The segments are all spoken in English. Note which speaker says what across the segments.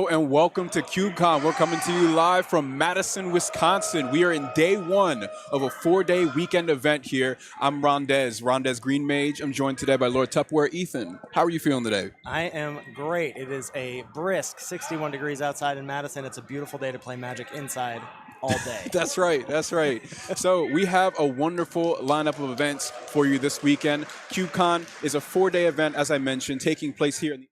Speaker 1: Hello and welcome to CubeCon. We're coming to you live from Madison, Wisconsin. We are in day one of a 4-day weekend event here. I'm Rondez Green Mage. I'm joined today by Lord Tupperware Ethan. How are you feeling today?
Speaker 2: I am great. It is a brisk 61 degrees outside in Madison. It's a beautiful day to play Magic inside all day.
Speaker 1: That's right. So we have a wonderful lineup of events for you this weekend. CubeCon is a 4-day event, as I mentioned, taking place here in the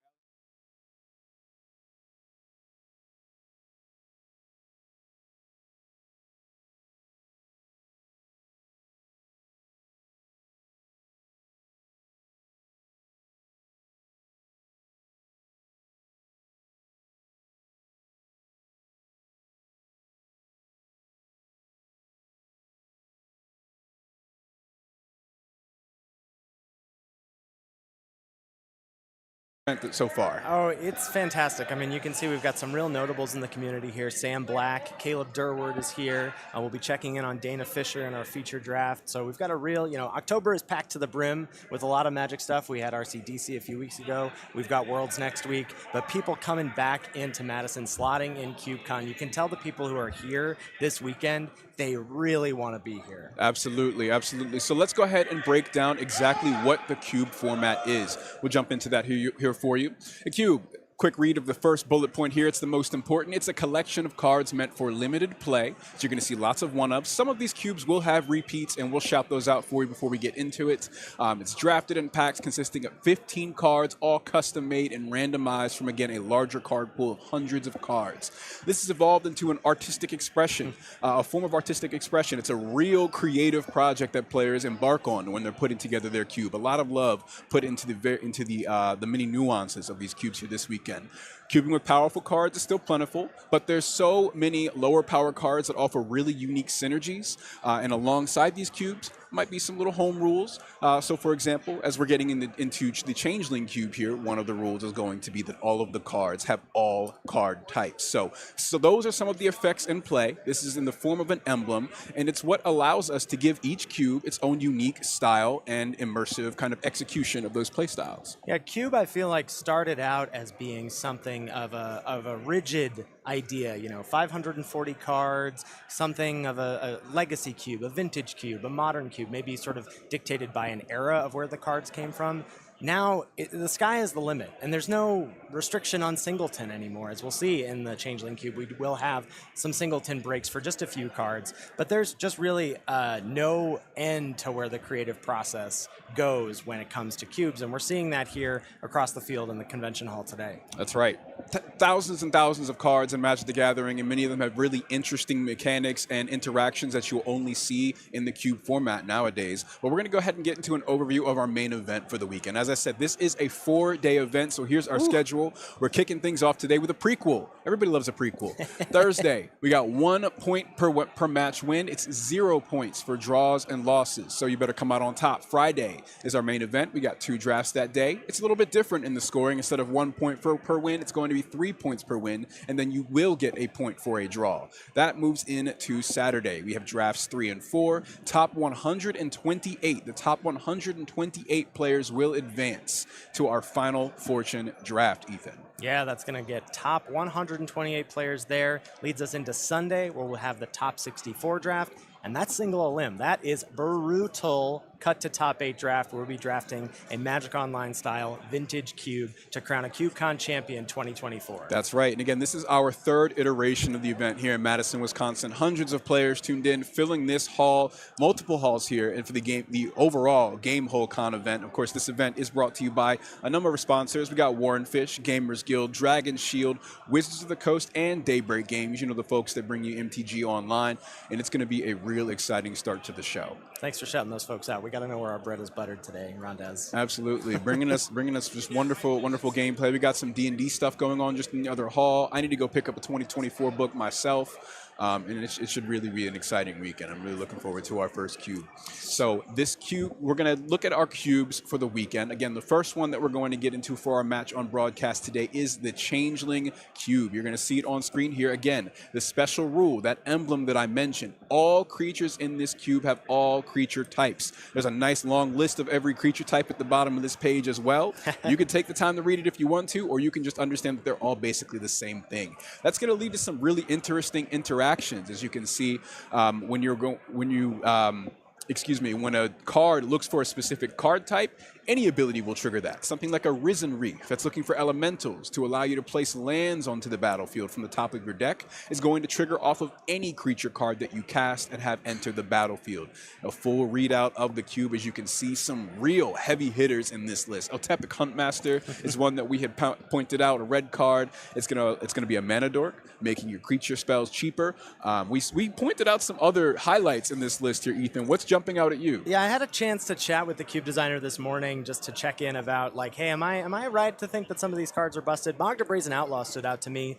Speaker 1: so far.
Speaker 2: Oh, it's fantastic. I mean, you can see we've got some real notables in the community here. Sam Black, Caleb Durward is here. We'll be checking in on Dana Fisher in our feature draft. So we've got a real, October is packed to the brim with a lot of Magic stuff. We had RCDC a few weeks ago. We've got Worlds next week. But people coming back into Madison, slotting in CubeCon. You can tell the people who are here this weekend, they really want to be here.
Speaker 1: Absolutely. So let's go ahead and break down exactly what the Cube format is. We'll jump into that here for you. A Cube, quick read of the first bullet point here. It's the most important. It's a collection of cards meant for limited play. So you're going to see lots of one-ups. Some of these cubes will have repeats, and we'll shout those out for you before we get into it. It's drafted in packs consisting of 15 cards, all custom-made and randomized from, again, a larger card pool of hundreds of cards. This has evolved into an artistic expression, a form of artistic expression. It's a real creative project that players embark on when they're putting together their cube. A lot of love put into the many nuances of these cubes here this weekend. Cubing with powerful cards is still plentiful, but there's so many lower power cards that offer really unique synergies. And alongside these cubes might be some little home rules. So for example, as we're getting into the Changeling cube here, one of the rules is going to be that all of the cards have all card types. So those are some of the effects in play. This is in the form of an emblem, and it's what allows us to give each cube its own unique style and immersive kind of execution of those play styles.
Speaker 2: Yeah, Cube I feel like started out as being something of a rigid idea, 540 cards, something of a legacy cube, a vintage cube, a modern cube, maybe sort of dictated by an era of where the cards came from. Now, the sky is the limit, and there's no restriction on singleton anymore. As we'll see in the Changeling Cube, we will have some singleton breaks for just a few cards, but there's just really no end to where the creative process goes when it comes to cubes, and we're seeing that here across the field in the convention hall today.
Speaker 1: That's right. Thousands and thousands of cards in Magic the Gathering, and many of them have really interesting mechanics and interactions that you'll only see in the cube format nowadays. But we're going to go ahead and get into an overview of our main event for the weekend. As I said, this is a 4-day event, so here's our schedule. We're kicking things off today with a prequel. Everybody loves a prequel. Thursday, we got 1 point per match win. It's 0 points for draws and losses, so you better come out on top. Friday is our main event. We got 2 drafts that day. It's a little bit different in the scoring. Instead of 1 point per win, it's going to be 3 points per win, and then you will get a point for a draw. That moves into Saturday. We have drafts 3 and 4. Top 128. The top 128 players will advance to our final Fortune draft, Ethan.
Speaker 2: Yeah, that's going to get top 128 players there. Leads us into Sunday, where we'll have the top 64 draft. And that's single a limb. That is brutal. Cut to top 8 draft. We'll be drafting a Magic Online style vintage cube to crown a CubeCon champion 2024.
Speaker 1: That's right. And again, this is our 3rd iteration of the event here in Madison, Wisconsin. Hundreds of players tuned in, filling this hall, multiple halls here, and for the overall Game Hole Con event. Of course, this event is brought to you by a number of sponsors. We got Warren Fish, Gamers Guild, Dragon Shield, Wizards of the Coast, and Daybreak Games. You know, the folks that bring you MTG Online. And it's going to be a real exciting start to the show.
Speaker 2: Thanks for shouting those folks out. We got to know where our bread is buttered today, Rondez.
Speaker 1: Absolutely, bringing us just wonderful gameplay. We got some D&D stuff going on just in the other hall. I need to go pick up a 2024 book myself. and it should really be an exciting weekend. I'm really looking forward to our first cube. So this cube, we're going to look at our cubes for the weekend. Again, the first one that we're going to get into for our match on broadcast today is the Changeling Cube. You're going to see it on screen here. Again, the special rule, that emblem that I mentioned, all creatures in this cube have all creature types. There's a nice long list of every creature type at the bottom of this page as well. You can take the time to read it if you want to, or you can just understand that they're all basically the same thing. That's going to lead to some really interesting interactions, as you can see when a card looks for a specific card type, any ability will trigger that. Something like a Risen Reef that's looking for elementals to allow you to place lands onto the battlefield from the top of your deck is going to trigger off of any creature card that you cast and have entered the battlefield. A full readout of the cube, as you can see some real heavy hitters in this list. Otepic Huntmaster is one that we had pointed out, a red card. It's gonna be a mana dork, making your creature spells cheaper. We pointed out some other highlights in this list here, Ethan. What's jumping out at you?
Speaker 2: Yeah, I had a chance to chat with the cube designer this morning just to check in about, like, hey, am I right to think that some of these cards are busted? Magda Brazen Outlaw stood out to me.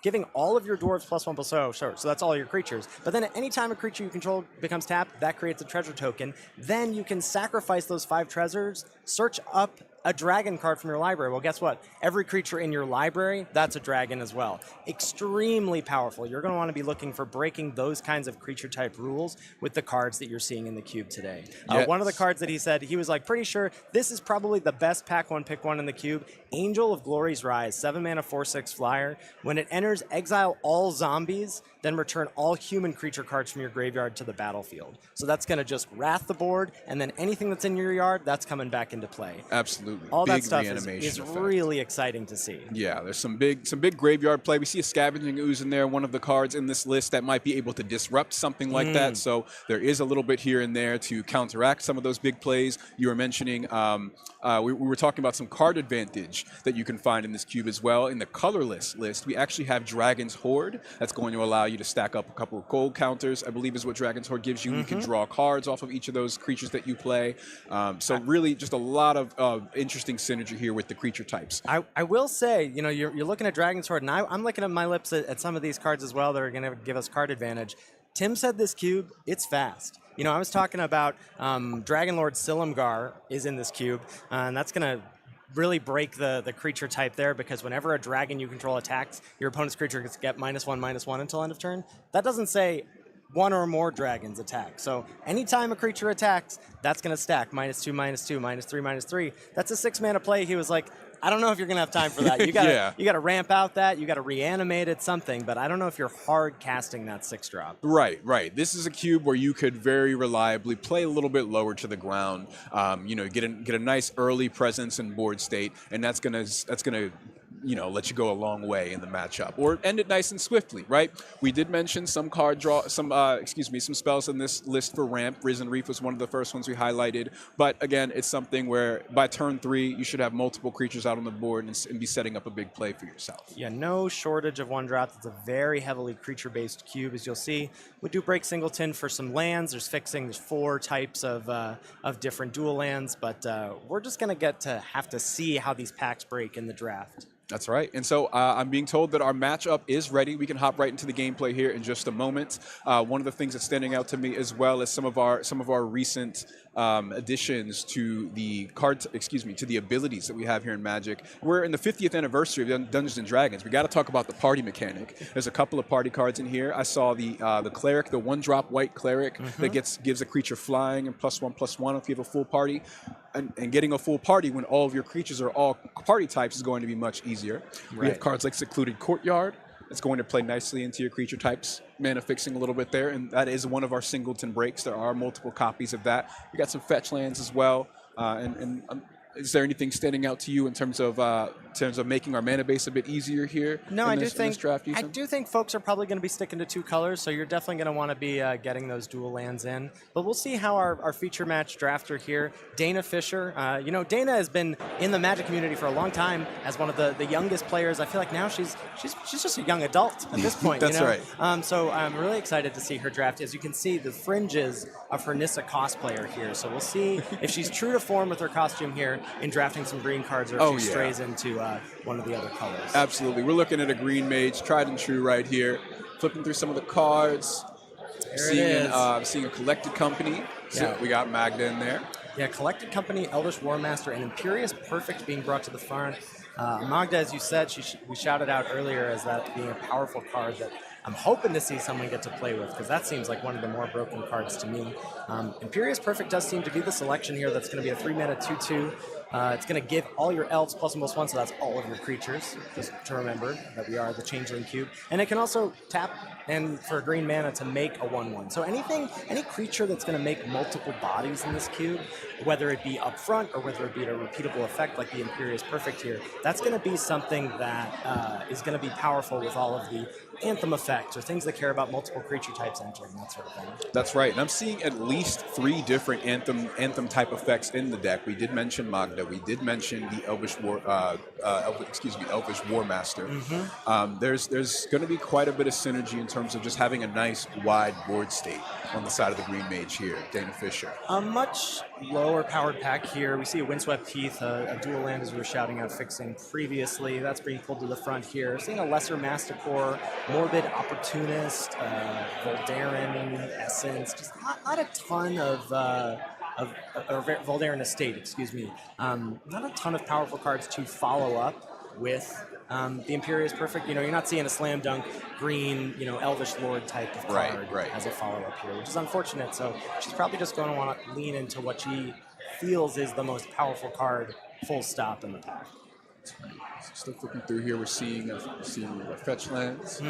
Speaker 2: Giving all of your dwarves +1/+0, sure, so that's all your creatures. But then at any time a creature you control becomes tapped, that creates a treasure token. Then you can sacrifice those 5 treasures, search up a dragon card from your library. Well, guess what? Every creature in your library, that's a dragon as well. Extremely powerful. You're going to want to be looking for breaking those kinds of creature type rules with the cards that you're seeing in the cube today.
Speaker 1: Yes.
Speaker 2: One of the cards that he said, he was like pretty sure this is probably the best pack one, pick one in the cube. Angel of Glory's Rise, 7 mana, 4/6 flyer. When it enters, exile all zombies, then return all human creature cards from your graveyard to the battlefield. So that's going to just wrath the board, and then anything that's in your yard, that's coming back into play.
Speaker 1: Absolutely.
Speaker 2: All
Speaker 1: big
Speaker 2: that stuff
Speaker 1: reanimation
Speaker 2: is really exciting to see.
Speaker 1: Yeah, there's some big graveyard play. We see a Scavenging Ooze in there, one of the cards in this list that might be able to disrupt something like that. So there is a little bit here and there to counteract some of those big plays. You were mentioning, we were talking about some card advantage that you can find in this cube as well. In the colorless list, we actually have Dragon's Horde. That's going to allow you to stack up a couple of gold counters, I believe is what Dragon's Horde gives you. You can draw cards off of each of those creatures that you play. So really just a lot of interesting synergy here with the creature types.
Speaker 2: I will say, you know, you're looking at Dragon's Horde, and I'm looking at my lips at some of these cards as well that are going to give us card advantage. Tim said this cube, it's fast. You know, I was talking about Dragonlord Silumgar is in this cube, and that's going to really break the creature type there, because whenever a dragon you control attacks, your opponent's creature gets get -1/-1 until end of turn. That doesn't say one or more dragons attack. So anytime a creature attacks, that's going to stack -2/-2, -3/-3, -3. That's a 6 mana play. He was like, I don't know if you're going to have time for that. You got you got to ramp out that. You got to reanimate it, something. But I don't know if you're hard casting that 6-drop.
Speaker 1: Right. This is a cube where you could very reliably play a little bit lower to the ground. You know, get a nice early presence in board state, and that's gonna let you go a long way in the matchup, or end it nice and swiftly, right? We did mention some some spells in this list for ramp. Risen Reef was one of the first ones we highlighted, but again, it's something where by turn 3 you should have multiple creatures out on the board and be setting up a big play for yourself.
Speaker 2: Yeah, no shortage of 1-drops. It's a very heavily creature-based cube, as you'll see. We do break Singleton for some lands. There's fixing. There's 4 types of different dual lands, but we're just going to have to see how these packs break in the draft.
Speaker 1: That's right. And so I'm being told that our matchup is ready. We can hop right into the gameplay here in just a moment. One of the things that's standing out to me as well is some of our recent additions to the to the abilities that we have here in Magic. We're in the 50th anniversary of Dungeons and Dragons. We got to talk about the party mechanic. There's a couple of party cards in here. I saw the cleric, the 1-drop white cleric that gives a creature flying and +1/+1 if you have a full party. And getting a full party when all of your creatures are all party types is going to be much easier. Right. We have cards like Secluded Courtyard. It's going to play nicely into your creature types, mana fixing a little bit there, and that is one of our singleton breaks. There are multiple copies of that. We got some fetch lands as well, is there anything standing out to you in terms of making our mana base a bit easier here?
Speaker 2: No, I do think folks are probably going to be sticking to 2 colors, so you're definitely going to want to be getting those dual lands in. But we'll see how our feature match drafter here, Dana Fisher. Dana has been in the Magic community for a long time as one of the youngest players. I feel like now she's just a young adult at this point.
Speaker 1: That's right.
Speaker 2: So I'm really excited to see her draft. As you can see, the fringes of her Nissa cosplayer here. So we'll see if she's true to form with her costume here in drafting some green cards, or if she strays into one of the other colors.
Speaker 1: Absolutely. We're looking at a green mage, tried and true right here. Flipping through some of the cards.
Speaker 2: There
Speaker 1: Seeing,
Speaker 2: it is.
Speaker 1: seeing a collected company. So
Speaker 2: Yeah.
Speaker 1: we got Magda in there.
Speaker 2: Yeah, Collected Company, Elvish War Master, and Imperious Perfect being brought to the front. Magda, as you said, we shouted out earlier as that being a powerful card that I'm hoping to see someone get to play with, because that seems like one of the more broken cards to me. Imperious Perfect does seem to be the selection here. That's going to be a 3-mana 2/2. It's going to give all your elves +1/+1, so that's all of your creatures. Just to remember that we are the Changeling Cube. And it can also tap and for green mana to make a 1/1. So any creature that's going to make multiple bodies in this cube, whether it be up front or whether it be a repeatable effect like the Imperious Perfect here, that's going to be something that is going to be powerful with all of the Anthem effects or things that care about multiple creature types entering, that sort of thing.
Speaker 1: That's right, and I'm seeing at least 3 different Anthem type effects in the deck. We did mention Magda. We did mention the Elvish War Master. There's going to be quite a bit of synergy in terms of just having a nice wide board state on the side of the Green Mage here, Dana Fisher.
Speaker 2: A much lower powered pack here. We see a Windswept Heath, a dual land as we were shouting out fixing previously. That's being pulled to the front here. Seeing a lesser Masticore, Morbid Opportunist, Voldaren Essence, just not a ton of or Voldaren Estate, excuse me. Not a ton of powerful cards to follow up with the Imperious Perfect. You know, you're not seeing a slam dunk green, Elvish Lord type of card as a follow up here, which is unfortunate. So she's probably just going to want to lean into what she feels is the most powerful card, full stop, in the pack.
Speaker 1: Still flipping through here, we're seeing fetch lands.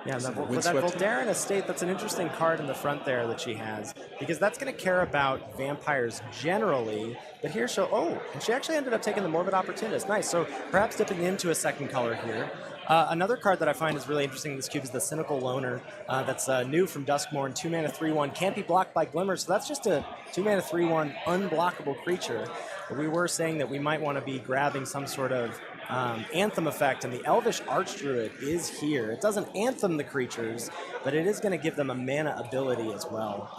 Speaker 2: Yeah, for that Voldaren Estate, that's an interesting card in the front there that she has, because that's going to care about vampires generally, but here and she actually ended up taking the Morbid Opportunist. Nice, so perhaps dipping into a second color here. Another card that I find is really interesting in this cube is the Cynical Loner. That's new from Duskmourn, 2-mana 3/1, can't be blocked by Glimmer, so that's just a 2-mana 3/1 unblockable creature. But we were saying that we might want to be grabbing some sort of Anthem effect, and the Elvish Archdruid is here. It doesn't Anthem the creatures, but it is going to give them a mana ability as well,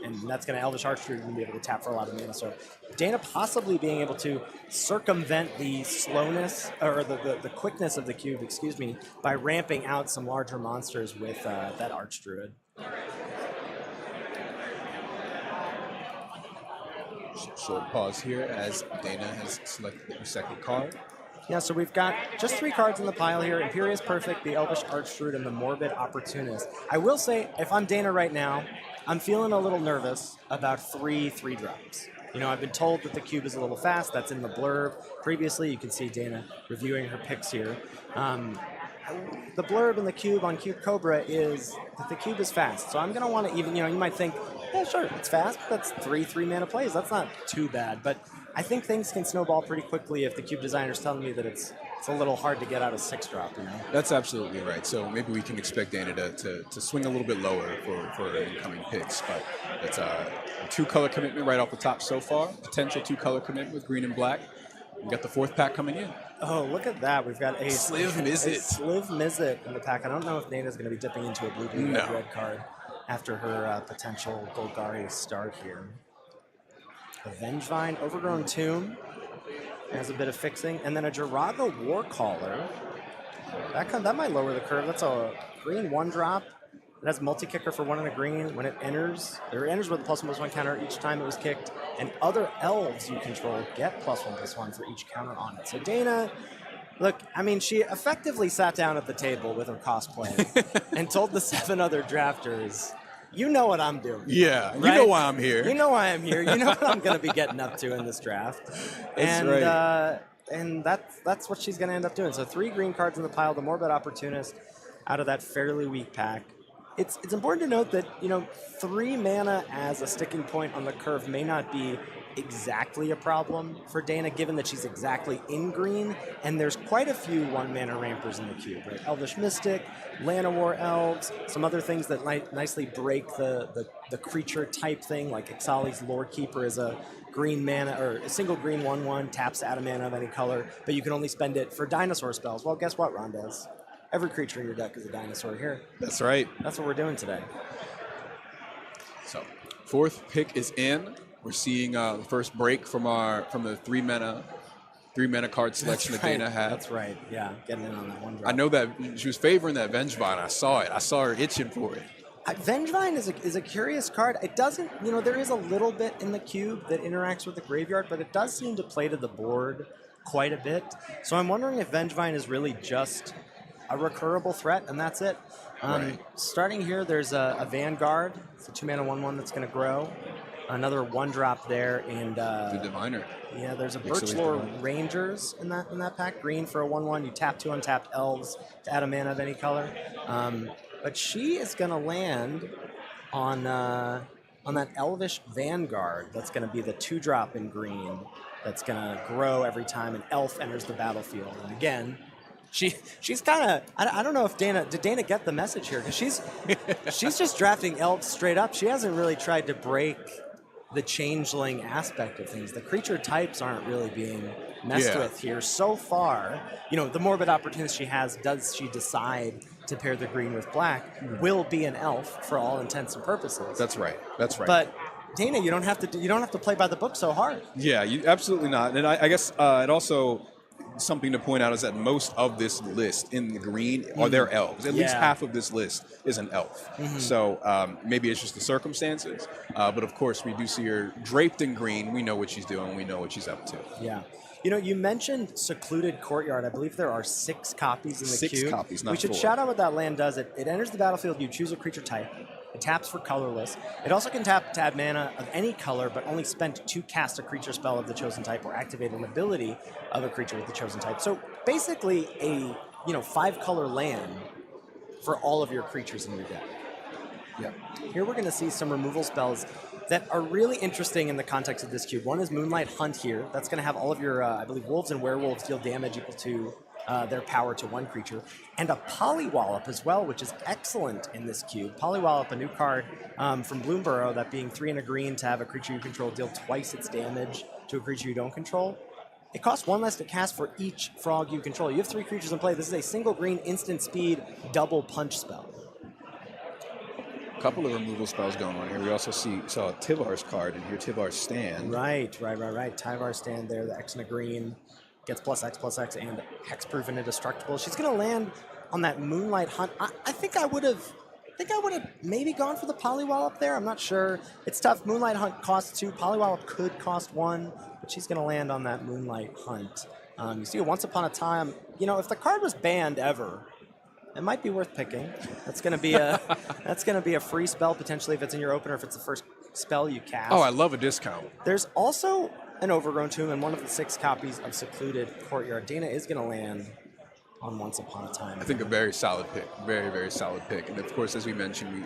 Speaker 2: and that's going to Elvish Archdruid going to be able to tap for a lot of mana. So Dana possibly being able to circumvent the slowness or the quickness of the cube, excuse me, by ramping out some larger monsters with that Archdruid.
Speaker 1: Short pause here as Dana has selected the second card.
Speaker 2: Yeah, so we've got just 3 cards in the pile here: Imperious Perfect, the Elvish Archdruid, and the Morbid Opportunist. I will say, if I'm Dana right now, I'm feeling a little nervous about 3 3-drops. I've been told that the cube is a little fast. That's in the blurb. Previously, you can see Dana reviewing her picks here. The blurb in the cube on Cube Cobra is that the cube is fast. So I'm going to want to even, you might think, yeah, sure, it's fast. That's 3-mana plays. That's not too bad. But I think things can snowball pretty quickly if the cube designer's telling me that it's a little hard to get out of 6-drop,
Speaker 1: That's absolutely right. So maybe we can expect Dana to swing a little bit lower for incoming picks. But it's a 2-color commitment right off the top so far. Potential 2-color commitment with green and black. We got the 4th pack coming in.
Speaker 2: Oh, look at that. We've got a
Speaker 1: Sliv Mizzet.
Speaker 2: Sliv Mizzet in the pack. I don't know if Dana's going to be dipping into a blue red card after her potential Golgari start here. Avengevine, Overgrown Tomb has a bit of fixing, and then a Jiraga Warcaller. That might lower the curve. That's a green 1-drop. It has multi-kicker for 1 and a green. When it enters with a +1/+1 counter each time it was kicked, and other elves you control get +1/+1 for each counter on it. So Dana, look, she effectively sat down at the table with her cosplay and told the 7 other drafters, you know what I'm doing.
Speaker 1: Yeah,
Speaker 2: right?
Speaker 1: You know why I'm here.
Speaker 2: You know why I'm here. You know what I'm going to be getting up to in this draft.
Speaker 1: That's right.
Speaker 2: And that's what she's going to end up doing. So 3 green cards in the pile, the Morbid Opportunist out of that fairly weak pack. It's important to note that, 3 mana as a sticking point on the curve may not be exactly a problem for Dana, given that she's exactly in green, and there's quite a few 1-mana rampers in the cube, right? Elvish Mystic, Llanowar Elves, some other things that nicely break the creature type thing, like Ixali's Lore Keeper is a green mana, or a single green 1/1, taps add a mana of any color, but you can only spend it for dinosaur spells. Well, guess what, Rondez? Every creature in your deck is a dinosaur here.
Speaker 1: That's right.
Speaker 2: That's what we're doing today.
Speaker 1: So, 4th pick is in. We're seeing the first break from the 3-mana 3-mana card selection that Dana had.
Speaker 2: That's right. Yeah, getting in on that one drop.
Speaker 1: I know that she was favoring that Vengevine. I saw it. I saw her itching for it.
Speaker 2: Vengevine is a curious card. It doesn't, there is a little bit in the cube that interacts with the graveyard, but it does seem to play to the board quite a bit. So I'm wondering if Vengevine is really just a recurable threat, and that's it.
Speaker 1: Right.
Speaker 2: Starting here, there's a Vanguard. It's a 2-mana 1/1 that's going to grow. Another 1-drop there, and
Speaker 1: The Diviner.
Speaker 2: yeah, there's a
Speaker 1: Excellent
Speaker 2: Birchlore
Speaker 1: Diviner.
Speaker 2: Rangers in that pack. Green for a 1/1. You tap 2 untapped elves to add a mana of any color. But she is going to land on that Elvish Vanguard. That's going to be the 2-drop in green. That's going to grow every time an elf enters the battlefield. And again, she's kind of, I don't know if did Dana get the message here? Because she's just drafting elves straight up. She hasn't really tried to break the changeling aspect of things. The creature types aren't really being messed with here so far. The morbid opportunity she has, does she decide to pair the green with black, will be an elf for all intents and purposes.
Speaker 1: That's right. That's right.
Speaker 2: But Dana, you don't have to play by the book so hard.
Speaker 1: Yeah, absolutely not. And I guess it also, something to point out is that most of this list in the green are their elves. At least half of this list is an elf. So maybe it's just the circumstances. But of course, we do see her draped in green. We know what she's doing. We know what she's up to.
Speaker 2: Yeah. You mentioned Secluded Courtyard. I believe there are 6 copies in the cube.
Speaker 1: 6 copies, not 4.
Speaker 2: We should shout out what that land does. It enters the battlefield. You choose a creature type. It taps for colorless. It also can tap to add mana of any color, but only spent to cast a creature spell of the chosen type or activate an ability of a creature with the chosen type. So basically a 5-color land for all of your creatures in your deck.
Speaker 1: Yeah.
Speaker 2: Here we're going to see some removal spells that are really interesting in the context of this cube. One is Moonlight Hunt here. That's going to have all of your, I believe, wolves and werewolves deal damage equal to their power to 1 creature. And a Polywallop as well, which is excellent in this cube. Polywallop, a new card from Bloomburrow, that being 3 and a green to have a creature you control deal twice its damage to a creature you don't control. It costs 1 less to cast for each frog you control. You have 3 creatures in play. This is a single green instant speed double punch spell.
Speaker 1: Couple of removal spells going on here. We also saw Tivar's card in here, Tivar's Stand.
Speaker 2: Right. Tyvar's Stand there, the X and a green, gets +X/+X and hexproof and indestructible. She's going to land on that Moonlight Hunt. I think I would have maybe gone for the Polywallop there. I'm not sure. It's tough. Moonlight Hunt costs 2. Polywallop could cost 1, but she's going to land on that Moonlight Hunt. You see, Once Upon a Time, if the card was banned ever, it might be worth picking. That's going to be a free spell potentially if it's in your opener, if it's the first spell you cast.
Speaker 1: Oh, I love a discount.
Speaker 2: There's also an Overgrown Tomb and one of the 6 copies of Secluded Courtyard. Dana is going to land on Once Upon a Time.
Speaker 1: I think a very solid pick. Very, very solid pick. And of course, as we mentioned,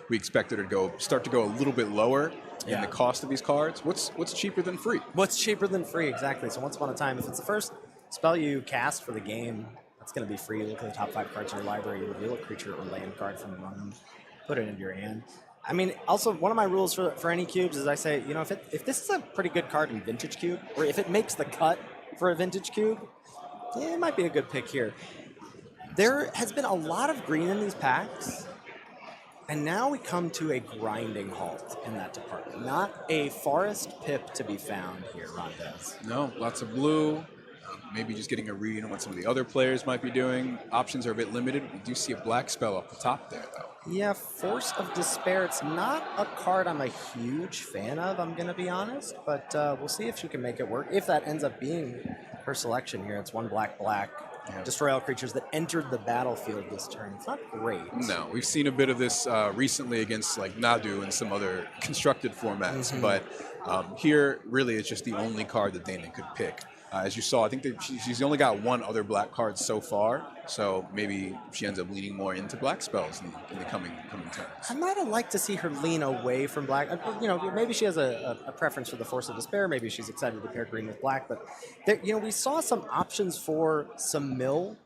Speaker 1: we expected her to start to go a little bit lower in the cost of these cards. What's cheaper than free?
Speaker 2: What's cheaper than free? Exactly. So Once Upon a Time, if it's the first spell you cast for the game, it's going to be free. Look at the top 5 cards in your library, reveal a creature or land card from among them, put it into your hand. I mean, also, one of my rules for any cubes is I say, if this is a pretty good card in Vintage Cube, or if it makes the cut for a Vintage Cube, it might be a good pick here. There has been a lot of green in these packs, and now we come to a grinding halt in that department. Not a forest pip to be found here, Rondez.
Speaker 1: No, lots of blue. Maybe just getting a read on what some of the other players might be doing. Options are a bit limited. We do see a black spell up the top there, though.
Speaker 2: Yeah, Force of Despair. It's not a card I'm a huge fan of, I'm going to be honest. But we'll see if she can make it work. If that ends up being her selection here. It's 1 black. Yeah. Destroy all creatures that entered the battlefield this turn. It's not great.
Speaker 1: No, we've seen a bit of this recently against like Nadu and some other constructed formats. But here, really, it's just the only card that Dana could pick. As you saw, I think that she's only got 1 other black card so far, so maybe she ends up leaning more into black spells in the coming turns.
Speaker 2: I might have liked to see her lean away from black. Maybe she has a preference for the Force of Despair. Maybe she's excited to pair green with black. But we saw some options for some mill,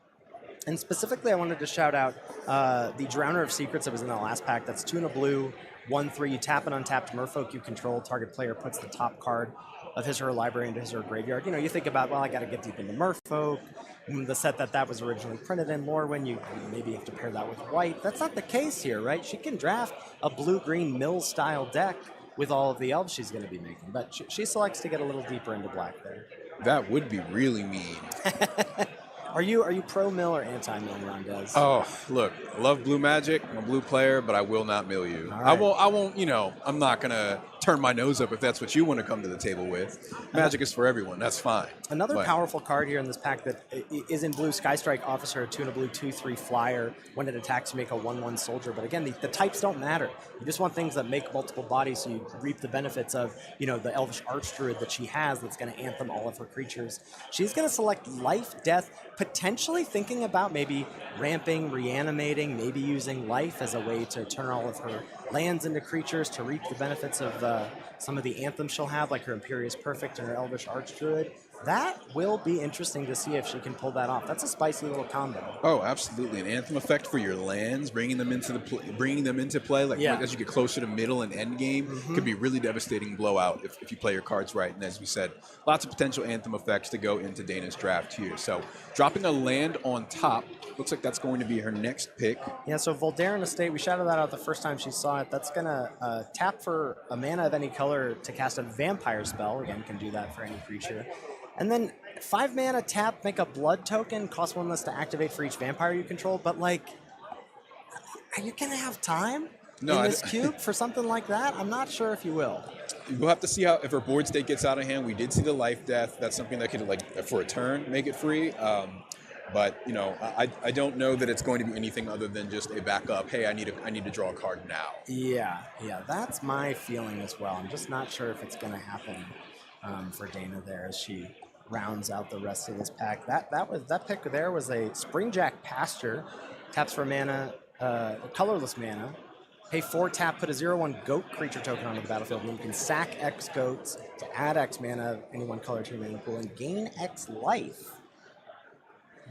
Speaker 2: and specifically, I wanted to shout out the Drowner of Secrets that was in the last pack. That's 2 and a blue, 1/3. You tap an untapped merfolk you control. Target player puts the top card of his or her library into his or her graveyard. You think about, I got to get deep into Merfolk, the set that was originally printed in Lorwyn. You maybe have to pair that with white. That's not the case here, right? She can draft a blue-green mill-style deck with all of the elves she's going to be making, but she selects to get a little deeper into black there.
Speaker 1: That would be really mean.
Speaker 2: Are you pro mill or anti mill, Rondez?
Speaker 1: Oh, look, I love blue magic. I'm a blue player, but I will not mill you.
Speaker 2: All
Speaker 1: I
Speaker 2: right.
Speaker 1: won't. I won't. I'm not gonna turn my nose up if that's what you want to come to the table with. Magic is for everyone. That's fine.
Speaker 2: Another
Speaker 1: But-
Speaker 2: powerful card here in this pack that is in blue, Sky Strike Officer, 2 and a blue, 2/3 flyer. When it attacks, you make a 1/1 soldier. But again, the types don't matter. You just want things that make multiple bodies, so you reap the benefits of the Elvish Archdruid that she has. That's going to anthem all of her creatures. She's going to select life, death, potentially thinking about maybe ramping, reanimating, maybe using life as a way to turn all of her lands into creatures to reap the benefits of some of the anthems she'll have, like her Imperious Perfect and her Elvish Archdruid. That will be interesting to see if she can pull that off. That's a spicy little combo.
Speaker 1: Oh, absolutely! An anthem effect for your lands, bringing them into play. Like
Speaker 2: Yeah.
Speaker 1: as you get closer to middle and end game, could be really devastating blowout if you play your cards right. And as we said, lots of potential anthem effects to go into Dana's draft here. So dropping a land on top looks like that's going to be her next pick.
Speaker 2: Yeah, so Voldaren Estate, we shouted that out the first time she saw it. That's going to tap for a mana of any color to cast a vampire spell. Again, can do that for any creature. And then 5 mana tap, make a blood token, cost 1 less to activate for each vampire you control. But like, are you going to have time in this cube for something like that? I'm not sure if you will.
Speaker 1: We'll have to see if her board state gets out of hand. We did see the life death. That's something that could, like, for a turn, make it free. But I don't know that it's going to be anything other than just a backup. Hey, I need to draw a card now.
Speaker 2: Yeah, that's my feeling as well. I'm just not sure if it's going to happen for Dana there as she rounds out the rest of this pack. That pick there was a Springjack Pasture, taps for mana, colorless mana. Pay 4 tap, put a 0/1 goat creature token onto the battlefield, and you can sack X goats to add X mana, any one color to your mana pool, and gain X life.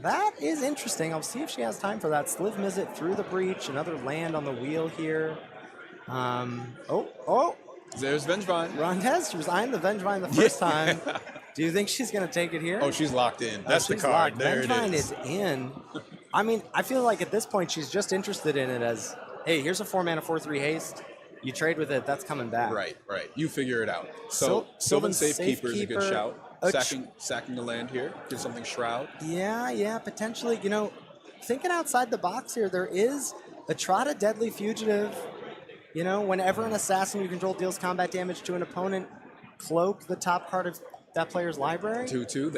Speaker 2: That is interesting. I'll see if she has time for that. Sliv Mizzet through the breach, another land on the wheel here.
Speaker 1: There's Vengevine.
Speaker 2: Rondez, she was eyeing the Vengevine the first time. Do you think she's going to take it here?
Speaker 1: Oh, she's locked in. That's the card.
Speaker 2: Locked.
Speaker 1: There
Speaker 2: Vengevine
Speaker 1: it is.
Speaker 2: is in. I mean, I feel like at this point she's just interested in it as, hey, here's a 4 mana 4/3 haste. You trade with it, that's coming back.
Speaker 1: Right. You figure it out. So Sylvan Safekeeper is a good shout.
Speaker 2: Oh,
Speaker 1: Sacking the land here. Get something Shroud.
Speaker 2: Yeah, potentially. Thinking outside the box here, there is a Trotta Deadly Fugitive. Whenever an assassin you control deals combat damage to an opponent, cloak the top card of that player's library.
Speaker 1: 2/2.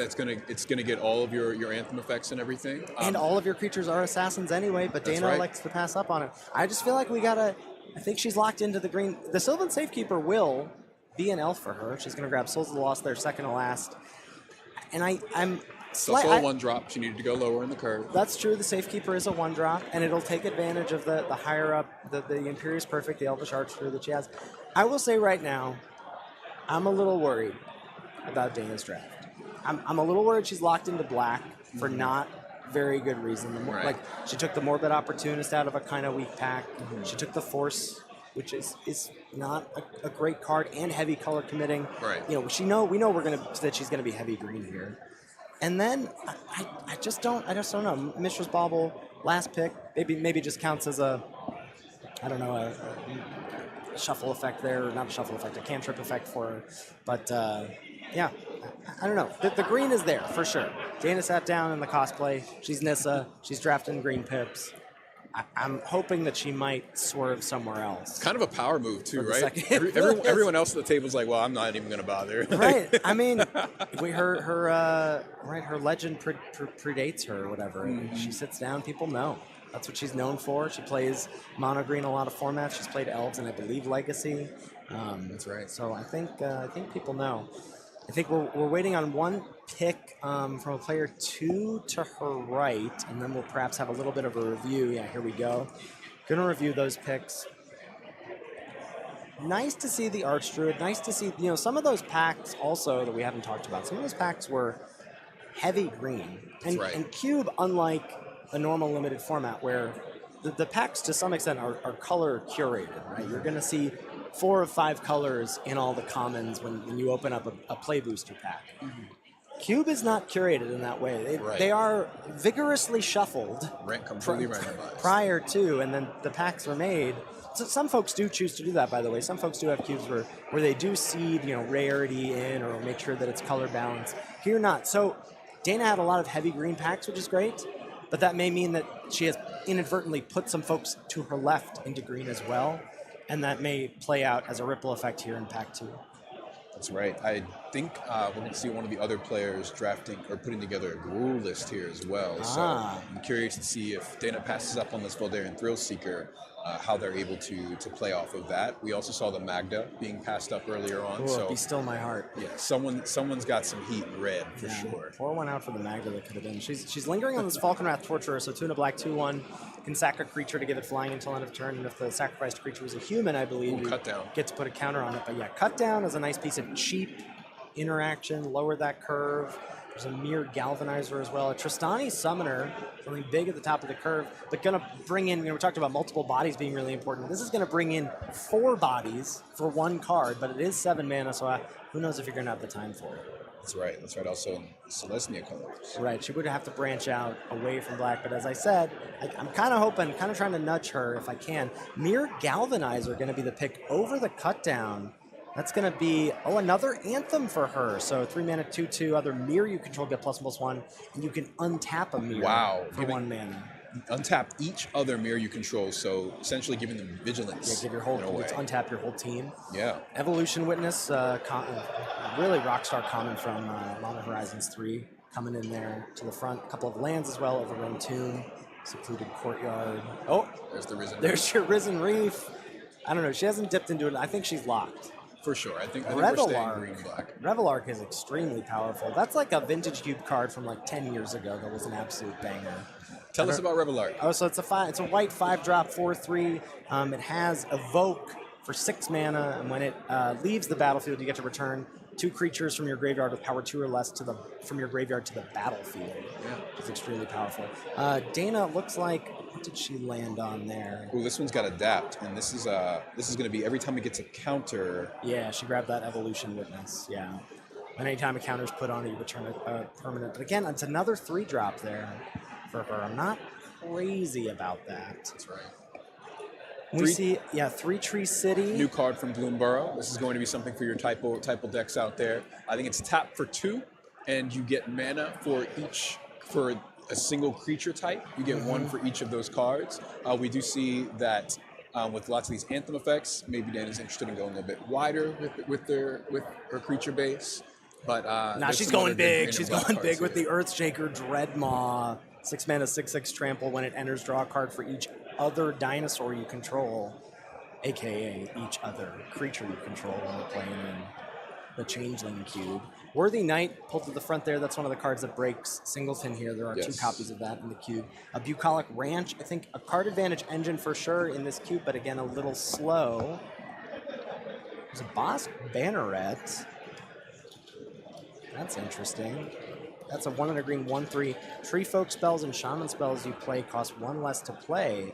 Speaker 1: It's gonna get all of your anthem effects and everything.
Speaker 2: And all of your creatures are assassins anyway, but Dana likes to pass up on it. I just feel like I think she's locked into the green. The Sylvan Safekeeper will be an elf for her. She's going to grab Souls of the Lost there, second to last. And I'm
Speaker 1: It's also a 1-drop. She needed to go lower in the curve.
Speaker 2: That's true. The Safekeeper is a 1-drop, and it'll take advantage of the higher up, the Imperious Perfect, the Elvish Archdruid that she has. I will say right now, I'm a little worried about Dana's draft. I'm a little worried she's locked into black for not very good reason.
Speaker 1: Right.
Speaker 2: Like, she took the Morbid Opportunist out of a kind of weak pack. She took the Force, which is not a great card, and heavy color committing.
Speaker 1: Right.
Speaker 2: We know that she's gonna be heavy green here. And then I just don't know. Mishra's Bauble, last pick, maybe just counts as a shuffle effect there, or not a shuffle effect, a cantrip effect for her. But yeah, I don't know. The green is there for sure. Dana sat down in the cosplay. She's Nissa. She's drafting green pips. I'm hoping that she might swerve somewhere else.
Speaker 1: Kind of a power move too, right?
Speaker 2: second.
Speaker 1: Everyone else at the table's like, well, I'm not even going to bother.
Speaker 2: Right. I mean, her legend predates her or whatever. She sits down. People know. That's what she's known for. She plays mono green in a lot of formats. She's played elves and I believe Legacy.
Speaker 1: That's right.
Speaker 2: So I think people know. I think we're waiting on one pick from a player 2 to her right, and then we'll perhaps have a little bit of a review. Yeah, here we go. Gonna review those picks. Nice to see the Archdruid. Nice to see some of those packs also that we haven't talked about. Some of those packs were heavy green, and
Speaker 1: right.
Speaker 2: and Cube, unlike a normal limited format where the packs to some extent are color curated, right? You're gonna see 4 of 5 colors in all the commons when you open up a play booster pack. Cube is not curated in that way. They are vigorously shuffled
Speaker 1: Completely randomized.
Speaker 2: prior to, and then the packs are made. some folks do choose to do that, by the way. Some folks do have cubes where they do seed, rarity in or make sure that it's color balanced. Here, not. So Dana had a lot of heavy green packs, which is great, but that may mean that she has inadvertently put some folks to her left into green as well, and that may play out as a ripple effect here in pack 2.
Speaker 1: That's right. I think we're going to see one of the other players drafting or putting together a Gruul list here as well. So I'm curious to see if Dana passes up on this Voldarian Thrill Seeker, how they're able to play off of that. We also saw the Magda being passed up earlier on.
Speaker 2: So be still my heart.
Speaker 1: Yeah, someone's got some heat in red for sure.
Speaker 2: Pour one out for the Magda that could have been. She's lingering on this Falconwrath Torturer, so 2 and a black, 2/1 can sack a creature to give it flying until end of turn, and if the sacrificed creature was a human, I believe, you
Speaker 1: cut down.
Speaker 2: get to put a counter on it. But yeah, cut down is a nice piece of cheap interaction, lower that curve. There's a Mirror Galvanizer as well. A Tristani Summoner, something big at the top of the curve, but going to bring in, we talked about multiple bodies being really important. This is going to bring in 4 bodies for 1 card, but it is 7 mana, so who knows if you're going to have the time for it.
Speaker 1: That's right. That's right. Also in Selesnya colors.
Speaker 2: Right. She would have to branch out away from black, but as I said, I'm kind of hoping, kind of trying to nudge her if I can. Mirror Galvanizer going to be the pick over the cut down. That's going to be, another Anthem for her. So 3 mana, 2/2, other mirror you control get +1/+1, and you can untap a mirror for 1 mana.
Speaker 1: Untap each other mirror you control, so essentially giving them vigilance.
Speaker 2: Yeah, give your whole, untap your whole team.
Speaker 1: Yeah.
Speaker 2: Evolution Witness, really rockstar common from Modern Horizons 3, coming in there to the front. A couple of lands as well, Overrun Tomb, Secluded Courtyard. Oh,
Speaker 1: there's the Risen.
Speaker 2: There's your Risen Reef. I don't know, she hasn't dipped into it. I think she's locked.
Speaker 1: For sure. I think we're staying green and black.
Speaker 2: Revelark is extremely powerful. That's like a vintage cube card from like 10 years ago that was an absolute banger.
Speaker 1: Tell us about Revelark.
Speaker 2: Oh, so it's a white 5-drop 4/3. It has Evoke for 6 mana, and when it leaves the battlefield, you get to return 2 creatures from your graveyard with power 2 or less from your graveyard to the battlefield.
Speaker 1: Yeah.
Speaker 2: Which is extremely powerful. Dana looks like, what did she land on there?
Speaker 1: Well, this one's got Adapt, and this is going to be every time it gets a counter.
Speaker 2: Yeah, she grabbed that Evolution Witness. Yeah. And anytime a counter is put on it, you return a permanent. But again, it's another 3-drop there for her. I'm not crazy about that.
Speaker 1: That's right.
Speaker 2: We see, 3 Tree City.
Speaker 1: New card from Bloomburrow. This is going to be something for your typo decks out there. I think it's tap for 2, and you get mana for a single creature type. You get 1 for each of those cards. We do see that with lots of these Anthem effects, maybe Dan is interested in going a bit wider with her creature base. But
Speaker 2: now she's going big. She's going big with the Earthshaker Dreadmaw. 6 mana, 6/6 trample. When it enters, draw a card for each other dinosaur you control, aka each other creature you control when you're playing in the Changeling Cube. Worthy Knight pulled to the front there. That's one of the cards that breaks Singleton here. There are 2 copies of that in the cube. A Bucolic Ranch, I think a card advantage engine for sure in this cube, but again, a little slow. There's a Boss Banneret. That's interesting. That's a 1 and a green 1/3. Tree Folk spells and Shaman spells you play cost 1 less to play.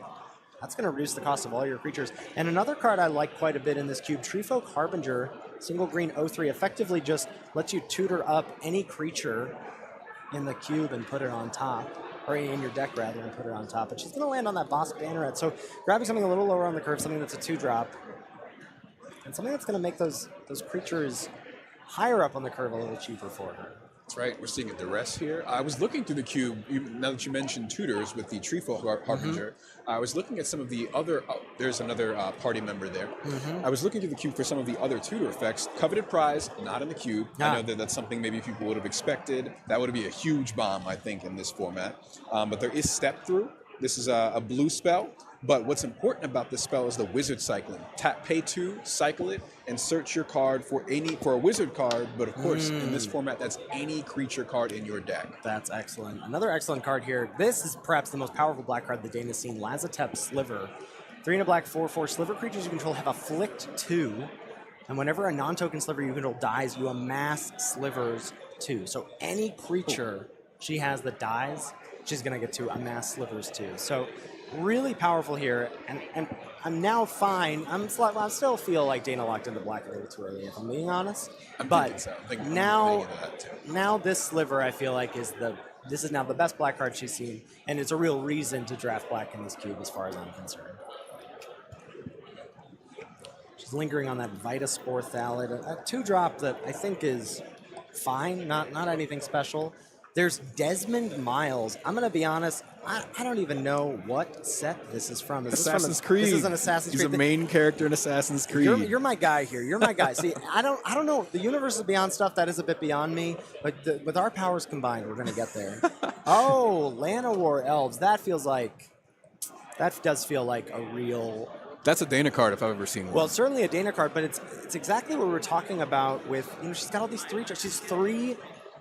Speaker 2: That's going to reduce the cost of all your creatures. And another card I like quite a bit in this cube, Tree Folk Harbinger, single green 0/3, effectively just lets you tutor up any creature in the cube and put it on top, or in your deck rather, and put it on top. But she's going to land on that Boss Banneret. So grabbing something a little lower on the curve, something that's a 2-drop, and something that's going to make those creatures higher up on the curve a little cheaper for her.
Speaker 1: That's right. We're seeing a duress here. I was looking through the cube, now that you mentioned tutors with the Treefolk Harbinger. I was looking at some of the other, there's another party member there. I was looking through the cube for some of the other tutor effects. Coveted Prize, not in the cube. I know that that's something maybe people would have expected. That would be a huge bomb, I think, in this format. But there is Step Through. This is a blue spell. But what's important about this spell is the wizard cycling. Pay 2, cycle it, and search your card for a wizard card. But of course, in this format, that's any creature card in your deck.
Speaker 2: That's excellent. Another excellent card here. This is perhaps the most powerful black card the Dana's seen. Lazotep Sliver. 3 and a black 4/4. Sliver creatures you control have Afflict 2. And whenever a non-token sliver you control dies, you amass slivers 2. So any creature she has that dies, she's going to get to amass slivers 2. So really powerful here, and I'm now fine. I still feel like Dana locked into black a little too early, if I'm being honest. But now this sliver, I feel like, this is now the best black card she's seen, and it's a real reason to draft black in this cube, as far as I'm concerned. She's lingering on that Vitaspore Thallid, a 2-drop that I think is fine, not anything special. There's Desmond Miles. I'm going to be honest, I don't even know what set this is from. Is
Speaker 1: Assassin's
Speaker 2: this
Speaker 1: Creed.
Speaker 2: This is an Assassin's
Speaker 1: He's
Speaker 2: Creed.
Speaker 1: a main character in Assassin's Creed.
Speaker 2: You're my guy here. You're my guy. See, I don't know. The universe is beyond stuff that is a bit beyond me, but with our powers combined, we're going to get there. Oh, Llanowar Elves. That does feel like a real...
Speaker 1: That's a Dana card if I've ever seen one.
Speaker 2: Well, it's certainly a Dana card, but it's exactly what we were talking about with, she's got all these she's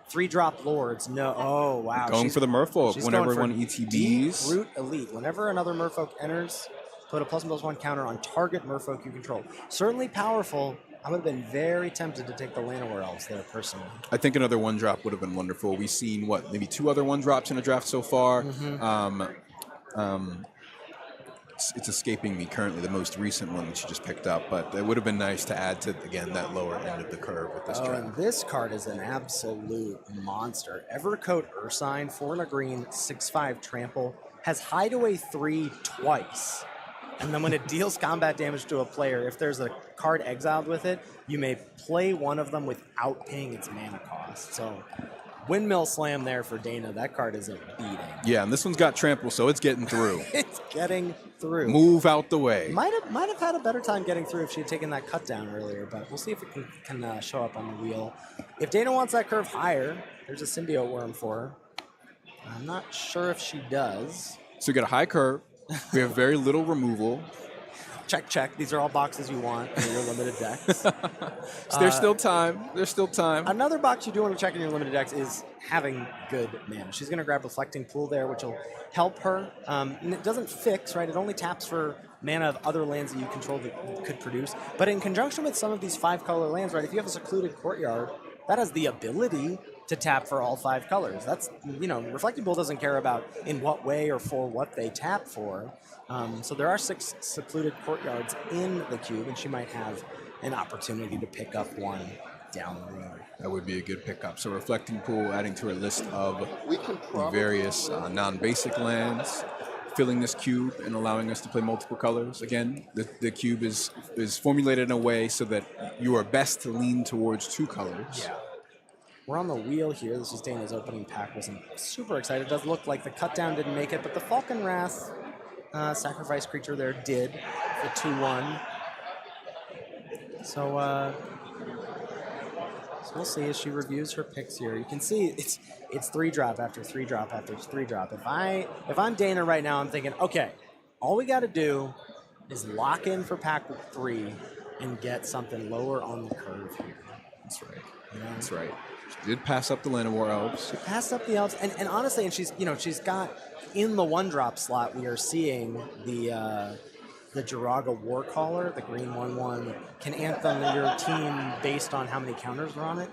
Speaker 2: three-drop lords. No, oh, wow.
Speaker 1: Going for the merfolk whenever one
Speaker 2: Deep
Speaker 1: ETBs.
Speaker 2: Root Elite. Whenever another merfolk enters, put a +1/+1 counter on target merfolk you control. Certainly powerful. I would have been very tempted to take the Llanowar Elves there, personally.
Speaker 1: I think another 1-drop would have been wonderful. We've seen, maybe 2 other 1-drops in a draft so far. It's escaping me currently, the most recent one that you just picked up, but it would have been nice to add to, again, that lower end of the curve with this draft.
Speaker 2: And this card is an absolute monster. Evercoat Ursine, 4 and a green, 6/5 trample, has Hideaway 3 twice. And then when it deals combat damage to a player, if there's a card exiled with it, you may play one of them without paying its mana cost. So Windmill Slam there for Dana. That card is a beating.
Speaker 1: Yeah, and this one's got trample, so it's getting through.
Speaker 2: It's getting through.
Speaker 1: Move out the way.
Speaker 2: Might have had a better time getting through if she had taken that cut down earlier, but we'll see if it can show up on the wheel. If Dana wants that curve higher, there's a Symbiote Worm for her. I'm not sure if she does.
Speaker 1: So you get a high curve. We have very little removal.
Speaker 2: Check. These are all boxes you want in your limited decks.
Speaker 1: So there's still time. There's still time.
Speaker 2: Another box you do want to check in your limited decks is having good mana. She's going to grab Reflecting Pool there, which will help her. And it doesn't fix, right? It only taps for mana of other lands that you control that could produce. But in conjunction with some of these 5-color lands, right? If you have a Secluded Courtyard, that has the ability to tap for all 5 colors. That's, Reflecting Pool doesn't care about in what way or for what they tap for. So there are 6 Secluded Courtyards in the cube, and she might have an opportunity to pick up one down the road.
Speaker 1: That would be a good pickup. So Reflecting Pool adding to a list of the various non-basic lands, filling this cube and allowing us to play multiple colors. Again, the cube is formulated in a way so that you are best to lean towards 2 colors.
Speaker 2: Yeah. We're on the wheel here. This is Dana's opening pack. Wasn't super excited. It does look like the cut down didn't make it, but the Falcon Wrath sacrifice creature there did for 2/1. So we'll see as she reviews her picks here. You can see it's 3-drop after 3-drop after 3-drop. If I'm Dana right now, I'm thinking, okay, all we got to do is lock in for pack 3 and get something lower on the curve here.
Speaker 1: That's right. That's right. She did pass up the Llanowar Elves.
Speaker 2: She passed up the Elves, and honestly, and she's got in the 1-drop slot. We are seeing the Jiraga Warcaller, the green 1/1, can anthem your team based on how many counters are on it.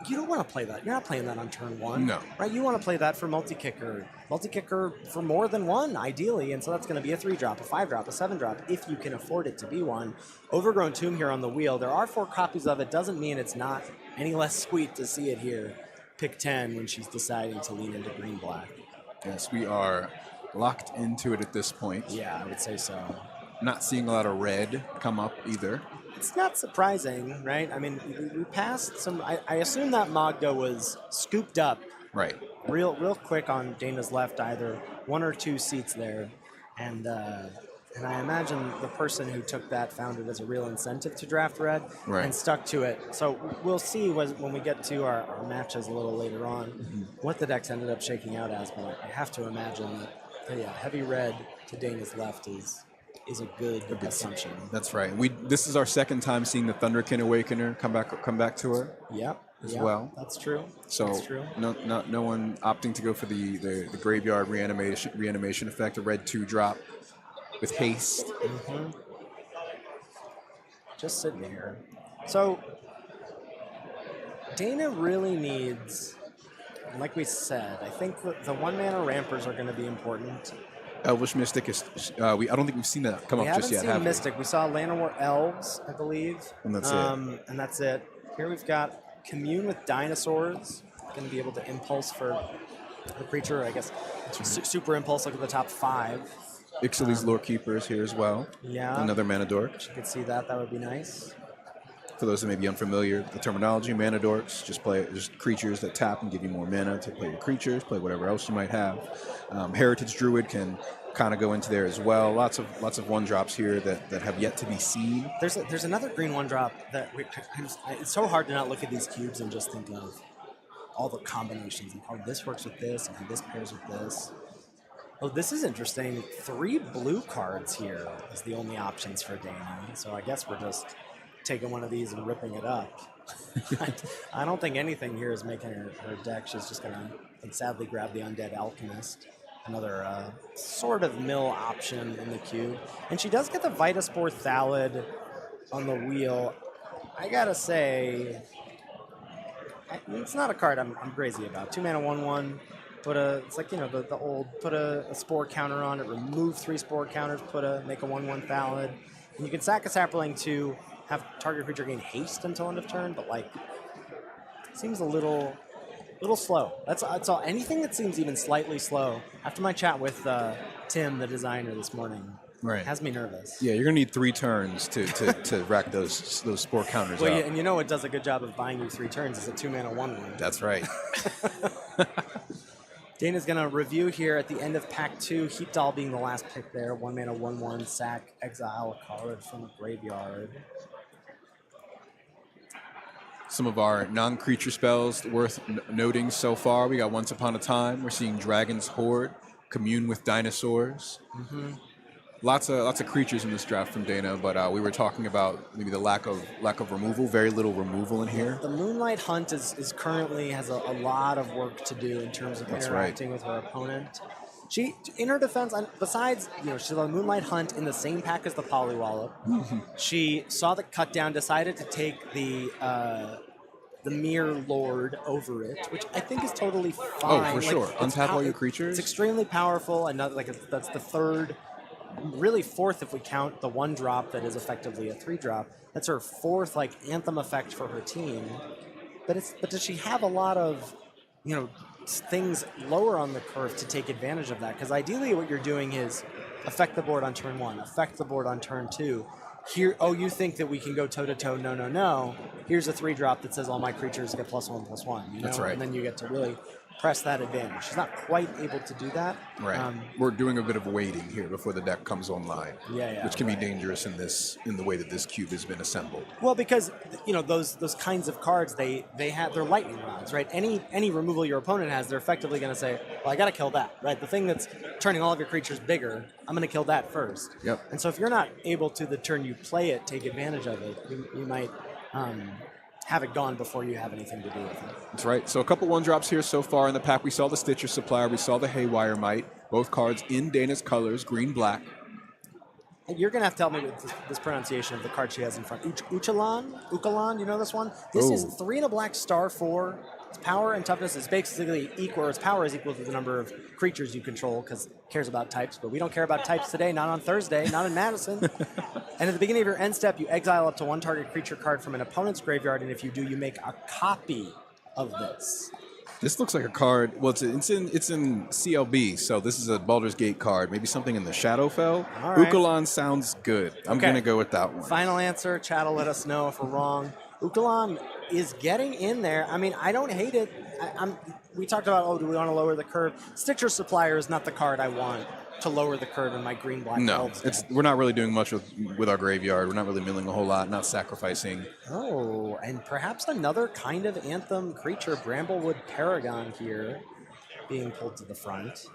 Speaker 2: You don't want to play that. You're not playing that on turn 1.
Speaker 1: No.
Speaker 2: Right? You want to play that for multi-kicker. Multi-kicker for more than one, ideally, and so that's going to be a 3-drop, a 5-drop, a 7-drop, if you can afford it to be one. Overgrown Tomb here on the wheel. There are 4 copies of it. Doesn't mean it's not any less sweet to see it here. Pick 10 when she's deciding to lean into green-black.
Speaker 1: Yes, we are locked into it at this point.
Speaker 2: Yeah, I would say so.
Speaker 1: Not seeing a lot of red come up either.
Speaker 2: It's not surprising, right? I mean, we passed some... I assume that Magda was scooped up
Speaker 1: Right.
Speaker 2: real quick on Dana's left, either 1 or 2 seats there. And I imagine the person who took that found it as a real incentive to draft red and stuck to it. So we'll see when we get to our matches a little later on what the decks ended up shaking out as. But I have to imagine that, heavy red to Dana's left is a good assumption.
Speaker 1: That's right. This is our second time seeing the Thunderkin Awakener come back to her.
Speaker 2: Yep.
Speaker 1: As well.
Speaker 2: That's true.
Speaker 1: So
Speaker 2: that's true.
Speaker 1: No one opting to go for the graveyard reanimation effect, a red 2-drop with haste.
Speaker 2: Just sitting here. So Dana really needs, like we said, I think the 1-mana rampers are going to be important.
Speaker 1: Elvish Mystic is. I don't think we've seen that come up just yet.
Speaker 2: We haven't seen Mystic. We saw Llanowar Elves, I believe.
Speaker 1: And that's it.
Speaker 2: And that's it. Here we've got Commune with Dinosaurs. Going to be able to impulse for the creature, I guess. Super impulse, look at the top 5.
Speaker 1: Ixaly's Lore Keeper is here as well.
Speaker 2: Yeah.
Speaker 1: Another mana dork.
Speaker 2: You could see that. That would be nice.
Speaker 1: For those that may be unfamiliar with the terminology, mana dorks just creatures that tap and give you more mana to play your creatures, play whatever else you might have. Heritage Druid can kind of go into there as well. Lots of one drops here that have yet to be seen.
Speaker 2: There's another green one drop that it's so hard to not look at these cubes and just think of all the combinations and how this works with this and how this pairs with this. Oh, this is interesting. 3 blue cards here is the only options for Dana. So I guess we're just taking one of these and ripping it up. I don't think anything here is making her deck. She's just going to, sadly, grab the Undead Alchemist. Another sort of mill option in the cube. And she does get the Vitaspore Thallid on the wheel. I got to say, it's not a card I'm crazy about. 2 mana, 1/1. It's like, the old, put a spore counter on it, remove 3 spore counters, make a 1/1 Thallid. And you can sack a Sapling to have target creature gain haste until end of turn, but seems a little slow. That's all. Anything that seems even slightly slow. After my chat with Tim, the designer, this morning, has me nervous.
Speaker 1: Yeah, you're gonna need 3 turns to rack those spore counters
Speaker 2: well,
Speaker 1: up.
Speaker 2: Yeah, and you know what does a good job of buying you 3 turns is a 2 mana 1/1.
Speaker 1: That's right.
Speaker 2: Dana's going to review here at the end of Pack 2, Heap Doll being the last pick there. 1 mana, 1/1, sack, exile a card from the graveyard.
Speaker 1: Some of our non-creature spells worth noting so far. We got Once Upon a Time. We're seeing Dragon's Horde, Commune with Dinosaurs.
Speaker 2: Mm-hmm.
Speaker 1: Lots of creatures in this draft from Dana, but we were talking about maybe the lack of removal. Very little removal in here.
Speaker 2: The Moonlight Hunt is currently has a lot of work to do in terms of interacting with her opponent. She, in her defense, besides she's on Moonlight Hunt in the same pack as the Polywallop. She saw the cut down, decided to take the Mere Lord over it, which I think is totally fine.
Speaker 1: Oh, for sure. Untap all your creatures.
Speaker 2: It's extremely powerful. Another that's the third. Really 4th if we count the 1 drop that is effectively a 3 drop. That's her 4th anthem effect for her team. But does she have a lot of things lower on the curve to take advantage of that? Because ideally what you're doing is affect the board on turn 1, affect the board on turn 2. Here, you think that we can go toe to toe? No. Here's a 3 drop that says all my creatures get +1/+1.
Speaker 1: That's right.
Speaker 2: And then you get to really press that advantage. She's not quite able to do that.
Speaker 1: Right. We're doing a bit of waiting here before the deck comes online.
Speaker 2: Yeah.
Speaker 1: Which can be dangerous in the way that this cube has been assembled.
Speaker 2: Well, because those kinds of cards they have their lightning rods, right? Any removal your opponent has, they're effectively going to say, well, I got to kill that, right? The thing that's turning all of your creatures bigger, I'm going to kill that first.
Speaker 1: Yep.
Speaker 2: And so if you're not able to the turn you play it, take advantage of it, you might have it gone before you have anything to do with it.
Speaker 1: That's right. So a couple 1-drops here so far in the pack. We saw the Stitcher Supplier. We saw the Haywire Mite. Both cards in Dana's colors, green-black.
Speaker 2: You're going to have to tell me this pronunciation of the card she has in front. Ukalan, you know this one? This is 3 and a black, star 4. Its power and toughness is basically equal, or its power is equal to the number of creatures you control, because it cares about types, but we don't care about types today, not on Thursday, not in Madison. And at the beginning of your end step, you exile up to 1 target creature card from an opponent's graveyard, and if you do, you make a copy of this.
Speaker 1: This looks like a card. Well, it's in CLB, so this is a Baldur's Gate card. Maybe something in the Shadowfell.
Speaker 2: All right.
Speaker 1: Ukalan sounds good. I'm going to go with that one.
Speaker 2: Final answer. Chat will let us know if we're wrong. Ukalan is getting in there. I mean, I don't hate it. We talked about, do we want to lower the curve? Stitcher Supplier is not the card I want to lower the curve in my green-black elves deck.
Speaker 1: We're not really doing much with our graveyard. We're not really milling a whole lot, not sacrificing.
Speaker 2: Oh, and perhaps another kind of Anthem creature, Bramblewood Paragon here, being pulled to the front.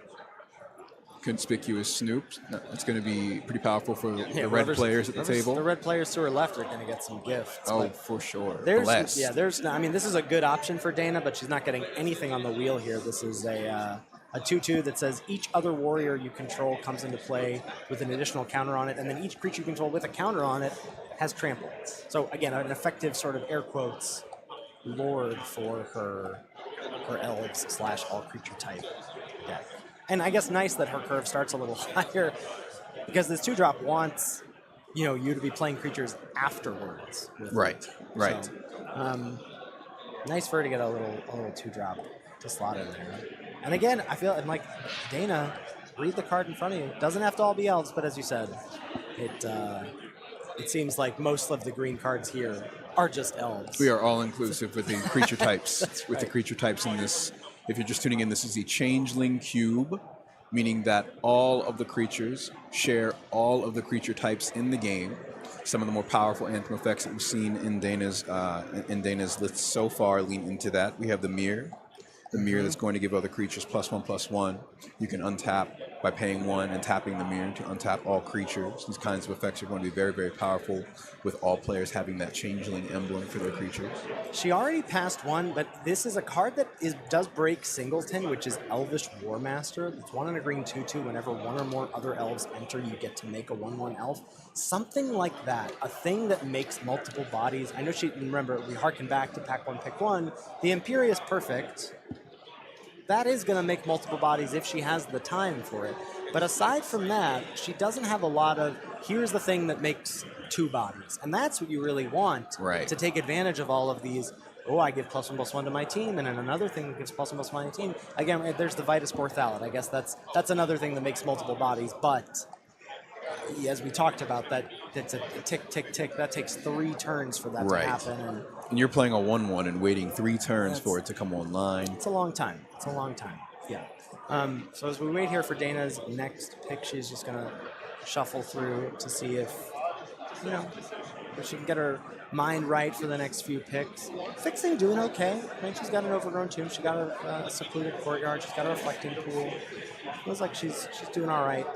Speaker 1: Conspicuous Snoop. That's going to be pretty powerful for the red players at the table.
Speaker 2: The red players to her left are going to get some gifts.
Speaker 1: Oh, for sure.
Speaker 2: This is a good option for Dana, but she's not getting anything on the wheel here. This is a 2/2 that says each other warrior you control comes into play with an additional counter on it, and then each creature you control with a counter on it has trample. So again, an effective sort of air quotes lord for her elves / all creature type deck. And I guess nice that her curve starts a little higher, because this 2-drop wants you to be playing creatures afterwards.
Speaker 1: Right.
Speaker 2: So, nice for her to get a little 2-drop to slot in there. And again, I feel like Dana, read the card in front of you. Doesn't have to all be elves, but as you said, it seems like most of the green cards here are just elves.
Speaker 1: We are all inclusive with the creature types.
Speaker 2: That's
Speaker 1: With the
Speaker 2: right.
Speaker 1: creature types in this. If you're just tuning in, this is the Changeling Cube, meaning that all of the creatures share all of the creature types in the game. Some of the more powerful anthem effects that we've seen in Dana's list so far lean into that. We have the mirror. The mirror that's going to give other creatures +1/+1. You can untap by paying 1 and tapping the mirror to untap all creatures. These kinds of effects are going to be very, very powerful with all players having that changeling emblem for their creatures.
Speaker 2: She already passed 1, but this is a card that does break Singleton, which is Elvish Warmaster. It's 1 and a green 2/2. Whenever 1 or more other elves enter, you get to make a 1/1 elf. Something like that. A thing that makes multiple bodies. I know remember, we harken back to Pack 1, Pick 1. The Imperious Perfect. That is going to make multiple bodies if she has the time for it. But aside from that, she doesn't have a lot of, here's the thing that makes 2 bodies. And that's what you really want to take advantage of all of these. Oh, I give +1/+1 to my team, and then another thing that gives +1/+1 to my team. Again, there's the Vitus Porthalit. I guess that's another thing that makes multiple bodies. But as we talked about, that's a tick, tick, tick. That takes 3 turns for that to happen.
Speaker 1: And you're playing a 1/1 and waiting 3 turns for it to come online.
Speaker 2: It's a long time. It's a long time. Yeah. So as we wait here for Dana's next pick, she's just going to shuffle through to see if she can get her mind right for the next few picks. Fixing doing okay. I mean, she's got an overgrown tomb. She got a secluded courtyard. She's got a reflecting pool. Feels like she's doing all right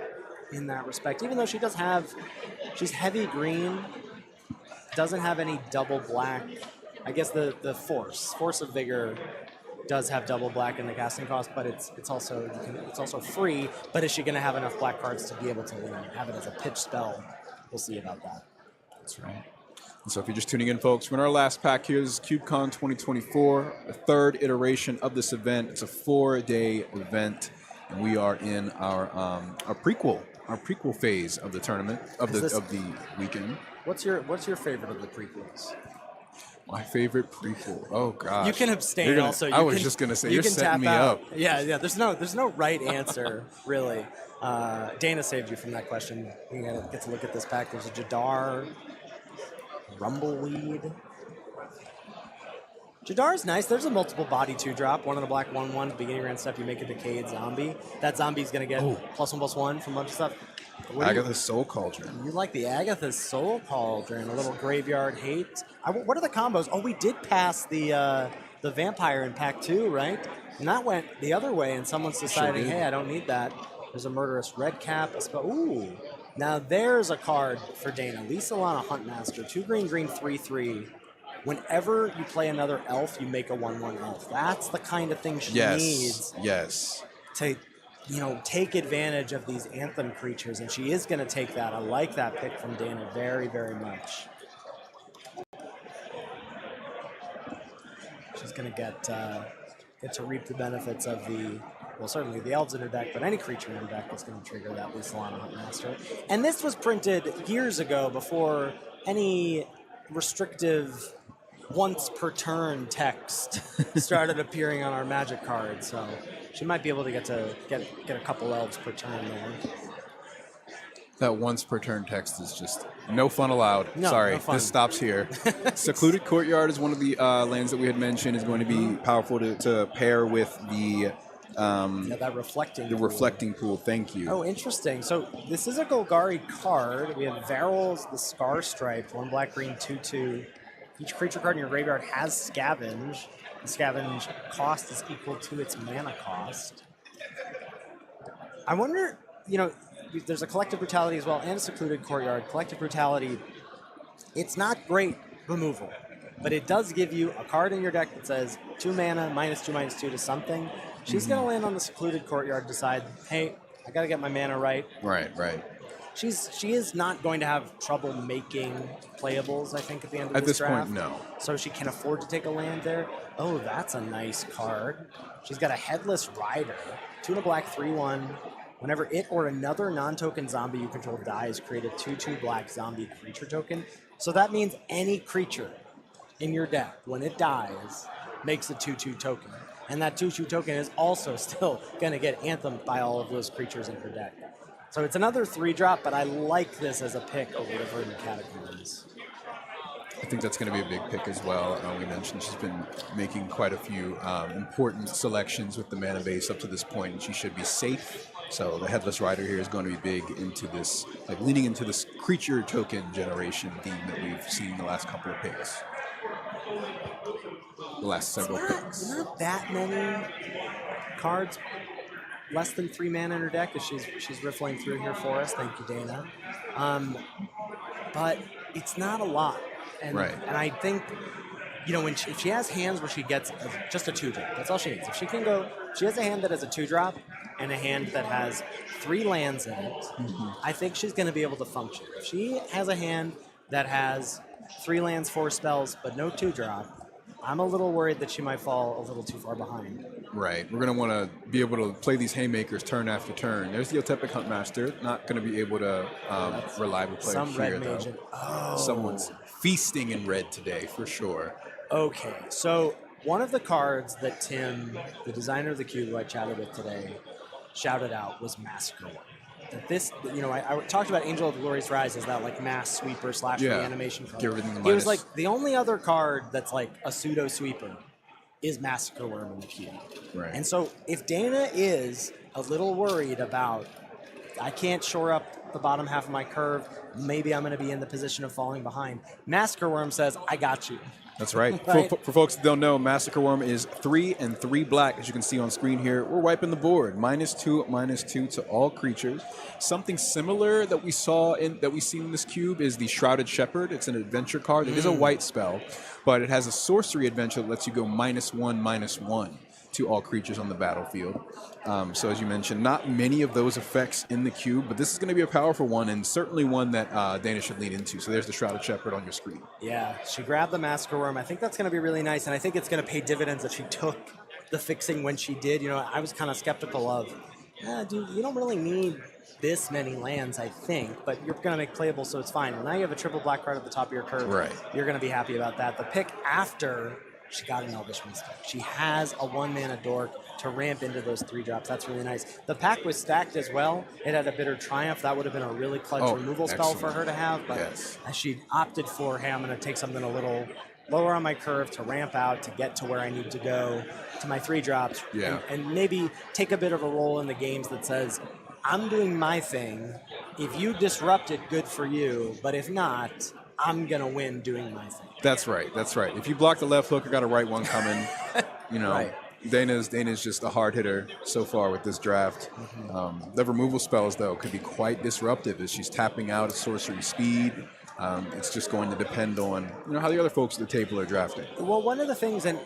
Speaker 2: in that respect. Even though she's heavy green, doesn't have any double black. I guess the Force of Vigor does have double black in the casting cost, but it's also free. But is she going to have enough black cards to be able to have it as a pitch spell? We'll see about that.
Speaker 1: That's right. And so if you're just tuning in, folks, we're in our last pack here. This is CubeCon 2024, the 3rd iteration of this event. It's a 4-day event, and we are in our prequel phase of the tournament of the weekend.
Speaker 2: What's your favorite of the prequels?
Speaker 1: My favorite prequel. Oh gosh.
Speaker 2: You can abstain. Also,
Speaker 1: I was just gonna say you're setting me up.
Speaker 2: Yeah. There's no right answer really. Dana saved you from that question. You get to look at this pack. There's a Jadar, Rumbleweed. Jadar's nice. There's a multiple body 2-drop. 1 on the black, 1/1. Beginning round step, you make a Decayed Zombie. That zombie's gonna get +1/+1 from a bunch of stuff.
Speaker 1: Agatha's Soul Cauldron.
Speaker 2: You like the Agatha's Soul Cauldron, a little graveyard hate. What are the combos? Oh, we did pass the vampire in pack 2, right? And that went the other way, and someone's deciding, hey, I don't need that. There's a Murderous Redcap. Ooh. Now there's a card for Dana. Lisa Lana Huntmaster, 2 green, 3/3. Whenever you play another elf, you make a 1/1 elf. That's the kind of thing she needs.
Speaker 1: Yes.
Speaker 2: To take advantage of these anthem creatures, and she is going to take that. I like that pick from Dana very, very much. She's going to get to reap the benefits of certainly the elves in her deck, but any creature in her deck is going to trigger that Lisa Lana Huntmaster. And this was printed years ago before any restrictive once per turn text started appearing on our Magic cards, so she might be able to get a couple elves per turn there.
Speaker 1: That once per turn text is just no fun allowed.
Speaker 2: No,
Speaker 1: Sorry,
Speaker 2: no fun.
Speaker 1: This stops here. Secluded Courtyard is one of the lands that we had mentioned is going to be powerful to pair with the
Speaker 2: that reflecting
Speaker 1: the reflecting pool. Thank you.
Speaker 2: Oh, interesting. So this is a Golgari card. We have Varyl's the Scar Striped, 1 black green 2/2. Each creature card in your graveyard has Scavenge. The Scavenge cost is equal to its mana cost. I wonder, there's a Collective Brutality as well and a Secluded Courtyard. Collective Brutality, it's not great removal, but it does give you a card in your deck that says 2 mana, -2/-2 to something. She's going to land on the Secluded Courtyard, decide, hey, I got to get my mana right.
Speaker 1: Right.
Speaker 2: She is not going to have trouble making playables, I think, at the end of
Speaker 1: At
Speaker 2: this
Speaker 1: this
Speaker 2: draft.
Speaker 1: point, no.
Speaker 2: So she can afford to take a land there. Oh, that's a nice card. She's got a Headless Rider, 2 and a black, 3/1. Whenever it or another non-token zombie you control dies, create a 2/2 black zombie creature token. So that means any creature in your deck, when it dies, makes a 2/2 token. And that 2/2 token is also still going to get Anthemed by all of those creatures in her deck. So it's another 3-drop, but I like this as a pick over the Verdant Catacombs.
Speaker 1: I think that's going to be a big pick as well. We mentioned she's been making quite a few important selections with the mana base up to this point, and she should be safe. So the Headless Rider here is going to be big into this, like leaning into this creature token generation theme that we've seen the last couple of picks. The last several picks.
Speaker 2: Not that many cards, less than 3 mana in her deck as she's riffling through here for us. Thank you, Dana. But it's not a lot. And I think, when if she has hands where she gets just a 2-drop, that's all she needs. If she can go, she has a hand that has a 2-drop and a hand that has 3 lands in it, I think she's going to be able to function. If she has a hand that has 3 lands, 4 spells, but no 2-drop, I'm a little worried that she might fall a little too far behind.
Speaker 1: Right. We're going to want to be able to play these haymakers turn after turn. There's the Otepic Huntmaster. Not going to be able to reliably play
Speaker 2: some
Speaker 1: here,
Speaker 2: red
Speaker 1: though.
Speaker 2: Oh.
Speaker 1: Someone's feasting in red today, for sure.
Speaker 2: Okay. So one of the cards that Tim, the designer of the cube who I chatted with today, shouted out was Massacre One. That this, I talked about Angel of the Glorious Rise as that like mass sweeper / reanimation card.
Speaker 1: Get rid of the
Speaker 2: It
Speaker 1: minus.
Speaker 2: was like the only other card that's like a pseudo sweeper is Massacre Worm in the cube.
Speaker 1: Right.
Speaker 2: And so if Dana is a little worried about, I can't shore up the bottom half of my curve, maybe I'm going to be in the position of falling behind, Massacre Worm says, I got you.
Speaker 1: That's right.
Speaker 2: Right.
Speaker 1: For folks that don't know, Massacre Worm is 3 and 3 black, as you can see on screen here. We're wiping the board. -2/-2 to all creatures. Something similar that we see in this cube is the Shrouded Shepherd. It's an adventure card. It is a white spell, but it has a sorcery adventure that lets you go -1/-1 to all creatures on the battlefield. So as you mentioned, not many of those effects in the cube, but this is going to be a powerful one, and certainly one that Dana should lean into. So there's the Shrouded Shepherd on your screen.
Speaker 2: Yeah, she grabbed the Massacre Worm. I think that's going to be really nice, and I think it's going to pay dividends that she took the fixing when she did. I was kind of skeptical of, dude, you don't really need this many lands, I think, but you're going to make playable, so it's fine. Well, now you have a triple black card at the top of your curve.
Speaker 1: Right.
Speaker 2: You're going to be happy about that. The pick after she got an Elvish Mystic. She has a 1-mana Dork to ramp into those 3-drops. That's really nice. The pack was stacked as well. It had a Bitter Triumph. That would have been a really clutch removal spell for her to have. But she opted for, hey, I'm going to take something a little lower on my curve to ramp out, to get to where I need to go, to my 3-drops, and maybe take a bit of a role in the games that says, I'm doing my thing. If you disrupt it, good for you. But if not, I'm going to win doing my thing.
Speaker 1: That's right. That's right. If you block the left hook, I got a right one coming.
Speaker 2: Right.
Speaker 1: Dana's just a hard hitter so far with this draft. The removal spells, though, could be quite disruptive as she's tapping out at sorcery speed. It's just going to depend on how the other folks at the table are drafting.
Speaker 2: Well, one of the things, and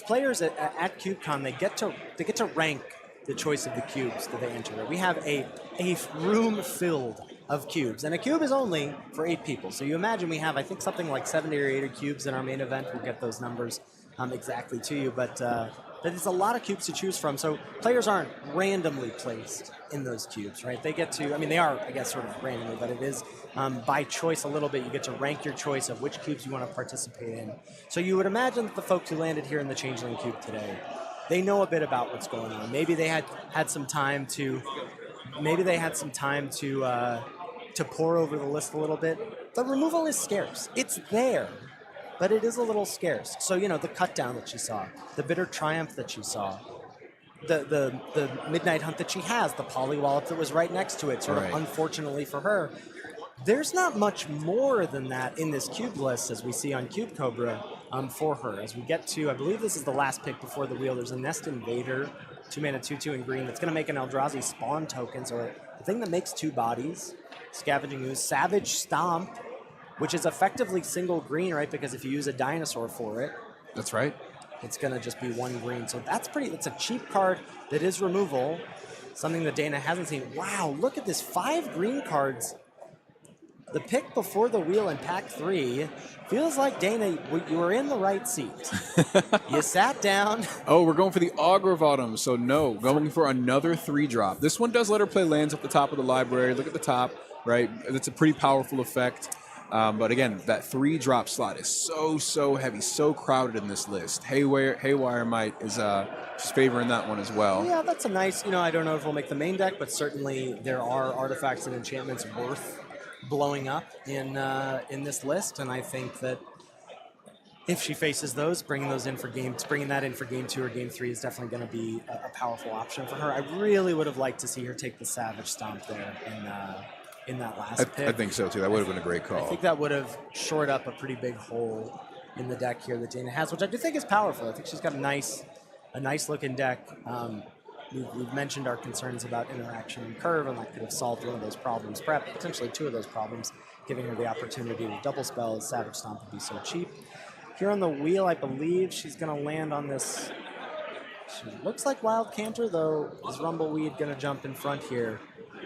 Speaker 2: players at CubeCon, they get to rank the choice of the cubes that they enter. We have a room filled of cubes, and a cube is only for 8 people. So you imagine we have, I think, something like 70 or 80 cubes in our main event. We'll get those numbers exactly to you, but there's a lot of cubes to choose from. So players aren't randomly placed in those cubes, right? They get to, they are, I guess, sort of randomly, but it is by choice a little bit. You get to rank your choice of which cubes you want to participate in. So you would imagine that the folks who landed here in the Changeling Cube today, they know a bit about what's going on. Maybe they had some time to pour over the list a little bit. The removal is scarce. It's there, but it is a little scarce. So, the cut down that she saw, the Bitter Triumph that she saw, the Midnight Hunt that she has, the Polywallop that was right next to it, sort of unfortunately for her. There's not much more than that in this cube list as we see on Cube Cobra for her. As we get to, I believe this is the last pick before the wheel, there's a Nest Invader, 2-mana 2/2 in green that's going to make an Eldrazi spawn token, so the thing that makes 2 bodies. Scavenging Ooze, Savage Stomp, which is effectively single green, right? Because if you use a dinosaur for it,
Speaker 1: that's right,
Speaker 2: it's going to just be 1 green. So it's a cheap card that is removal, something that Dana hasn't seen. Wow, look at this, 5 green cards. The pick before the wheel in pack 3 feels like, Dana, you were in the right seat. You sat down.
Speaker 1: Oh, we're going for the Augur of Autumn, so no, going for another 3-drop. This one does let her play lands at the top of the library. Look at the top, right? That's a pretty powerful effect. But again, that 3-drop slot is so heavy, so crowded in this list. Haywire Might is just favoring that one as well.
Speaker 2: Yeah, that's a nice, I don't know if we'll make the main deck, but certainly there are artifacts and enchantments worth blowing up in this list, and I think that if she faces those, bringing that in for game 2 or game 3 is definitely going to be a powerful option for her. I really would have liked to see her take the Savage Stomp there in that last pick.
Speaker 1: I think so too. That would have been a great call.
Speaker 2: I think that would have shored up a pretty big hole in the deck here that Dana has, which I do think is powerful. I think she's got a nice looking deck. We've mentioned our concerns about interaction and curve, and that could have solved one of those problems, perhaps potentially 2 of those problems, giving her the opportunity to double spell as Savage Stomp would be so cheap. Here on the wheel, I believe she's going to land on this. She looks like Wild Canter, though. Is Rumbleweed going to jump in front here?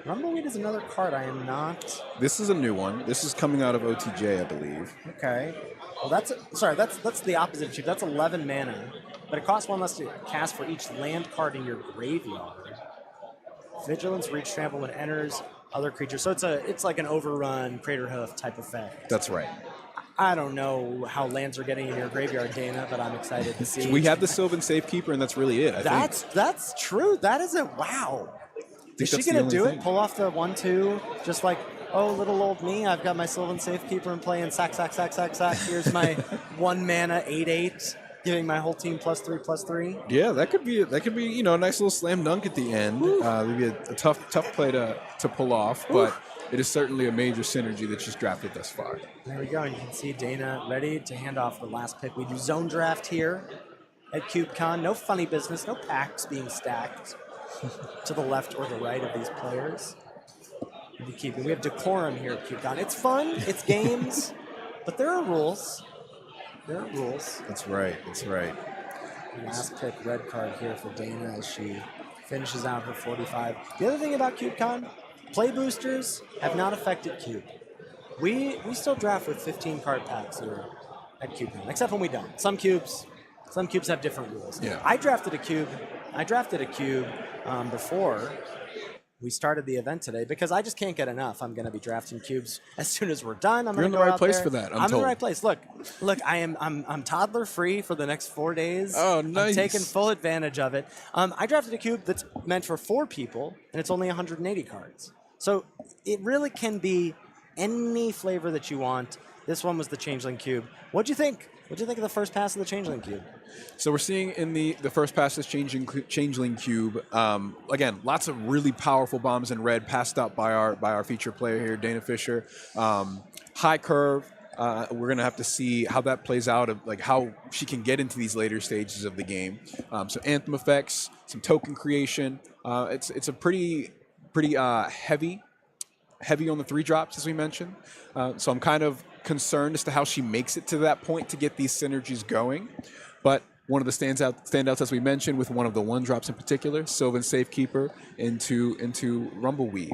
Speaker 2: Rumbleweed is another card I am not.
Speaker 1: This is a new one. This is coming out of OTJ, I believe.
Speaker 2: Okay. Well, that's the opposite cube. That's 11 mana, but it costs 1 less to cast for each land card in your graveyard. Vigilance, reach, trample when it enters other creatures. So it's like an overrun Crater Hoof type effect.
Speaker 1: That's right.
Speaker 2: I don't know how lands are getting in your graveyard, Dana, but I'm excited to see.
Speaker 1: We have the Sylvan Safekeeper, and that's really it.
Speaker 2: That's true. That is a wow. Is she going to do it? Pull off the 1/2, just like, oh, little old me, I've got my Sylvan Safekeeper and playing sack. Here's my 1 mana 8/8, giving my whole team +3/+3.
Speaker 1: Yeah, that could be a nice little slam dunk at the end. Maybe a tough play to pull off, but it is certainly a major synergy that she's drafted thus far.
Speaker 2: There we go. And you can see Dana ready to hand off the last pick. We do zone draft here at CubeCon. No funny business, no packs being stacked to the left or the right of these players. We have decorum here at CubeCon. It's fun, it's games, but there are rules. There are rules.
Speaker 1: That's right.
Speaker 2: Last pick, red card here for Dana as she finishes out her 45. The other thing about CubeCon, play boosters have not affected Cube. We still draft with 15 card packs here at CubeCon, except when we don't. Some cubes have different rules.
Speaker 1: Yeah.
Speaker 2: I drafted a cube before we started the event today because I just can't get enough. I'm going to be drafting cubes as soon as we're done.
Speaker 1: You're in the right place for that. I'm
Speaker 2: in
Speaker 1: told.
Speaker 2: the right place. Look. I'm toddler free for the next 4 days.
Speaker 1: Oh, nice.
Speaker 2: I'm taking full advantage of it. I drafted a cube that's meant for 4 people, and it's only 180 cards. So it really can be any flavor that you want. This one was the Changeling Cube. What'd you think? What'd you think of the first pass of the Changeling Cube?
Speaker 1: So we're seeing in the first pass this Changeling Cube, again, lots of really powerful bombs in red passed out by our feature player here, Dana Fisher. High curve. We're going to have to see how that plays out, of like how she can get into these later stages of the game. So anthem effects, some token creation. It's a pretty heavy on the 3-drops, as we mentioned. So I'm kind of concerned as to how she makes it to that point to get these synergies going. But one of the standouts, as we mentioned, with one of the 1-drops in particular, Sylvan Safekeeper into Rumbleweed.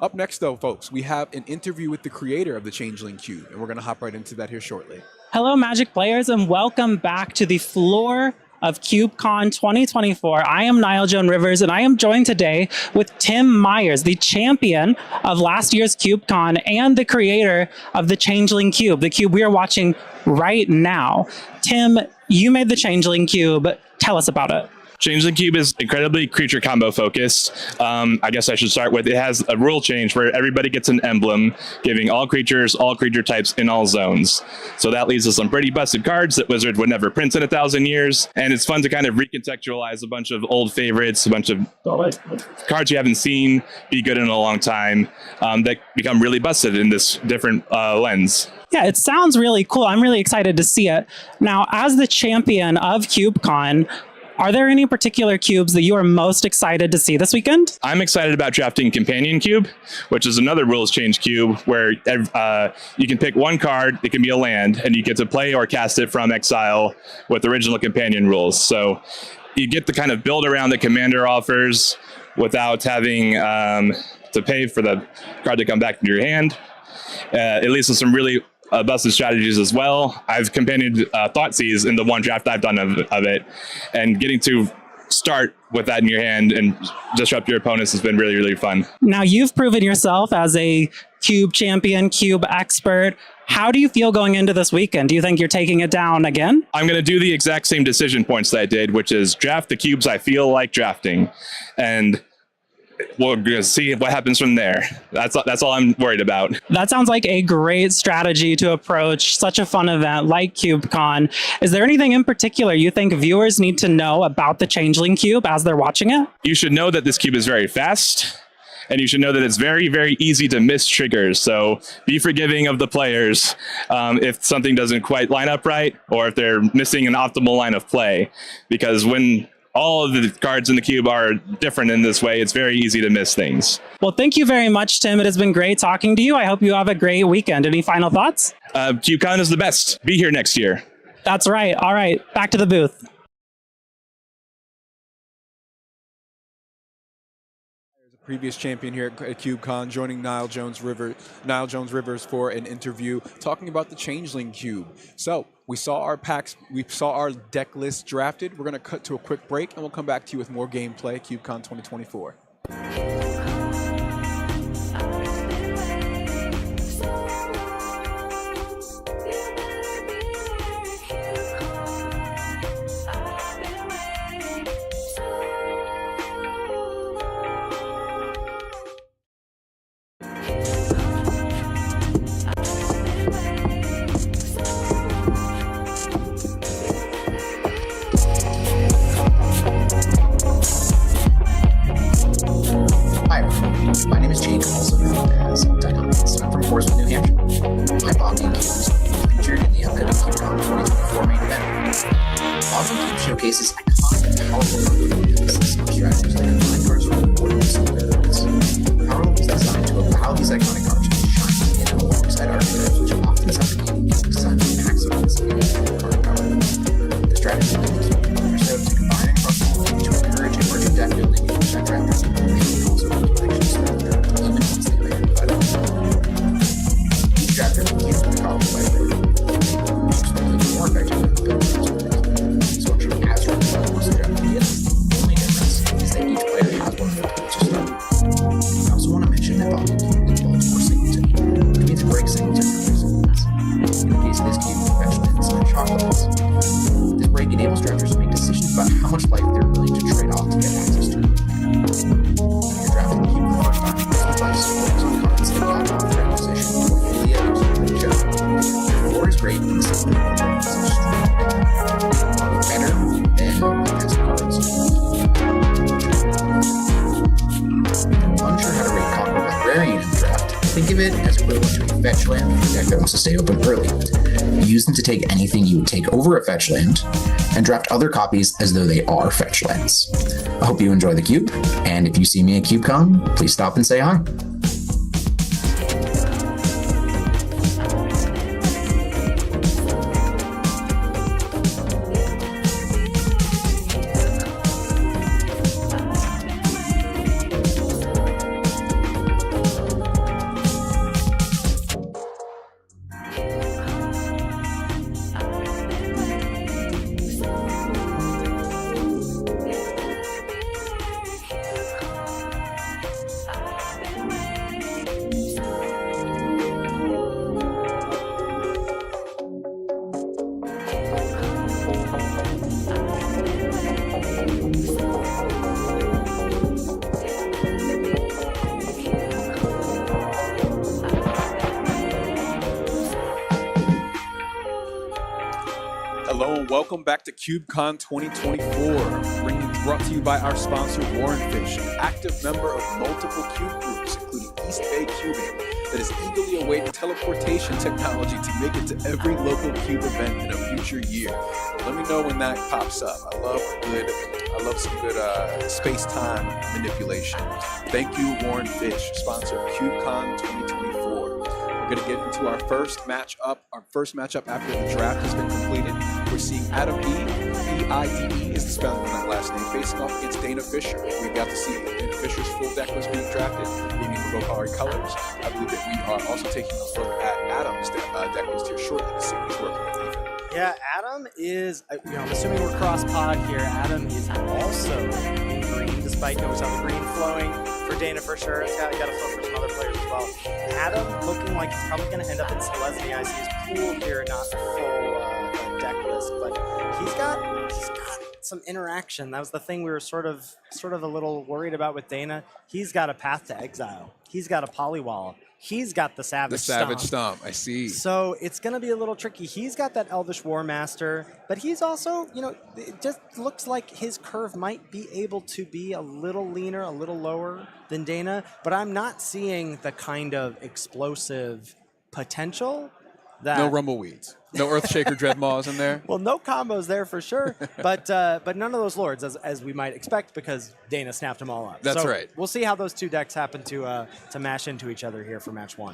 Speaker 1: Up next, though, folks, we have an interview with the creator of the Changeling Cube, and we're going to hop right into that here shortly.
Speaker 3: Hello, Magic players, and welcome back to the floor of CubeCon 2024. I am Niall Joan Rivers, and I am joined today with Tim Myers, the champion of last year's CubeCon and the creator of the Changeling Cube, the cube we are watching right now. Tim, you made the Changeling Cube. Tell us about it.
Speaker 4: Changeling Cube is incredibly creature combo focused. I guess I should start with, it has a rule change where everybody gets an emblem, giving all creature types in all zones. So that leads to some pretty busted cards that Wizard would never print in 1,000 years. And it's fun to kind of recontextualize a bunch of old favorites, a bunch of cards you haven't seen be good in a long time, that become really busted in this different lens.
Speaker 3: Yeah, it sounds really cool. I'm really excited to see it. Now, as the champion of CubeCon, are there any particular cubes that you are most excited to see this weekend?
Speaker 4: I'm excited about drafting Companion Cube, which is another rules change cube where you can pick one card, it can be a land, and you get to play or cast it from exile with original Companion rules. So you get to kind of build around the commander offers without having to pay for the card to come back into your hand. It leads to some really busted strategies as well. I've companioned Thoughtseize in the 1 draft I've done of it, and getting to start with that in your hand and disrupt your opponents has been really, really fun.
Speaker 3: Now, you've proven yourself as a cube champion, cube expert. How do you feel going into this weekend? Do you think you're taking it down again?
Speaker 4: I'm going to do the exact same decision points that I did, which is draft the cubes I feel like drafting. And we're going to see what happens from there. That's all I'm worried about.
Speaker 3: That sounds like a great strategy to approach such a fun event like CubeCon. Is there anything in particular you think viewers need to know about the Changeling Cube as they're watching it?
Speaker 4: You should know that this cube is very fast. And you should know that it's very, very easy to miss triggers. So be forgiving of the players if something doesn't quite line up right, or if they're missing an optimal line of play. Because when all of the cards in the cube are different in this way, it's very easy to miss things.
Speaker 3: Well, thank you very much, Tim. It has been great talking to you. I hope you have a great weekend. Any final thoughts?
Speaker 4: CubeCon is the best. Be here next year.
Speaker 3: That's right. All right, back to the booth.
Speaker 1: Previous champion here at CubeCon, joining Nile Jones Rivers for an interview talking about the Changeling Cube. So we saw our packs, we saw our deck list drafted. We're going to cut to a quick break, and we'll come back to you with more gameplay at CubeCon 2024.
Speaker 5: Hi, my name is Jake, also known as Dynamics. I'm from Portsmouth, New Hampshire. My Bogging Cubes will be featured in the upcoming CubeCon 2024 main event. Bogging Cube showcases iconic and powerful card strategies like combine cards from the board with some variables. Power Level is designed to allow these iconic cards to shine in alongside archetypes, which often suffocate against designed to maximize the card power. The strategy of the cube are set up to combine across the board to encourage emerging deck building and protect drafters. Each drafter can use the copy by more effective than the building structure as once the draft begins. The only difference is that each player has one more to start. I also want to mention that Bogging Cube involves more singleton, which means it breaks singleton for resistance. In the case of this cube, fetch lands and shock lands. This break enables drafters to make decisions about how much life they're willing to trade off to get access to it. You're drafting the cube for the first time, plus focus on cards that block off their position before the others in the show. The floor is great and the system is strong. Better than past cards. Unsure how to rate Conquer Librarian in the draft? Think of it as equivalent to a fetch land for a deck that wants to stay open early. Use them to take anything you would take over a fetch land, and draft other copies as though they are fetch lands. I hope you enjoy the cube, and if you see me at CubeCon, please stop and say hi.
Speaker 1: Hello and welcome back to CubeCon 2024, brought to you by our sponsor Warren Fish, an active member of multiple cube groups, including East Bay Cubing, that is eagerly awaiting teleportation technology to make it to every local cube event in a future year. Let me know when that pops up. I love some good space-time manipulation. Thank you, Warren Fish, sponsor of CubeCon 2024. We're going to get into our first matchup. Our first matchup after the draft has been completed. We're seeing Adam E. E-I-D-E is the spelling of that last name, facing off against Dana Fisher. We got to see Dana Fisher's full deck was being drafted, being in the Gokari colors. I believe that we are also taking a look at Adam's deck list here shortly to see what he's working with.
Speaker 2: Yeah, Adam Adam is, I'm assuming we're cross pod here. Adam is also in green, despite we saw the green flowing for Dana for sure. It's got to flow for some other players as well. Adam looking like he's probably going to end up in Selesny. I see his pool here, not full deck list, but he's got some interaction. That was the thing we were sort of a little worried about with Dana. He's got a Path to Exile. He's got a Polywall. He's got the Savage
Speaker 1: Stomp. I see.
Speaker 2: So it's going to be a little tricky. He's got that Elvish War Master, but he's also, it just looks like his curve might be able to be a little leaner, a little lower than Dana, but I'm not seeing the kind of explosive potential that...
Speaker 1: No Rumbleweeds. No Earthshaker Dreadmaws in there.
Speaker 2: Well, no combos there for sure, but none of those lords as we might expect because Dana snapped them all up.
Speaker 1: That's
Speaker 2: so
Speaker 1: right.
Speaker 2: We'll see how those two decks happen to mash into each other here for match one.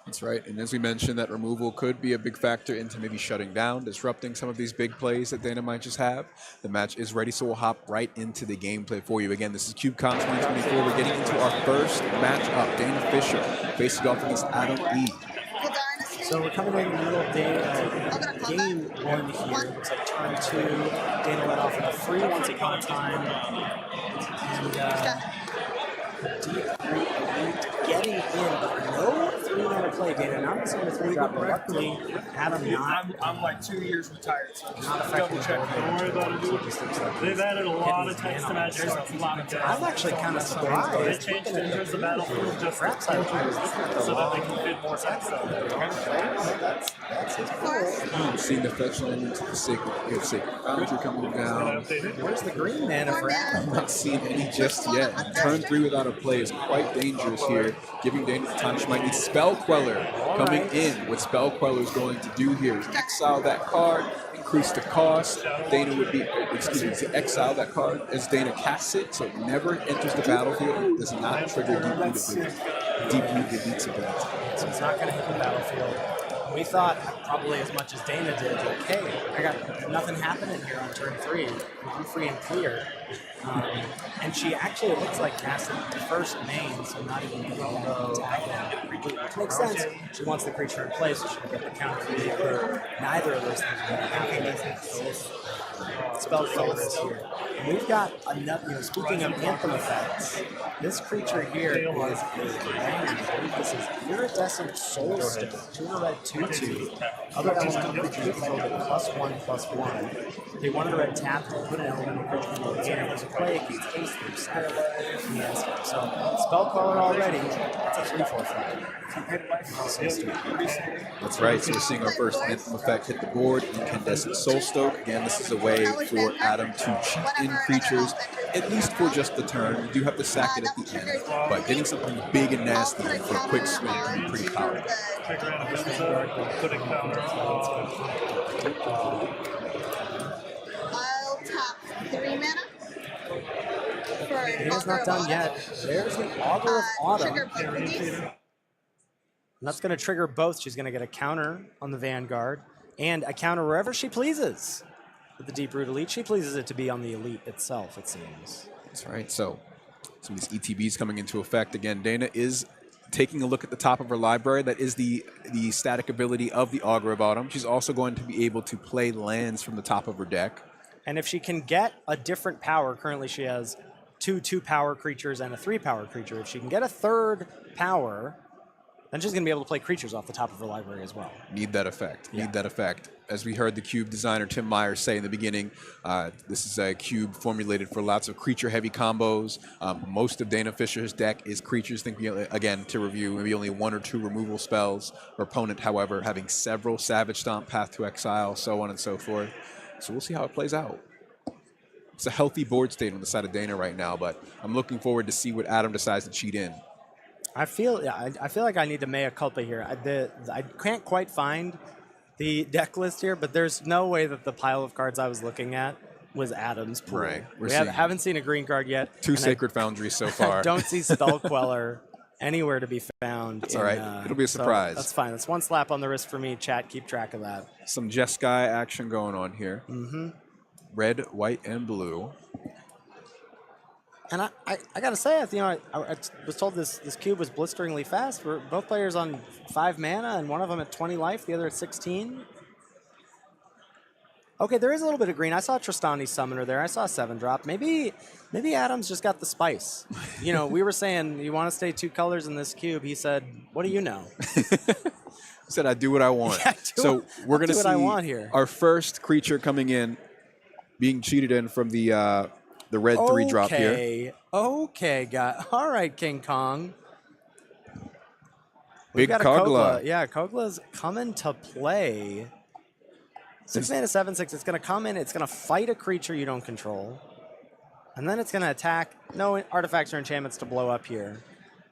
Speaker 1: That's right. And as we mentioned, that removal could be a big factor into maybe shutting down, disrupting some of these big plays that Dana might just have. The match is ready, so we'll hop right into the gameplay for you. Again, this is CubeCon 2024. We're getting into our first matchup. Dana Fisher facing off against Adam E.
Speaker 2: So we're coming in the middle of game one here. Looks like turn two. Dana let off with a free once upon a time. And deep three elite getting in, but no 3-mana play. Dana not missing the 3 drop, but luckily Adam not.
Speaker 6: I'm like 2 years retired, so
Speaker 2: Not
Speaker 6: double
Speaker 2: affecting
Speaker 6: check.
Speaker 2: the
Speaker 6: Don't worry about it. They've added a lot of text to match. There's a lot of text.
Speaker 2: I'm actually kind of
Speaker 6: They
Speaker 2: surprised.
Speaker 6: changed it in terms of the battlefield just so that they can fit more text on it.
Speaker 2: That's his cool.
Speaker 1: Seeing the fetch land into the Sacred Foundry coming down.
Speaker 2: Where's the green mana for Adam?
Speaker 1: I'm not seeing any just yet. Turn 3 without a play is quite dangerous here, giving Dana the time she might need. Spell Queller coming in. What Spell Queller is going to do here is exile that card, increase the cost. Dana would be, to exile that card as Dana casts it, so it never enters the battlefield. Does not trigger deep root ability.
Speaker 2: So it's not going to hit the battlefield. We thought probably as much as Dana did, like, hey, I got nothing happening here on turn 3. I'm free and clear. And she actually, it looks like, cast the first main, so not even going to go attack it. Which makes sense. She wants the creature in play, so she can get the counter really clear. Neither of those things are going to happen. Spell Fellas here. And we've got another, speaking of anthem effects, this creature here is a land. I believe this is Iridescent Soulstone. 2 red, 2/2. Other elemental creatures control it +1/+1. They wanted a red tap to put an elemental creature in the game. There's a play, it gets haste, there's sack. Yes. So, Spell Caller already. That's a 3/4 flag.
Speaker 1: That's right, so we're seeing our first anthem effect hit the board, Incandescent Soulstoke. Again, this is a way for Adam to cheat in creatures, at least for just the turn. You do have to sack it at the end, but getting something big and nasty for a quick swing can be pretty powerful.
Speaker 6: Put a counter
Speaker 7: I'll tap 3 mana.
Speaker 2: Dana's not done yet. There's the Augur of Autumn.
Speaker 7: Trigger both of these.
Speaker 2: And that's going to trigger both. She's going to get a counter on the Vanguard and a counter wherever she pleases. With the Deep Root Elite, she pleases it to be on the Elite itself, it seems.
Speaker 1: That's right, so some of these ETBs coming into effect. Again, Dana is taking a look at the top of her library. That is the static ability of the Augur of Autumn. She's also going to be able to play lands from the top of her deck.
Speaker 2: And if she can get a different power, currently she has 2 2-power creatures and a 3-power creature. If she can get a 3rd power, then she's going to be able to play creatures off the top of her library as well.
Speaker 1: Need that effect.
Speaker 2: Yeah.
Speaker 1: Need that effect. As we heard the cube designer Tim Myers say in the beginning, this is a cube formulated for lots of creature-heavy combos. Most of Dana Fisher's deck is creatures. Think, again, to review, maybe only 1 or 2 removal spells. Her opponent, however, having several Savage Stomp, Path to Exile, so on and so forth. So we'll see how it plays out. It's a healthy board state on the side of Dana right now, but I'm looking forward to see what Adam decides to cheat in.
Speaker 2: I feel like I need to mea culpa here. I can't quite find the deck list here, but there's no way that the pile of cards I was looking at was Adam's pool.
Speaker 1: Right.
Speaker 2: We haven't seen a green card yet.
Speaker 1: 2 Sacred Foundries so far.
Speaker 2: I don't see Spell Queller anywhere to be found.
Speaker 1: That's all right. It'll be a surprise.
Speaker 2: So that's fine. That's 1 slap on the wrist for me. Chat, keep track of that.
Speaker 1: Some Jeskai action going on here.
Speaker 2: Mm-hmm.
Speaker 1: Red, white, and blue.
Speaker 2: And I got to say, I was told this cube was blisteringly fast. We're both players on 5 mana, and one of them at 20 life, the other at 16. Okay, there is a little bit of green. I saw Tristani Summoner there. I saw a 7-drop. Maybe Adam's just got the spice. You know, we were saying, you want to stay 2 colors in this cube. He said, what do you know?
Speaker 1: Said I do what I want.
Speaker 2: Yeah,
Speaker 1: so we're going to
Speaker 2: do
Speaker 1: see
Speaker 2: what I want here.
Speaker 1: our first creature coming in, being cheated in from the red 3-drop here.
Speaker 2: Okay, guy. All right, King Kong.
Speaker 1: Big
Speaker 2: We've got a
Speaker 1: Kogla.
Speaker 2: Yeah, Kogla's coming to play. 6 mana, 7/6. It's going to come in. It's going to fight a creature you don't control. And then it's going to attack. No artifacts or enchantments to blow up here.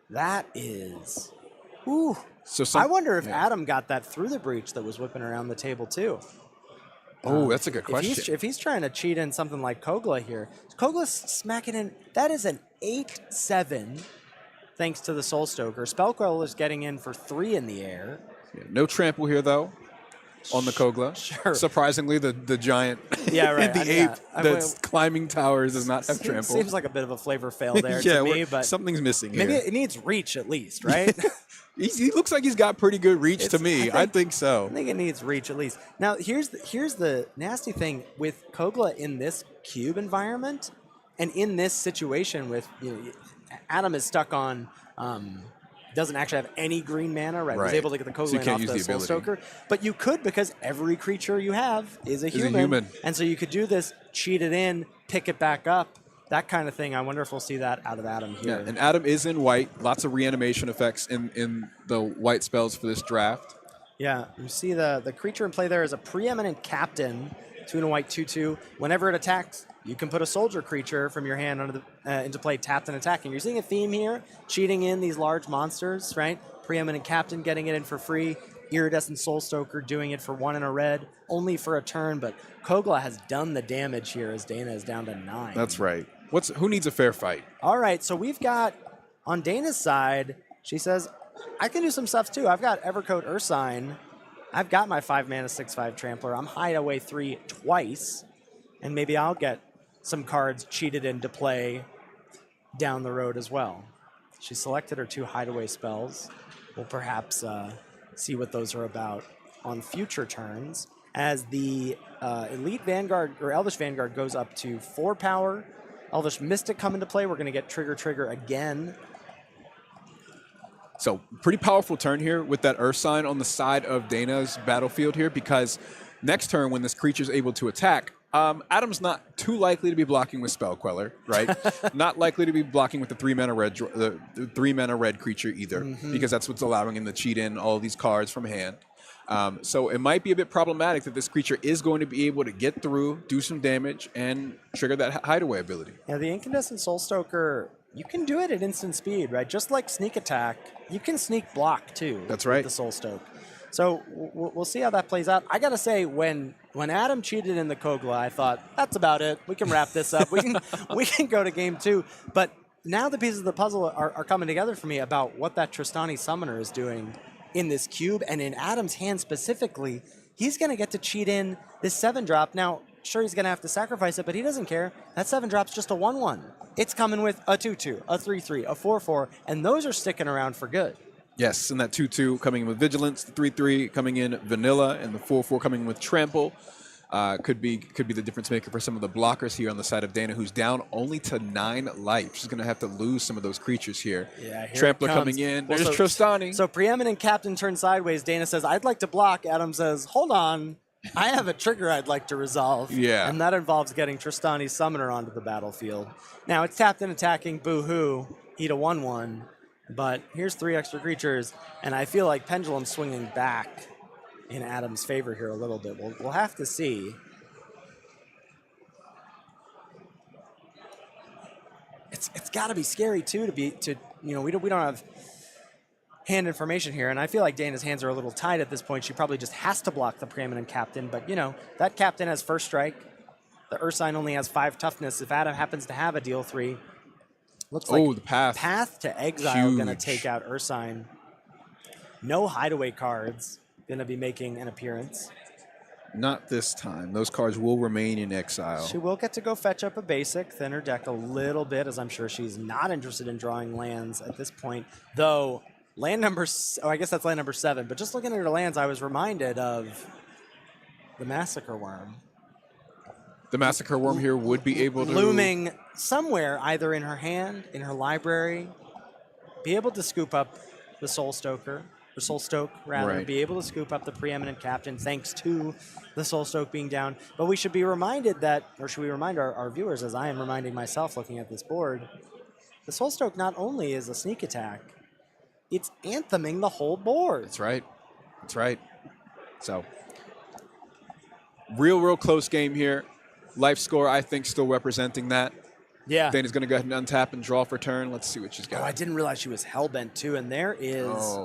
Speaker 2: That is... Ooh. I wonder if Adam got that through the breach that was whipping around the table, too.
Speaker 1: Oh, that's a good question.
Speaker 2: If he's trying to cheat in something like Kogla here, Kogla's smacking in. That is an 8/7, thanks to the Soul Stoker. Spellquell is getting in for 3 in the air.
Speaker 1: Yeah, no trample here, though, on the Kogla.
Speaker 2: Sure.
Speaker 1: Surprisingly, the giant,
Speaker 2: Yeah, right.
Speaker 1: the ape that's climbing towers does not have trample.
Speaker 2: Seems like a bit of a flavor fail there
Speaker 1: yeah,
Speaker 2: to me, but
Speaker 1: something's missing
Speaker 2: maybe
Speaker 1: here.
Speaker 2: it needs reach at least, right?
Speaker 1: He looks like he's got pretty good reach to me. I think so.
Speaker 2: I think it needs reach at least. Now, here's the nasty thing with Kogla in this cube environment, and in this situation with Adam is stuck on. Doesn't actually have any green mana, right? Was able to get the Kogla off the Soul Stoker. But you could, because every creature you have is a human. And so you could do this, cheat it in, pick it back up, that kind of thing. I wonder if we'll see that out of Adam here.
Speaker 1: Yeah, and Adam is in white. Lots of reanimation effects in the white spells for this draft.
Speaker 2: Yeah, you see the creature in play there is a preeminent captain, 2 and a white, 2/2. Whenever it attacks, you can put a soldier creature from your hand into play, tapped and attacking. You're seeing a theme here, cheating in these large monsters, right? Preeminent Captain getting it in for free. Iridescent Soul Stoker doing it for 1 and a red, only for a turn. But Kogla has done the damage here as Dana is down to 9.
Speaker 1: That's right. Who needs a fair fight?
Speaker 2: All right, so we've got, on Dana's side, she says, I can do some stuff too. I've got Evercoat Ursine. I've got my 5 mana, 6/5 Trampler. I'm Hideaway 3 twice. And maybe I'll get some cards cheated into play down the road as well. She selected her 2 Hideaway spells. We'll perhaps see what those are about on future turns. As the Elite Vanguard, or Elvish Vanguard, goes up to 4 power. Elvish Mystic come into play. We're going to get Trigger again.
Speaker 1: So pretty powerful turn here with that Ursine on the side of Dana's battlefield here, because next turn when this creature is able to attack, Adam's not too likely to be blocking with Spell Queller, right? Not likely to be blocking with the 3 mana red, the 3 mana red creature either, because that's what's allowing him to cheat in all these cards from hand. So it might be a bit problematic that this creature is going to be able to get through, do some damage, and trigger that hideaway ability.
Speaker 2: Yeah, the Incandescent Soul Stoker, you can do it at instant speed, right? Just like Sneak Attack, you can sneak block too.
Speaker 1: That's right.
Speaker 2: With the Soul Stoke. So we'll see how that plays out. I gotta say, when Adam cheated in the Kogla, I thought that's about it. We can wrap this up. We can go to game 2. But now the pieces of the puzzle are coming together for me about what that Tristani Summoner is doing in this cube, and in Adam's hand specifically. He's gonna get to cheat in this 7-drop. Now, sure, he's gonna have to sacrifice it, but he doesn't care. That 7-drop's just a 1/1. It's coming with a 2/2, a 3/3, a 4/4, and those are sticking around for good.
Speaker 1: Yes, and that 2/2 coming in with Vigilance, the 3/3 coming in Vanilla, and the 4/4 coming in with Trample. Could be the difference maker for some of the blockers here on the side of Dana, who's down only to 9 life. She's going to have to lose some of those creatures here.
Speaker 2: Yeah, here
Speaker 1: Trampler
Speaker 2: it comes.
Speaker 1: coming in.
Speaker 2: Well,
Speaker 1: There's Tristani.
Speaker 2: So Preeminent Captain turns sideways. Dana says, I'd like to block. Adam says, hold on. I have a trigger I'd like to resolve.
Speaker 1: Yeah.
Speaker 2: And that involves getting Tristani's Summoner onto the battlefield. Now, it's tapped and attacking. Boo-hoo. Eat a 1/1. But here's 3 extra creatures, and I feel like Pendulum's swinging back in Adam's favor here a little bit. We'll have to see. It's got to be scary too we don't have hand information here, and I feel like Dana's hands are a little tied at this point. She probably just has to block the Preeminent Captain, but that Captain has first strike. The Ursine only has 5 toughness. If Adam happens to have a deal 3, looks like
Speaker 1: the path
Speaker 2: to exile going to
Speaker 1: Huge.
Speaker 2: take out Ursine. No hideaway cards going to be making an appearance.
Speaker 1: Not this time. Those cards will remain in exile.
Speaker 2: She will get to go fetch up a basic, thin her deck a little bit, as I'm sure she's not interested in drawing lands at this point. Though, land number, I guess that's land number 7, but just looking at her lands, I was reminded of the Massacre Worm.
Speaker 1: The Massacre Worm here would be able to...
Speaker 2: Looming somewhere, either in her hand, in her library, be able to scoop up the Soul Stoker, or Soul Stoke, rather,
Speaker 1: Right.
Speaker 2: be able to scoop up the preeminent captain thanks to the Soul Stoke being down. But we should be reminded that, or should we remind our viewers, as I am reminding myself looking at this board, the Soul Stoke not only is a sneak attack, it's antheming the whole board.
Speaker 1: That's right. That's right. So, real close game here. Life score, I think, still representing that.
Speaker 2: Yeah.
Speaker 1: Dana's going to go ahead and untap and draw for turn. Let's see what she's got.
Speaker 2: Oh, I didn't realize she was hellbent too, and there is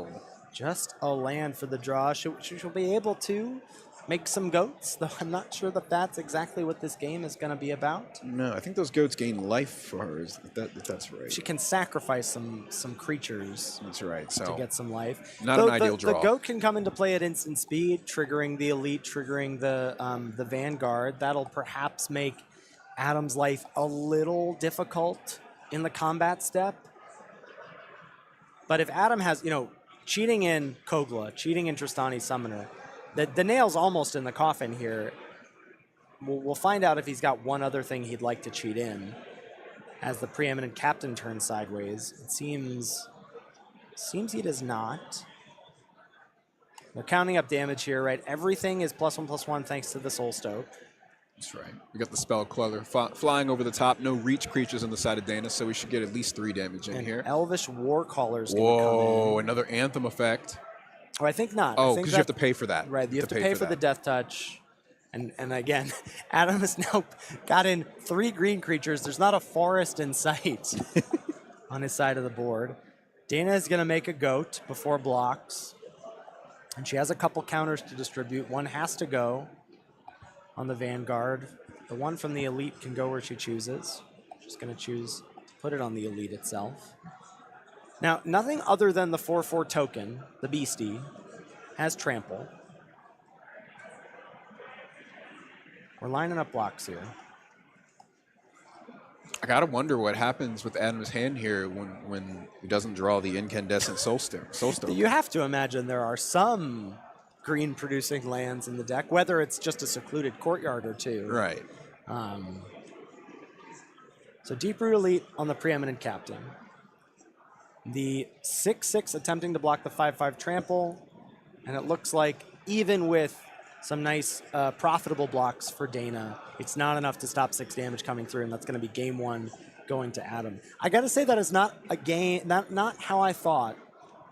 Speaker 2: just a land for the draw. She'll be able to make some goats, though I'm not sure that that's exactly what this game is going to be about.
Speaker 1: No, I think those goats gain life for her, if that's right.
Speaker 2: She can sacrifice some creatures
Speaker 1: That's right. So
Speaker 2: to get some life.
Speaker 1: Not an ideal draw.
Speaker 2: The goat can come into play at instant speed, triggering the elite, triggering the vanguard. That'll perhaps make Adam's life a little difficult in the combat step. But if Adam has, cheating in Kogla, cheating in Tristani Summoner, the nail's almost in the coffin here. We'll find out if he's got one other thing he'd like to cheat in. As the preeminent captain turns sideways, it seems he does not. We're counting up damage here, right? Everything is +1/+1 thanks to the Soul Stoke.
Speaker 1: That's right. We got the Spell Queller flying over the top. No reach creatures on the side of Dana, so we should get at least 3 damage in here.
Speaker 2: Elvish Warcaller's going to come in.
Speaker 1: Whoa, another Anthem effect.
Speaker 2: Oh, I think not.
Speaker 1: Oh, because you have to pay for that.
Speaker 2: Right, you have to pay for the Death Touch. And again, Adam has now got in 3 green creatures. There's not a forest in sight on his side of the board. Dana is going to make a goat before blocks. And she has a couple counters to distribute. One has to go on the Vanguard. The one from the Elite can go where she chooses. She's going to choose to put it on the Elite itself. Now, nothing other than the 4/4 token, the Beastie, has trample. We're lining up blocks here.
Speaker 1: I gotta wonder what happens with Adam's hand here when he doesn't draw the incandescent Soul Stoke.
Speaker 2: You have to imagine there are some green-producing lands in the deck, whether it's just a secluded courtyard or two.
Speaker 1: Right.
Speaker 2: So Deep Root Elite on the preeminent captain. The 6/6 attempting to block the 5/5 trample, and it looks like even with some nice profitable blocks for Dana, it's not enough to stop 6 damage coming through, and that's going to be game 1 going to Adam. I got to say that is not a game, not how I thought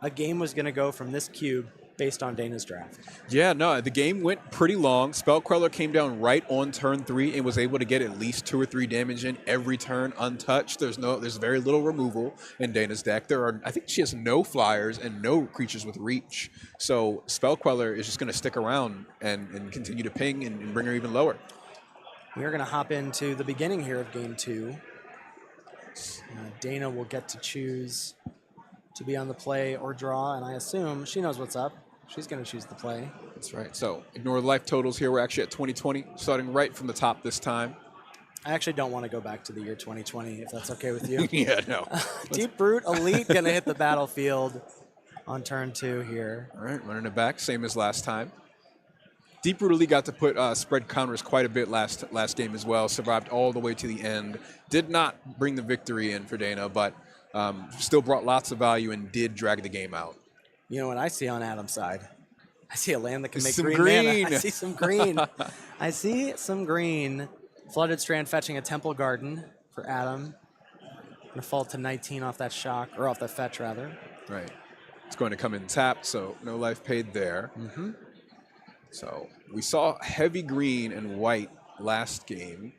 Speaker 2: a game was going to go from this cube based on Dana's draft.
Speaker 1: Yeah, no, the game went pretty long. Spell Queller came down right on turn 3 and was able to get at least 2 or 3 damage in every turn untouched. There's very little removal in Dana's deck. I think she has no flyers and no creatures with reach. So Spell Queller is just going to stick around and continue to ping and bring her even lower.
Speaker 2: We're going to hop into the beginning here of game 2. Dana will get to choose to be on the play or draw, and I assume she knows what's up. She's going to choose the play.
Speaker 1: That's right. So ignore the life totals here. We're actually at 2020, starting right from the top this time.
Speaker 2: I actually don't want to go back to the year 2020, if that's okay with you.
Speaker 1: Yeah, no.
Speaker 2: Deep Brute Elite going to hit the battlefield on turn 2 here.
Speaker 1: All right, running it back, same as last time. Deep Root Elite got to put spread counters quite a bit last game as well. Survived all the way to the end. Did not bring the victory in for Dana, but still brought lots of value and did drag the game out.
Speaker 2: You know what I see on Adam's side? I see a land that can make
Speaker 1: Some
Speaker 2: green
Speaker 1: green.
Speaker 2: mana. I see some green. I see some green. Flooded Strand fetching a Temple Garden for Adam. Gonna fall to 19 off that shock, or off that fetch rather.
Speaker 1: Right. It's going to come in tapped, so no life paid there.
Speaker 2: Mm-hmm.
Speaker 1: So we saw heavy green and white last game.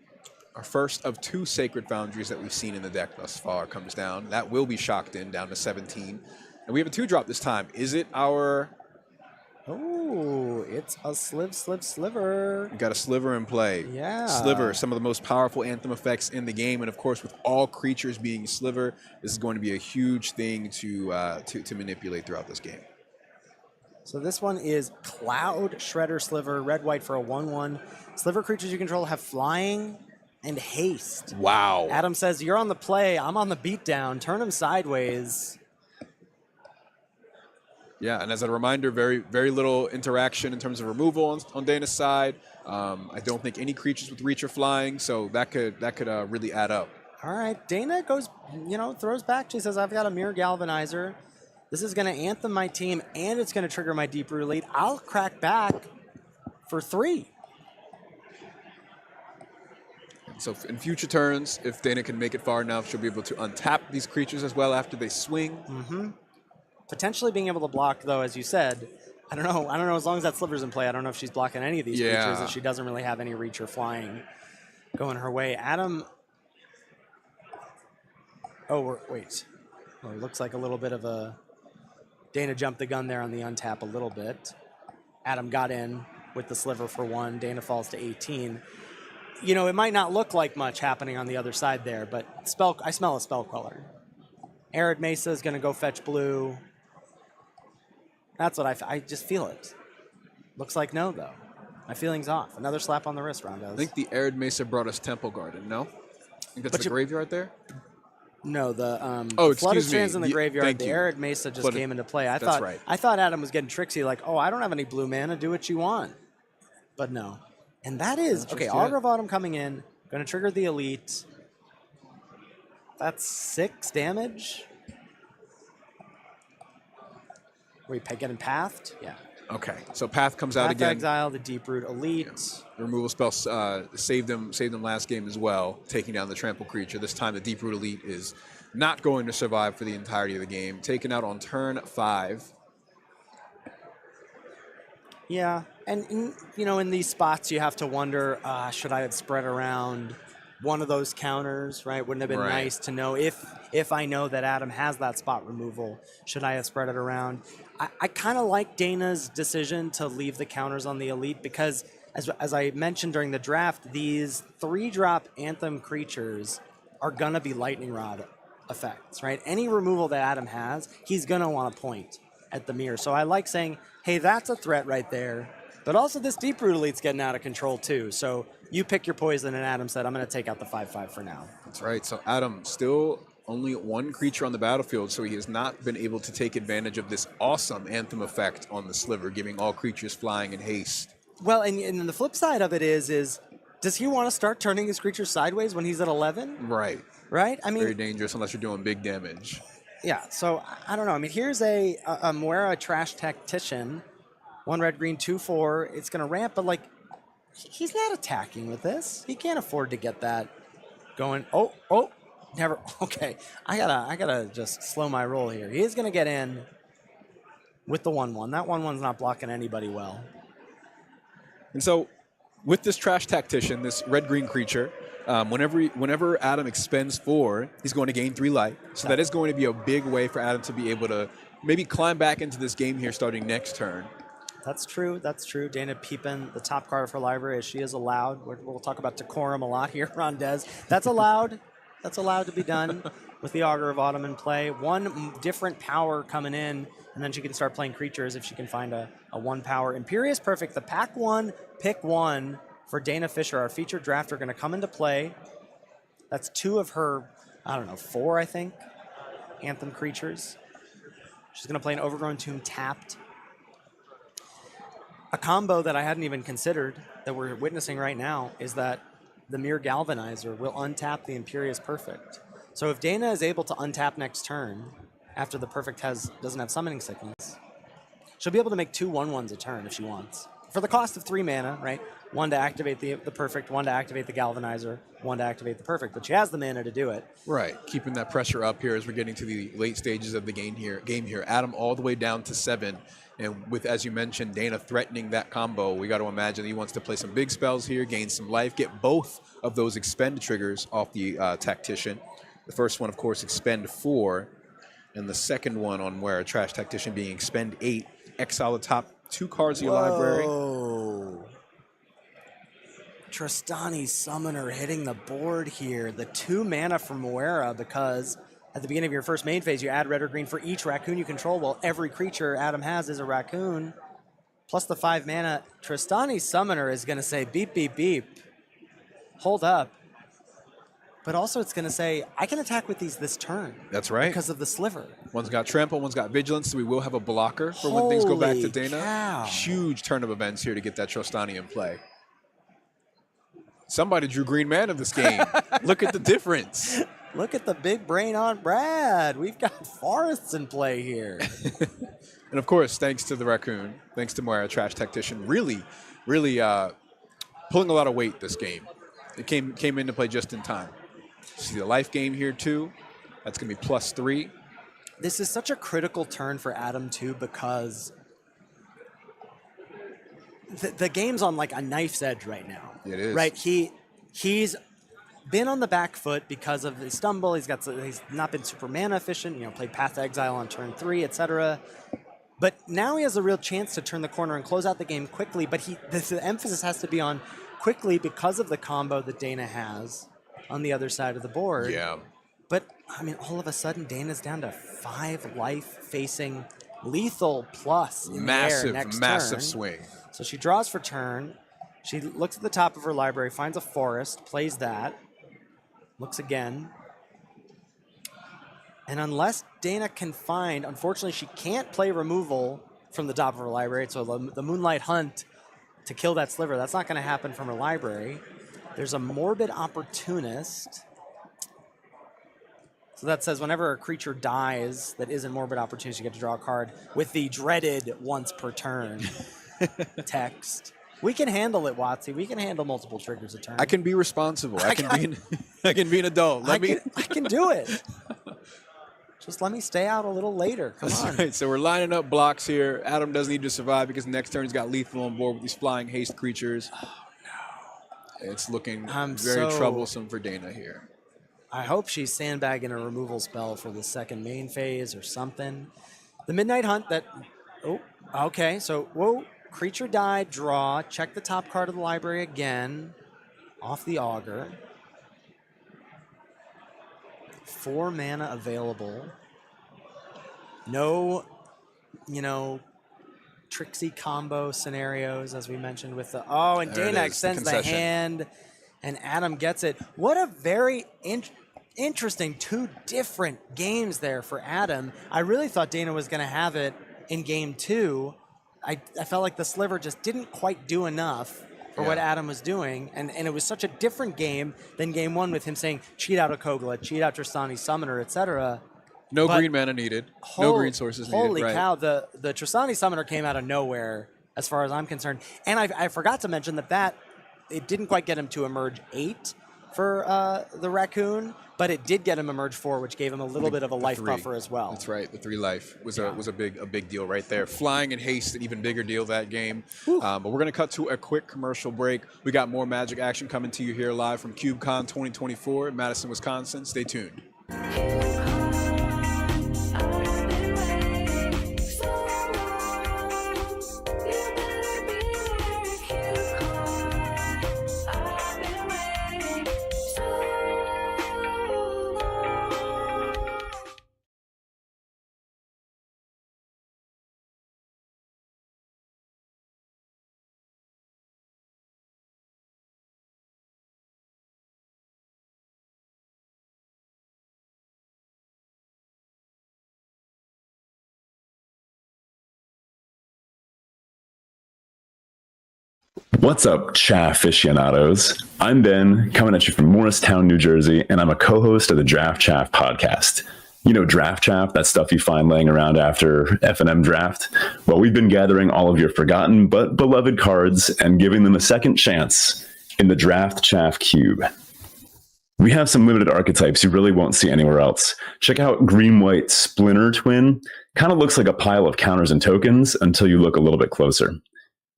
Speaker 1: Our first of 2 Sacred Foundries that we've seen in the deck thus far comes down. That will be shocked in down to 17. And we have a 2-drop this time. Is it our...
Speaker 2: Oh, it's a sliver.
Speaker 1: We got a Sliver in play.
Speaker 2: Yeah.
Speaker 1: Sliver, some of the most powerful Anthem effects in the game. And of course, with all creatures being Sliver, this is going to be a huge thing to manipulate throughout this game.
Speaker 2: So this one is Cloud Shredder Sliver, red-white for a 1/1. Sliver creatures you control have flying and haste.
Speaker 1: Wow.
Speaker 2: Adam says, you're on the play, I'm on the beatdown. Turn him sideways.
Speaker 1: Yeah, and as a reminder, very little interaction in terms of removal on Dana's side. I don't think any creatures with reach are flying, so that could really add up.
Speaker 2: All right, Dana goes, throws back. She says, I've got a Mirror Galvanizer. This is going to anthem my team, and it's going to trigger my Deep Root Elite. I'll crack back for 3.
Speaker 1: So in future turns, if Dana can make it far enough, she'll be able to untap these creatures as well after they swing.
Speaker 2: Potentially being able to block, though, as you said. I don't know. As long as that Sliver's in play, I don't know if she's blocking any of these creatures, and she doesn't really have any reach or flying going her way. Adam. Oh, wait. Well, it looks like a little bit of a... Dana jumped the gun there on the untap a little bit. Adam got in with the Sliver for 1. Dana falls to 18. It might not look like much happening on the other side there, but I smell a Spell Queller. Arid Mesa is going to go fetch blue. That's what I just feel it. Looks like no, though. My feeling's off. Another slap on the wrist, Rondos.
Speaker 1: I think the Arid Mesa brought us Temple Garden, no? I think that's the graveyard there?
Speaker 2: No, the
Speaker 1: excuse
Speaker 2: Flooded
Speaker 1: me.
Speaker 2: Strands in the graveyard.
Speaker 1: Thank
Speaker 2: The
Speaker 1: you.
Speaker 2: Arid Mesa just came into play. I
Speaker 1: That's
Speaker 2: thought Adam was getting tricksy, like, I don't have any blue mana. Do what you want. But no. And that is... Okay, Augur of Autumn coming in. Going to trigger the Elite. That's 6 damage. Were you getting pathed? Yeah.
Speaker 1: Okay, so Path comes out
Speaker 2: Path
Speaker 1: again.
Speaker 2: Exile, the Deep Root Elite.
Speaker 1: The removal spell saved them last game as well, taking down the trample creature. This time the Deep Root Elite is not going to survive for the entirety of the game. Taken out on turn 5.
Speaker 2: Yeah, and in these spots you have to wonder, should I have spread around one of those counters, right? Wouldn't it have been nice to know if I know that Adam has that spot removal, should I have spread it around? I kind of like Dana's decision to leave the counters on the Elite because, as I mentioned during the draft, these 3-drop Anthem creatures are going to be Lightning Rod effects, right? Any removal that Adam has, he's going to want to point at the mirror. So I like saying, hey, that's a threat right there. But also this Deep Root Elite's getting out of control too. So you pick your poison, and Adam said, I'm going to take out the 5/5 for now.
Speaker 1: That's right. So Adam still only 1 creature on the battlefield, so he has not been able to take advantage of this awesome Anthem effect on the Sliver, giving all creatures flying in haste.
Speaker 2: Well, and the flip side of it is does he want to start turning his creatures sideways when he's at 11?
Speaker 1: Right.
Speaker 2: Right? I mean,
Speaker 1: very dangerous unless you're doing big damage.
Speaker 2: Yeah, so I don't know. I mean, here's a Moira Trash Tactician, 1 red, green, 2/4. It's going to ramp, but he's not attacking with this. He can't afford to get that going. Oh, never. Okay, I gotta just slow my roll here. He is going to get in with the 1/1. That 1/1's not blocking anybody well.
Speaker 1: And so, with this Trash Tactician, this red-green creature, whenever Adam expends 4, he's going to gain 3 life. So that is going to be a big way for Adam to be able to maybe climb back into this game here starting next turn.
Speaker 2: That's true. Dana peeping the top card of her library as she is allowed. We'll talk about decorum a lot here on Des. That's allowed. That's allowed to be done with the Augur of Autumn in play. 1 different power coming in, and then she can start playing creatures if she can find a 1 power. Imperious Perfect, the pack 1, pick 1 for Dana Fisher, our featured drafter, going to come into play. That's 2 of her, 4, I think, Anthem creatures. She's going to play an Overgrown Tomb tapped. A combo that I hadn't even considered that we're witnessing right now is that the Mirror Galvanizer will untap the Imperious Perfect. So if Dana is able to untap next turn after the Perfect doesn't have Summoning Sickness, she'll be able to make 2 1/1s a turn if she wants. For the cost of 3 mana, right? 1 to activate the Perfect, 1 to activate the Galvanizer, 1 to activate the Perfect. But she has the mana to do it.
Speaker 1: Right, keeping that pressure up here as we're getting to the late stages of the game here. Adam all the way down to 7. And with, as you mentioned, Dana threatening that combo, we got to imagine he wants to play some big spells here, gain some life, get both of those expend triggers off the Tactician. The first one, of course, expend 4. And the second one on where a Trash Tactician being expend 8, exile the top 2 cards of your library.
Speaker 2: Oh. Tristani's Summoner hitting the board here. The 2 mana from Moira, because at the beginning of your first main phase, you add red or green for each raccoon you control. Well, every creature Adam has is a raccoon. Plus the 5 mana. Tristani's Summoner is going to say, beep, beep, beep. Hold up. But also it's going to say, I can attack with these this turn.
Speaker 1: That's right.
Speaker 2: Because of the sliver.
Speaker 1: One's got trample, one's got vigilance, so we will have a blocker for when things go back to
Speaker 2: Holy
Speaker 1: Dana.
Speaker 2: cow.
Speaker 1: Huge turn of events here to get that Trostani in play. Somebody drew green mana in this game. Look at the difference.
Speaker 2: Look at the big brain on Brad. We've got forests in play here.
Speaker 1: And of course, thanks to the Raccoon, thanks to Moira, Trash Tactician, really pulling a lot of weight this game. It came into play just in time. See the life game here too. That's going to be +3.
Speaker 2: This is such a critical turn for Adam too, because the game's on like a knife's edge right now.
Speaker 1: It is.
Speaker 2: Right? He's been on the back foot because of his stumble. He's not been super mana efficient. Played Path to Exile on turn 3, etc. But now he has a real chance to turn the corner and close out the game quickly. But the emphasis has to be on quickly because of the combo that Dana has on the other side of the board.
Speaker 1: Yeah.
Speaker 2: But, I mean, all of a sudden, Dana's down to 5 life facing lethal plus in the air next
Speaker 1: massive
Speaker 2: turn.
Speaker 1: swing.
Speaker 2: So she draws for turn. She looks at the top of her library, finds a forest, plays that, looks again. And unless Dana can find, unfortunately, she can't play removal from the top of her library. So the Moonlight Hunt to kill that sliver, that's not going to happen from her library. There's a Morbid Opportunist. So that says whenever a creature dies that isn't Morbid Opportunist, you get to draw a card with the dreaded once per turn text. We can handle it, Watsy. We can handle multiple triggers a turn.
Speaker 1: I can be responsible. I can be an adult.
Speaker 2: I can do it. Just let me stay out a little later. Come on.
Speaker 1: Right. So we're lining up blocks here. Adam does need to survive because next turn he's got lethal on board with these flying haste creatures. Oh, no. It's looking very troublesome for Dana here.
Speaker 2: I hope she's sandbagging a removal spell for the second main phase or something. The Midnight Hunt that... Oh, okay. So, whoa. Creature died, draw. Check the top card of the library again. Off the Augur. 4 mana available. No, tricksy combo scenarios, as we mentioned with the... Oh, and
Speaker 1: There it
Speaker 2: Dana
Speaker 1: is,
Speaker 2: extends the
Speaker 1: concession.
Speaker 2: hand, and Adam gets it. What a very interesting 2 different games there for Adam. I really thought Dana was going to have it in game 2. I felt like the sliver just didn't quite do enough for what Adam was doing, and it was such a different game than game 1 with him saying, cheat out a Kogla, cheat out Trostani Summoner, etc.
Speaker 1: No green mana needed. No green sources needed.
Speaker 2: Holy
Speaker 1: right.
Speaker 2: cow, the Trostani Summoner came out of nowhere as far as I'm concerned. And I forgot to mention that it didn't quite get him to emerge 8 for the Raccoon, but it did get him emerge 4, which gave him a little bit of a life
Speaker 1: 3.
Speaker 2: buffer as well.
Speaker 1: That's right. The 3 life was a big deal right there. Flying and haste, an even bigger deal that game. But we're going to cut to a quick commercial break. We got more Magic action coming to you here live from CubeCon 2024 in Madison, Wisconsin. Stay tuned.
Speaker 8: What's up, chaff aficionados? I'm Ben, coming at you from Morristown, New Jersey, and I'm a co-host of the Draft Chaff podcast. You know Draft Chaff, that stuff you find laying around after F&M draft? Well, we've been gathering all of your forgotten but beloved cards and giving them a second chance in the Draft Chaff Cube. We have some limited archetypes you really won't see anywhere else. Check out Green-White Splinter Twin. Kind of looks like a pile of counters and tokens until you look a little bit closer.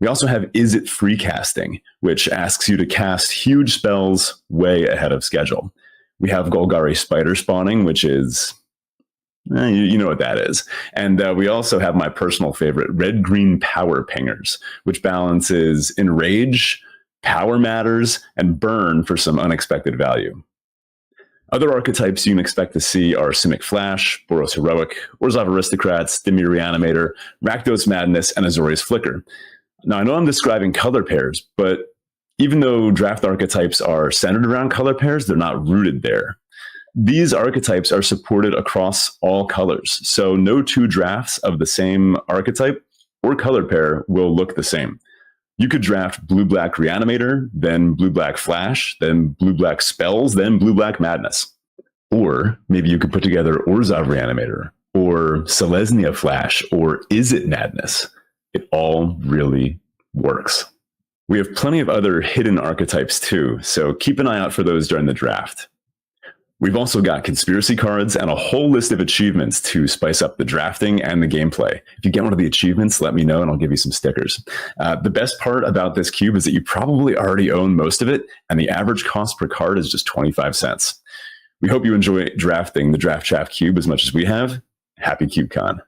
Speaker 8: We also have Is It Free Casting, which asks you to cast huge spells way ahead of schedule. We have Golgari Spider Spawning, which is, you know what that is. And we also have my personal favorite, Red-Green Power Pingers, which balances Enrage, Power Matters, and Burn for some unexpected value. Other archetypes you can expect to see are Simic Flash, Boros Heroic, Orzhov Aristocrats, Dimir Reanimator, Rakdos Madness, and Azorius Flicker. Now, I know I'm describing color pairs, but Even though draft archetypes are centered around color pairs, they're not rooted there. These archetypes are supported across all colors, so no two drafts of the same archetype or color pair will look the same. You could draft blue-black Reanimator, then blue-black Flash, then blue-black Spells, then blue-black Madness. Or maybe you could put together Orzhov Reanimator, or Selesnya Flash, or Is It Madness? It all really works. We have plenty of other hidden archetypes too, so keep an eye out for those during the draft. We've also got conspiracy cards and a whole list of achievements to spice up the drafting and the gameplay. If you get one of the achievements, let me know and I'll give you some stickers. The best part about this cube is that you probably already own most of it, and the average cost per card is just 25 cents. We hope you enjoy drafting the Draft Chaff Cube as much as we have. Happy CubeCon.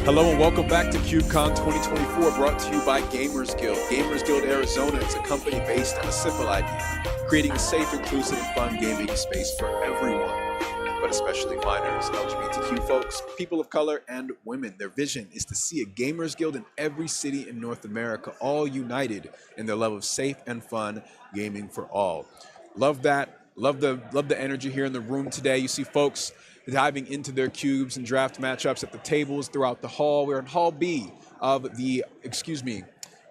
Speaker 1: Hello and welcome back to CubeCon 2024, brought to you by Gamers Guild. Gamers Guild Arizona is a company based on a simple idea, creating a safe, inclusive, and fun gaming space for everyone, but especially minors, LGBTQ folks, people of color, and women. Their vision is to see a Gamers Guild in every city in North America, all united in their love of safe and fun gaming for all. Love that. Love the energy here in the room today. You see folks diving into their cubes and draft matchups at the tables throughout the hall. We're in Hall B of the,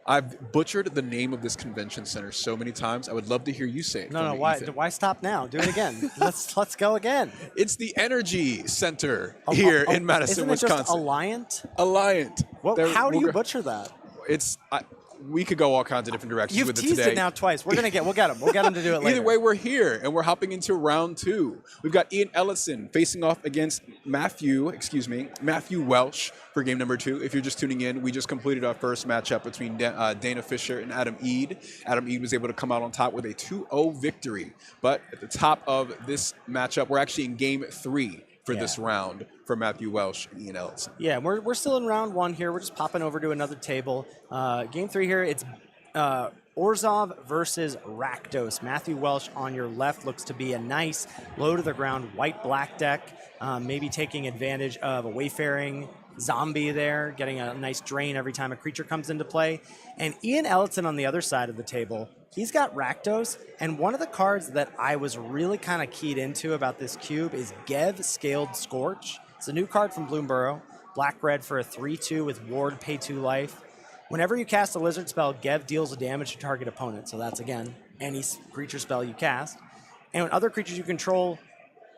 Speaker 1: I've butchered the name of this convention center so many times. I would love to hear you say it.
Speaker 2: No, why stop now? Do it again. let's go again.
Speaker 1: It's the Energy Center here in Madison,
Speaker 2: isn't it
Speaker 1: Wisconsin.
Speaker 2: Just Alliant?
Speaker 1: Alliant.
Speaker 2: How do you butcher that?
Speaker 1: We could go all kinds of different directions with it today.
Speaker 2: You've teased it now twice. We'll get him. We'll get him to do it later.
Speaker 1: Either way, we're here, and we're hopping into round two. We've got Ian Ellison facing off against Matthew Welsh for game number 2. If you're just tuning in, we just completed our first matchup between Dana Fisher and Adam Eade. Adam Eade was able to come out on top with a 2-0 victory. But at the top of this matchup, we're actually in game 3 for this round for Matthew Welsh and Ian Ellison.
Speaker 2: Yeah, we're still in round 1 here. We're just popping over to another table. Game 3 here, it's Orzhov versus Rakdos. Matthew Welsh on your left looks to be a nice low-to-the-ground white-black deck, maybe taking advantage of a wayfaring zombie there, getting a nice drain every time a creature comes into play. And Ian Ellison on the other side of the table, he's got Rakdos, and one of the cards that I was really kind of keyed into about this cube is Gev Scaled Scorch. It's a new card from Bloomburrow, black-red for a 3-2 with Ward, pay 2 life. Whenever you cast a lizard spell, Gev deals a damage to target opponent, so that's, again, any creature spell you cast. And when other creatures you control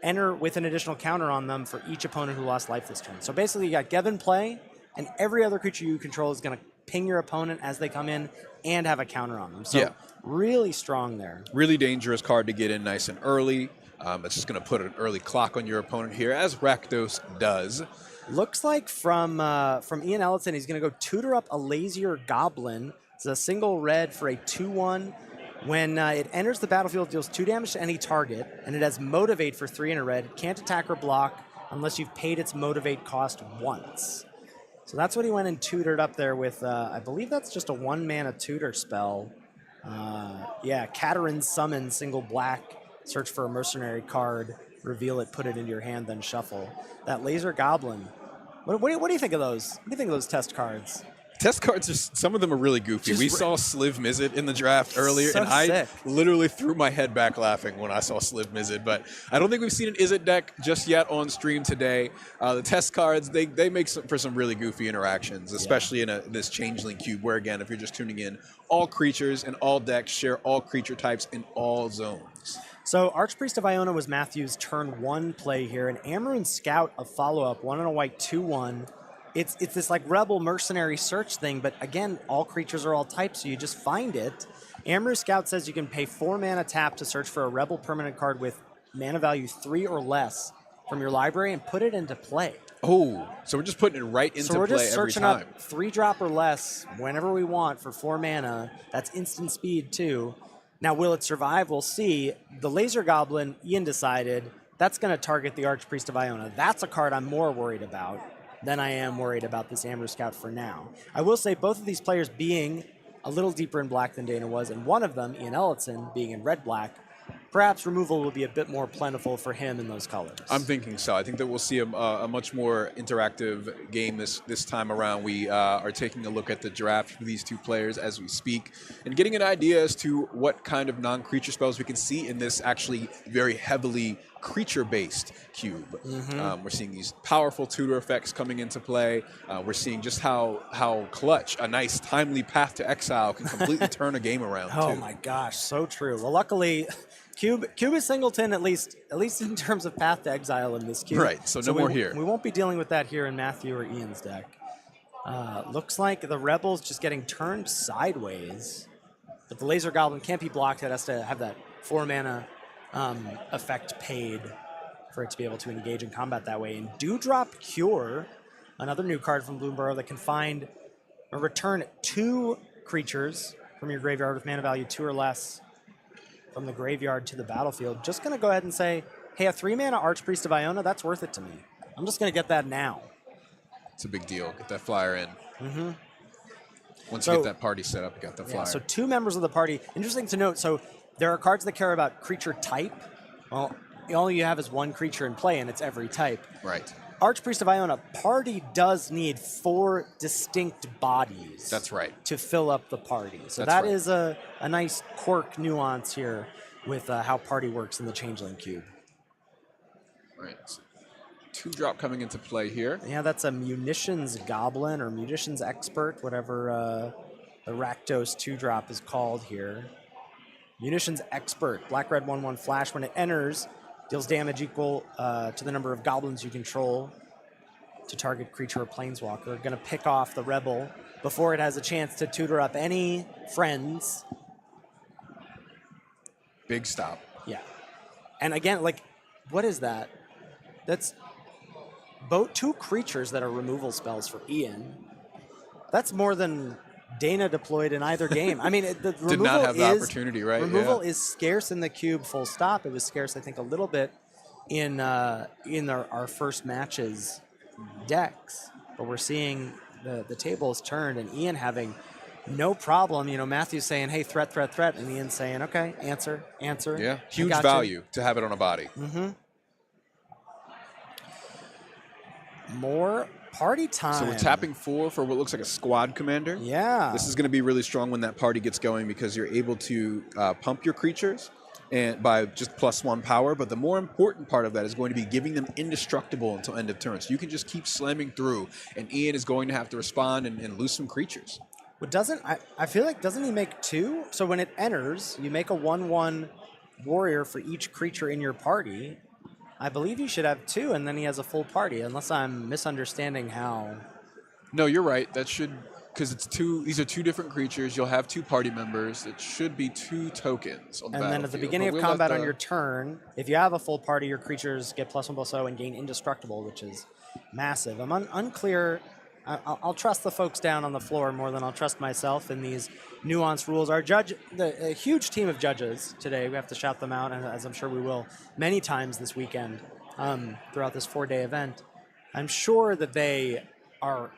Speaker 2: enter with an additional counter on them for each opponent who lost life this turn. So basically, you got Gev in play, and every other creature you control is going to ping your opponent as they come in and have a counter on them. So really strong there. Really
Speaker 1: dangerous card to get in nice and early. It's just going to put an early clock on your opponent here, as Rakdos does.
Speaker 2: Looks like from Ian Ellison, he's going to go tutor up a Lazier Goblin. It's a single red for a 2-1. When it enters the battlefield, it deals 2 damage to any target, and it has Motivate for 3 and a red. Can't attack or block unless you've paid its Motivate cost once. So that's what he went and tutored up there with, I believe that's just a 1-mana tutor spell. Katarin's Summon, single black, search for a mercenary card, reveal it, put it into your hand, then shuffle. That Laser Goblin. What do you think of those? What do you think of those test cards?
Speaker 1: Test cards, some of them are really goofy. We saw Sliv Mizzet in the draft earlier,
Speaker 2: so
Speaker 1: and I
Speaker 2: sick.
Speaker 1: literally threw my head back laughing when I saw Sliv Mizzet. But I don't think we've seen an Izzet deck just yet on stream today. The test cards, they make for some really goofy interactions, especially in this Changeling Cube, where, again, if you're just tuning in, all creatures and all decks share all creature types in all zones.
Speaker 2: So Archpriest of Iona was Matthew's turn 1 play here, and Amaroon Scout, a follow-up, 1 and a white, 2-1. It's this like rebel mercenary search thing, but again, all creatures are all types, so you just find it. Amaroon Scout says you can pay 4 mana tap to search for a rebel permanent card with mana value 3 or less from your library and put it into play.
Speaker 1: Oh, so we're just putting it right into play every time.
Speaker 2: So we're just searching up 3-drop or less whenever we want for 4 mana. That's instant speed too. Now, will it survive? We'll see. The Laser Goblin, Ian decided, that's going to target the Archpriest of Iona. That's a card I'm more worried about. then I am worried about this Amber Scout for now. I will say both of these players being a little deeper in black than Dana was, and one of them, Ian Ellison, being in red-black, perhaps removal will be a bit more plentiful for him in those colors.
Speaker 1: I'm thinking so. I think that we'll see a much more interactive game this time around. We are taking a look at the draft for these two players as we speak and getting an idea as to what kind of non-creature spells we can see in this actually very heavily creature-based cube. We're seeing these powerful tutor effects coming into play. We're seeing just how clutch a nice timely path to exile can completely turn a game around.
Speaker 2: Oh
Speaker 1: too.
Speaker 2: my gosh, so true. Well, luckily, Cube is singleton at least in terms of path to exile in this cube.
Speaker 1: Right. So no more here.
Speaker 2: We won't be dealing with that here in Matthew or Ian's deck. Looks like the Rebel's just getting turned sideways, but the Laser Goblin can't be blocked. It has to have that 4-mana effect paid for it to be able to engage in combat that way. And Dewdrop Cure, another new card from Bloomburrow that can find or return 2 creatures from your graveyard with mana value 2 or less from the graveyard to the battlefield. Just going to go ahead and say, hey, a 3-mana Archpriest of Iona, that's worth it to me. I'm just going to get that now.
Speaker 1: It's a big deal. Get that flyer in. Once
Speaker 2: So-
Speaker 1: you get that party set up, you got the flyer.
Speaker 2: Yeah, so 2 members of the party. Interesting to note, so there are cards that care about creature type. Well, all you have is 1 creature in play, and it's every type.
Speaker 1: Right.
Speaker 2: Archpriest of Iona, party does need 4 distinct bodies.
Speaker 1: That's right.
Speaker 2: To fill up the party. So
Speaker 1: That's
Speaker 2: that
Speaker 1: right.
Speaker 2: is a nice quirk nuance here with how party works in the Changeling Cube.
Speaker 1: Right. So 2-drop coming into play here.
Speaker 2: Yeah, that's a Munitions Goblin or Munitions Expert, whatever the Rakdos 2-drop is called here. Munitions Expert, black-red 1/1 flash. When it enters, deals damage equal to the number of goblins you control to target creature or planeswalker. Going to pick off the Rebel before it has a chance to tutor up any friends.
Speaker 1: Big stop.
Speaker 2: Yeah. And again, like, what is that? That's both 2 creatures that are removal spells for Ian. That's more than Dana deployed in either game. I mean, the removal
Speaker 1: Did not have the opportunity, right?
Speaker 2: Removal
Speaker 1: Yeah.
Speaker 2: is scarce in the cube, full stop. It was scarce, I think, a little bit in our first matches decks. But we're seeing the tables turned and Ian having no problem. You know, Matthew's saying, hey, threat, threat, threat. And Ian's saying, okay, answer.
Speaker 1: Yeah.
Speaker 2: I
Speaker 1: Huge
Speaker 2: got you.
Speaker 1: value to have it on a body.
Speaker 2: More party time.
Speaker 1: So we're tapping 4 for what looks like a squad commander.
Speaker 2: Yeah.
Speaker 1: This is going to be really strong when that party gets going because you're able to pump your creatures and by just +1 power. But the more important part of that is going to be giving them indestructible until end of turn. So you can just keep slamming through, and Ian is going to have to respond and lose some creatures.
Speaker 2: But I feel like, doesn't he make 2? So when it enters, you make a 1/1 warrior for each creature in your party. I believe you should have 2, and then he has a full party, unless I'm misunderstanding how.
Speaker 1: No, you're right. That should, because it's 2. These are 2 different creatures. You'll have 2 party members. It should be 2 tokens on the
Speaker 2: And then at the
Speaker 1: battlefield.
Speaker 2: beginning
Speaker 1: But
Speaker 2: of
Speaker 1: we'll
Speaker 2: combat
Speaker 1: let
Speaker 2: on
Speaker 1: the-
Speaker 2: your turn, if you have a full party, your creatures get +1/+0 and gain indestructible, which is massive. I'm unclear. I'll trust the folks down on the floor more than I'll trust myself in these nuanced rules. Our judge, a huge team of judges today, we have to shout them out, and as I'm sure we will many times this weekend throughout this 4-day event. I'm sure that they are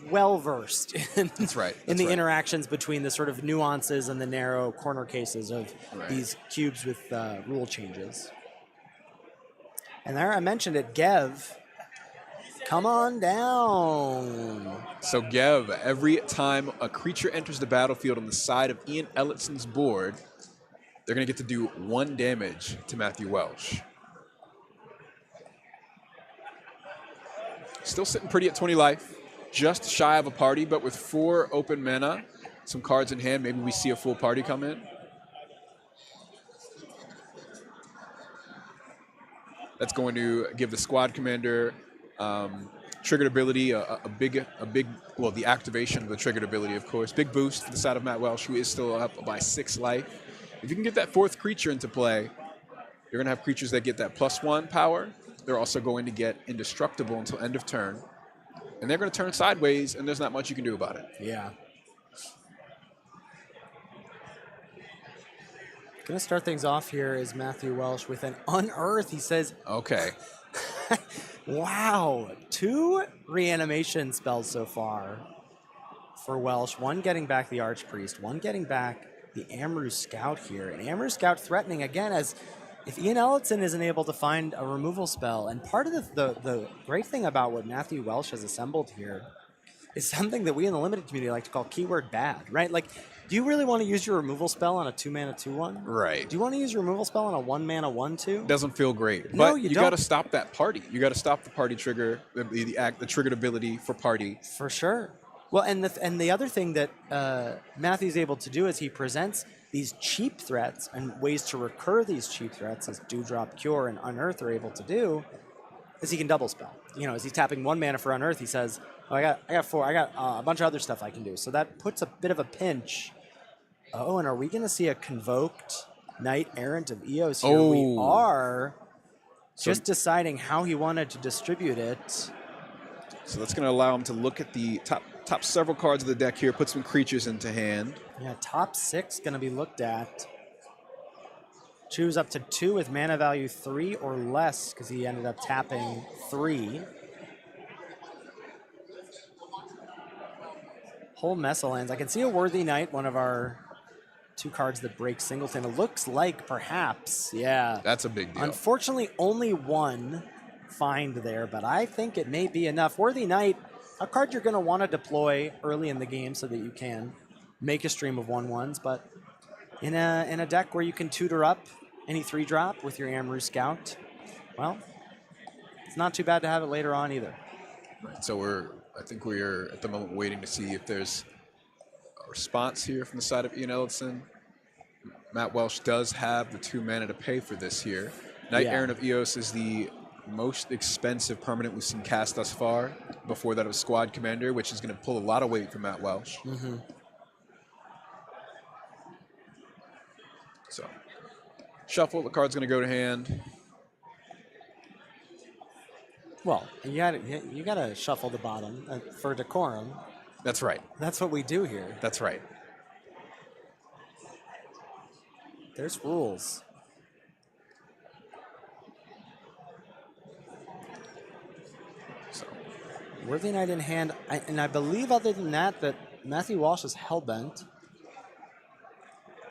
Speaker 2: well versed in,
Speaker 1: That's right.
Speaker 2: in
Speaker 1: That's
Speaker 2: the
Speaker 1: right.
Speaker 2: interactions between the sort of nuances and the narrow corner cases of
Speaker 1: Right.
Speaker 2: these cubes with rule changes. And there I mentioned it, Gev. Come on down.
Speaker 1: So Gev, every time a creature enters the battlefield on the side of Ian Ellison's board, they're going to get to do 1 damage to Matthew Welsh. Still sitting pretty at 20 life, just shy of a party, but with 4 open mana, some cards in hand, maybe we see a full party come in. That's going to give the squad commander triggered ability, a big, well, the activation of the triggered ability, of course. Big boost for the side of Matt Welsh, who is still up by 6 life. If you can get that 4th creature into play, you're going to have creatures that get that +1 power. They're also going to get indestructible until end of turn. And they're going to turn sideways, and there's not much you can do about it.
Speaker 2: Yeah. Going to start things off here is Matthew Welsh with an Unearth. He says,
Speaker 1: Okay.
Speaker 2: wow, 2 reanimation spells so far for Welsh. One getting back the Archpriest, one getting back the Amru Scout here. And Amru Scout threatening again, as if Ian Ellison isn't able to find a removal spell. And part of the great thing about what Matthew Welsh has assembled here is something that we in the limited community like to call keyword bad, right? Like, do you really want to use your removal spell on a 2-mana 2/1?
Speaker 1: Right.
Speaker 2: Do you want to use your removal spell on a 1-mana 1/2?
Speaker 1: Doesn't feel great.
Speaker 2: No,
Speaker 1: But
Speaker 2: you
Speaker 1: you
Speaker 2: don't.
Speaker 1: got to stop that party. You got to stop the party trigger, the triggered ability for party.
Speaker 2: For sure. Well, and the other thing that Matthew's able to do is he presents these cheap threats and ways to recur these cheap threats, as Dewdrop, Cure, and Unearth are able to do, is he can double spell. You know, as he's tapping 1 mana for Unearth, he says, oh, I got 4. I got a bunch of other stuff I can do. So that puts a bit of a pinch. Oh, and are we going to see a Convoked Knight Errant of Eos here?
Speaker 1: Oh.
Speaker 2: We are. Just deciding how he wanted to distribute it.
Speaker 1: So that's going to allow him to look at the top several cards of the deck here, put some creatures into hand.
Speaker 2: Yeah, top 6 going to be looked at. Choose up to 2 with mana value 3 or less, because he ended up tapping 3. Whole mess of lands. I can see a Worthy Knight, one of our 2 cards that break singleton. It looks like perhaps, yeah.
Speaker 1: That's a big deal.
Speaker 2: Unfortunately, only 1 find there, but I think it may be enough. Worthy Knight, a card you're going to want to deploy early in the game so that you can make a stream of 1/1s, but in a deck where you can tutor up any 3-drop with your Amru Scout, well, it's not too bad to have it later on either.
Speaker 1: Right. So I think we're at the moment waiting to see if there's a response here from the side of Ian Ellison. Matt Welsh does have the 2 mana to pay for this here. Knight
Speaker 2: Yeah.
Speaker 1: Errant of Eos is the most expensive permanent we've seen cast thus far. Before that, it was Squad Commander, which is going to pull a lot of weight from Matt Welsh.
Speaker 2: Mm-hmm.
Speaker 1: So, shuffle. The card's going to go to hand.
Speaker 2: Well, you gotta shuffle the bottom for decorum.
Speaker 1: That's right.
Speaker 2: That's what we do here.
Speaker 1: That's right.
Speaker 2: There's rules.
Speaker 1: So,
Speaker 2: Worthy Knight in hand, and I believe other than that Matthew Walsh is hellbent.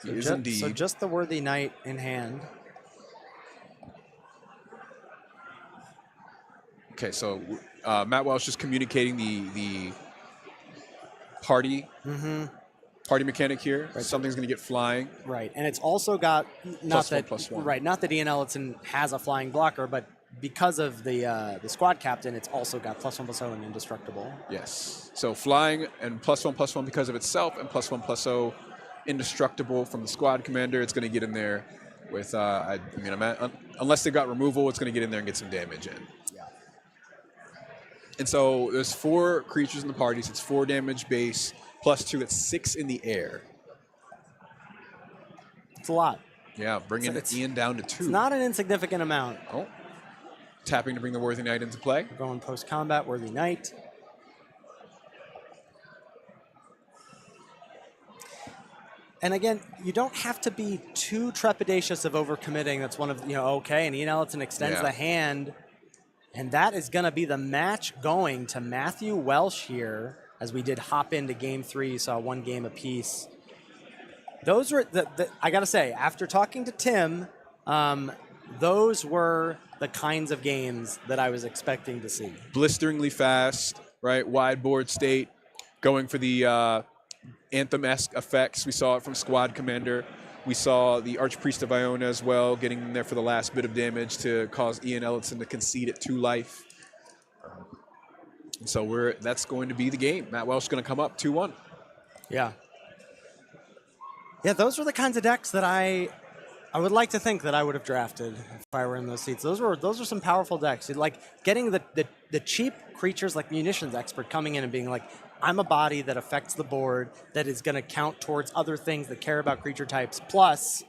Speaker 1: he is indeed.
Speaker 2: So just the Worthy Knight in hand.
Speaker 1: Okay, so Matt Welsh is communicating the party party mechanic here.
Speaker 2: Right.
Speaker 1: Something's going to get flying.
Speaker 2: Right, and it's also got
Speaker 1: +1/+1.
Speaker 2: Right, not that Ian Ellison has a flying blocker, but because of the squad captain, it's also got +1/+0 and indestructible.
Speaker 1: Yes. So flying and +1/+1 because of itself, and +1/+0 indestructible from the squad commander. It's going to get in there with, unless they've got removal, it's going to get in there and get some damage in.
Speaker 2: Yeah.
Speaker 1: And so there's 4 creatures in the party, so it's 4 damage base, +2, that's 6 in the air.
Speaker 2: It's a lot.
Speaker 1: Yeah, bringing
Speaker 2: It's-
Speaker 1: Ian down to 2.
Speaker 2: It's not an insignificant amount.
Speaker 1: Oh. Tapping to bring the Worthy Knight into play.
Speaker 2: We're going post-combat, Worthy Knight. And again, you don't have to be too trepidatious of overcommitting. That's one of, okay, and Ian Ellison extends
Speaker 1: Yeah.
Speaker 2: the hand. And that is going to be the match going to Matthew Welsh here, as we did hop into game 3, saw 1 game apiece. Those were, I got to say, after talking to Tim, those were the kinds of games that I was expecting to see.
Speaker 1: Blisteringly fast, right? Wide board state, going for the Anthem-esque effects. We saw it from Squad Commander. We saw the Archpriest of Iona as well, getting in there for the last bit of damage to cause Ian Ellison to concede it 2 life. And so that's going to be the game. Matt Welsh is going to come up 2-1.
Speaker 2: Yeah. Yeah, those were the kinds of decks that I would like to think that I would have drafted if I were in those seats. Those were some powerful decks. Like getting the cheap creatures like Munitions Expert coming in and being like, I'm a body that affects the board that is going to count towards other things that care about creature types, plus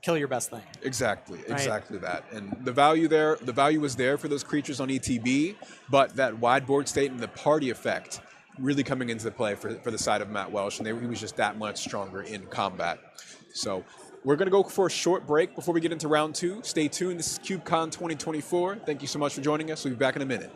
Speaker 2: kill your best thing.
Speaker 1: Exactly,
Speaker 2: Right.
Speaker 1: exactly that. And the value was there for those creatures on ETB, but that wide board state and the party effect really coming into play for the side of Matt Welsh, and he was just that much stronger in combat. So we're going to go for a short break before we get into round 2. Stay tuned. This is CubeCon 2024. Thank you so much for joining us. We'll be back in a minute.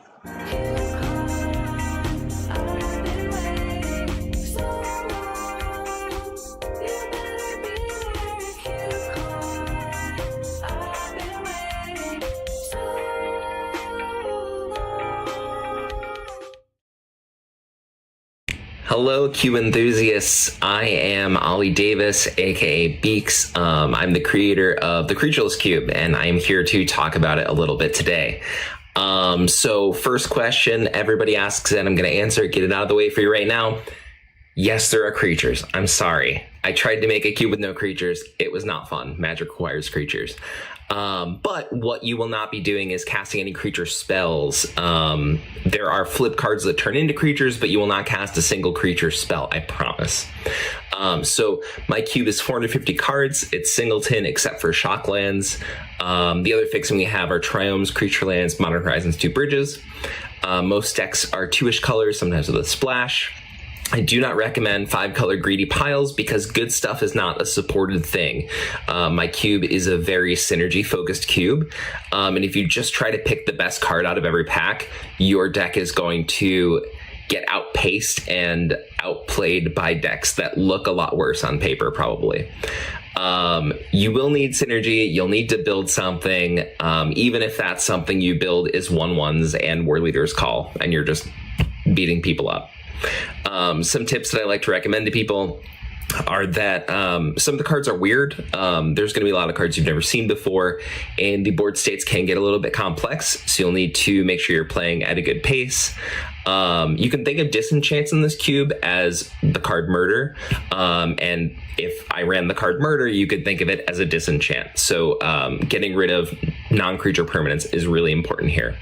Speaker 9: Hello, Cube enthusiasts. I am Ollie Davis, aka Beaks. I'm the creator of the Creatureless Cube, and I'm here to talk about it a little bit today. So first question everybody asks, and I'm going to answer it, get it out of the way for you right now. Yes, there are creatures. I'm sorry. I tried to make a cube with no creatures. It was not fun. Magic requires creatures. But what you will not be doing is casting any creature spells. There are flip cards that turn into creatures, but you will not cast a single creature spell, I promise. So my cube is 450 cards. It's singleton except for shocklands. The other fixing we have are triomes, creature lands, Modern Horizons, 2 bridges. Most decks are 2-ish colors, sometimes with a splash. I do not recommend 5-color greedy piles because good stuff is not a supported thing. My cube is a very synergy focused cube. And if you just try to pick the best card out of every pack, your deck is going to get outpaced and outplayed by decks that look a lot worse on paper, probably. You will need synergy. You'll need to build something, even if that something you build is 1/1s and War Leader's Call, and you're just beating people up. Some tips that I like to recommend to people are that some of the cards are weird. There's going to be a lot of cards you've never seen before, and the board states can get a little bit complex, so you'll need to make sure you're playing at a good pace. You can think of disenchants in this cube as the card Murder, and if I ran the card Murder, you could think of it as a disenchant. So getting rid of non-creature permanents is really important here.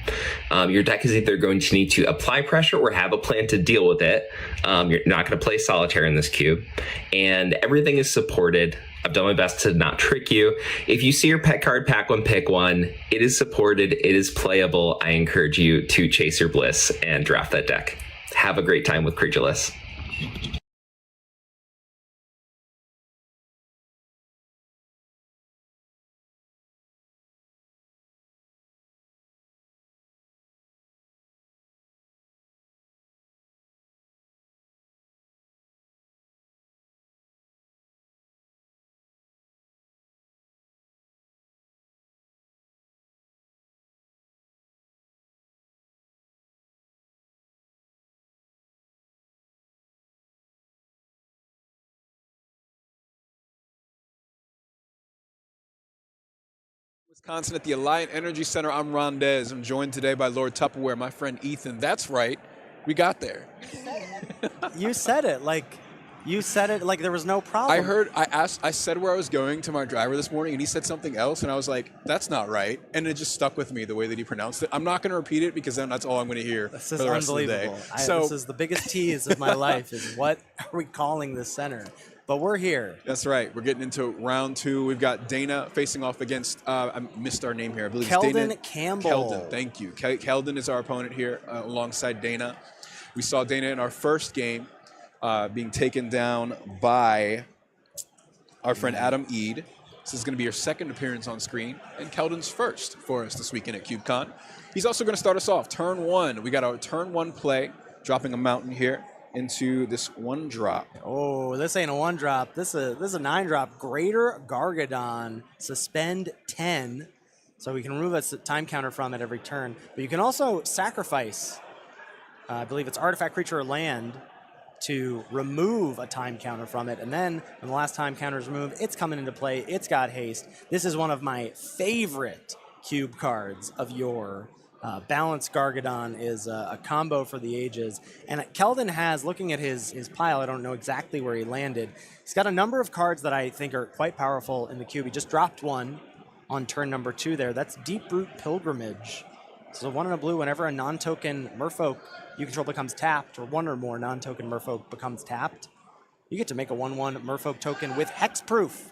Speaker 9: Your deck is either going to need to apply pressure or have a plan to deal with it. You're not going to play Solitaire in this cube, and everything is supported. I've done my best to not trick you. If you see your pet card, pack one, pick one. It is supported. It is playable. I encourage you to chase your bliss and draft that deck. Have a great time with Creatureless.
Speaker 1: Wisconsin at the Alliant Energy Center. I'm Rondez. I'm joined today by Lord Tupperware, my friend Ethan. That's right. We got there.
Speaker 2: You said it like there was no problem.
Speaker 1: I said where I was going to my driver this morning, and he said something else, and I was like, that's not right. And it just stuck with me the way that he pronounced it. I'm not going to repeat it because then that's all I'm going to hear
Speaker 2: This
Speaker 1: for
Speaker 2: is
Speaker 1: the rest
Speaker 2: unbelievable.
Speaker 1: of the day.
Speaker 2: This is the biggest tease of my life is what are we calling this center? But we're here.
Speaker 1: That's right. We're getting into round 2. We've got Dana facing off against, I missed our name here. I believe
Speaker 2: Keldon
Speaker 1: it's Dana
Speaker 2: Campbell.
Speaker 1: Keldon, thank you. Keldon is our opponent here alongside Dana. We saw Dana in our first game being taken down by our friend Adam Eade. This is going to be your second appearance on screen, and Keldon's first for us this weekend at CubeCon. He's also going to start us off. Turn 1. We got our turn 1 play, dropping a mountain here into this 1 drop.
Speaker 2: Oh, this ain't a 1 drop. This is a 9 drop. Greater Gargadon. Suspend 10. So we can remove a time counter from it every turn. But you can also sacrifice, I believe it's artifact, creature, or land, to remove a time counter from it. And then when the last time counter is removed, it's coming into play. It's got haste. This is one of my favorite cube cards of yore. Balanced Gargadon is a combo for the ages. And Keldon has, looking at his pile, I don't know exactly where he landed. He's got a number of cards that I think are quite powerful in the cube. He just dropped one on turn number 2 there. That's Deep Root Pilgrimage. So 1 and a blue, whenever a non-token merfolk you control becomes tapped, or 1 or more non-token merfolk becomes tapped, you get to make a 1/1 merfolk token with hexproof.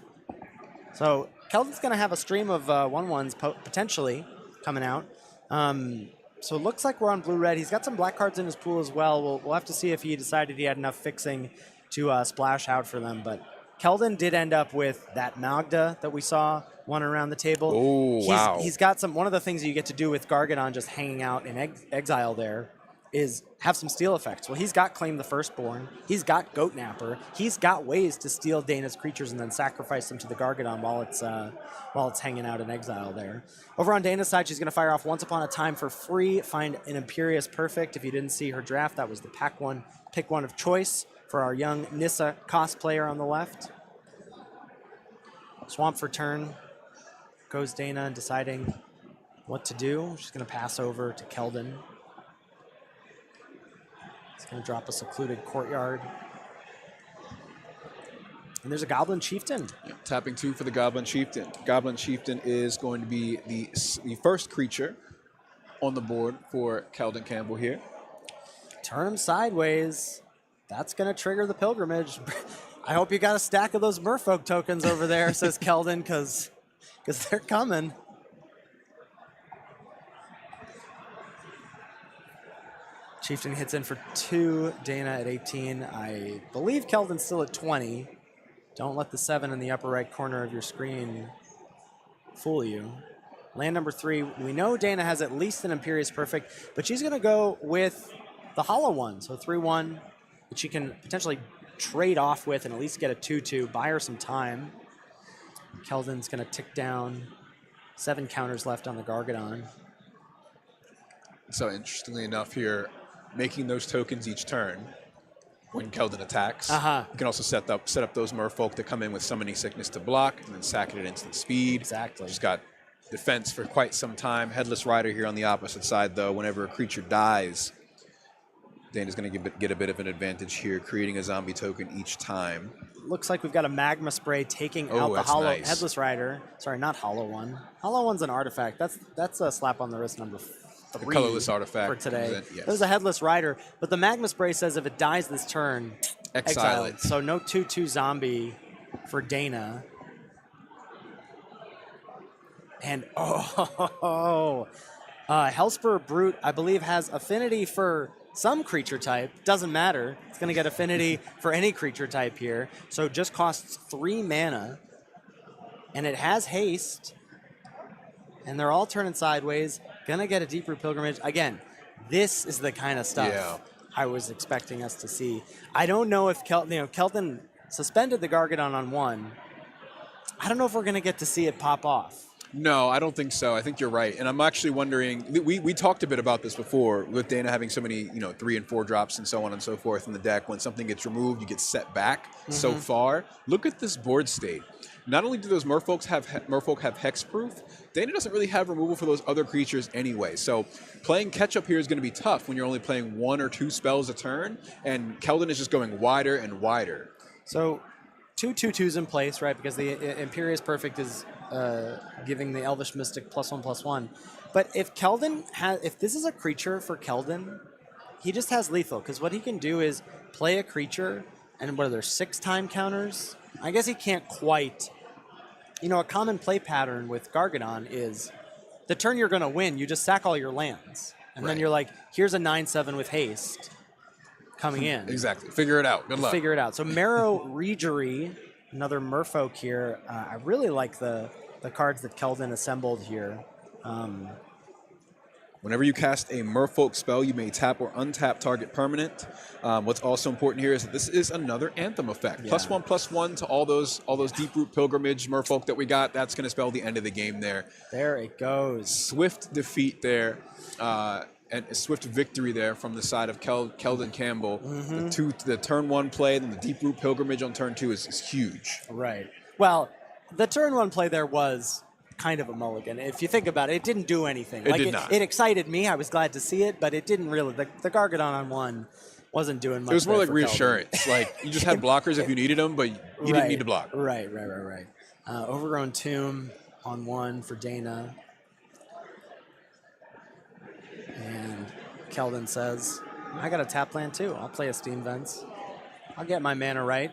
Speaker 2: So Keldon's going to have a stream of 1/1s potentially coming out. So it looks like we're on blue-red. He's got some black cards in his pool as well. We'll have to see if he decided he had enough fixing to splash out for them. But Keldon did end up with that Magda that we saw one around the table.
Speaker 1: Oh, wow.
Speaker 2: He's got one of the things that you get to do with Gargadon just hanging out in exile there is have some steal effects. Well, he's got Claim the Firstborn. He's got Goat Napper. He's got ways to steal Dana's creatures and then sacrifice them to the Gargadon while it's hanging out in exile there. Over on Dana's side, she's going to fire off Once Upon a Time for free. Find an Imperious Perfect. If you didn't see her draft, that was the pack one, pick one of choice for our young Nissa cosplayer on the left. Swamp for turn. Goes Dana deciding what to do. She's going to pass over to Keldon. He's going to drop a Secluded Courtyard. And there's a Goblin Chieftain.
Speaker 1: Yeah, tapping 2 for the Goblin Chieftain. Goblin Chieftain is going to be the first creature on the board for Keldon Campbell here.
Speaker 2: Turn him sideways. That's going to trigger the Pilgrimage. I hope you got a stack of those Merfolk tokens over there, says Keldon, because they're coming. Chieftain hits in for 2, Dana at 18. I believe Keldon's still at 20. Don't let the 7 in the upper right corner of your screen fool you. Land number 3, we know Dana has at least an Imperious Perfect, but she's going to go with the Hollow one. So 3-1, which she can potentially trade off with and at least get a 2-2, buy her some time. Keldon's going to tick down. 7 counters left on the Gargadon.
Speaker 1: So interestingly enough here, making those tokens each turn when Keldon attacks. You can also set up those merfolk that come in with Summoning Sickness to block and then sack it at instant speed.
Speaker 2: Exactly.
Speaker 1: She's got defense for quite some time. Headless Rider here on the opposite side, though. Whenever a creature dies, Dana's going to get a bit of an advantage here, creating a zombie token each time.
Speaker 2: Looks like we've got a Magma Spray taking out the Hollow
Speaker 1: nice.
Speaker 2: Headless Rider. Sorry, not Hollow one. Hollow one's an artifact. That's a slap on the wrist number 3.
Speaker 1: The colorless artifact
Speaker 2: for today.
Speaker 1: Yes.
Speaker 2: There's a Headless Rider, but the Magma Spray says if it dies this turn,
Speaker 1: Exile it.
Speaker 2: So no 2/2 zombie for Dana. And Hellspur Brute, I believe, has affinity for some creature type. Doesn't matter. It's going to get affinity for any creature type here. So just costs 3 mana. And it has haste. And they're all turning sideways. Gonna get a Deep Root Pilgrimage. Again, this is the kind of stuff I was expecting us to see. I don't know if Keldon suspended the Gargadon on 1. I don't know if we're gonna get to see it pop off.
Speaker 1: No, I don't think so. I think you're right. And I'm actually wondering, we talked a bit about this before with Dana having so many, 3 and 4 drops and so on and so forth in the deck. When something gets removed, you get set back so far. Look at this board state. Not only do those merfolk have hexproof, Dana doesn't really have removal for those other creatures anyway. So playing catch-up here is going to be tough when you're only playing 1 or 2 spells a turn, and Keldon is just going wider and wider.
Speaker 2: So 2 2/2s in place, right? Because the Imperious Perfect is giving the Elvish Mystic +1/+1. But if this is a creature for Keldon, he just has lethal, because what he can do is play a creature, and what are there, 6 time counters? I guess he can't quite. A common play pattern with Gargadon is the turn you're going to win, you just sack all your lands. And then you're like, here's a 9/7 with haste coming in.
Speaker 1: Exactly. Figure it out. Good luck.
Speaker 2: Figure it out. So Marrow Regery, another merfolk here. I really like the cards that Keldon assembled here.
Speaker 1: Whenever you cast a merfolk spell, you may tap or untap target permanent. What's also important here is that this is another Anthem effect.
Speaker 2: Yeah.
Speaker 1: +1/+1 to all those Deep Root Pilgrimage merfolk that we got. That's going to spell the end of the game there.
Speaker 2: There it goes.
Speaker 1: Swift defeat there, and a swift victory there from the side of Keldon Campbell. The turn 1 play, then the Deep Root Pilgrimage on turn 2 is huge.
Speaker 2: Right. Well, the turn 1 play there was kind of a mulligan. If you think about it, it didn't do anything.
Speaker 1: It did not.
Speaker 2: It excited me. I was glad to see it, but it didn't really. The Gargadon on 1 wasn't doing much.
Speaker 1: It was more
Speaker 2: there
Speaker 1: like
Speaker 2: for
Speaker 1: reassurance.
Speaker 2: Keldon.
Speaker 1: You just had blockers if you needed them, but you didn't need to block.
Speaker 2: Right. Overgrown Tomb on 1 for Dana. And Keldon says, I got a tap land too. I'll play a Steam Vents. I'll get my mana right.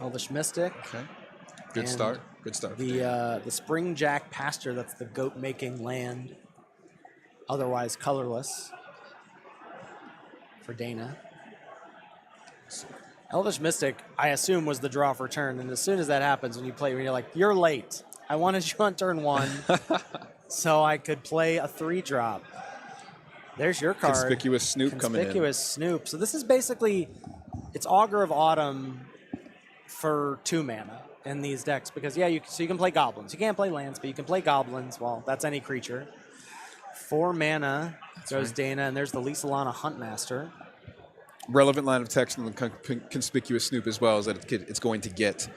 Speaker 2: Elvish Mystic.
Speaker 1: Okay. Good
Speaker 2: And
Speaker 1: start. Good start.
Speaker 2: The Spring Jack Pasture, that's the goat-making land, otherwise colorless, for Dana. Elvish Mystic, I assume, was the draw for turn, and as soon as that happens, when you're like, you're late. I wanted you on turn 1 so I could play a 3-drop. There's your card.
Speaker 1: Conspicuous Snoop coming in.
Speaker 2: Conspicuous Snoop. So this is basically, it's Augur of Autumn for 2 mana in these decks because, yeah, you can play goblins. You can't play lands, but you can play goblins. Well, that's any creature. 4 mana goes Dana, and there's the Lisa Lana Huntmaster.
Speaker 1: Relevant line of text in the Conspicuous Snoop as well is that it's going to get,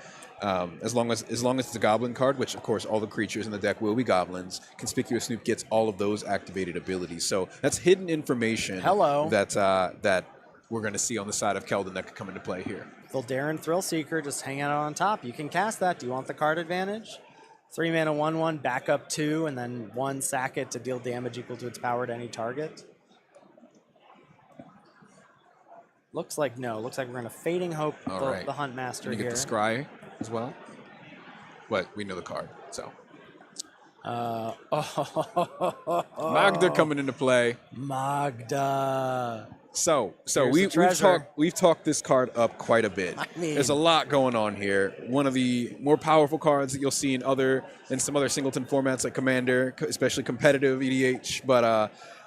Speaker 1: as long as it's a goblin card, which of course all the creatures in the deck will be goblins, Conspicuous Snoop gets all of those activated abilities. So that's hidden information that we're going to see on the side of Keldon that could come into play here.
Speaker 2: Vildaran Thrillseeker just hanging out on top. You can cast that. Do you want the card advantage? 3 mana, 1/1, back up 2, and then 1 sack it to deal damage equal to its power to any target. Looks like no. Looks like we're going to Fading Hope the Huntmaster here.
Speaker 1: You get the Scry as well. But we know the card, so. Magda coming into play.
Speaker 2: Magda.
Speaker 1: So
Speaker 2: Here's
Speaker 1: we've talked this card up quite a bit.
Speaker 2: I mean,
Speaker 1: there's a lot going on here. One of the more powerful cards that you'll see in some other singleton formats like Commander, especially competitive EDH. But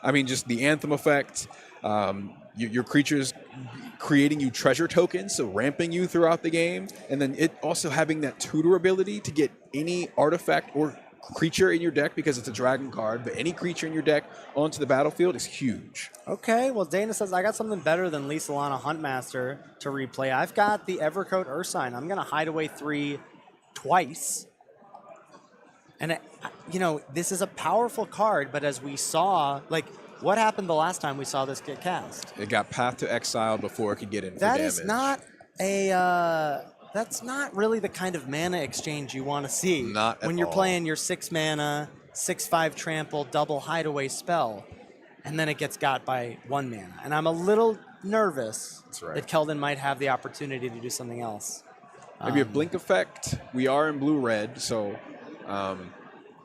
Speaker 1: I mean, just the Anthem effect. Your creatures creating you treasure tokens, so ramping you throughout the game, and then it also having that tutor ability to get any artifact or creature in your deck because it's a dragon card, but any creature in your deck onto the battlefield is huge.
Speaker 2: Okay, well, Dana says, I got something better than Lisa Lana Huntmaster to replay. I've got the Evercoat Ursine. I'm going to Hideaway 3 twice. And, this is a powerful card, but as we saw, what happened the last time we saw this get cast?
Speaker 1: It got Path to Exile before it could get in for
Speaker 2: That
Speaker 1: damage.
Speaker 2: is not that's not really the kind of mana exchange you want to see.
Speaker 1: Not at
Speaker 2: when you're
Speaker 1: all.
Speaker 2: playing your 6 mana, 6/5 trample, double hideaway spell, and then it gets got by 1 mana. And I'm a little nervous that Keldon might have the opportunity to do something else.
Speaker 1: Maybe a blink effect. We are in blue-red, so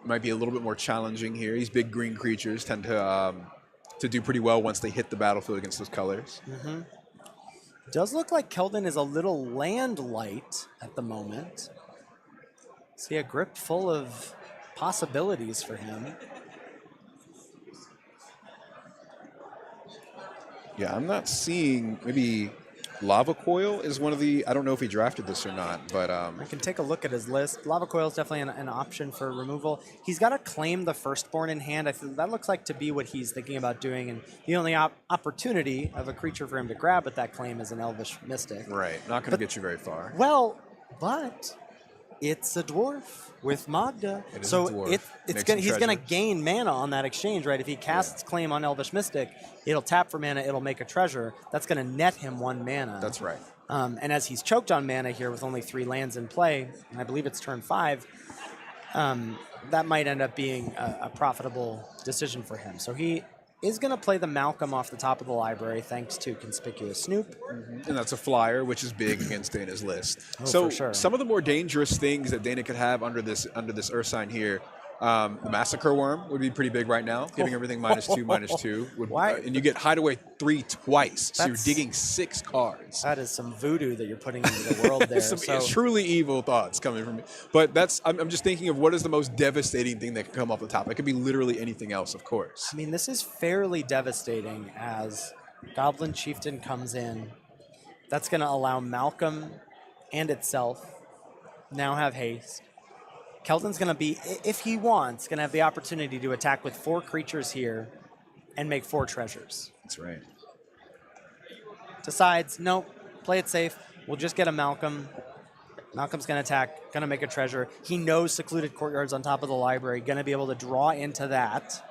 Speaker 1: might be a little bit more challenging here. These big green creatures tend to do pretty well once they hit the battlefield against those colors.
Speaker 2: Mm-hmm. Does look like Keldon is a little land light at the moment. See a grip full of possibilities for him.
Speaker 1: Yeah, I'm not seeing maybe Lava Coil is one of the, I don't know if he drafted this or not, but
Speaker 2: I can take a look at his list. Lava Coil is definitely an option for removal. He's got to claim the Firstborn in hand. I think that looks like to be what he's thinking about doing, and the only opportunity of a creature for him to grab at that claim is an Elvish Mystic.
Speaker 1: Right, not going to get you very far.
Speaker 2: Well, but it's a dwarf with Magda.
Speaker 1: It is
Speaker 2: so
Speaker 1: a dwarf.
Speaker 2: He's going to gain mana on that exchange, right? If he casts claim on Elvish Mystic, it'll tap for mana, it'll make a treasure. That's going to net him 1 mana.
Speaker 1: That's right.
Speaker 2: And as he's choked on mana here with only 3 lands in play, and I believe it's turn 5, that might end up being a profitable decision for him. So he is going to play the Malcolm off the top of the library thanks to Conspicuous Snoop.
Speaker 1: And that's a flyer, which is big against Dana's list.
Speaker 2: Oh,
Speaker 1: so
Speaker 2: for sure.
Speaker 1: Some of the more dangerous things that Dana could have under this Ursine here, the Massacre Worm would be pretty big right now, giving everything -2, -2.
Speaker 2: Why?
Speaker 1: And you get Hideaway 3 twice, so you're
Speaker 2: That's-
Speaker 1: digging 6 cards.
Speaker 2: That is some voodoo that you're putting into the world there.
Speaker 1: Some
Speaker 2: So
Speaker 1: truly evil thoughts coming from me. But I'm just thinking of what is the most devastating thing that could come off the top. It could be literally anything else, of course.
Speaker 2: I mean, this is fairly devastating as Goblin Chieftain comes in. That's going to allow Malcolm and itself now have haste. Keldon's going to be, if he wants, going to have the opportunity to attack with 4 creatures here and make 4 treasures.
Speaker 1: That's right.
Speaker 2: Decides, nope, play it safe. We'll just get a Malcolm. Malcolm's going to attack, going to make a treasure. He knows Secluded Courtyard's on top of the library, going to be able to draw into that.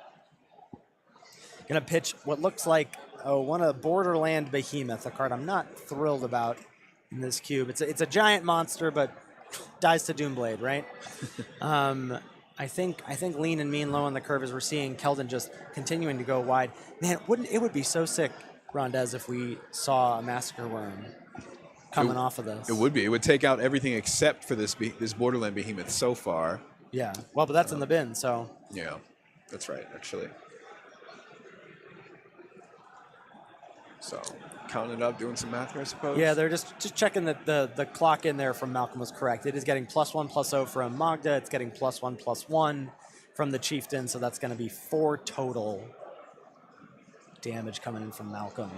Speaker 2: Going to pitch what looks like one of Borderland Behemoth, a card I'm not thrilled about in this cube. It's a giant monster, but dies to Doomblade, right? I think lean and mean low on the curve as we're seeing Keldon just continuing to go wide. Man, it would be so sick, Rondez, if we saw a Massacre Worm coming off of this.
Speaker 1: It would be. It would take out everything except for this Borderland Behemoth so far.
Speaker 2: Yeah. Well, but that's in the bin, so.
Speaker 1: Yeah, that's right, actually. So counting it up, doing some math here, I suppose.
Speaker 2: Yeah, they're just checking that the clock in there from Malcolm was correct. It is getting +1/+0 from Magda. It's getting +1/+1 from the Chieftain, so that's going to be 4 total damage coming in from Malcolm.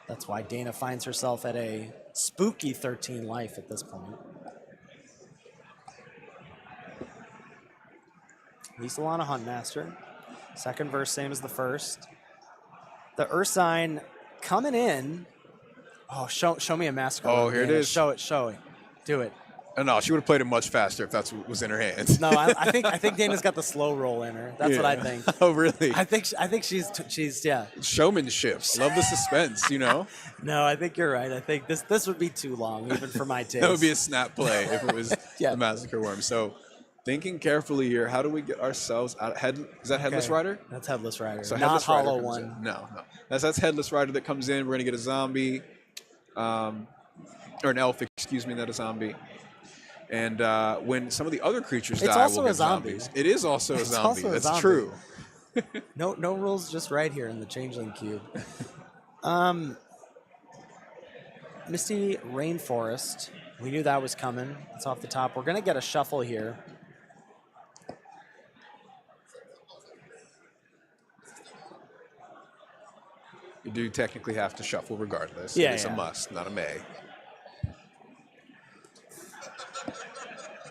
Speaker 2: That's why Dana finds herself at a spooky 13 life at this point. Lisalana Huntmaster. Second verse, same as the first. The Ursine coming in. Oh, show me a massacre.
Speaker 1: Oh, here it is.
Speaker 2: Show it. Do it.
Speaker 1: Oh, no, she would have played it much faster if that's what was in her hands.
Speaker 2: No, I think Dana's got the slow roll in her. That's what I think.
Speaker 1: Oh, really?
Speaker 2: I think she's yeah.
Speaker 1: Showmanship. Love the suspense, you know?
Speaker 2: No, I think you're right. I think this would be too long, even for my taste.
Speaker 1: That would be a snap play if it was
Speaker 2: Yeah.
Speaker 1: the Massacre Worm. So thinking carefully here, how do we get ourselves out? Is that Headless
Speaker 2: Okay.
Speaker 1: Rider?
Speaker 2: That's Headless Rider.
Speaker 1: So
Speaker 2: Not
Speaker 1: Headless Rider
Speaker 2: Hollow
Speaker 1: comes
Speaker 2: One.
Speaker 1: in. No. That's Headless Rider that comes in. We're going to get a zombie, or an elf, excuse me, not a zombie. And when some of the other creatures
Speaker 2: It's
Speaker 1: die,
Speaker 2: also
Speaker 1: we'll
Speaker 2: a
Speaker 1: get
Speaker 2: zombie.
Speaker 1: zombies. It is also a
Speaker 2: It's
Speaker 1: zombie.
Speaker 2: also a
Speaker 1: That's
Speaker 2: zombie.
Speaker 1: true.
Speaker 2: No rules, just right here in the Changeling Cube. Misty Rainforest. We knew that was coming. It's off the top. We're going to get a shuffle here.
Speaker 1: You do technically have to shuffle regardless.
Speaker 2: Yeah,
Speaker 1: It's a
Speaker 2: yeah.
Speaker 1: must, not a may.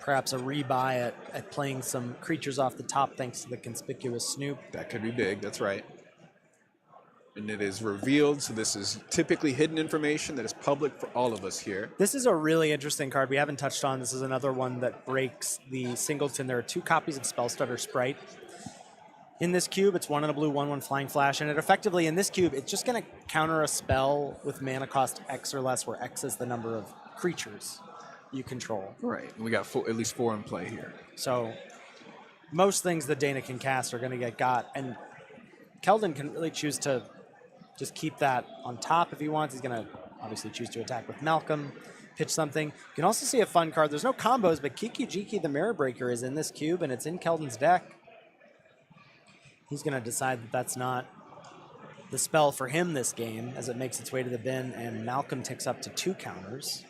Speaker 2: Perhaps a rebuy at playing some creatures off the top thanks to the Conspicuous Snoop.
Speaker 1: That could be big. That's right. And it is revealed, so this is typically hidden information that is public for all of us here.
Speaker 2: This is a really interesting card we haven't touched on. This is another one that breaks the singleton. There are 2 copies of Spellstutter Sprite. In this cube, it's 1 and a blue, 1/1 Flying Flash, and it effectively, in this cube, it's just going to counter a spell with mana cost X or less, where X is the number of creatures you control.
Speaker 1: Right. And we got at least 4 in play here.
Speaker 2: So most things that Dana can cast are going to get got, and Keldon can really choose to just keep that on top if he wants. He's going to obviously choose to attack with Malcolm, pitch something. You can also see a fun card. There's no combos, but Kiki Jiki the Mirror Breaker is in this cube, and it's in Keldon's deck. He's going to decide that that's not the spell for him this game as it makes its way to the bin, and Malcolm ticks up to 2 counters.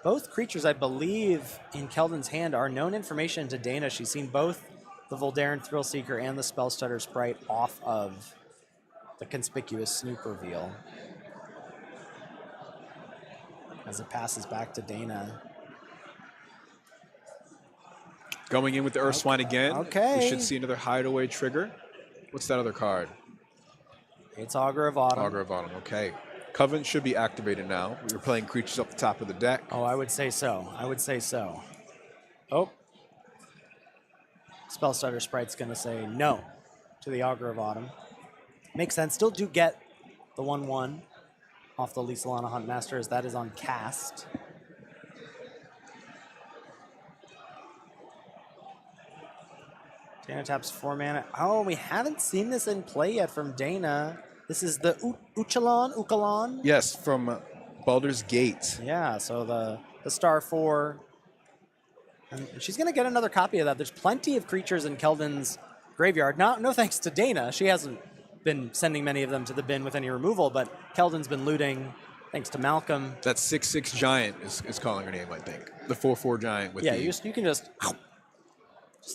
Speaker 2: Both creatures, I believe, in Keldon's hand are known information to Dana. She's seen both the Voldaren Thrillseeker and the Spellstutter Sprite off of the Conspicuous Snoop reveal. As it passes back to Dana.
Speaker 1: Going in with the Earthswine again.
Speaker 2: Okay.
Speaker 1: We should see another hideaway trigger. What's that other card?
Speaker 2: It's Augur of Autumn.
Speaker 1: Augur of Autumn. Okay. Coven should be activated now. We were playing creatures up the top of the deck.
Speaker 2: Oh, I would say so. Oh. Spellstutter Sprite's going to say no to the Augur of Autumn. Makes sense. Still do get the 1/1 off the Lisalana Huntmaster, as that is on cast. Dana taps 4 mana. Oh, we haven't seen this in play yet from Dana. This is the Uchalan?
Speaker 1: Yes, from Baldur's Gate.
Speaker 2: Yeah, so the star 4. And she's going to get another copy of that. There's plenty of creatures in Keldon's graveyard. No thanks to Dana. She hasn't been sending many of them to the bin with any removal, but Keldon's been looting thanks to Malcolm.
Speaker 1: That 6/6 giant is calling her name, I think. The 4/4 giant with
Speaker 2: Yeah,
Speaker 1: the...
Speaker 2: you can just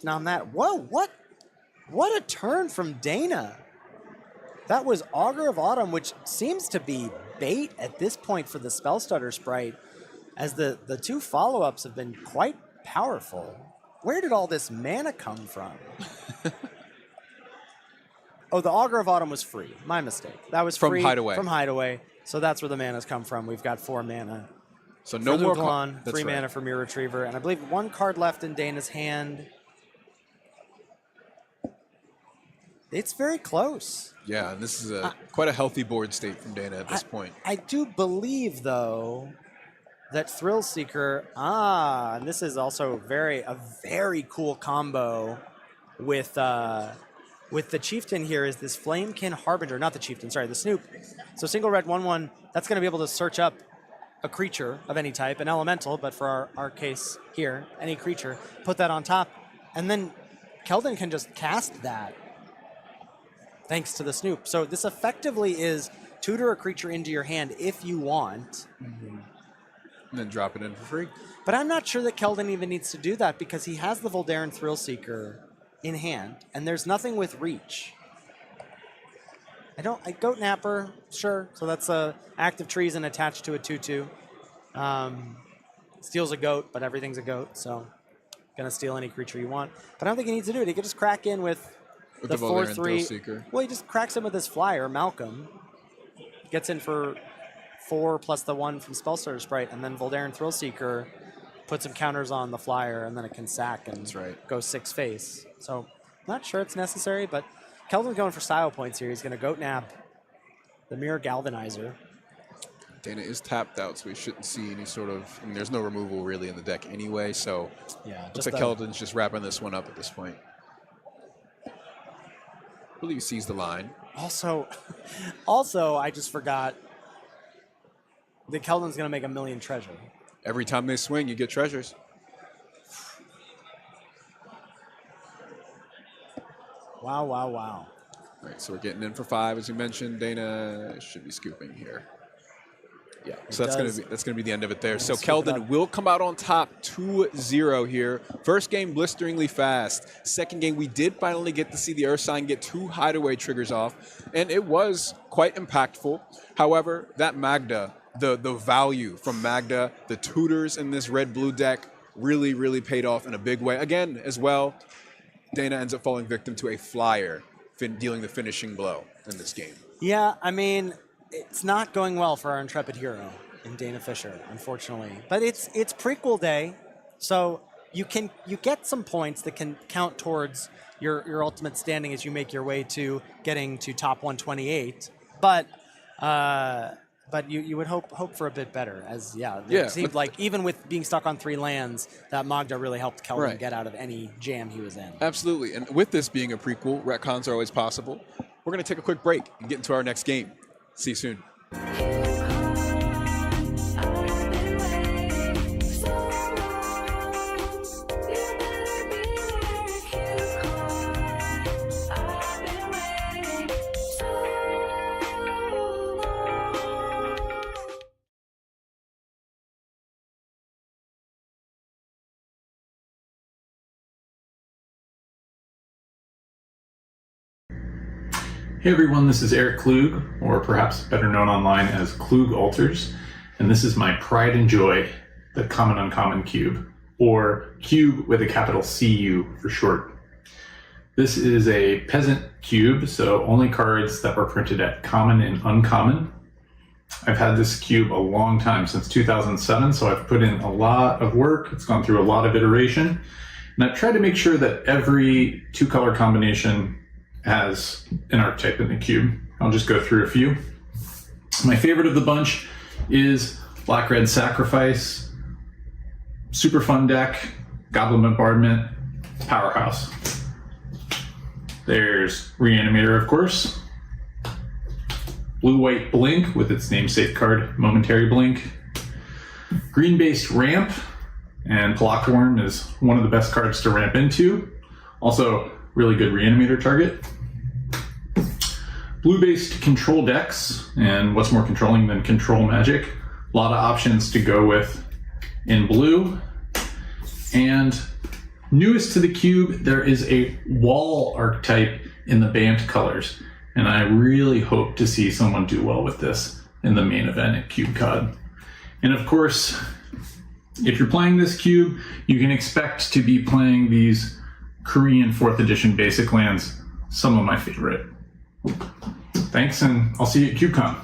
Speaker 2: nom that. Whoa, what a turn from Dana. That was Augur of Autumn, which seems to be bait at this point for the Spellstutter Sprite, as the 2 follow-ups have been quite powerful. Where did all this mana come from? Oh, the Augur of Autumn was free. My mistake. That was
Speaker 1: From
Speaker 2: free
Speaker 1: Hideaway.
Speaker 2: From Hideaway. So that's where the mana's come from. We've got 4 mana.
Speaker 1: So no
Speaker 2: for
Speaker 1: more...
Speaker 2: Lugalon,
Speaker 1: That's
Speaker 2: 3
Speaker 1: right.
Speaker 2: mana for Mirror Retriever, and I believe 1 card left in Dana's hand. It's very close.
Speaker 1: Yeah, and this is quite a healthy board state from Dana at this point.
Speaker 2: I do believe, though, that Thrillseeker, and this is also a very cool combo with the Chieftain here, is this Flamekin Harbinger, not the Chieftain, sorry, the Snoop. So single red 1/1, that's going to be able to search up a creature of any type, an elemental, but for our case here, any creature, put that on top, and then Keldon can just cast that thanks to the Snoop. So this effectively is tutor a creature into your hand if you want.
Speaker 1: And then drop it in for free.
Speaker 2: But I'm not sure that Keldon even needs to do that because he has the Voldaren Thrillseeker in hand, and there's nothing with reach. Goat Napper, sure. So that's active trees and attached to a 2/2. Steals a goat, but everything's a goat, so gonna steal any creature you want. But I don't think he needs to do it. He could just crack in with the
Speaker 1: Voldaren
Speaker 2: 4/3.
Speaker 1: Thrillseeker.
Speaker 2: Well, he just cracks in with his flyer, Malcolm. Gets in for 4 plus the 1 from Spellstarter Sprite, and then Voldaren Thrillseeker puts some counters on the flyer, and then it can sack and go 6 face. So not sure it's necessary, but Keldon's going for style points here. He's going to Goat Nap the Mirror Galvanizer.
Speaker 1: Dana is tapped out, so we shouldn't see any sort of... I mean, there's no removal really in the deck anyway, so
Speaker 2: yeah,
Speaker 1: looks like Keldon's just wrapping this one up at this point. I believe he sees the line.
Speaker 2: Also, I just forgot that Keldon's going to make a million treasure.
Speaker 1: Every time they swing, you get treasures.
Speaker 2: Wow, wow, wow.
Speaker 1: All right, so we're getting in for 5, as you mentioned. Dana should be scooping here. Yeah, so that's gonna be the end of it there. So Keldon will come out on top 2-0 here. First game blisteringly fast. Second game we did finally get to see the Earth Sign get 2 hideaway triggers off, and it was quite impactful. However, that Magda, the value from Magda, the tutors in this red-blue deck really paid off in a big way. Again, as well, Dana ends up falling victim to a flyer, dealing the finishing blow in this game.
Speaker 2: Yeah, I mean, it's not going well for our intrepid hero in Dana Fisher, unfortunately. But it's prequel day, so you get some points that can count towards your ultimate standing as you make your way to getting to top 128. But you would hope for a bit better, as it seemed like even with being stuck on 3 lands, that Magda really helped Keldon get out of any jam he was in.
Speaker 1: Absolutely, and with this being a prequel, retcons are always possible. We're going to take a quick break and get into our next game. See you soon.
Speaker 10: Hey everyone, this is Eric Klug, or perhaps better known online as Klug Alters, and this is my pride and joy, the Common Uncommon Cube, or Cube with a capital CU for short. This is a peasant cube, so only cards that were printed at common and uncommon. I've had this cube a long time, since 2007, so I've put in a lot of work. It's gone through a lot of iteration, and I've tried to make sure that every 2-color combination has an archetype in the cube. I'll just go through a few. My favorite of the bunch is Black-Red Sacrifice, super fun deck, Goblin Bombardment, powerhouse. There's Reanimator, of course. Blue-White Blink with its namesake card, Momentary Blink. Green-based Ramp, and Blockworm is one of the best cards to ramp into. Also, really good Reanimator target. Blue-based control decks, and what's more controlling than control magic? A lot of options to go with in blue. And newest to the cube, there is a wall archetype in the Bant colors, and I really hope to see someone do well with this in the main event at CubeCon. And of course, if you're playing this cube, you can expect to be playing these Korean 4th edition basic lands, some of my favorite. Thanks, and I'll see you at CubeCon.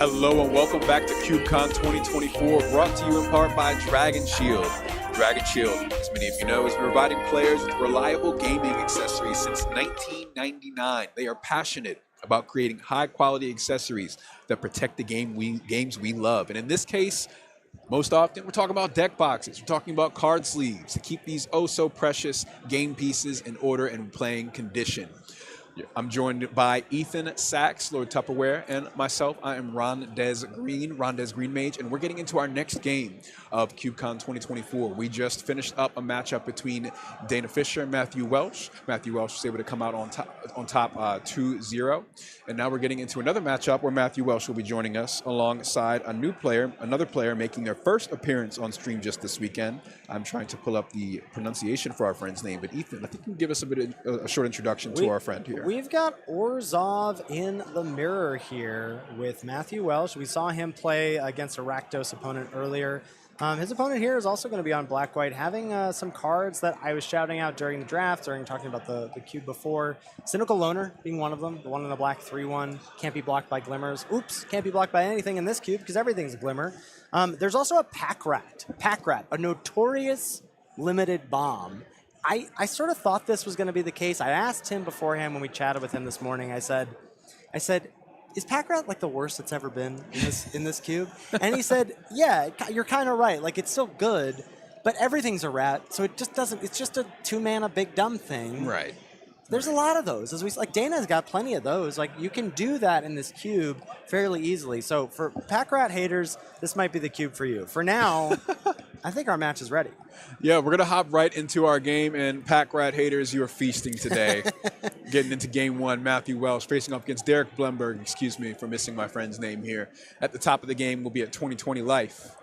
Speaker 1: Hello and welcome back to CubeCon 2024, brought to you in part by Dragon Shield. Dragon Shield, as many of you know, has been providing players with reliable gaming accessories since 1999. They are passionate about creating high-quality accessories that protect the games we love. And in this case, most often, we're talking about deck boxes. We're talking about card sleeves to keep these oh-so-precious game pieces in order and playing condition. I'm joined by Ethan Sachs, Lord Tupperware, and myself. I am Rondez Green Mage, and we're getting into our next game of CubeCon 2024. We just finished up a matchup between Dana Fisher and Matthew Welsh. Matthew Welsh was able to come out on top 2-0. And now we're getting into another matchup where Matthew Welsh will be joining us alongside another player making their first appearance on stream just this weekend. I'm trying to pull up the pronunciation for our friend's name, but Ethan, I think you can give us a short introduction to our friend here.
Speaker 2: We've got Orzhov in the mirror here with Matthew Welsh. We saw him play against a Rakdos opponent earlier. His opponent here is also going to be on black-white, having some cards that I was shouting out during the draft, during talking about the cube before. Cynical Loner being one of them, the one in the black 3-1. Can't be blocked by glimmers. Oops, can't be blocked by anything in this cube because everything's a glimmer. There's also a Pack Rat, a notorious limited bomb. I sort of thought this was going to be the case. I asked him beforehand when we chatted with him this morning. I said, is Pack Rat like the worst it's ever been in this cube? And he said, yeah, you're kind of right. Like, it's still good, but everything's a rat, so it just doesn't. It's just a 2-mana big dumb thing.
Speaker 1: Right.
Speaker 2: There's a lot of those. Like Dana's got plenty of those. Like, you can do that in this cube fairly easily. So for Pack Rat haters, this might be the cube for you. For now, I think our match is ready.
Speaker 1: Yeah, we're going to hop right into our game, and Pack Rat haters, you are feasting today. Getting into game one, Matthew Welsh facing up against Derek Blemberg. Excuse me for missing my friend's name here. At the top of the game, we'll be at 2020 life.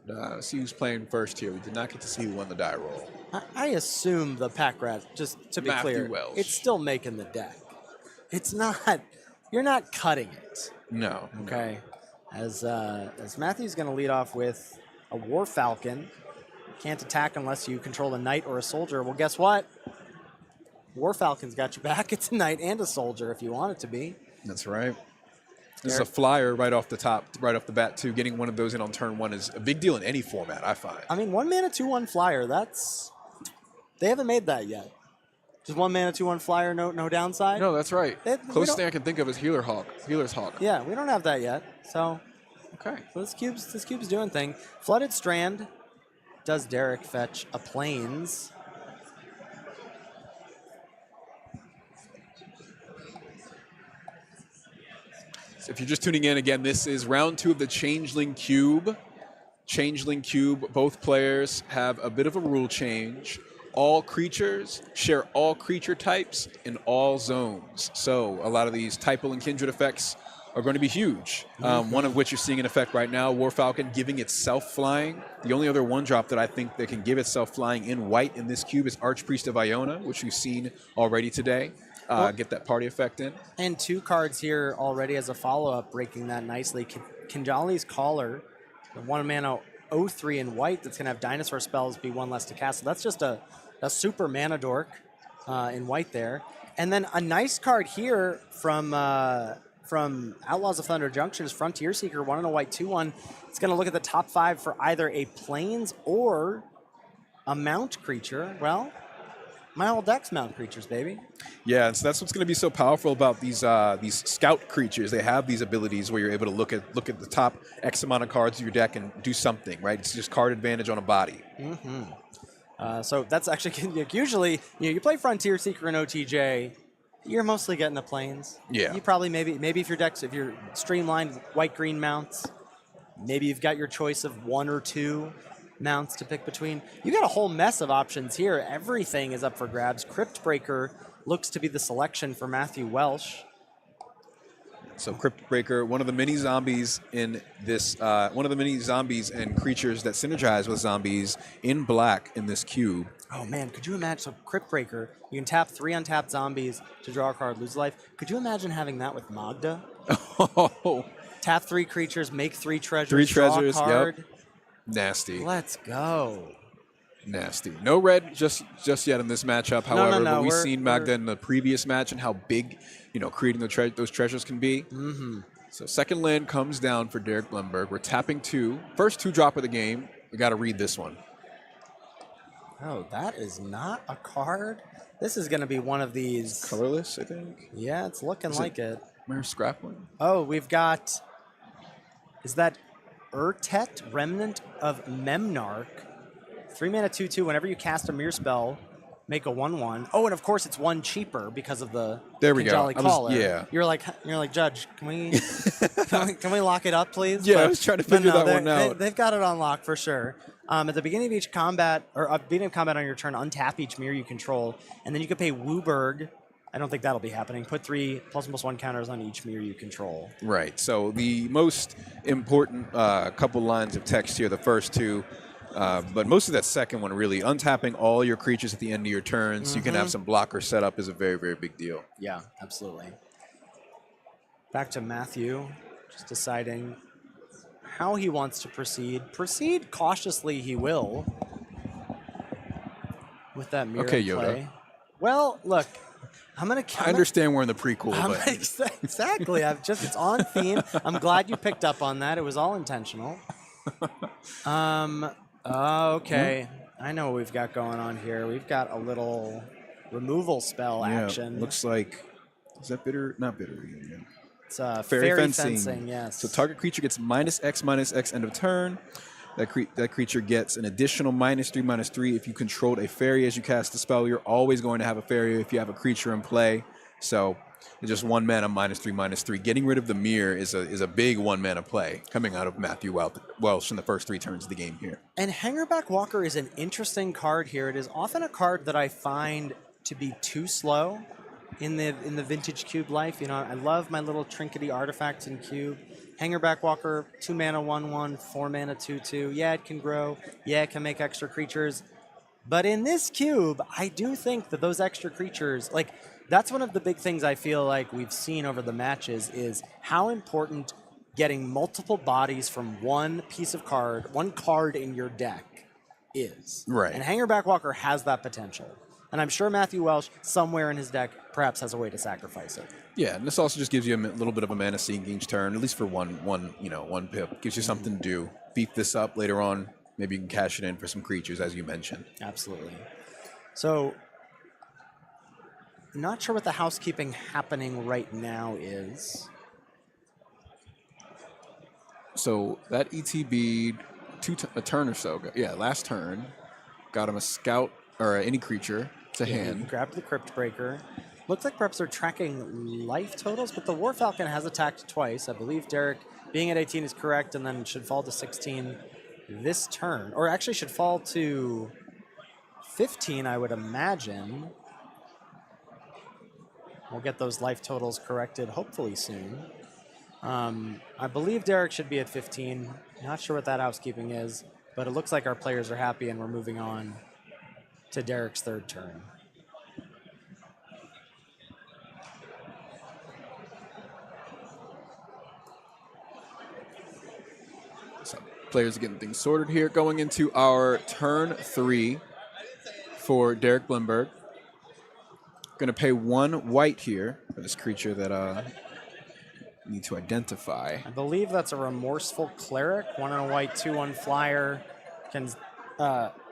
Speaker 1: Let's see who's playing first here. We did not get to see who won the die roll.
Speaker 2: I assume the Pack Rat, just to be clear,
Speaker 1: Welsh.
Speaker 2: It's still making the deck. It's not, you're not cutting it.
Speaker 1: No.
Speaker 2: Okay. As Matthew's going to lead off with a War Falcon. Can't attack unless you control a knight or a soldier. Well, guess what? War Falcon's got your back. It's a knight and a soldier if you want it to be.
Speaker 1: That's right. This is a flyer right off the bat, too. Getting one of those in on turn one is a big deal in any format, I find.
Speaker 2: I mean, 1-mana, 2-1 flyer, they haven't made that yet. Just 1-mana, 2-1 flyer, no downside?
Speaker 1: No, that's right. Closest thing I can think of is Healer's Hawk.
Speaker 2: Yeah, we don't have that yet. So,
Speaker 1: okay.
Speaker 2: So this cube's doing thing. Flooded Strand. Does Derek fetch a Plains?
Speaker 1: So if you're just tuning in, again, this is round 2 of the Changeling Cube. Changeling Cube, both players have a bit of a rule change. All creatures share all creature types in all zones. So a lot of these typal and kindred effects are going to be huge. One of which you're seeing in effect right now, War Falcon giving itself flying. The only other 1-drop that I think that can give itself flying in white in this cube is Archpriest of Iona, which we've seen already today. Get that party effect in.
Speaker 2: And 2 cards here already as a follow-up, breaking that nicely. Kinjali's Caller, the 1-mana 0/3 in white that's going to have dinosaur spells be 1 less to cast. So that's just a super mana dork in white there. And then a nice card here from Outlaws of Thunder Junction is Frontier Seeker, 1 and a white 2/1. It's going to look at the top 5 for either a Plains or a Mount creature. Well, my whole deck's Mount creatures, baby.
Speaker 1: Yeah, and so that's what's going to be so powerful about these scout creatures. They have these abilities where you're able to look at the top X amount of cards of your deck and do something, right? It's just card advantage on a body.
Speaker 2: So that's actually usually you play Frontier Seeker in OTJ. You're mostly getting the Plains.
Speaker 1: Yeah.
Speaker 2: You probably maybe if if you're streamlined white-green mounts, maybe you've got your choice of 1 or 2 mounts to pick between. You got a whole mess of options here. Everything is up for grabs. Cryptbreaker looks to be the selection for Matthew Welsh.
Speaker 1: So Cryptbreaker, one of the mini zombies in this, one of the mini zombies and creatures that synergize with zombies in black in this cube.
Speaker 2: Oh man, could you imagine? So Cryptbreaker, you can tap 3 untapped zombies to draw a card, lose life. Could you imagine having that with Magda?
Speaker 1: Oh.
Speaker 2: Tap 3 creatures, make 3 treasures,
Speaker 1: 3 treasures,
Speaker 2: draw a card.
Speaker 1: yep. Nasty.
Speaker 2: Let's go.
Speaker 1: Nasty. No red just yet in this matchup, however,
Speaker 2: no.
Speaker 1: but we've seen Magda in the previous match and how big, creating those treasures can be.
Speaker 2: Mm-hmm.
Speaker 1: So second land comes down for Derek Blemberg. We're tapping 2. First 2-drop of the game. We got to read this one.
Speaker 2: Oh, that is not a card. This is going to be one of these.
Speaker 1: Colorless, I think.
Speaker 2: Yeah, it's looking like it.
Speaker 1: Where's scrap one?
Speaker 2: Oh, we've got. Is that Urtet, Remnant of Memnarch? 3 mana 2/2. Whenever you cast a mirror spell, make a 1/1. Oh, and of course it's 1 cheaper because of the
Speaker 1: There we go.
Speaker 2: Kinjali Caller.
Speaker 1: Yeah.
Speaker 2: You're like Judge. Can we can we lock it up, please?
Speaker 1: Yeah, I was trying to figure that one out.
Speaker 2: They've got it on lock for sure. At the beginning of each combat, or at the beginning of combat on your turn, untap each mirror you control, and then you can pay Wooburg. I don't think that'll be happening. Put 3 +1/+1 counters on each mirror you control.
Speaker 1: Right. So the most important couple lines of text here, the first 2, but most of that second one really, untapping all your creatures at the end of your turn so you can have some blocker set up is a very, very big deal.
Speaker 2: Yeah, absolutely. Back to Matthew, just deciding how he wants to proceed. Proceed cautiously, he will. With that mirror
Speaker 1: Okay,
Speaker 2: in
Speaker 1: Yoda.
Speaker 2: play. Well, look,
Speaker 1: I understand we're in the prequel, but
Speaker 2: exactly. It's on theme. I'm glad you picked up on that. It was all intentional. Okay. I know what we've got going on here. We've got a little removal spell action.
Speaker 1: Looks like, is that bitter? Not bitter. Yeah.
Speaker 2: It's
Speaker 1: Fairy
Speaker 2: fencing.
Speaker 1: fencing.
Speaker 2: Yes.
Speaker 1: So target creature gets -X end of turn. That creature gets an additional -3/-3 if you controlled a fairy as you cast the spell. You're always going to have a fairy if you have a creature in play. So it's just 1 mana -3/-3. Getting rid of the mirror is a big 1 mana play coming out of Matthew Welsh in the first 3 turns of the game here.
Speaker 2: And Hangerback Walker is an interesting card here. It is often a card that I find to be too slow in the vintage cube life. You know, I love my little trinkety artifacts in cube. Hangerback Walker, 2 mana 1/1, 4 mana 2/2. Yeah, it can grow. Yeah, it can make extra creatures. But in this cube, I do think that those extra creatures, like, that's one of the big things I feel like we've seen over the matches is how important getting multiple bodies from one piece of card, one card in your deck is.
Speaker 1: Right.
Speaker 2: And Hangerback Walker has that potential. And I'm sure Matthew Welsh, somewhere in his deck, perhaps has a way to sacrifice it.
Speaker 1: Yeah, and this also just gives you a little bit of a mana sink each turn, at least for one pip. Gives you something to do. Beef this up later on. Maybe you can cash it in for some creatures, as you mentioned.
Speaker 2: Absolutely. So, not sure what the housekeeping happening right now is.
Speaker 1: So that ETB'd a turn or so. Yeah, last turn. Got him a scout or any creature to hand.
Speaker 2: Grabbed the Crypt Breaker. Looks like perhaps they're tracking life totals, but the War Falcon has attacked twice. I believe Derek, being at 18 is correct, and then should fall to 16 this turn. Or actually should fall to 15, I would imagine. We'll get those life totals corrected hopefully soon. I believe Derek should be at 15. Not sure what that housekeeping is, but it looks like our players are happy and we're moving on to Derek's third turn.
Speaker 1: So players are getting things sorted here. Going into our turn 3 for Derek Blemberg. Going to pay 1 white here for this creature that need to identify.
Speaker 2: I believe that's a Remorseful Cleric. 1 and a white, 2/1 flyer. Can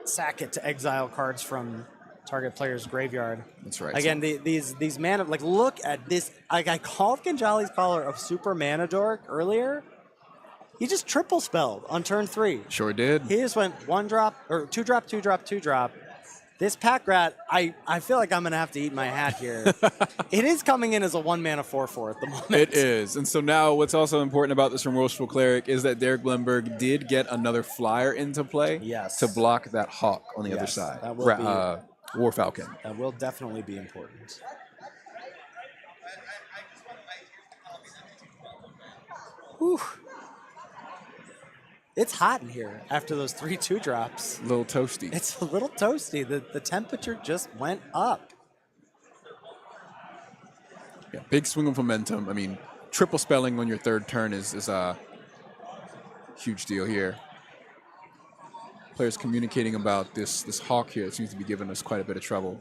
Speaker 2: sack it to exile cards from target player's graveyard.
Speaker 1: That's right.
Speaker 2: Again, these mana, like, look at this. Like, I called Kinjali's Caller a super mana dork earlier. He just triple spelled on turn 3.
Speaker 1: Sure did.
Speaker 2: He just went 1 drop or 2 drop, 2 drop, 2 drop. This Pack Rat, I feel like I'm going to have to eat my hat here. It is coming in as a 1 mana 4/4 at the moment.
Speaker 1: It is. And so now what's also important about this Remorseful Cleric is that Derek Blemberg did get another flyer into play to block that hawk on the other side.
Speaker 2: That will be,
Speaker 1: War Falcon.
Speaker 2: That will definitely be important. Whew. It's hot in here after those 3 2-drops.
Speaker 1: A little toasty.
Speaker 2: It's a little toasty. The temperature just went up.
Speaker 1: Yeah, big swing of momentum. I mean, triple spelling on your third turn is a huge deal here. Players communicating about this hawk here. It seems to be giving us quite a bit of trouble.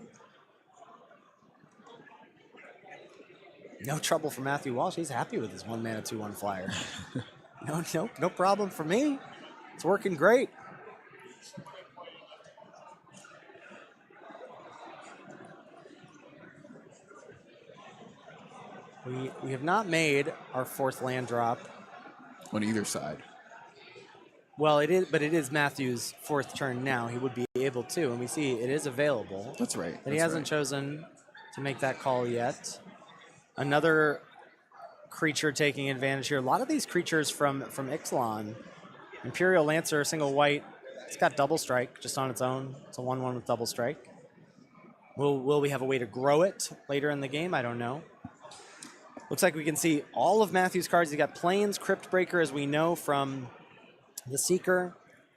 Speaker 2: No trouble for Matthew Walsh. He's happy with his 1 mana 2/1 flyer. No problem for me. It's working great. We have not made our 4th land drop
Speaker 1: on either side.
Speaker 2: Well, it is Matthew's 4th turn now. He would be able to, and we see it is available.
Speaker 1: That's right.
Speaker 2: But he hasn't chosen to make that call yet. Another creature taking advantage here. A lot of these creatures from Ixalan. Imperial Lancer, single white. It's got double strike just on its own. It's a 1/1 with double strike. Will we have a way to grow it later in the game? I don't know. Looks like we can see all of Matthew's cards. He's got Plains, Crypt Breaker, as we know from the Seeker,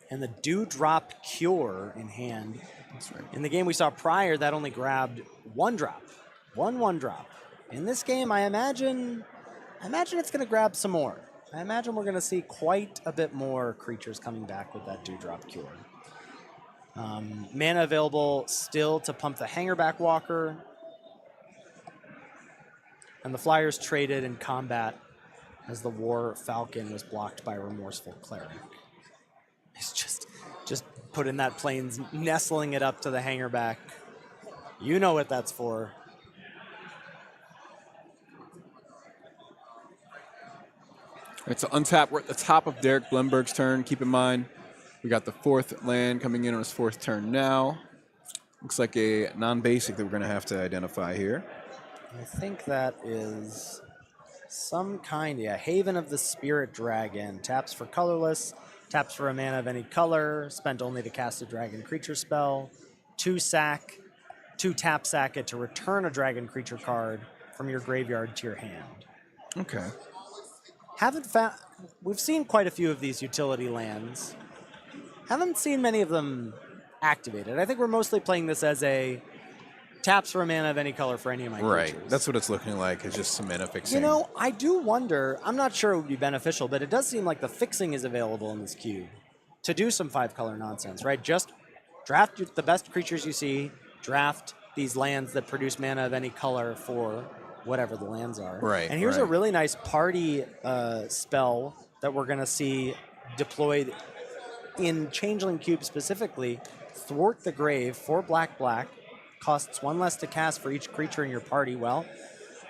Speaker 2: and the Dewdrop Cure in hand.
Speaker 1: That's right.
Speaker 2: In the game we saw prior, that only grabbed 1 drop. 1/1 drop. In this game, I imagine it's going to grab some more. I imagine we're going to see quite a bit more creatures coming back with that Dewdrop Cure. Mana available still to pump the Hangerback Walker. And the Flyers traded in combat as the War Falcon was blocked by Remorseful Cleric. He's just put in that Plains, nestling it up to the Hangerback. You know what that's for.
Speaker 1: It's an untap. We're at the top of Derek Blemberg's turn. Keep in mind, we got the 4th land coming in on his 4th turn now. Looks like a non-basic that we're going to have to identify here.
Speaker 2: I think that is some kind, Haven of the Spirit Dragon. Taps for colorless, taps for a mana of any color, spent only to cast a dragon creature spell. 2 tap sack it to return a dragon creature card from your graveyard to your hand.
Speaker 1: Okay.
Speaker 2: We've seen quite a few of these utility lands. Haven't seen many of them activated. I think we're mostly playing this as a taps for a mana of any color for any of my creatures.
Speaker 1: Right. That's what it's looking like. It's just some mana fixing.
Speaker 2: You know, I do wonder, I'm not sure it would be beneficial, but it does seem like the fixing is available in this cube to do some 5-color nonsense, right? Just draft the best creatures you see, draft these lands that produce mana of any color for whatever the lands are.
Speaker 1: Right.
Speaker 2: And here's a really nice party spell that we're going to see deployed in Changeling Cube specifically. Thwart the Grave for black, costs 1 less to cast for each creature in your party. Well,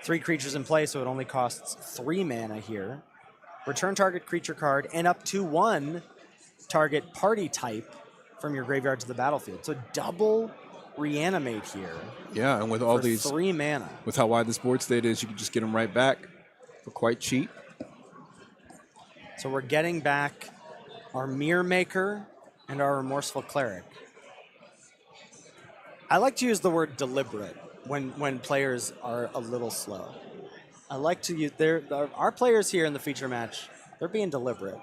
Speaker 2: 3 creatures in play, so it only costs 3 mana here. Return target creature card and up to 1 target party type from your graveyard to the battlefield. So double reanimate here.
Speaker 1: Yeah, and with all
Speaker 2: for
Speaker 1: these
Speaker 2: 3 mana.
Speaker 1: with how wide this board state is, you can just get them right back for quite cheap.
Speaker 2: So we're getting back our Mirror Maker and our Remorseful Cleric. I like to use the word deliberate when players are a little slow. I like to use our players here in the feature match. They're being deliberate.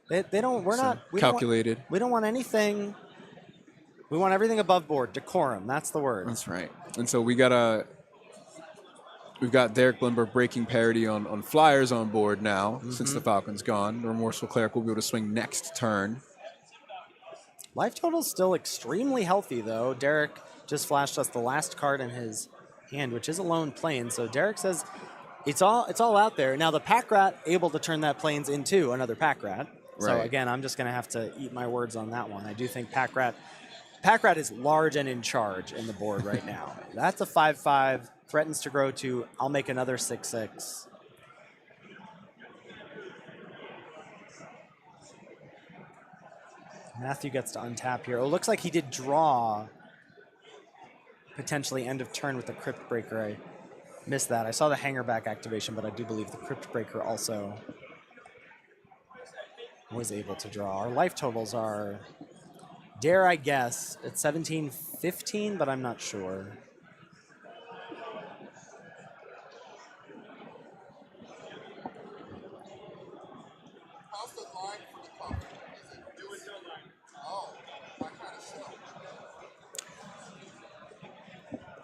Speaker 2: They don't. We're not
Speaker 1: calculated.
Speaker 2: We don't want anything. We want everything above board. Decorum. That's the word.
Speaker 1: That's right. And so we've got Derek Blimberg breaking parity on Flyers on board now since the Falcon's gone. The Remorseful Cleric will be able to swing next turn.
Speaker 2: Life total's still extremely healthy, though. Derek just flashed us the last card in his hand, which is a lone plane. So Derek says it's all out there. Now the Pack Rat able to turn that plains into another Pack Rat. So
Speaker 1: Right.
Speaker 2: again, I'm just going to have to eat my words on that one. I do think Pack Rat is large and in charge in the board right now. That's a 5/5, threatens to grow to, I'll make another 6/6. Matthew gets to untap here. Oh, looks like he did draw potentially end of turn with the Crypt Breaker. I missed that. I saw the Hangerback activation, but I do believe the Crypt Breaker also was able to draw. Our life totals are, dare I guess, at 17-15, but I'm not sure.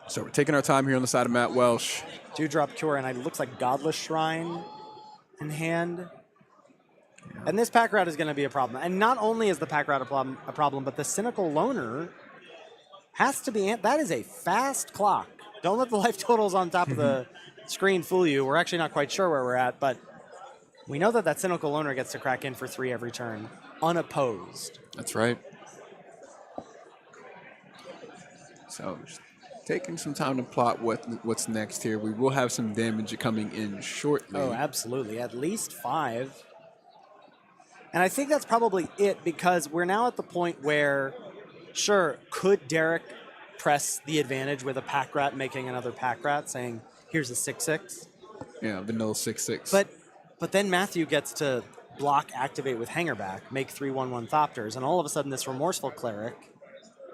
Speaker 1: So we're taking our time here on the side of Matt Welsh.
Speaker 2: Dewdrop Cure, and it looks like Godless Shrine in hand. And this Pack Rat is going to be a problem. And not only is the Pack Rat a problem, but the Cynical Loner has to be, that is a fast clock. Don't let the life totals on top of the screen fool you. We're actually not quite sure where we're at, but we know that that Cynical Loner gets to crack in for 3 every turn, unopposed.
Speaker 1: That's right. So just taking some time to plot what's next here. We will have some damage coming in shortly.
Speaker 2: Oh, absolutely. At least 5. And I think that's probably it, because we're now at the point where, sure, could Derek press the advantage with a Pack Rat making another Pack Rat, saying, here's a 6/6?
Speaker 1: Yeah, vanilla 6/6.
Speaker 2: But then Matthew gets to block, activate with Hangerback, make 3/1/1 Thopters, and all of a sudden this Remorseful Cleric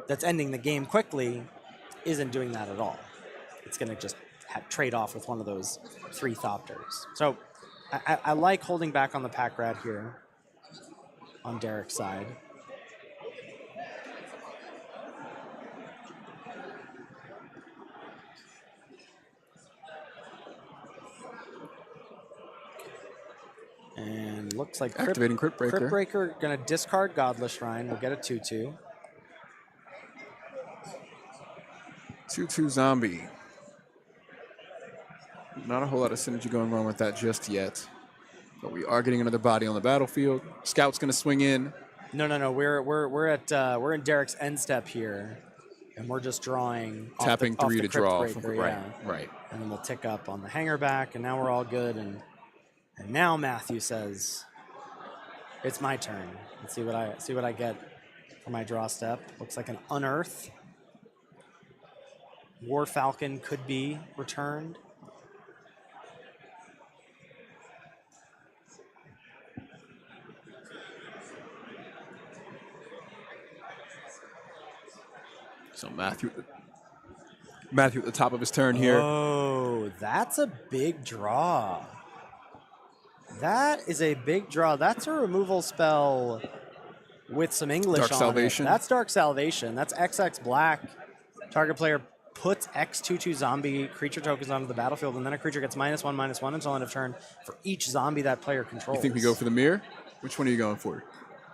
Speaker 2: that's ending the game quickly isn't doing that at all. It's going to just trade off with one of those 3 Thopters. So I like holding back on the Pack Rat here on Derek's side. And looks like
Speaker 1: Activating Crypt Breaker.
Speaker 2: Crypt Breaker going to discard Godless Shrine. We'll get a 2/2.
Speaker 1: 2/2 zombie. Not a whole lot of synergy going on with that just yet. But we are getting another body on the battlefield. Scout's going to swing in.
Speaker 2: No. We're in Derek's end step here, and we're just drawing
Speaker 1: Tapping
Speaker 2: off
Speaker 1: 3
Speaker 2: the
Speaker 1: to
Speaker 2: Crypt
Speaker 1: draw.
Speaker 2: Breaker,
Speaker 1: Right.
Speaker 2: And then we'll tick up on the Hangerback, and now we're all good. And now Matthew says, "It's my turn. Let's see what I get for my draw step." Looks like an Unearth. War Falcon could be returned.
Speaker 1: So Matthew at the top of his turn here.
Speaker 2: Oh, that's a big draw. That is a big draw. That's a removal spell with some English
Speaker 1: Dark
Speaker 2: on
Speaker 1: Salvation.
Speaker 2: it. That's Dark Salvation. That's XX black. Target player puts X 2/2 zombie creature tokens onto the battlefield, and then a creature gets -1/-1 until end of turn for each zombie that player controls.
Speaker 1: You think we go for the mirror? Which one are you going for?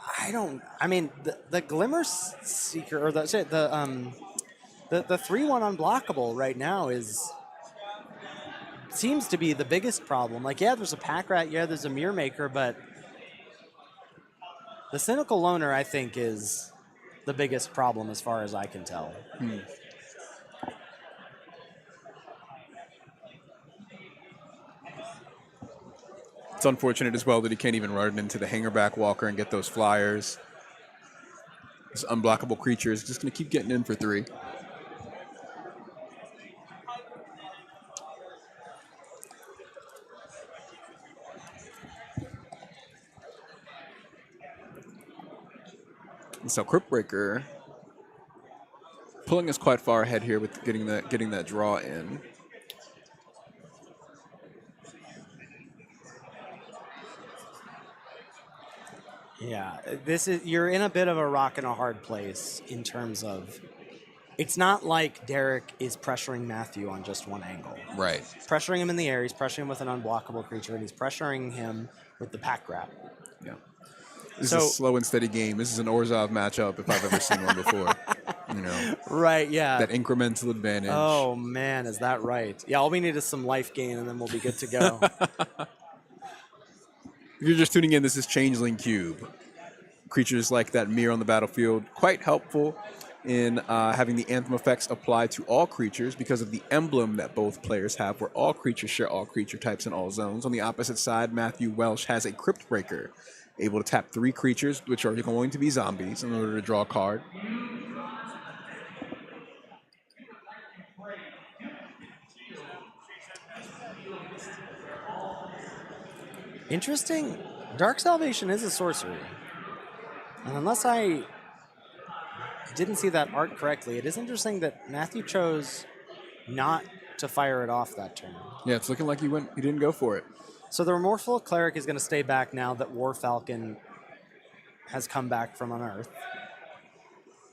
Speaker 2: I mean, the Glimmer Seeker, or the 3/1 unblockable right now seems to be the biggest problem. Like, yeah, there's a Pack Rat, yeah, there's a Mirror Maker, but the Cynical Loner, I think, is the biggest problem as far as I can tell.
Speaker 1: It's unfortunate as well that he can't even run into the Hangerback Walker and get those flyers. This unblockable creature is just going to keep getting in for 3. And so Crypt Breaker pulling us quite far ahead here with getting that draw in.
Speaker 2: Yeah, you're in a bit of a rock and a hard place in terms of, it's not like Derek is pressuring Matthew on just one angle.
Speaker 1: Right.
Speaker 2: He's pressuring him in the air, he's pressuring him with an unblockable creature, and he's pressuring him with the Pack Rat.
Speaker 1: Yeah. This is a slow and steady game. This is an Orzhov matchup if I've ever seen one before. You know.
Speaker 2: Right, yeah.
Speaker 1: That incremental advantage.
Speaker 2: Oh man, is that right? Yeah, all we need is some life gain and then we'll be good to go.
Speaker 1: If you're just tuning in, this is Changeling Cube. Creatures like that mirror on the battlefield, quite helpful in having the Anthem effects applied to all creatures because of the emblem that both players have, where all creatures share all creature types in all zones. On the opposite side, Matthew Welsh has a Crypt Breaker, able to tap 3 creatures, which are going to be zombies, in order to draw a card.
Speaker 2: Interesting. Dark Salvation is a sorcery. And unless I didn't see that art correctly, it is interesting that Matthew chose not to fire it off that turn.
Speaker 1: Yeah, it's looking like he didn't go for it.
Speaker 2: So the Remorseful Cleric is going to stay back now that War Falcon has come back from Unearth.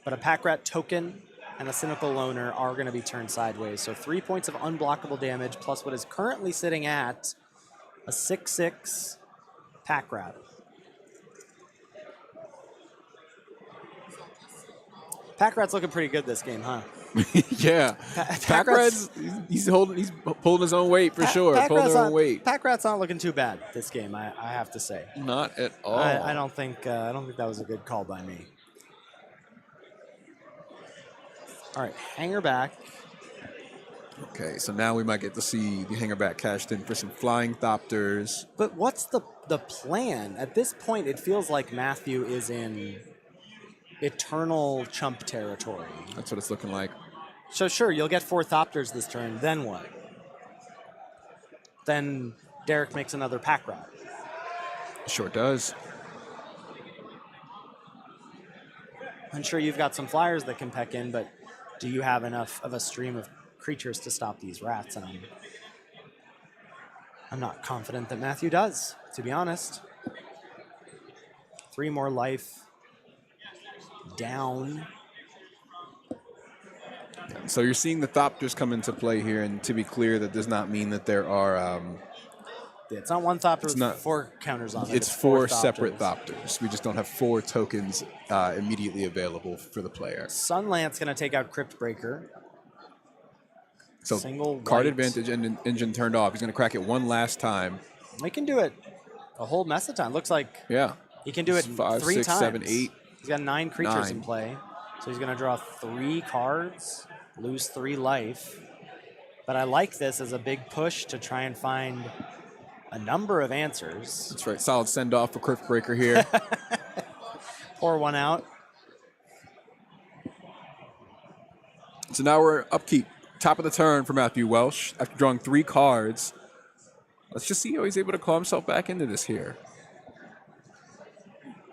Speaker 2: But a Pack Rat token and a Cynical Loner are going to be turned sideways. So 3 points of unblockable damage plus what is currently sitting at a 6/6 Pack Rat. Pack Rat's looking pretty good this game, huh?
Speaker 1: Yeah, Pack Rat's he's pulling his own weight for sure. Pulling their own weight.
Speaker 2: Pack Rat's not looking too bad this game, I have to say.
Speaker 1: Not at all.
Speaker 2: I don't think that was a good call by me. All right, hanger back.
Speaker 1: Okay, so now we might get to see the hanger back cashed in for some flying Thopters.
Speaker 2: But what's the plan? At this point, it feels like Matthew is in eternal chump territory.
Speaker 1: That's what it's looking like.
Speaker 2: So sure, you'll get 4 Thopters this turn. Then what? Then Derek makes another Pack Rat.
Speaker 1: Sure does.
Speaker 2: I'm sure you've got some flyers that can peck in, but do you have enough of a stream of creatures to stop these rats? And I'm not confident that Matthew does, to be honest. 3 more life down.
Speaker 1: So you're seeing the Thopters come into play here, and to be clear, that does not mean that there are...
Speaker 2: it's not 1 Thopter with
Speaker 1: not,
Speaker 2: 4 counters on it.
Speaker 1: It's 4 separate Thopters. We just don't have 4 tokens immediately available for the player.
Speaker 2: Sunlance going to take out Crypt Breaker.
Speaker 1: So
Speaker 2: Single
Speaker 1: card
Speaker 2: white.
Speaker 1: advantage and engine turned off. He's going to crack it one last time.
Speaker 2: He can do it a whole mess of time. Looks like he can do it
Speaker 1: 5,
Speaker 2: 3
Speaker 1: 6,
Speaker 2: times.
Speaker 1: 7, 8.
Speaker 2: He's got 9 creatures
Speaker 1: 9.
Speaker 2: in play. So he's going to draw 3 cards, lose 3 life. But I like this as a big push to try and find a number of answers.
Speaker 1: That's right. Solid send off for Crypt Breaker here.
Speaker 2: Pour one out.
Speaker 1: So now we're upkeep. Top of the turn for Matthew Welsh. After drawing 3 cards, let's just see how he's able to claw himself back into this here.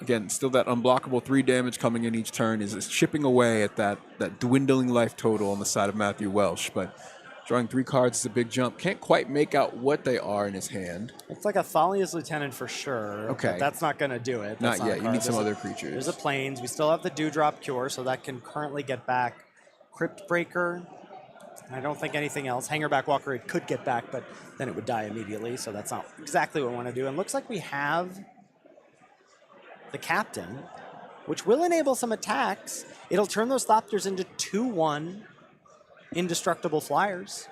Speaker 1: Again, still that unblockable 3 damage coming in each turn is chipping away at that dwindling life total on the side of Matthew Welsh. But drawing 3 cards is a big jump. Can't quite make out what they are in his hand.
Speaker 2: It's like a Thalia's Lieutenant for sure.
Speaker 1: Okay.
Speaker 2: But that's not going to do it. That's
Speaker 1: Not yet.
Speaker 2: a
Speaker 1: You
Speaker 2: card.
Speaker 1: need some
Speaker 2: There's
Speaker 1: other creatures.
Speaker 2: There's a Plains. We still have the Dewdrop Cure, so that can currently get back Crypt Breaker. I don't think anything else. Hangerback Walker it could get back, but then it would die immediately, so that's not exactly what we want to do. And looks like we have the Captain, which will enable some attacks. It'll turn those Thopters into 2/1 indestructible flyers.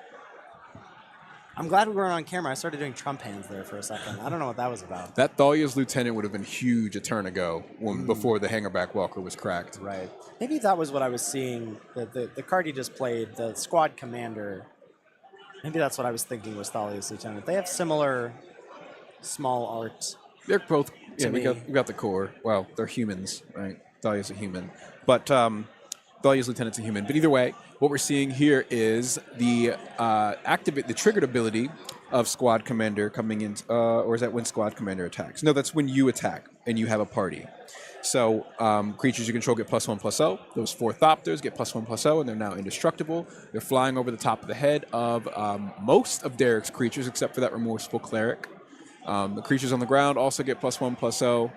Speaker 2: I'm glad we weren't on camera. I started doing Trump hands there for a second. I don't know what that was about.
Speaker 1: That Thalia's Lieutenant would have been huge a turn ago before the Hangerback Walker was cracked.
Speaker 2: Right. Maybe that was what I was seeing. The card you just played, the Squad Commander. Maybe that's what I was thinking was Thalia's Lieutenant. They have similar small art.
Speaker 1: They're both. Yeah, we
Speaker 2: me.
Speaker 1: got the core. Well, they're humans, right? Thalia's a human, but Thalia's Lieutenant's a human. But either way, what we're seeing here is the the triggered ability of Squad Commander coming in, or is that when Squad Commander attacks? No, that's when you attack and you have a party. So creatures you control get +1/+0. Those 4 Thopters get +1/+0, and they're now indestructible. They're flying over the top of the head of most of Derek's creatures, except for that Remorseful Cleric. The creatures on the ground also get +1/+0.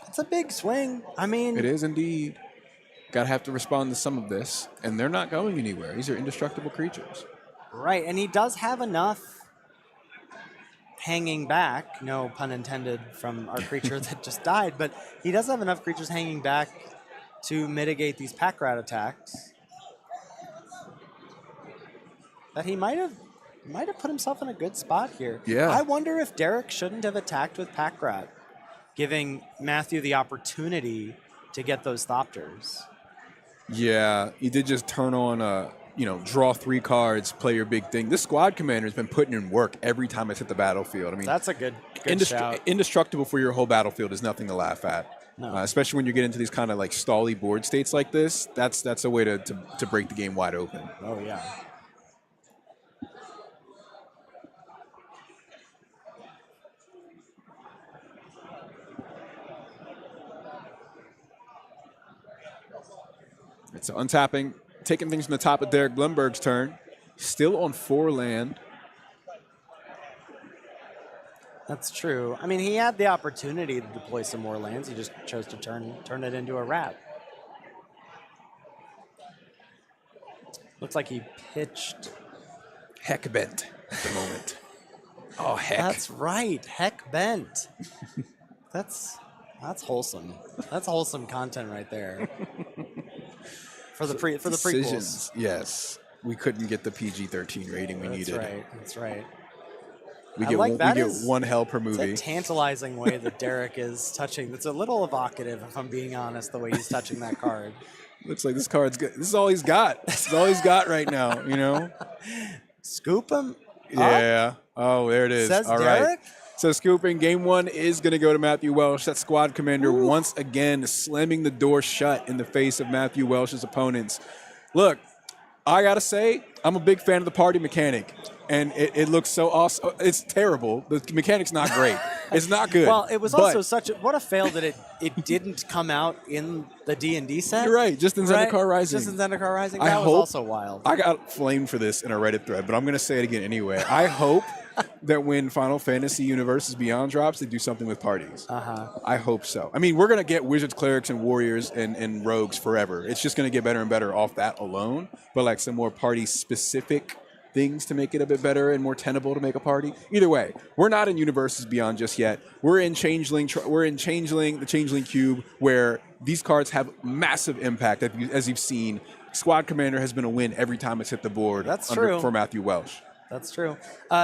Speaker 2: It's a big swing. I mean,
Speaker 1: It is indeed. Gotta have to respond to some of this, and they're not going anywhere. These are indestructible creatures.
Speaker 2: right. And he does have enough hanging back, no pun intended from our creature that just died, but he does have enough creatures hanging back to mitigate these Pack Rat attacks that he might have put himself in a good spot here.
Speaker 1: Yeah.
Speaker 2: I wonder if Derek shouldn't have attacked with Pack Rat, giving Matthew the opportunity to get those Thopters.
Speaker 1: Yeah, he did just turn on draw 3 cards, play your big thing. This Squad Commander has been putting in work every time it's hit the battlefield. I mean,
Speaker 2: That's a good shout.
Speaker 1: indestructible for your whole battlefield is nothing to laugh at.
Speaker 2: No.
Speaker 1: Especially when you get into these kind of like stally board states like this. That's a way to break the game wide open.
Speaker 2: Oh, yeah.
Speaker 1: It's untapping, taking things from the top of Derek Blumberg's turn. Still on 4 land.
Speaker 2: That's true. I mean, he had the opportunity to deploy some more lands. He just chose to turn it into a rat. Looks like he pitched.
Speaker 1: Heck bent at the moment. Oh, heck.
Speaker 2: That's right. Heck bent. That's wholesome. That's wholesome content right there. for the prequels.
Speaker 1: Decisions, yes. We couldn't get the PG-13 rating we needed.
Speaker 2: That's right.
Speaker 1: We
Speaker 2: I
Speaker 1: get,
Speaker 2: like
Speaker 1: we
Speaker 2: that
Speaker 1: get
Speaker 2: is-
Speaker 1: one hell per
Speaker 2: It's
Speaker 1: movie.
Speaker 2: a tantalizing way that Derek is touching. It's a little evocative, if I'm being honest, the way he's touching that card.
Speaker 1: Looks like this card's good. This is all he's got. This is all he's got right now, you know?
Speaker 2: Scoop him.
Speaker 1: Yeah. Oh, there it is.
Speaker 2: Says
Speaker 1: All right.
Speaker 2: Derek.
Speaker 1: So scooping game 1 is going to go to Matthew Welsh. That squad commander once again slamming the door shut in the face of Matthew Welsh's opponents. Look, I got to say, I'm a big fan of the party mechanic. And it looks so awesome. It's terrible. The mechanic's not great. It's not good.
Speaker 2: Well, it was
Speaker 1: But
Speaker 2: also such a what a fail that it didn't come out in the D&D set.
Speaker 1: You're right. Just in Zendikar Rising.
Speaker 2: Just in Zendikar Rising.
Speaker 1: I
Speaker 2: That was
Speaker 1: hope-
Speaker 2: also wild.
Speaker 1: I got flamed for this in a Reddit thread, but I'm going to say it again anyway. I hope that when Final Fantasy Universes Beyond drops, they do something with parties. I hope so. I mean, we're going to get wizards, clerics, and warriors and rogues forever. It's just going to get better and better off that alone. But like some more party-specific things to make it a bit better and more tenable to make a party. Either way, we're not in Universes Beyond just yet. We're in Changeling. We're in Changeling, the Changeling Cube, where these cards have massive impact. As you've seen, Squad Commander has been a win every time it's hit the board.
Speaker 2: That's true.
Speaker 1: For Matthew Welsh.
Speaker 2: That's true.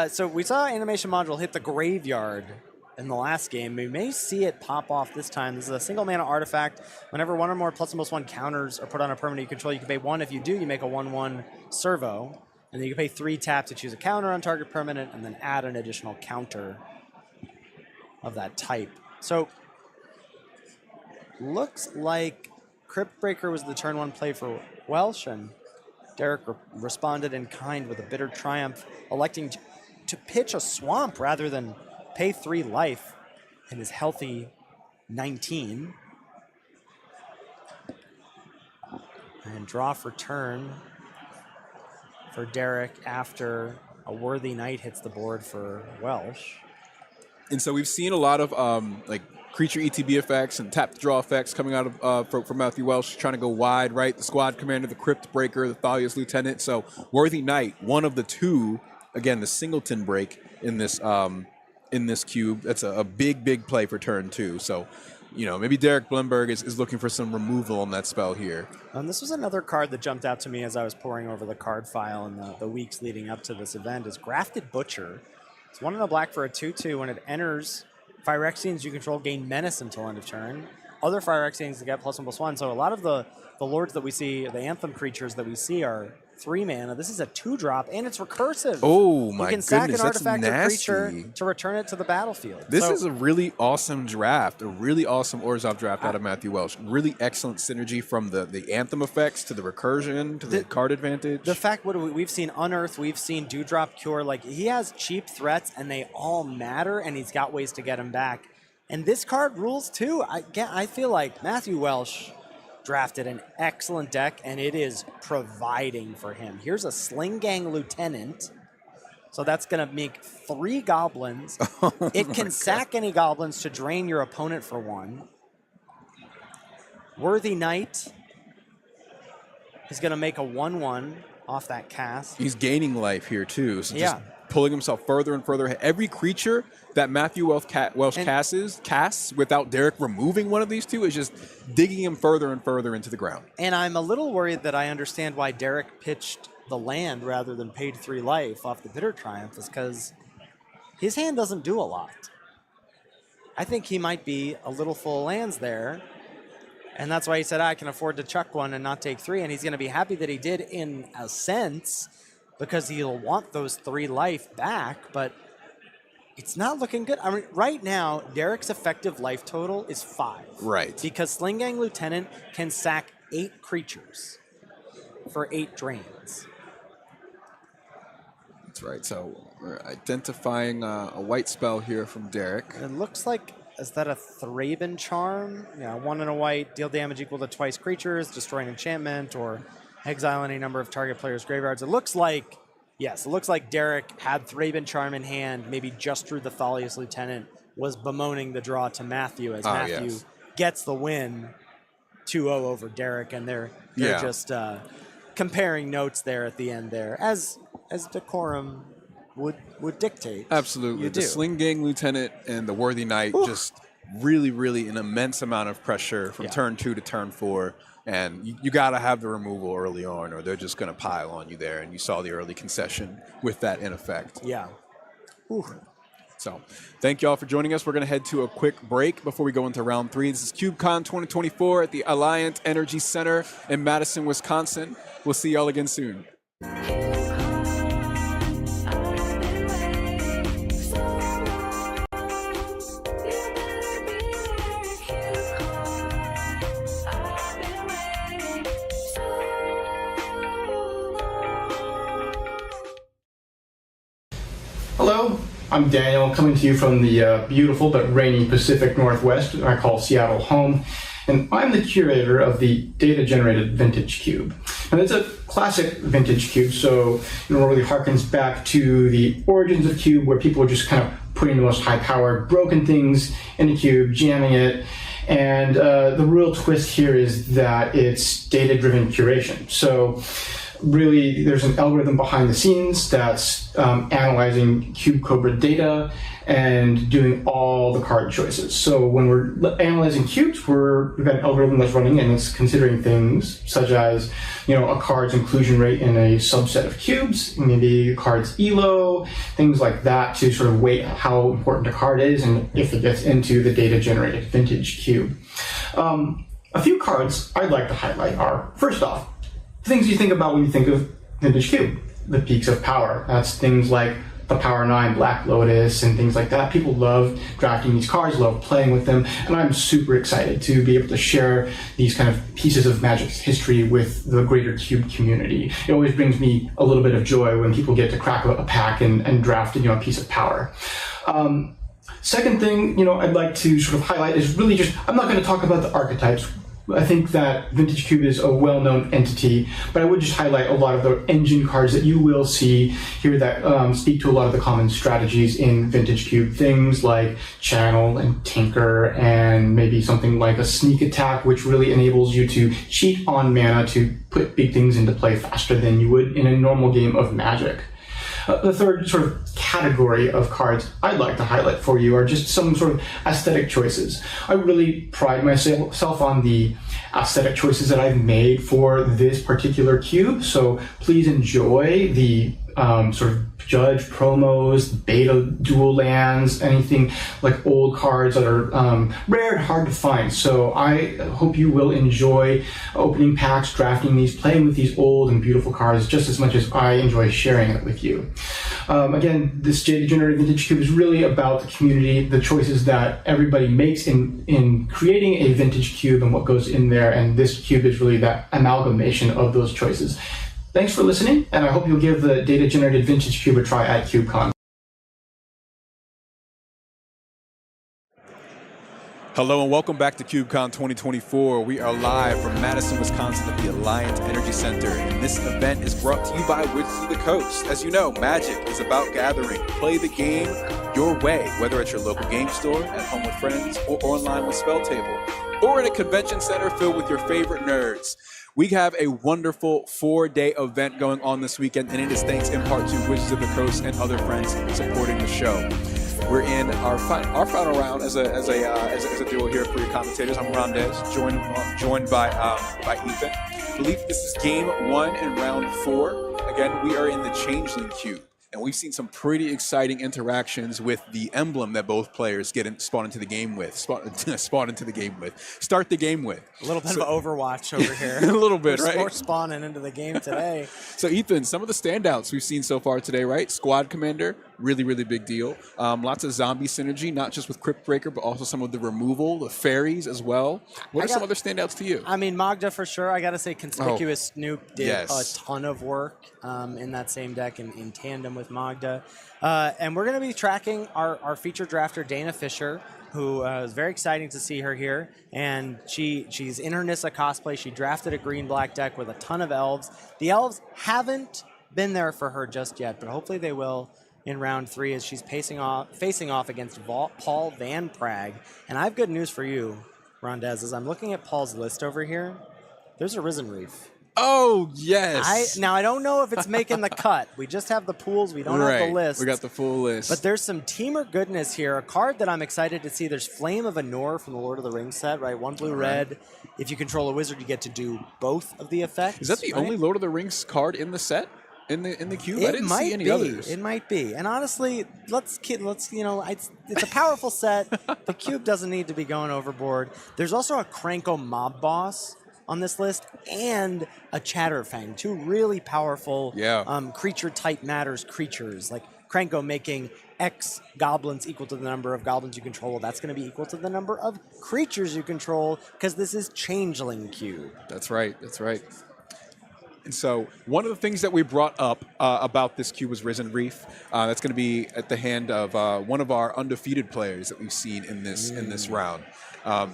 Speaker 2: So we saw Animation Module hit the graveyard in the last game. We may see it pop off this time. This is a single mana artifact. Whenever one or more +1/+1 counters are put on a permanent you control, you can pay 1. If you do, you make a 1/1 servo. And then you can pay 3 tap to choose a counter on target permanent and then add an additional counter of that type. So, looks like Crypt Breaker was the turn 1 play for Welsh, and Derek responded in kind with a bitter triumph, electing to pitch a swamp rather than pay 3 life in his healthy 19. And draw for turn for Derek after a Worthy Knight hits the board for Welsh.
Speaker 1: And so we've seen a lot of like creature ETB effects and tap to draw effects coming out of from Matthew Welsh, trying to go wide, right? The Squad Commander, the Crypt Breaker, the Thalia's Lieutenant. So Worthy Knight, one of the two, again, the singleton break in this cube. That's a big play for turn 2. So, you know, maybe Derek Blemberg is looking for some removal on that spell here.
Speaker 2: And this was another card that jumped out to me as I was poring over the card file in the weeks leading up to this event is Grafted Butcher. It's 1 in the black for a 2/2. When it enters, Phyrexians you control gain menace until end of turn. Other Phyrexians that get +1/+1. So a lot of the lords that we see, the Anthem creatures that we see are 3 mana. This is a 2-drop, and it's recursive.
Speaker 1: Oh my
Speaker 2: You can sack
Speaker 1: goodness,
Speaker 2: an
Speaker 1: that's
Speaker 2: artifact or creature
Speaker 1: nasty.
Speaker 2: to return it to the battlefield.
Speaker 1: This
Speaker 2: So-
Speaker 1: is a really awesome draft, a really awesome Orzhov draft out of Matthew Welsh. Really excellent synergy from the Anthem effects to the recursion to the card advantage.
Speaker 2: The fact we've seen Unearth, we've seen Dewdrop Cure, like he has cheap threats and they all matter, and he's got ways to get them back. And this card rules too. I feel like Matthew Welsh drafted an excellent deck, and it is providing for him. Here's a Sling Gang Lieutenant. So that's going to make 3 goblins. It can sack any goblins to drain your opponent for 1. Worthy Knight is going to make a 1/1 off that cast.
Speaker 1: He's gaining life here too, so just
Speaker 2: Yeah.
Speaker 1: pulling himself further and further ahead. Every creature that Matthew Welsh casts without Derek removing one of these two is just digging him further and further into the ground.
Speaker 2: And I'm a little worried that I understand why Derek pitched the land rather than paid 3 life off the Bitter Triumph is because his hand doesn't do a lot. I think he might be a little full of lands there. And that's why he said, I can afford to chuck 1 and not take 3. And he's going to be happy that he did in a sense because he'll want those 3 life back. But it's not looking good. I mean, right now, Derek's effective life total is 5.
Speaker 1: Right.
Speaker 2: Because Sling Gang Lieutenant can sack 8 creatures for 8 drains.
Speaker 1: That's right. So we're identifying a white spell here from Derek.
Speaker 2: It looks like, is that a Thraben Charm? Yeah, 1 and a white, deal damage equal to twice creatures, destroy an enchantment, or exile any number of target players' graveyards. It looks like, yes, it looks like Derek had Thraben Charm in hand, maybe just through the Thalia's Lieutenant, was bemoaning the draw to Matthew as Matthew gets the win 2-0 over Derek, and they're just comparing notes there at the end there, as decorum would dictate.
Speaker 1: Absolutely.
Speaker 2: You
Speaker 1: The
Speaker 2: do.
Speaker 1: Sling Gang Lieutenant and the Worthy Knight just really an immense amount of pressure from turn 2 to turn 4. And you got to have the removal early on, or they're just going to pile on you there. And you saw the early concession with that in effect.
Speaker 2: Yeah.
Speaker 1: So thank you all for joining us. We're going to head to a quick break before we go into round 3. This is CubeCon 2024 at the Alliant Energy Center in Madison, Wisconsin. We'll see y'all again soon.
Speaker 11: Hello, I'm Daniel, coming to you from the beautiful but rainy Pacific Northwest I call Seattle home, and I'm the curator of the data-generated vintage cube. And it's a classic vintage cube, so it really harkens back to the origins of cube, where people were just kind of putting the most high-powered broken things in a cube, jamming it. And the real twist here is that it's data-driven curation. So really, there's an algorithm behind the scenes that's analyzing Cube Cobra data and doing all the card choices. So when we're analyzing cubes, we've got an algorithm that's running and it's considering things such as, a card's inclusion rate in a subset of cubes, maybe a card's ELO, things like that, to sort of weight how important a card is and if it gets into the data-generated vintage cube. A few cards I'd like to highlight are, first off, things you think about when you think of vintage cube, the peaks of power. That's things like the Power 9 Black Lotus and things like that. People love drafting these cards, love playing with them, and I'm super excited to be able to share these kind of pieces of Magic's history with the greater cube community. It always brings me a little bit of joy when people get to crack a pack and draft a piece of power. Second thing, I'd like to sort of highlight is really just, I'm not going to talk about the archetypes. I think that Vintage Cube is a well-known entity, but I would just highlight a lot of the engine cards that you will see here that speak to a lot of the common strategies in Vintage Cube. Things like Channel and Tinker, and maybe something like a Sneak Attack, which really enables you to cheat on mana to put big things into play faster than you would in a normal game of Magic. The third sort of category of cards I'd like to highlight for you are just some sort of aesthetic choices. I really pride myself on the aesthetic choices that I've made for this particular cube, so please enjoy the sort of judge promos, beta dual lands, anything like old cards that are rare and hard to find. So I hope you will enjoy opening packs, drafting these, playing with these old and beautiful cards just as much as I enjoy sharing it with you. Again, this data-generated vintage cube is really about the community, the choices that everybody makes in creating a vintage cube and what goes in there, and this cube is really that amalgamation of those choices. Thanks for listening, and I hope you'll give the data-generated vintage cube a try at CubeCon.
Speaker 1: Hello and welcome back to CubeCon 2024. We are live from Madison, Wisconsin at the Alliant Energy Center, and this event is brought to you by Wizards of the Coast. As you know, Magic is about gathering. Play the game your way, whether at your local game store, at home with friends, or online with Spell Table, or in a convention center filled with your favorite nerds. We have a wonderful 4-day event going on this weekend, and it is thanks in part to Wizards of the Coast and other friends supporting the show. We're in our final round as a duo here for your commentators. I'm Rondez, joined by Ethan. I believe this is game 1 in round 4. Again, we are in the Changeling Cube, and we've seen some pretty exciting interactions with the emblem that both players spawn into the game with. Start the game with.
Speaker 2: A little bit of Overwatch over here.
Speaker 1: A little bit, right?
Speaker 2: We're spawning into the game today.
Speaker 1: So, Ethan, some of the standouts we've seen so far today, right? Squad Commander, really, really big deal. Lots of zombie synergy, not just with Crypt Breaker, but also some of the removal, the fairies as well. What are some other standouts to you?
Speaker 2: I mean, Magda for sure. I got to say, Conspicuous Snoop did a ton of work in that same deck in tandem with Magda. And we're going to be tracking our feature drafter, Dana Fisher, who is very exciting to see her here. And she's in her Nissa cosplay. She drafted a green-black deck with a ton of elves. The elves haven't been there for her just yet, but hopefully they will in round 3 as she's facing off against Paul Van Prague. And I have good news for you, Rondez, as I'm looking at Paul's list over here. There's a Risen Reef.
Speaker 1: Oh, yes.
Speaker 2: Now, I don't know if it's making the cut. We just have the pools. We don't have the list.
Speaker 1: We got the full list.
Speaker 2: But there's some teamer goodness here. A card that I'm excited to see. There's Flame of Anor from the Lord of the Rings set, right? One blue, red. If you control a wizard, you get to do both of the effects.
Speaker 1: Is that the only Lord of the Rings card in the set? In the cube? I didn't
Speaker 2: might
Speaker 1: see any
Speaker 2: be.
Speaker 1: others.
Speaker 2: It might be. And honestly, let's it's a powerful set. The cube doesn't need to be going overboard. There's also a Kranko mob boss on this list and a Chatterfang, two really powerful creature type matters creatures. Like Kranko making X goblins equal to the number of goblins you control. That's going to be equal to the number of creatures you control because this is Changeling Cube.
Speaker 1: That's right. That's right. And so one of the things that we brought up about this cube was Risen Reef. That's going to be at the hand of one of our undefeated players that we've seen in this round.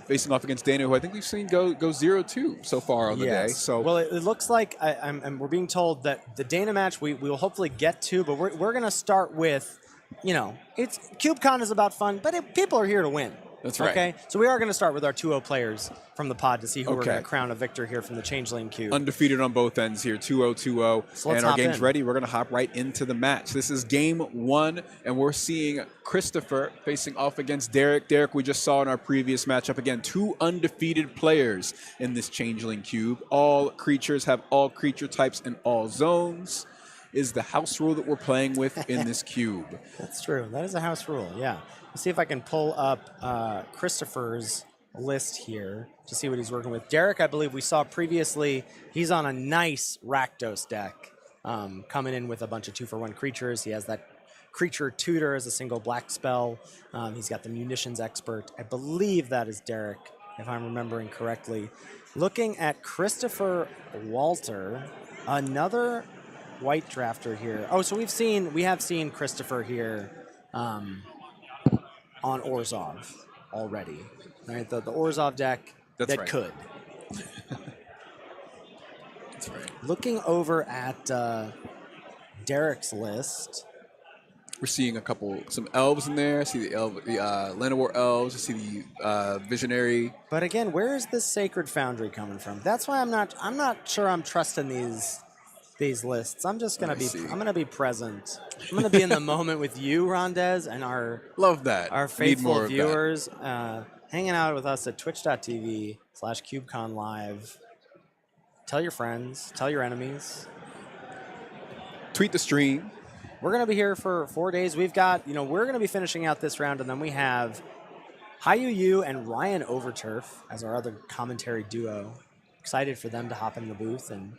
Speaker 1: Facing off against Dana, who I think we've seen go 0-2 so far on the day. So
Speaker 2: well, it looks like we're being told that the Dana match we will hopefully get to, but we're going to start with, it's CubeCon is about fun, but people are here to win.
Speaker 1: That's right.
Speaker 2: Okay, so we are going to start with our 2-0 players from the pod to see who we're going to crown a victor here from the Changeling Cube.
Speaker 1: Undefeated on both ends here, 2-0, 2-0.
Speaker 2: So
Speaker 1: and our game's ready. We're going to hop right into the match. This is game 1, and we're seeing Christopher facing off against Derek. Derek, we just saw in our previous matchup. Again, 2 undefeated players in this Changeling Cube. All creatures have all creature types in all zones. Is the house rule that we're playing with in this cube.
Speaker 2: That's true. That is a house rule, yeah. Let's see if I can pull up Christopher's list here to see what he's working with. Derek, I believe we saw previously, he's on a nice Rakdos deck, coming in with a bunch of 2-for-1 creatures. He has that Creature Tutor as a single black spell. He's got the Munitions Expert. I believe that is Derek, if I'm remembering correctly. Looking at Christopher Walter, another white drafter here. Oh, so we have seen Christopher here on Orzhov already, right? The Orzhov deck could.
Speaker 1: That's right.
Speaker 2: Looking over at Derek's list,
Speaker 1: we're seeing some elves in there. I see the Llanowar elves. I see the Visionary.
Speaker 2: But again, where is this Sacred Foundry coming from? That's why I'm not sure I'm trusting these lists. I'm just gonna be present. I'm gonna be in the moment with you, Rondez, and our faithful viewers hanging out with us at twitch.tv/CubeCon Live. Tell your friends, tell your enemies.
Speaker 1: Tweet the stream.
Speaker 2: We're gonna be here for 4 days. We've got, we're gonna be finishing out this round, and then we have Hayu and Ryan Overturf as our other commentary duo. Excited for them to hop in the booth and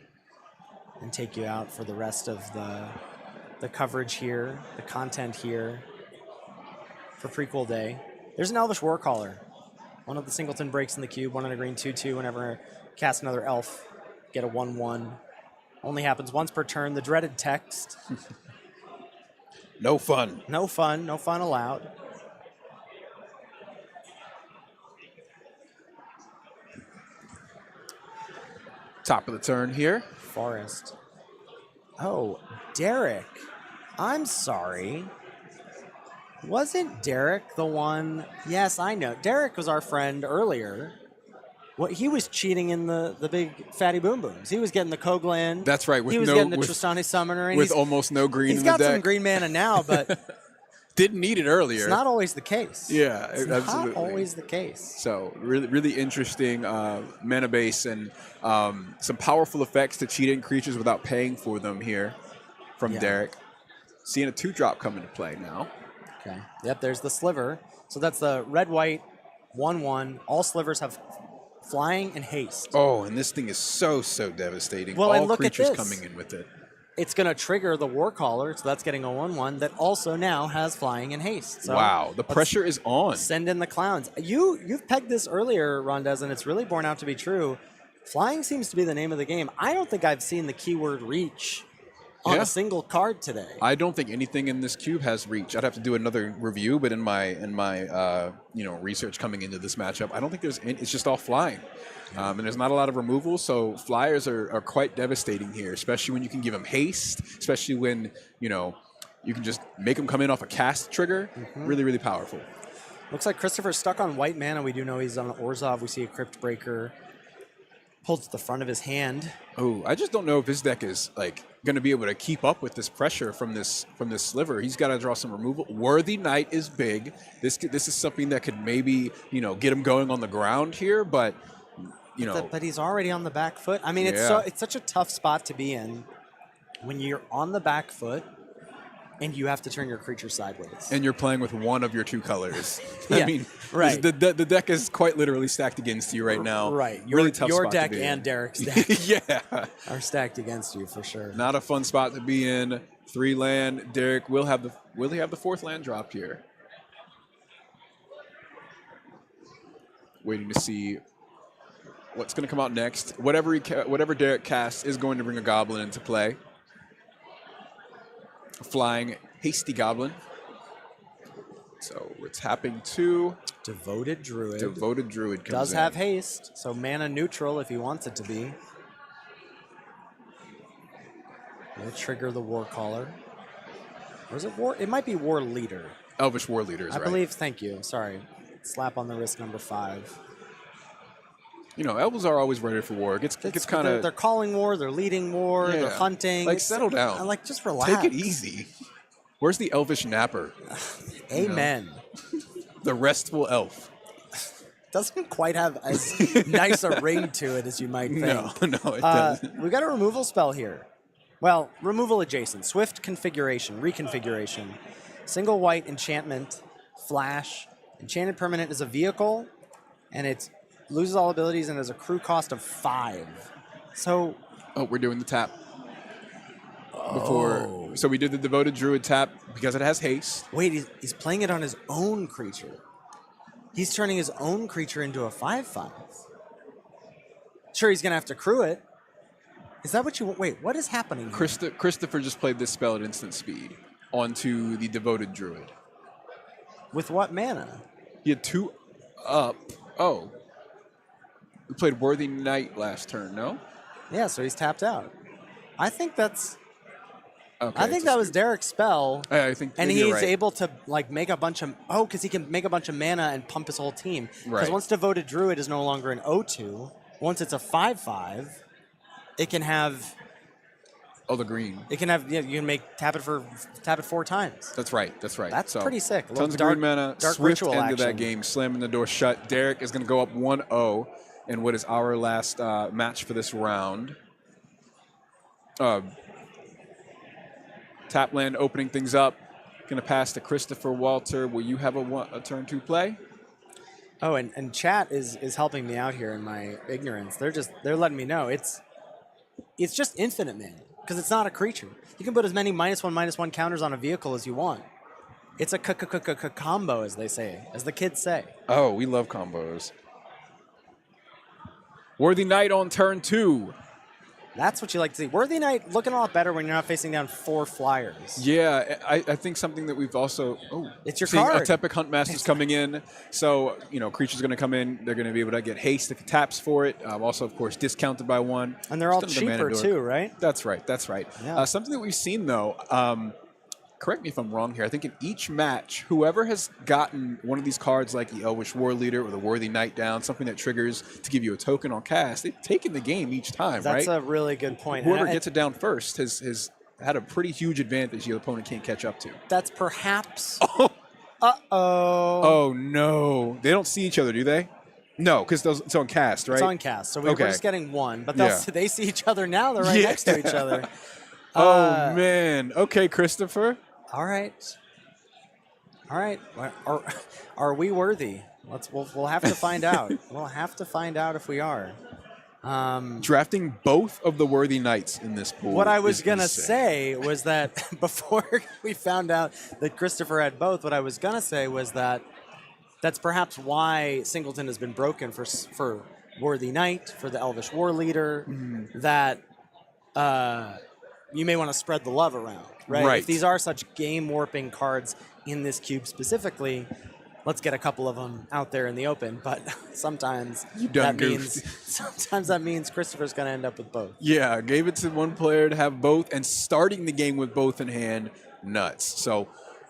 Speaker 2: take you out for the rest of the coverage here, the content here for Prequel Day. There's an Elvish Warcaller. One of the Singleton breaks in the cube, 1 on a green, 2/2. Whenever cast another elf, get a 1/1. Only happens once per turn. The dreaded text.
Speaker 1: No fun.
Speaker 2: No fun. No fun allowed.
Speaker 1: Top of the turn here.
Speaker 2: Forest. Oh, Derek. I'm sorry. Wasn't Derek the one? Yes, I know. Derek was our friend earlier. He was cheating in the big fatty boom booms. He was getting the Koglan.
Speaker 1: That's right.
Speaker 2: He was getting the Tristani Summoner. And
Speaker 1: with almost no green in the deck.
Speaker 2: He's got some green mana now, but
Speaker 1: didn't need it earlier.
Speaker 2: It's not always the case.
Speaker 1: Yeah,
Speaker 2: it's
Speaker 1: absolutely.
Speaker 2: Not always the case.
Speaker 1: So really interesting mana base and some powerful effects to cheat in creatures without paying for them here from Derek. Seeing a 2-drop come into play now.
Speaker 2: Okay. Yep, there's the Sliver. So that's the red-white 1/1. All slivers have flying and haste.
Speaker 1: Oh, and this thing is so devastating.
Speaker 2: Well,
Speaker 1: all
Speaker 2: and look
Speaker 1: creatures
Speaker 2: at this.
Speaker 1: coming in with it.
Speaker 2: It's going to trigger the Warcaller, so that's getting a 1/1 that also now has flying and haste. So
Speaker 1: wow, the pressure is on.
Speaker 2: Send in the clowns. You've pegged this earlier, Rondez, and it's really borne out to be true. Flying seems to be the name of the game. I don't think I've seen the keyword reach on a single card today.
Speaker 1: I don't think anything in this cube has reach. I'd have to do another review, but in my research coming into this matchup, I don't think there's any, it's just all flying. And there's not a lot of removal, so flyers are quite devastating here, especially when you can give them haste, especially when, you can just make them come in off a cast trigger. Really powerful.
Speaker 2: Looks like Christopher's stuck on white mana. We do know he's on Orzhov. We see a Crypt Breaker. Pulls to the front of his hand.
Speaker 1: Oh, I just don't know if his deck is like going to be able to keep up with this pressure from this sliver. He's got to draw some removal. Worthy Knight is big. This is something that could maybe get him going on the ground here, but
Speaker 2: But he's already on the back foot. I mean, it's such a tough spot to be in when you're on the back foot and you have to turn your creature sideways.
Speaker 1: And you're playing with one of your two colors.
Speaker 2: Yeah,
Speaker 1: I mean,
Speaker 2: right.
Speaker 1: the deck is quite literally stacked against you right now.
Speaker 2: Right.
Speaker 1: Really tough
Speaker 2: your
Speaker 1: spot
Speaker 2: deck
Speaker 1: to be
Speaker 2: and
Speaker 1: in.
Speaker 2: Derek's deck
Speaker 1: Yeah.
Speaker 2: are stacked against you for sure.
Speaker 1: Not a fun spot to be in. 3 land. Derek will he have the 4th land drop here? Waiting to see what's going to come out next. Whatever Derek casts is going to bring a goblin into play. A flying hasty goblin. So we're tapping 2.
Speaker 2: Devoted Druid.
Speaker 1: Devoted Druid comes
Speaker 2: Does
Speaker 1: in.
Speaker 2: have haste, so mana neutral if he wants it to be. We'll trigger the War Caller. Or is it War? It might be War Leader.
Speaker 1: Elvish War Leader is
Speaker 2: I
Speaker 1: right.
Speaker 2: believe, thank you, sorry. Slap on the wrist number 5.
Speaker 1: Elves are always ready for war. It gets kind of...
Speaker 2: They're calling war, they're leading war, they're hunting.
Speaker 1: Like, settle down.
Speaker 2: Like, just relax.
Speaker 1: Take it easy. Where's the Elvish Napper?
Speaker 2: Amen.
Speaker 1: The restful elf.
Speaker 2: Doesn't quite have as nice a ring to it as you might think.
Speaker 1: No, it doesn't.
Speaker 2: We've got a removal spell here. Well, removal adjacent. Swift configuration, reconfiguration. Single white enchantment, flash. Enchanted permanent is a vehicle, and it loses all abilities and has a crew cost of 5. So...
Speaker 1: Oh, we're doing the tap. So we did the Devoted Druid tap because it has haste.
Speaker 2: Wait, he's playing it on his own creature. He's turning his own creature into a 5/5. Sure, he's going to have to crew it. Is that what you want? Wait, what is happening here?
Speaker 1: Christopher just played this spell at instant speed onto the Devoted Druid.
Speaker 2: With what mana?
Speaker 1: He had 2 up. Oh. We played Worthy Knight last turn, no?
Speaker 2: Yeah, so he's tapped out. I think that's...
Speaker 1: Okay,
Speaker 2: I think that was Derek's spell.
Speaker 1: I think
Speaker 2: and
Speaker 1: you're
Speaker 2: he's
Speaker 1: right.
Speaker 2: able to like make a bunch of... Oh, because he can make a bunch of mana and pump his whole team. Because
Speaker 1: Right.
Speaker 2: once Devoted Druid is no longer an 0/2, once it's a 5/5, it can have...
Speaker 1: Oh, the green.
Speaker 2: It can have... You can tap it 4 times.
Speaker 1: That's right. That's right.
Speaker 2: That's pretty sick. A
Speaker 1: Tons of
Speaker 2: little
Speaker 1: green mana.
Speaker 2: dark
Speaker 1: Swift
Speaker 2: ritual
Speaker 1: end of that
Speaker 2: action.
Speaker 1: game. Slamming the door shut. Derek is going to go up 1-0 in what is our last match for this round. Tap land opening things up. Going to pass to Christopher Walter. Will you have a turn 2 play?
Speaker 2: Oh, and chat is helping me out here in my ignorance. They're letting me know it's just infinite mana because it's not a creature. You can put as many -1/-1 counters on a vehicle as you want. It's a combo, as they say, as the kids say.
Speaker 1: Oh, we love combos. Worthy Knight on turn 2.
Speaker 2: That's what you like to see. Worthy Knight looking a lot better when you're not facing down 4 flyers.
Speaker 1: Yeah, I think something that we've also... Oh,
Speaker 2: it's your
Speaker 1: seeing
Speaker 2: card.
Speaker 1: Atepic Huntmaster's coming in. So, creatures going to come in. They're going to be able to get haste if it taps for it. Also, of course, discounted by 1.
Speaker 2: And they're all
Speaker 1: Just under the
Speaker 2: cheaper
Speaker 1: mana door.
Speaker 2: too, right?
Speaker 1: That's right. That's right.
Speaker 2: Yeah.
Speaker 1: Something that we've seen, though... correct me if I'm wrong here. I think in each match, whoever has gotten one of these cards like the Elvish War Leader or the Worthy Knight down, something that triggers to give you a token on cast, they've taken the game each time,
Speaker 2: That's
Speaker 1: right?
Speaker 2: a really good point.
Speaker 1: Whoever
Speaker 2: And
Speaker 1: gets it down first has had a pretty huge advantage the opponent can't catch up to.
Speaker 2: That's perhaps...
Speaker 1: Oh.
Speaker 2: Uh-oh.
Speaker 1: Oh, no. They don't see each other, do they? No, because it's on cast, right?
Speaker 2: It's on cast, so we're
Speaker 1: Okay.
Speaker 2: just getting 1. But
Speaker 1: Yeah.
Speaker 2: they see each other now. They're right
Speaker 1: Yeah.
Speaker 2: next to each other.
Speaker 1: Oh, man. Okay, Christopher.
Speaker 2: All right. Are we worthy? We'll have to find out. We'll have to find out if we are.
Speaker 1: Drafting both of the Worthy Knights in this pool.
Speaker 2: What I was
Speaker 1: is
Speaker 2: gonna
Speaker 1: insane.
Speaker 2: say was that before we found out that Christopher had both, what I was gonna say was that that's perhaps why Singleton has been broken for Worthy Knight, for the Elvish War Leader. That you may want to spread the love around, right?
Speaker 1: Right.
Speaker 2: If these are such game warping cards in this cube specifically, let's get a couple of them out there in the open. But sometimes that means Christopher's going to end up with both.
Speaker 1: Yeah, gave it to one player to have both, and starting the game with both in hand, nuts. So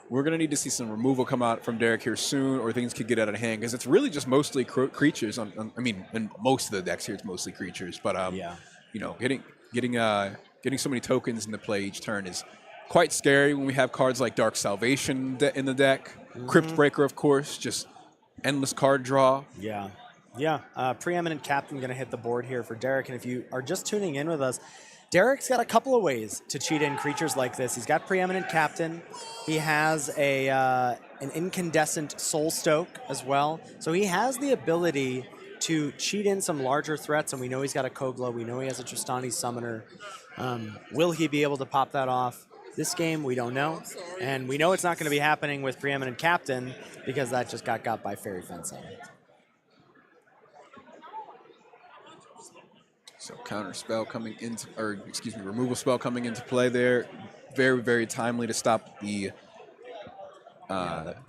Speaker 1: we're going to need to see some removal come out from Derek here soon, or things could get out of hand, because it's really just mostly creatures. I mean, in most of the decks here, it's mostly creatures. But you know, getting so many tokens into play each turn is quite scary when we have cards like Dark Salvation in the deck, Crypt Breaker, of course, just endless card draw.
Speaker 2: Yeah. Yeah, Preeminent Captain going to hit the board here for Derek. And if you are just tuning in with us, Derek's got a couple of ways to cheat in creatures like this. He's got Preeminent Captain. He has an Incandescent Soul Stoke as well. So he has the ability to cheat in some larger threats, and we know he's got a Kogla. We know he has a Tristani Summoner. Will he be able to pop that off this game? We don't know. And we know it's not going to be happening with Preeminent Captain because that just got by Fairy Fencing.
Speaker 1: So counter spell coming into, or excuse me, removal spell coming into play there. Very, very timely to stop the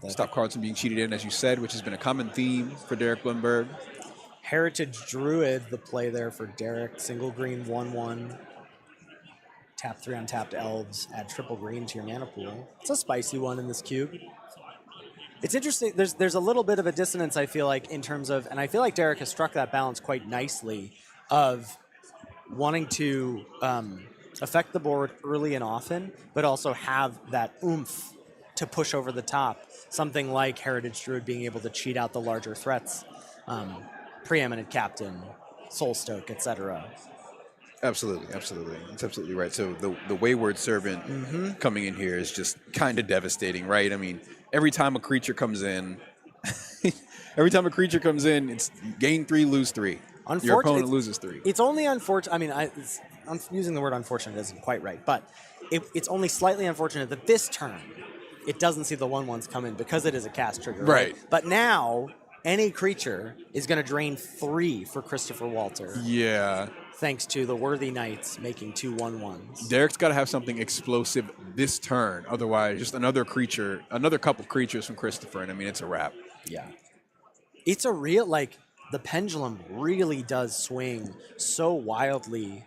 Speaker 1: stop cards from being cheated in, as you said, which has been a common theme for Derek Lundberg.
Speaker 2: Heritage Druid, the play there for Derek. Single green, 1/1. Tap 3 untapped elves. Add triple green to your mana pool. It's a spicy one in this cube. It's interesting. There's a little bit of a dissonance, I feel like, in terms of, and I feel like Derek has struck that balance quite nicely of wanting to affect the board early and often, but also have that oomph to push over the top. Something like Heritage Druid being able to cheat out the larger threats, Preeminent Captain, Soul Stoke, etc.
Speaker 1: Absolutely, absolutely. That's absolutely right. So the Wayward Servant coming in here is just kind of devastating, right? I mean, every time a creature comes in, it's gain 3, lose 3. Your opponent loses 3.
Speaker 2: It's only unfortunate. I mean, I'm using the word unfortunate isn't quite right, but it's only slightly unfortunate that this turn it doesn't see the 1/1s come in because it is a cast trigger.
Speaker 1: Right.
Speaker 2: But now any creature is going to drain 3 for Christopher Walter.
Speaker 1: Yeah.
Speaker 2: Thanks to the Worthy Knights making 2 1/1s.
Speaker 1: Derek's got to have something explosive this turn. Otherwise, just another couple creatures from Christopher, and I mean, it's a wrap.
Speaker 2: Yeah. It's a real, like, the pendulum really does swing so wildly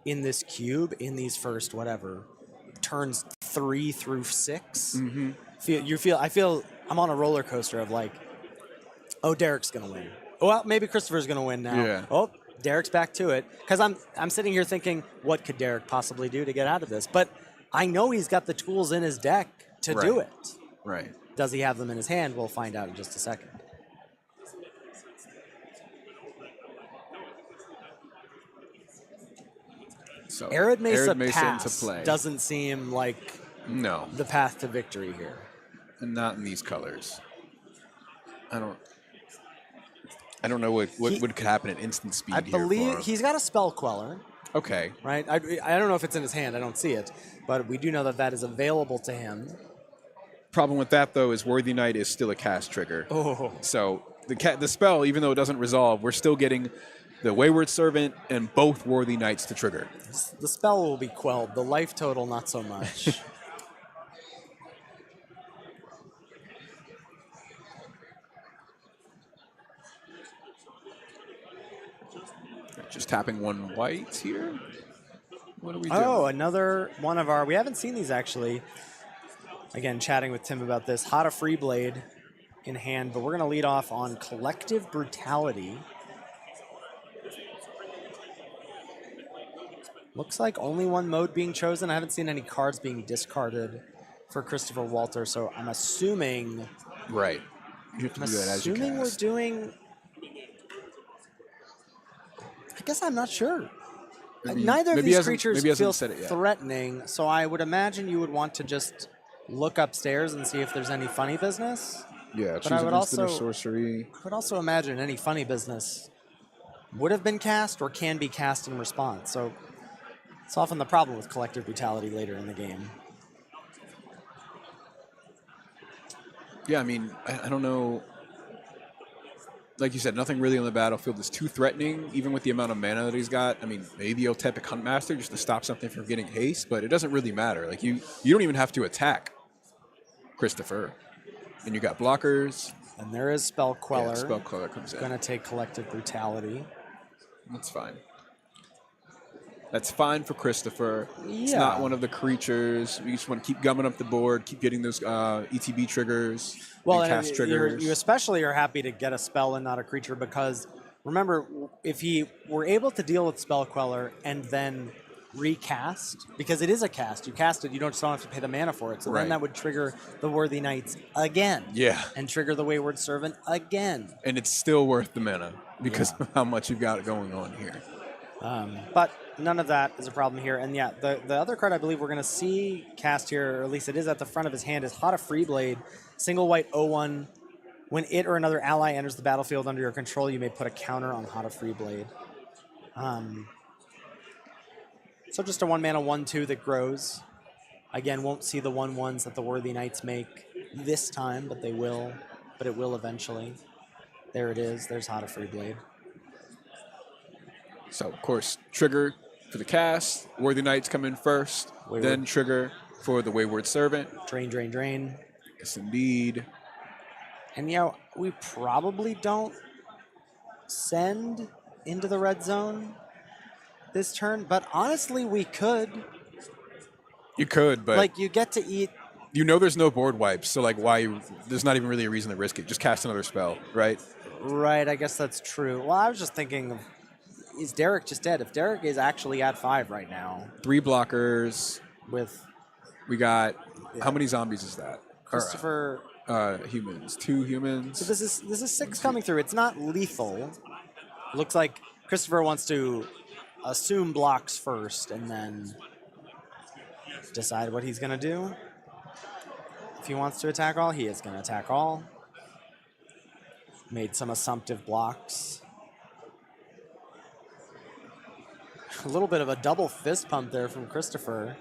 Speaker 2: in this cube, in these first, turns 3 through 6. I feel I'm on a roller coaster of like, oh, Derek's going to win. Well, maybe Christopher's going to win now.
Speaker 1: Yeah.
Speaker 2: Oh, Derek's back to it. Because I'm sitting here thinking, what could Derek possibly do to get out of this? But I know he's got the tools in his deck to do it.
Speaker 1: Right.
Speaker 2: Does he have them in his hand? We'll find out in just a second.
Speaker 1: So
Speaker 2: Arid Mesa
Speaker 1: into
Speaker 2: Pass
Speaker 1: play.
Speaker 2: doesn't seem like the path to victory here.
Speaker 1: And not in these colors. I don't know what could happen at instant speed
Speaker 2: I
Speaker 1: here.
Speaker 2: believe he's got a Spell Queller.
Speaker 1: Okay.
Speaker 2: Right? I don't know if it's in his hand. I don't see it. But we do know that is available to him.
Speaker 1: Problem with that, though, is Worthy Knight is still a cast trigger.
Speaker 2: Oh.
Speaker 1: So the spell, even though it doesn't resolve, we're still getting the Wayward Servant and both Worthy Knights to trigger.
Speaker 2: The spell will be quelled. The life total, not so much.
Speaker 1: Just tapping 1 white here. What are we doing?
Speaker 2: Oh, another one of our... We haven't seen these, actually. Again, chatting with Tim about this. Hada Freeblade in hand, but we're going to lead off on Collective Brutality. Looks like only one mode being chosen. I haven't seen any cards being discarded for Christopher Walter, so I'm assuming...
Speaker 1: Right. You have to do that as you cast.
Speaker 2: We're doing... I guess I'm not sure. Neither of these creatures feel threatening, so I would imagine you would want to just look upstairs and see if there's any funny business.
Speaker 1: Yeah,
Speaker 2: but I would also
Speaker 1: sorcery.
Speaker 2: I would also imagine any funny business would have been cast or can be cast in response. So it's often the problem with Collective Brutality later in the game.
Speaker 1: Yeah, I mean, I don't know. Like you said, nothing really on the battlefield is too threatening, even with the amount of mana that he's got. I mean, maybe Otepic Huntmaster just to stop something from getting haste, but it doesn't really matter. Like you don't even have to attack Christopher. And you got blockers.
Speaker 2: And there is Spell Queller.
Speaker 1: Yeah, Spell Queller comes in.
Speaker 2: Going to take Collective Brutality.
Speaker 1: That's fine. That's fine for Christopher. It's
Speaker 2: Yeah.
Speaker 1: not one of the creatures. You just want to keep gumming up the board, keep getting those ETB triggers,
Speaker 2: Well,
Speaker 1: and cast triggers.
Speaker 2: you especially are happy to get a spell and not a creature because remember, if he were able to deal with Spell Queller and then recast, because it is a cast, you cast it, you don't have to pay the mana for it. So
Speaker 1: Right.
Speaker 2: then that would trigger the Worthy Knights again.
Speaker 1: Yeah.
Speaker 2: And trigger the Wayward Servant again.
Speaker 1: And it's still worth the mana because of how much you've got going on here.
Speaker 2: But none of that is a problem here. And yeah, the other card I believe we're going to see cast here, or at least it is at the front of his hand, is Hada Freeblade. Single white 0/1. When it or another ally enters the battlefield under your control, you may put a counter on Hada Freeblade. So just a 1-mana 1/2 that grows. Again, won't see the 1/1s that the Worthy Knights make this time, but they will. But it will eventually. There it is. There's Hada Freeblade.
Speaker 1: So, of course, trigger for the cast. Worthy Knights come in first.
Speaker 2: Wayward.
Speaker 1: Then trigger for the Wayward Servant.
Speaker 2: Drain, drain, drain.
Speaker 1: Yes, indeed.
Speaker 2: And, we probably don't send into the red zone this turn, but honestly, we could.
Speaker 1: You could, but
Speaker 2: Like, you get to eat.
Speaker 1: you know there's no board wipes, so like there's not even really a reason to risk it. Just cast another spell, right?
Speaker 2: Right, I guess that's true. Well, I was just thinking of, is Derek just dead? If Derek is actually at 5 right now
Speaker 1: 3 blockers.
Speaker 2: with
Speaker 1: We got, how many zombies is that?
Speaker 2: Christopher.
Speaker 1: Humans. 2 humans.
Speaker 2: So this is 6 coming through. It's not lethal. Looks like Christopher wants to assume blocks first and then decide what he's going to do. If he wants to attack all, he is going to attack all. Made some assumptive blocks. A little bit of a double fist pump there from Christopher.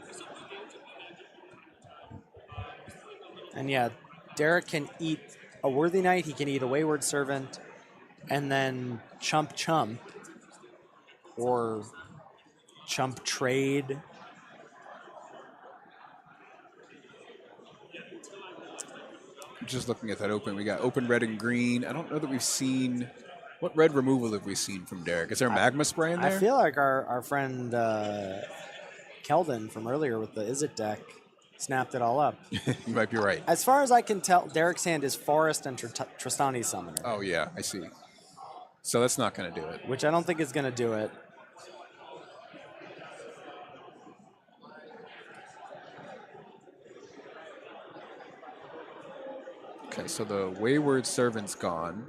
Speaker 2: And yeah, Derek can eat a Worthy Knight, he can eat a Wayward Servant, and then chump chump or chump trade.
Speaker 1: Just looking at that open, we got open red and green. I don't know that we've seen, what red removal have we seen from Derek? Is there magma spray in there?
Speaker 2: I feel like our friend Keldon from earlier with the Izzet deck snapped it all up.
Speaker 1: You might be right.
Speaker 2: As far as I can tell, Derek's hand is Forest and Tristani Summoner.
Speaker 1: Oh yeah, I see. So that's not going to do it.
Speaker 2: Which I don't think is going to do it.
Speaker 1: Okay, so the Wayward Servant's gone.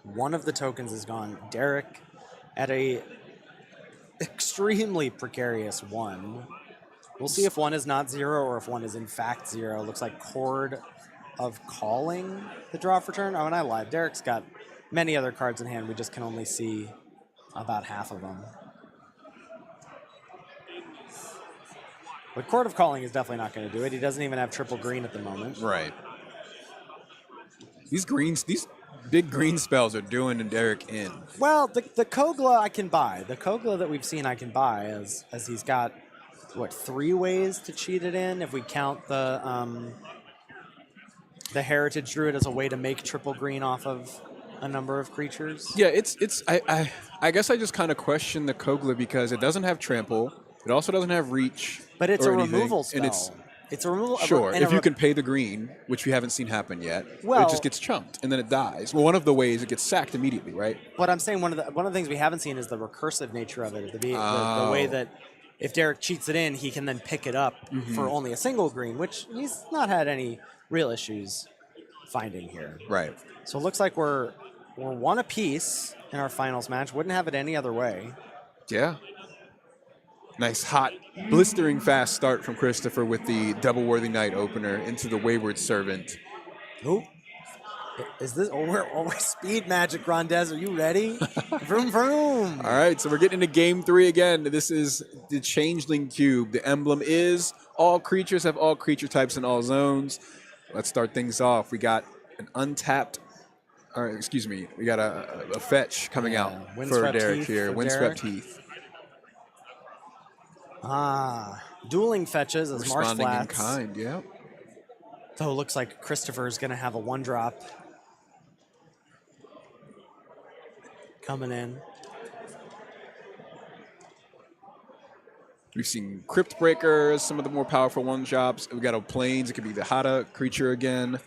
Speaker 2: One of the tokens is gone. Derek at a extremely precarious 1. We'll see if 1 is not 0 or if 1 is in fact 0. Looks like Chord of Calling the draw for turn. Oh, and I lied. Derek's got many other cards in hand. We just can only see about half of them. But Chord of Calling is definitely not going to do it. He doesn't even have triple green at the moment.
Speaker 1: Right. These big green spells are doing Derek in.
Speaker 2: Well, the Kogla I can buy. The Kogla that we've seen I can buy as he's got, what, 3 ways to cheat it in if we count the Heritage Druid as a way to make triple green off of a number of creatures.
Speaker 1: Yeah, I guess I just kind of question the Kogla because it doesn't have trample. It also doesn't have reach.
Speaker 2: But it's
Speaker 1: or
Speaker 2: a
Speaker 1: anything,
Speaker 2: removal spell.
Speaker 1: And
Speaker 2: it's a removal.
Speaker 1: Sure,
Speaker 2: and
Speaker 1: if you can pay the green, which we haven't seen happen yet,
Speaker 2: Well-
Speaker 1: it just gets chunked and then it dies. Well, one of the ways it gets sacked immediately, right?
Speaker 2: What I'm saying, one of the things we haven't seen is the recursive nature of it. The way that if Derek cheats it in, he can then pick it up for only a single green, which he's not had any real issues finding here.
Speaker 1: Right.
Speaker 2: So it looks like we're 1 apiece in our finals match. Wouldn't have it any other way.
Speaker 1: Yeah. Nice, hot, blistering fast start from Christopher with the double Worthy Knight opener into the Wayward Servant.
Speaker 2: Oop. Is this? Oh, we're speed magic, Grandez. Are you ready? Vroom, vroom.
Speaker 1: All right, so we're getting into game 3 again. This is the Changeling Cube. The emblem is all creatures have all creature types in all zones. Let's start things off. We got an untapped, we got a fetch coming out for
Speaker 2: Windswept
Speaker 1: Derek
Speaker 2: Heath
Speaker 1: here.
Speaker 2: for
Speaker 1: Windswept
Speaker 2: Derek.
Speaker 1: Heath.
Speaker 2: Dueling fetches as Marsh
Speaker 1: Responding in
Speaker 2: Flats.
Speaker 1: kind, yeah.
Speaker 2: Though it looks like Christopher's going to have a 1-drop coming in.
Speaker 1: We've seen Crypt Breakers, some of the more powerful one-drops. We got Plains. It could be the Hada creature again.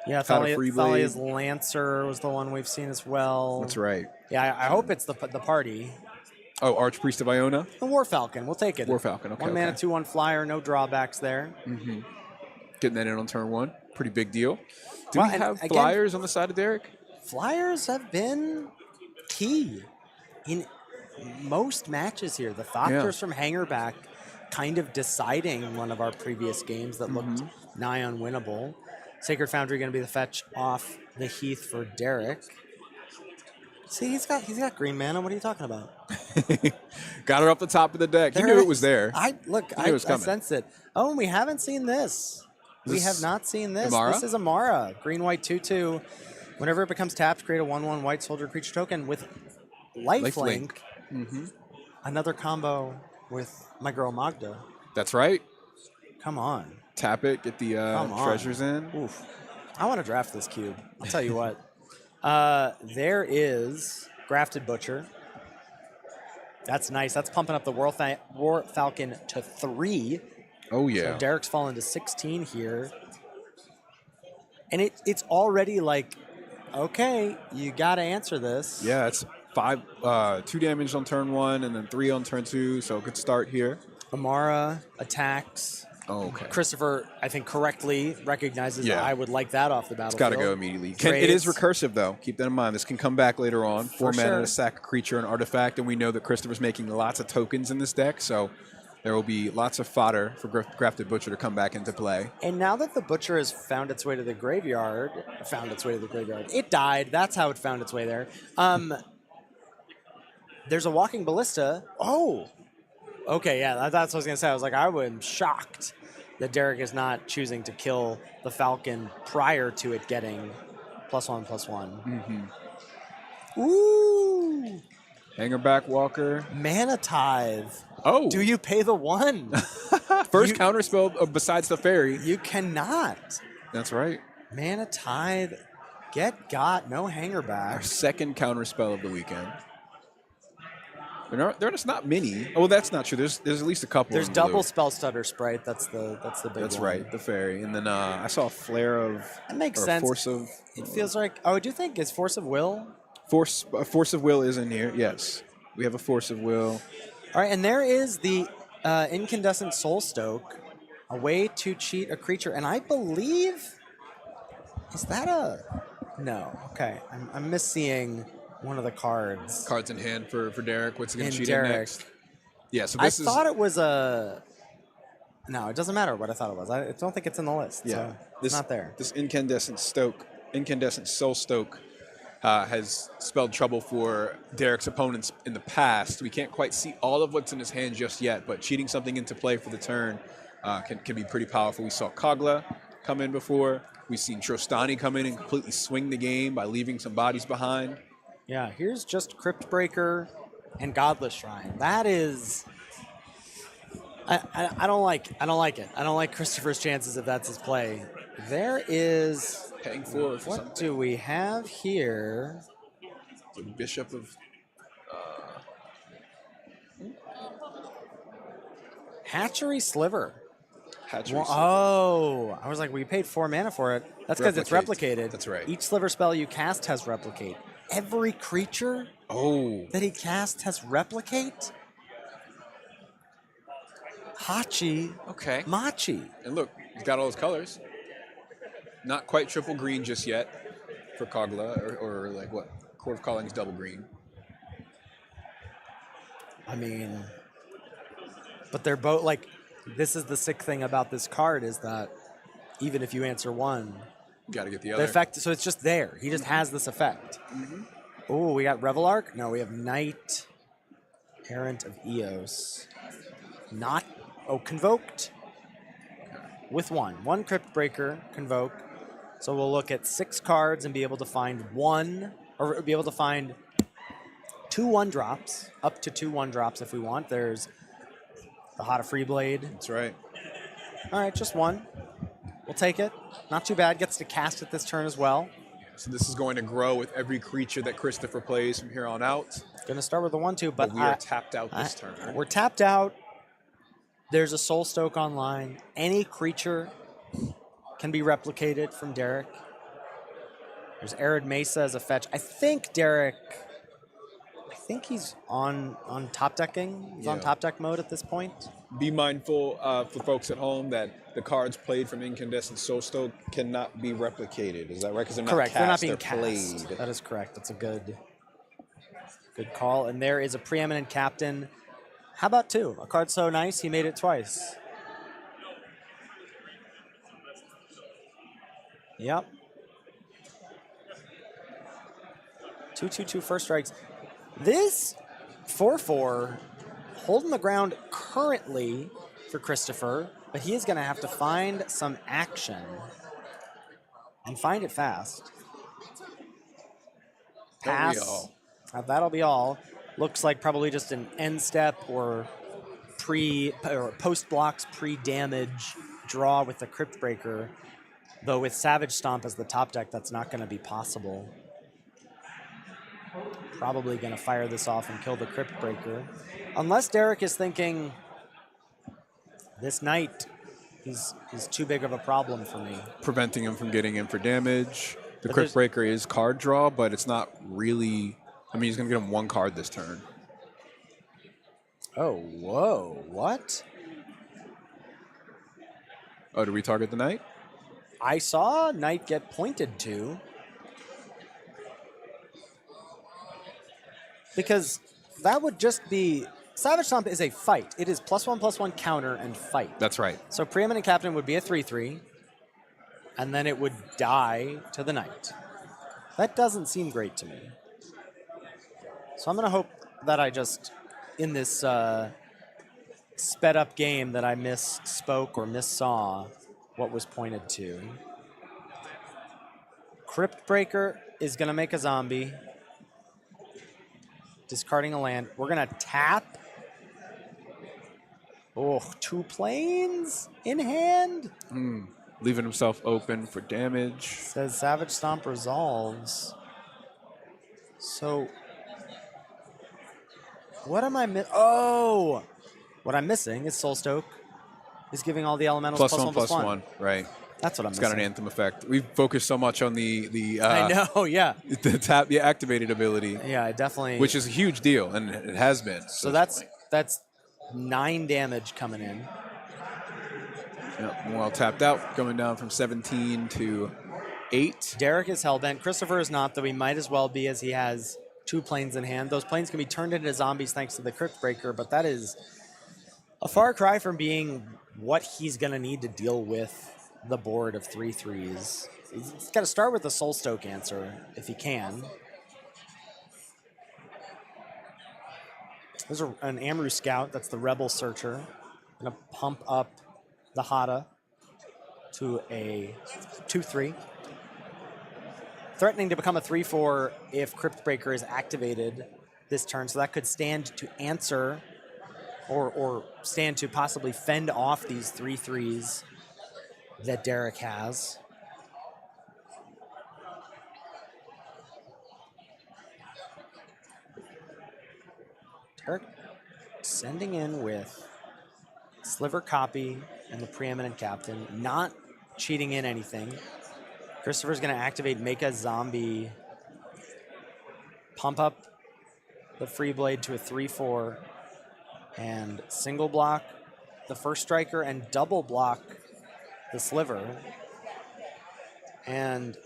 Speaker 2: Yeah, Thalia's Lancer was the one we've seen as well.
Speaker 1: That's right.
Speaker 2: Yeah, I hope it's the party.
Speaker 1: Oh, Archpriest of Iona?
Speaker 2: The War Falcon. We'll take it.
Speaker 1: War Falcon, okay.
Speaker 2: 1 mana, 2/1 flyer, no drawbacks there.
Speaker 1: Mm-hmm. Getting that in on turn 1. Pretty big deal. Do
Speaker 2: Well,
Speaker 1: we have
Speaker 2: again,
Speaker 1: flyers on the side of Derek?
Speaker 2: Flyers have been key in most matches here. The Thopters from Hangerback kind of deciding one of our previous games that looked nigh unwinnable. Sacred Foundry going to be the fetch off the Heath for Derek. See, he's got green mana. What are you talking about?
Speaker 1: Got her up the top of the deck. You knew it was there.
Speaker 2: I sense it. Oh, and we haven't seen this. We have not seen this.
Speaker 1: Amara?
Speaker 2: This is Amara. Green-white 2/2. Whenever it becomes tapped, create a 1/1 white soldier creature token with lifelink. Another combo with my girl Magda.
Speaker 1: That's right.
Speaker 2: Come on.
Speaker 1: Tap it, get the treasures in.
Speaker 2: Oof. I want to draft this cube. I'll tell you what. There is Grafted Butcher. That's nice. That's pumping up the War Falcon to 3.
Speaker 1: Oh, yeah.
Speaker 2: So Derek's fallen to 16 here. And it's already like, okay, you got to answer this.
Speaker 1: Yeah, it's 2 damage on turn 1 and then 3 on turn 2, so good start here.
Speaker 2: Amara attacks.
Speaker 1: Oh, okay.
Speaker 2: Christopher, I think, correctly recognizes that I would like that off the battlefield.
Speaker 1: It's got to go immediately. It is recursive, though. Keep that in mind. This can come back later on. 4 mana to sack a creature and artifact, and we know that Christopher's making lots of tokens in this deck, so there will be lots of fodder for Grafted Butcher to come back into play.
Speaker 2: And now that the Butcher has found its way to the graveyard, it died. That's how it found its way there. There's a Walking Ballista. Oh! Okay, yeah, that's what I was going to say. I was like, I was shocked that Derek is not choosing to kill the Falcon prior to it getting +1/+1. Ooh!
Speaker 1: Hangerback Walker.
Speaker 2: Mana Tithe.
Speaker 1: Oh!
Speaker 2: Do you pay the 1?
Speaker 1: First counterspell besides the fairy.
Speaker 2: You cannot.
Speaker 1: That's right.
Speaker 2: Mana Tithe. Get got. No Hangerback.
Speaker 1: Our second counterspell of the weekend. There's not many. Oh, well, that's not true. There's at least a couple.
Speaker 2: There's double Spell Stutter Sprite. That's the big
Speaker 1: That's
Speaker 2: one.
Speaker 1: right, the fairy. And then I saw a flare of.
Speaker 2: That makes sense.
Speaker 1: Force of.
Speaker 2: It feels like. Oh, I do think it's Force of Will.
Speaker 1: Force of Will is in here. Yes, we have a Force of Will.
Speaker 2: All right, and there is the Incandescent Soul Stoke, a way to cheat a creature, and I believe is that a no? Okay, I'm misseeing one of the cards.
Speaker 1: Cards in hand for Derek. What's he going to cheat
Speaker 2: Derek.
Speaker 1: in next? Yeah, so this
Speaker 2: I thought it was a. No, it doesn't matter what I thought it was. I don't think it's in the list.
Speaker 1: Yeah,
Speaker 2: so it's not there.
Speaker 1: This Incandescent Soul Stoke, has spelled trouble for Derek's opponents in the past. We can't quite see all of what's in his hand just yet, but cheating something into play for the turn can be pretty powerful. We saw Kogla come in before. We've seen Trostani come in and completely swing the game by leaving some bodies behind.
Speaker 2: Yeah, here's just Crypt Breaker and Godless Shrine. That is... I don't like it. I don't like Christopher's chances if that's his play. There is...
Speaker 1: Paying for
Speaker 2: what
Speaker 1: something.
Speaker 2: Do we have here?
Speaker 1: The Bishop of...
Speaker 2: Hatchery Sliver.
Speaker 1: Hatchery Sliver.
Speaker 2: Oh, I was like, we paid 4 mana for it. That's because it's replicated.
Speaker 1: That's right.
Speaker 2: Each Sliver spell you cast has Replicate. Every creature that he casts has Replicate? Hachi.
Speaker 1: Okay.
Speaker 2: Machi.
Speaker 1: And look, he's got all his colors. Not quite triple green just yet for Kogla, or like what? Court of Calling is double green.
Speaker 2: I mean, but they're both like, this is the sick thing about this card is that even if you answer one,
Speaker 1: you got to get the
Speaker 2: the
Speaker 1: other.
Speaker 2: effect, so it's just there. He just has this effect. Oh, we got Revel Arc? No, we have Knight, Errant of Eos. Not, Convoked with one Crypt Breaker, Convoke. So we'll look at 6 cards and be able to find 2 1-drops, up to 2 1-drops if we want. There's the Hada Freeblade.
Speaker 1: That's right.
Speaker 2: All right, just 1. We'll take it. Not too bad. Gets to cast it this turn as well.
Speaker 1: So this is going to grow with every creature that Christopher plays from here on out.
Speaker 2: Going to start with the 1/2, but
Speaker 1: we are tapped out this turn.
Speaker 2: We're tapped out. There's a Soul Stoke online. Any creature can be replicated from Derek. There's Arid Mesa as a fetch. I think Derek, he's on top decking. He's on top deck mode at this point.
Speaker 1: Be mindful for folks at home that the cards played from Incandescent Soul Stoke cannot be replicated. Is that right? Because they're not
Speaker 2: Correct.
Speaker 1: cast,
Speaker 2: They're not being
Speaker 1: they're
Speaker 2: cast.
Speaker 1: played.
Speaker 2: That is correct. That's a good call. And there is a preeminent captain. How about 2? A card so nice, he made it twice. Yep. 2/2/2 first strikes. This 4/4 holding the ground currently for Christopher, but he is going to have to find some action and find it fast. Pass. That'll be all. Looks like probably just an end step or post blocks pre-damage draw with the Crypt Breaker. Though with Savage Stomp as the top deck, that's not going to be possible. Probably going to fire this off and kill the Crypt Breaker. Unless Derek is thinking, this knight, he's too big of a problem for me.
Speaker 1: Preventing him from getting in for damage. The Crypt Breaker is card draw, but it's not really... I mean, he's going to get him 1 card this turn.
Speaker 2: Oh, whoa, what?
Speaker 1: Oh, did we target the knight?
Speaker 2: I saw knight get pointed to. Because that would just be... Savage Stomp is a fight. It is +1/+1 counter and fight.
Speaker 1: That's right.
Speaker 2: So Preeminent Captain would be a 3/3, and then it would die to the knight. That doesn't seem great to me. So I'm going to hope that I just, in this sped up game, that I misspoke or missaw what was pointed to. Crypt Breaker is going to make a zombie. Discarding a land. We're going to tap. Oh, 2 planes in hand.
Speaker 1: Leaving himself open for damage.
Speaker 2: Says Savage Stomp resolves. So, what am I what I'm missing is Soul Stoke is giving all the elementals +1/+1.
Speaker 1: Right.
Speaker 2: That's what I'm
Speaker 1: It's
Speaker 2: missing.
Speaker 1: got an Anthem effect. We've focused so much on the
Speaker 2: I know, yeah.
Speaker 1: the activated ability.
Speaker 2: Yeah, it definitely.
Speaker 1: Which is a huge deal, and it has been.
Speaker 2: So that's 9 damage coming in.
Speaker 1: Yep, well tapped out, going down from 17 to 8.
Speaker 2: Derek is hellbent. Christopher is not, though he might as well be, as he has 2 planes in hand. Those planes can be turned into zombies thanks to the Crypt Breaker, but that is a far cry from being what he's going to need to deal with the board of 3/3s. He's got to start with the Soul Stoke answer if he can. There's an Amru Scout. That's the Rebel Searcher. Going to pump up the Hada to a 2/3. Threatening to become a 3/4 if Crypt Breaker is activated this turn. So that could stand to answer or stand to possibly fend off these 3/3s that Derek has. Derek sending in with Sliver Copy and the Preeminent Captain, not cheating in anything. Christopher's going to activate Make a Zombie, pump up the Free Blade to a 3/4, and single block the first striker and double block the Sliver. And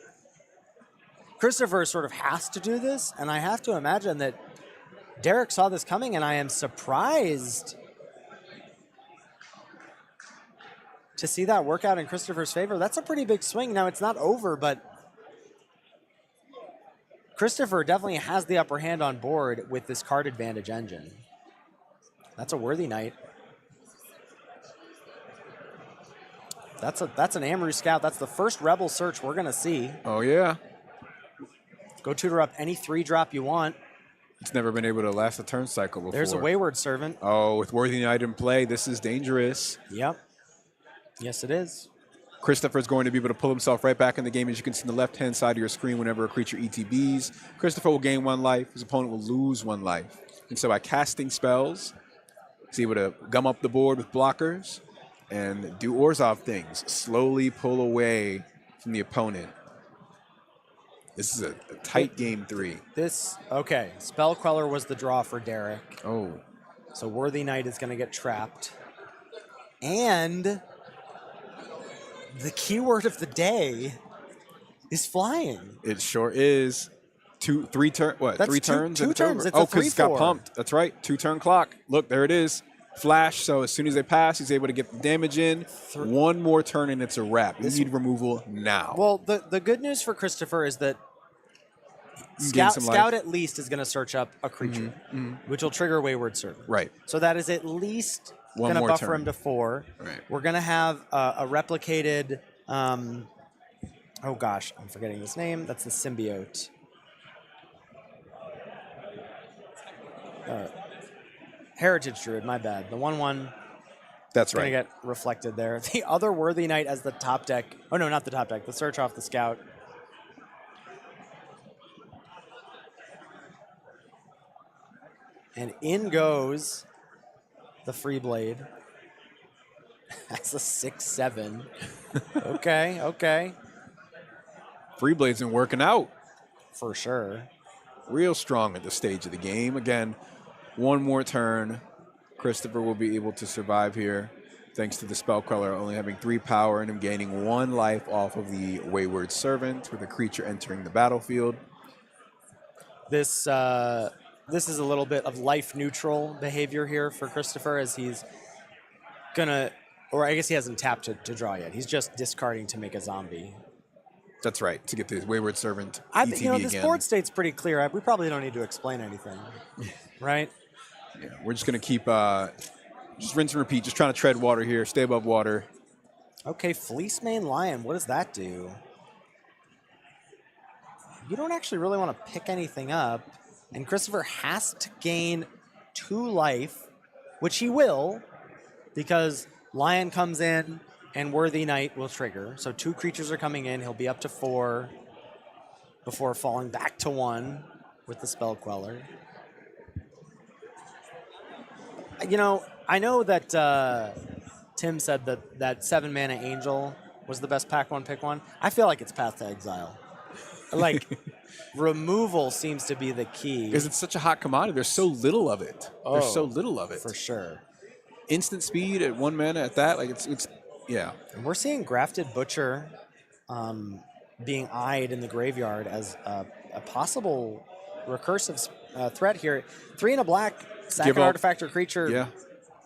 Speaker 2: Christopher sort of has to do this, and I have to imagine that Derek saw this coming, and I am surprised to see that work out in Christopher's favor. That's a pretty big swing. Now, it's not over, but Christopher definitely has the upper hand on board with this card advantage engine. That's a worthy night. That's an Amru Scout. That's the first Rebel Search we're going to see.
Speaker 1: Oh, yeah.
Speaker 2: Go tutor up any 3-drop you want.
Speaker 1: It's never been able to last a turn cycle before.
Speaker 2: There's a Wayward Servant.
Speaker 1: Oh, with Worthy Knight in play, this is dangerous.
Speaker 2: Yep. Yes, it is.
Speaker 1: Christopher's going to be able to pull himself right back in the game. As you can see on the left-hand side of your screen, whenever a creature ETBs, Christopher will gain 1 life. His opponent will lose 1 life. And so by casting spells, He's able to gum up the board with blockers and do Orzhov things. Slowly pull away from the opponent. This is a tight game 3.
Speaker 2: Okay, Spell Queller was the draw for Derek.
Speaker 1: Oh.
Speaker 2: So Worthy Knight is going to get trapped. And the keyword of the day is flying.
Speaker 1: It sure is. 3 turns. What?
Speaker 2: That's
Speaker 1: 3
Speaker 2: two-
Speaker 1: turns.
Speaker 2: two
Speaker 1: and it's
Speaker 2: turns.
Speaker 1: over.
Speaker 2: It's a
Speaker 1: Oh, because it's got
Speaker 2: 3/4.
Speaker 1: pumped. That's right. 2-turn clock. Look, there it is. Flash. So as soon as they pass, he's able to get the damage in. 1 more turn and it's a wrap. You need removal now.
Speaker 2: Well, the good news for Christopher is that
Speaker 1: Gain some life.
Speaker 2: Scout at least is going to search up a creature, which will trigger Wayward Servant.
Speaker 1: Right.
Speaker 2: So that is at least
Speaker 1: 1
Speaker 2: going to
Speaker 1: more
Speaker 2: buffer
Speaker 1: turn.
Speaker 2: him to 4.
Speaker 1: Right.
Speaker 2: We're going to have a replicated. Oh gosh, I'm forgetting his name. That's the symbiote. Heritage Druid, my bad. The 1/1
Speaker 1: That's
Speaker 2: going
Speaker 1: right.
Speaker 2: to get reflected there. The other Worthy Knight as the top deck. Oh no, not the top deck. The search off the Scout. And in goes the Free Blade. That's a 6/7. Okay, okay.
Speaker 1: Free Blade's been working out.
Speaker 2: For sure.
Speaker 1: Real strong at this stage of the game. Again, 1 more turn. Christopher will be able to survive here thanks to the Spell Queller only having 3 power and him gaining 1 life off of the Wayward Servant with a creature entering the battlefield.
Speaker 2: This is a little bit of life neutral behavior here for Christopher as he's gonna, or I guess he hasn't tapped to draw yet. He's just discarding to make a zombie.
Speaker 1: That's right, to get the Wayward Servant
Speaker 2: I
Speaker 1: ETB
Speaker 2: think you know this
Speaker 1: again.
Speaker 2: board state's pretty clear. We probably don't need to explain anything, right?
Speaker 1: Yeah, we're just going to keep, just rinse and repeat, just trying to tread water here, stay above water.
Speaker 2: Okay, Fleece Mane Lion, what does that do? You don't actually really want to pick anything up, and Christopher has to gain 2 life, which he will, because Lion comes in and Worthy Knight will trigger. So 2 creatures are coming in, he'll be up to 4 before falling back to 1 with the Spell Queller. You know, I know that Tim said that 7 mana Angel was the best pack 1 pick 1. I feel like it's Path to Exile. Like, removal seems to be the key.
Speaker 1: Because it's such a hot commodity. There's so little of it. There's so little of it.
Speaker 2: For sure.
Speaker 1: Instant speed at 1 mana at that, like it's yeah.
Speaker 2: And we're seeing Grafted Butcher being eyed in the graveyard as a possible recursive threat here. 3 and a black, sack
Speaker 1: Give
Speaker 2: an
Speaker 1: up.
Speaker 2: artifact or creature,
Speaker 1: Yeah.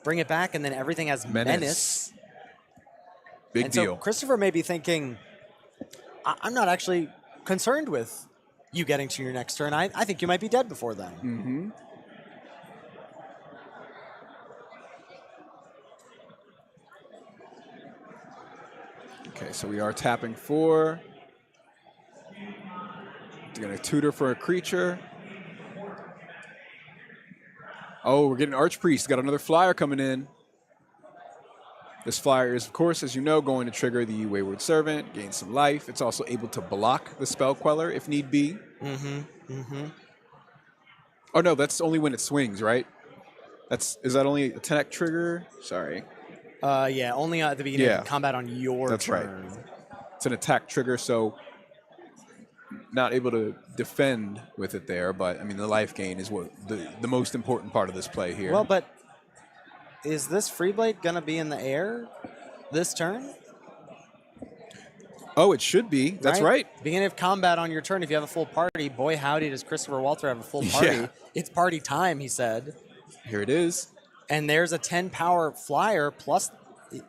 Speaker 2: bring it back, and then everything has menace.
Speaker 1: Big
Speaker 2: And
Speaker 1: deal.
Speaker 2: so Christopher may be thinking, I'm not actually concerned with you getting to your next turn. I think you might be dead before then.
Speaker 1: Mm-hmm. Okay, so we are tapping 4. We're going to tutor for a creature. Oh, we're getting Archpriest. Got another flyer coming in. This flyer is, of course, as you know, going to trigger the Wayward Servant, gain some life. It's also able to block the Spell Queller if need be.
Speaker 2: Mm-hmm. Mm-hmm.
Speaker 1: Oh, no, that's only when it swings, right? Is that only a 10-act trigger? Sorry.
Speaker 2: Yeah, only at the beginning
Speaker 1: Yeah.
Speaker 2: of combat on your
Speaker 1: That's
Speaker 2: turn.
Speaker 1: right. It's an attack trigger, so not able to defend with it there, but I mean the life gain is what the most important part of this play here.
Speaker 2: Well, but is this Freeblade going to be in the air this turn?
Speaker 1: Oh, it should be. That's right.
Speaker 2: Beginning of combat on your turn, if you have a full party, boy howdy does Christopher Walter have a full party.
Speaker 1: Yeah.
Speaker 2: It's party time, he said.
Speaker 1: Here it is.
Speaker 2: And there's a 10 power flyer, plus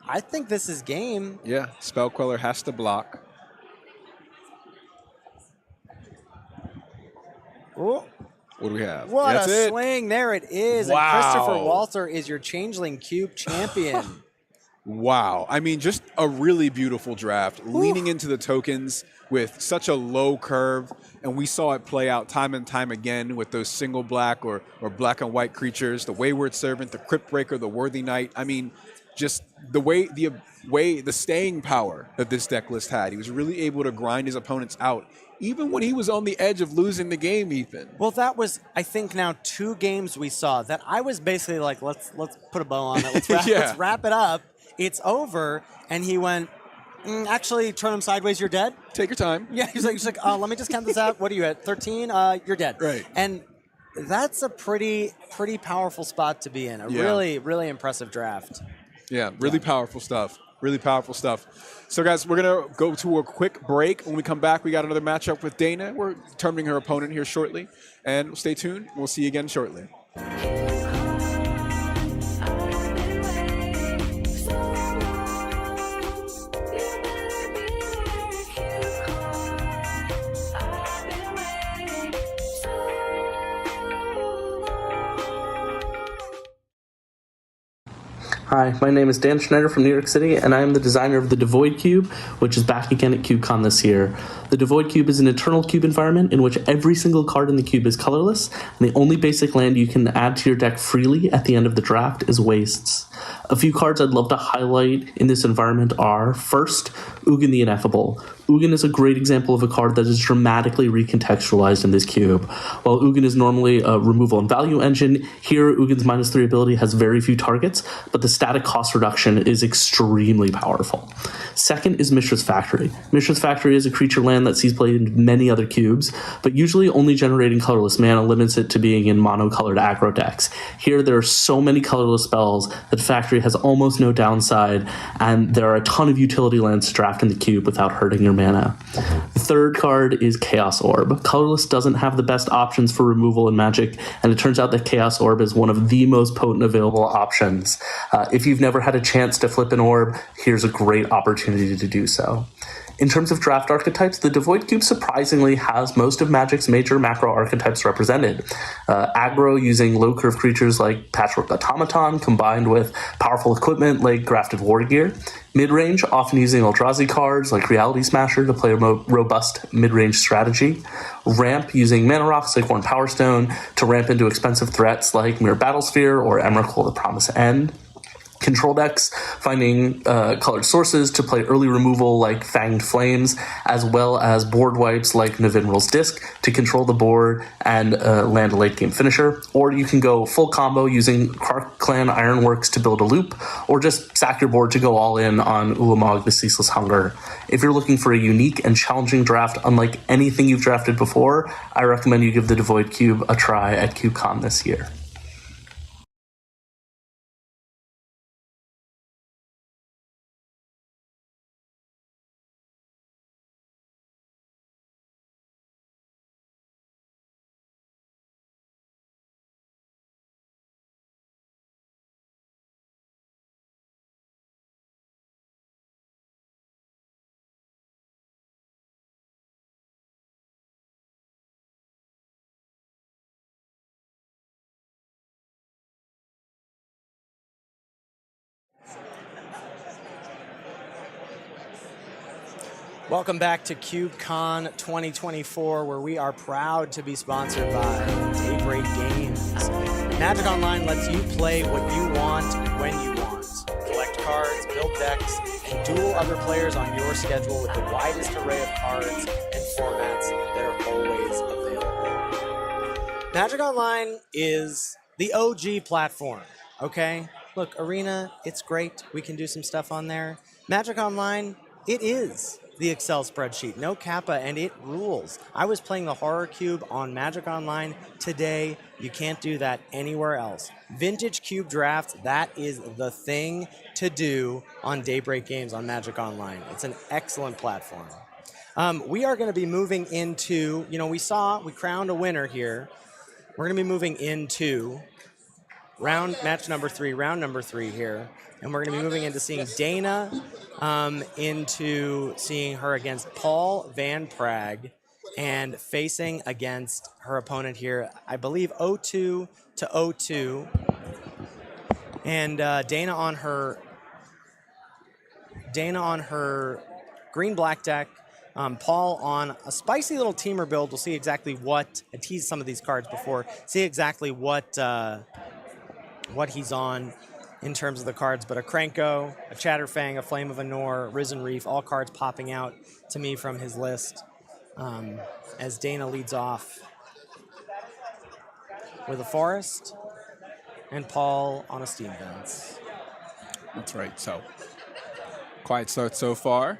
Speaker 2: I think this is game.
Speaker 1: Yeah, Spell Queller has to block.
Speaker 2: Ooh.
Speaker 1: What do we have?
Speaker 2: What
Speaker 1: That's
Speaker 2: a
Speaker 1: it.
Speaker 2: swing. There it is.
Speaker 1: Wow.
Speaker 2: And Christopher Walter is your Changeling Cube champion.
Speaker 1: Wow. I mean, just a really beautiful draft, leaning into the tokens with such a low curve. And we saw it play out time and time again with those single black or black and white creatures, the Wayward Servant, the Crypt Breaker, the Worthy Knight. I mean, just the staying power that this deck list had. He was really able to grind his opponents out even when he was on the edge of losing the game, Ethan.
Speaker 2: Well, that was, I think, now 2 games we saw that I was basically like, let's put a bow on it. Let's wrap it up. It's over. And he went, actually, turn him sideways, you're dead.
Speaker 1: Take your time.
Speaker 2: Yeah, he's like, let me just count this out. What are you at? 13? You're dead.
Speaker 1: Right.
Speaker 2: And that's a pretty powerful spot to be in. A really, really impressive draft.
Speaker 1: Yeah, really powerful stuff. Really powerful stuff. So, guys, we're going to go to a quick break. When we come back, we got another matchup with Dana. We're determining her opponent here shortly. And stay tuned. We'll see you again shortly.
Speaker 12: Hi, my name is Dan Schneider from New York City, and I am the designer of the Devoid Cube, which is back again at CubeCon this year. The Devoid Cube is an internal cube environment in which every single card in the cube is colorless, and the only basic land you can add to your deck freely at the end of the draft is wastes. A few cards I'd love to highlight in this environment are, first, Ugin the Ineffable. Ugin is a great example of a card that is dramatically recontextualized in this cube. While Ugin is normally a removal and value engine, here Ugin's -3 ability has very few targets, but the static cost reduction is extremely powerful. Second is Mishra's Factory. Mishra's Factory is a creature land that sees play in many other cubes, but usually only generating colorless mana limits it to being in monocolored aggro decks. Here there are so many colorless spells that Factory has almost no downside, and there are a ton of utility lands to draft in the cube without hurting your mana. The third card is Chaos Orb. Colorless doesn't have the best options for removal in Magic, and it turns out that Chaos Orb is one of the most potent available options. If you've never had a chance to flip an orb, here's a great opportunity to do so. In terms of draft archetypes, the Devoid Cube surprisingly has most of Magic's major macro archetypes represented. Aggro using low-curve creatures like Patchwork Automaton combined with powerful equipment like Grafted War Gear. Mid-range, often using Eldrazi cards like Reality Smasher to play a robust mid-range strategy. Ramp, using Mana Rocks like Worn Power Stone to ramp into expensive threats like Mirror Battlesphere or Emrakul the Promised End. Control decks, finding colored sources to play early removal like Fanged Flames, as well as board wipes like Navinral's Disc to control the board and land a late game finisher. Or you can go full combo using Kark Clan Ironworks to build a loop, or just sack your board to go all in on Ulamog the Ceaseless Hunger. If you're looking for a unique and challenging draft unlike anything you've drafted before, I recommend you give the Devoid Cube a try at CubeCon this year.
Speaker 2: Welcome back to CubeCon 2024, where we are proud to be sponsored by Daybreak Games. Magic Online lets you play what you want when you want. Collect cards, build decks, and duel other players on your schedule with the widest array of cards and formats that are always available. Magic Online is the OG platform, okay? Look, Arena, it's great. We can do some stuff on there. Magic Online, it is the Excel spreadsheet, no kappa, and it rules. I was playing the Horror Cube on Magic Online today. You can't do that anywhere else. Vintage Cube drafts, that is the thing to do on Daybreak Games on Magic Online. It's an excellent platform. We are going to be moving into, we crowned a winner here. We're going to be moving into round number three here. And we're going to be moving into seeing Dana, into seeing her against Paul Van Prague, and facing against her opponent here, I believe 0-2 to 0-2. And Dana on her green-black deck, Paul on a spicy little teamer build. We'll see exactly what, I teased some of these cards before, see exactly what he's on in terms of the cards, but a Krenko, a Chatterfang, a Flame of Anor, Risen Reef, all cards popping out to me from his list. as Dana leads off with a forest and Paul on a steam fence.
Speaker 1: That's right. So, quiet start so far.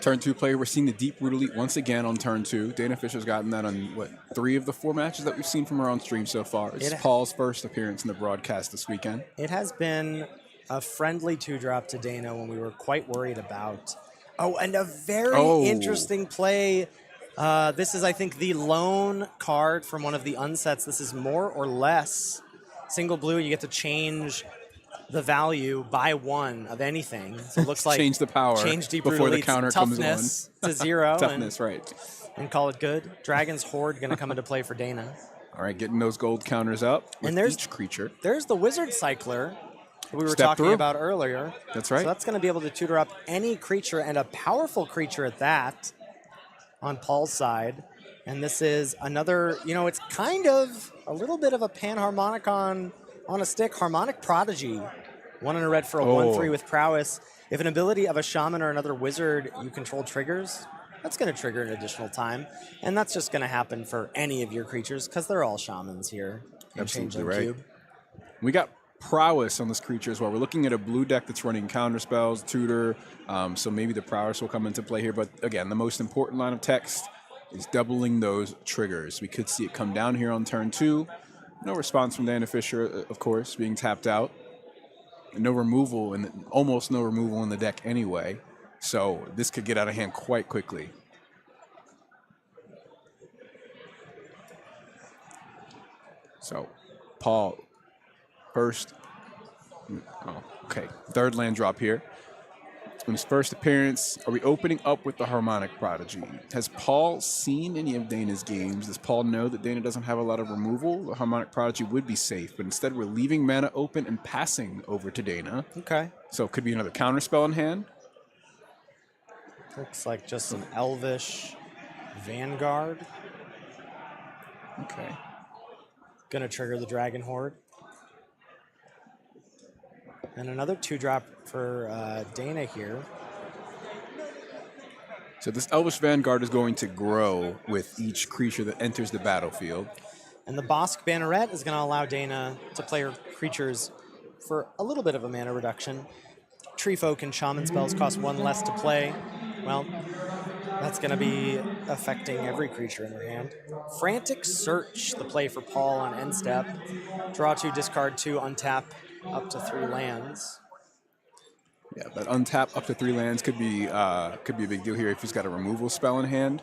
Speaker 1: Turn 2 play, we're seeing the deep root elite once again on turn 2. Dana Fisher's gotten that on, 3 of the 4 matches that we've seen from her on stream so far. It's Paul's first appearance in the broadcast this weekend.
Speaker 2: It has been a friendly 2-drop to Dana when we were quite worried about. Oh, and a very interesting play. This is, I think, the lone card from one of the unsets. This is more or less single blue. You get to change the value by 1 of anything. So it looks like
Speaker 1: change the power
Speaker 2: Deep
Speaker 1: before the
Speaker 2: Elite's
Speaker 1: counter
Speaker 2: toughness
Speaker 1: comes on.
Speaker 2: to 0.
Speaker 1: Toughness, right.
Speaker 2: And call it good. Dragon's Horde going to come into play for Dana.
Speaker 1: All right, getting those gold counters up with each creature.
Speaker 2: There's the Wizard Cycler we were
Speaker 1: Step
Speaker 2: talking
Speaker 1: through.
Speaker 2: about earlier.
Speaker 1: That's right.
Speaker 2: So that's going to be able to tutor up any creature, and a powerful creature at that, on Paul's side. And this is another, it's kind of a little bit of a panharmonicon on a stick. Harmonic Prodigy. 1 in a red for a 1/3 with prowess. If an ability of a shaman or another wizard you control triggers, that's going to trigger an additional time. And that's just going to happen for any of your creatures because they're all shamans here.
Speaker 1: Absolutely right. Cube. We got prowess on this creature as well. We're looking at a blue deck that's running counter spells, tutor, so maybe the prowess will come into play here. But again, the most important line of text is doubling those triggers. We could see it come down here on turn 2. No response from Dana Fisher, of course, being tapped out. And no removal, and almost no removal in the deck anyway. So this could get out of hand quite quickly. So, Paul, first, okay, 3rd land drop here. In his first appearance, are we opening up with the Harmonic Prodigy? Has Paul seen any of Dana's games? Does Paul know that Dana doesn't have a lot of removal? The Harmonic Prodigy would be safe, but instead we're leaving mana open and passing over to Dana.
Speaker 2: Okay.
Speaker 1: So it could be another counter spell in hand.
Speaker 2: Looks like just an Elvish Vanguard.
Speaker 1: Okay.
Speaker 2: Gonna trigger the Dragon Horde. And another 2-drop for Dana here.
Speaker 1: So this Elvish Vanguard is going to grow with each creature that enters the battlefield.
Speaker 2: And the Bosk Banneret is going to allow Dana to play her creatures for a little bit of a mana reduction. Tree Folk and Shaman spells cost 1 less to play. Well, that's going to be affecting every creature in her hand. Frantic Search, the play for Paul on end step. Draw 2, discard 2, untap up to 3 lands.
Speaker 1: Yeah, but untap up to 3 lands could be a big deal here if he's got a removal spell in hand.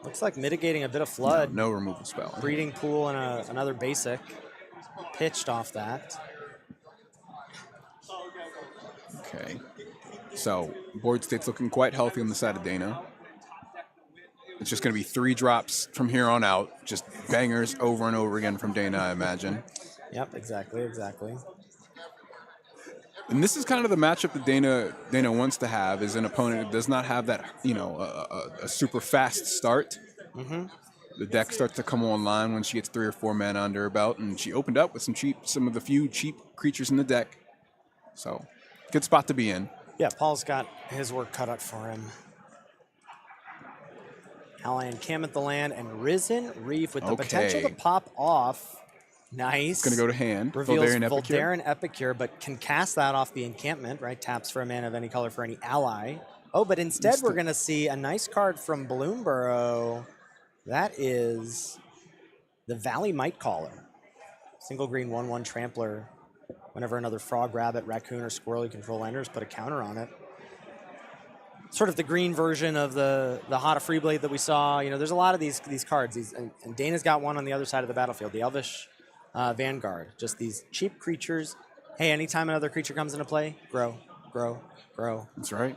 Speaker 2: Looks like mitigating a bit of flood.
Speaker 1: No removal spell.
Speaker 2: Breeding Pool and another basic pitched off that.
Speaker 1: Okay. So board state's looking quite healthy on the side of Dana. It's just going to be 3 drops from here on out. Just bangers over and over again from Dana, I imagine.
Speaker 2: Yep, exactly.
Speaker 1: And this is kind of the matchup that Dana wants to have, is an opponent that does not have that, a super fast start.
Speaker 2: Mm-hmm.
Speaker 1: The deck starts to come online when she gets 3 or 4 mana under her belt, and she opened up with some of the few cheap creatures in the deck. So, good spot to be in.
Speaker 2: Yeah, Paul's got his work cut out for him. Ally Encampment the land and Risen Reef with the potential to pop off. Nice.
Speaker 1: It's going to go to hand.
Speaker 2: Reveals Voldaren Epicure, but can cast that off the encampment, right? Taps for a mana of any color for any ally. Oh, but instead we're going to see a nice card from Bloomburrow. That is the Valley Mightcaller. Single green 1/1 Trampler. Whenever another frog, rabbit, raccoon, or squirrel you control enters, put a counter on it. Sort of the green version of the Hada Freeblade that we saw. There's a lot of these cards. And Dana's got one on the other side of the battlefield, the Elvish Vanguard. Just these cheap creatures. Hey, anytime another creature comes into play, grow.
Speaker 1: That's right.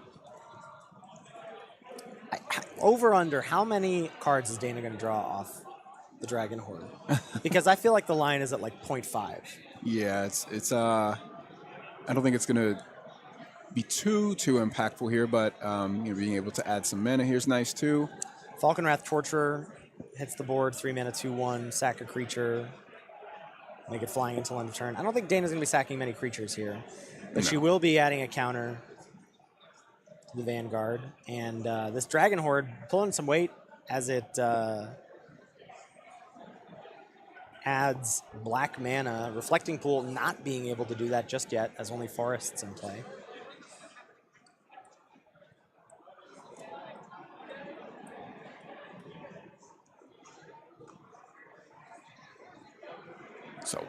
Speaker 2: Over under, how many cards is Dana going to draw off the Dragon Horde? Because I feel like the line is at like 0.5.
Speaker 1: Yeah, it's I don't think it's going to be too impactful here, but being able to add some mana here is nice too.
Speaker 2: Falconwrath Torturer hits the board, 3 mana, 2/1, sack a creature, make it flying until end of turn. I don't think Dana's going to be sacking many creatures here, but she will be adding a counter to the Vanguard. And this Dragon Horde pulling some weight as it adds black mana. Reflecting Pool not being able to do that just yet, as only forests in play.
Speaker 1: So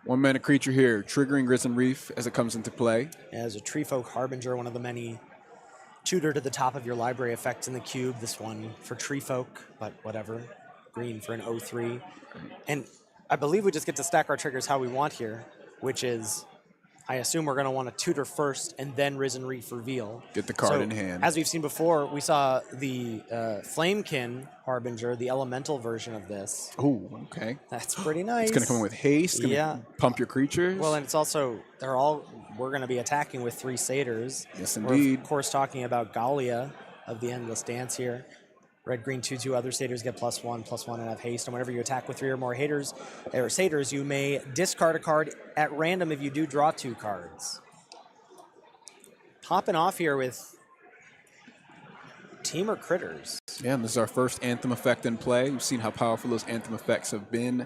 Speaker 1: 1-mana creature here, triggering Risen Reef as it comes into play.
Speaker 2: As a Treefolk Harbinger, one of the many tutor to the top of your library effects in the cube. This one for Treefolk, but whatever. Green for an 0/3. And I believe we just get to stack our triggers how we want here, which is, I assume we're going to want to tutor first and then Risen Reef reveal.
Speaker 1: Get the card in hand.
Speaker 2: As we've seen before, we saw the Flamekin Harbinger, the elemental version of this.
Speaker 1: Oh, okay.
Speaker 2: That's pretty nice.
Speaker 1: It's going to come in with haste.
Speaker 2: Yeah.
Speaker 1: Pump your creatures.
Speaker 2: Well, and it's also, we're going to be attacking with 3 satyrs.
Speaker 1: Yes,
Speaker 2: We're,
Speaker 1: indeed.
Speaker 2: of course, talking about Galia of the Endless Dance here. Red, green, 2/2. Other satyrs get +1/+1 and have haste. And whenever you attack with 3 or more satyrs, you may discard a card at random if you do draw 2 cards. Popping off here with Teamer Critters.
Speaker 1: Yeah, and this is our first Anthem effect in play. We've seen how powerful those Anthem effects have been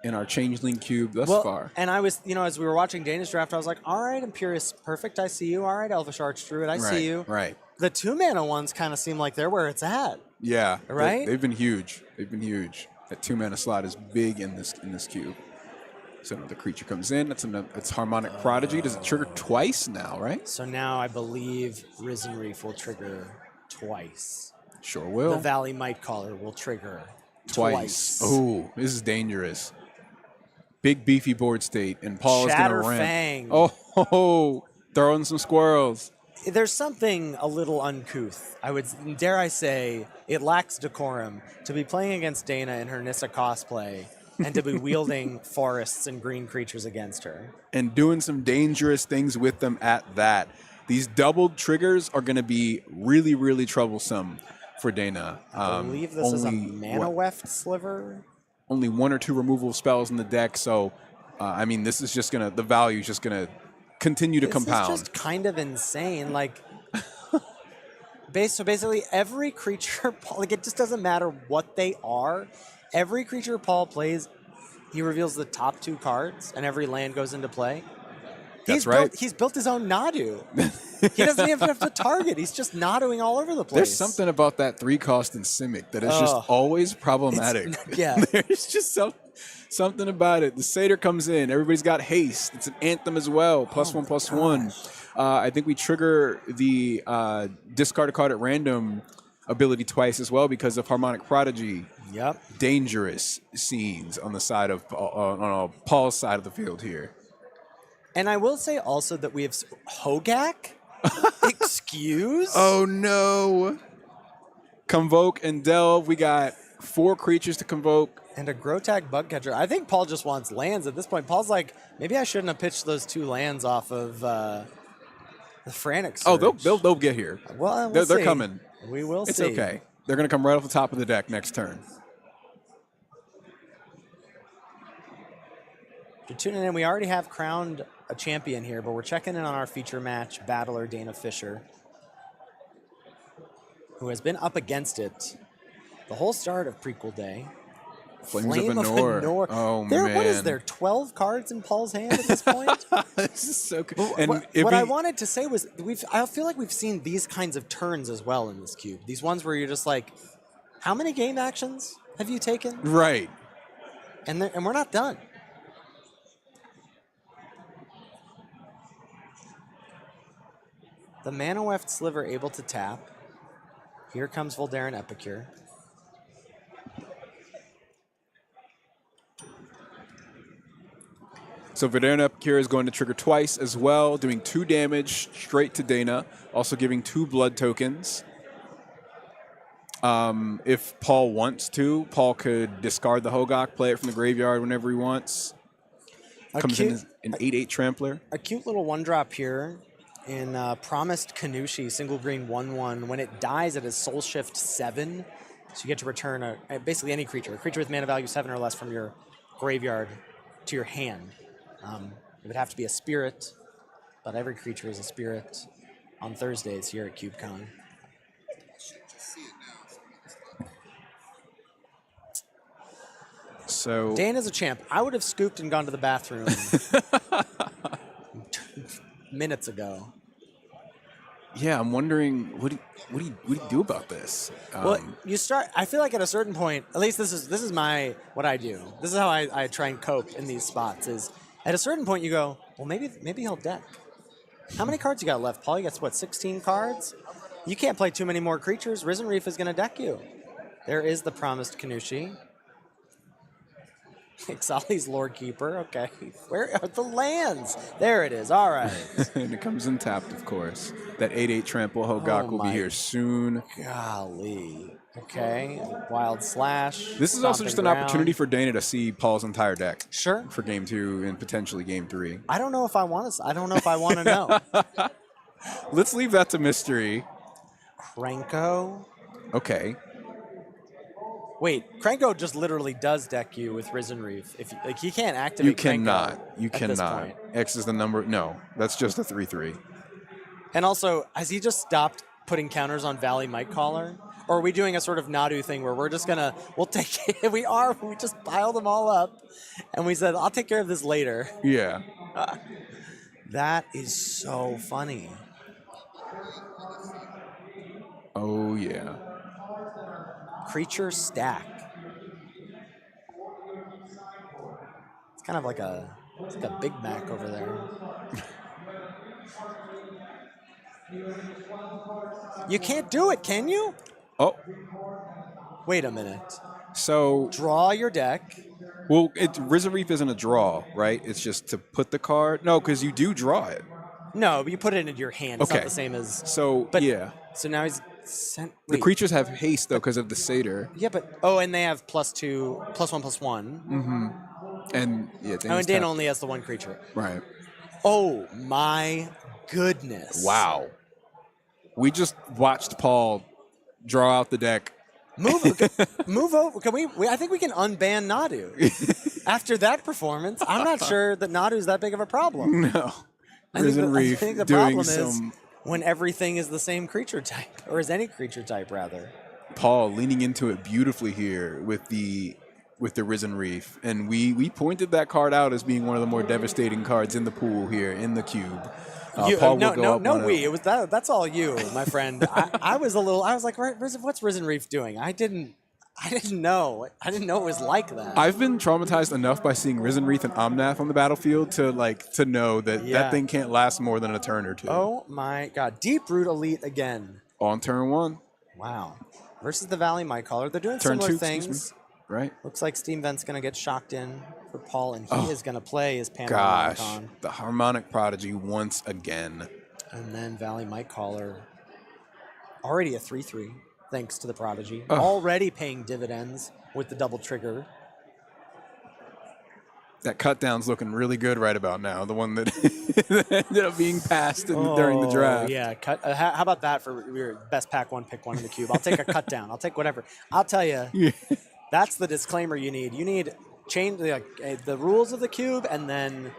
Speaker 1: in our Changeling Cube thus far.
Speaker 2: And I was, as we were watching Dana's draft, I was like, all right, Imperious Perfect, I see you. All right, Elvish Archdruid, I see you.
Speaker 1: Right.
Speaker 2: The 2-mana ones kind of seem like they're where it's at.
Speaker 1: Yeah.
Speaker 2: Right?
Speaker 1: They've been huge. They've been huge. That 2-mana slot is big in this cube. So another creature comes in. It's Harmonic Prodigy. Does it trigger twice now, right?
Speaker 2: So now I believe Risen Reef will trigger twice.
Speaker 1: Sure will.
Speaker 2: The Valley Mightcaller will trigger
Speaker 1: twice. Oh, this is dangerous. Big beefy board state, and Paul is going to ramp. Oh, throwing some squirrels.
Speaker 2: There's something a little uncouth. Dare I say, it lacks decorum to be playing against Dana in her Nissa cosplay and to be wielding forests and green creatures against her.
Speaker 1: And doing some dangerous things with them at that. These doubled triggers are going to be really, really troublesome for Dana.
Speaker 2: I believe this is a Mana Weft Sliver.
Speaker 1: Only 1 or 2 removal spells in the deck, so this is just the value is just gonna continue to compound.
Speaker 2: This is just kind of insane. Like, so basically, every creature, it just doesn't matter what they are. Every creature Paul plays, he reveals the top 2 cards, and every land goes into play.
Speaker 1: That's right.
Speaker 2: He's built his own Nadu. He doesn't even have to target. He's just Naduing all over the place.
Speaker 1: There's something about that 3-cost in Simic that is just always problematic.
Speaker 2: Yeah.
Speaker 1: There's just something about it. The Satyr comes in. Everybody's got haste. It's an Anthem as well. +1/+1. I think we trigger the discard a card at random ability twice as well because of Harmonic Prodigy.
Speaker 2: Yep.
Speaker 1: Dangerous scenes on the side of on Paul's side of the field here.
Speaker 2: And I will say also that we have Hogak. Excuse?
Speaker 1: Oh no! Convoke and Delve. We got 4 creatures to convoke.
Speaker 2: And a Grotag Bugcatcher. I think Paul just wants lands at this point. Paul's like, maybe I shouldn't have pitched those 2 lands off of the Frantic Surge.
Speaker 1: Oh, they'll get here.
Speaker 2: Well,
Speaker 1: they're coming.
Speaker 2: We will see.
Speaker 1: It's okay. They're going to come right off the top of the deck next turn.
Speaker 2: If you're tuning in, we already have crowned a champion here, but we're checking in on our feature match battler, Dana Fisher, who has been up against it the whole start of Prequel Day.
Speaker 1: Flames of Anor. Oh, man.
Speaker 2: What is there, 12 cards in Paul's hand at this point?
Speaker 1: This is so cool. And
Speaker 2: what I wanted to say was, I feel like we've seen these kinds of turns as well in this cube. These ones where you're just like, how many game actions have you taken?
Speaker 1: Right.
Speaker 2: And we're not done. The Mana Weft Sliver able to tap. Here comes Voldaren Epicure.
Speaker 1: So Voldaren Epicure is going to trigger twice as well, doing 2 damage straight to Dana, also giving 2 blood tokens. If Paul wants to, Paul could discard the Hogak, play it from the graveyard whenever he wants. Comes in as an 8/8 Trampler.
Speaker 2: A cute little 1-drop here. In Promised Kanushi, single green 1/1. When it dies, it is Soul Shift 7. So you get to return basically any creature. A creature with mana value 7 or less from your graveyard to your hand. It would have to be a spirit, but every creature is a spirit on Thursdays here at CubeCon.
Speaker 1: So
Speaker 2: Dana's a champ. I would have scooped and gone to the bathroom minutes ago.
Speaker 1: yeah, I'm wondering what do you do about this?
Speaker 2: Well, you start. I feel like at a certain point, at least this is my what I do. This is how I try and cope in these spots. Is at a certain point you go, well, maybe he'll deck. How many cards you got left, Paul? You got what, 16 cards? You can't play too many more creatures. Risen Reef is going to deck you. There is the promised Kanushi. Exali's Lord Keeper. Okay. Where are the lands? There it is. All right.
Speaker 1: And it comes in tapped, of course. That 8/8 trample Hogak will be here soon.
Speaker 2: Golly. Okay. Wild Slash.
Speaker 1: This is also just an opportunity for Dana to see Paul's entire deck.
Speaker 2: Sure.
Speaker 1: For game 2 and potentially game 3.
Speaker 2: I don't know if I want to. I don't know if I want to know.
Speaker 1: Let's leave that to mystery.
Speaker 2: Krenko.
Speaker 1: Okay.
Speaker 2: Wait, Krenko just literally does deck you with Risen Reef. If like he can't activate.
Speaker 1: You cannot.
Speaker 2: Krenko
Speaker 1: You
Speaker 2: at this
Speaker 1: cannot.
Speaker 2: point.
Speaker 1: X is the number. No, that's just a 3/3.
Speaker 2: And also, has he just stopped putting counters on Valley Might Caller? Or are we doing a sort of Nadu thing where we're just gonna, we'll take it, we just piled them all up, and we said, I'll take care of this later.
Speaker 1: Yeah.
Speaker 2: That is so funny.
Speaker 1: Oh, yeah.
Speaker 2: Creature stack. It's kind of like it's like a Big Mac over there. You can't do it, can you?
Speaker 1: Oh.
Speaker 2: Wait a minute.
Speaker 1: So
Speaker 2: draw your deck.
Speaker 1: Well, Risen Reef isn't a draw, right? It's just to put the card. No, because you do draw it.
Speaker 2: No, but you put it into your hand. It's not the same as.
Speaker 1: So yeah.
Speaker 2: So now he's sent.
Speaker 1: The creatures have haste though because of the satyr.
Speaker 2: Yeah, but and they have +2, +1/+1.
Speaker 1: Mm-hmm. And yeah,
Speaker 2: and Dana only has the one creature.
Speaker 1: Right.
Speaker 2: Oh my goodness!
Speaker 1: Wow. We just watched Paul draw out the deck.
Speaker 2: Move over. Can we? I think we can unban Nadu. After that performance, I'm not sure that Nadu's that big of a problem.
Speaker 1: No. Risen Reef
Speaker 2: I think the
Speaker 1: doing
Speaker 2: problem
Speaker 1: some.
Speaker 2: is when everything is the same creature type, or is any creature type rather.
Speaker 1: Paul leaning into it beautifully here with the Risen Reef, and we pointed that card out as being one of the more devastating cards in the pool here in the cube. Paul will go up on
Speaker 2: it was that's all you, my friend. I was like, what's Risen Reef doing? I didn't know. I didn't know it was like that.
Speaker 1: I've been traumatized enough by seeing Risen Reef and Omnath on the battlefield to know that that thing can't last more than a turn or two.
Speaker 2: Oh my god. Deep Root Elite again.
Speaker 1: On turn 1.
Speaker 2: Wow. Versus the Valley Might Caller. They're doing
Speaker 1: turn
Speaker 2: similar
Speaker 1: 2,
Speaker 2: things.
Speaker 1: Right.
Speaker 2: Looks like Steam Vent's going to get shocked in for Paul, and he is going to play his Panoramic
Speaker 1: Gosh,
Speaker 2: on.
Speaker 1: the Harmonic Prodigy once again.
Speaker 2: And then Valley Might Caller. Already a 3/3, thanks to the Prodigy. Already paying dividends with the double trigger.
Speaker 1: That cut down's looking really good right about now. The one that ended up being passed during the draft.
Speaker 2: Yeah, how about that for your best pack one, pick one in the cube? I'll take a cut down. I'll take whatever. I'll tell you, that's the disclaimer you need. You need change the rules of the cube and then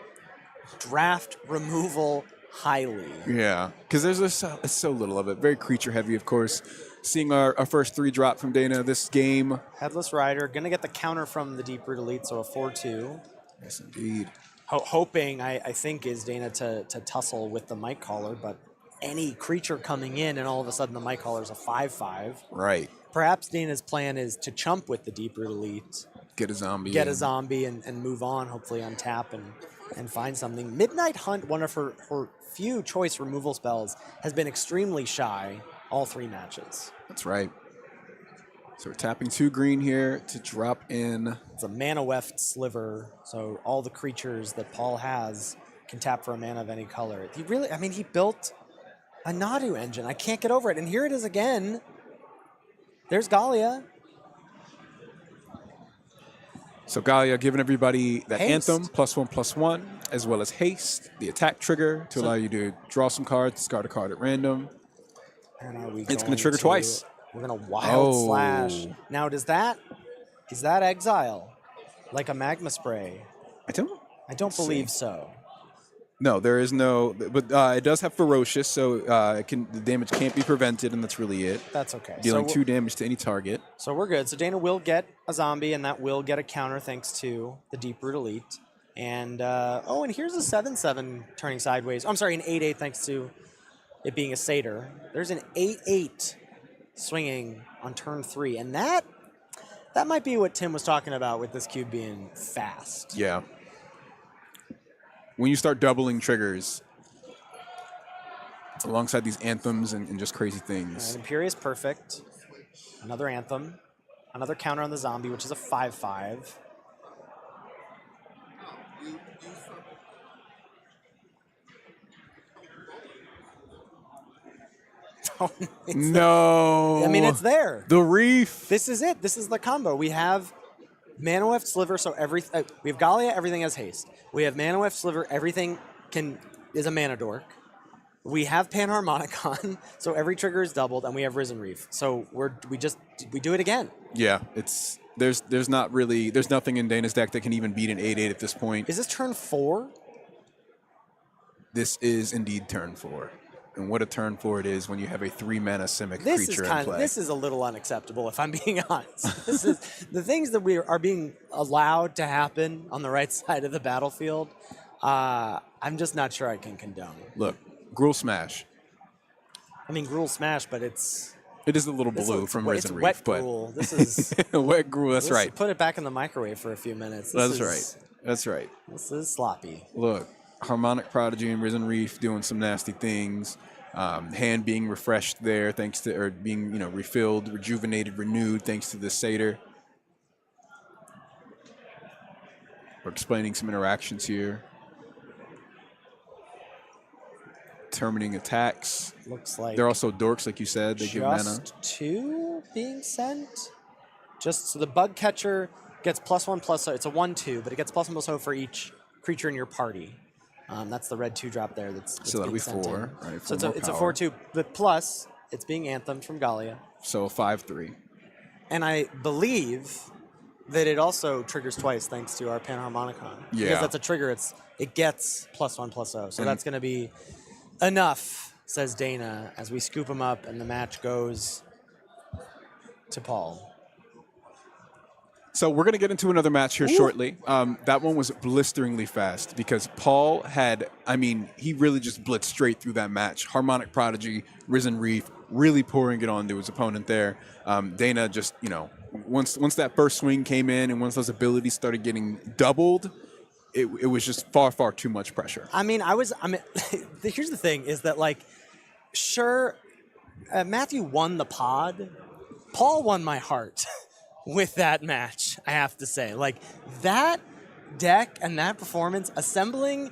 Speaker 2: draft removal highly.
Speaker 1: Yeah, because there's so little of it. Very creature heavy, of course. Seeing our first 3 drop from Dana this game.
Speaker 2: Headless Rider, going to get the counter from the Deep Root Elite, so a 4/2.
Speaker 1: Yes, indeed.
Speaker 2: Hoping, I think, is Dana to tussle with the Might Caller, but any creature coming in and all of a sudden the Might Caller's a 5/5.
Speaker 1: Right.
Speaker 2: Perhaps Dana's plan is to chump with the Deep Root Elite.
Speaker 1: Get a zombie.
Speaker 2: Get a zombie and move on, hopefully untap and find something. Midnight Hunt, one of her few choice removal spells, has been extremely shy all 3 matches.
Speaker 1: That's right. So we're tapping 2 green here to drop in.
Speaker 2: It's a mana weft sliver, so all the creatures that Paul has can tap for a mana of any color. He built a Nadu engine. I can't get over it. And here it is again. There's Galia.
Speaker 1: So Galia giving everybody that
Speaker 2: Haste.
Speaker 1: Anthem, +1/+1, as well as Haste, the attack trigger to allow you to draw some cards, discard a card at random.
Speaker 2: And are we
Speaker 1: It's going to trigger twice.
Speaker 2: We're going to Wild Slash. Now, is that exile? Like a Magma Spray?
Speaker 1: I don't
Speaker 2: believe so.
Speaker 1: No, there is no, but it does have ferocious, so the damage can't be prevented, and that's really it.
Speaker 2: That's okay.
Speaker 1: Dealing 2 damage to any target.
Speaker 2: So we're good. So Dana will get a zombie, and that will get a counter thanks to the Deep Root Elite. And and here's a 7/7 turning sideways. I'm sorry, an 8/8 thanks to it being a satyr. There's an 8/8 swinging on turn 3, and that might be what Tim was talking about with this cube being fast.
Speaker 1: Yeah. When you start doubling triggers alongside these anthems and just crazy things.
Speaker 2: Imperious Perfect, another anthem, another counter on the zombie, which is a 5/5.
Speaker 1: No.
Speaker 2: I mean, it's there.
Speaker 1: The Reef.
Speaker 2: This is it. This is the combo. We have Manoweft Sliver, so we have Galia, everything has haste. We have Manoweft Sliver, everything is a mana dork. We have Panharmonicon, so every trigger is doubled, and we have Risen Reef. So we do it again.
Speaker 1: Yeah, there's nothing in Dana's deck that can even beat an 8/8 at this point.
Speaker 2: Is this turn 4?
Speaker 1: This is indeed turn 4. And what a turn 4 it is when you have a 3-mana Simic creature in play.
Speaker 2: This is a little unacceptable, if I'm being honest. This is the things that we are being allowed to happen on the right side of the battlefield. I'm just not sure I can condone.
Speaker 1: Look, Gruul Smash.
Speaker 2: I mean, Gruul Smash, but it
Speaker 1: is a little blue from Risen Reef,
Speaker 2: wet
Speaker 1: but
Speaker 2: Gruul. This is
Speaker 1: wet Gruul. That's right.
Speaker 2: Put it back in the microwave for a few minutes.
Speaker 1: That's right.
Speaker 2: This is sloppy.
Speaker 1: Look, Harmonic Prodigy and Risen Reef doing some nasty things. Hand being refreshed there, thanks to, or being, refilled, rejuvenated, renewed, thanks to the Satyr. We're explaining some interactions here. Terminating attacks.
Speaker 2: Looks like
Speaker 1: they're also dorks, like you said. They give mana.
Speaker 2: Just 2 being sent. So the Bug Catcher gets +1/+0. It's a 1/2, but it gets +1/+0 for each creature in your party. That's the red 2-drop there. That's
Speaker 1: so that'll be
Speaker 2: sent
Speaker 1: 4.
Speaker 2: in.
Speaker 1: Right,
Speaker 2: so it's a 4/2, but plus it's being anthemed from Galia.
Speaker 1: So 5/3.
Speaker 2: And I believe that it also triggers twice thanks to our Panharmonicon.
Speaker 1: Yeah.
Speaker 2: Because that's a trigger. It gets +1/+0. So that's going to be enough, says Dana, as we scoop him up and the match goes to Paul.
Speaker 1: So we're going to get into another match here shortly. That one was blisteringly fast because Paul he really just blitzed straight through that match. Harmonic Prodigy, Risen Reef, really pouring it on to his opponent there. Dana just, once that first swing came in and once those abilities started getting doubled, it was just far, far too much pressure.
Speaker 2: Here's the thing is that, sure, Matthew won the pod. Paul won my heart. With that match, I have to say. That deck and that performance, building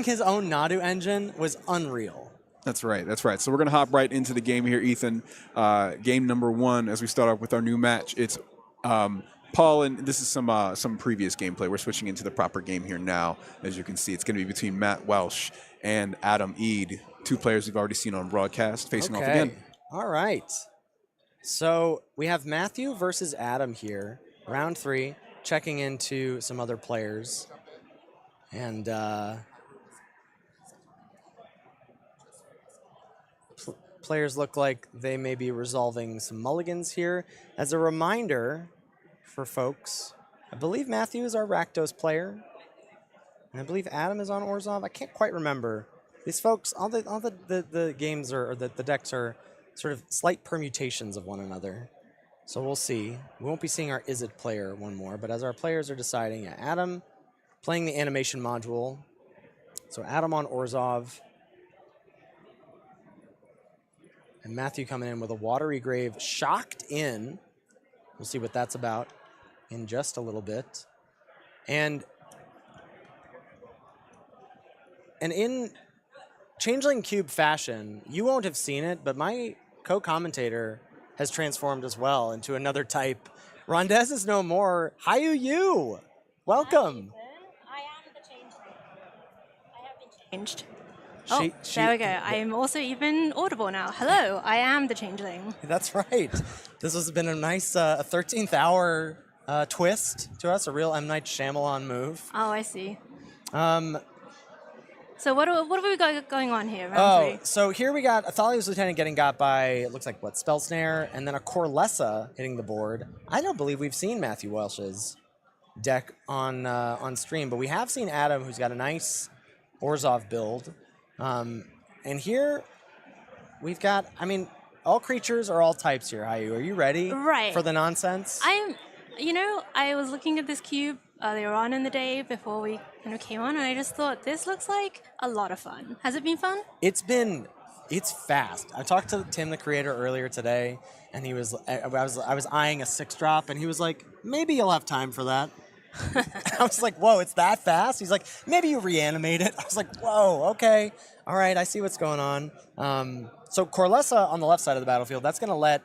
Speaker 2: his own Nadu engine was unreal.
Speaker 1: That's right. So we're going to hop right into the game here, Ethan. Game number 1, as we start off with our new match. It's Paul, and this is some previous gameplay. We're switching into the proper game here now. As you can see, it's going to be between Matt Welsh and Adam Eade, 2 players we've already seen on broadcast, facing off again.
Speaker 2: All right. So we have Matthew versus Adam here, round 3, checking into some other players. And players look like they may be resolving some mulligans here. As a reminder for folks, I believe Matthew is our Rakdos player. And I believe Adam is on Orzhov. I can't quite remember. These folks, all the games or the decks are sort of slight permutations of one another. So we'll see. We won't be seeing our Izzet player one more, but as our players are deciding, Adam playing the animation module. So Adam on Orzhov. And Matthew coming in with a Watery Grave, Shocked In. We'll see what that's about in just a little bit. And in Changeling Cube fashion, you won't have seen it, but my co-commentator has transformed as well into another type. Rondez is no more. Hayu Yu. Welcome.
Speaker 13: I am the changeling. I have been changed.
Speaker 2: There
Speaker 13: we go. I am also even audible now. Hello, I am the changeling.
Speaker 2: That's right. This has been a nice 13th hour twist to us, a real M. Night Shyamalan move.
Speaker 13: Oh, I see. So what have we got going on here? Round
Speaker 2: Oh,
Speaker 13: three?
Speaker 2: so here we got Athalia's Lieutenant getting got by, it looks like, what, Spell Snare, and then a Corlessa hitting the board. I don't believe we've seen Matthew Welsh's deck on stream, but we have seen Adam, who's got a nice Orzhov build. And here we've got, I mean, all creatures are all types here, Hayu. Are you ready
Speaker 13: Right.
Speaker 2: for the nonsense?
Speaker 13: I was looking at this cube earlier on in the day before we kind of came on, and I just thought this looks like a lot of fun. Has it been fun?
Speaker 2: It's fast. I talked to Tim, the creator, earlier today, and I was eyeing a 6-drop, and he was like, maybe you'll have time for that. I was like, whoa, it's that fast? He's like, maybe you reanimate it. I was like, whoa, okay. All right, I see what's going on. So Corlessa on the left side of the battlefield, that's going to let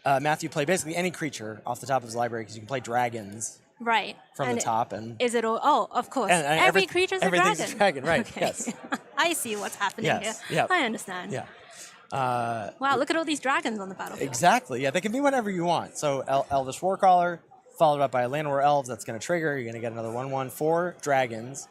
Speaker 2: Matthew play basically any creature off the top of his library, because you can play dragons
Speaker 13: Right.
Speaker 2: from
Speaker 13: And
Speaker 2: the top. And
Speaker 13: is it all? Oh, of course.
Speaker 2: And
Speaker 13: Every creature's a dragon.
Speaker 2: everything's a dragon, right?
Speaker 13: Okay.
Speaker 2: Yes.
Speaker 13: I see what's happening
Speaker 2: Yes,
Speaker 13: here.
Speaker 2: yep.
Speaker 13: I understand.
Speaker 2: Yeah.
Speaker 13: Wow, look at all these dragons on the battlefield.
Speaker 2: Exactly. Yeah, they can be whatever you want. So Elvish Warcaller, followed up by a Land War Elves, that's going to trigger. You're going to get another 1/1, 4 dragons.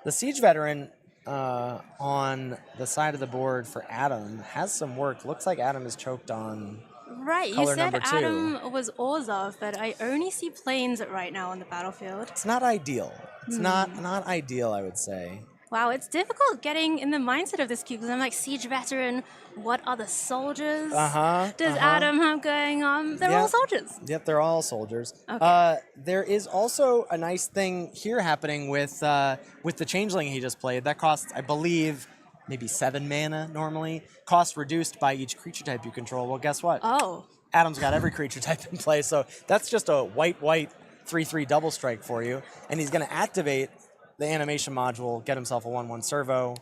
Speaker 2: The Siege Veteran on the side of the board for Adam has some work. Looks like Adam is choked on
Speaker 13: Right, you
Speaker 2: color
Speaker 13: said
Speaker 2: number 2.
Speaker 13: Adam was Orzhov, but I only see planes right now on the battlefield.
Speaker 2: It's not ideal. It's not ideal, I would say.
Speaker 13: Wow, it's difficult getting in the mindset of this cube because I'm like, Siege Veteran, what other soldiers does Adam have going on? They're all soldiers.
Speaker 2: Yep, they're all soldiers.
Speaker 13: Okay.
Speaker 2: There is also a nice thing here happening with the Changeling he just played. That costs, I believe, maybe 7 mana normally. Cost reduced by each creature type you control. Well, guess what?
Speaker 13: Oh.
Speaker 2: Adam's got every creature type in play, so that's just a white 3/3 double strike for you. And he's going to activate the animation module, get himself a 1/1 servo.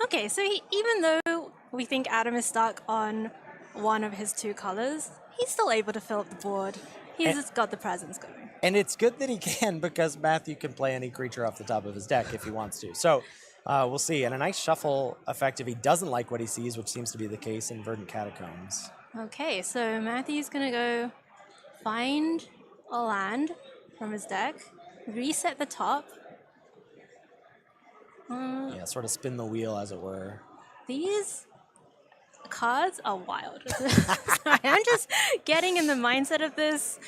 Speaker 13: Okay, so even though we think Adam is stuck on one of his 2 colors, he's still able to fill up the board. He's just got the presence going.
Speaker 2: And it's good that he can, because Matthew can play any creature off the top of his deck if he wants to. So we'll see. And a nice shuffle effect if he doesn't like what he sees, which seems to be the case in Verdant Catacombs.
Speaker 13: Okay, so Matthew's gonna go find a land from his deck, reset the top.
Speaker 2: Yeah, sort of spin the wheel, as it were.
Speaker 13: These cards are wild. Sorry, I'm just getting in the mindset of this,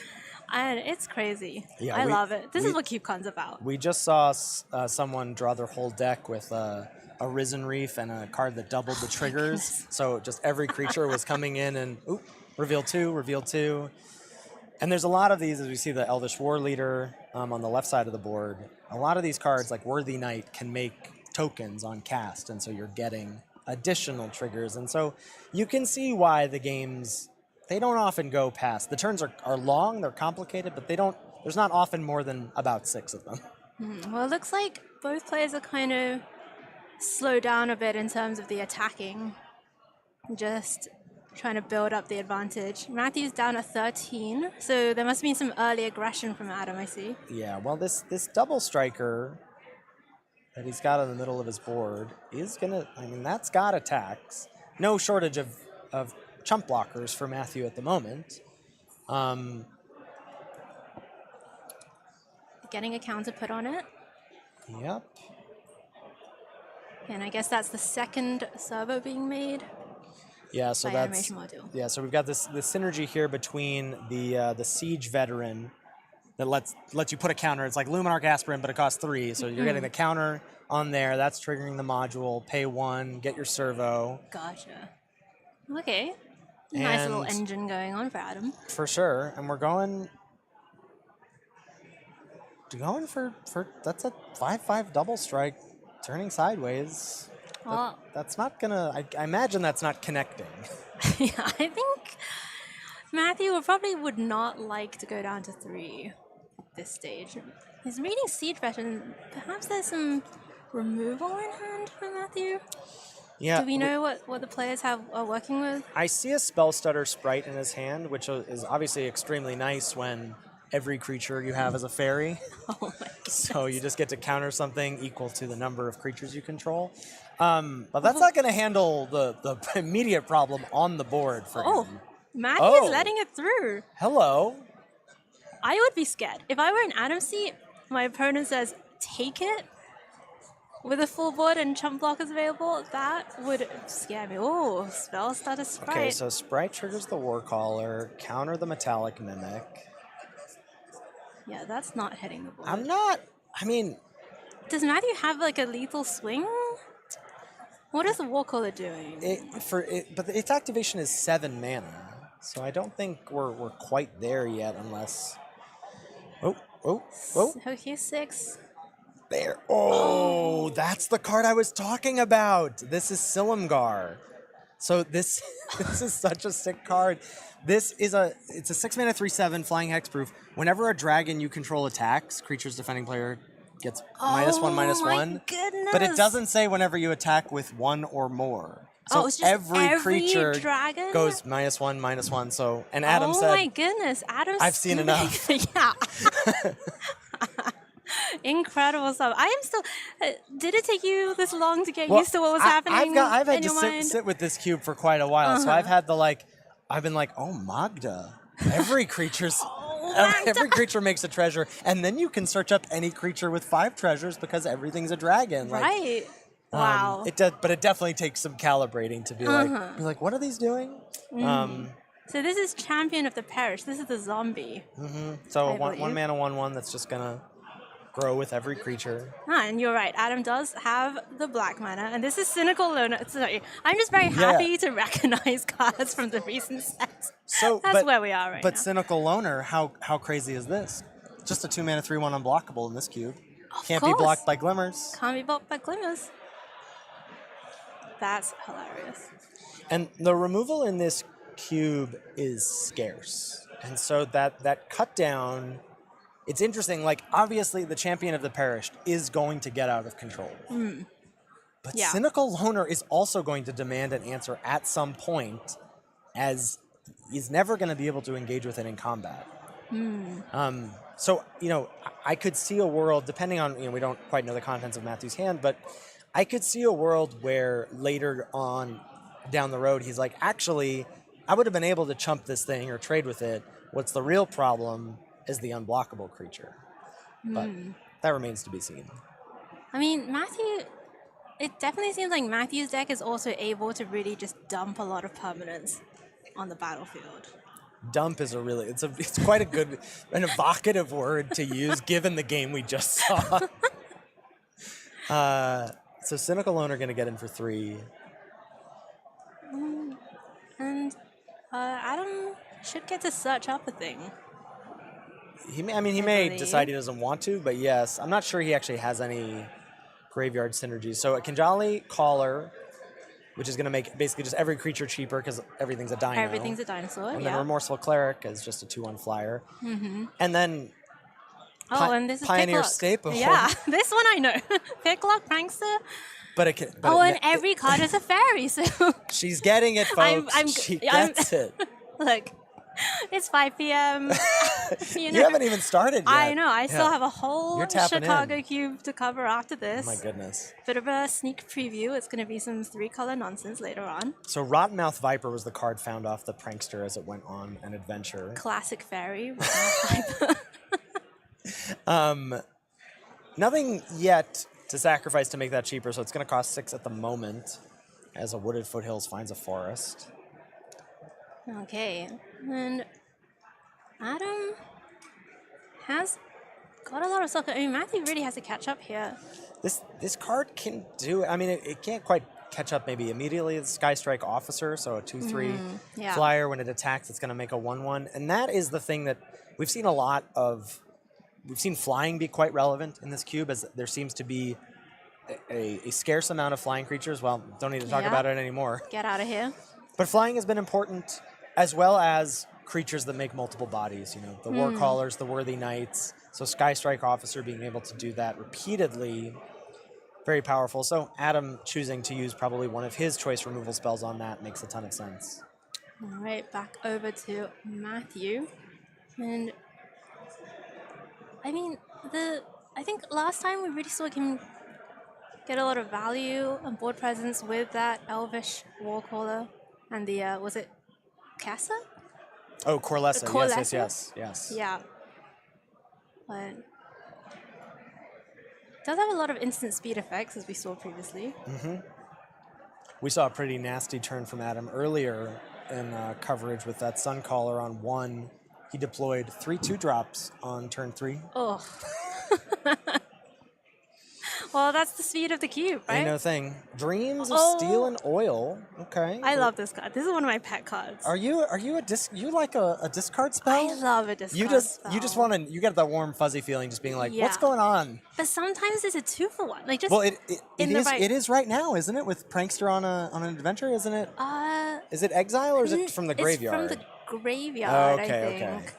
Speaker 13: and it's crazy.
Speaker 2: Yeah,
Speaker 13: I love it. This is what CubeCon's about.
Speaker 2: We just saw someone draw their whole deck with a Risen Reef and a card that doubled the triggers. So just every creature was coming in and, reveal 2. And there's a lot of these, as we see the Elvish War Leader on the left side of the board. A lot of these cards, like Worthy Knight, can make tokens on cast, and so you're getting additional triggers. And so you can see why the games, they don't often go past. The turns are long, they're complicated, but there's not often more than about 6 of them.
Speaker 13: Well, it looks like both players are kind of slowed down a bit in terms of the attacking. Just trying to build up the advantage. Matthew's down at 13, so there must have been some early aggression from Adam, I see.
Speaker 2: Yeah, well, this double striker that he's got in the middle of his board is gonna, that's got attacks. No shortage of chump blockers for Matthew at the moment.
Speaker 13: Getting a counter put on it.
Speaker 2: Yep.
Speaker 13: And I guess that's the second servo being made.
Speaker 2: Yeah, so
Speaker 13: by
Speaker 2: that's
Speaker 13: animation module.
Speaker 2: yeah. So we've got this synergy here between the Siege Veteran that lets you put a counter. It's like Luminarch Aspirin, but it costs 3, so you're getting the counter on there. That's triggering the module. Pay 1, get your servo.
Speaker 13: Gotcha. Okay. Nice little engine going on for Adam.
Speaker 2: For sure, and we're going for that's a 5/5 double strike, turning sideways.
Speaker 13: Well,
Speaker 2: That's not gonna. I imagine that's not connecting.
Speaker 13: yeah, I think Matthew would not like to go down to 3 at this stage. He's reading Siege Veteran. Perhaps there's some removal in hand for Matthew?
Speaker 2: Yeah.
Speaker 13: Do we know what the players are working with?
Speaker 2: I see a Spell Stutter Sprite in his hand, which is obviously extremely nice when every creature you have is a fairy.
Speaker 13: Oh my goodness.
Speaker 2: So you just get to counter something equal to the number of creatures you control. But that's not going to handle the immediate problem on the board for him.
Speaker 13: Matthew's letting it through.
Speaker 2: Hello.
Speaker 13: I would be scared. If I were in Adam's seat, my opponent says, take it. with a full board and chump blockers available, that would scare me. Oh, spell starter sprite.
Speaker 2: Okay, so Sprite triggers the Warcaller, counter the Metallic Mimic.
Speaker 13: Yeah, that's not hitting the board.
Speaker 2: I mean...
Speaker 13: Does Matthew have like a lethal swing? What is the Warcaller doing?
Speaker 2: But its activation is 7 mana, so I don't think we're quite there yet unless... Oh.
Speaker 13: So here's 6.
Speaker 2: There. Oh, that's the card I was talking about. This is Silumgar. So this is such a sick card. It's a 6 mana 3/7 flying hexproof. Whenever a dragon you control attacks, creature's defending player gets -1/-1.
Speaker 13: Goodness.
Speaker 2: But it doesn't say whenever you attack with 1 or more. So
Speaker 13: it's just every
Speaker 2: creature
Speaker 13: dragon?
Speaker 2: goes -1/-1. So and Adam said,
Speaker 13: "Oh my goodness, Adam!
Speaker 2: I've seen enough."
Speaker 13: Yeah. Incredible stuff. I am still. Did it take you this long to get used to what was happening?
Speaker 2: I've had
Speaker 13: in
Speaker 2: to
Speaker 13: your mind?
Speaker 2: sit with this cube for quite a while, so I've had I've been like, oh, Magda. Every creature's. Every creature makes a treasure, and then you can search up any creature with 5 treasures because everything's a dragon.
Speaker 13: Right. Wow.
Speaker 2: But it definitely takes some calibrating to be like, what are these doing?
Speaker 13: So this is Champion of the Parish. This is the zombie.
Speaker 2: So one mana 1/1 that's just gonna grow with every creature.
Speaker 13: And you're right. Adam does have the black mana, and this is Cynical Loner. Sorry, I'm just very happy to recognize cards from the recent sets.
Speaker 2: So
Speaker 13: that's where we are right now.
Speaker 2: But Cynical Loner, how crazy is this? Just a 2 mana 3/1 unblockable in this cube. Can't be blocked by Glimmers.
Speaker 13: Can't be blocked by Glimmers. That's hilarious.
Speaker 2: And the removal in this cube is scarce, and so that cut down. It's interesting, like, obviously the Champion of the Parish is going to get out of control. But Cynical Loner is also going to demand an answer at some point, as he's never going to be able to engage with it in combat. So, I could see a world, depending on, we don't quite know the contents of Matthew's hand, but I could see a world where later on down the road, he's like, actually, I would have been able to chump this thing or trade with it. What's the real problem is the unblockable creature. But that remains to be seen.
Speaker 13: I mean, Matthew, it definitely seems like Matthew's deck is also able to really just dump a lot of permanents on the battlefield.
Speaker 2: Dump is it's quite a good, an evocative word to use given the game we just saw. So Cynical Loner going to get in for 3.
Speaker 13: And Adam should get to search up a thing.
Speaker 2: He may decide he doesn't want to, but yes. I'm not sure he actually has any graveyard synergies. So a Kinjali Caller, which is going to make basically just every creature cheaper because everything's a dino.
Speaker 13: Everything's a dinosaur,
Speaker 2: and then Remorseful Cleric is just a 2/1 flyer. And then
Speaker 13: and this is
Speaker 2: Pioneer
Speaker 13: Picklock.
Speaker 2: Staple.
Speaker 13: Yeah, this one I know. Picklock, Prankster.
Speaker 2: And
Speaker 13: every card is a fairy, so...
Speaker 2: She's getting it, folks. She gets it.
Speaker 13: Look, it's 5 p.m.
Speaker 2: You haven't even started yet.
Speaker 13: I know. I still have a whole Chicago cube to cover after this.
Speaker 2: Oh my goodness.
Speaker 13: Bit of a sneak preview. It's going to be some 3-color nonsense later on.
Speaker 2: So Rottenmouth Viper was the card found off the Prankster as it went on an adventure.
Speaker 13: Classic fairy, Rottenmouth Viper.
Speaker 2: Nothing yet to sacrifice to make that cheaper, so it's going to cost 6 at the moment as a Wooded Foothills finds a forest.
Speaker 13: Okay, and Adam has got a lot of stuff. I mean, Matthew really has to catch up here.
Speaker 2: This card can do, it can't quite catch up maybe immediately. It's Sky Strike Officer, so a 2/3 flyer. When it attacks, it's going to make a 1/1. And that is the thing that we've seen a lot of. We've seen flying be quite relevant in this cube, as there seems to be a scarce amount of flying creatures. Well, don't need to talk about it anymore.
Speaker 13: Get out of here.
Speaker 2: But flying has been important, as well as creatures that make multiple bodies. The Warcallers, the Worthy Knights. So Sky Strike Officer being able to do that repeatedly, very powerful. So Adam choosing to use probably one of his choice removal spells on that makes a ton of sense.
Speaker 13: All right, back over to Matthew. And I think last time we really saw him get a lot of value and board presence with that Elvish Warcaller and the, was it Casa?
Speaker 2: Oh, Corlessa. Yes.
Speaker 13: Yeah. But Does have a lot of instant speed effects, as we saw previously.
Speaker 2: We saw a pretty nasty turn from Adam earlier in coverage with that Sun Caller on 1. He deployed 3 2-drops on turn 3.
Speaker 13: Oh. Well, that's the speed of the cube, right?
Speaker 2: Ain't no thing. Dreams of Steel and Oil. Okay.
Speaker 13: I love this card. This is one of my pet cards.
Speaker 2: Are you you like a discard spell?
Speaker 13: I love a discard
Speaker 2: You just want to, you get that warm fuzzy feeling just being like, what's
Speaker 13: Yeah.
Speaker 2: going on?
Speaker 13: But sometimes it's a 2-for-1. Like just
Speaker 2: Well, it
Speaker 13: in the
Speaker 2: is
Speaker 13: right.
Speaker 2: it is right now, isn't it? With Prankster on an adventure, isn't it? Is it Exile or is it from the graveyard?
Speaker 13: It's from the graveyard, I
Speaker 2: okay,
Speaker 13: think.
Speaker 2: okay.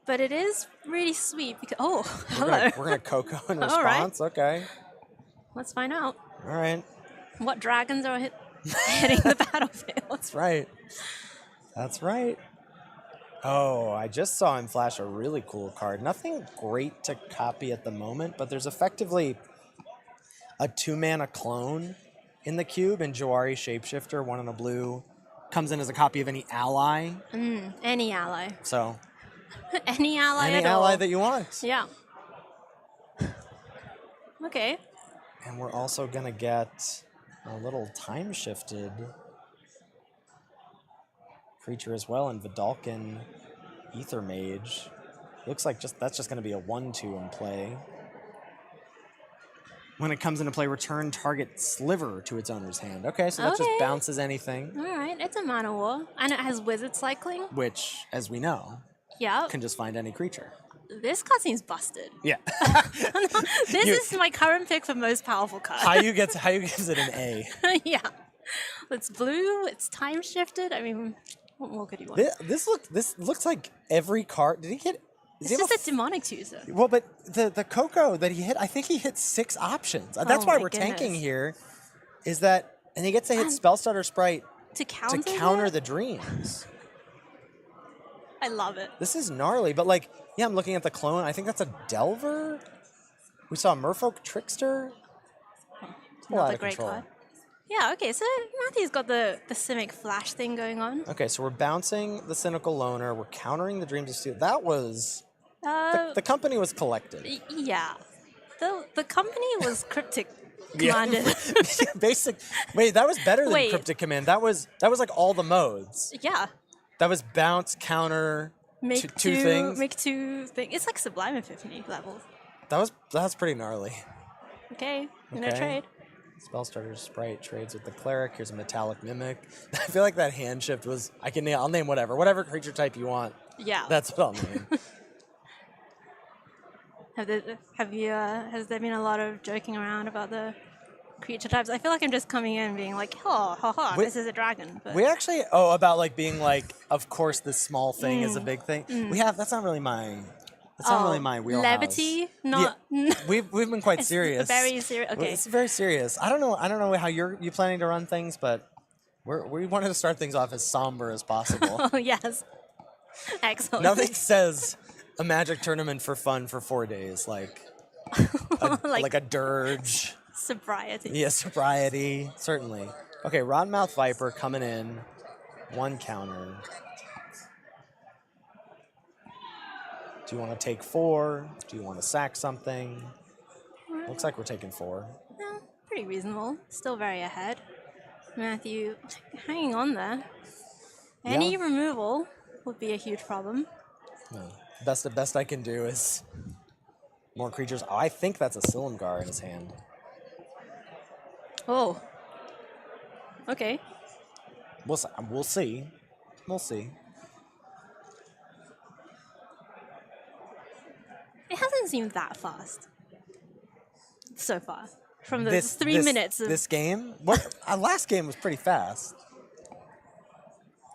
Speaker 13: But it is really sweet because hello.
Speaker 2: We're gonna Coco in
Speaker 13: All right.
Speaker 2: response. Okay.
Speaker 13: Let's find out
Speaker 2: All right.
Speaker 13: what dragons are hitting the battlefield.
Speaker 2: That's right. That's right. Oh, I just saw him flash a really cool card. Nothing great to copy at the moment, but there's effectively a 2-mana clone in the cube, and Jawari Shapeshifter, 1 in a blue, comes in as a copy of any ally.
Speaker 13: Any ally.
Speaker 2: So
Speaker 13: Any ally
Speaker 2: any
Speaker 13: at
Speaker 2: ally
Speaker 13: all.
Speaker 2: that you want.
Speaker 13: Yeah. Okay.
Speaker 2: And we're also gonna get a little time-shifted creature as well in Vidalcan Ether Mage. Looks like that's just gonna be a 1/2 in play. When it comes into play, return target sliver to its owner's hand. Okay, so that just
Speaker 13: Okay.
Speaker 2: bounces anything,
Speaker 13: All right. It's a mana war. And it has wizard cycling.
Speaker 2: which, as we know,
Speaker 13: Yeah.
Speaker 2: can just find any creature.
Speaker 13: This card seems busted.
Speaker 2: Yeah.
Speaker 13: This is my current pick for most powerful card.
Speaker 2: How you gives it an A.
Speaker 13: Yeah. It's blue. It's time shifted. I mean, what more could you want?
Speaker 2: This looks like every card. Did he hit?
Speaker 13: It's just a demonic chooser.
Speaker 2: Well, but the Coco that he hit, I think he hit 6 options. That's
Speaker 13: Oh
Speaker 2: why
Speaker 13: my
Speaker 2: we're tanking
Speaker 13: goodness.
Speaker 2: here, is that, and he gets to hit Spellstutter Sprite
Speaker 13: To counter,
Speaker 2: counter
Speaker 13: that?
Speaker 2: the dreams.
Speaker 13: I love it.
Speaker 2: This is gnarly, but like, yeah, I'm looking at the clone. I think that's a Delver. We saw Merfolk Trickster. A lot
Speaker 13: Another
Speaker 2: of
Speaker 13: great
Speaker 2: control.
Speaker 13: card. Yeah, okay, so Matthew's got the Simic Flash thing going on.
Speaker 2: Okay, so we're bouncing the Cynical Loner. We're countering the Dreams of Steel. That was...
Speaker 13: Uh,
Speaker 2: the company was collected.
Speaker 13: Yeah. The company was Cryptic
Speaker 2: Yeah.
Speaker 13: Commanded.
Speaker 2: Basic. Wait, that was better than
Speaker 13: Wait.
Speaker 2: Cryptic Command. That was like all the modes.
Speaker 13: Yeah.
Speaker 2: That was bounce, counter,
Speaker 13: Make
Speaker 2: two things.
Speaker 13: Make 2 things. It's like Sublime Epiphany levels.
Speaker 2: That was pretty gnarly.
Speaker 13: Okay, I'm
Speaker 2: Okay.
Speaker 13: gonna trade.
Speaker 2: Spellstarter Sprite trades with the Cleric. Here's a Metallic Mimic. I feel like that hand shift was. I'll name whatever creature type you want.
Speaker 13: Yeah.
Speaker 2: That's what I'll name.
Speaker 13: Has there been a lot of joking around about the creature types? I feel like I'm just coming in being like, oh, ha ha, this is a dragon. But
Speaker 2: We actually about like being like, of course this small thing is a big thing. That's not really my. That's not really my wheelhouse.
Speaker 13: Levity, not.
Speaker 2: We've been quite serious.
Speaker 13: Very serious. Okay.
Speaker 2: It's very serious. I don't know how you planning to run things, but we wanted to start things off as somber as possible.
Speaker 13: Oh yes. Excellent.
Speaker 2: Nothing says a Magic tournament for fun for 4 days like like a dirge.
Speaker 13: Sobriety.
Speaker 2: Yeah, sobriety, certainly. Okay, Rodmouth Viper coming in, 1 counter. Do you want to take 4? Do you want to sack something? Looks like we're taking 4.
Speaker 13: No, pretty reasonable. Still very ahead. Matthew, hanging on there. Any
Speaker 2: Yeah.
Speaker 13: removal would be a huge problem.
Speaker 2: No. Best I can do is more creatures. Oh, I think that's a Silumgar in his hand.
Speaker 13: Oh. Okay.
Speaker 2: We'll see. We'll see.
Speaker 13: It hasn't seemed that fast so far. From the
Speaker 2: This
Speaker 13: 3 minutes of.
Speaker 2: this game. What last game was pretty fast.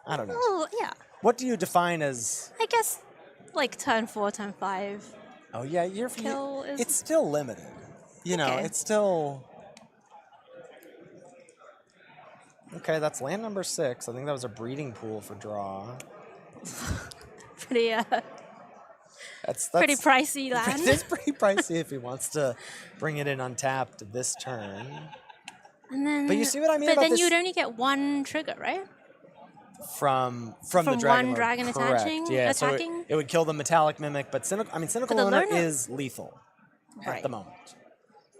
Speaker 2: I don't know.
Speaker 13: Oh, yeah.
Speaker 2: What do you define as?
Speaker 13: I guess like turn 4, turn 5.
Speaker 2: Oh yeah,
Speaker 13: Kill is-
Speaker 2: it's still limited. You know,
Speaker 13: Okay.
Speaker 2: it's still. Okay, that's land number 6. I think that was a breeding pool for draw.
Speaker 13: Pretty
Speaker 2: That's
Speaker 13: pretty pricey land.
Speaker 2: It's pretty pricey if he wants to bring it in untapped this turn.
Speaker 13: And then,
Speaker 2: But you see what I mean
Speaker 13: But
Speaker 2: about
Speaker 13: then
Speaker 2: this-
Speaker 13: you would only get 1 trigger, right?
Speaker 2: From the dragon
Speaker 13: one
Speaker 2: mode.
Speaker 13: dragon
Speaker 2: Correct.
Speaker 13: attaching-
Speaker 2: Yeah, so
Speaker 13: attacking?
Speaker 2: it would kill the metallic mimic, but Cynical
Speaker 13: But the
Speaker 2: Loner
Speaker 13: loner-
Speaker 2: is lethal at
Speaker 13: Right.
Speaker 2: the moment.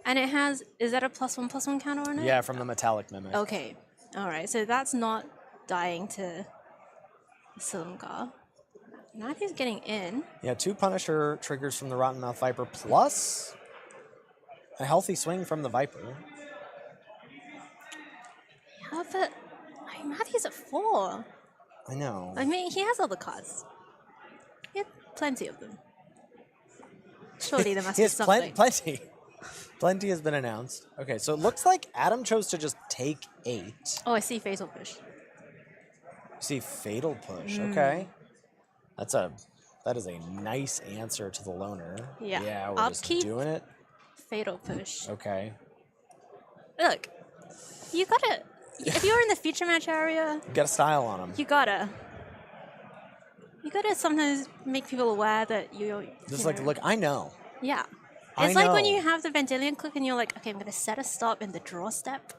Speaker 13: And it has, is that a +1/+1 counter on it?
Speaker 2: Yeah, from the metallic mimic.
Speaker 13: Okay. All right. So that's not dying to Silumgar. Matthew's getting in.
Speaker 2: Yeah, 2 Punisher triggers from the Rotten Mouth Viper plus a healthy swing from the Viper.
Speaker 13: Yeah, but Matthew's at 4.
Speaker 2: I know.
Speaker 13: I mean, he has all the cards. He had plenty of them. Surely there must
Speaker 2: He
Speaker 13: be
Speaker 2: has
Speaker 13: something.
Speaker 2: plenty. Plenty has been announced. Okay, so it looks like Adam chose to just take 8.
Speaker 13: Oh, I see Fatal Push.
Speaker 2: See, Fatal Push.
Speaker 13: Mm.
Speaker 2: Okay. That is a nice answer to the loner.
Speaker 13: Yeah.
Speaker 2: Yeah, we're
Speaker 13: Upkeep.
Speaker 2: just doing it.
Speaker 13: Fatal Push.
Speaker 2: Okay.
Speaker 13: Look, you gotta. If you're in the feature match area,
Speaker 2: Got a style on him.
Speaker 13: you gotta sometimes make people aware that you're.
Speaker 2: Just
Speaker 13: you
Speaker 2: like,
Speaker 13: know,
Speaker 2: look, I know.
Speaker 13: Yeah.
Speaker 2: I
Speaker 13: It's like when
Speaker 2: know.
Speaker 13: you have the Vendilion click and you're like, okay, I'm gonna set a stop in the draw step.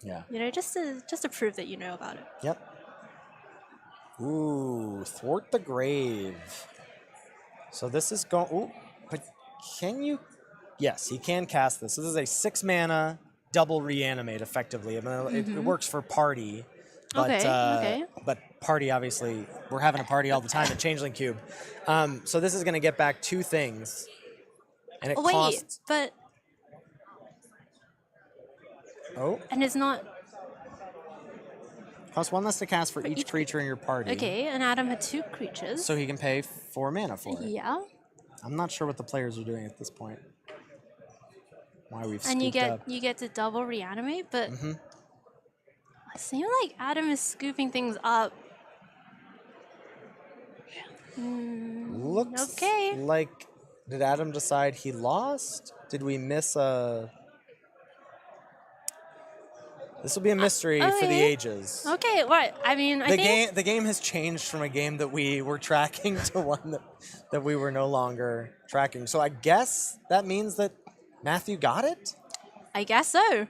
Speaker 2: Yeah.
Speaker 13: You know, just to prove that you know about it.
Speaker 2: Yep. Ooh, Thwart the Grave. So this is going. Ooh, but can you? Yes, he can cast this. So this is a 6 mana double reanimate effectively. I mean, it works for party. But,
Speaker 13: Okay.
Speaker 2: But party, obviously, we're having a party all the time at Changeling Cube. So this is going to get back 2 things. And it
Speaker 13: Oh, wait,
Speaker 2: costs.
Speaker 13: but.
Speaker 2: Oh,
Speaker 13: And it's not.
Speaker 2: costs 1 less to cast for each creature in your party.
Speaker 13: Okay, and Adam had 2 creatures.
Speaker 2: So he can pay 4 mana for it.
Speaker 13: Yeah.
Speaker 2: I'm not sure what the players are doing at this point. Why we've
Speaker 13: And you
Speaker 2: scooped up.
Speaker 13: get to double reanimate, but
Speaker 2: Mm-hmm.
Speaker 13: it seems like Adam is scooping things up.
Speaker 2: Looks
Speaker 13: okay.
Speaker 2: like, did Adam decide he lost? Did we miss a... This will be a mystery for the
Speaker 13: okay.
Speaker 2: ages.
Speaker 13: Okay, right. I mean, I think
Speaker 2: The game has changed from a game that we were tracking to one that we were no longer tracking. So I guess that means that Matthew got it?
Speaker 13: I guess so.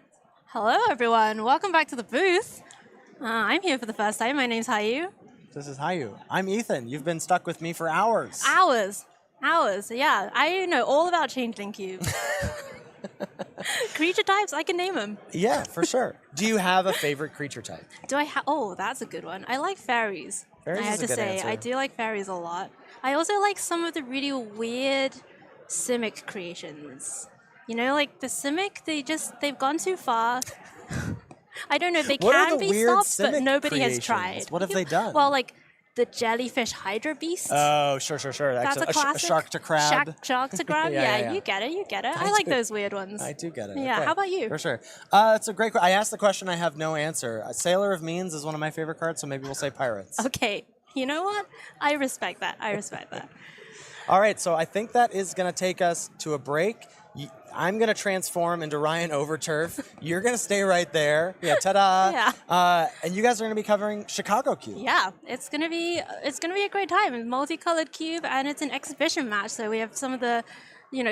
Speaker 13: Hello, everyone. Welcome back to the booth. I'm here for the first time. My name's Hayu.
Speaker 2: This is Hayu. I'm Ethan. You've been stuck with me for hours.
Speaker 13: Hours. Yeah, I know all about Changeling Cube. Creature types, I can name them.
Speaker 2: Yeah, for sure. Do you have a favorite creature type?
Speaker 13: Do I have? Oh, that's a good one. I like fairies.
Speaker 2: Fairies
Speaker 13: I have
Speaker 2: is a
Speaker 13: to
Speaker 2: good
Speaker 13: say,
Speaker 2: answer.
Speaker 13: I do like fairies a lot. I also like some of the really weird Simic creations. You know, like the Simic, they've gone too far. I don't know, they
Speaker 2: What are
Speaker 13: can
Speaker 2: the
Speaker 13: be
Speaker 2: weird
Speaker 13: stopped, but
Speaker 2: Simic
Speaker 13: nobody has
Speaker 2: creations?
Speaker 13: tried.
Speaker 2: What have they done?
Speaker 13: Well, like the jellyfish Hydra Beast.
Speaker 2: Oh, sure.
Speaker 13: That's
Speaker 2: Actually,
Speaker 13: a classic.
Speaker 2: shark to crab.
Speaker 13: Shark to crab.
Speaker 2: Yeah.
Speaker 13: You get it. I
Speaker 2: I
Speaker 13: like
Speaker 2: do.
Speaker 13: those weird ones.
Speaker 2: I do get it.
Speaker 13: Yeah.
Speaker 2: Okay.
Speaker 13: How about you?
Speaker 2: For sure. It's a great question. I asked the question. I have no answer. Sailor of Means is one of my favorite cards, so maybe we'll say pirates.
Speaker 13: Okay. You know what? I respect that.
Speaker 2: All right. So I think that is going to take us to a break. I'm going to transform into Ryan Overturf. You're going to stay right there. Yeah. Ta-da.
Speaker 13: Yeah.
Speaker 2: And you guys are going to be covering Chicago Cube.
Speaker 13: Yeah, it's gonna be a great time. It's multicolored cube, and it's an exhibition match. So we have some of the,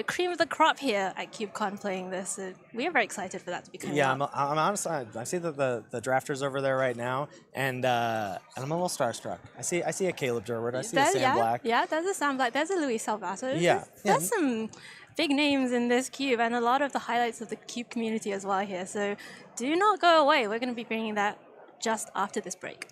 Speaker 13: cream of the crop here at CubeCon playing this. So we are very excited for that to be coming
Speaker 2: Yeah,
Speaker 13: out.
Speaker 2: I'm honestly. I see the drafters over there right now, and I'm a little starstruck. I see a Caleb Durward. I see a Sam Black.
Speaker 13: Yeah, there's a Sam Black. There's a Luis Salvato.
Speaker 2: Yeah,
Speaker 13: There's some big names in this cube, and a lot of the highlights of the cube community as well here. So do not go away. We're going to be bringing that just after this break.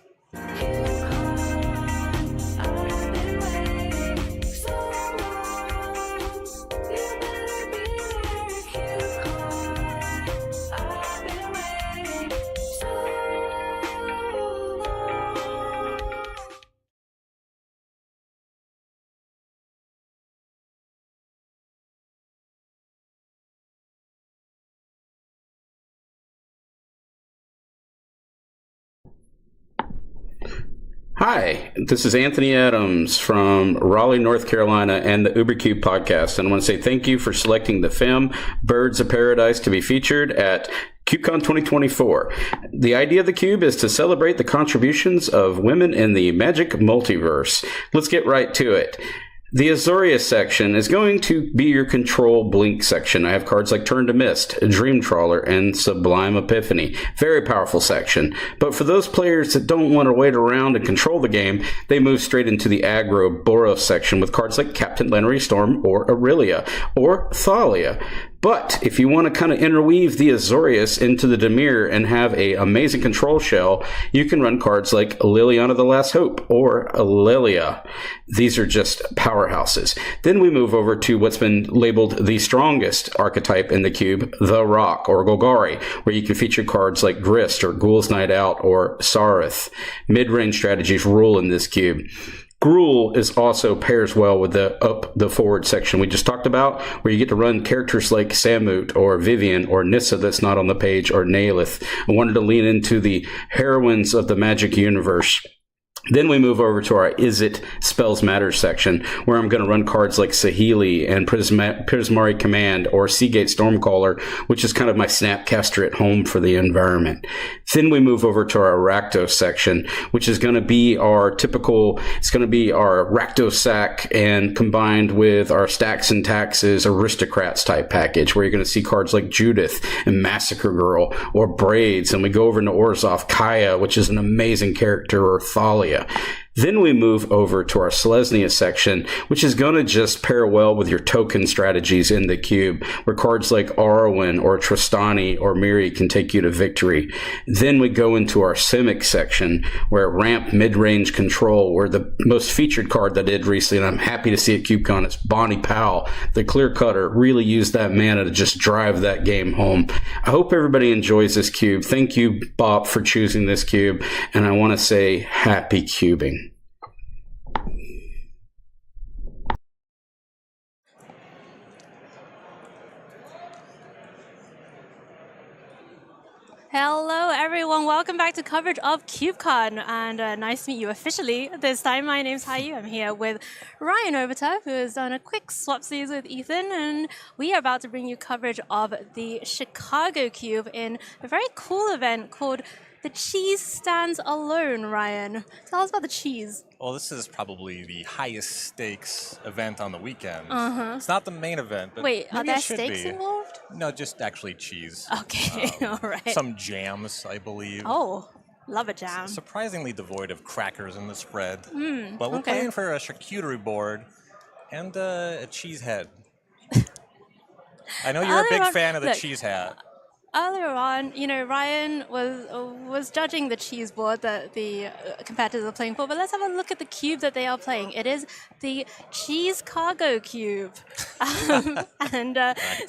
Speaker 14: Hi, this is Anthony Adams from Raleigh, North Carolina, and the UberCube podcast. And I want to say thank you for selecting the film Birds of Paradise to be featured at CubeCon 2024. The idea of the Cube is to celebrate the contributions of women in the magic multiverse. Let's get right to it. The Azorius section is going to be your control blink section. I have cards like Turn to Mist, Dream Trawler, and Sublime Epiphany. Very powerful section. But for those players that don't want to wait around and control the game, they move straight into the aggro Boros section with cards like Captain Lennery Storm or Aurelia or Thalia. But if you want to kind of interweave the Azorius into the Dimir and have a amazing control shell, you can run cards like Liliana the Last Hope or Lilia. These are just powerhouses. Then we move over to what's been labeled the strongest archetype in the cube, the Rock or Golgari, where you can feature cards like Grist or Ghoul's Night Out or Sarith. Mid-range strategies rule in this cube. Gruul is also pairs well with the forward section we just talked about, where you get to run characters like Samut or Vivian or Nissa that's not on the page or Naelith. I wanted to lean into the heroines of the Magic universe. Then we move over to our Is It Spells Matter section, where I'm going to run cards like Sahili and Prismari Command or Seagate Stormcaller, which is kind of my Snapcaster at home for the environment. Then we move over to our Rakdos section, which is going to be our it's going to be our Rakdos sack and combined with our Stacks and Taxes Aristocrats type package, where you're going to see cards like Judith and Massacre Girl or Braids. And we go over into Orzhov Kaya, which is an amazing character, or Thalia. Then we move over to our Selesnya section, which is going to just pair well with your token strategies in the cube, where cards like Arwen or Tristani or Miri can take you to victory. Then we go into our Simic section, where ramp mid-range control, where the most featured card that I did recently, and I'm happy to see at CubeCon, it's Bonnie Powell, the clear cutter, really used that mana to just drive that game home. I hope everybody enjoys this cube. Thank you, Bob, for choosing this cube, and I want to say happy cubing.
Speaker 13: Hello, everyone. Welcome back to coverage of CubeCon, and nice to meet you officially. This time, my name's Hayu. I'm here with Ryan Overturf, who has done a quick swapsies with Ethan, and we are about to bring you coverage of the Chicago Cube in a very cool event called The Cheese Stands Alone. Ryan, tell us about the cheese.
Speaker 15: Well, this is probably the highest stakes event on the weekend.
Speaker 13: Uh-huh.
Speaker 15: It's not the main event, but
Speaker 13: Wait, are
Speaker 15: maybe
Speaker 13: there
Speaker 15: it should
Speaker 13: stakes
Speaker 15: be.
Speaker 13: involved?
Speaker 15: No, just actually cheese.
Speaker 13: Okay, all right.
Speaker 15: Some jams, I believe.
Speaker 13: Oh, love a jam.
Speaker 15: Surprisingly devoid of crackers in the spread.
Speaker 13: But
Speaker 15: We're playing for a charcuterie board and a cheese head. I know you're a big fan of the cheese hat.
Speaker 13: Earlier on, Ryan was judging the cheese board that the competitors are playing for, but let's have a look at the cube that they are playing. It is the Cheese Cargo Cube.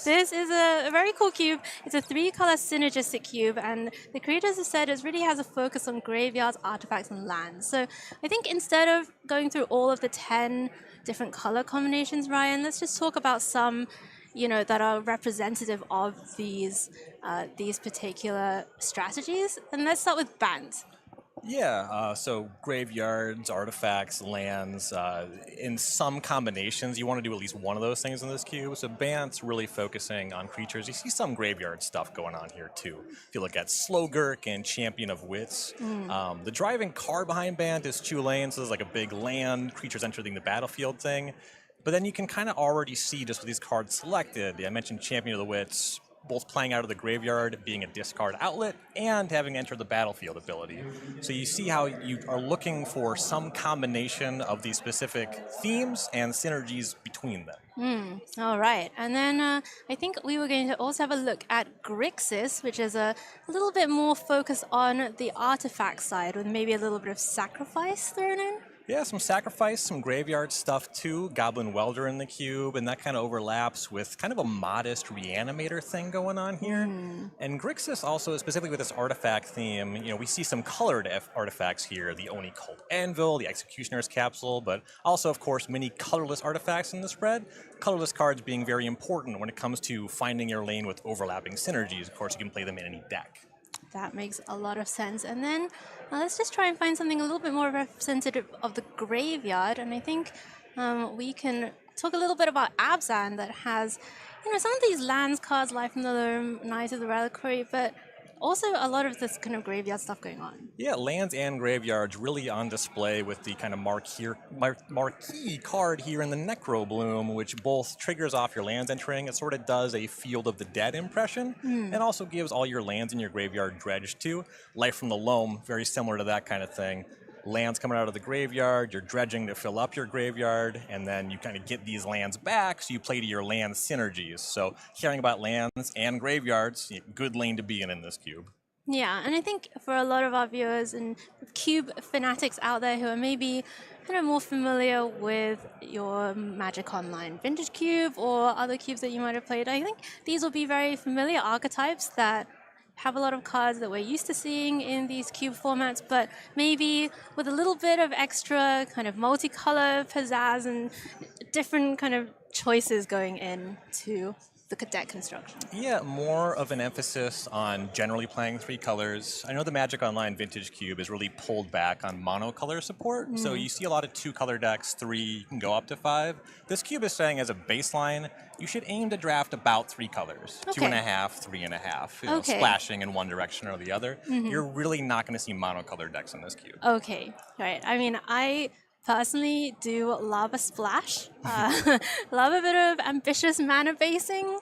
Speaker 13: This is a very cool cube. It's a 3-color synergistic cube, and the creators have said it really has a focus on graveyards, artifacts, and lands. So I think instead of going through all of the 10 different color combinations, Ryan, let's just talk about some that are representative of these particular strategies. And let's start with Bant.
Speaker 15: Yeah, so graveyards, artifacts, lands, in some combinations, you want to do at least one of those things in this cube. So Bant's really focusing on creatures. You see some graveyard stuff going on here too. If you look at Slowgurk and Champion of Wits. The driving card behind Bant is Chulain, so there's like a big land, creatures entering the battlefield thing. But then you can kind of already see just with these cards selected. I mentioned Champion of the Wits, both playing out of the graveyard, being a discard outlet, and having entered the battlefield ability. So you see how you are looking for some combination of these specific themes and synergies between them.
Speaker 13: All right. And then I think we were going to also have a look at Grixis, which is a little bit more focused on the artifact side, with maybe a little bit of sacrifice thrown in.
Speaker 15: Yeah, some sacrifice, some graveyard stuff too. Goblin Welder in the cube, and that kind of overlaps with kind of a modest reanimator thing going on here. And Grixis also, specifically with this artifact theme, we see some colored artifacts here. The Oni Cult Anvil, the Executioner's Capsule, but also, of course, many colorless artifacts in the spread. Colorless cards being very important when it comes to finding your lane with overlapping synergies. Of course, you can play them in any deck.
Speaker 13: That makes a lot of sense. And then let's just try and find something a little bit more representative of the graveyard. And I think we can talk a little bit about Abzan, that has, some of these lands cards, Life from the Loam, Knight of the Reliquary, but also a lot of this kind of graveyard stuff going on.
Speaker 15: Yeah, lands and graveyards really on display with the kind of marquee card here in the Necro Bloom, which both triggers off your lands entering. It sort of does a Field of the Dead impression, and also gives all your lands in your graveyard dredge too. Life from the Loam, very similar to that kind of thing. lands coming out of the graveyard, you're dredging to fill up your graveyard, and then you kind of get these lands back, so you play to your land synergies. So caring about lands and graveyards, good lane to be in this cube.
Speaker 13: Yeah, and I think for a lot of our viewers and cube fanatics out there who are maybe kind of more familiar with your Magic Online Vintage Cube or other cubes that you might have played, I think these will be very familiar archetypes that have a lot of cards that we're used to seeing in these cube formats, but maybe with a little bit of extra kind of multicolor pizzazz and different kind of choices going into the deck construction.
Speaker 15: Yeah, more of an emphasis on generally playing 3 colors. I know the Magic Online Vintage Cube is really pulled back on monocolor support, so you see a lot of 2-color decks, 3, you can go up to 5. This cube is saying as a baseline, you should aim to draft about 3 colors.
Speaker 13: Okay.
Speaker 15: 2.5, 3.5, splashing in one direction or the other. You're really not going to see monocolor decks in this cube.
Speaker 13: Okay, right. I mean, I personally do love a splash, love a bit of ambitious mana basing.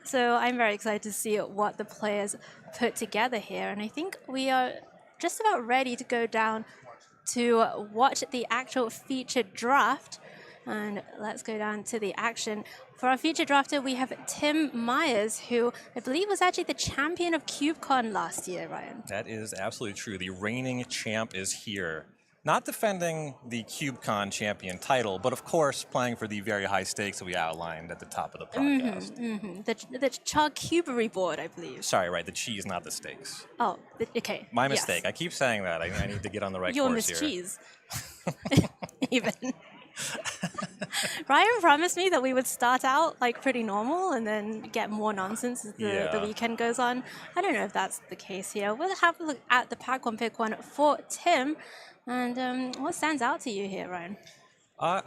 Speaker 13: So I'm very excited to see what the players put together here. And I think we are just about ready to go down to watch the actual featured draft. And let's go down to the action. For our featured drafter, we have Tim Myers, who I believe was actually the champion of CubeCon last year, Ryan.
Speaker 15: That is absolutely true. The reigning champ is here. Not defending the CubeCon champion title, but of course playing for the very high stakes that we outlined at the top of the podcast.
Speaker 13: The charcuterie board, I believe.
Speaker 15: Sorry, right, the cheese, not the stakes.
Speaker 13: Oh, okay.
Speaker 15: My mistake. I keep saying that. I need to get on the right
Speaker 13: You're
Speaker 15: course
Speaker 13: Miss
Speaker 15: here.
Speaker 13: Cheese. Even. Ryan promised me that we would start out like pretty normal and then get more nonsense as the weekend goes on. I don't know if that's the case here. We'll have a look at the pack one, pick one for Tim. And what stands out to you here, Ryan?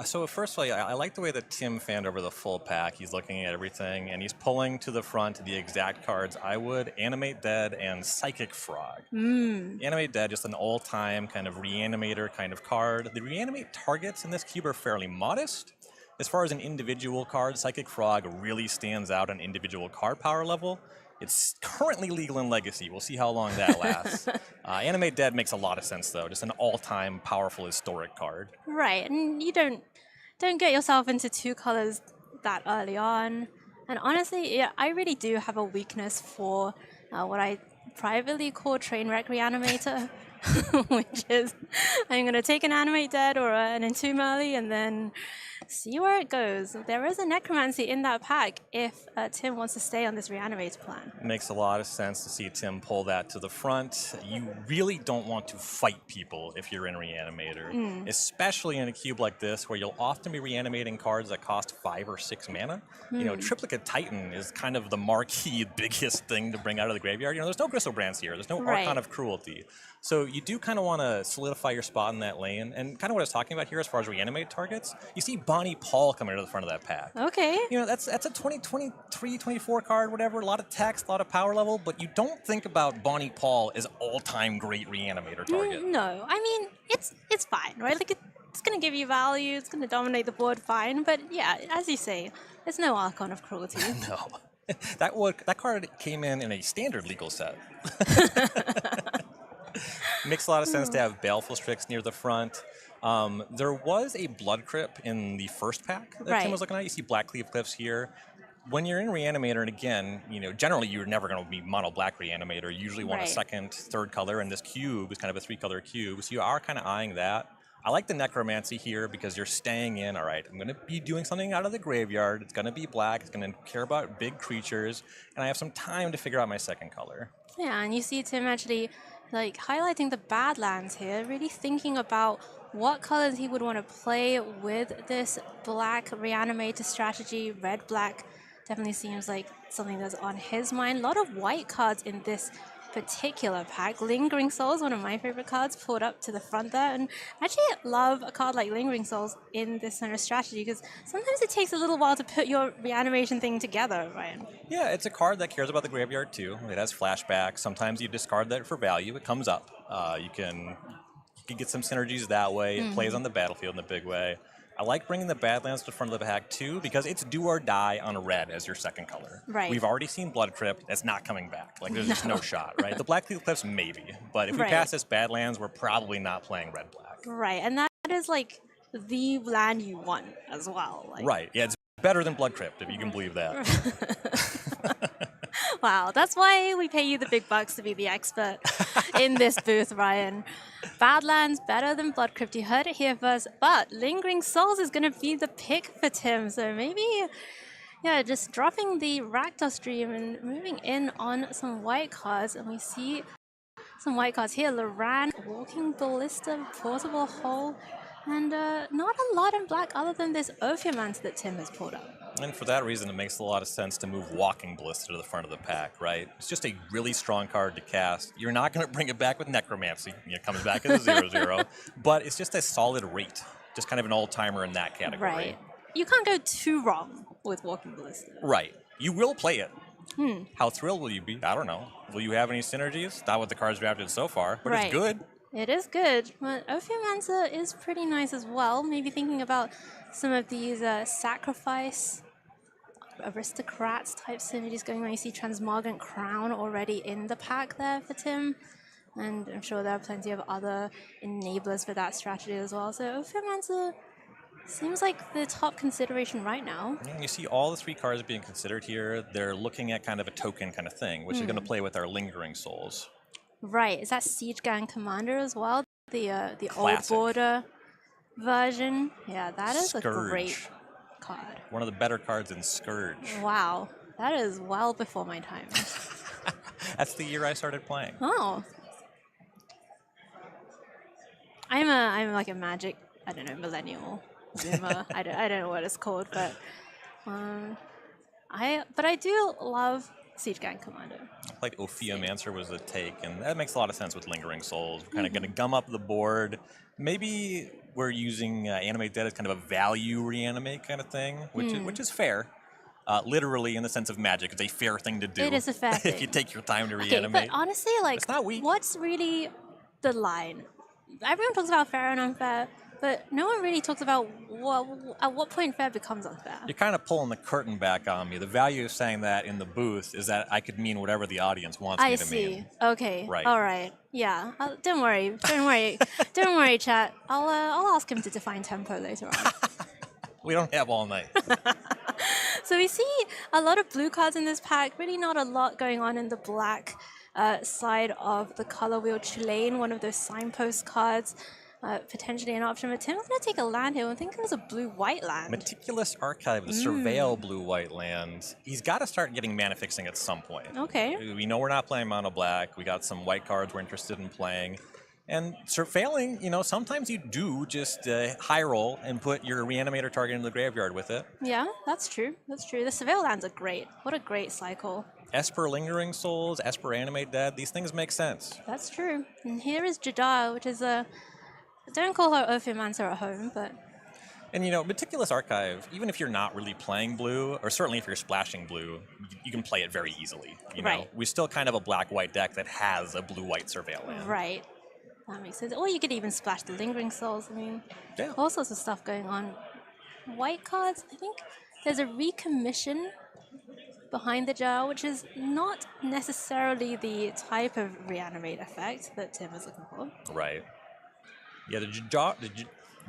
Speaker 15: So first of all, I like the way that Tim fanned over the full pack. He's looking at everything, and he's pulling to the front the exact cards I would: Animate Dead and Psychic Frog. Animate Dead, just an all-time kind of reanimator kind of card. The reanimate targets in this cube are fairly modest. As far as an individual card, Psychic Frog really stands out on individual card power level. It's currently legal in Legacy. We'll see how long that lasts. Animate Dead makes a lot of sense, though. Just an all-time powerful historic card.
Speaker 13: Right, and you don't get yourself into 2 colors that early on. And honestly, yeah, I really do have a weakness for what I privately call Trainwreck Reanimator, which is I'm going to take an Animate Dead or an Entomb early and then see where it goes. There is a Necromancy in that pack if Tim wants to stay on this Reanimator plan.
Speaker 15: It makes a lot of sense to see Tim pull that to the front. You really don't want to fight people if you're in Reanimator, especially in a cube like this where you'll often be reanimating cards that cost 5 or 6 mana. You know, Triplicate Titan is kind of the marquee biggest thing to bring out of the graveyard. You know, there's no Gristlebrand's here. There's no Archon of Cruelty. So you do kind of want to solidify your spot in that lane. And kind of what I was talking about here as far as reanimate targets, you see Bonnie Paul coming to the front of that pack.
Speaker 13: Okay.
Speaker 15: You know, that's a 2023, 24 card, whatever, a lot of text, a lot of power level, but you don't think about Bonnie Paul as all-time great reanimator target.
Speaker 13: No, I mean, it's fine, right? Like, it's going to give you value, it's going to dominate the board fine, but yeah, as you say, there's no Archon of Cruelty.
Speaker 15: No. That card came in a standard legal set. Makes a lot of sense to have Baleful Strix near the front. There was a Blood Crypt in the first pack that Tim was looking at. You see Black Cleave Cliffs here. When you're in Reanimator, and again, you know, generally you're never going to be mono black Reanimator. You usually want a second, third color, and this cube is kind of a 3-color cube, so you are kind of eyeing that. I like the Necromancy here because you're staying in, all right, I'm going to be doing something out of the graveyard. It's going to be black. It's going to care about big creatures, and I have some time to figure out my second color.
Speaker 13: Yeah, and you see Tim actually like highlighting the Badlands here, really thinking about what colors he would want to play with this black Reanimator strategy. Red-black definitely seems like something that's on his mind. A lot of white cards in this particular pack. Lingering Souls, one of my favorite cards, pulled up to the front there. And I actually love a card like Lingering Souls in this kind of strategy because sometimes it takes a little while to put your reanimation thing together, Ryan.
Speaker 15: Yeah, it's a card that cares about the graveyard too. It has flashback. Sometimes you discard that for value. It comes up. You can get some synergies that way. It plays on the battlefield in a big way. I like bringing the Badlands to the front of the pack too, because it's do or die on a red as your second color.
Speaker 13: Right.
Speaker 15: We've already seen Blood Crypt. That's not coming back. Like, there's just no shot, right? The Black Cliffs, maybe. But if we
Speaker 13: Right.
Speaker 15: pass this Badlands, we're probably not playing red-black.
Speaker 13: Right, and that is like the land you want as well. Like,
Speaker 15: Right. Yeah, it's better than Blood Crypt, if you can believe that.
Speaker 13: wow, that's why we pay you the big bucks to be the expert in this booth, Ryan. Badlands better than Blood Crypt. You heard it here first. But Lingering Souls is going to be the pick for Tim. So maybe, yeah, just dropping the Rakdos stream and moving in on some white cards. And we see some white cards here. Loran, Walking Ballista, Portable Hole. And not a lot in black other than this Ophiomancer that Tim has pulled up.
Speaker 15: And for that reason, it makes a lot of sense to move Walking Ballista to the front of the pack, right? It's just a really strong card to cast. You're not going to bring it back with Necromancy. It comes back as a 0/0. But it's just a solid rate. Just kind of an old-timer in that category.
Speaker 13: Right. You can't go too wrong with Walking Ballista.
Speaker 15: Right. You will play it. How thrilled will you be? I don't know. Will you have any synergies? Not with the cards drafted so far, but
Speaker 13: Right.
Speaker 15: it's good.
Speaker 13: It is good, but Ophiomancer is pretty nice as well. Maybe thinking about some of these sacrifice aristocrats type synergies going on. You see Transmogrant Crown already in the pack there for Tim, and I'm sure there are plenty of other enablers for that strategy as well. So Ophiomancer seems like the top consideration right now.
Speaker 15: And you see all the three cards being considered here. They're looking at kind of a token kind of thing, which is going to play with our Lingering Souls.
Speaker 13: Right, is that Siege Gang Commander as well? The old
Speaker 15: Classic.
Speaker 13: border version? Yeah, that is
Speaker 15: Scourge.
Speaker 13: a great card.
Speaker 15: One of the better cards in Scourge.
Speaker 13: Wow, that is well before my time.
Speaker 15: That's the year I started playing.
Speaker 13: Oh. I'm like a Magic, I don't know, millennial zoomer. I don't know what it's called, but I do love Siege Gang Commander.
Speaker 15: Like Ophiomancer was the take, and that makes a lot of sense with Lingering Souls. We're kind of going to gum up the board. Maybe we're using Animate Dead as kind of a value reanimate kind of thing, which is fair. Literally, in the sense of Magic, it's a fair thing to do.
Speaker 13: It is a fair thing.
Speaker 15: If you take your time to
Speaker 13: Okay,
Speaker 15: reanimate.
Speaker 13: but honestly, like,
Speaker 15: It's not weak.
Speaker 13: what's really the line? Everyone talks about fair and unfair, but no one really talks about at what point fair becomes unfair.
Speaker 15: You're kind of pulling the curtain back on me. The value of saying that in the booth is that I could mean whatever the audience wants
Speaker 13: I
Speaker 15: me to
Speaker 13: see.
Speaker 15: mean.
Speaker 13: Okay.
Speaker 15: Right.
Speaker 13: All right. Yeah. Don't worry. Don't worry. Don't worry, chat. I'll ask him to define tempo later on.
Speaker 15: We don't have all night.
Speaker 13: So we see a lot of blue cards in this pack. Really not a lot going on in the black side of the color wheel. Chilean, one of those signpost cards. Potentially an option, but Tim's going to take a land here. I think it was a blue-white land.
Speaker 15: Meticulous Archive, the Surveil blue-white land. He's got to start getting mana fixing at some point.
Speaker 13: Okay.
Speaker 15: We know we're not playing mono black. We got some white cards we're interested in playing. And surveiling, sometimes you do just high roll and put your reanimator target into the graveyard with it.
Speaker 13: Yeah, that's true. That's true. The Surveil lands are great. What a great cycle.
Speaker 15: Esper Lingering Souls, Esper Animate Dead, these things make sense.
Speaker 13: That's true. And here is Jadar, which is a... Don't call her Ophiomancer at home, but...
Speaker 15: And Meticulous Archive, even if you're not really playing blue, or certainly if you're splashing blue, you can play it very easily.
Speaker 13: Right.
Speaker 15: We're still kind of a black-white deck that has a blue-white Surveil land.
Speaker 13: Right. That makes sense. Or you could even splash the Lingering Souls. I mean, all sorts of stuff going on. White cards, I think there's a recommission behind the jar, which is not necessarily the type of reanimate effect that Tim is looking for.
Speaker 15: Right. Yeah, the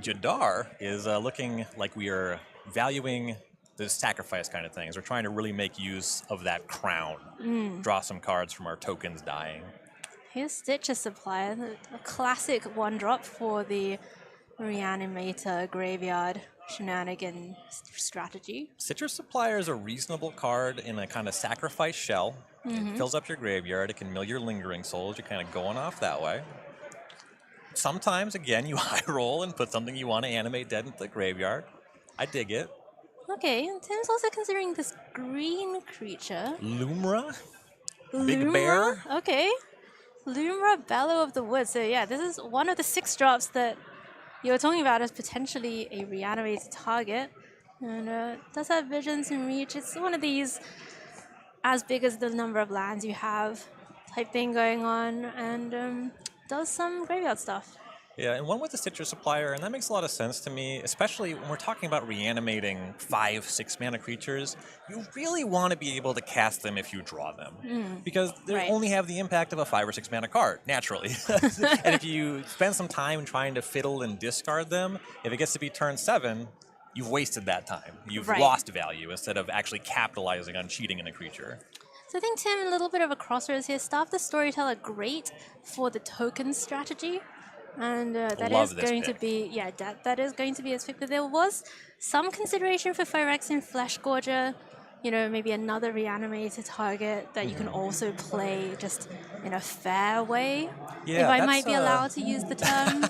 Speaker 15: Jadar is looking like we are valuing the sacrifice kind of things. We're trying to really make use of that crown. Draw some cards from our tokens dying.
Speaker 13: Here's Stitcher Supply, a classic one-drop for the Reanimator graveyard shenanigan strategy.
Speaker 15: Citrus Supplier is a reasonable card in a kind of sacrifice shell. It fills up your graveyard. It can mill your Lingering Souls. You're kind of going off that way. Sometimes, again, you high roll and put something you want to animate dead into the graveyard. I dig it.
Speaker 13: Okay, and Tim's also considering this green creature.
Speaker 15: Lumra? Big bear?
Speaker 13: Okay. Lumra, Bellow of the Woods. So yeah, this is one of the 6 drops that you were talking about as potentially a reanimated target. And does have visions and reach. It's one of these as big as the number of lands you have type thing going on. And does some graveyard stuff.
Speaker 15: Yeah, and one with the citrus supplier, and that makes a lot of sense to me, especially when we're talking about reanimating 5-6 mana creatures. You really want to be able to cast them if you draw them, because they only have the impact of a 5 or 6 mana card, naturally. And if you spend some time trying to fiddle and discard them, if it gets to be turn 7, you've wasted that time. You've lost value instead of actually capitalizing on cheating in a creature.
Speaker 13: So I think, Tim, a little bit of a crossroads here. Staff the Storyteller, great for the token strategy. And that
Speaker 15: Love
Speaker 13: is
Speaker 15: this
Speaker 13: going
Speaker 15: pick.
Speaker 13: to be, that is going to be its pick. But there was some consideration for Phyrexian Flesh Gorger, maybe another reanimated target that you can also play just in a fair way.
Speaker 15: Yeah,
Speaker 13: if I might be allowed to use the term.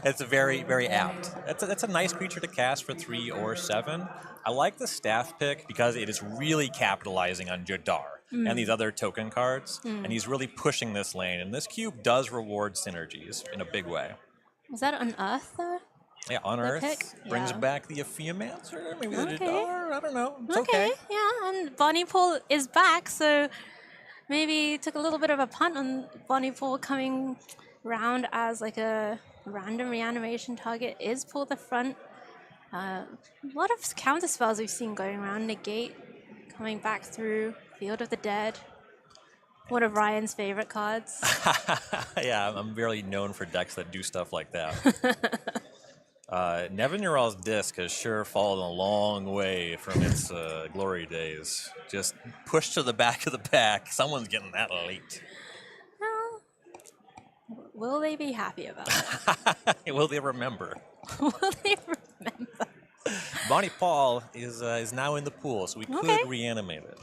Speaker 15: It's very, very apt. That's a nice creature to cast for 3 or 7. I like the staff pick because it is really capitalizing on Jadar and these other token cards, and he's really pushing this lane. And this cube does reward synergies in a big way.
Speaker 13: Was that Unearth, though?
Speaker 15: Yeah, Unearth
Speaker 13: pick?
Speaker 15: brings
Speaker 13: Yeah.
Speaker 15: back the Epheomancer, maybe the
Speaker 13: Okay.
Speaker 15: Jadar, I don't know. It's okay.
Speaker 13: Yeah, and Bonnie Pool is back, so maybe took a little bit of a punt on Bonnie Pool coming round as like a random reanimation target. Is Pull the front. A lot of counter spells we've seen going around. Negate coming back through. Field of the Dead. One of Ryan's favorite cards.
Speaker 15: Yeah, I'm really known for decks that do stuff like that. Nevinyrral's Disc has sure fallen a long way from its glory days. Just pushed to the back of the pack. Someone's getting that late.
Speaker 13: Well, will they be happy about that?
Speaker 15: Will they remember?
Speaker 13: Will they remember?
Speaker 15: Bonnie Paul is now in the pool, so we could reanimate it.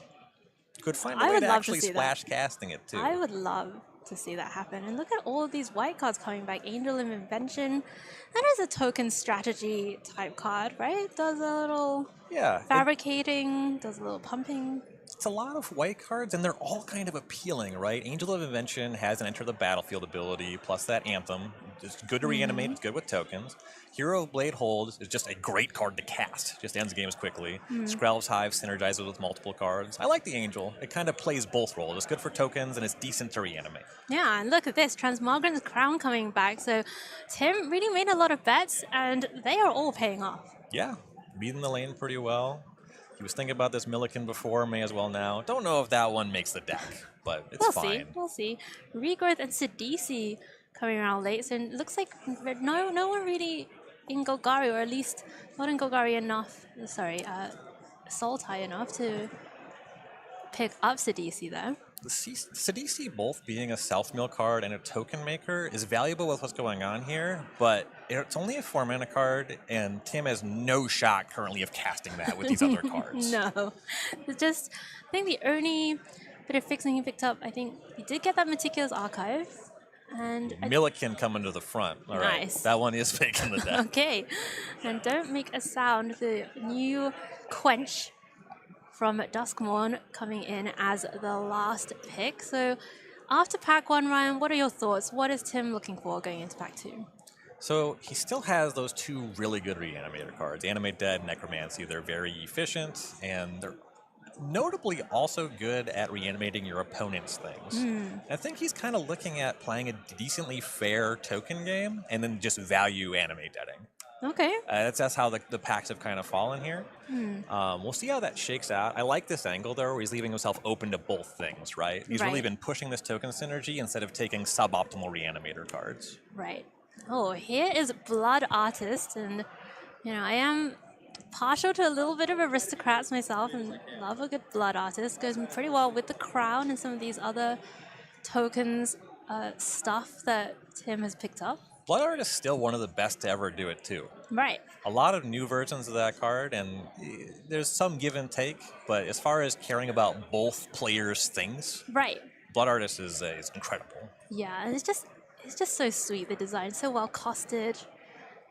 Speaker 15: Could find a
Speaker 13: I
Speaker 15: way
Speaker 13: would
Speaker 15: to
Speaker 13: love
Speaker 15: actually
Speaker 13: to see
Speaker 15: splash
Speaker 13: that.
Speaker 15: casting it too.
Speaker 13: I would love to see that happen. And look at all of these white cards coming back. Angel of Invention. That is a token strategy type card, right? Does a little fabricating, does a little pumping.
Speaker 15: It's a lot of white cards, and they're all kind of appealing, right? Angel of Invention has an enter the battlefield ability, plus that Anthem. It's good to reanimate, it's good with tokens. Hero of Blade Hold is just a great card to cast. Just ends games quickly. Skrelv's Hive synergizes with multiple cards. I like the Angel. It kind of plays both roles. It's good for tokens, and it's decent to reanimate.
Speaker 13: Yeah, and look at this. Transmogran's Crown coming back. So Tim really made a lot of bets, and they are all paying off.
Speaker 15: Yeah, beating the lane pretty well. He was thinking about this Milliken before, may as well now. Don't know if that one makes the deck, but it's fine.
Speaker 13: We'll see. Regrowth and Sidisi coming around late, so it looks like no one really in Golgari, or at least not in Golgari enough, Sultai enough to pick up Sidisi there.
Speaker 15: The Sidisi both being a self-mill card and a token maker is valuable with what's going on here, but it's only a 4-mana card, and Tim has no shot currently of casting that with these other cards.
Speaker 13: No. It's just, I think the only bit of fixing he picked up, I think he did get that Meticulous Archive. And
Speaker 15: Milliken coming to the front. All right.
Speaker 13: Nice.
Speaker 15: That one is making the deck.
Speaker 13: Okay. And Don't Make a Sound, the new Quench from Duskmourn coming in as the last pick. So after pack 1, Ryan, what are your thoughts? What is Tim looking for going into pack 2?
Speaker 15: So he still has those 2 really good reanimator cards, Animate Dead and Necromancy. They're very efficient, and they're notably also good at reanimating your opponent's things. I think he's kind of looking at playing a decently fair token game and then just value Animate Deading.
Speaker 13: Okay.
Speaker 15: That's how the packs have kind of fallen here. We'll see how that shakes out. I like this angle, though, where he's leaving himself open to both things, right? He's really been pushing this token synergy instead of taking suboptimal reanimator cards.
Speaker 13: Right. Oh, here is Blood Artist, and I am partial to a little bit of Aristocrats myself and love a good Blood Artist. Goes pretty well with the Crown and some of these other tokens stuff that Tim has picked up.
Speaker 15: Blood Art is still one of the best to ever do it, too.
Speaker 13: Right.
Speaker 15: A lot of new versions of that card, and there's some give and take, but as far as caring about both players' things,
Speaker 13: right,
Speaker 15: Blood Artist is incredible.
Speaker 13: Yeah, and it's just so sweet, the design, so well costed,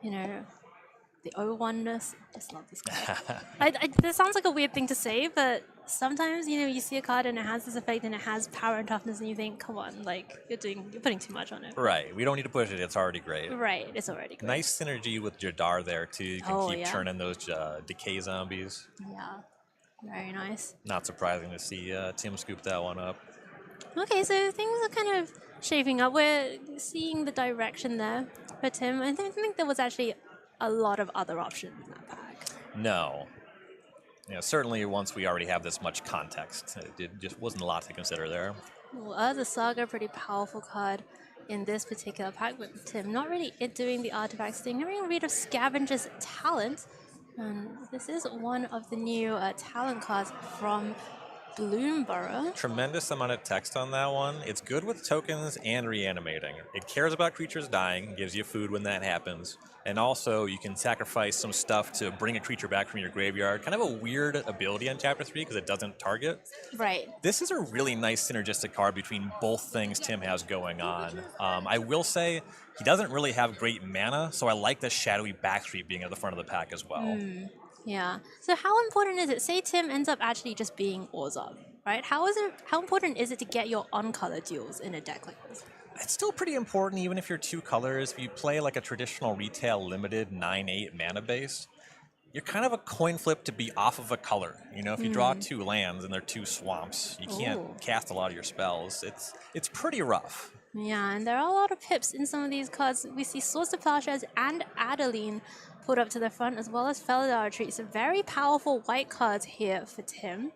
Speaker 13: the O1-ness. Just love this card. That sounds like a weird thing to say, but sometimes, you see a card and it has this effect and it has power and toughness and you think, come on, like, you're putting too much on it.
Speaker 15: Right. We don't need to push it. It's already great.
Speaker 13: Right. It's already great.
Speaker 15: Nice synergy with Jadar there, too. You can keep churning those decay zombies.
Speaker 13: Yeah. Very nice.
Speaker 15: Not surprising to see Tim scoop that one up.
Speaker 13: Okay, so things are kind of shaping up. We're seeing the direction there for Tim. I don't think there was actually a lot of other options in that pack.
Speaker 15: No. Certainly once we already have this much context, it just wasn't a lot to consider there.
Speaker 13: Well, the Saga, pretty powerful card in this particular pack, but Tim not really doing the artifacts thing. Having a read of Scavenger's Talent, and this is one of the new talent cards from Bloomborough.
Speaker 15: Tremendous amount of text on that one. It's good with tokens and reanimating. It cares about creatures dying, gives you food when that happens. And also, you can sacrifice some stuff to bring a creature back from your graveyard. Kind of a weird ability in Chapter 3 because it doesn't target.
Speaker 13: Right.
Speaker 15: This is a really nice synergistic card between both things Tim has going on. I will say, he doesn't really have great mana, so I like the shadowy backstreet being at the front of the pack as well.
Speaker 13: Yeah. So how important is it? Say Tim ends up actually just being Orzhov, right? How important is it to get your on-color duels in a deck like this?
Speaker 15: It's still pretty important even if you're 2 colors. If you play like a traditional retail limited 9/8 mana base, you're kind of a coin flip to be off of a color. If you draw 2 lands and they're 2 swamps, you can't cast a lot of your spells. It's pretty rough.
Speaker 13: Yeah, and there are a lot of pips in some of these cards. We see Swords to Plowshares and Adeline put up to the front, as well as Felidar Retreat. So very powerful white cards here for Tim.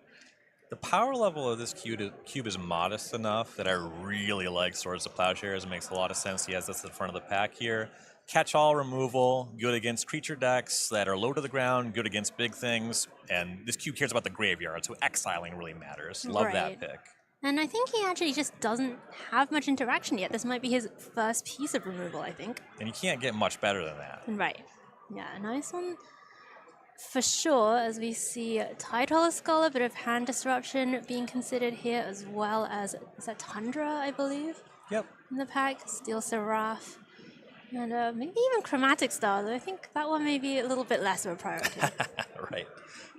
Speaker 15: The power level of this cube is modest enough that I really like Swords to Plowshares. It makes a lot of sense. He has this at the front of the pack here. Catch-all removal, good against creature decks that are low to the ground, good against big things, and this cube cares about the graveyard, so exiling really matters. Love that pick.
Speaker 13: And I think he actually just doesn't have much interaction yet. This might be his first piece of removal, I think.
Speaker 15: And you can't get much better than that.
Speaker 13: Right. Yeah, nice one. For sure, as we see Tidehole Skull, a bit of hand disruption being considered here, as well as, is that Tundra, I believe?
Speaker 15: Yep.
Speaker 13: In the pack, Steel Seraph, and maybe even Chromatic Star, though I think that one may be a little bit less of a priority.
Speaker 15: Right.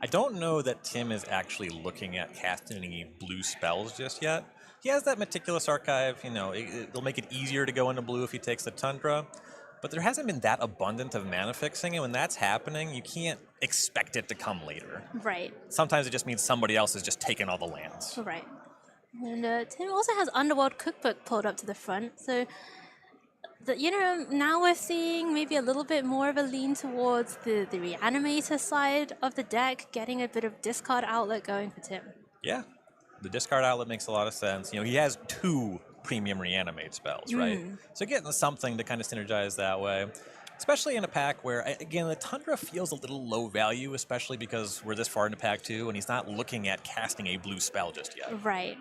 Speaker 15: I don't know that Tim is actually looking at casting any blue spells just yet. He has that Meticulous Archive, it'll make it easier to go into blue if he takes the Tundra. But there hasn't been that abundant of mana fixing, and when that's happening, you can't expect it to come later.
Speaker 13: Right.
Speaker 15: Sometimes it just means somebody else has just taken all the lands.
Speaker 13: Right. And Tim also has Underworld Cookbook pulled up to the front, so now we're seeing maybe a little bit more of a lean towards the Reanimator side of the deck, getting a bit of discard outlet going for Tim.
Speaker 15: Yeah, the discard outlet makes a lot of sense. He has 2 premium reanimate spells, right? So getting something to kind of synergize that way, especially in a pack where, again, the Tundra feels a little low value, especially because we're this far into pack 2 and he's not looking at casting a blue spell just yet.
Speaker 13: Right.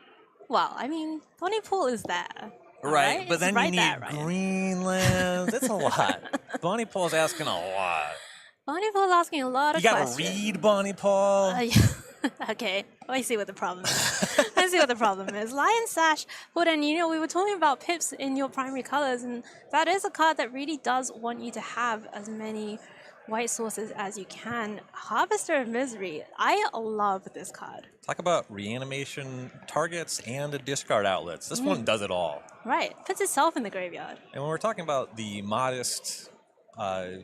Speaker 13: Well, I mean, Bonnie Pool is there.
Speaker 15: Right, but
Speaker 13: it's
Speaker 15: then
Speaker 13: right
Speaker 15: you need
Speaker 13: there, right?
Speaker 15: green lands. That's a lot. Bonnie Paul's asking a lot.
Speaker 13: Bonnie Pool's asking a lot of questions.
Speaker 15: You gotta read Bonnie Paul.
Speaker 13: Okay, I see what the problem is. Lion Sash, well then, we were talking about pips in your primary colors, and that is a card that really does want you to have as many white sources as you can. Harvester of Misery, I love this card.
Speaker 15: Talk about reanimation targets and discard outlets. This one does it all.
Speaker 13: Right, puts itself in the graveyard.
Speaker 15: And when we're talking about the modest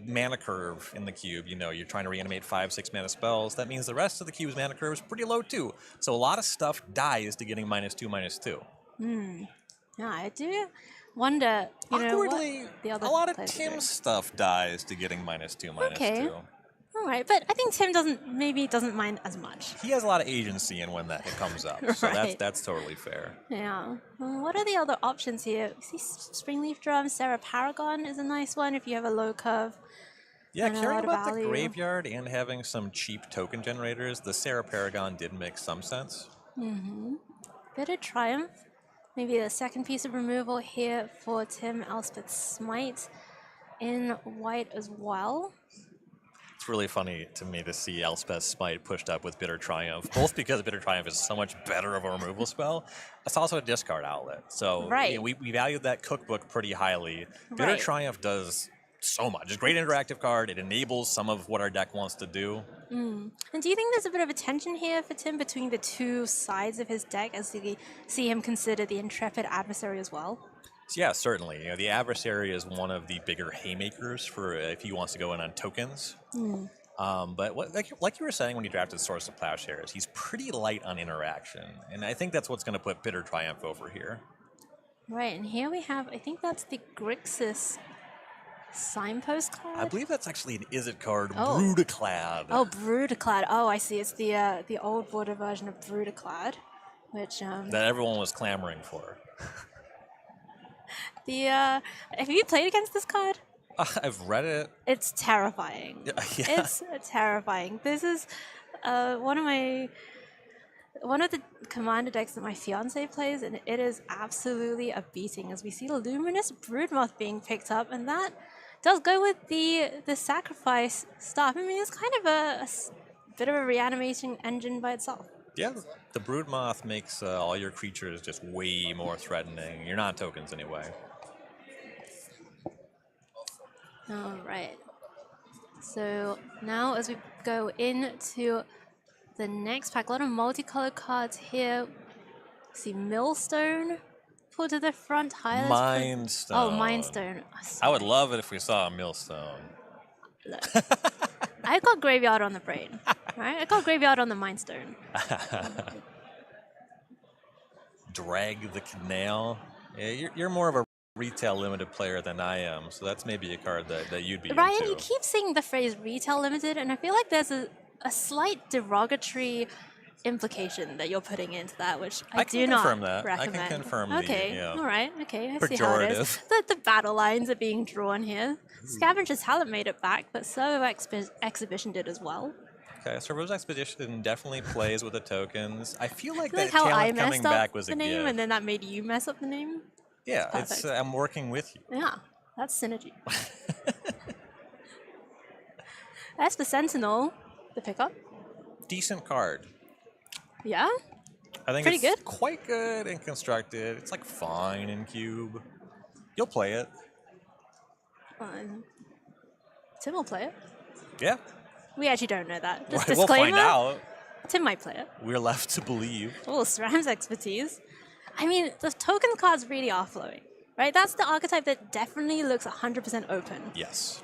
Speaker 15: mana curve in the cube, you're trying to reanimate 5-6 mana spells. That means the rest of the cube's mana curve is pretty low too. So a lot of stuff dies to getting -2/-2.
Speaker 13: Yeah, I do wonder,
Speaker 15: awkwardly,
Speaker 13: what the other
Speaker 15: a lot of
Speaker 13: players are
Speaker 15: Tim's
Speaker 13: doing.
Speaker 15: stuff dies to getting -2/-2.
Speaker 13: Okay. All right, but I think Tim doesn't mind as much.
Speaker 15: He has a lot of agency in when that comes up, so
Speaker 13: Right.
Speaker 15: that's totally fair.
Speaker 13: Yeah. What are the other options here? See, Springleaf Drum, Sarah Paragon is a nice one if you have a low curve.
Speaker 15: Yeah,
Speaker 13: and a
Speaker 15: caring
Speaker 13: lot of
Speaker 15: about the
Speaker 13: value.
Speaker 15: graveyard and having some cheap token generators, the Sarah Paragon did make some sense.
Speaker 13: Bit of Triumph. Maybe a second piece of removal here for Tim. Elspeth Smite in white as well.
Speaker 15: It's really funny to me to see Elspeth Smite pushed up with Bitter Triumph, both because Bitter Triumph is so much better of a removal spell. It's also a discard outlet. So
Speaker 13: Right.
Speaker 15: we valued that cookbook pretty highly. Bitter
Speaker 13: Right.
Speaker 15: Triumph does so much. It's a great interactive card. It enables some of what our deck wants to do.
Speaker 13: And do you think there's a bit of a tension here for Tim between the two sides of his deck as we see him consider the Intrepid Adversary as well?
Speaker 15: So yeah, certainly. The Adversary is one of the bigger haymakers for if he wants to go in on tokens. But like you were saying when you drafted Source of Plowshares, he's pretty light on interaction, and I think that's what's going to put Bitter Triumph over here.
Speaker 13: Right, and here we have, I think that's the Grixis signpost card.
Speaker 15: I believe that's actually an Izzet card,
Speaker 13: Oh.
Speaker 15: Brutaclad.
Speaker 13: Oh, Brutaclad. Oh, I see. It's the old border version of Brutaclad, which
Speaker 15: that everyone was clamoring for.
Speaker 13: have you played against this card?
Speaker 15: I've read it.
Speaker 13: It's terrifying.
Speaker 15: Yeah.
Speaker 13: It's terrifying. This is one of the commander decks that my fiance plays, and it is absolutely a beating. As we see Luminous Broodmoth being picked up, and that does go with the sacrifice stuff. I mean, it's kind of a bit of a reanimation engine by itself.
Speaker 15: Yeah, the Broodmoth makes all your creatures just way more threatening. You're not tokens anyway.
Speaker 13: All right. So now as we go into the next pack, a lot of multicolored cards here. See Millstone pulled to the front.
Speaker 15: Mindstone.
Speaker 13: Oh, Mindstone.
Speaker 15: I would love it if we saw a Millstone.
Speaker 13: Look, I got Graveyard on the brain. Right? I got Graveyard on the Mindstone.
Speaker 15: Drag the Canal. Yeah, you're more of a retail limited player than I am, so that's maybe a card that you'd be
Speaker 13: Ryan,
Speaker 15: into.
Speaker 13: you keep saying the phrase retail limited, and I feel like there's a slight derogatory implication that you're putting into that, which I do not
Speaker 15: confirm that.
Speaker 13: recommend.
Speaker 15: I can confirm
Speaker 13: Okay,
Speaker 15: the
Speaker 13: all right, okay, I see how it is. The battle lines are being drawn here. Scavenger's Talent made it back, but so Exhibition did as well.
Speaker 15: Okay, so Rose Expedition definitely plays with the tokens. I feel like
Speaker 13: Like
Speaker 15: that
Speaker 13: how I
Speaker 15: talent coming
Speaker 13: messed
Speaker 15: back
Speaker 13: up
Speaker 15: was
Speaker 13: the
Speaker 15: a
Speaker 13: name,
Speaker 15: gift.
Speaker 13: and then that made you mess up the name.
Speaker 15: Yeah,
Speaker 13: Perfect.
Speaker 15: I'm working with you.
Speaker 13: Yeah, that's synergy. As for Sentinel, the pickup.
Speaker 15: Decent card.
Speaker 13: Yeah?
Speaker 15: I think
Speaker 13: Pretty
Speaker 15: it's
Speaker 13: good?
Speaker 15: quite good and constructed. It's like fine in Cube. You'll play it.
Speaker 13: Tim will play it.
Speaker 15: Yeah.
Speaker 13: We actually don't know that. Just
Speaker 15: We'll
Speaker 13: disclaimer.
Speaker 15: find out.
Speaker 13: Tim might play it.
Speaker 15: We're left to believe.
Speaker 13: Oh, SRAM's expertise. I mean, the token cards really are flowing, right? That's the archetype that definitely looks 100% open
Speaker 15: Yes.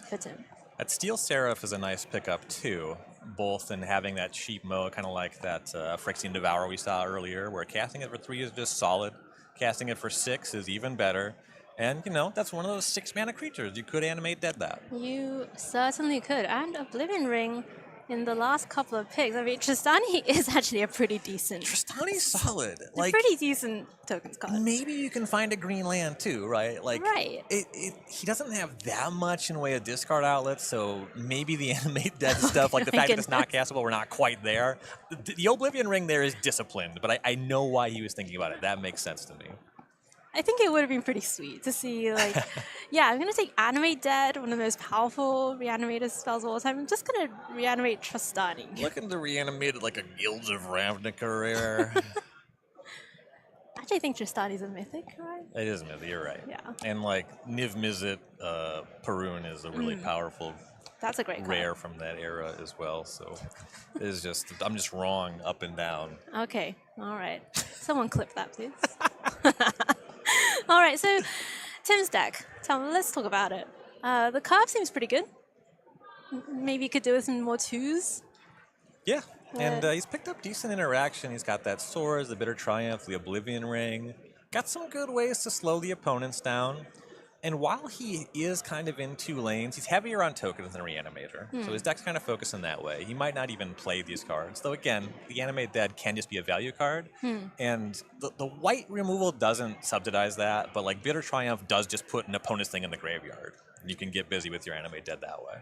Speaker 13: for Tim.
Speaker 15: That Steel Seraph is a nice pickup too, both in having that cheap mode, kind of like that Phyrexian Devourer we saw earlier, where casting it for 3 is just solid. Casting it for 6 is even better. And, that's one of those 6-mana creatures. You could animate dead that.
Speaker 13: You certainly could. And Oblivion Ring in the last couple of picks. I mean, Tristani is actually a pretty decent.
Speaker 15: Tristani's solid.
Speaker 13: A pretty decent tokens card.
Speaker 15: Maybe you can find a green land too, right?
Speaker 13: Right.
Speaker 15: He doesn't have that much in way of discard outlets, so maybe the animate dead stuff, like the fact that it's not castable, we're not quite there. The Oblivion Ring there is disciplined, but I know why he was thinking about it. That makes sense to me.
Speaker 13: I think it would have been pretty sweet to see, yeah, I'm going to take Animate Dead, one of the most powerful reanimated spells of all time. I'm just going to reanimate Tristani.
Speaker 15: Looking to reanimate it like a Guilds of Ravnica rare.
Speaker 13: Actually, I think Tristani's a mythic, right?
Speaker 15: It is mythic, you're right.
Speaker 13: Yeah.
Speaker 15: And Niv Mizzet, Perun is a really powerful
Speaker 13: That's a great
Speaker 15: rare from that era as well. So I'm just wrong up and down.
Speaker 13: Okay, all right. Someone clip that, please. All right, so Tim's deck. Let's talk about it. The curve seems pretty good. Maybe you could do with some more 2s.
Speaker 15: Yeah, and he's picked up decent interaction. He's got that Swords, the Bitter Triumph, the Oblivion Ring. Got some good ways to slow the opponents down. And while he is kind of in 2 lanes, he's heavier on tokens than Reanimator. So his deck's kind of focused in that way. He might not even play these cards. Though again, the Animate Dead can just be a value card. And the white removal doesn't subsidize that, but Bitter Triumph does just put an opponent's thing in the graveyard. You can get busy with your Animate Dead that way.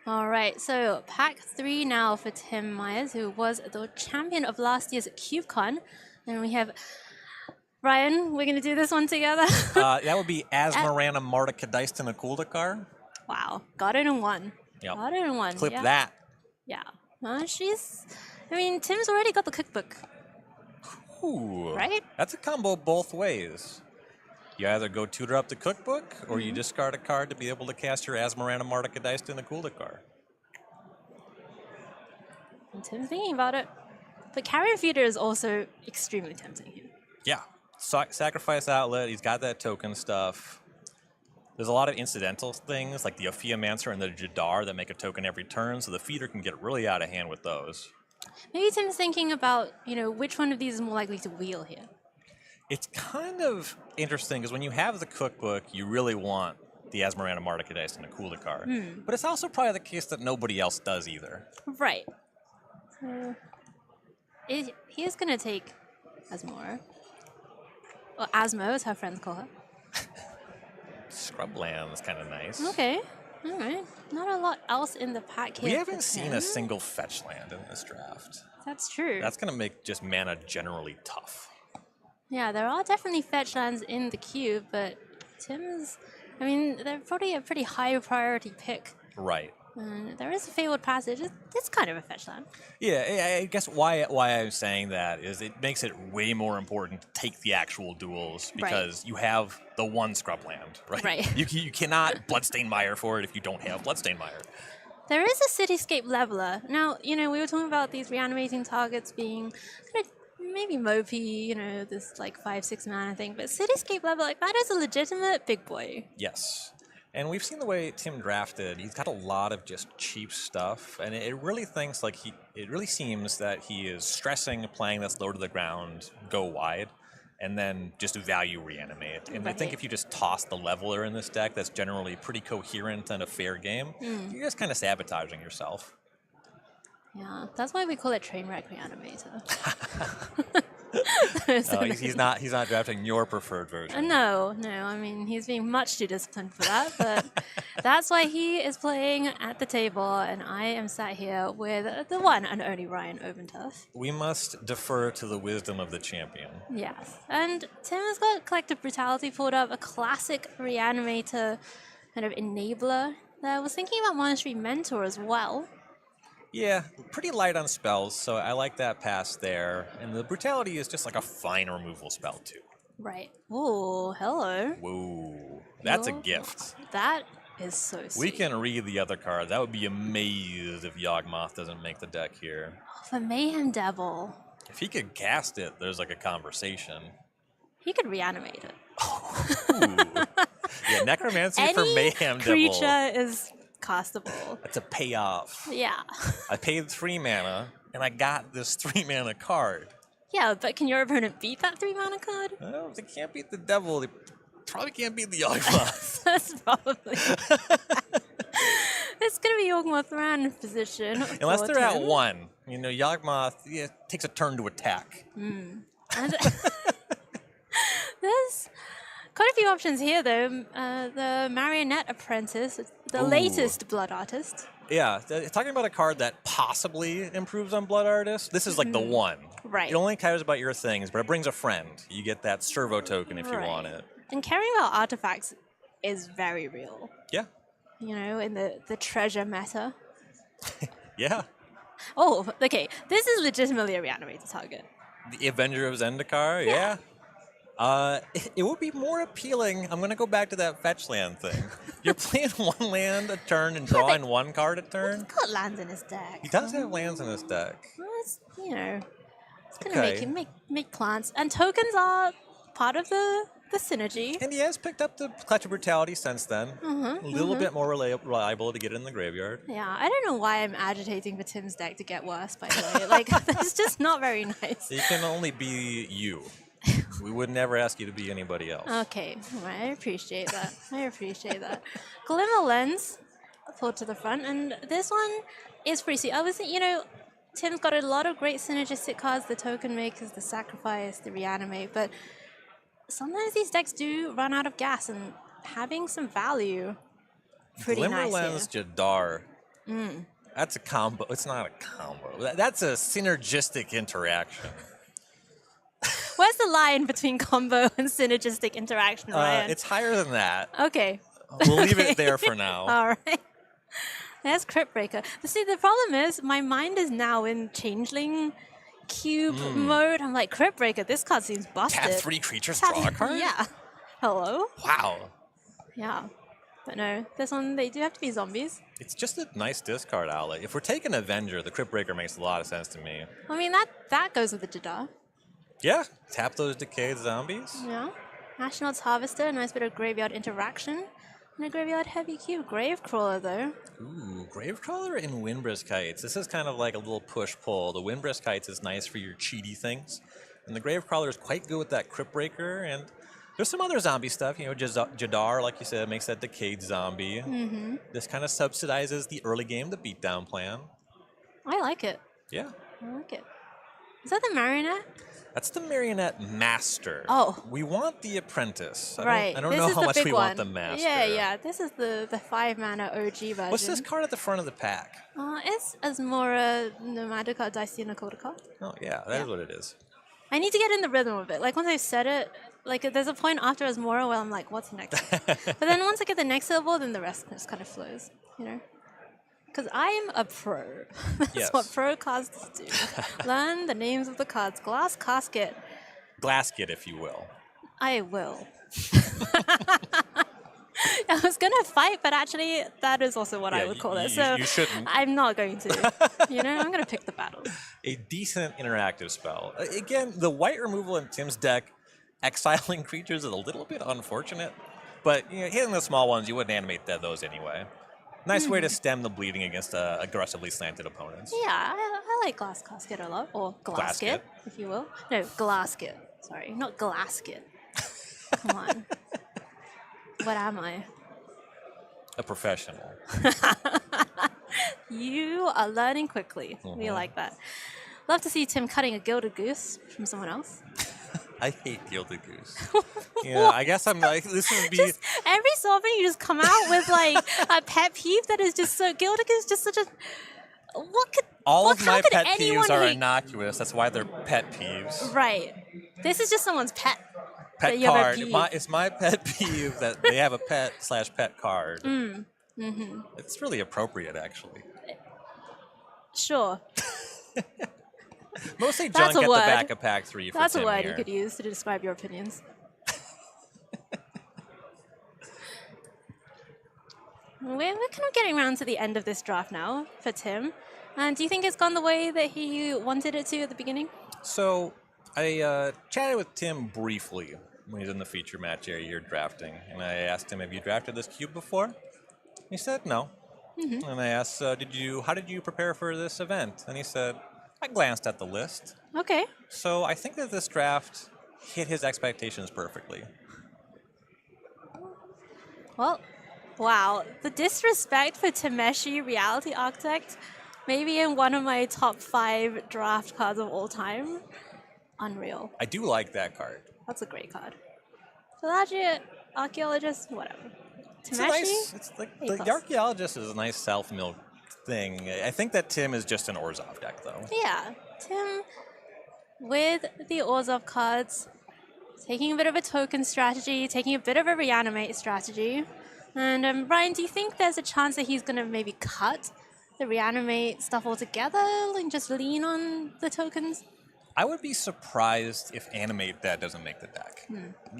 Speaker 13: All right, so pack 3 now for Tim Myers, who was the champion of last year's CubeCon. And we have Ryan, we're going to do this one together.
Speaker 15: That would be Asmarana Martika Dyston Akuldakar.
Speaker 13: Wow, got it in one.
Speaker 15: Yep.
Speaker 13: Got it in one.
Speaker 15: Clip
Speaker 13: yeah.
Speaker 15: that.
Speaker 13: Yeah. Tim's already got the cookbook.
Speaker 15: Ooh.
Speaker 13: Right?
Speaker 15: That's a combo both ways. You either go tutor up the cookbook, or you discard a card to be able to cast your Asmarana Martika Dyston Akuldakar.
Speaker 13: And Tim's thinking about it. But Carrion Feeder is also extremely tempting here.
Speaker 15: Yeah. Sacrifice outlet. He's got that token stuff. There's a lot of incidental things like the Ophiamancer and the Jadar that make a token every turn, so the feeder can get really out of hand with those.
Speaker 13: Maybe Tim's thinking about, which one of these is more likely to wheel here.
Speaker 15: It's kind of interesting because when you have the cookbook, you really want the Asmarana Martica dice and a cooler card. But it's also probably the case that nobody else does either.
Speaker 13: Right. So he is going to take Asmora. Or Asmo, as her friends call her.
Speaker 15: Scrubland is kind of nice.
Speaker 13: Okay. All right. Not a lot else in the pack here.
Speaker 15: We haven't seen a single fetch land in this draft.
Speaker 13: That's true.
Speaker 15: That's going to make just mana generally tough.
Speaker 13: Yeah, there are definitely fetch lands in the cube, but Tim's... they're probably a pretty high priority pick.
Speaker 15: Right.
Speaker 13: There is a Fabled Passage. It's kind of a fetch land.
Speaker 15: Yeah, I guess why I'm saying that is it makes it way more important to take the actual duels because you have the one scrub land, right?
Speaker 13: Right.
Speaker 15: You cannot Bloodstained Mire for it if you don't have Bloodstained Mire.
Speaker 13: There is a Cityscape Leveler. Now, we were talking about these reanimating targets being kind of maybe mopey, this 5-6 mana thing, but Cityscape Leveler, that is a legitimate big boy.
Speaker 15: Yes. And we've seen the way Tim drafted. He's got a lot of just cheap stuff, and it really seems that he is stressing playing this low to the ground, go wide, and then just value reanimate. And I think if you just toss the leveler in this deck, that's generally pretty coherent and a fair game. You're just kind of sabotaging yourself.
Speaker 13: Yeah, that's why we call it Trainwreck Reanimator.
Speaker 15: He's not drafting your preferred version.
Speaker 13: No. He's being much too disciplined for that, but that's why he is playing at the table, and I am sat here with the one and only Ryan Obenturf.
Speaker 15: We must defer to the wisdom of the champion.
Speaker 13: Yes, and Tim has got Collective Brutality pulled up, a classic Reanimator kind of enabler. I was thinking about Monastery Mentor as well.
Speaker 15: Yeah, pretty light on spells, so I like that pass there. And the Brutality is just like a fine removal spell, too.
Speaker 13: Right. Ooh, hello.
Speaker 15: Whoa, that's a gift.
Speaker 13: That is so sweet.
Speaker 15: We can read the other card. That would be amazed if Yawgmoth doesn't make the deck here.
Speaker 13: Oh, the Mayhem Devil.
Speaker 15: If he could cast it, there's like a conversation.
Speaker 13: He could reanimate it.
Speaker 15: Yeah, Necromancy for Mayhem Devil.
Speaker 13: Creature is castable.
Speaker 15: That's a payoff.
Speaker 13: Yeah.
Speaker 15: I paid 3 mana, and I got this 3 mana card.
Speaker 13: Yeah, but can your opponent beat that 3 mana card?
Speaker 15: Oh, if they can't beat the devil, they probably can't beat the Yawgmoth.
Speaker 13: That's probably... It's going to be Yawgmoth Ran position.
Speaker 15: Unless they're at 1. Yawgmoth takes a turn to attack.
Speaker 13: And there's quite a few options here, though. The Marionette Apprentice, the latest Blood Artist.
Speaker 15: Yeah, talking about a card that possibly improves on Blood Artist, this is like the one.
Speaker 13: Right.
Speaker 15: It only cares about your things, but it brings a friend. You get that servo token if you want it.
Speaker 13: And caring about artifacts is very real.
Speaker 15: Yeah.
Speaker 13: In the treasure meta.
Speaker 15: Yeah.
Speaker 13: Oh, okay. This is legitimately a reanimated target.
Speaker 15: The Avenger of Zendikar, yeah. It would be more appealing. I'm going to go back to that fetch land thing. You're playing 1 land a turn and drawing 1 card a turn.
Speaker 13: He's got lands in his deck.
Speaker 15: He does have lands in his deck.
Speaker 13: Well, it's going to make plants. And tokens are part of the synergy.
Speaker 15: And he has picked up the Clutch of Brutality since then. A little bit more reliable to get it in the graveyard.
Speaker 13: Yeah, I don't know why I'm agitating for Tim's deck to get worse, by the way. That's just not very nice.
Speaker 15: You can only be you. We would never ask you to be anybody else.
Speaker 13: Okay, right, I appreciate that. Glimmer Lens, pulled to the front, and this one is pretty sweet. Obviously, Tim's got a lot of great synergistic cards, the Token Makers, the Sacrifice, the Reanimate, but sometimes these decks do run out of gas, and having some value, pretty nice
Speaker 15: Glimmer Lens Jadar. That's a combo. It's not a combo. That's a synergistic interaction.
Speaker 13: Where's the line between combo and synergistic interaction, Ryan?
Speaker 15: It's higher than that.
Speaker 13: Okay.
Speaker 15: We'll leave it there for now.
Speaker 13: All right. There's Crypt Breaker. But see, the problem is my mind is now in Changeling Cube mode. I'm like, Crypt Breaker, this card seems busted.
Speaker 15: Tap 3 creatures, draw a card?
Speaker 13: Yeah. Hello?
Speaker 15: Wow.
Speaker 13: Yeah. But no, this one, they do have to be zombies.
Speaker 15: It's just a nice discard outlet. If we're taking Avenger, the Crypt Breaker makes a lot of sense to me.
Speaker 13: I mean, that goes with the Jadar.
Speaker 15: Yeah, tap those decayed zombies.
Speaker 13: Yeah. Ashnod's Harvester, a nice bit of graveyard interaction. And a graveyard heavy cube. Gravecrawler, though.
Speaker 15: Ooh, Gravecrawler and Windbrisk Kites. This is kind of like a little push-pull. The Windbrisk Kites is nice for your cheaty things. And the Gravecrawler is quite good with that Crypt Breaker. And there's some other zombie stuff. You know, Jadar, like you said, makes that Decayed zombie.
Speaker 13: Mm-hmm.
Speaker 15: This kind of subsidizes the early game, the beatdown plan.
Speaker 13: I like it.
Speaker 15: Yeah.
Speaker 13: I like it. Is that the Marionette?
Speaker 15: That's the Marionette Master.
Speaker 13: Oh.
Speaker 15: We want the Apprentice.
Speaker 13: Right.
Speaker 15: I don't
Speaker 13: This
Speaker 15: know
Speaker 13: is
Speaker 15: how
Speaker 13: the
Speaker 15: much
Speaker 13: big
Speaker 15: we
Speaker 13: one.
Speaker 15: want the Master.
Speaker 13: Yeah. This is the 5-mana OG version.
Speaker 15: What's this card at the front of the pack?
Speaker 13: It's Asmora, Nomadica, Dicena, Codica.
Speaker 15: Oh, yeah, that is what it is.
Speaker 13: I need to get in the rhythm of it. Like, once I said it, like, there's a point after Asmora where I'm like, what's next? But then once I get the next syllable, then the rest just kind of flows, you know? Because I'm a pro. That's
Speaker 15: Yes.
Speaker 13: what pro casters do. Learn the names of the cards. Glass Casket.
Speaker 15: Glasket, if you will.
Speaker 13: I will. I was going to fight, but actually, that is also what I would call it. So
Speaker 15: you shouldn't.
Speaker 13: I'm not going to. You know, I'm going to pick the battles.
Speaker 15: A decent interactive spell. Again, the white removal in Tim's deck, exiling creatures is a little bit unfortunate. But you know, hitting the small ones, you wouldn't animate those anyway. Nice way to stem the bleeding against aggressively slanted opponents.
Speaker 13: Yeah, I like Glass Casket a lot. Or Glasket, if you will. No, Glasket. Sorry, not Glasket. Come on. What am I?
Speaker 15: A professional.
Speaker 13: You are learning quickly. We like that. Love to see Tim cutting a Gilded Goose from someone else.
Speaker 15: I hate Gilded Goose. Yeah, I guess I'm like, this would be...
Speaker 13: Just every so often you just come out with like a pet peeve that is just so... Gilded Goose is just such a...
Speaker 15: All of my pet
Speaker 13: anyone
Speaker 15: peeves are
Speaker 13: hate-
Speaker 15: innocuous. That's why they're pet peeves.
Speaker 13: Right. This is just someone's pet.
Speaker 15: Pet
Speaker 13: that you have a
Speaker 15: card.
Speaker 13: peeve.
Speaker 15: It's my pet peeve that they have a pet/pet card.
Speaker 13: Mm-hmm.
Speaker 15: It's really appropriate, actually.
Speaker 13: Sure.
Speaker 15: Mostly
Speaker 13: That's
Speaker 15: junk
Speaker 13: a
Speaker 15: at the
Speaker 13: word.
Speaker 15: back of pack 3 for
Speaker 13: That's a
Speaker 15: Tim
Speaker 13: word
Speaker 15: here.
Speaker 13: you could use to describe your opinions. We're kind of getting around to the end of this draft now for Tim. And do you think it's gone the way that he wanted it to at the beginning?
Speaker 15: So I chatted with Tim briefly when he was in the feature match area you're drafting, and I asked him, "Have you drafted this cube before?" He said no.
Speaker 13: Mm-hmm.
Speaker 15: And I asked, "How did you prepare for this event?" And he said, "I glanced at the list."
Speaker 13: Okay.
Speaker 15: So I think that this draft hit his expectations perfectly.
Speaker 13: Well, wow. The disrespect for Tameshi, Reality Architect, maybe in one of my top 5 draft cards of all time. Unreal.
Speaker 15: I do like that card.
Speaker 13: That's a great card. Pelagiat, Archaeologist, whatever.
Speaker 15: It's
Speaker 13: Tameshi?
Speaker 15: it's like
Speaker 13: A+.
Speaker 15: the Archaeologist is a nice self-milled thing. I think that Tim is just an Orzhov deck, though.
Speaker 13: Yeah, Tim, with the Orzhov cards, taking a bit of a token strategy, taking a bit of a reanimate strategy. And Ryan, do you think there's a chance that he's going to maybe cut the reanimate stuff altogether and just lean on the tokens?
Speaker 15: I would be surprised if Animate that doesn't make the deck.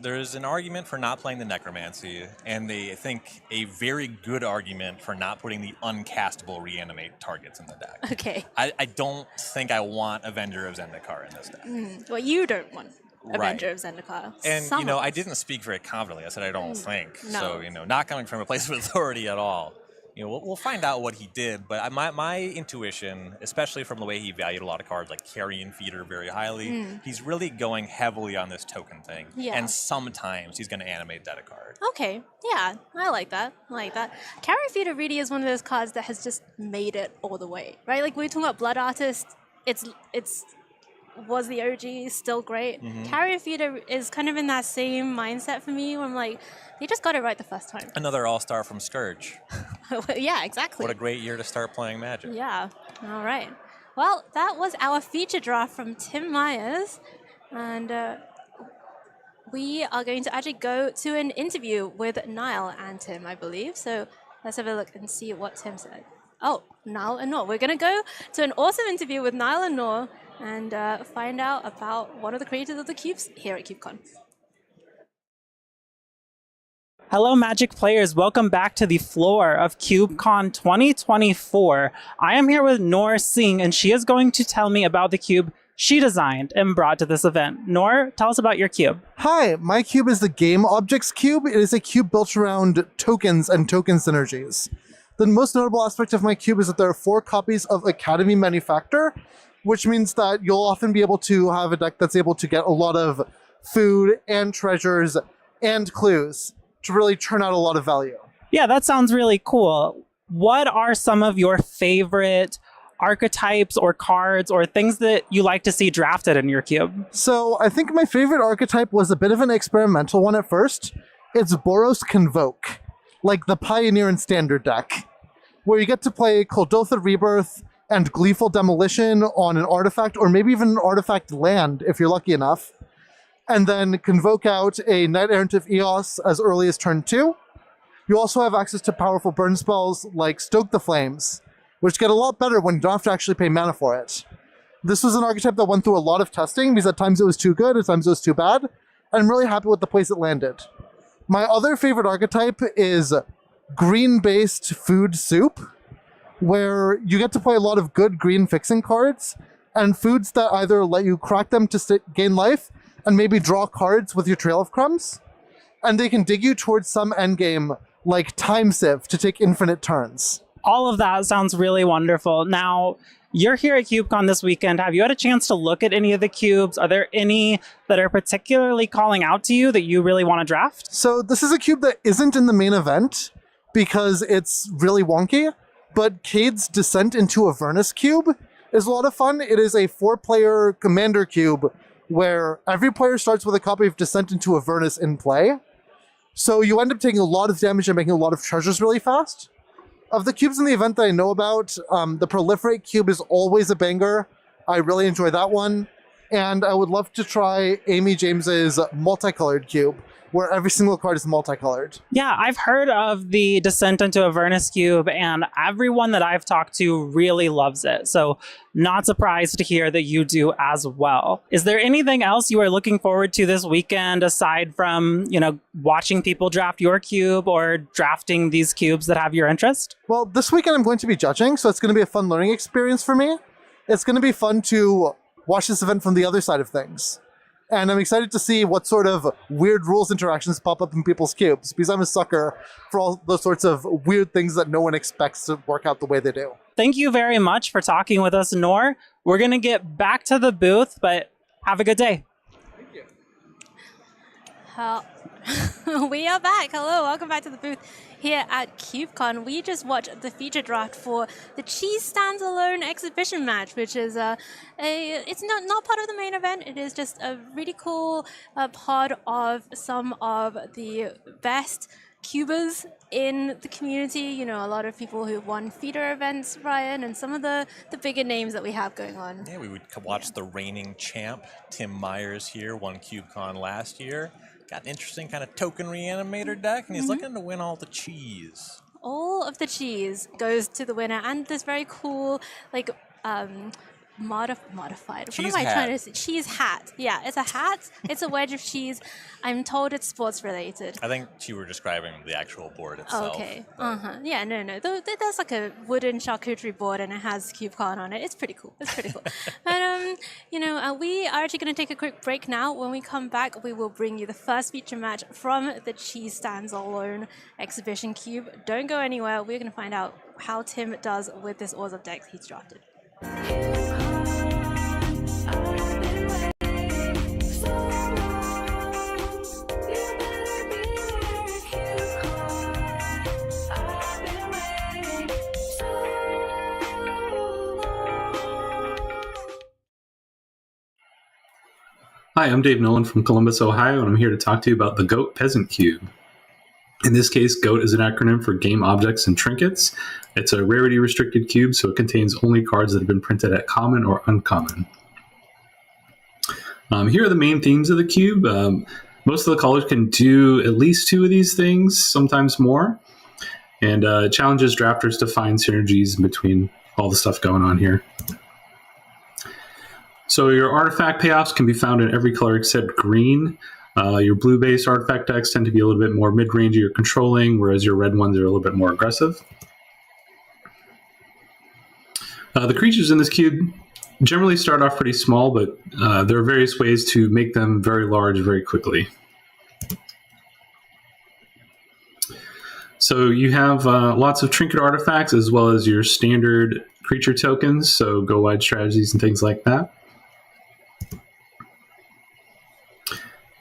Speaker 15: There's an argument for not playing the Necromancy, and I think a very good argument for not putting the uncastable Reanimate targets in the deck.
Speaker 13: Okay.
Speaker 15: I don't think I want Avenger of Zendikar in this deck.
Speaker 13: Well, you don't want
Speaker 15: Right.
Speaker 13: Avenger of Zendikar.
Speaker 15: And,
Speaker 13: Some
Speaker 15: you know,
Speaker 13: of
Speaker 15: I
Speaker 13: us.
Speaker 15: didn't speak very confidently. I said I don't think.
Speaker 13: No.
Speaker 15: So, you know, not coming from a place of authority at all. You know, we'll find out what he did, but my intuition, especially from the way he valued a lot of cards like Carrion Feeder very highly, he's really going heavily on this token thing.
Speaker 13: Yeah.
Speaker 15: And sometimes he's going to animate that a card.
Speaker 13: Okay, yeah, I like that. I like that. Carrion Feeder really is one of those cards that has just made it all the way, right? Like we were talking about Blood Artist, it's was the OG still great. Carrion Feeder is kind of in that same mindset for me where I'm like, they just got it right the first time.
Speaker 15: Another all-star from Scourge.
Speaker 13: Yeah, exactly.
Speaker 15: What a great year to start playing Magic.
Speaker 13: Yeah, all right. Well, that was our feature draft from Tim Myers. And we are going to actually go to an interview with Niall and Tim, I believe. So let's have a look and see what Tim said. Oh, Niall and Noor. We're going to go to an awesome interview with Niall and Noor and find out about one of the creators of the cubes here at CubeCon.
Speaker 3: Hello, Magic players. Welcome back to the floor of CubeCon 2024. I am here with Noor Singh, and she is going to tell me about the cube she designed and brought to this event. Nor, tell us about your cube.
Speaker 16: Hi, my cube is the Game Objects Cube. It is a cube built around tokens and token synergies. The most notable aspect of my cube is that there are 4 copies of Academy Manufactor, which means that you'll often be able to have a deck that's able to get a lot of food and treasures and clues to really turn out a lot of value.
Speaker 3: Yeah, that sounds really cool. What are some of your favorite archetypes or cards or things that you like to see drafted in your cube?
Speaker 16: So I think my favorite archetype was a bit of an experimental one at first. It's Boros Convoke, like the Pioneer and Standard deck, where you get to play Kuldotha Rebirth and Gleeful Demolition on an artifact, or maybe even an artifact land if you're lucky enough, and then convoke out a Knight Errant of Eos as early as turn 2. You also have access to powerful burn spells like Stoke the Flames, which get a lot better when you don't have to actually pay mana for it. This was an archetype that went through a lot of testing because at times it was too good, at times it was too bad, and I'm really happy with the place it landed. My other favorite archetype is green-based food soup, where you get to play a lot of good green fixing cards and foods that either let you crack them to gain life and maybe draw cards with your Trail of Crumbs, and they can dig you towards some endgame like Time Sieve to take infinite turns.
Speaker 3: All of that sounds really wonderful. Now, you're here at CubeCon this weekend. Have you had a chance to look at any of the cubes? Are there any that are particularly calling out to you that you really want to draft?
Speaker 16: So this is a cube that isn't in the main event because it's really wonky, but Cade's Descent into Avernus cube is a lot of fun. It is a 4-player commander cube where every player starts with a copy of Descent into Avernus in play. So you end up taking a lot of damage and making a lot of treasures really fast. Of the cubes in the event that I know about, the Proliferate cube is always a banger. I really enjoy that one. And I would love to try Amy James's Multicolored cube, where every single card is multicolored.
Speaker 3: Yeah, I've heard of the Descent into Avernus cube, and everyone that I've talked to really loves it. So not surprised to hear that you do as well. Is there anything else you are looking forward to this weekend aside from, watching people draft your cube or drafting these cubes that have your interest?
Speaker 16: Well, this weekend I'm going to be judging, so it's going to be a fun learning experience for me. It's going to be fun to watch this event from the other side of things. And I'm excited to see what sort of weird rules interactions pop up in people's cubes, because I'm a sucker for all those sorts of weird things that no one expects to work out the way they do.
Speaker 3: Thank you very much for talking with us, Nor. We're going to get back to the booth, but have a good day.
Speaker 16: Thank you.
Speaker 13: We are back. Hello, welcome back to the booth here at CubeCon. We just watched the feature draft for the Cheese Standalone exhibition match, which is it's not part of the main event. It is just a really cool part of some of the best cubers in the community. A lot of people who won feeder events, Ryan, and some of the bigger names that we have going on.
Speaker 15: Yeah, we would watch the reigning champ, Tim Myers here, won CubeCon last year. Got an interesting kind of token reanimator deck, and he's looking to win all the cheese.
Speaker 13: All of the cheese goes to the winner, and this very cool, modified.
Speaker 15: Cheese
Speaker 13: what am I
Speaker 15: hat.
Speaker 13: trying to say? Cheese hat. Yeah, it's a hat. It's a wedge of cheese. I'm told it's sports related.
Speaker 15: I think you were describing the actual board itself.
Speaker 13: Okay. Yeah. No. There's like a wooden charcuterie board, and it has CubeCon on it. It's pretty cool. But we are actually going to take a quick break now. When we come back, we will bring you the first feature match from the Cheese Stands Alone exhibition cube. Don't go anywhere. We're going to find out how Tim does with this Orzhov deck he's drafted.
Speaker 10: Hi, I'm Dave Nolan from Columbus, Ohio, and I'm here to talk to you about the GOAT Peasant Cube. In this case, GOAT is an acronym for Game Objects and Trinkets. It's a rarity-restricted cube, so it contains only cards that have been printed at common or uncommon. Here are the main themes of the cube. Most of the colors can do at least 2 of these things, sometimes more, and it challenges drafters to find synergies between all the stuff going on here. So your artifact payoffs can be found in every color except green. Your blue-based artifact decks tend to be a little bit more mid-range or controlling, whereas your red ones are a little bit more aggressive. The creatures in this cube generally start off pretty small, but there are various ways to make them very large very quickly. So you have lots of trinket artifacts as well as your standard creature tokens, so go wide strategies and things like that.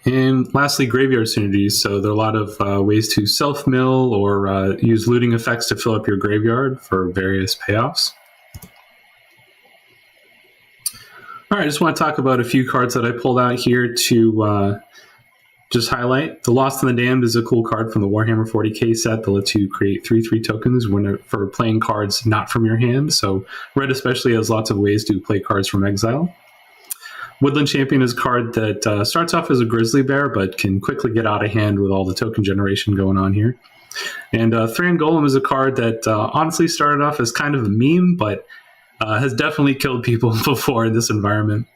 Speaker 10: And lastly, graveyard synergies. So there are a lot of ways to self-mill or use looting effects to fill up your graveyard for various payoffs. All right, I just want to talk about a few cards that I pulled out here to just highlight. The Lost and the Damned is a cool card from the Warhammer 40k set that lets you create 3/3 tokens for playing cards not from your hand. So Red especially has lots of ways to play cards from exile. Woodland Champion is a card that starts off as a grizzly bear, but can quickly get out of hand with all the token generation going on here. And Thran Golem is a card that honestly started off as kind of a meme, but has definitely killed people before in this environment.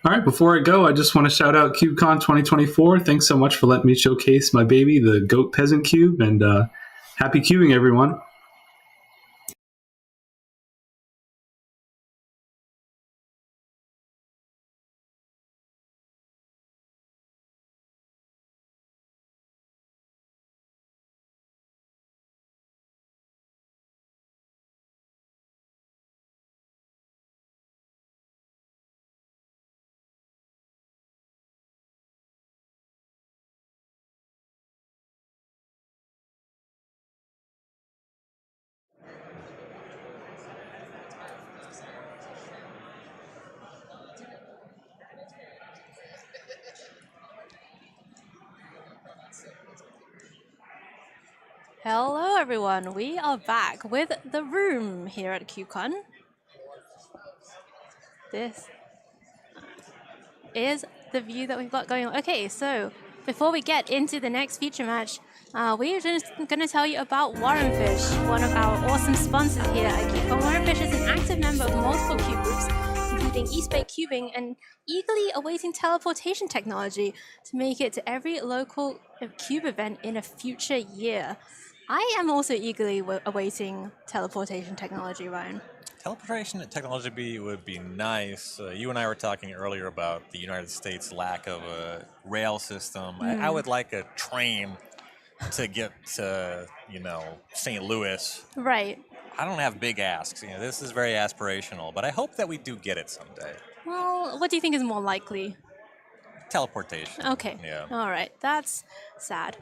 Speaker 10: All right, before I go, I just want to shout out CubeCon 2024. Thanks so much for letting me showcase my baby, the Goat Peasant Cube, and happy cubing, everyone.
Speaker 13: Hello everyone, we are back with the room here at CubeCon. This is the view that we've got going on. Okay, so before we get into the next feature match, we're just going to tell you about Warrenfish, one of our awesome sponsors here at CubeCon. Warrenfish is an active member of multiple cube groups, including East Bay Cubing, and eagerly awaiting teleportation technology to make it to every local cube event in a future year. I am also eagerly awaiting teleportation technology, Ryan.
Speaker 15: Teleportation technology would be nice. You and I were talking earlier about the United States' lack of a rail system. I would like a train to get to, St. Louis.
Speaker 13: Right.
Speaker 15: I don't have big asks. This is very aspirational, but I hope that we do get it someday.
Speaker 13: Well, what do you think is more likely?
Speaker 15: Teleportation.
Speaker 13: Okay.
Speaker 15: Yeah.
Speaker 13: All right. That's sad.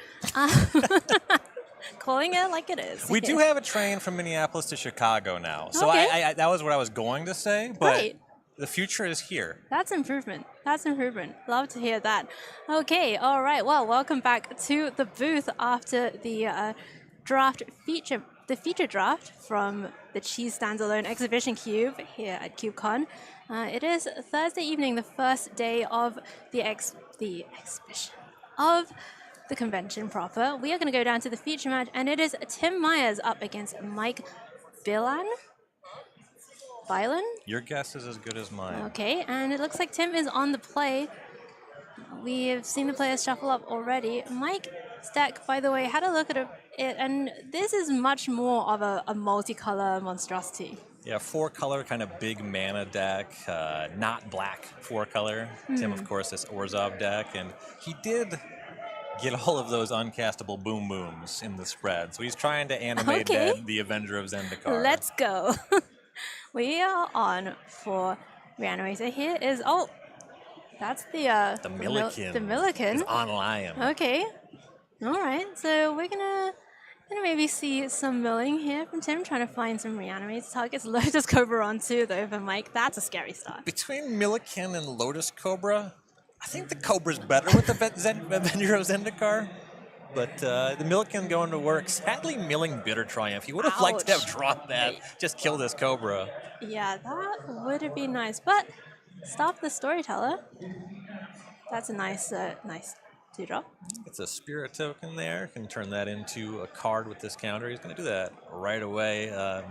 Speaker 13: Calling it like it is.
Speaker 15: We do have a train from Minneapolis to Chicago now. So
Speaker 13: okay.
Speaker 15: that was what I was going to say, but
Speaker 13: right.
Speaker 15: The future is here.
Speaker 13: That's improvement. That's improvement. Love to hear that. Okay, all right. Well, welcome back to the booth after the feature draft from the Cheese Standalone Exhibition Cube here at CubeCon. It is Thursday evening, the first day of the exhibition of the convention proper. We are going to go down to the feature match, and it is Tim Myers up against Mike Bylan.
Speaker 15: Your guess is as good as mine.
Speaker 13: Okay, and it looks like Tim is on the play. We have seen the players shuffle up already. Mike's deck, by the way, had a look at it, and this is much more of a multicolor monstrosity.
Speaker 15: Yeah, 4-color, kind of big mana deck, not black 4-color. Tim, of course, this Orzhov deck, and he did get all of those uncastable boom booms in the spread. So he's trying to animate the Avenger of Zendikar.
Speaker 13: Let's go. We are on for Reanimator. Here is, that's the
Speaker 15: Milliken.
Speaker 13: The Milliken.
Speaker 15: Is online.
Speaker 13: Okay. All right. So we're gonna maybe see some milling here from Tim, trying to find some Reanimator targets. Lotus Cobra on too, though, for Mike. That's a scary start.
Speaker 15: Between Milliken and Lotus Cobra, I think the Cobra's better with the Avenger of Zendikar. But the Milliken going to work. Sadly, milling Bitter Triumph. He would have liked to have dropped that. Just kill this Cobra.
Speaker 13: Yeah, that would have been nice. But stop the Storyteller. That's a nice 2-drop.
Speaker 15: It's a Spirit token there. Can turn that into a card with this counter. He's going to do that right away.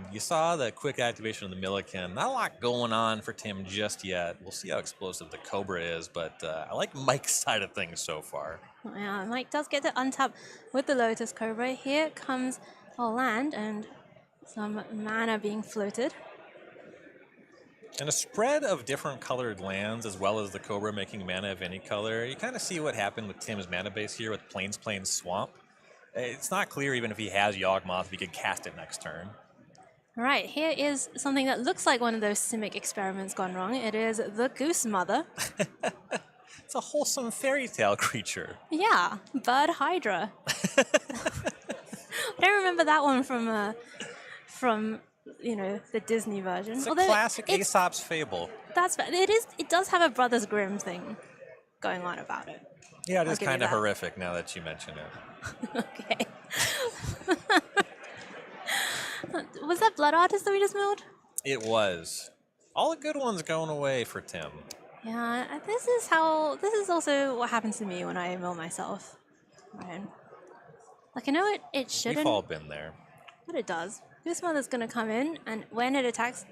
Speaker 15: You saw the quick activation of the Milliken. Not a lot going on for Tim just yet. We'll see how explosive the Cobra is, but I like Mike's side of things so far.
Speaker 13: Yeah, Mike does get to untap with the Lotus Cobra. Here comes a land and some mana being floated.
Speaker 15: And a spread of different colored lands, as well as the Cobra making mana of any color. You kind of see what happened with Tim's mana base here with Plains Swamp. It's not clear even if he has Yawgmoth if he could cast it next turn.
Speaker 13: All right, here is something that looks like one of those Simic experiments gone wrong. It is the Goose Mother.
Speaker 15: It's a wholesome fairy tale creature.
Speaker 13: Yeah, Bird Hydra. I don't remember that one from the Disney version.
Speaker 15: It's a classic Aesop's fable.
Speaker 13: It does have a Brothers Grimm thing going on about it.
Speaker 15: Yeah, it is kind of horrific now that you mention it.
Speaker 13: Okay. Was that Blood Artist that we just milled?
Speaker 15: It was. All the good ones going away for Tim.
Speaker 13: Yeah, this is also what happens to me when I mill myself. Right. Like, I know it shouldn't.
Speaker 15: We've all been there.
Speaker 13: But it does. This Mother's going to come in, and when it attacks,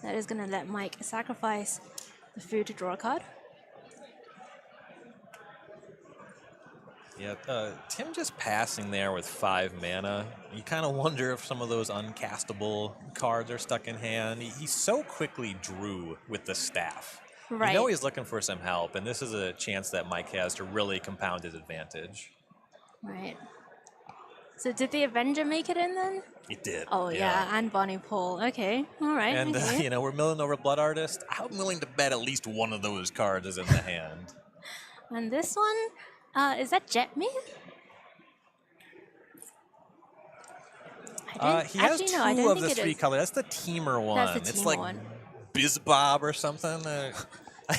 Speaker 13: that is going to let Mike sacrifice the food to draw a card.
Speaker 15: Yeah, Tim just passing there with 5 mana. You kind of wonder if some of those uncastable cards are stuck in hand. He so quickly drew with the staff.
Speaker 13: Right.
Speaker 15: You know he's looking for some help, and this is a chance that Mike has to really compound his advantage.
Speaker 13: Right. So did the Avenger make it in then?
Speaker 15: It did.
Speaker 13: Oh, yeah, and Bonnie Paul. Okay, all right.
Speaker 15: And,
Speaker 13: okay.
Speaker 15: We're milling over Blood Artist. I'm willing to bet at least one of those cards is in the hand.
Speaker 13: And this one, is that Jetmir?
Speaker 15: He has two of the 3 colors. That's the Teamer one.
Speaker 13: That's the Teamer
Speaker 15: it's like
Speaker 13: one.
Speaker 15: Bizbob or something.
Speaker 13: I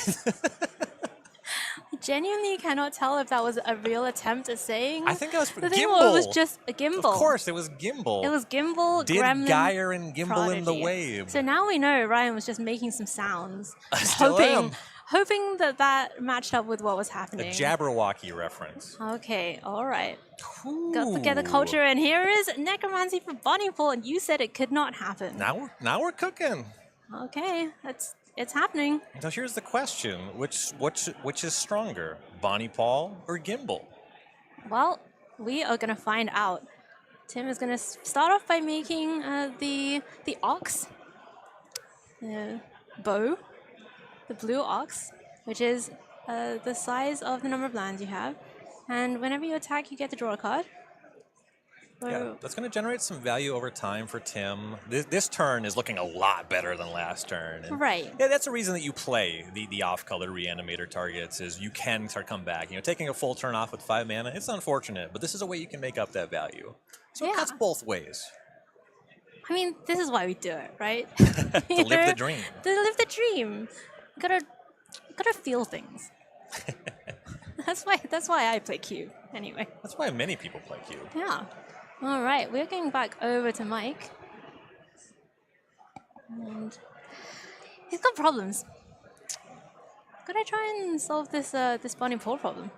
Speaker 13: genuinely cannot tell if that was a real attempt at saying.
Speaker 15: I think that was
Speaker 13: the
Speaker 15: Gimbal.
Speaker 13: thing was, it was just a Gimbal.
Speaker 15: Of course, it was Gimbal.
Speaker 13: It was Gimbal,
Speaker 15: Did
Speaker 13: Gremlin,
Speaker 15: Geyer and Gimbal in the
Speaker 13: Prodigy.
Speaker 15: wave.
Speaker 13: So now we know Ryan was just making some sounds,
Speaker 15: I still am.
Speaker 13: hoping that matched up with what was
Speaker 15: A
Speaker 13: happening.
Speaker 15: Jabberwocky reference.
Speaker 13: Okay, all right. Got to get the culture, and here is Necromancy for Bonnie Paul, and you said it could not happen.
Speaker 15: Now we're cooking.
Speaker 13: Okay, it's happening.
Speaker 15: So here's the question: which is stronger, Bonnie Paul or Gimbal?
Speaker 13: Well, we are going to find out. Tim is going to start off by making the ox, the bow, the blue ox, which is the size of the number of lands you have. And whenever you attack, you get to draw a card.
Speaker 15: Yeah, that's going to generate some value over time for Tim. This turn is looking a lot better than last turn. And
Speaker 13: right.
Speaker 15: Yeah, that's the reason that you play the off-color reanimator targets, is you can start come back. Taking a full turn off with 5 mana, it's unfortunate, but this is a way you can make up that value. So it cuts both ways.
Speaker 13: I mean, this is why we do it, right?
Speaker 15: To live the dream.
Speaker 13: To live the dream. Gotta feel things. That's why I play Cube, anyway.
Speaker 15: That's why many people play Cube.
Speaker 13: Yeah. All right, we're going back over to Mike. And he's got problems. Could I try and solve this Bonnie Paul problem?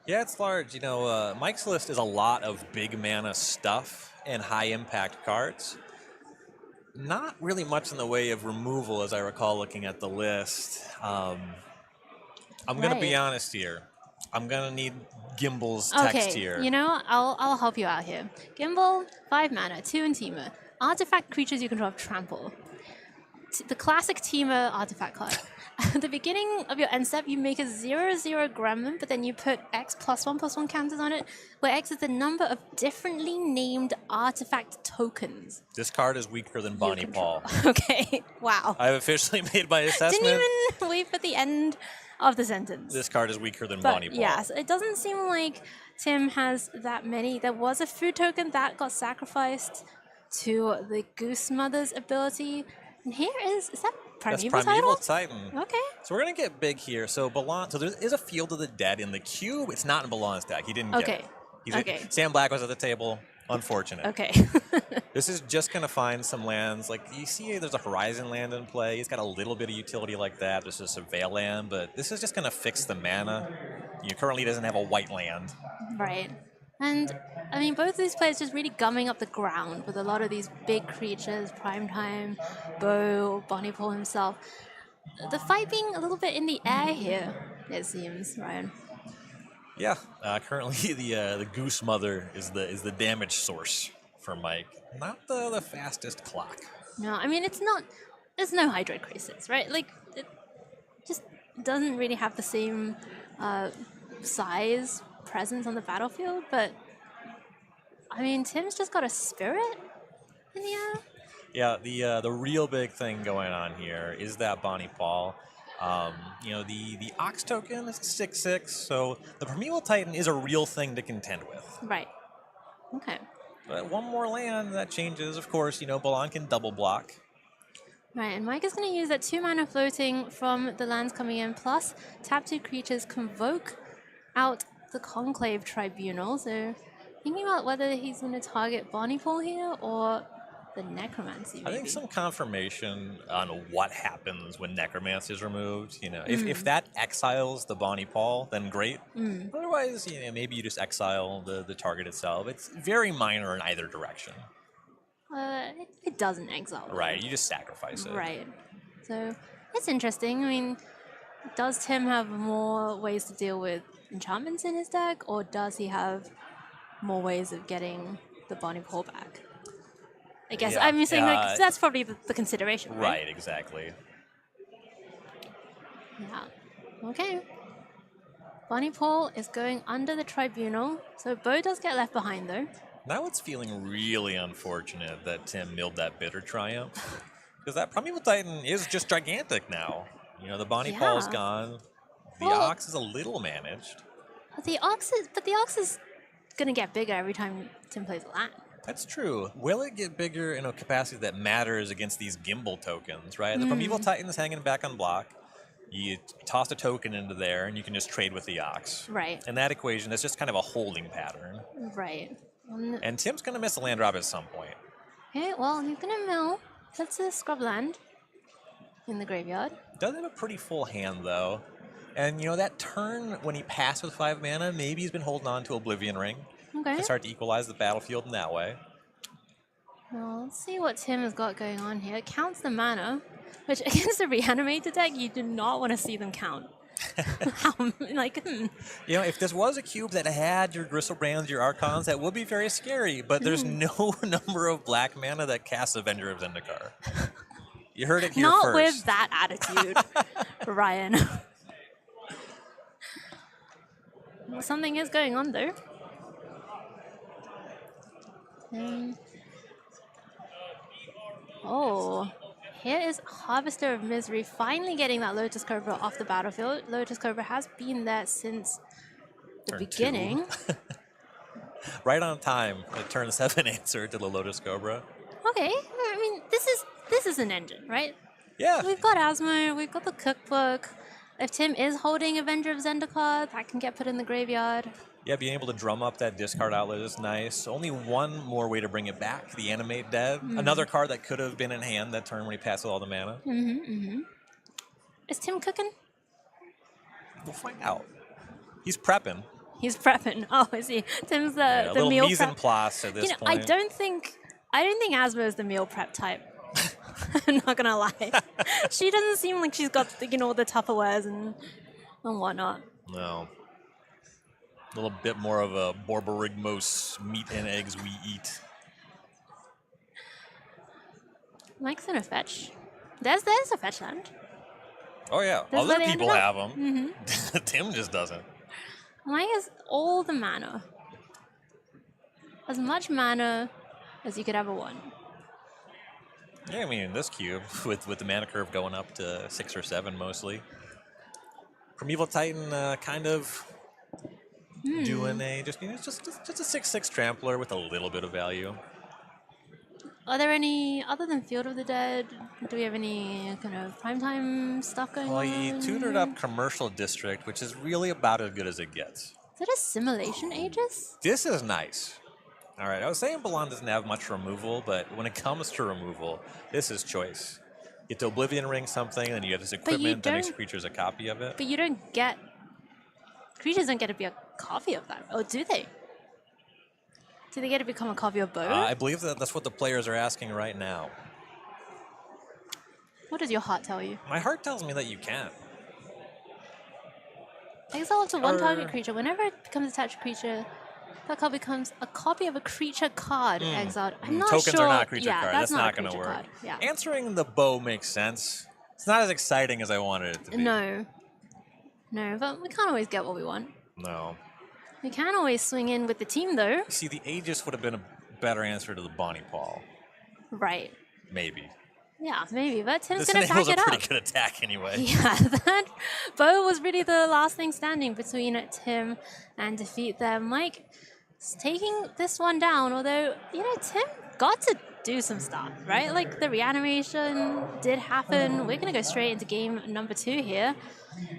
Speaker 15: Yeah, it's large. Mike's list is a lot of big mana stuff and high impact cards. Not really much in the way of removal, as I recall looking at the list. I'm going to be honest here. I'm going to need Gimbal's text here.
Speaker 13: Okay, I'll help you out here. Gimbal, 5 mana, 2 in Teamer. Artifact creatures you control have trample. The classic Teamer artifact card. At the beginning of your end step, you make a 0/0 Gremlin, but then you put X +1/+1 counters on it, where X is the number of differently named artifact tokens.
Speaker 15: This card is weaker than Bonnie Paul.
Speaker 13: Okay, wow.
Speaker 15: I've officially made my assessment.
Speaker 13: Didn't even wait for the end of the sentence.
Speaker 15: This card is weaker than
Speaker 13: But
Speaker 15: Bonnie Paul.
Speaker 13: yes, it doesn't seem like Tim has that many. There was a food token that got sacrificed to the Goose Mother's ability. And here is that Primeval
Speaker 15: That's Primeval
Speaker 13: Titan?
Speaker 15: Titan.
Speaker 13: Okay.
Speaker 15: So we're going to get big here. So there is a Field of the Dead in the cube. It's not in Balan's deck. He didn't get it.
Speaker 13: Okay.
Speaker 15: Sam Black was at the table. Unfortunate.
Speaker 13: Okay.
Speaker 15: This is just going to find some lands. Like, you see there's a Horizon land in play. He's got a little bit of utility like that. There's just a Veil land, but this is just going to fix the mana. He currently doesn't have a white land.
Speaker 13: Right. And, I mean, both of these players just really gumming up the ground with a lot of these big creatures, Primetime, Bo, Bonnie Paul himself. The fight being a little bit in the air here, it seems, Ryan.
Speaker 15: Yeah, currently the Goose Mother is the damage source for Mike. Not the fastest clock.
Speaker 13: No, I mean, it's not there's no Hydroid Crisis, right? Like, it just doesn't really have the same size presence on the battlefield, but I mean, Tim's just got a spirit in the air.
Speaker 15: Yeah, the real big thing going on here is that Bonnie Paul. The Ox token is a 6/6, so the Primeval Titan is a real thing to contend with.
Speaker 13: Right. Okay.
Speaker 15: But one more land that changes, of course. Balan can double block.
Speaker 13: Right, and Mike is going to use that 2 mana floating from the lands coming in, plus tap 2 creatures, convoke out the Conclave Tribunal. So thinking about whether he's going to target Bonnie Paul here or the Necromancy, maybe.
Speaker 15: I think some confirmation on what happens when Necromancy is removed. If that exiles the Bonnie Paul, then great. Otherwise, maybe you just exile the target itself. It's very minor in either direction.
Speaker 13: It doesn't exile.
Speaker 15: Right, you just sacrifice it.
Speaker 13: Right. So it's interesting. I mean, does Tim have more ways to deal with enchantments in his deck, or does he have more ways of getting the Bonnie Paul back? I guess I'm saying that's probably the consideration, right?
Speaker 15: Right, exactly.
Speaker 13: Yeah. Okay. Bonnie Paul is going under the Tribunal, so Bo does get left behind though.
Speaker 15: Now it's feeling really unfortunate that Tim milled that Bitter Triumph. Because that Primeval Titan is just gigantic now. The Bonnie Paul's gone. The Ox is a little managed.
Speaker 13: The Ox is going to get bigger every time Tim plays a land.
Speaker 15: That's true. Will it get bigger in a capacity that matters against these gimbal tokens, right? The Primeval Titan is hanging back on block. You toss a token into there, and you can just trade with the Ox.
Speaker 13: Right.
Speaker 15: And that equation is just kind of a holding pattern.
Speaker 13: Right.
Speaker 15: And Tim's going to miss a land drop at some point.
Speaker 13: Okay, well, he's going to mill. That's a scrub land in the graveyard.
Speaker 15: Does have a pretty full hand, though. And, that turn when he passed with 5 mana, maybe he's been holding on to Oblivion Ring.
Speaker 13: Okay.
Speaker 15: To start to equalize the battlefield in that way.
Speaker 13: Well, let's see what Tim has got going on here. It counts the mana, which against a Reanimator deck, you do not want to see them count.
Speaker 15: If this was a cube that had your Gristlebrands, your Archons, that would be very scary, but there's no number of black mana that casts Avenger of Zendikar. You heard it here
Speaker 13: not
Speaker 15: first.
Speaker 13: Not with that attitude, Ryan. Well, something is going on, though. Here is Harvester of Misery finally getting that Lotus Cobra off the battlefield. Lotus Cobra has been there since the beginning.
Speaker 15: Right on time. The turn 7 answer to the Lotus Cobra.
Speaker 13: Okay, I mean this is an engine, right?
Speaker 15: Yeah.
Speaker 13: We've got Asmo, we've got the cookbook. If Tim is holding Avenger of Zendikar, that can get put in the graveyard.
Speaker 15: Yeah, being able to drum up that discard outlet is nice. Only one more way to bring it back, the Animate Dead. Another card that could have been in hand that turn when he passed with all the mana.
Speaker 13: Is Tim cooking?
Speaker 15: We'll find out. He's prepping.
Speaker 13: He's prepping. Oh, is he? Tim's the
Speaker 15: little
Speaker 13: meal
Speaker 15: mise
Speaker 13: prep.
Speaker 15: en place at this point.
Speaker 13: I don't think Asmo is the meal prep type. I'm not gonna lie. She doesn't seem like she's got the Tupperwares and whatnot.
Speaker 15: No. A little bit more of a Borborygmos meat and eggs we eat.
Speaker 13: Mike's gonna fetch. There's a fetch land.
Speaker 15: Oh yeah,
Speaker 13: That's where
Speaker 15: other
Speaker 13: they
Speaker 15: people
Speaker 13: ended
Speaker 15: have
Speaker 13: up.
Speaker 15: them. Tim just doesn't.
Speaker 13: Mike has all the mana. As much mana as you could ever want.
Speaker 15: Yeah, I mean, in this cube, with the mana curve going up to 6 or 7 mostly. Primeval Titan kind of doing just a 6/6 trampler with a little bit of value.
Speaker 13: Are there any, other than Field of the Dead, do we have any kind of primetime stuff going on?
Speaker 15: Well, you tutored up Commercial District, which is really about as good as it gets.
Speaker 13: Is that a Simulation Aegis?
Speaker 15: This is nice. All right, I was saying Balan doesn't have much removal, but when it comes to removal, this is choice. You get to Oblivion Ring something, and you get this equipment that makes creatures a copy of it.
Speaker 13: But you don't get... Creatures don't get to be a copy of that. Or do they? Do they get to become a copy of both?
Speaker 15: I believe that's what the players are asking right now.
Speaker 13: What does your heart tell you?
Speaker 15: My heart tells me that you can.
Speaker 13: Exile to one target creature. Whenever it becomes attached to a creature that card becomes a copy of a creature card exiled. I'm not
Speaker 15: Tokens
Speaker 13: sure.
Speaker 15: are not a creature
Speaker 13: yeah,
Speaker 15: card.
Speaker 13: That's
Speaker 15: not
Speaker 13: a
Speaker 15: going to
Speaker 13: creature
Speaker 15: work.
Speaker 13: card. Yeah.
Speaker 15: Answering the bow makes sense. It's not as exciting as I wanted it to be.
Speaker 13: No. No, but we can't always get what we want.
Speaker 15: No.
Speaker 13: We can always swing in with the team, though.
Speaker 15: See, the Aegis would have been a better answer to the Bonnie Paul.
Speaker 13: Right.
Speaker 15: Maybe.
Speaker 13: Yeah, maybe, but Tim's
Speaker 15: This
Speaker 13: going to back
Speaker 15: enables a
Speaker 13: it up.
Speaker 15: pretty good attack anyway.
Speaker 13: Yeah, that bow was really the last thing standing between Tim and defeat there. Mike is taking this one down, although, Tim got to do some stuff, right? Like, the reanimation did happen. We're going to go straight into game number 2 here.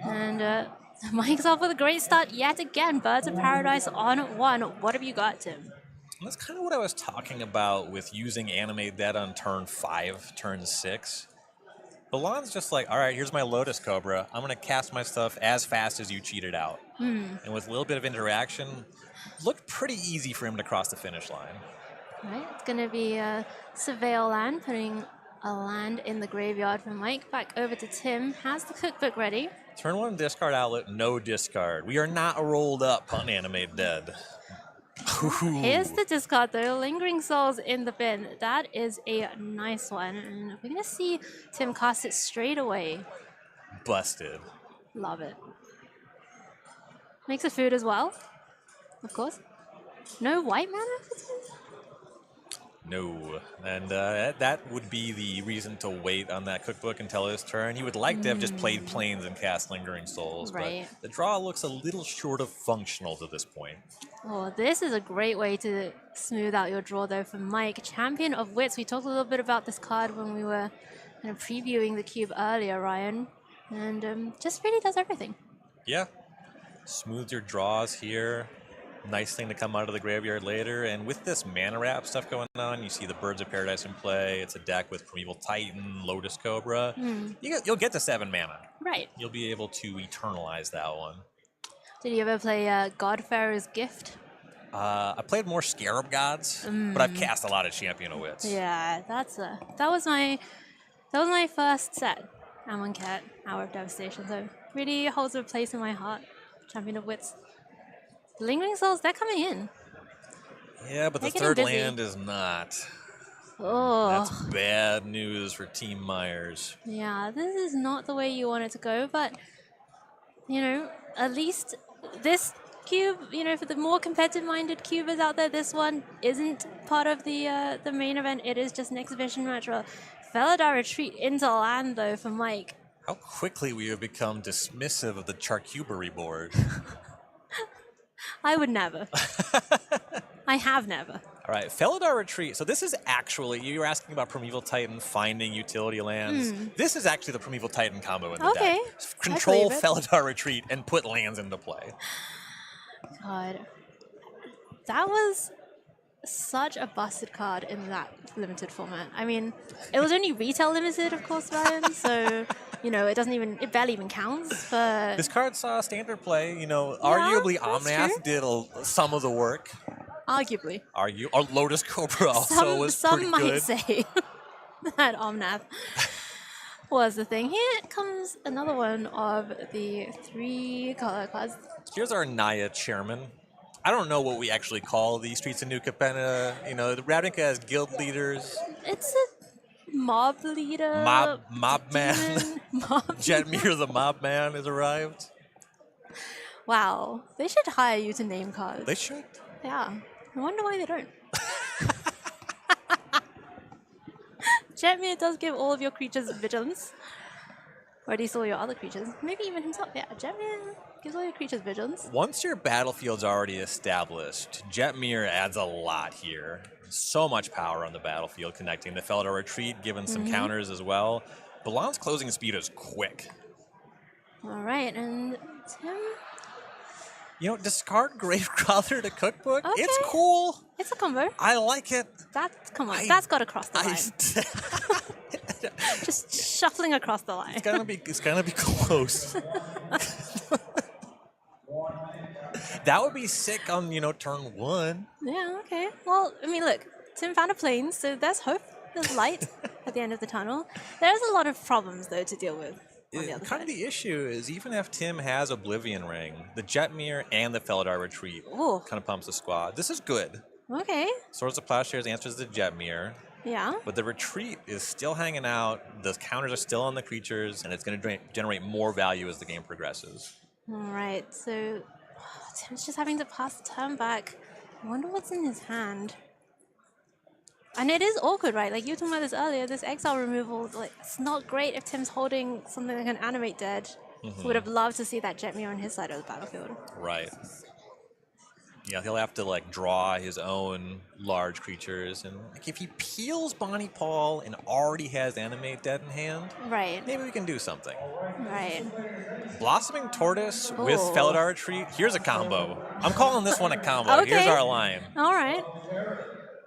Speaker 13: And Mike's off with a great start yet again. Birds of Paradise on 1. What have you got, Tim?
Speaker 15: That's kind of what I was talking about with using Animate Dead on turn 5, turn 6. Balan's just like, all right, here's my Lotus Cobra. I'm going to cast my stuff as fast as you cheat it out. And with a little bit of interaction, looked pretty easy for him to cross the finish line.
Speaker 13: Right, it's going to be Surveil Land, putting a land in the graveyard for Mike. Back over to Tim. Has the cookbook ready.
Speaker 15: Turn 1 discard outlet, no discard. We are not rolled up on Animate Dead.
Speaker 13: Here's the discard though, Lingering Souls in the bin. That is a nice one. And we're going to see Tim cast it straight away.
Speaker 15: Busted.
Speaker 13: Love it. Makes a food as well, of course. No white mana for Tim?
Speaker 15: No. And that would be the reason to wait on that cookbook until his turn. He would like to have just played Plains and cast Lingering Souls,
Speaker 13: Right.
Speaker 15: but the draw looks a little short of functional to this point.
Speaker 13: Oh, this is a great way to smooth out your draw, though, for Mike. Champion of Wits. We talked a little bit about this card when we were kind of previewing the cube earlier, Ryan. And just really does everything.
Speaker 15: Yeah. Smooth your draws here. Nice thing to come out of the graveyard later. And with this mana wrap stuff going on, you see the Birds of Paradise in play. It's a deck with Primeval Titan, Lotus Cobra. You'll get to 7 mana.
Speaker 13: Right.
Speaker 15: You'll be able to eternalize that one.
Speaker 13: Did you ever play Godfarer's Gift?
Speaker 15: I played more Scarab Gods, but I've cast a lot of Champion of Wits.
Speaker 13: Yeah, that was my first set. Amonkhet, Hour of Devastation. So really holds a place in my heart. Champion of Wits. Lingering Souls, they're coming in.
Speaker 15: Yeah, but
Speaker 13: They're
Speaker 15: the
Speaker 13: getting
Speaker 15: third
Speaker 13: busy.
Speaker 15: land is not.
Speaker 13: Oh.
Speaker 15: That's bad news for Team Myers.
Speaker 13: Yeah, this is not the way you want it to go, but, at least this cube, for the more competitive-minded cubers out there, this one isn't part of the main event. It is just an exhibition match. Felidar Retreat into land, though, for Mike.
Speaker 15: How quickly we have become dismissive of the Charcuterie board.
Speaker 13: I would never. I have never.
Speaker 15: All right, Felidar Retreat. So this is actually, you were asking about Primeval Titan finding utility lands. This is actually the Primeval Titan combo in the
Speaker 13: Okay,
Speaker 15: deck. Control
Speaker 13: believe it.
Speaker 15: Felidar Retreat and put lands into play.
Speaker 13: God. That was such a busted card in that limited format. I mean, it was only retail limited, of course, Ryan, so, it barely even counts, but...
Speaker 15: This card saw standard play. Arguably Omnath did some of the work.
Speaker 13: Arguably.
Speaker 15: Our Lotus Cobra also was pretty
Speaker 13: Some might
Speaker 15: good.
Speaker 13: say that Omnath was the thing. Here comes another one of the 3 color cards.
Speaker 15: Here's our Naya chairman. I don't know what we actually call the Streets of New Capenna. The Ravnica has guild leaders.
Speaker 13: It's a mob leader.
Speaker 15: Mob man. Jetmir the mob man has arrived.
Speaker 13: Wow. They should hire you to name cards.
Speaker 15: They should.
Speaker 13: Yeah. I wonder why they don't. Jetmir does give all of your creatures vigilance. Or at least all your other creatures. Maybe even himself. Yeah, Jetmir gives all your creatures vigilance.
Speaker 15: Once your battlefield's already established, Jetmir adds a lot here. So much power on the battlefield, connecting the Felidar Retreat, giving some counters as well. Balan's closing speed is quick.
Speaker 13: All right, and Tim...
Speaker 15: Discard Gravecrawler to Cookbook.
Speaker 13: Okay.
Speaker 15: It's cool.
Speaker 13: It's a combo.
Speaker 15: I like it.
Speaker 13: Come on, that's got to cross the line. Just shuffling across the line.
Speaker 15: It's gonna be close. That would be sick on turn 1.
Speaker 13: Yeah. Okay. Well, I mean, look, Tim found a plane, so there's hope. There's light at the end of the tunnel. There's a lot of problems though to deal with. on the other
Speaker 15: Kind
Speaker 13: side.
Speaker 15: of the issue is even if Tim has Oblivion Ring, the Jetmir and the Felidar Retreat
Speaker 13: Ooh.
Speaker 15: kind of pumps the squad. This is good.
Speaker 13: Okay.
Speaker 15: Swords of Plowshares answers the Jetmir.
Speaker 13: Yeah.
Speaker 15: But the retreat is still hanging out. The counters are still on the creatures, and it's going to generate more value as the game progresses.
Speaker 13: All right. So Tim's just having to pass the turn back. I wonder what's in his hand. And it is awkward, right? Like you were talking about this earlier. This exile removal, like it's not great if Tim's holding something like an Animate Dead.
Speaker 15: Mhm.
Speaker 13: Would have loved to see that Jetmir on his side of the battlefield.
Speaker 15: Right. Yeah, he'll have to like draw his own large creatures, and like, if he peels Bonnie Paul and already has Animate Dead in hand,
Speaker 13: Right.
Speaker 15: maybe we can do something.
Speaker 13: Right.
Speaker 15: Blossoming Tortoise with
Speaker 13: Ooh.
Speaker 15: Felidar Retreat. Here's a combo. I'm calling this one a combo.
Speaker 13: Okay.
Speaker 15: Here's our line.
Speaker 13: All right.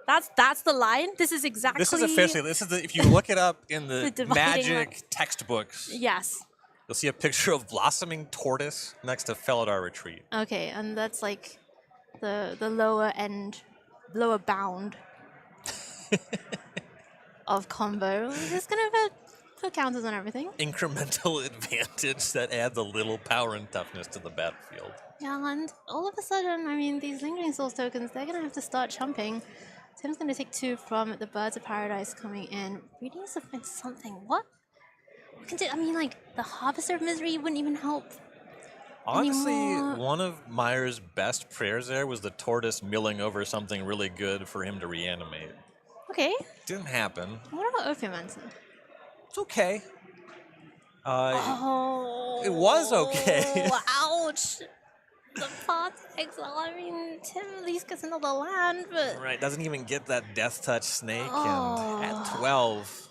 Speaker 13: That's the line. This is exactly.
Speaker 15: This is officially. This is the. If you look it up in
Speaker 13: The
Speaker 15: the
Speaker 13: dividing
Speaker 15: Magic textbooks,
Speaker 13: Yes.
Speaker 15: you'll see a picture of Blossoming Tortoise next to Felidar Retreat.
Speaker 13: Okay, and that's like the lower end, lower bound of combo. It's gonna put counters on everything.
Speaker 15: Incremental advantage that adds a little power and toughness to the battlefield.
Speaker 13: Yeah, and all of a sudden, I mean, these Lingering Souls tokens, they're gonna have to start chumping. Tim's gonna take 2 from the Birds of Paradise coming in. We need to find something. What? We can do. I mean, like the Harvester of Misery wouldn't even help.
Speaker 15: Honestly,
Speaker 13: anymore.
Speaker 15: one of Meyer's best prayers there was the tortoise milling over something really good for him to reanimate.
Speaker 13: Okay.
Speaker 15: Didn't happen.
Speaker 13: What about Ophiomancer?
Speaker 15: It's okay.
Speaker 13: Oh.
Speaker 15: It was okay.
Speaker 13: Ouch. The path exile. I mean, Tim at least gets another land, but
Speaker 15: Right, doesn't even get that Death Touch snake,
Speaker 13: Oh.
Speaker 15: and at 12.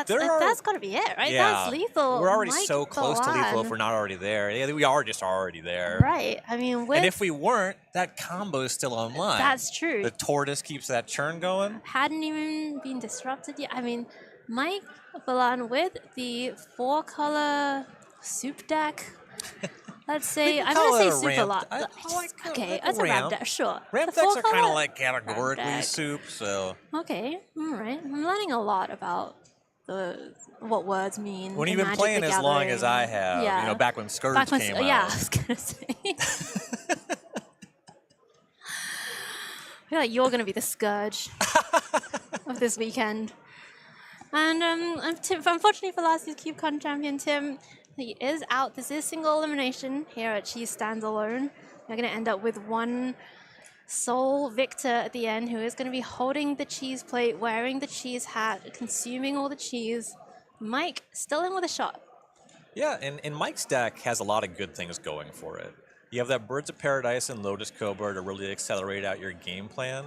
Speaker 13: that's got to be it, right?
Speaker 15: Yeah,
Speaker 13: That's lethal.
Speaker 15: we're already
Speaker 13: Mike
Speaker 15: so close to lethal
Speaker 13: Balan.
Speaker 15: if we're not already there. Yeah, we are just already there.
Speaker 13: Right. I mean, with
Speaker 15: And if we weren't, that combo is still online.
Speaker 13: That's true.
Speaker 15: The tortoise keeps that churn going.
Speaker 13: hadn't even been disrupted yet. I mean, Mike Balan with the 4-color soup deck. Let's say I'm
Speaker 15: call
Speaker 13: gonna
Speaker 15: it
Speaker 13: say
Speaker 15: a
Speaker 13: soup a
Speaker 15: ramp.
Speaker 13: lot.
Speaker 15: I like
Speaker 13: Okay,
Speaker 15: like
Speaker 13: it's a ramp
Speaker 15: ramp.
Speaker 13: deck, sure.
Speaker 15: Ramp
Speaker 13: The
Speaker 15: decks are kind
Speaker 13: 4-color
Speaker 15: of like categorically
Speaker 13: deck.
Speaker 15: soup, so
Speaker 13: Okay, all right. I'm learning a lot about what words mean.
Speaker 15: when
Speaker 13: in
Speaker 15: you've been
Speaker 13: Magic
Speaker 15: playing
Speaker 13: the
Speaker 15: as long
Speaker 13: Gathering.
Speaker 15: as I have,
Speaker 13: Yeah.
Speaker 15: you know, back when Scourge
Speaker 13: Back when,
Speaker 15: came
Speaker 13: yeah, I
Speaker 15: out.
Speaker 13: was gonna say. I feel like you're gonna be the scourge of this weekend. And unfortunately for last year's CubeCon champion Tim, he is out. This is single elimination here at Cheese Stands Alone. We're gonna end up with one sole victor at the end who is going to be holding the cheese plate, wearing the cheese hat, consuming all the cheese. Mike still in with a shot.
Speaker 15: Yeah, and Mike's deck has a lot of good things going for it. You have that Birds of Paradise and Lotus Cobra to really accelerate out your game plan.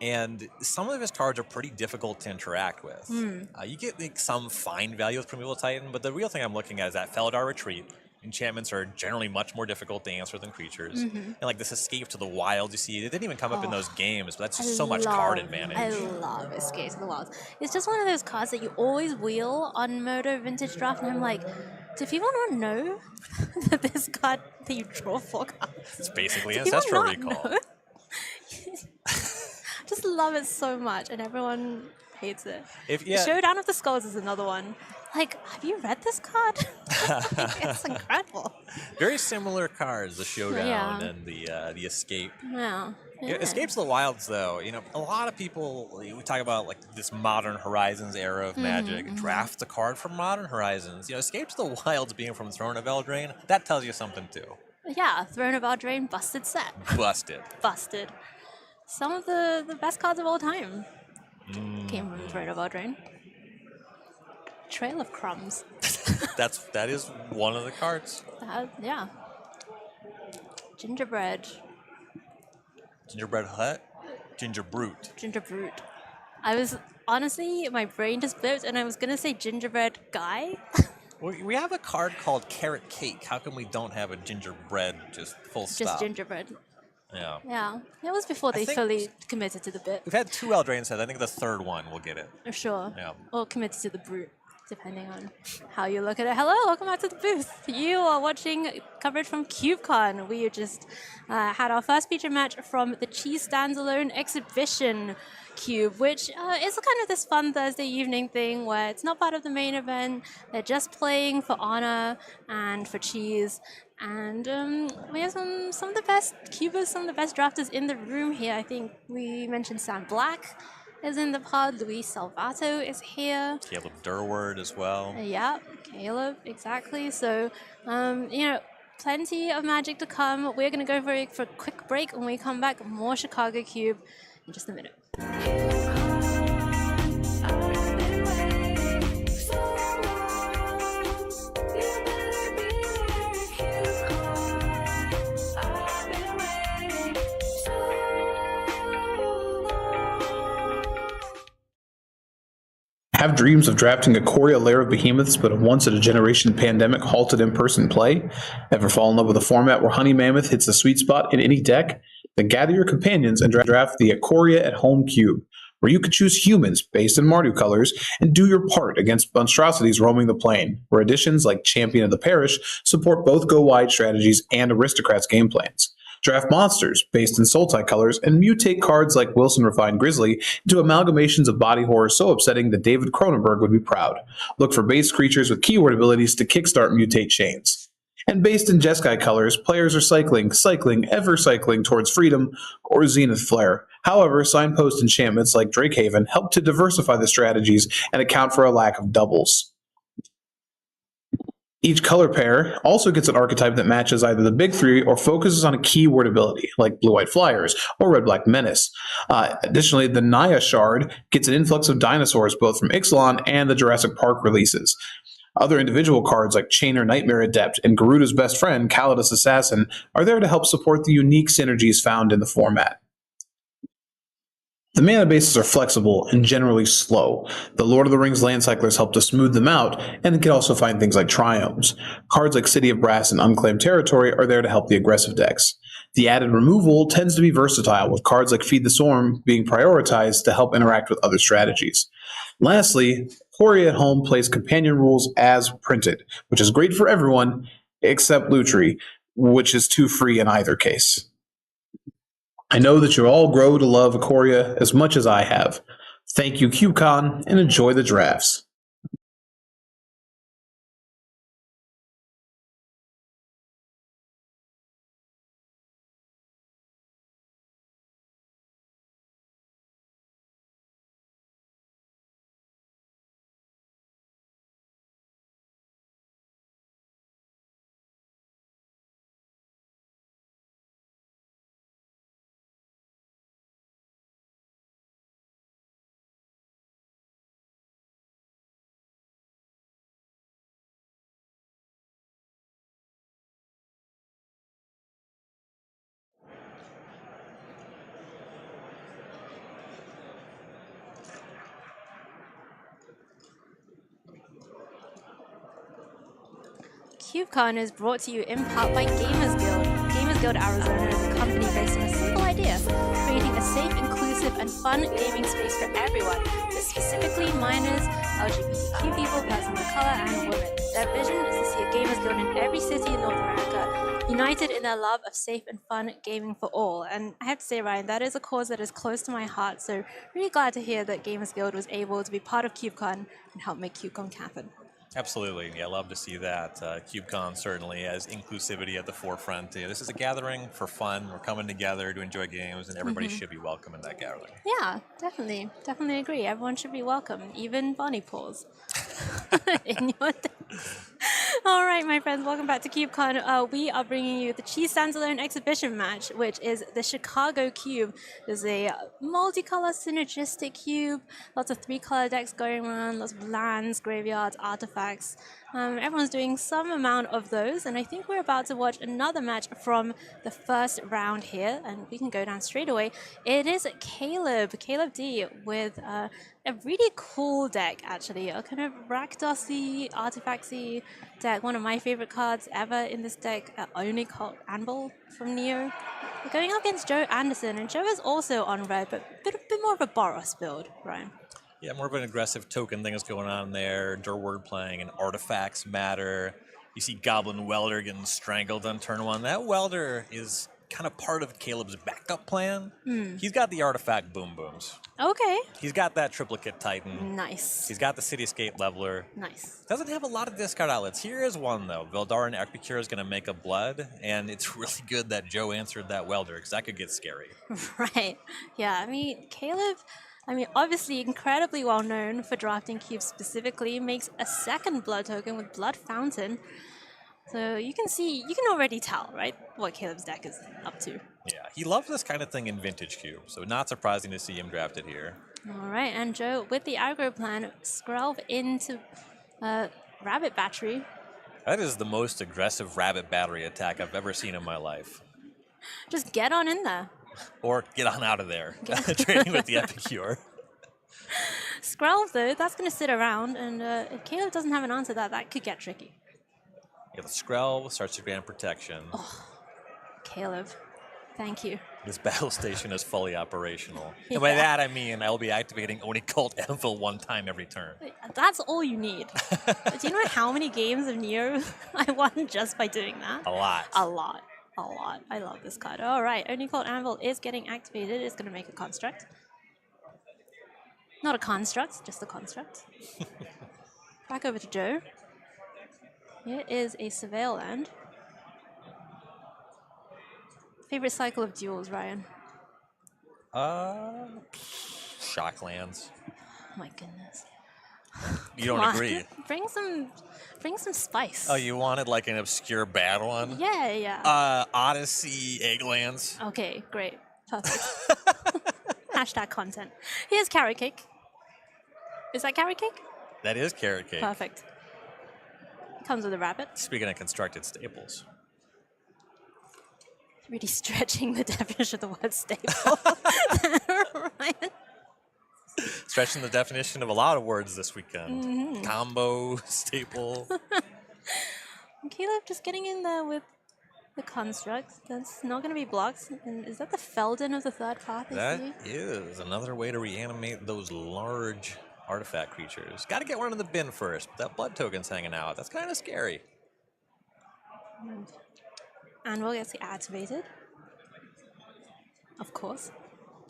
Speaker 15: And some of his cards are pretty difficult to interact with. You get like, some fine value with Primeval Titan, but the real thing I'm looking at is that Felidar Retreat. Enchantments are generally much more difficult to answer than creatures. And like this Escape to the Wild, you see, it didn't even come up in those games, but that's just so much card advantage.
Speaker 13: I love Escape to the Wilds. It's just one of those cards that you always wheel on Moto Vintage Draft, and I'm like, do people not know that this card that you draw 4 cards?
Speaker 15: It's basically
Speaker 13: Do people
Speaker 15: Ancestral
Speaker 13: not
Speaker 15: Recall.
Speaker 13: know? Just love it so much, and everyone hates it. The Showdown of the Skulls is another one. Like, have you read this card? Like, it's incredible.
Speaker 15: Very similar cards, the Showdown
Speaker 13: Yeah.
Speaker 15: and the Escape.
Speaker 13: Yeah.
Speaker 15: Yeah, Escape to the Wilds, though, you know, a lot of people, we talk about like this Modern Horizons era of Magic, draft the card from Modern Horizons. You know, Escape to the Wilds being from Throne of Eldraine, that tells you something too.
Speaker 13: Yeah, Throne of Eldraine, busted set.
Speaker 15: Busted.
Speaker 13: Busted. Some of the best cards of all time came from Throne of Eldraine. Trail of Crumbs.
Speaker 15: That is one of the cards.
Speaker 13: Yeah. Gingerbread.
Speaker 15: Gingerbread Hut, Ginger Brute.
Speaker 13: Ginger Brute. I was, honestly, my brain just blipped and I was going to say Gingerbread Guy.
Speaker 15: We have a card called Carrot Cake. How come we don't have a gingerbread just full stop?
Speaker 13: Just gingerbread.
Speaker 15: Yeah.
Speaker 13: Yeah. It was before they
Speaker 15: think-
Speaker 13: fully committed to the bit.
Speaker 15: We've had 2 Eldraine sets. I think the third one will get it.
Speaker 13: Sure.
Speaker 15: Yeah.
Speaker 13: Or committed to the Brute. depending on how you look at it. Hello, welcome back to the booth. You are watching coverage from CubeCon. We just had our first feature match from the Cheese Standalone Exhibition Cube, which is kind of this fun Thursday evening thing where it's not part of the main event. They're just playing for honor and for cheese. And we have some of the best cubers, some of the best drafters in the room here. I think we mentioned Sam Black is in the pod. Luis Salvato is here.
Speaker 15: Caleb Durward as well.
Speaker 13: Yeah, Caleb, exactly. So, plenty of magic to come. We're going to go for a quick break. When we come back, more Chicago Cube in just a minute.
Speaker 17: Have dreams of drafting a Coria lair of behemoths, but a once-in-a-generation pandemic halted in-person play? Ever fall in love with a format where Honey Mammoth hits the sweet spot in any deck? Then gather your companions and draft the Coria at Home Cube, where you can choose humans based in Mardu colors and do your part against monstrosities roaming the plane, where additions like Champion of the Parish support both go-wide strategies and Aristocrats game plans. Draft monsters based in Sultai colors and mutate cards like Wilson Refined Grizzly into amalgamations of body horror so upsetting that David Cronenberg would be proud. Look for base creatures with keyword abilities to kickstart mutate chains. And based in Jeskai colors, players are cycling, ever cycling towards freedom or Zenith Flare. However, signpost enchantments like Drakehaven help to diversify the strategies and account for a lack of doubles. Each color pair also gets an archetype that matches either the big three or focuses on a keyword ability, like Blue-White Flyers or Red-Black Menace. Additionally, the Naya Shard gets an influx of dinosaurs both from Ixalan and the Jurassic Park releases. Other individual cards like Chainer Nightmare Adept and Garuda's best friend, Calidus Assassin, are there to help support the unique synergies found in the format. The mana bases are flexible and generally slow. The Lord of the Rings land cyclers help to smooth them out, and you can also find things like Triomes. Cards like City of Brass and Unclaimed Territory are there to help the aggressive decks. The added removal tends to be versatile, with cards like Feed the Swarm being prioritized to help interact with other strategies. Lastly, Coria at Home plays companion rules as printed, which is great for everyone except Lutri, which is too free in either case. I know that you all grow to love Coria as much as I have. Thank you, CubeCon, and enjoy the drafts.
Speaker 13: CubeCon is brought to you in part by Gamers Guild. Gamers Guild Arizona is a company based on a simple idea, creating a safe, inclusive, and fun gaming space for everyone, but specifically minors, LGBTQ people, persons of color, and women. Their vision is to see a Gamers Guild in every city in North America, united in their love of safe and fun gaming for all. And I have to say, Ryan, that is a cause that is close to my heart, so really glad to hear that Gamers Guild was able to be part of CubeCon and help make CubeCon happen.
Speaker 15: Absolutely. Yeah, love to see that. CubeCon certainly has inclusivity at the forefront. This is a gathering for fun. We're coming together to enjoy games, and everybody should be welcome in that gathering.
Speaker 13: Yeah, definitely. Definitely agree. Everyone should be welcome, even bunny paws. In your All right, my friends, welcome back to CubeCon. We are bringing you the Cheese Standalone exhibition match, which is the Chicago Cube. There's a multicolor synergistic cube, lots of 3-color decks going around, lots of lands, graveyards, artifacts. Everyone's doing some amount of those, and I think we're about to watch another match from the first round here, and we can go down straight away. It is Caleb D, with a really cool deck, actually, a kind of Rakdos-y, artifacts-y deck, one of my favorite cards ever in this deck, only called Anvil from Neo. We're going up against Joe Anderson, and Joe is also on red, but a bit more of a Boros build, Ryan.
Speaker 15: Yeah, more of an aggressive token thing is going on there. Durward playing and artifacts matter. You see Goblin Welder getting strangled on turn 1. That Welder is kind of part of Caleb's backup plan. He's got the artifact Boom Booms.
Speaker 13: Okay.
Speaker 15: He's got that Triplicate Titan.
Speaker 13: Nice.
Speaker 15: He's got the Cityscape Leveler.
Speaker 13: Nice.
Speaker 15: Doesn't have a lot of discard outlets. Here is one, though. Veldarin Epicure is going to make a blood, and it's really good that Joe answered that Welder, because that could get scary.
Speaker 13: Right. Yeah, I mean, Caleb, obviously incredibly well known for drafting cubes specifically, makes a second blood token with Blood Fountain. So you can already tell, right, what Caleb's deck is up to.
Speaker 15: Yeah, he loves this kind of thing in Vintage Cube, so not surprising to see him drafted here.
Speaker 13: All right, and Joe, with the aggro plan, Skrelv into Rabbit Battery.
Speaker 15: That is the most aggressive Rabbit Battery attack I've ever seen in my life.
Speaker 13: Just get on in there.
Speaker 15: Or get on out of there, trading with the Epicure.
Speaker 13: Skrelv, though, that's going to sit around, and if Caleb doesn't have an answer to that, that could get tricky.
Speaker 15: Yeah, the Skrelv starts to grant protection.
Speaker 13: Oh, Caleb, thank you.
Speaker 15: This battle station is fully operational. And by that, I mean I'll be activating Oni Cult Anvil one time every turn.
Speaker 13: That's all you need. Do you know how many games of Neo I won just by doing that?
Speaker 15: A lot.
Speaker 13: A lot. A lot. I love this card. All right, Oni Cult Anvil is getting activated. It's going to make a construct. Not a construct, just a construct. Back over to Joe. Here is a Surveil land. Favorite cycle of duels, Ryan?
Speaker 15: Shocklands.
Speaker 13: Oh my goodness.
Speaker 15: You don't
Speaker 13: Come on.
Speaker 15: agree?
Speaker 13: Bring some spice.
Speaker 15: Oh, you wanted like an obscure bad one?
Speaker 13: Yeah, yeah.
Speaker 15: Odyssey Egglands.
Speaker 13: Okay, great. Perfect. Hashtag content. Here's Carrot Cake. Is that Carrot Cake?
Speaker 15: That is Carrot Cake.
Speaker 13: Perfect. Comes with a rabbit.
Speaker 15: Speaking of constructed staples.
Speaker 13: Really stretching the definition of the word staple. Ryan.
Speaker 15: Stretching the definition of a lot of words this weekend.
Speaker 13: Mhm.
Speaker 15: Combo, staple.
Speaker 13: Caleb just getting in there with the construct. That's not going to be blocked. And is that the Felden of the third path?
Speaker 15: That is another way to reanimate those large artifact creatures. Got to get one in the bin first. That blood token's hanging out. That's kind of scary.
Speaker 13: Anvil gets activated. Of course.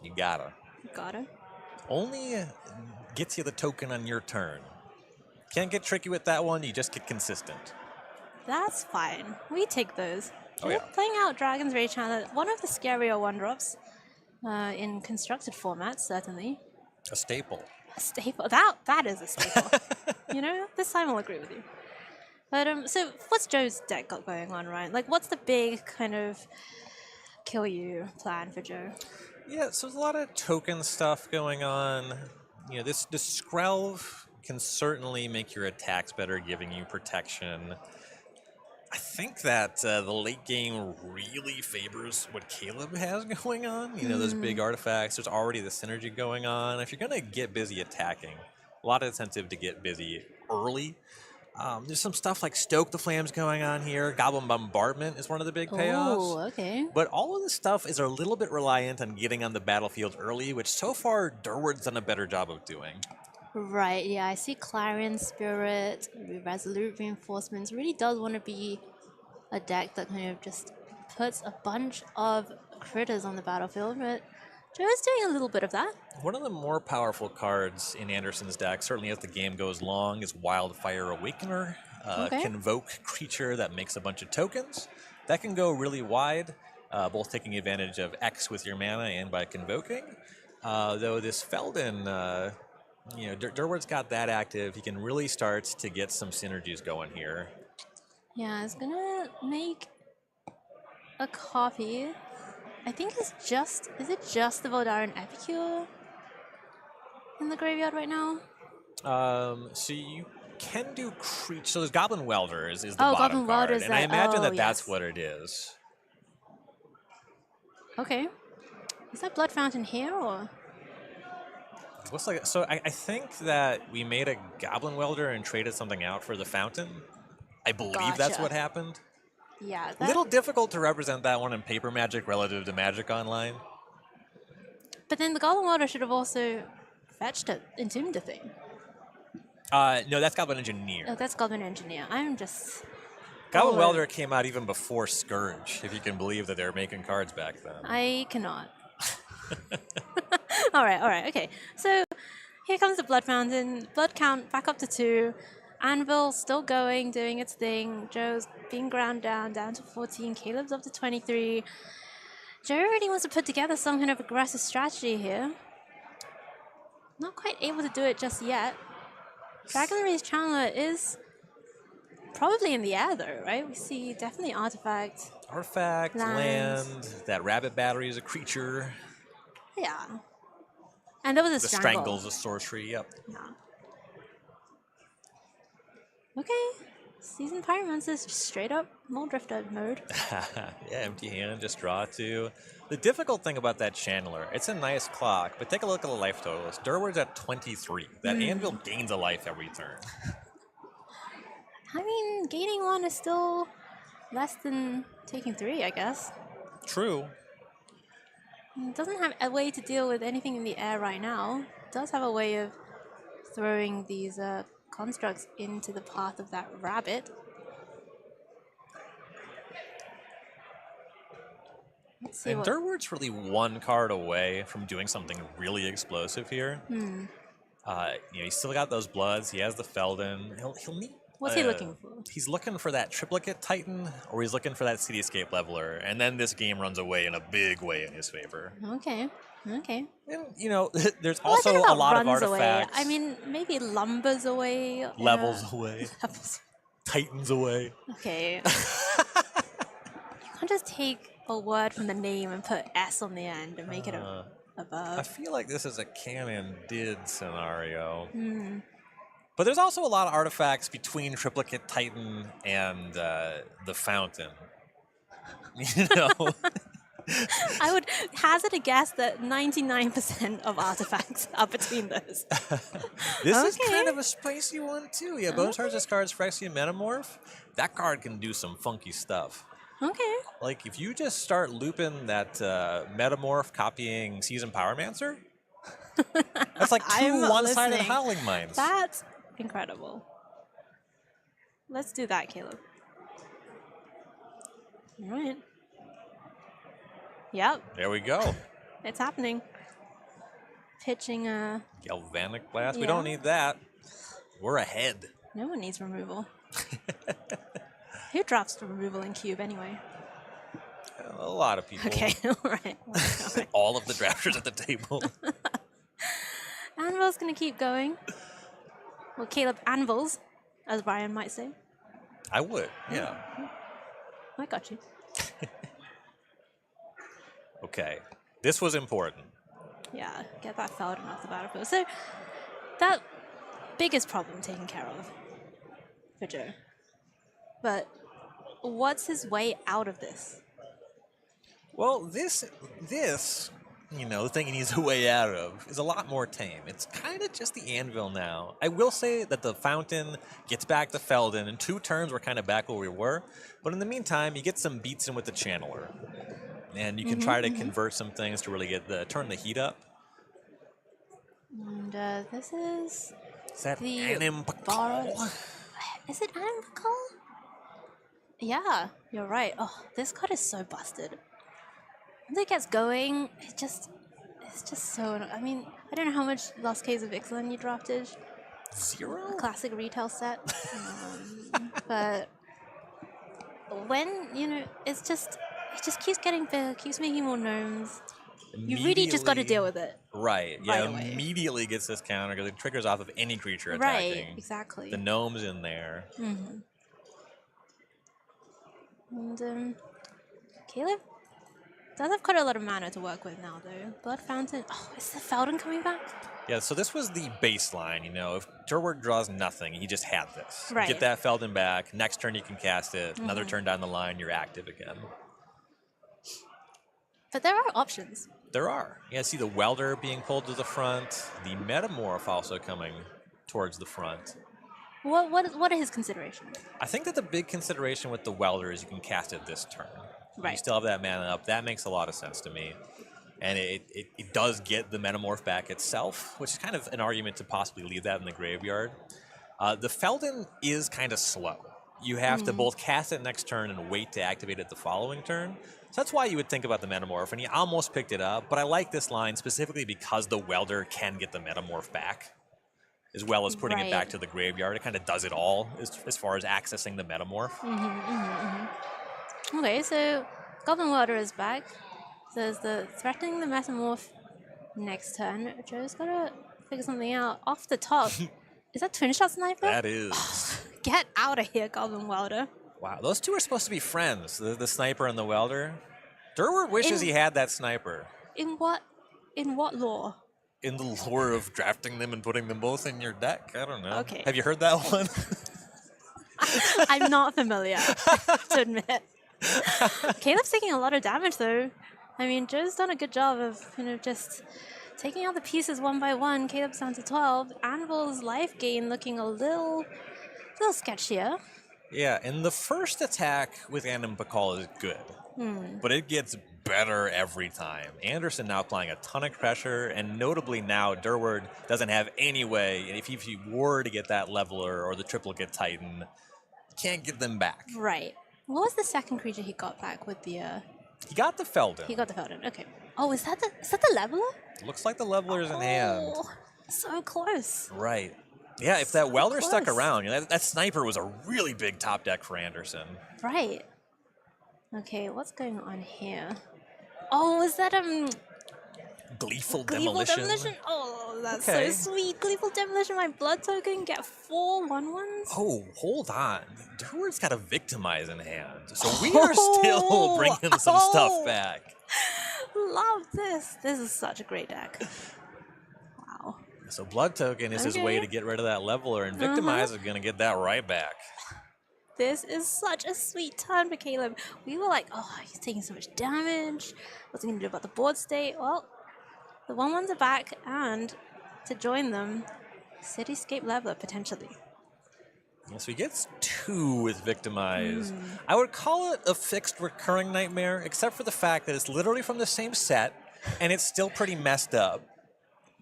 Speaker 15: You gotta.
Speaker 13: Gotta.
Speaker 15: Only gets you the token on your turn. Can't get tricky with that one. You just get consistent.
Speaker 13: That's fine. We take those.
Speaker 15: Oh, yeah.
Speaker 13: Playing out Dragon's Rage Chandler, one of the scarier one-drops in constructed formats, certainly.
Speaker 15: A staple.
Speaker 13: A staple. That is a staple. You know, this time I'll agree with you. But so what's Joe's deck got going on, Ryan? Like, what's the big kind of kill you plan for Joe?
Speaker 15: Yeah, so there's a lot of token stuff going on. You know, this Skrelv can certainly make your attacks better, giving you protection. I think that the late game really favors what Caleb has going on. You know, those big artifacts. There's already the synergy going on. If you're going to get busy attacking, a lot of incentive to get busy early. There's some stuff like Stoke the Flames going on here. Goblin Bombardment is one of the big payoffs.
Speaker 13: Oh, okay.
Speaker 15: But all of this stuff is a little bit reliant on getting on the battlefield early, which so far Durward's done a better job of doing.
Speaker 13: Right, yeah, I see Clarion Spirit, Resolute Reinforcements. Really does want to be a deck that kind of just puts a bunch of critters on the battlefield, but Joe's doing a little bit of that.
Speaker 15: One of the more powerful cards in Anderson's deck, certainly as the game goes long, is Wildfire Awakener.
Speaker 13: Okay.
Speaker 15: Convoke creature that makes a bunch of tokens. That can go really wide, both taking advantage of X with your mana and by convoking. Though this Felden, Durward's got that active. He can really start to get some synergies going here.
Speaker 13: Yeah, it's gonna make a copy. I think is it just the Voldaren Epicure in the graveyard right now?
Speaker 15: So you can do creature. So there's Goblin Welder is the
Speaker 13: Oh,
Speaker 15: bottom
Speaker 13: Goblin
Speaker 15: card,
Speaker 13: Welder's
Speaker 15: and I
Speaker 13: that-
Speaker 15: imagine
Speaker 13: oh,
Speaker 15: that's
Speaker 13: yes.
Speaker 15: what it is.
Speaker 13: Okay. Is that Blood Fountain here or?
Speaker 15: Looks like so. I think that we made a Goblin Welder and traded something out for the Fountain. I believe that's
Speaker 13: Gotcha.
Speaker 15: what happened.
Speaker 13: Yeah.
Speaker 15: A little difficult to represent that one in Paper Magic relative to Magic Online.
Speaker 13: But then the Goblin Welder should have also fetched to entombed a thing.
Speaker 15: No, that's Goblin Engineer.
Speaker 13: Oh, that's Goblin Engineer. I'm just...
Speaker 15: Goblin
Speaker 13: all
Speaker 15: Welder came out even before Scourge, if you can believe that they were making cards back then.
Speaker 13: I cannot. all right, okay. So here comes the Blood Fountain. Blood count back up to 2. Anvil still going, doing its thing. Joe's being ground down to 14. Caleb's up to 23. Joe really wants to put together some kind of aggressive strategy here. Not quite able to do it just yet. Dragonry's Chandler is probably in the air though, right? We see definitely artifact.
Speaker 15: Artifact, land, that rabbit battery is a creature.
Speaker 13: Yeah. And there was a
Speaker 15: The
Speaker 13: strangle.
Speaker 15: Strangle's a sorcery, yep.
Speaker 13: Yeah. Okay. Seasoned Pyromancer is just straight up Mold Drifter mode.
Speaker 15: Yeah, empty hand, just draw 2. The difficult thing about that Chandler, it's a nice clock, but take a look at the life totals. Durward's at 23. That Anvil gains a life every turn.
Speaker 13: I mean, gaining 1 is still less than taking 3, I guess.
Speaker 15: True.
Speaker 13: It doesn't have a way to deal with anything in the air right now. It does have a way of throwing these constructs into the path of that rabbit. Let's see
Speaker 15: And
Speaker 13: what...
Speaker 15: Durward's really 1 card away from doing something really explosive here. He's still got those bloods. He has the Feldon. He'll need.
Speaker 13: What's he looking for?
Speaker 15: He's looking for that triplicate Titan, or he's looking for that Cityscape Leveler, and then this game runs away in a big way in his favor.
Speaker 13: Okay.
Speaker 15: And, there's
Speaker 13: Well,
Speaker 15: also
Speaker 13: I think
Speaker 15: a
Speaker 13: about
Speaker 15: lot of
Speaker 13: runs
Speaker 15: artifacts.
Speaker 13: away. I mean, maybe lumbers away.
Speaker 15: Levels away. Titans away.
Speaker 13: Okay. You can't just take a word from the name and put S on the end and make it a verb.
Speaker 15: I feel like this is a canon did scenario.
Speaker 13: Hmm.
Speaker 15: But there's also a lot of artifacts between Triplicate Titan and the Fountain.
Speaker 13: I would hazard a guess that 99% of artifacts are between those.
Speaker 15: This is kind of a spicy one, too. Yeah, Bone Charge discards Phyrexian Metamorph. That card can do some funky stuff.
Speaker 13: Okay.
Speaker 15: Like, if you just start looping that Metamorph copying Seasoned Pyromancer, that's like 2 one-sided
Speaker 13: listening.
Speaker 15: Howling Mines.
Speaker 13: That's incredible. Let's do that, Caleb. All right. Yep,
Speaker 15: There we go.
Speaker 13: it's happening. Pitching a...
Speaker 15: Galvanic Blast. We
Speaker 13: Yeah.
Speaker 15: don't need that. We're ahead.
Speaker 13: No one needs removal. Who drafts removal in Cube anyway?
Speaker 15: A lot of people.
Speaker 13: Okay, all right.
Speaker 15: All of the drafters at the table.
Speaker 13: Anvil's gonna keep going. Well, Caleb Anvils, as Brian might say.
Speaker 15: I would, yeah.
Speaker 13: I got you.
Speaker 15: Okay. This was important.
Speaker 13: Yeah, get that Feldon off the battlefield. So, that biggest problem taken care of for Joe. But what's his way out of this?
Speaker 15: Well, this, the thing he needs a way out of is a lot more tame. It's kind of just the Anvil now. I will say that the Fountain gets back to Feldon. In 2 turns, we're kind of back where we were. But in the meantime, you get some beats in with the Channeler. And you can try to convert some things to really turn the heat up.
Speaker 13: And this is...
Speaker 15: Is that
Speaker 13: the
Speaker 15: Animpakal?
Speaker 13: Is it Animpakal? Yeah, you're right. Oh, this card is so busted. Once it gets going, it's just so... I mean, I don't know how much Lost Caves of Ixalan you drafted.
Speaker 15: 0?
Speaker 13: A classic retail set. But when, it just keeps getting bigger, keeps making more gnomes. You really just got to deal with it.
Speaker 15: Right. Yeah,
Speaker 13: Right away.
Speaker 15: immediately gets this counter because it triggers off of any creature attacking.
Speaker 13: Right, exactly.
Speaker 15: The gnome's in there.
Speaker 13: Mm-hmm. And Caleb does have quite a lot of mana to work with now, though. Blood Fountain. Oh, is the Feldon coming back?
Speaker 15: Yeah, so this was the baseline, If Durward draws nothing, he just had this.
Speaker 13: Right.
Speaker 15: Get that Feldon back. Next turn you can cast it. Another
Speaker 13: Mhm.
Speaker 15: turn down the line, you're active again.
Speaker 13: But there are options.
Speaker 15: There are. Yeah, see the Welder being pulled to the front. The Metamorph also coming towards the front.
Speaker 13: What are his considerations?
Speaker 15: I think that the big consideration with the Welder is you can cast it this turn. You
Speaker 13: Right.
Speaker 15: still have that mana up. That makes a lot of sense to me. and it does get the Metamorph back itself, which is kind of an argument to possibly leave that in the graveyard. The Feldon is kind of slow. You have to both cast it next turn and wait to activate it the following turn. So that's why you would think about the Metamorph, and he almost picked it up, but I like this line specifically because the Welder can get the Metamorph back, as well as putting it back to the graveyard. It kind of does it all as far as accessing the Metamorph.
Speaker 13: Okay, so Goblin Welder is back. So there's the threatening the Metamorph next turn. Joe's gotta figure something out. Off the top, is that Twin Shot Sniper?
Speaker 15: That is.
Speaker 13: Get out of here, Goblin Welder.
Speaker 15: Wow, those two are supposed to be friends, the Sniper and the Welder. Durward wishes he had that Sniper.
Speaker 13: In what lore?
Speaker 15: In the lore of drafting them and putting them both in your deck? I don't know.
Speaker 13: Okay.
Speaker 15: Have you heard that one?
Speaker 13: I'm not familiar, to admit. Caleb's taking a lot of damage, though. I mean, Joe's done a good job of, just taking out the pieces one by one. Caleb's down to 12. Anvil's life gain looking a little sketchier.
Speaker 15: Yeah, and the first attack with Andim Pakal is good, but it gets better every time. Anderson now applying a ton of pressure, and notably now Durward doesn't have any way, if he were to get that Leveler or the Triplicate Titan, can't get them back.
Speaker 13: Right. What was the second creature he got back with the...
Speaker 15: He got the Feldon.
Speaker 13: He got the Feldon, okay. Oh, is that the Leveler?
Speaker 15: Looks like the Leveler's in hand.
Speaker 13: So close.
Speaker 15: Right. Yeah, if that Welder stuck around, that Sniper was a really big top deck for Anderson.
Speaker 13: Right. Okay, what's going on here? Oh, is that
Speaker 15: Gleeful
Speaker 13: Gleeful
Speaker 15: Demolition?
Speaker 13: Oh, that's
Speaker 15: Okay.
Speaker 13: so sweet. Gleeful Demolition, my blood token, get 4 1/1s.
Speaker 15: Oh, hold on. Durward's got a Victimize in hand, so we are still bringing some stuff back.
Speaker 13: Love this. This is such a great deck. Wow.
Speaker 15: So Blood Token is his way to get rid of that Leveler, and Victimize is going to get that right back.
Speaker 13: This is such a sweet turn for Caleb. We were like, oh, he's taking so much damage. What's he going to do about the board state? Well, the 1/1s are back, and to join them, Cityscape Leveler, potentially.
Speaker 15: So he gets 2 with Victimize. I would call it a fixed recurring nightmare, except for the fact that it's literally from the same set, and it's still pretty messed up.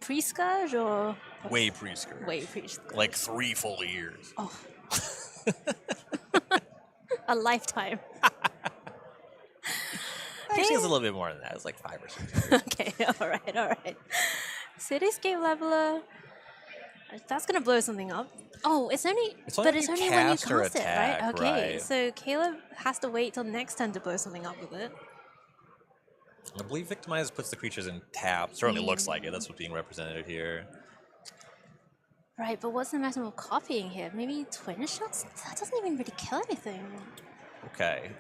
Speaker 13: Pre-Scourge or?
Speaker 15: Way pre-Scourge.
Speaker 13: Way pre-Scourge.
Speaker 15: Like 3 full years.
Speaker 13: Oh. A lifetime.
Speaker 15: Actually, it's a little bit more than that. It's like 5 or 6 years.
Speaker 13: Okay, all right. Cityscape Leveler. That's gonna blow something up. Oh, it's only when you
Speaker 15: cast or
Speaker 13: cast it,
Speaker 15: attack,
Speaker 13: right? Okay,
Speaker 15: right.
Speaker 13: so Caleb has to wait till next turn to blow something up with it.
Speaker 15: I believe Victimize puts the creatures in tap. Certainly looks like it. That's what's being represented here.
Speaker 13: Right, but what's the matter with copying here? Maybe Twin Shots? That doesn't even really kill anything.
Speaker 15: Okay,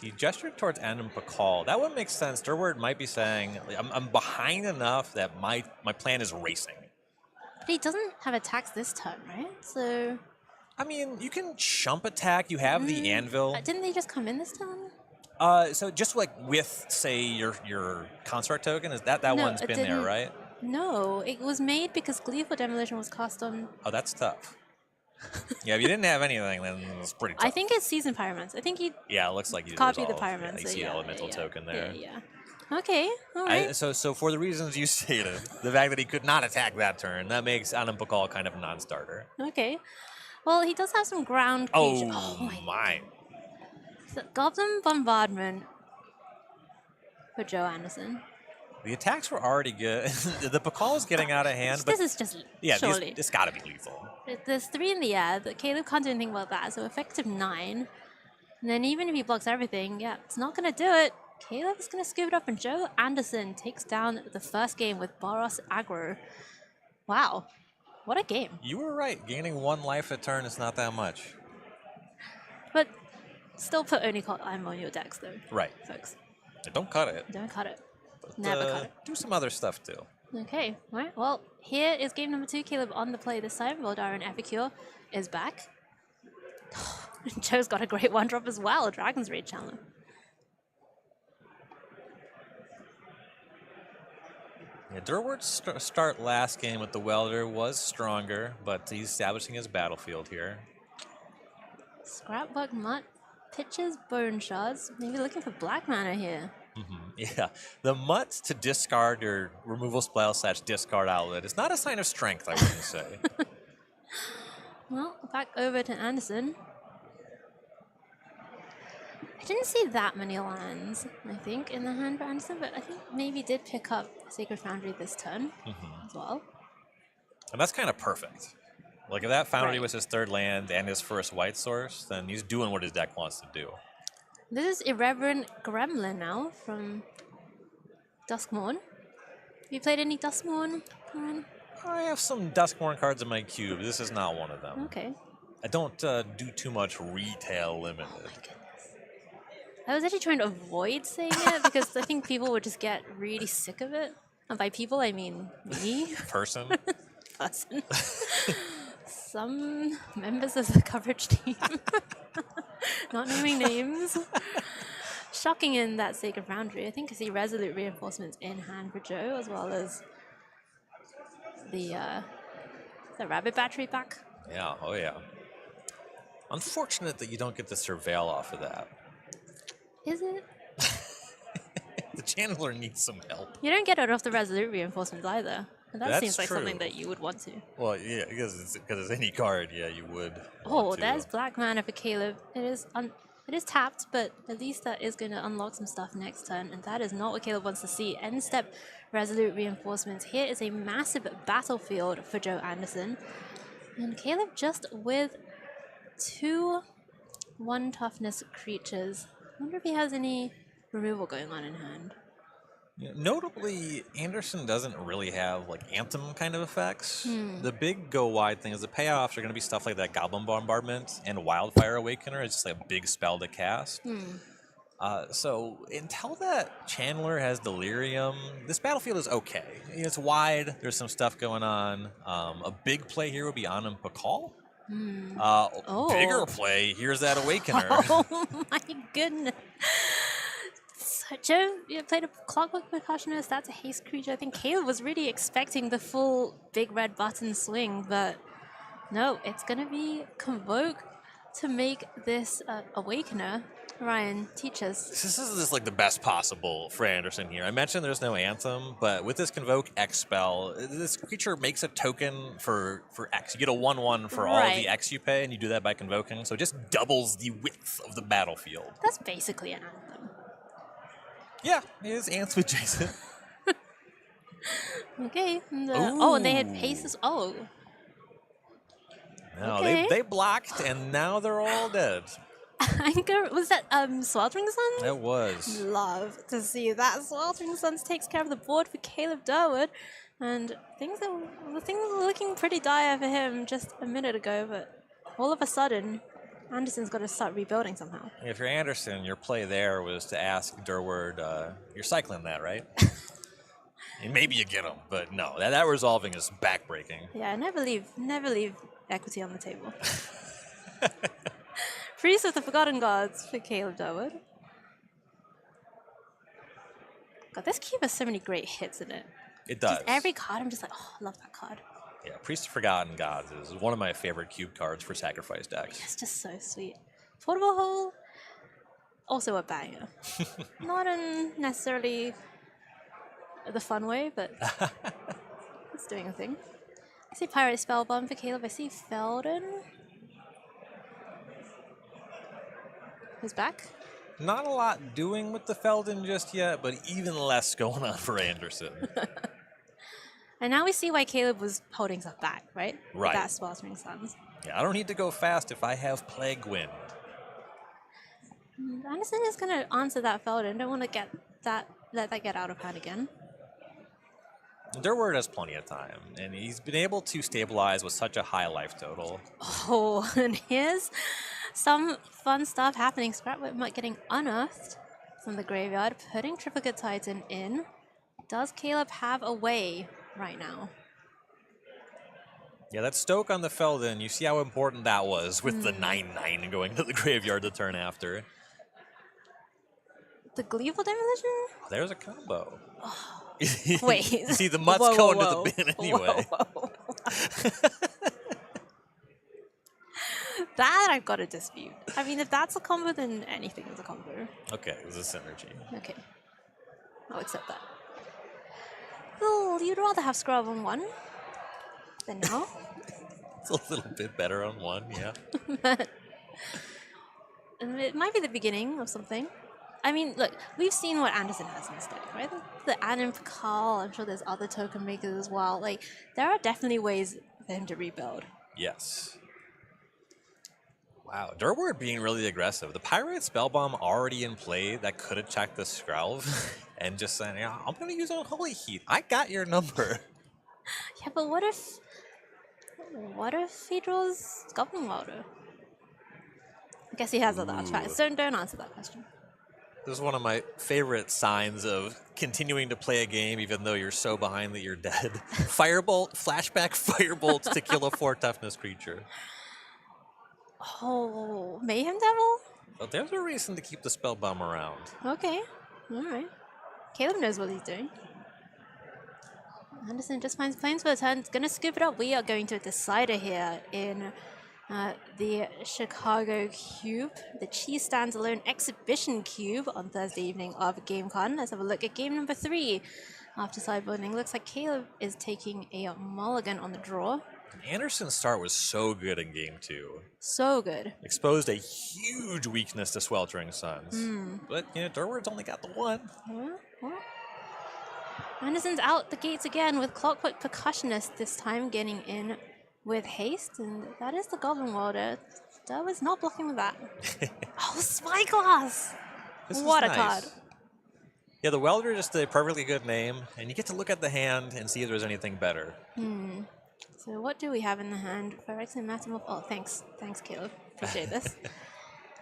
Speaker 15: he gestured towards Andim Pakal. That one makes sense. Durward might be saying, I'm behind enough that my plan is racing.
Speaker 13: But he doesn't have attacks this turn, right? So...
Speaker 15: I mean, you can chump attack. You have the Anvil.
Speaker 13: Didn't they just come in this turn?
Speaker 15: So just like with, say, your Construct token, is that
Speaker 13: No,
Speaker 15: one's
Speaker 13: it
Speaker 15: been there,
Speaker 13: didn't.
Speaker 15: right?
Speaker 13: No, it was made because Gleeful Demolition was cast on...
Speaker 15: Oh, that's tough. Yeah, if you didn't have anything, then it's pretty tough.
Speaker 13: I think it's Season Pyromance. I think he...
Speaker 15: Yeah, it looks like you
Speaker 13: copied the
Speaker 15: resolve.
Speaker 13: Pyromance.
Speaker 15: Yeah, you see the elemental token there.
Speaker 13: Yeah. Okay, all right.
Speaker 15: So for the reasons you stated, the fact that he could not attack that turn, that makes Andim Pakal kind of a non-starter.
Speaker 13: Okay. Well, he does have some ground creatures.
Speaker 15: Oh my.
Speaker 13: So, Goblin Bombardment for Joe Anderson.
Speaker 15: The attacks were already good. The Pakal is getting out of hand, but
Speaker 13: This is just
Speaker 15: surely. It's got to be lethal.
Speaker 13: There's 3 in the air. Caleb can't do anything about that, so effective 9. And then even if he blocks everything, it's not going to do it. Caleb is going to scoop it up, and Joe Anderson takes down the first game with Boros aggro. Wow. What a game.
Speaker 15: You were right. Gaining 1 life a turn is not that much.
Speaker 13: But still put only Only on your decks, though.
Speaker 15: Right.
Speaker 13: Folks.
Speaker 15: Don't cut it.
Speaker 13: Don't cut it.
Speaker 15: But,
Speaker 13: Never cut it.
Speaker 15: Do some other stuff, too.
Speaker 13: Okay, all right. Well, here is game number 2. Caleb on the play this time. Voldaren Epicure is back. Joe's got a great 1-drop as well. Dragon's Rage Chandler.
Speaker 15: Yeah, Durward's start last game with the Welder was stronger, but he's establishing his battlefield here.
Speaker 13: Scrapbook Mutt pitches Bone Shards. Maybe looking for black mana here.
Speaker 15: Yeah, the mutt to discard your removal spell / discard outlet is not a sign of strength, I wouldn't say.
Speaker 13: Well, back over to Anderson. I didn't see that many lands, I think, in the hand for Anderson, but I think maybe did pick up Sacred Foundry this turn as well.
Speaker 15: And that's kind of perfect. Like, if that Foundry
Speaker 13: Right.
Speaker 15: was his third land and his first white source, then he's doing what his deck wants to do.
Speaker 13: This is Irreverent Gremlin now from Duskmourn. Have you played any Duskmourn, Ryan?
Speaker 15: I have some Duskmourn cards in my cube. This is not one of them.
Speaker 13: Okay.
Speaker 15: I don't do too much retail limited.
Speaker 13: I was actually trying to avoid saying it because I think people would just get really sick of it. And by people, I mean me.
Speaker 15: Person?
Speaker 13: Person. Some members of the coverage team. Not naming names. Shocking in that Sacred Foundry. I think I see Resolute Reinforcements in hand for Joe, as well as the Rabbit Battery back.
Speaker 15: Yeah, oh yeah. Unfortunate that you don't get the Surveil off of that.
Speaker 13: Is it?
Speaker 15: The Channeler needs some help.
Speaker 13: You don't get it off the Resolute Reinforcements either. And that
Speaker 15: That's
Speaker 13: seems like
Speaker 15: true.
Speaker 13: something that you would want to.
Speaker 15: Well, yeah, because it's any card, yeah, you would.
Speaker 13: Oh,
Speaker 15: want to.
Speaker 13: there's Black Mana for Caleb. It is tapped, but at least that is going to unlock some stuff next turn, and that is not what Caleb wants to see. End step Resolute Reinforcements. Here is a massive battlefield for Joe Anderson. And Caleb just with 2 1 toughness creatures. I wonder if he has any removal going on in hand.
Speaker 15: Yeah, notably, Anderson doesn't really have like Anthem kind of effects. The big go wide thing is the payoffs are going to be stuff like that Goblin Bombardment and Wildfire Awakener. It's just like a big spell to cast. So until that Channeler has Delirium, this battlefield is okay. It's wide. There's some stuff going on. A big play here would be Anam Pakal. Bigger play, here's that Awakener.
Speaker 13: Oh my goodness. So Joe, you played a Clockwork Percussionist, that's a haste creature. I think Caleb was really expecting the full big red button swing, but no, it's going to be Convoke to make this Awakener. Ryan, teach us.
Speaker 15: This is like the best possible for Anderson here. I mentioned there's no Anthem, but with this Convoke X spell, this creature makes a token for X. You get a 1/1 for all of the X you pay, and you do that by convoking, so it just doubles the width of the battlefield.
Speaker 13: That's basically an Anthem.
Speaker 15: Yeah, it is Anthem adjacent.
Speaker 13: Okay. And they had paces. Oh.
Speaker 15: No,
Speaker 13: Okay.
Speaker 15: they blocked, and now they're all dead.
Speaker 13: Anger, was that Sweltering Suns?
Speaker 15: It was.
Speaker 13: Love to see that. Sweltering Suns takes care of the board for Caleb Durwood. And things were looking pretty dire for him just a minute ago, but all of a sudden, Anderson's got to start rebuilding somehow.
Speaker 15: If you're Anderson, your play there was to ask Durward, you're cycling that, right? And maybe you get him, but no, that resolving is backbreaking.
Speaker 13: Yeah, never leave equity on the table. Priest of the Forgotten Gods for Caleb Durwood. God, this cube has so many great hits in it.
Speaker 15: It does.
Speaker 13: Just every card, I'm just like, oh, I love that card.
Speaker 15: Yeah, Priest of Forgotten Gods is one of my favorite cube cards for sacrifice decks.
Speaker 13: It's just so sweet. Portable Hole, also a banger. Not in necessarily the fun way, but it's doing a thing. I see Pirate Spellbomb for Caleb. I see Felden. Who's back?
Speaker 15: Not a lot doing with the Felden just yet, but even less going on for Anderson.
Speaker 13: And now we see why Caleb was holding stuff back, right?
Speaker 15: Right.
Speaker 13: That's Sweltering Suns.
Speaker 15: Yeah, I don't need to go fast if I have Plague Wind.
Speaker 13: Anderson is going to answer that Felden. Don't want to let that get out of hand again.
Speaker 15: Durward has plenty of time, and he's been able to stabilize with such a high life total.
Speaker 13: Oh, and here's some fun stuff happening. Scrapwood getting unearthed from the graveyard, putting Triplicate Titan in. Does Caleb have a way right now?
Speaker 15: Yeah, that Stoke on the Felden, you see how important that was with the 9/9 going to the graveyard the turn after.
Speaker 13: The Gleeful Demolition?
Speaker 15: There's a combo.
Speaker 13: Oh. Wait.
Speaker 15: See, the mutt's going to the bin anyway.
Speaker 13: Whoa. That I've got to dispute. I mean, if that's a combo, then anything is a combo.
Speaker 15: Okay, it was a synergy.
Speaker 13: Okay. I'll accept that. Well, you'd rather have Scrub on 1 than no.
Speaker 15: It's a little bit better on 1, yeah.
Speaker 13: But it might be the beginning of something. I mean, look, we've seen what Anderson has in his deck, right? The Anim Carl, I'm sure there's other token makers as well. Like, there are definitely ways for him to rebuild.
Speaker 15: Yes. Wow, Durward being really aggressive. The Pirate Spellbomb already in play that could have checked the Skrelv and just saying, yeah, I'm going to use Unholy Heat. I got your number.
Speaker 13: Yeah, but what if he draws Goblin Welder? I guess he has other artifacts. Don't answer that question.
Speaker 15: This is one of my favorite signs of continuing to play a game even though you're so behind that you're dead. Firebolt, flashback Firebolt to kill a 4 toughness creature.
Speaker 13: Oh, Mayhem Devil?
Speaker 15: Well, there's a reason to keep the Spellbomb around.
Speaker 13: Okay, alright. Caleb knows what he's doing. Anderson just finds planes for a turn. It's going to scoop it up. We are going to a decider here in the Chicago Cube, the Cheese Stands Alone Exhibition Cube on Thursday evening of GameCon. Let's have a look at game number 3 after sideboarding. Looks like Caleb is taking a mulligan on the draw.
Speaker 15: Anderson's start was so good in game 2.
Speaker 13: So good.
Speaker 15: Exposed a huge weakness to Sweltering Suns. But, you know, Durward's only got the 1.
Speaker 13: Well. Anderson's out the gates again with Clockwork Percussionist, this time getting in with haste, and that is the Goblin Welder. That was not blocking with that. Oh, Spyglass! What a card.
Speaker 15: Yeah, the Welder is just a perfectly good name, and you get to look at the hand and see if there's anything better.
Speaker 13: So what do we have in the hand? Phyrexian Matamorph. Oh, thanks. Thanks, Caleb. Appreciate this.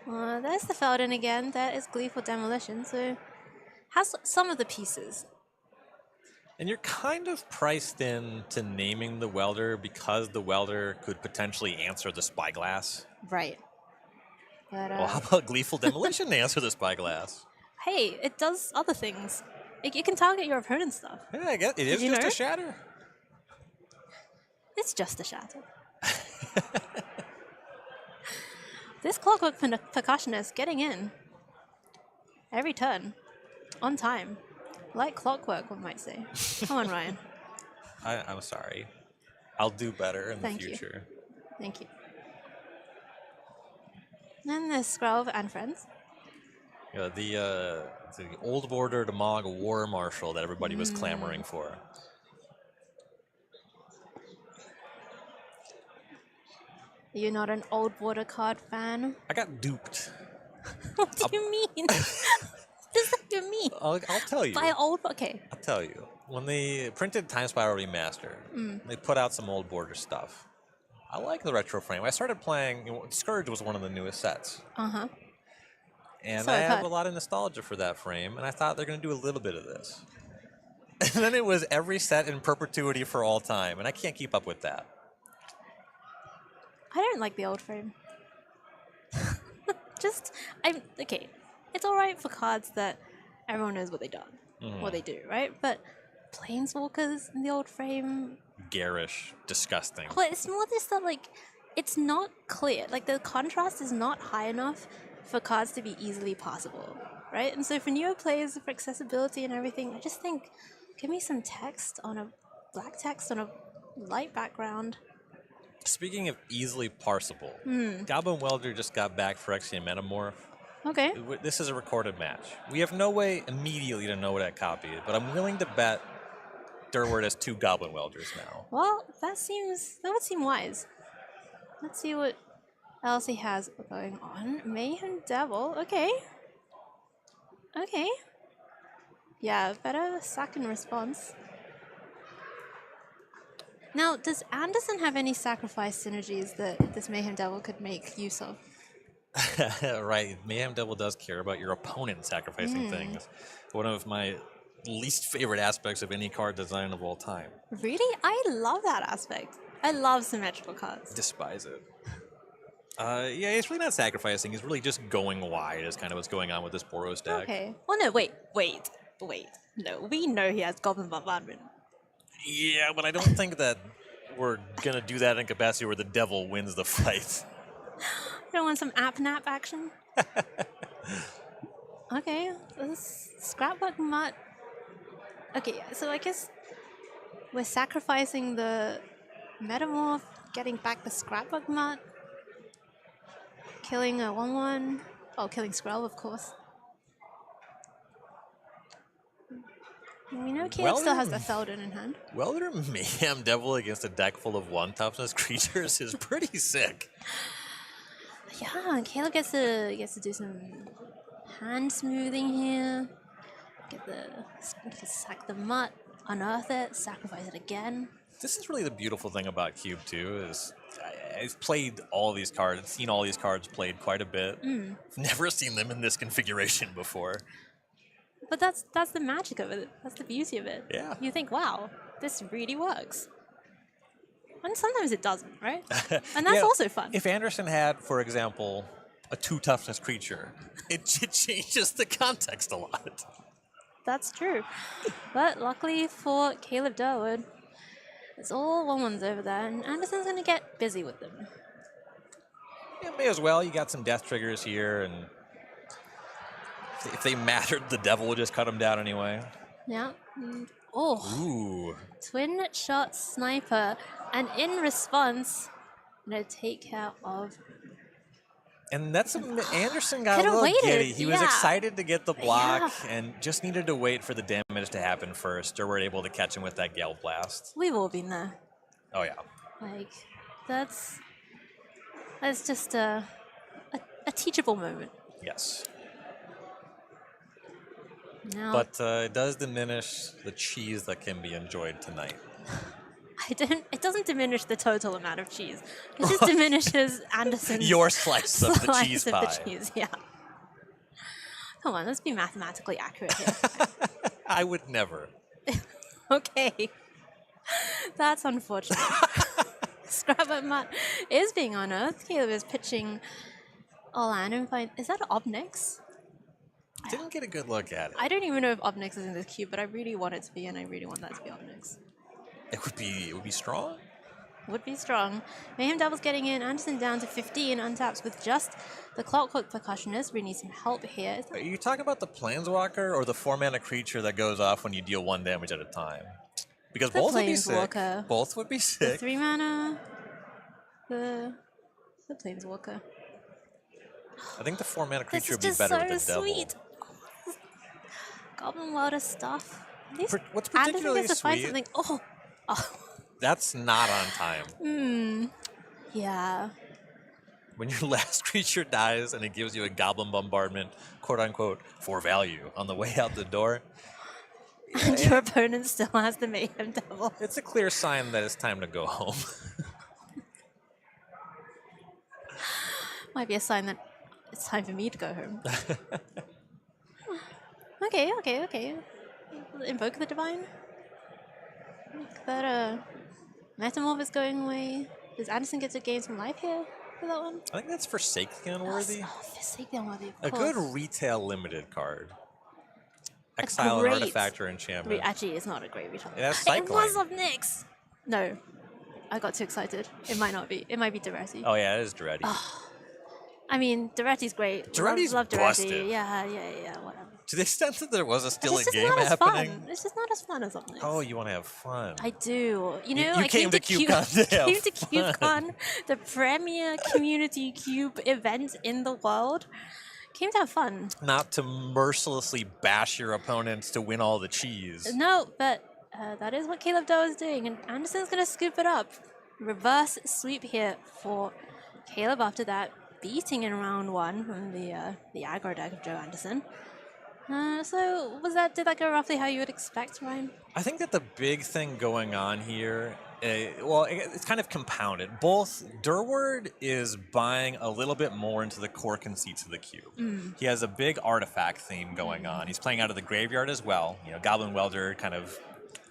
Speaker 13: There's the Felden again. That is Gleeful Demolition. So has some of the pieces.
Speaker 15: And you're kind of priced in to naming the Welder because the Welder could potentially answer the Spyglass.
Speaker 13: Right. But,
Speaker 15: well, how about Gleeful Demolition to answer the Spyglass?
Speaker 13: Hey, it does other things. You can target your opponent's stuff.
Speaker 15: Yeah, I guess it is just a shatter.
Speaker 13: It's just a shatter. This Clockwork Percussionist getting in every turn, on time, like clockwork, one might say. Come on, Ryan.
Speaker 15: I'm sorry. I'll do better in the future.
Speaker 13: Thank you. And there's Skrelv and friends.
Speaker 15: Yeah, the old border to Mog War Marshal that everybody was clamoring for.
Speaker 13: You're not an old border card fan?
Speaker 15: I got duped.
Speaker 13: What do you mean? What does that even mean?
Speaker 15: I'll tell you.
Speaker 13: By old, okay.
Speaker 15: I'll tell you. When they printed Time Spiral Remastered, they put out some old border stuff. I like the retro frame. I started playing, Scourge was one of the newest sets.
Speaker 13: Uh-huh.
Speaker 15: And
Speaker 13: So
Speaker 15: I
Speaker 13: I've
Speaker 15: have
Speaker 13: heard.
Speaker 15: a lot of nostalgia for that frame, and I thought they're going to do a little bit of this. And then it was every set in perpetuity for all time, and I can't keep up with that.
Speaker 13: I don't like the old frame. Okay. It's alright for cards that everyone knows what they done, what they do, right? But Planeswalkers in the old frame,
Speaker 15: Garish, disgusting.
Speaker 13: well, it's more just that, like, it's not clear. Like, the contrast is not high enough for cards to be easily passable, right? And so for newer players, for accessibility and everything, I just think, give me some text on a black text on a light background.
Speaker 15: Speaking of easily parsable, Goblin Welder just got back Phyrexian Metamorph.
Speaker 13: Okay.
Speaker 15: This is a recorded match. We have no way immediately to know what I copied, but I'm willing to bet Durward has 2 Goblin Welders now.
Speaker 13: Well, that would seem wise. Let's see what else he has going on. Mayhem Devil, okay. Okay. Yeah, better sack and response. Now, does Anderson have any sacrifice synergies that this Mayhem Devil could make use of?
Speaker 15: Right, Mayhem Devil does care about your opponent sacrificing things. One of my least favorite aspects of any card design of all time.
Speaker 13: Really? I love that aspect. I love symmetrical cards.
Speaker 15: Despise it. Yeah, it's really not sacrificing. It's really just going wide is kind of what's going on with this Boros deck.
Speaker 13: Okay. Well, no, wait. No, we know he has Goblin Bombardment.
Speaker 15: Yeah, but I don't think that we're going to do that in capacity where the devil wins the fight.
Speaker 13: You don't want some app-nap action? Okay. This Scrapbook Mutt Okay, so I guess we're sacrificing the Metamorph, getting back the Scrapbook Mutt, killing a 1/1. Oh, killing Skrull, of course. We know Caleb still has the Feldon in hand.
Speaker 18: Welder Mayhem Devil against a deck full of 1 toughness creatures is pretty sick.
Speaker 13: Yeah, Caleb gets to do some hand smoothing here. Get to sack the Mutt, unearth it, sacrifice it again.
Speaker 18: This is really the beautiful thing about Cube too, is I've played all these cards, seen all these cards played quite a bit. Never seen them in this configuration before.
Speaker 13: But that's the magic of it. That's the beauty of it.
Speaker 18: Yeah.
Speaker 13: You think, wow, this really works. And sometimes it doesn't, right? And that's also fun.
Speaker 18: If Anderson had, for example, a 2 toughness creature, it changes the context a lot.
Speaker 13: That's true. But luckily for Caleb Durwood, it's all 1/1s over there, and Anderson's going to get busy with them.
Speaker 18: Yeah, may as well. You got some death triggers here, and if they mattered, the devil would just cut them down anyway.
Speaker 13: Yeah. Oh.
Speaker 18: Ooh.
Speaker 13: Twin shot sniper, and in response, take care of.
Speaker 18: And that's Anderson got a
Speaker 13: Could've
Speaker 18: little
Speaker 13: waited,
Speaker 18: giddy. He was
Speaker 13: yeah.
Speaker 18: excited to get the block
Speaker 13: Yeah.
Speaker 18: and just needed to wait for the damage to happen first, or we're able to catch him with that Gale Blast.
Speaker 13: We've all been there.
Speaker 18: Oh yeah.
Speaker 13: Like, that's just a teachable moment.
Speaker 18: Yes.
Speaker 13: Now,
Speaker 18: But it does diminish the cheese that can be enjoyed tonight.
Speaker 13: it doesn't diminish the total amount of cheese. It just diminishes Anderson's
Speaker 18: Your slice of the
Speaker 13: slice
Speaker 18: cheese
Speaker 13: of
Speaker 18: pie.
Speaker 13: the cheese, yeah. Come on, let's be mathematically accurate here.
Speaker 18: I would never.
Speaker 13: Okay. That's unfortunate. Scrapbook Mutt is being unearthed. Caleb is pitching Orlando. Is that Obnix?
Speaker 18: Didn't get a good look at it.
Speaker 13: I don't even know if Obnix is in this cube, but I really want it to be, and I really want that to be Obnix.
Speaker 18: It would be strong.
Speaker 13: Would be strong. Mayhem Devil's getting in. Anderson down to 15. Untaps with just the Clockwork Percussionist. We need some help here.
Speaker 18: Are you talking about the Planeswalker or the 4-mana creature that goes off when you deal 1 damage at a time? Because
Speaker 13: The
Speaker 18: both would be sick.
Speaker 13: Planeswalker.
Speaker 18: Both would be
Speaker 13: The
Speaker 18: sick.
Speaker 13: 3 mana. The Planeswalker.
Speaker 18: I think the 4-mana
Speaker 13: This
Speaker 18: creature
Speaker 13: is
Speaker 18: would be
Speaker 13: just
Speaker 18: better
Speaker 13: so
Speaker 18: with the devil.
Speaker 13: sweet. Goblin Welder stuff.
Speaker 18: What's
Speaker 13: Anderson
Speaker 18: particularly
Speaker 13: gets to find
Speaker 18: sweet?
Speaker 13: something. Oh.
Speaker 18: That's not on time.
Speaker 13: Yeah.
Speaker 18: When your last creature dies and it gives you a goblin bombardment, quote unquote, for value on the way out the door.
Speaker 13: And your opponent still has the Mayhem Devil.
Speaker 18: It's a clear sign that it's time to go home.
Speaker 13: Might be a sign that it's time for me to go home. Okay. Invoke the Divine. That Metamorph is going away. Does Anderson get to gain some life here for that one?
Speaker 18: I think that's Forsake the Unworthy.
Speaker 13: Oh, Forsake the Unworthy,
Speaker 18: A
Speaker 13: of
Speaker 18: good
Speaker 13: course.
Speaker 18: retail limited card. Exile an artifact or enchantment.
Speaker 13: Actually, it's not a great retail.
Speaker 18: It has
Speaker 13: It
Speaker 18: cycling.
Speaker 13: was up next. No. I got too excited. It might not be. It might be Duretti.
Speaker 18: Oh yeah, it is Duretti.
Speaker 13: I mean, Duretti's great.
Speaker 18: Duretti's
Speaker 13: love Duretti.
Speaker 18: busted.
Speaker 13: Yeah, whatever.
Speaker 18: To the extent that there was still a
Speaker 13: It's just
Speaker 18: game
Speaker 13: not as
Speaker 18: happening.
Speaker 13: fun. It's just not as fun as something.
Speaker 18: Oh, you want to have fun.
Speaker 13: I do. You know,
Speaker 18: You
Speaker 13: I
Speaker 18: came to CubeCon to have
Speaker 13: came to CubeCon, the premier community cube event in the world. Came to have fun.
Speaker 18: Not to mercilessly bash your opponents to win all the cheese.
Speaker 13: No, but that is what Caleb Doe is doing, and Anderson's going to scoop it up. Reverse sweep here for Caleb after that, beating in round 1 from the aggro deck of Joe Anderson. So did that go roughly how you would expect, Ryan?
Speaker 18: I think that the big thing going on here, it's kind of compounded. Both Durward is buying a little bit more into the core conceits of the cube. He has a big artifact theme going on. He's playing out of the graveyard as well. You know, Goblin Welder kind of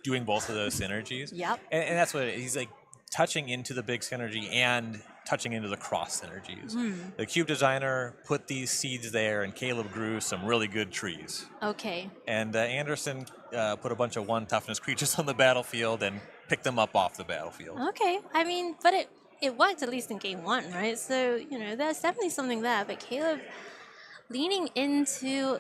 Speaker 18: doing both of those synergies.
Speaker 13: Yep.
Speaker 18: And that's what he's like, touching into the big synergy and touching into the cross synergies. The cube designer put these seeds there, and Caleb grew some really good trees.
Speaker 13: Okay.
Speaker 18: And Anderson put a bunch of 1 toughness creatures on the battlefield and picked them up off the battlefield.
Speaker 13: Okay. I mean, but it worked at least in game 1, right? So, there's definitely something there. But Caleb leaning into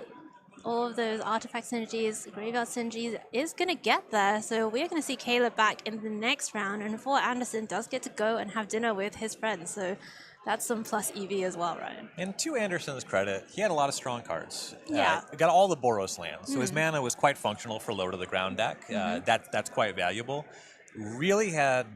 Speaker 13: all of those artifact synergies, graveyard synergies is going to get there. So we're going to see Caleb back in the next round. And before Anderson does get to go and have dinner with his friends. So that's some plus EV as well, Ryan.
Speaker 18: And to Anderson's credit, he had a lot of strong cards.
Speaker 13: Yeah.
Speaker 18: Got all the Boros lands, so his mana was quite functional for low to the ground deck. That's quite valuable. Really had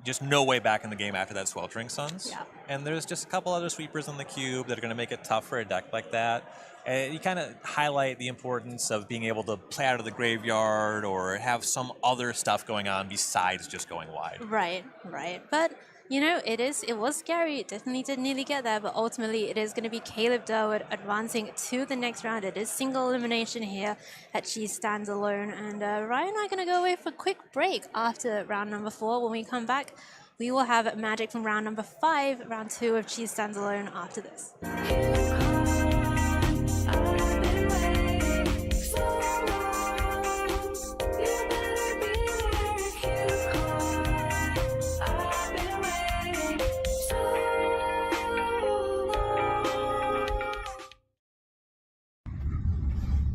Speaker 18: just no way back in the game after that Sweltering Suns.
Speaker 13: Yeah.
Speaker 18: And there's just a couple other sweepers in the cube that are going to make it tough for a deck like that. You kind of highlight the importance of being able to play out of the graveyard or have some other stuff going on besides just going wide.
Speaker 13: Right. But you know, it was scary. It definitely did nearly get there, but ultimately it is going to be Caleb Durwood advancing to the next round. It is single elimination here at She Stands Alone. And Ryan and I are going to go away for a quick break after round number 4. When we come back, we will have Magic from round number 5, round 2 of She Stands Alone after this.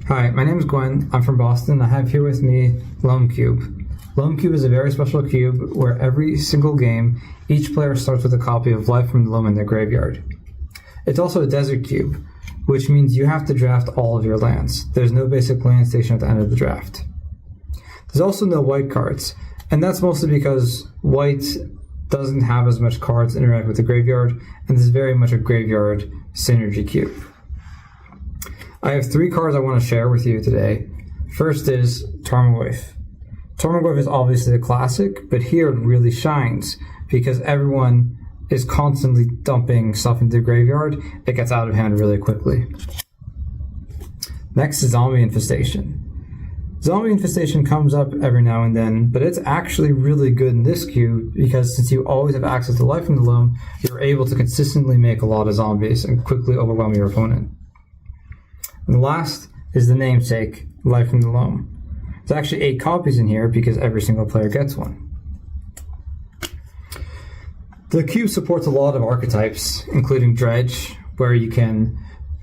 Speaker 19: Hi, my name is Gwen. I'm from Boston. I have here with me Loam Cube. Loam Cube is a very special cube where every single game, each player starts with a copy of Life from the Loam in their graveyard. It's also a desert cube, which means you have to draft all of your lands. There's no basic land station at the end of the draft. There's also no white cards, and that's mostly because white doesn't have as much cards to interact with the graveyard, and this is very much a graveyard synergy cube. I have 3 cards I want to share with you today. First is Tarmogoyf. Tarmogoyf is obviously a classic, but here it really shines because everyone is constantly dumping stuff into the graveyard. It gets out of hand really quickly. Next is Zombie Infestation. Zombie Infestation comes up every now and then, but it's actually really good in this cube because since you always have access to Life from the Loam, you're able to consistently make a lot of zombies and quickly overwhelm your opponent. And the last is the namesake, Life from the Loam. There's actually 8 copies in here because every single player gets one. The cube supports a lot of archetypes, including Dredge, where you can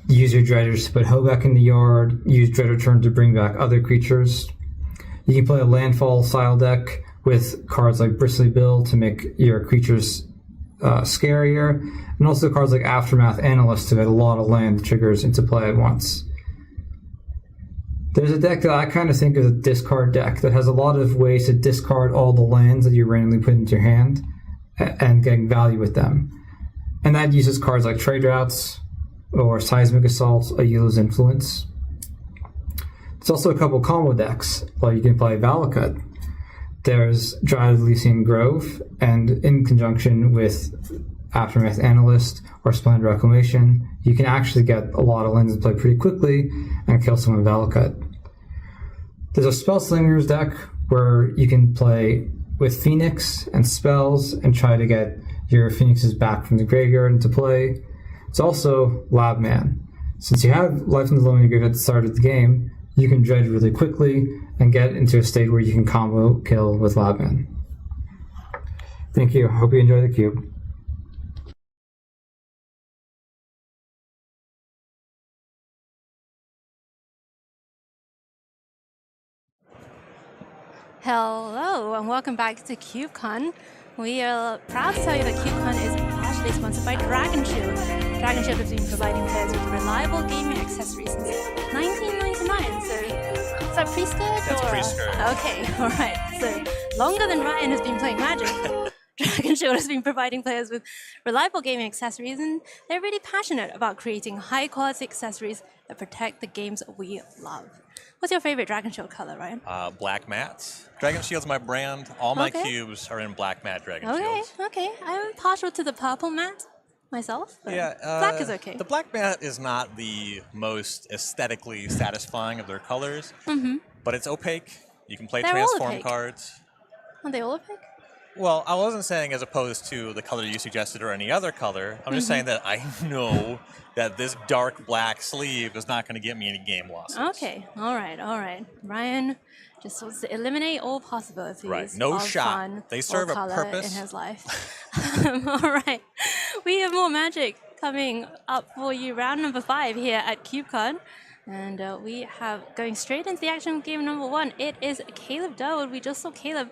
Speaker 19: use your Dredgers to put Hobak in the yard, use Dread Return to bring back other creatures. You can play a landfall style deck with cards like Bristly Bill to make your creatures scarier, and also cards like Aftermath Analyst to get a lot of land triggers into play at once. There's a deck that I kind of think is a discard deck that has a lot of ways to discard all the lands that you randomly put into your hand and getting value with them. And that uses cards like Trade Routes or Seismic Assault, Ayula's Influence. There's also a couple combo decks, like you can play Valakut. There's Dryad of Elysian Grove, and in conjunction with Aftermath Analyst or Splendid Reclamation, you can actually get a lot of lands to play pretty quickly and kill someone with Valakut. There's a Spell Slingers deck where you can play with Phoenix and spells and try to get your Phoenixes back from the graveyard into play. It's also Labman. Since you have Life in the Loam in your graveyard at the start of the game, you can dredge really quickly and get into a state where you can combo kill with Labman. Thank you. Hope you enjoy the cube.
Speaker 13: Hello and welcome back to CubeCon. We are proud to tell you that CubeCon is partially sponsored by Dragon Shield. Dragon Shield has been providing players with reliable gaming accessories since 1999. So is that pre-skirt?
Speaker 18: That's pre-skirt.
Speaker 13: Okay, all right. So longer than Ryan has been playing Magic. Dragon Shield has been providing players with reliable gaming accessories, and they're really passionate about creating high-quality accessories that protect the games we love. What's your favorite Dragon Shield color, Ryan?
Speaker 18: Black mats. Dragon Shield's my brand. All my cubes are in black matte Dragon Shields.
Speaker 13: Okay. I'm partial to the purple matte myself. But
Speaker 18: Yeah,
Speaker 13: black is okay.
Speaker 18: The black matte is not the most aesthetically satisfying of their colors, but it's opaque. You can play
Speaker 13: They're all
Speaker 18: transform
Speaker 13: opaque.
Speaker 18: cards.
Speaker 13: Are they all opaque?
Speaker 18: Well, I wasn't saying as opposed to the color you suggested or any other color. I'm just saying that I know that this dark black sleeve is not going to get me any game losses.
Speaker 13: Okay, all right. Ryan just wants to eliminate all possibilities.
Speaker 18: Right, no
Speaker 13: of
Speaker 18: shot.
Speaker 13: Fun
Speaker 18: They serve
Speaker 13: or
Speaker 18: a
Speaker 13: color
Speaker 18: purpose.
Speaker 13: in his life. All right, we have more Magic coming up for you. Round number 5 here at CubeCon. And we have going straight into the action game number 1. It is Caleb Durwood. We just saw Caleb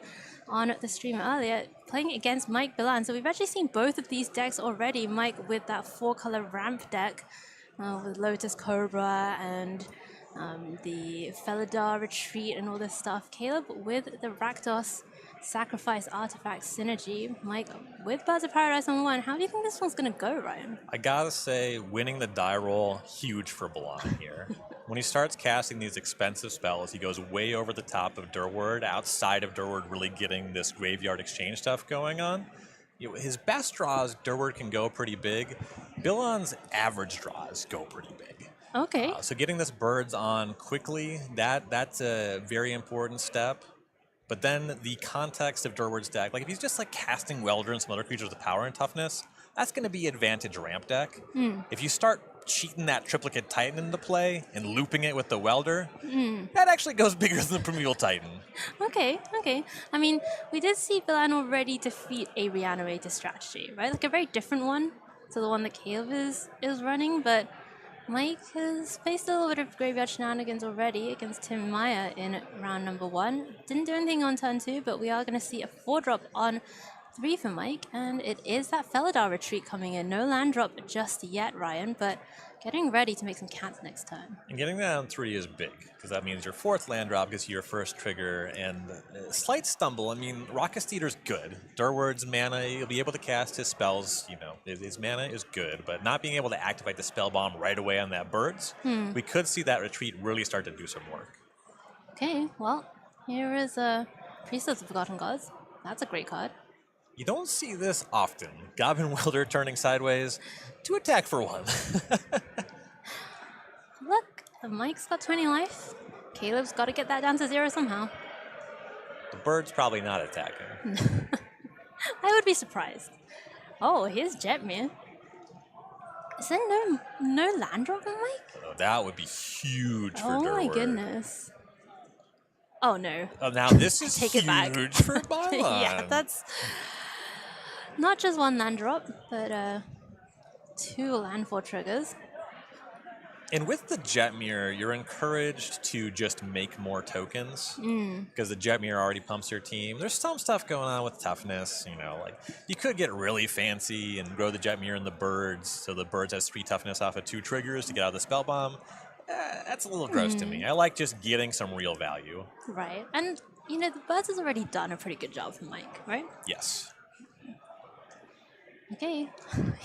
Speaker 13: on the stream earlier playing against Mike Bilan. So we've actually seen both of these decks already. Mike with that 4-color ramp deck with Lotus Cobra and the Felidar Retreat and all this stuff. Caleb with the Rakdos Sacrifice Artifact synergy. Mike with Birds of Paradise on 1. How do you think this one's going to go, Ryan?
Speaker 18: I gotta say, winning the die roll, huge for Balan here. When he starts casting these expensive spells, he goes way over the top of Durward, outside of Durward really getting this graveyard exchange stuff going on. His best draws, Durward can go pretty big. Bilan's average draws go pretty big.
Speaker 13: Okay.
Speaker 18: So getting this birds on quickly, that's a very important step. But then the context of Durward's deck, like if he's just like casting Welder and some other creatures with power and toughness, that's going to be advantage ramp deck. If you start cheating that Triplicate Titan into play and looping it with the Welder, that actually goes bigger than the Primeval Titan.
Speaker 13: Okay. I mean, we did see Bilan already defeat a Reanimator strategy, right? Like a very different one to the one that Caleb is running, but Mike has faced a little bit of graveyard shenanigans already against Tim Meyer in round number 1. Didn't do anything on turn 2, but we are going to see a 4-drop on 3 for Mike, and it is that Felidar Retreat coming in. No land drop just yet, Ryan, but getting ready to make some cats next turn.
Speaker 18: And getting that on 3 is big, because that means your 4th land drop gives you your first trigger, and a slight stumble. I mean, Raucous Theater's good. Durward's mana, he'll be able to cast his spells, his mana is good, but not being able to activate the spell bomb right away on that birds, we could see that retreat really start to do some work.
Speaker 13: Okay, well, here is a Priestess of Forgotten Gods. That's a great card.
Speaker 18: You don't see this often. Goblin Welder turning sideways to attack for 1.
Speaker 13: Look, Mike's got 20 life. Caleb's got to get that down to 0 somehow.
Speaker 18: The bird's probably not attacking.
Speaker 13: I would be surprised. Oh, here's Jetmir. Is there no land drop on Mike?
Speaker 18: Oh, that would be huge for
Speaker 13: Oh
Speaker 18: Durward.
Speaker 13: my goodness. Oh no.
Speaker 18: Oh, now this is
Speaker 13: Take it back.
Speaker 18: huge for Byron.
Speaker 13: Yeah, that's not just 1 land drop, but 2 landfall triggers.
Speaker 18: And with the Jetmir, you're encouraged to just make more tokens because the Jetmir already pumps your team. There's some stuff going on with toughness, like you could get really fancy and grow the Jetmir and the birds, so the birds has 3 toughness off of 2 triggers to get out of the spell bomb. That's a little gross to me. I like just getting some real value.
Speaker 13: Right, and the birds has already done a pretty good job for Mike, right?
Speaker 18: Yes.
Speaker 13: Okay,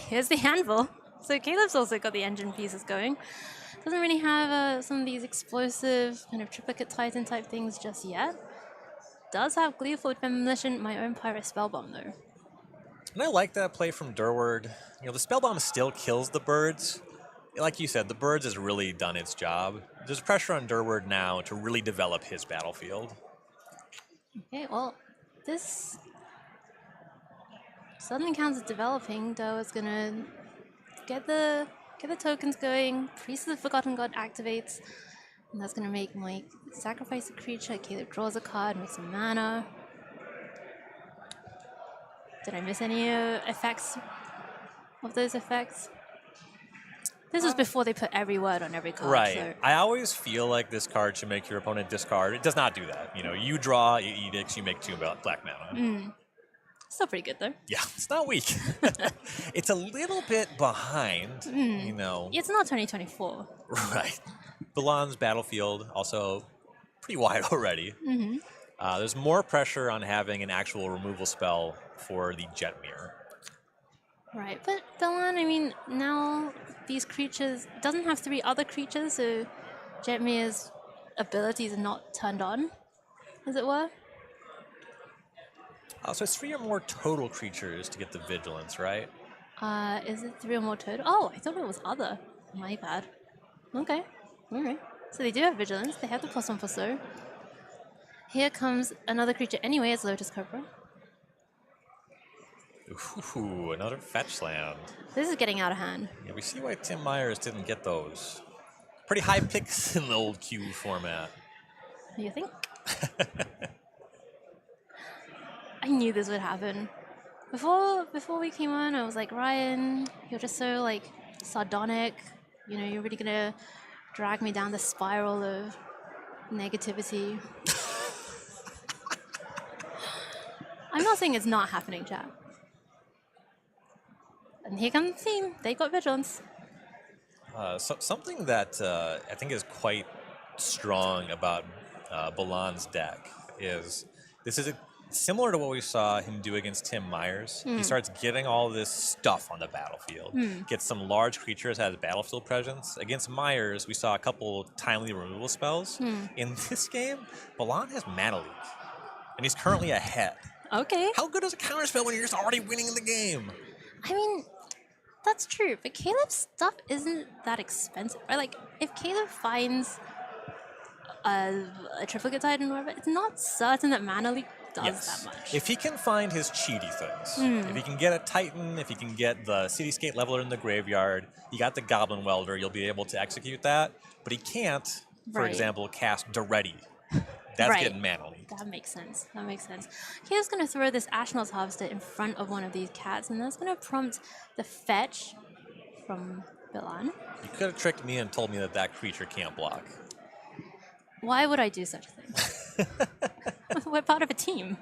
Speaker 13: here's the anvil. So Caleb's also got the engine pieces going. Doesn't really have some of these explosive kind of Triplicate Titan type things just yet. Does have Gleeful Demolition, my own Pirate Spellbomb though.
Speaker 18: And I like that play from Durward. The Spellbomb still kills the birds. Like you said, the birds has really done its job. There's pressure on Durward now to really develop his battlefield.
Speaker 13: Okay, well, this suddenly counts as developing. Durward's gonna get the tokens going. Priest of the Forgotten God activates, and that's gonna make Mike sacrifice a creature. Caleb draws a card, makes some mana. Did I miss any effects of those effects? This was before they put every word on every card.
Speaker 18: Right.
Speaker 13: So.
Speaker 18: I always feel like this card should make your opponent discard. It does not do that. You draw, you edicts, you make 2 black mana.
Speaker 13: Still pretty good though.
Speaker 18: Yeah, it's not weak. It's a little bit behind,
Speaker 13: It's not 2024.
Speaker 18: Right. Balan's battlefield also pretty wide already. There's more pressure on having an actual removal spell for the Jetmir.
Speaker 13: Right, but Balan, now these creatures doesn't have 3 other creatures, so Jetmir's abilities are not turned on, as it were.
Speaker 18: So it's 3 or more total creatures to get the vigilance, right?
Speaker 13: Is it 3 or more total? Oh, I thought it was other. My bad. Okay, alright. So they do have vigilance, they have the +1 for so. Here comes another creature anyway, it's Lotus Cobra.
Speaker 18: Ooh, another fetch land.
Speaker 13: This is getting out of hand.
Speaker 18: Yeah, we see why Tim Myers didn't get those. Pretty high picks in the old Cube format.
Speaker 13: You think? I knew this would happen. Before we came on, I was like, Ryan, you're just so sardonic. You're really gonna drag me down the spiral of negativity. I'm not saying it's not happening, chat. And here comes the team. They got vigilance.
Speaker 18: Something that I think is quite strong about Balan's deck is this is similar to what we saw him do against Tim Myers. He starts getting all this stuff on the battlefield, gets some large creatures, has battlefield presence. Against Myers, we saw a couple timely removal spells. In this game, Balan has Mana Leak, and he's currently ahead.
Speaker 13: Okay.
Speaker 18: How good is a counterspell when you're just already winning the game?
Speaker 13: I mean, that's true, but Caleb's stuff isn't that expensive, right? Like, if Caleb finds a triplicate Titan or whatever, it's not certain that Mana Leak does that much.
Speaker 18: If he can find his cheaty things, if he can get a Titan, if he can get the Cityscape Leveler in the graveyard, you got the Goblin Welder, you'll be able to execute that. But he can't, for example, cast Duretti. That's getting Mana Leak.
Speaker 13: That makes sense. That makes sense. Caleb's going to throw this Ashnod's Harvester in front of one of these cats, and that's going to prompt the fetch from Balan.
Speaker 18: You could have tricked me and told me that that creature can't block.
Speaker 13: Why would I do such a thing? We're part of a team.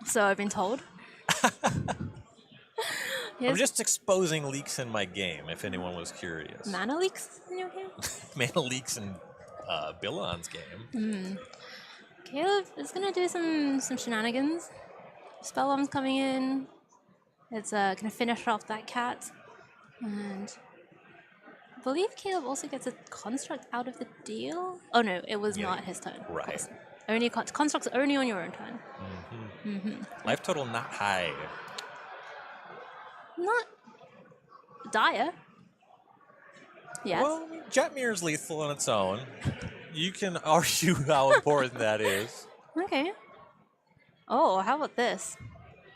Speaker 13: So I've been told.
Speaker 18: I'm just exposing leaks in my game, if anyone was curious.
Speaker 13: Mana Leaks in your game?
Speaker 18: Mana Leaks in Balan's game.
Speaker 13: Caleb is going to do some shenanigans. Spell Bomb's coming in. It's going to finish off that cat. And I believe Caleb also gets a construct out of the deal. Oh no, it was not his turn.
Speaker 18: Right.
Speaker 13: Only constructs only on your own turn.
Speaker 18: Life total not high.
Speaker 13: Not dire. Yes.
Speaker 18: Well, Jetmir's lethal on its own. You can argue how important that is.
Speaker 13: Okay. Oh, how about this?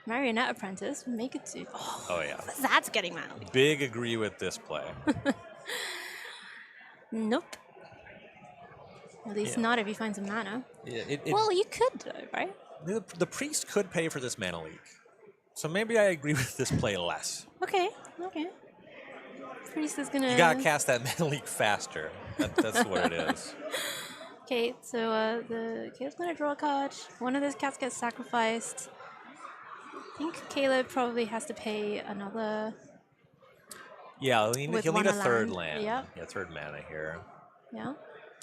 Speaker 13: Marionette Apprentice, make it to...
Speaker 18: Oh yeah.
Speaker 13: That's getting Mana Leak.
Speaker 18: Big agree with this play.
Speaker 13: Nope. At least not if you find some mana.
Speaker 18: Yeah,
Speaker 13: well, you could though, right?
Speaker 18: The priest could pay for this Mana Leak. So maybe I agree with this play less.
Speaker 13: Okay, okay. Priest is gonna...
Speaker 18: You gotta cast that Mana Leak faster. That's what it is.
Speaker 13: Okay, so the Caleb's gonna draw a card. One of those cats gets sacrificed. I think Caleb probably has to pay another...
Speaker 18: Yeah, he'll need a third land.
Speaker 13: Yep.
Speaker 18: Yeah, third mana here.
Speaker 13: Yeah.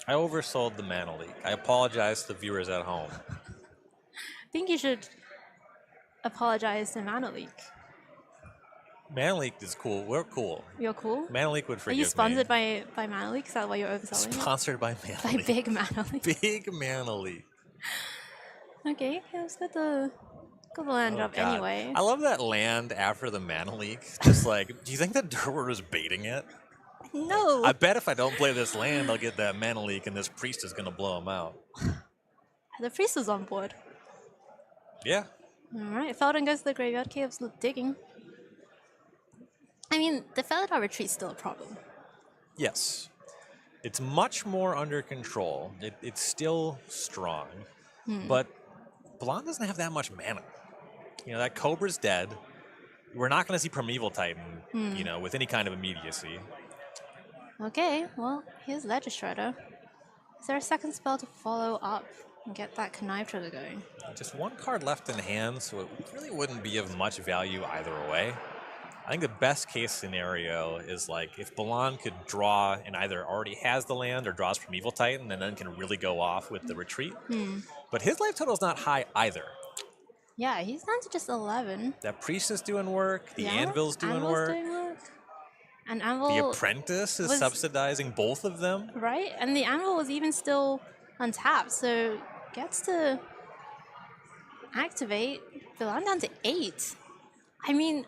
Speaker 18: I oversold the Mana Leak. I apologize to the viewers at home.
Speaker 13: I think you should apologize to Mana Leak.
Speaker 18: Mana Leak is cool. We're cool.
Speaker 13: You're cool?
Speaker 18: Mana Leak would forgive me.
Speaker 13: Are you sponsored by Mana Leak? Is that why you're overselling
Speaker 18: Sponsored by Mana
Speaker 13: Leak? By Big Mana Leak.
Speaker 18: Big Mana Leak.
Speaker 13: Okay, Caleb's got the land drop
Speaker 18: God.
Speaker 13: anyway.
Speaker 18: I love that land after the Mana Leak. Just like, do you think that Durward was baiting it?
Speaker 13: No.
Speaker 18: I bet if I don't play this land, I'll get that Mana Leak and this priest is going to blow him out.
Speaker 13: The priest is on board.
Speaker 18: Yeah.
Speaker 13: Alright, Feldon goes to the graveyard. Caleb's digging. I mean, the Feldon retreat's still a problem.
Speaker 18: Yes. It's much more under control. It's still strong. But Balan doesn't have that much mana. You know, that Cobra's dead. We're not going to see Primeval Titan, you know, with any kind of immediacy.
Speaker 13: Okay, well, here's Ledger Shredder. Is there a second spell to follow up and get that Connive trigger going?
Speaker 18: Just one card left in hand, so it really wouldn't be of much value either way. I think the best case scenario is like if Balan could draw and either already has the land or draws Primeval Titan and then can really go off with the retreat. But his life total is not high either.
Speaker 13: Yeah, he's down to just 11.
Speaker 18: That priest is doing work. The anvil's doing work.
Speaker 13: And Anvil...
Speaker 18: The apprentice is subsidizing both of them.
Speaker 13: Right? And the Anvil was even still untapped, so gets to activate. Balan down to 8. I mean,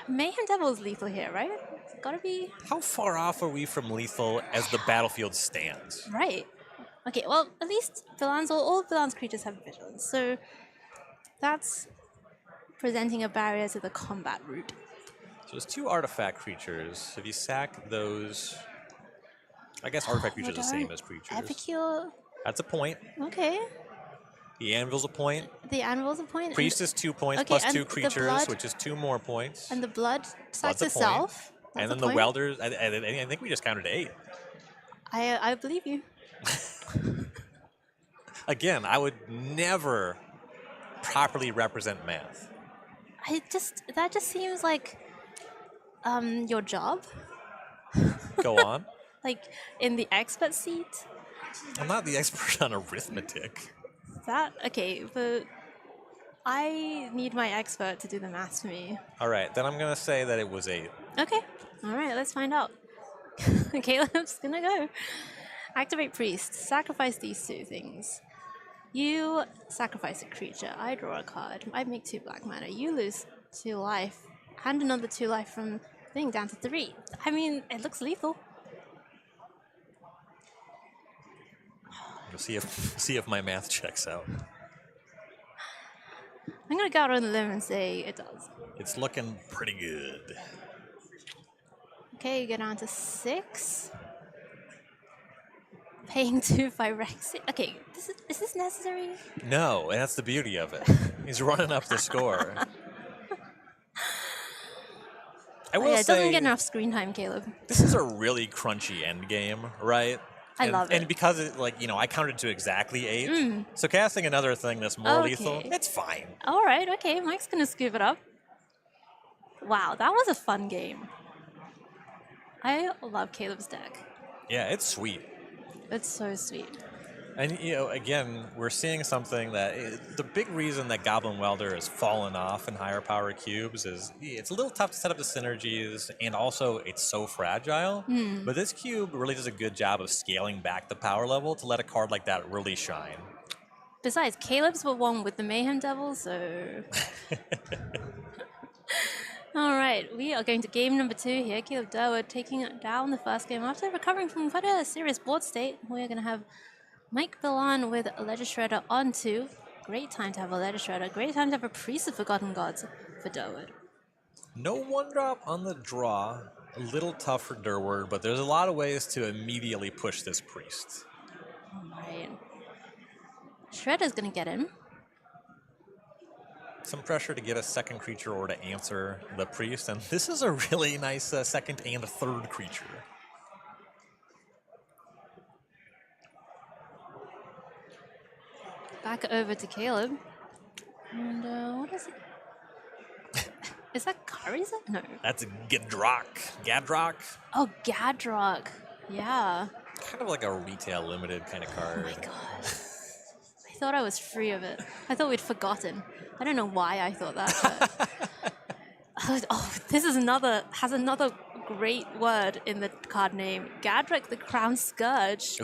Speaker 13: Mayhem Devil's lethal here, right? It's gotta be...
Speaker 18: How far off are we from lethal as the battlefield stands?
Speaker 13: Right. Okay, well, at least all of Balan's creatures have vigilance, so that's presenting a barrier to the combat route.
Speaker 18: So there's 2 artifact creatures. If you sack those... I guess artifact creatures are the same as creatures.
Speaker 13: Epicure...
Speaker 18: That's a point.
Speaker 13: Okay.
Speaker 18: The anvil's a point.
Speaker 13: The anvil's a point.
Speaker 18: Priest is 2 points plus 2 creatures, which is 2 more points.
Speaker 13: And the blood sacks
Speaker 18: That's a
Speaker 13: itself.
Speaker 18: point. And then the welders, I think we just counted to 8.
Speaker 13: I believe you.
Speaker 18: Again, I would never properly represent math.
Speaker 13: That just seems like your job.
Speaker 18: Go on.
Speaker 13: Like in the expert seat.
Speaker 18: I'm not the expert on arithmetic.
Speaker 13: Okay, but I need my expert to do the math for me.
Speaker 18: All right, then I'm going to say that it was 8.
Speaker 13: Okay. All right, let's find out. Caleb's gonna go. Activate priest. Sacrifice these 2 things. You sacrifice a creature. I draw a card. I make 2 black mana. You lose 2 life. And another 2 life from thing down to 3. I mean, it looks lethal.
Speaker 18: We'll see if my math checks out.
Speaker 13: I'm gonna go out on the limb and say it does.
Speaker 18: It's looking pretty good.
Speaker 13: Okay, you get down to 6. Paying 2 Phyrexia. Okay, is this necessary?
Speaker 18: No, and that's the beauty of it. He's running up the score. I will
Speaker 13: Yeah, it doesn't
Speaker 18: say,
Speaker 13: get enough screen time, Caleb.
Speaker 18: this is a really crunchy end game, right?
Speaker 13: I love it.
Speaker 18: And because I counted to exactly 8, so casting another thing that's more lethal, it's fine.
Speaker 13: All right, okay, Mike's gonna scoop it up. Wow, that was a fun game. I love Caleb's deck.
Speaker 18: Yeah, it's sweet.
Speaker 13: It's so sweet.
Speaker 18: And, again, we're seeing something that the big reason that Goblin Welder has fallen off in higher power cubes is it's a little tough to set up the synergies, and also it's so fragile. But this cube really does a good job of scaling back the power level to let a card like that really shine.
Speaker 13: Besides, Caleb's the one with the Mayhem Devil, so... All right, we are going to game number 2 here. Caleb Durwood taking down the first game after recovering from quite a serious board state. We're going to have Mike Billan with a Ledger Shredder on 2. Great time to have a Ledger Shredder. Great time to have a Priest of Forgotten Gods for Durwood.
Speaker 18: No 1-drop on the draw. A little tough for Durwood, but there's a lot of ways to immediately push this Priest.
Speaker 13: All right. Shredder's going to get him.
Speaker 18: Some pressure to get a second creature or to answer the Priest, and this is a really nice second and third creature.
Speaker 13: Back over to Caleb. And what is it? Is that Kariza? No.
Speaker 18: That's Gadrock. Gadrock?
Speaker 13: Oh, Gadrock. Yeah.
Speaker 18: Kind of like a retail limited kind of card.
Speaker 13: Oh my god. I thought I was free of it. I thought we'd forgotten. I don't know why I thought that. Oh, this is has another great word in the card name. Gadrock the Crown Scourge.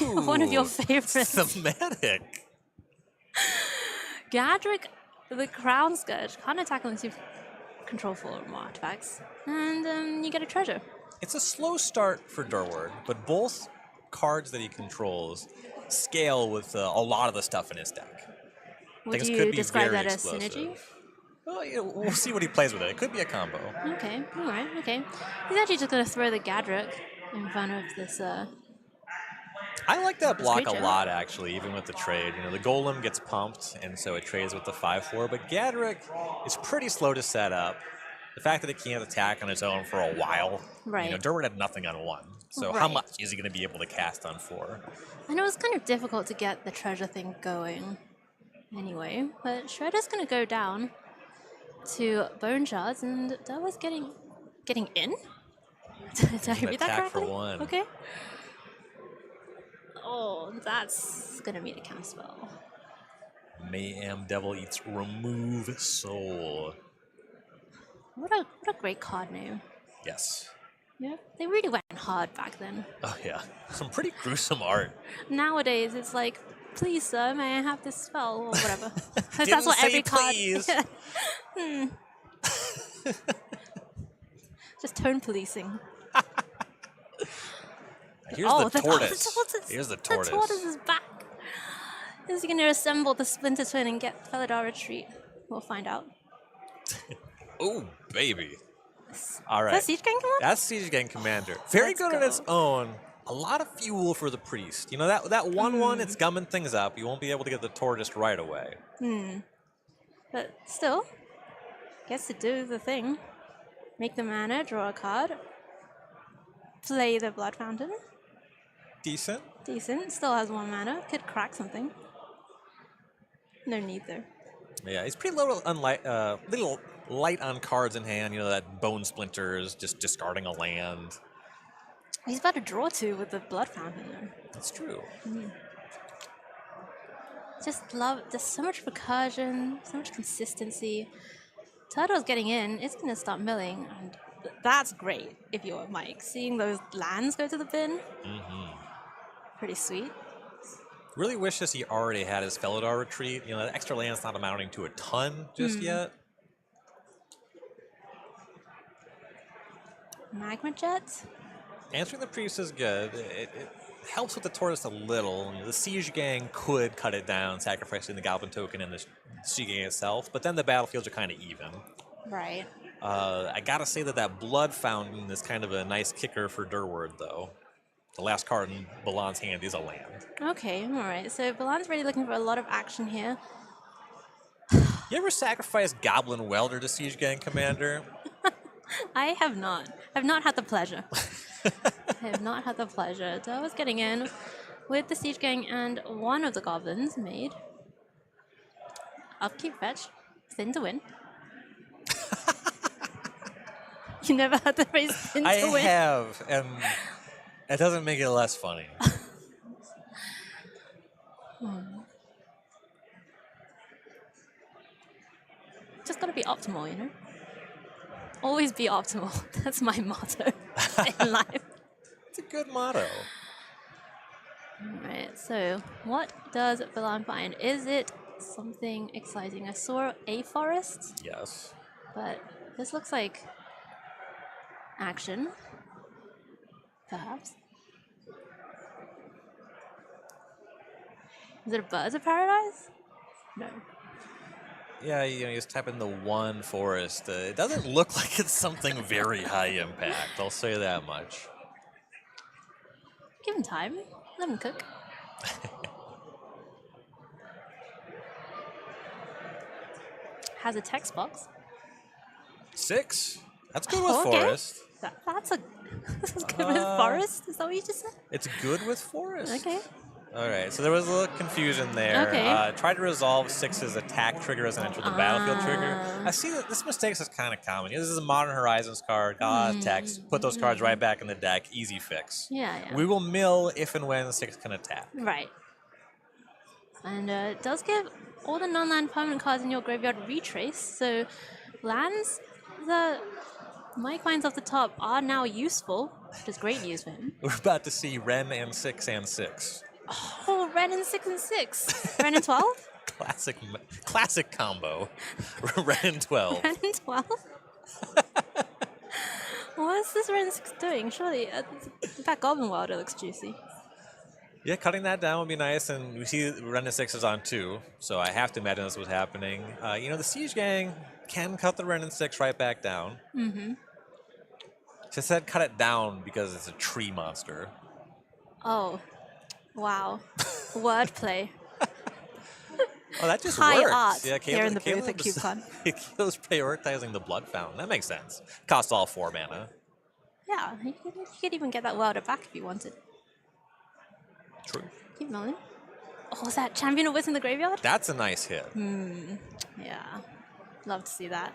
Speaker 18: Ooh,
Speaker 13: one of your favorites.
Speaker 18: Thematic.
Speaker 13: Gadrock the Crown Scourge. Can't attack unless you control 4 or more artifacts. And you get a treasure.
Speaker 18: It's a slow start for Durwood, but both cards that he controls scale with a lot of the stuff in his deck.
Speaker 13: Would
Speaker 18: Things
Speaker 13: you
Speaker 18: could be
Speaker 13: describe
Speaker 18: very
Speaker 13: that as
Speaker 18: explosive.
Speaker 13: synergy?
Speaker 18: Well, we'll see what he plays with it. It could be a combo.
Speaker 13: Okay, all right, okay. He's actually just going to throw the Gadrock in front of this...
Speaker 18: I like that
Speaker 13: this
Speaker 18: block a
Speaker 13: creature.
Speaker 18: lot, actually, even with the trade. The Golem gets pumped, and so it trades with the 5/4, but Gadrock is pretty slow to set up. The fact that it can't attack on its own for a while.
Speaker 13: Right.
Speaker 18: Durwood had nothing on 1, so how
Speaker 13: Right.
Speaker 18: much is he going to be able to cast on 4?
Speaker 13: I know it's kind of difficult to get the treasure thing going anyway, but Shredder's going to go down to Bone Shards, and Durwood's getting in? Did I read that
Speaker 18: attack for
Speaker 13: correctly?
Speaker 18: 1.
Speaker 13: Okay. Oh, that's going to mean a counterspell.
Speaker 18: Mayhem Devil eats Remove Soul.
Speaker 13: What a great card name.
Speaker 18: Yes.
Speaker 13: Yeah, they really went hard back then.
Speaker 18: Oh, yeah. Some pretty gruesome art.
Speaker 13: Nowadays, it's like, please, sir, may I have this spell or whatever.
Speaker 18: Didn't
Speaker 13: That's what
Speaker 18: say
Speaker 13: every card.
Speaker 18: please.
Speaker 13: Just tone policing.
Speaker 18: Here's the tortoise. Here's the tortoise.
Speaker 13: The tortoise is back. Is he going to assemble the Splinter Twin and get Felidar Retreat? We'll find out.
Speaker 18: Oh, baby. All right.
Speaker 13: Is that Siege Gang Commander?
Speaker 18: That's Siege Gang Commander. Very
Speaker 13: Let's
Speaker 18: good
Speaker 13: go.
Speaker 18: on its own. A lot of fuel for the Priest. That 1/1, it's gumming things up. You won't be able to get the tortoise right away.
Speaker 13: But still, gets to do the thing. Make the mana, draw a card, play the Blood Fountain.
Speaker 18: Decent.
Speaker 13: Decent. Still has 1 mana. Could crack something. No need though.
Speaker 18: Yeah, he's pretty little light on cards in hand. You know, that Bone Splinters, just discarding a land.
Speaker 13: He's about to draw 2 with the Blood Fountain though.
Speaker 18: That's true.
Speaker 13: Just love, there's so much recursion, so much consistency. Turtle's getting in, it's going to start milling, and that's great if you're Mike. Seeing those lands go to the bin, pretty sweet.
Speaker 18: Really wishes he already had his Felidar retreat. You know, that extra land's not amounting to a ton just yet.
Speaker 13: Magma Jet?
Speaker 18: Answering the Priest is good. It helps with the Tortoise a little. You know, the Siege Gang could cut it down, sacrificing the Goblin token and the Siege Gang itself, but then the battlefields are kind of even.
Speaker 13: Right.
Speaker 18: I gotta say that Blood Fountain is kind of a nice kicker for Durward, though. The last card in Balan's hand is a land.
Speaker 13: Okay, alright. So Balan's really looking for a lot of action here.
Speaker 18: You ever sacrifice Goblin Welder to Siege Gang Commander?
Speaker 13: I have not. I've not had the pleasure. I have not had the pleasure. So I was getting in with the Siege Gang and one of the goblins made. Upkeep fetch. Thin to win. You never had the phrase thin to win?
Speaker 18: I have, and it doesn't make it less funny.
Speaker 13: Just gotta be optimal, you know? Always be optimal. That's my motto in life.
Speaker 18: It's a good motto.
Speaker 13: Alright, so what does Balan find? Is it something exciting? I saw a forest.
Speaker 18: Yes.
Speaker 13: But this looks like action. Perhaps. Is it a Birds of Paradise? No.
Speaker 18: Yeah, you know, you just type in the one forest. It doesn't look like it's something very high impact, I'll say that much.
Speaker 13: Give him time. Let him cook. Has a text box.
Speaker 18: 6? That's good with
Speaker 13: Okay.
Speaker 18: forest.
Speaker 13: That's good with forest? Is that what you just said?
Speaker 18: It's good with forest.
Speaker 13: Okay.
Speaker 18: All right, so there was a little confusion there.
Speaker 13: Okay.
Speaker 18: Try to resolve 6's attack trigger as an enter the battlefield trigger. I see that this mistake is kind of common. This is a Modern Horizons card. Text. Put those cards right back in the deck. Easy fix.
Speaker 13: Yeah, yeah.
Speaker 18: We will mill if and when 6 can attack.
Speaker 13: Right. And it does give all the non-land permanent cards in your graveyard retrace. So lands that Mike finds off the top are now useful, which is great news for him.
Speaker 18: We're about to see Ren and 6 and 6.
Speaker 13: Oh, Ren and 6 and 6. Ren and 12?
Speaker 18: Classic combo. Ren and 12.
Speaker 13: Ren and 12? What's this Ren 6 doing? Surely that Goblin Wilder looks juicy.
Speaker 18: Yeah, cutting that down would be nice, and we see Ren and 6 is on 2, so I have to imagine this was happening. You know, the Siege Gang can cut the Ren and 6 right back down.
Speaker 13: Mm-hmm.
Speaker 18: She said cut it down because it's a tree monster.
Speaker 13: Oh, wow. Wordplay.
Speaker 18: Oh, that just
Speaker 13: High
Speaker 18: works.
Speaker 13: art
Speaker 18: Yeah,
Speaker 13: here in the booth at CubeCon.
Speaker 18: Caleb's prioritizing the Blood Fountain. That makes sense. Costs all 4 mana.
Speaker 13: Yeah, you could even get that Wilder back if you wanted.
Speaker 18: True.
Speaker 13: Keep milling. Oh, is that Champion of Wits in the graveyard?
Speaker 18: That's a nice hit.
Speaker 13: Yeah. Love to see that.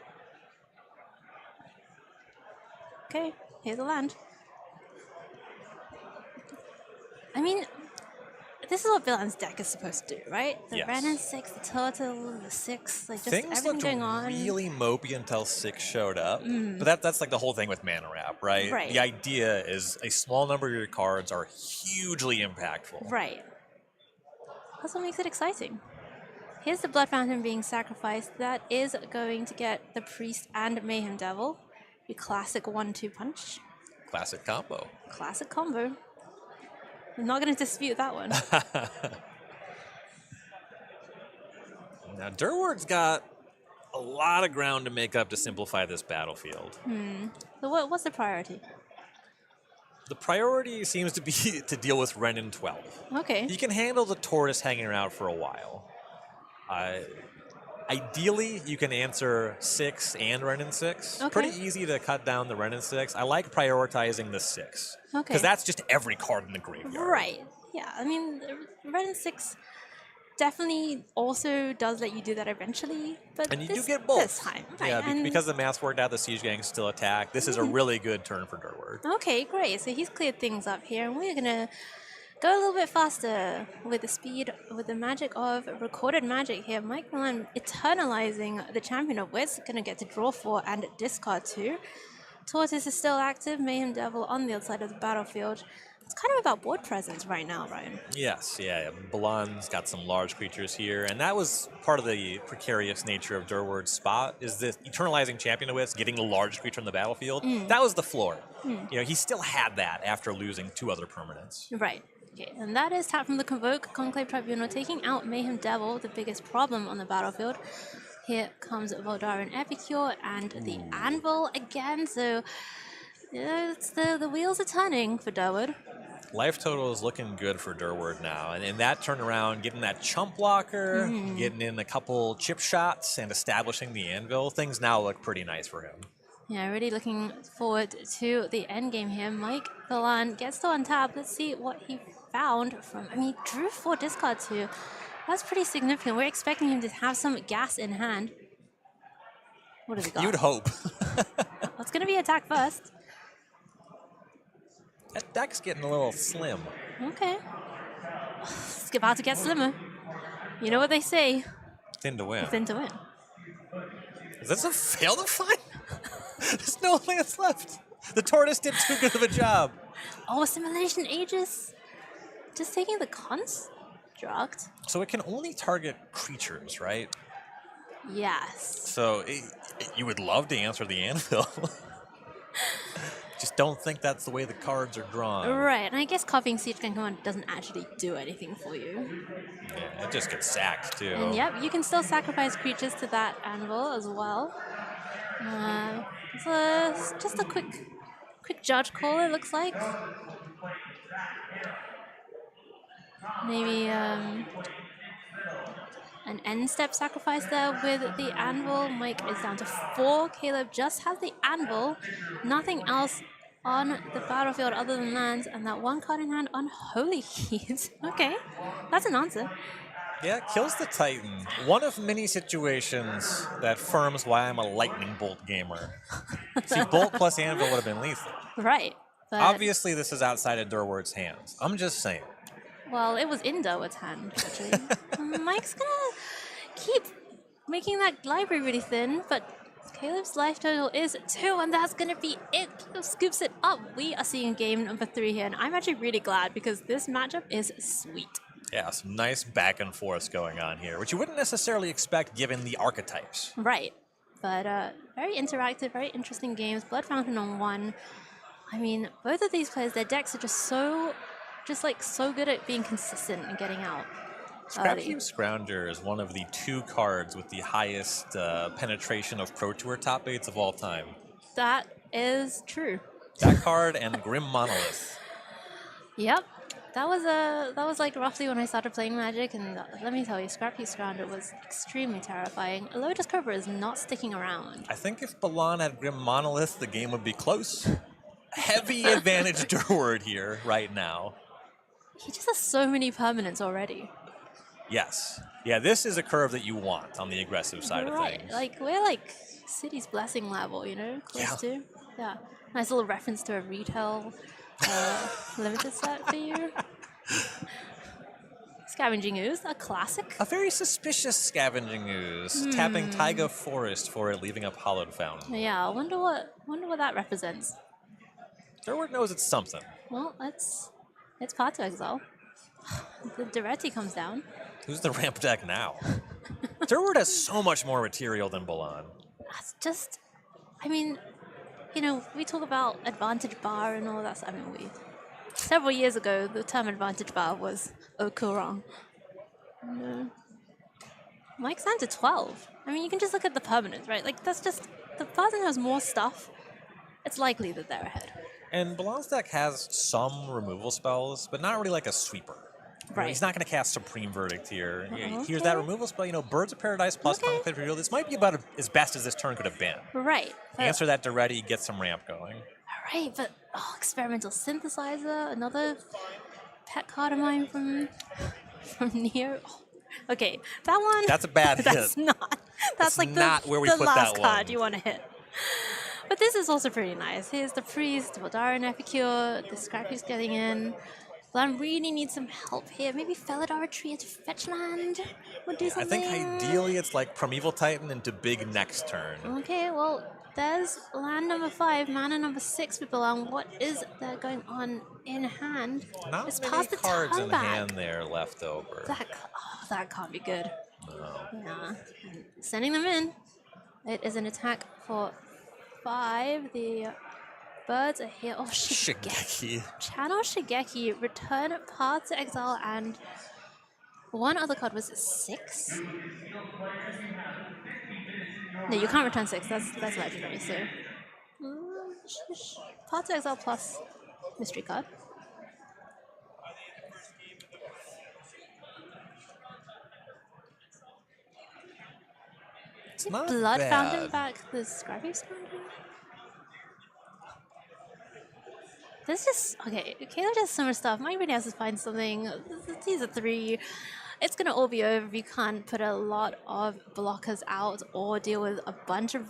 Speaker 13: Okay, here's a land. I mean, this is what Villain's deck is supposed to do, right? The
Speaker 18: Yes.
Speaker 13: Ren and 6, the Turtle, the 6, like just
Speaker 18: Things
Speaker 13: everything
Speaker 18: looked
Speaker 13: going on.
Speaker 18: really mopey until 6 showed up. But that's like the whole thing with Mana Wrap, right?
Speaker 13: Right.
Speaker 18: The idea is a small number of your cards are hugely impactful.
Speaker 13: Right. That's what makes it exciting. Here's the Blood Fountain being sacrificed. That is going to get the Priest and Mayhem Devil. Your classic 1-2 punch.
Speaker 18: Classic combo.
Speaker 13: Classic combo. I'm not going to dispute that one.
Speaker 18: Now, Durward's got a lot of ground to make up to simplify this battlefield.
Speaker 13: So what's the priority?
Speaker 18: The priority seems to be to deal with Ren and 12.
Speaker 13: Okay.
Speaker 18: You can handle the Tortoise hanging around for a while. Ideally, you can answer 6 and Renin 6.
Speaker 13: Okay.
Speaker 18: Pretty easy to cut down the Renin 6. I like prioritizing the 6.
Speaker 13: Okay.
Speaker 18: Because that's just every card in the graveyard.
Speaker 13: Right. Yeah. I mean, Red and 6 definitely also does let you do that eventually, but
Speaker 18: And you
Speaker 13: this,
Speaker 18: do get both.
Speaker 13: this time. Right.
Speaker 18: Yeah,
Speaker 13: and
Speaker 18: because the math's worked out, the Siege Gang still attack. This is a really good turn for Durward.
Speaker 13: Okay, great. So he's cleared things up here, and we're gonna go a little bit faster with the speed, with the magic of recorded magic here. Mike Milan eternalizing the Champion of Wits, gonna get to draw 4 and discard 2. Tortoise is still active, Mayhem Devil on the other side of the battlefield. It's kind of about board presence right now, Ryan.
Speaker 18: Yes, yeah. Balan's got some large creatures here, and that was part of the precarious nature of Durward's spot, is this eternalizing Champion of Wits, getting the large creature on the battlefield. That was the floor. You know, he still had that after losing 2 other permanents.
Speaker 13: Right. Okay, and that is tapped from the Convoke Conclave Tribunal, taking out Mayhem Devil, the biggest problem on the battlefield. Here comes Voldaren Epicure and the Anvil again, so it's the wheels are turning for Durward.
Speaker 18: Life total is looking good for Durward now, and in that turnaround, getting that chump blocker, getting in a couple chip shots, and establishing the anvil, things now look pretty nice for him.
Speaker 13: Yeah, really looking forward to the end game here. Mike Balan gets to untap. Let's see what he found from. I mean, he drew 4, discard 2. That's pretty significant. We're expecting him to have some gas in hand. What has he got?
Speaker 18: You'd hope.
Speaker 13: It's going to be attack first.
Speaker 18: That deck's getting a little slim.
Speaker 13: Okay. It's about to get slimmer. You know what they say.
Speaker 18: Thin to win.
Speaker 13: Thin to win.
Speaker 18: Is this a fail to find? There's no lance left. The tortoise did too good of a job.
Speaker 13: Oh, Assimilation Aegis. Just taking the construct.
Speaker 18: So it can only target creatures, right?
Speaker 13: Yes.
Speaker 18: So you would love to answer the anvil. Just don't think that's the way the cards are drawn.
Speaker 13: Right, and I guess copying Siege Gang Command doesn't actually do anything for you.
Speaker 18: Yeah, it just gets sacked too.
Speaker 13: And yep, you can still sacrifice creatures to that anvil as well. So just a quick judge call, it looks like. Maybe an end step sacrifice there with the anvil. Mike is down to 4. Caleb just has the anvil. Nothing else on the battlefield other than lands, and that 1 card in hand on Holy Keys. Okay, that's an answer.
Speaker 18: Yeah, kills the Titan. One of many situations that affirms why I'm a lightning bolt gamer. See, bolt plus anvil would have been lethal.
Speaker 13: Right. But
Speaker 18: Obviously, this is outside of Durward's hands. I'm just saying.
Speaker 13: well, it was in Durward's hand, actually. Mike's gonna keep making that library really thin, but Caleb's life total is 2, and that's gonna be it. Caleb scoops it up. We are seeing game number 3 here, and I'm actually really glad because this matchup is sweet.
Speaker 18: Yeah, some nice back and forth going on here, which you wouldn't necessarily expect given the archetypes.
Speaker 13: Right. But very interactive, very interesting games. Blood Fountain on 1. I mean, both of these players, their decks are just so good at being consistent and getting out.
Speaker 18: Scrapcube Scrounger is one of the 2 cards with the highest penetration of Pro Tour top 8s of all time.
Speaker 13: That is true.
Speaker 18: That card and Grim Monolith.
Speaker 13: Yep. That was like roughly when I started playing Magic, and let me tell you, Scrapcube Scrounger was extremely terrifying. Lotus Cobra is not sticking around.
Speaker 18: I think if Balan had Grim Monolith, the game would be close. Heavy advantage Durward here right now.
Speaker 13: He just has so many permanents already.
Speaker 18: Yes. Yeah, this is a curve that you want on the aggressive side of things.
Speaker 13: Like, we're like City's Blessing level, you know? Close to. Yeah. Nice little reference to a retail limited set for you. Scavenging Ooze, a classic.
Speaker 18: A very suspicious Scavenging Ooze, tapping Taiga Forest for it, leaving up Hollowed Fountain.
Speaker 13: Yeah, I wonder what that represents.
Speaker 18: Durward knows it's something.
Speaker 13: Well, it's Path to Exile. The Duretti comes down.
Speaker 18: Who's the ramp deck now? Durward has so much more material than Balan.
Speaker 13: That's just, I mean, you know, we talk about advantage bar and all that. I mean, several years ago, the term advantage bar was au courant. No. Mike's down to 12. I mean, you can just look at the permanents, right? Like, that's just, the person has more stuff. It's likely that they're ahead.
Speaker 18: And Balan's deck has some removal spells, but not really like a sweeper.
Speaker 13: Right.
Speaker 18: He's not going to cast Supreme Verdict here.
Speaker 13: Okay.
Speaker 18: Here's that removal spell. Birds of Paradise plus Conclave Reveal. This might be about as best as this turn could have been.
Speaker 13: Right.
Speaker 18: Answer that to ready, get some ramp going.
Speaker 13: All right, but Experimental Synthesizer, another pet card of mine from Neo. Oh, okay, that one.
Speaker 18: That's a bad
Speaker 13: That's
Speaker 18: hit.
Speaker 13: not. That's like
Speaker 18: not
Speaker 13: the,
Speaker 18: where we
Speaker 13: the
Speaker 18: put
Speaker 13: last
Speaker 18: that
Speaker 13: card
Speaker 18: one.
Speaker 13: you want to hit. But this is also pretty nice. Here's the Priest, Voldaren Epicure, the Scrappy's getting in. But I really need some help here. Maybe Felidar Tree into fetch land would do
Speaker 18: I
Speaker 13: something.
Speaker 18: think ideally it's like Primeval Titan into big next turn.
Speaker 13: Okay, well, there's land number 5, mana number 6 for Balan. What is there going on in hand?
Speaker 18: Not
Speaker 13: it's
Speaker 18: many
Speaker 13: past the
Speaker 18: cards
Speaker 13: turn
Speaker 18: in
Speaker 13: back.
Speaker 18: hand there left over.
Speaker 13: That can't be good.
Speaker 18: No.
Speaker 13: Yeah. And sending them in. It is an attack for 5. The birds are here. Oh,
Speaker 18: Shigeki.
Speaker 13: Channel Shigeki, return Path to Exile, and one other card was 6. No, you can't return 6. That's legendary. So, Path to Exile plus mystery card.
Speaker 18: It's not
Speaker 13: Blood
Speaker 18: bad.
Speaker 13: Fountain back the Scrappy's Fountain. There's just okay. Caleb does so much stuff. Mike really has to find something. These are 3. It's gonna all be over if you can't put a lot of blockers out or deal with a bunch of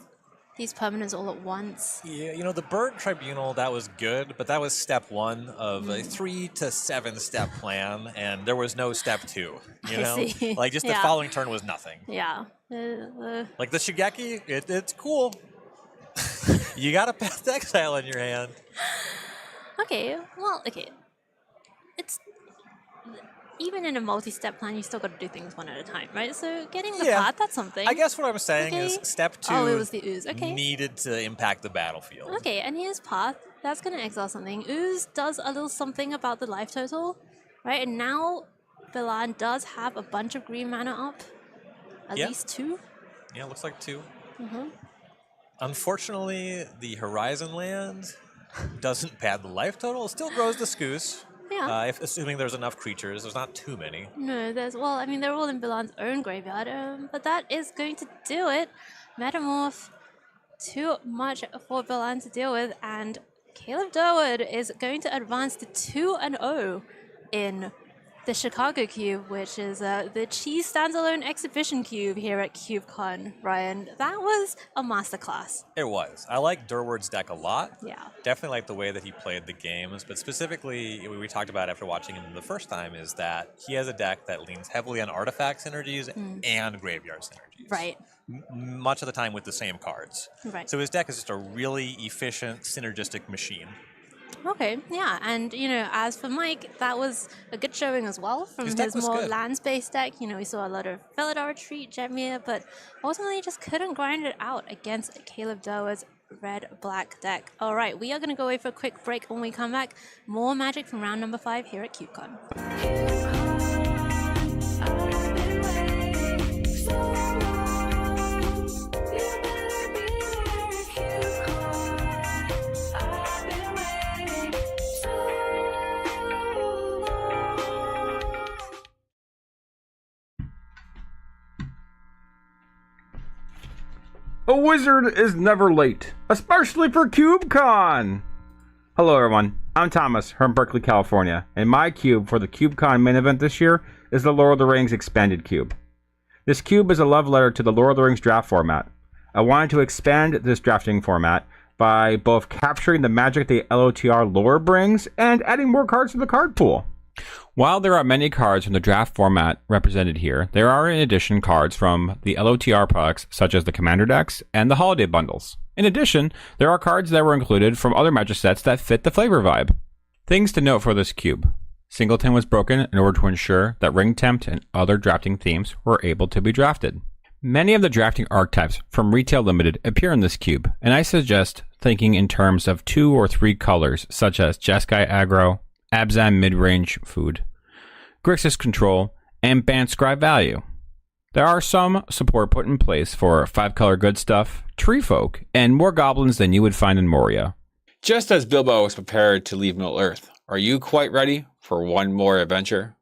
Speaker 13: these permanents all at once.
Speaker 18: Yeah, the Bird Tribunal, that was good, but that was step 1 of a 3 to 7 step plan, and there was no step 2. You know,
Speaker 13: see.
Speaker 18: like just the
Speaker 13: Yeah.
Speaker 18: following turn was nothing.
Speaker 13: Yeah.
Speaker 18: Like the Shigeki, it's cool. You got a Path to Exile in your hand.
Speaker 13: Okay. Well, okay. It's even in a multi-step plan, you still got to do things one at a time, right? So getting the path, that's something.
Speaker 18: I guess what I'm saying is step 2
Speaker 13: Oh, it was the ooze. Okay.
Speaker 18: needed to impact the battlefield.
Speaker 13: Okay, and here's path. That's going to exile something. Ooze does a little something about the life total, right? And now Bilan does have a bunch of green mana up. At least 2.
Speaker 18: Yeah, looks like 2.
Speaker 13: Mm-hmm.
Speaker 18: Unfortunately, the Horizon land doesn't pad the life total. It still grows the Scoos.
Speaker 13: Yeah.
Speaker 18: Assuming there's enough creatures. There's not too many.
Speaker 13: No, they're all in Bilan's own graveyard, but that is going to do it. Metamorph, too much for Bilan to deal with, and Caleb Durwood is going to advance to 2-0 in the Chicago Cube, which is the Cheese Standalone Exhibition Cube here at CubeCon. Ryan, that was a masterclass.
Speaker 18: It was. I like Durwood's deck a lot.
Speaker 13: Yeah.
Speaker 18: Definitely like the way that he played the games, but specifically, what we talked about after watching him the first time is that he has a deck that leans heavily on artifact synergies and graveyard synergies.
Speaker 13: Right.
Speaker 18: Much of the time with the same cards.
Speaker 13: Right.
Speaker 18: So his deck is just a really efficient, synergistic machine.
Speaker 13: Okay, yeah, and as for Mike, that was a good showing as well from his more
Speaker 18: good.
Speaker 13: lands-based deck. We saw a lot of Felidar Retreat, Jetmir, but ultimately just couldn't grind it out against Caleb Durwood's red-black deck. All right, we are going to go away for a quick break. When we come back, more Magic from round number 5 here at CubeCon.
Speaker 20: A wizard is never late, especially for CubeCon! Hello everyone, I'm Thomas from Berkeley, California, and my cube for the CubeCon main event this year is the Lord of the Rings Expanded Cube. This cube is a love letter to the Lord of the Rings draft format. I wanted to expand this drafting format by both capturing the magic the LOTR lore brings and adding more cards to the card pool. While there are many cards from the draft format represented here, there are in addition cards from the LOTR products such as the Commander decks and the Holiday Bundles. In addition, there are cards that were included from other Magic sets that fit the flavor vibe. Things to note for this cube. Singleton was broken in order to ensure that Ring Tempt and other drafting themes were able to be drafted. Many of the drafting archetypes from Retail Limited appear in this cube, and I suggest thinking in terms of 2 or 3 colors such as Jeskai Aggro, Abzan Midrange Food, Grixis Control, and Banskry Value. There are some support put in place for 5-color good stuff, Tree Folk, and more goblins than you would find in Moria.
Speaker 21: Just as Bilbo was prepared to leave Middle-earth, are you quite ready for one more adventure?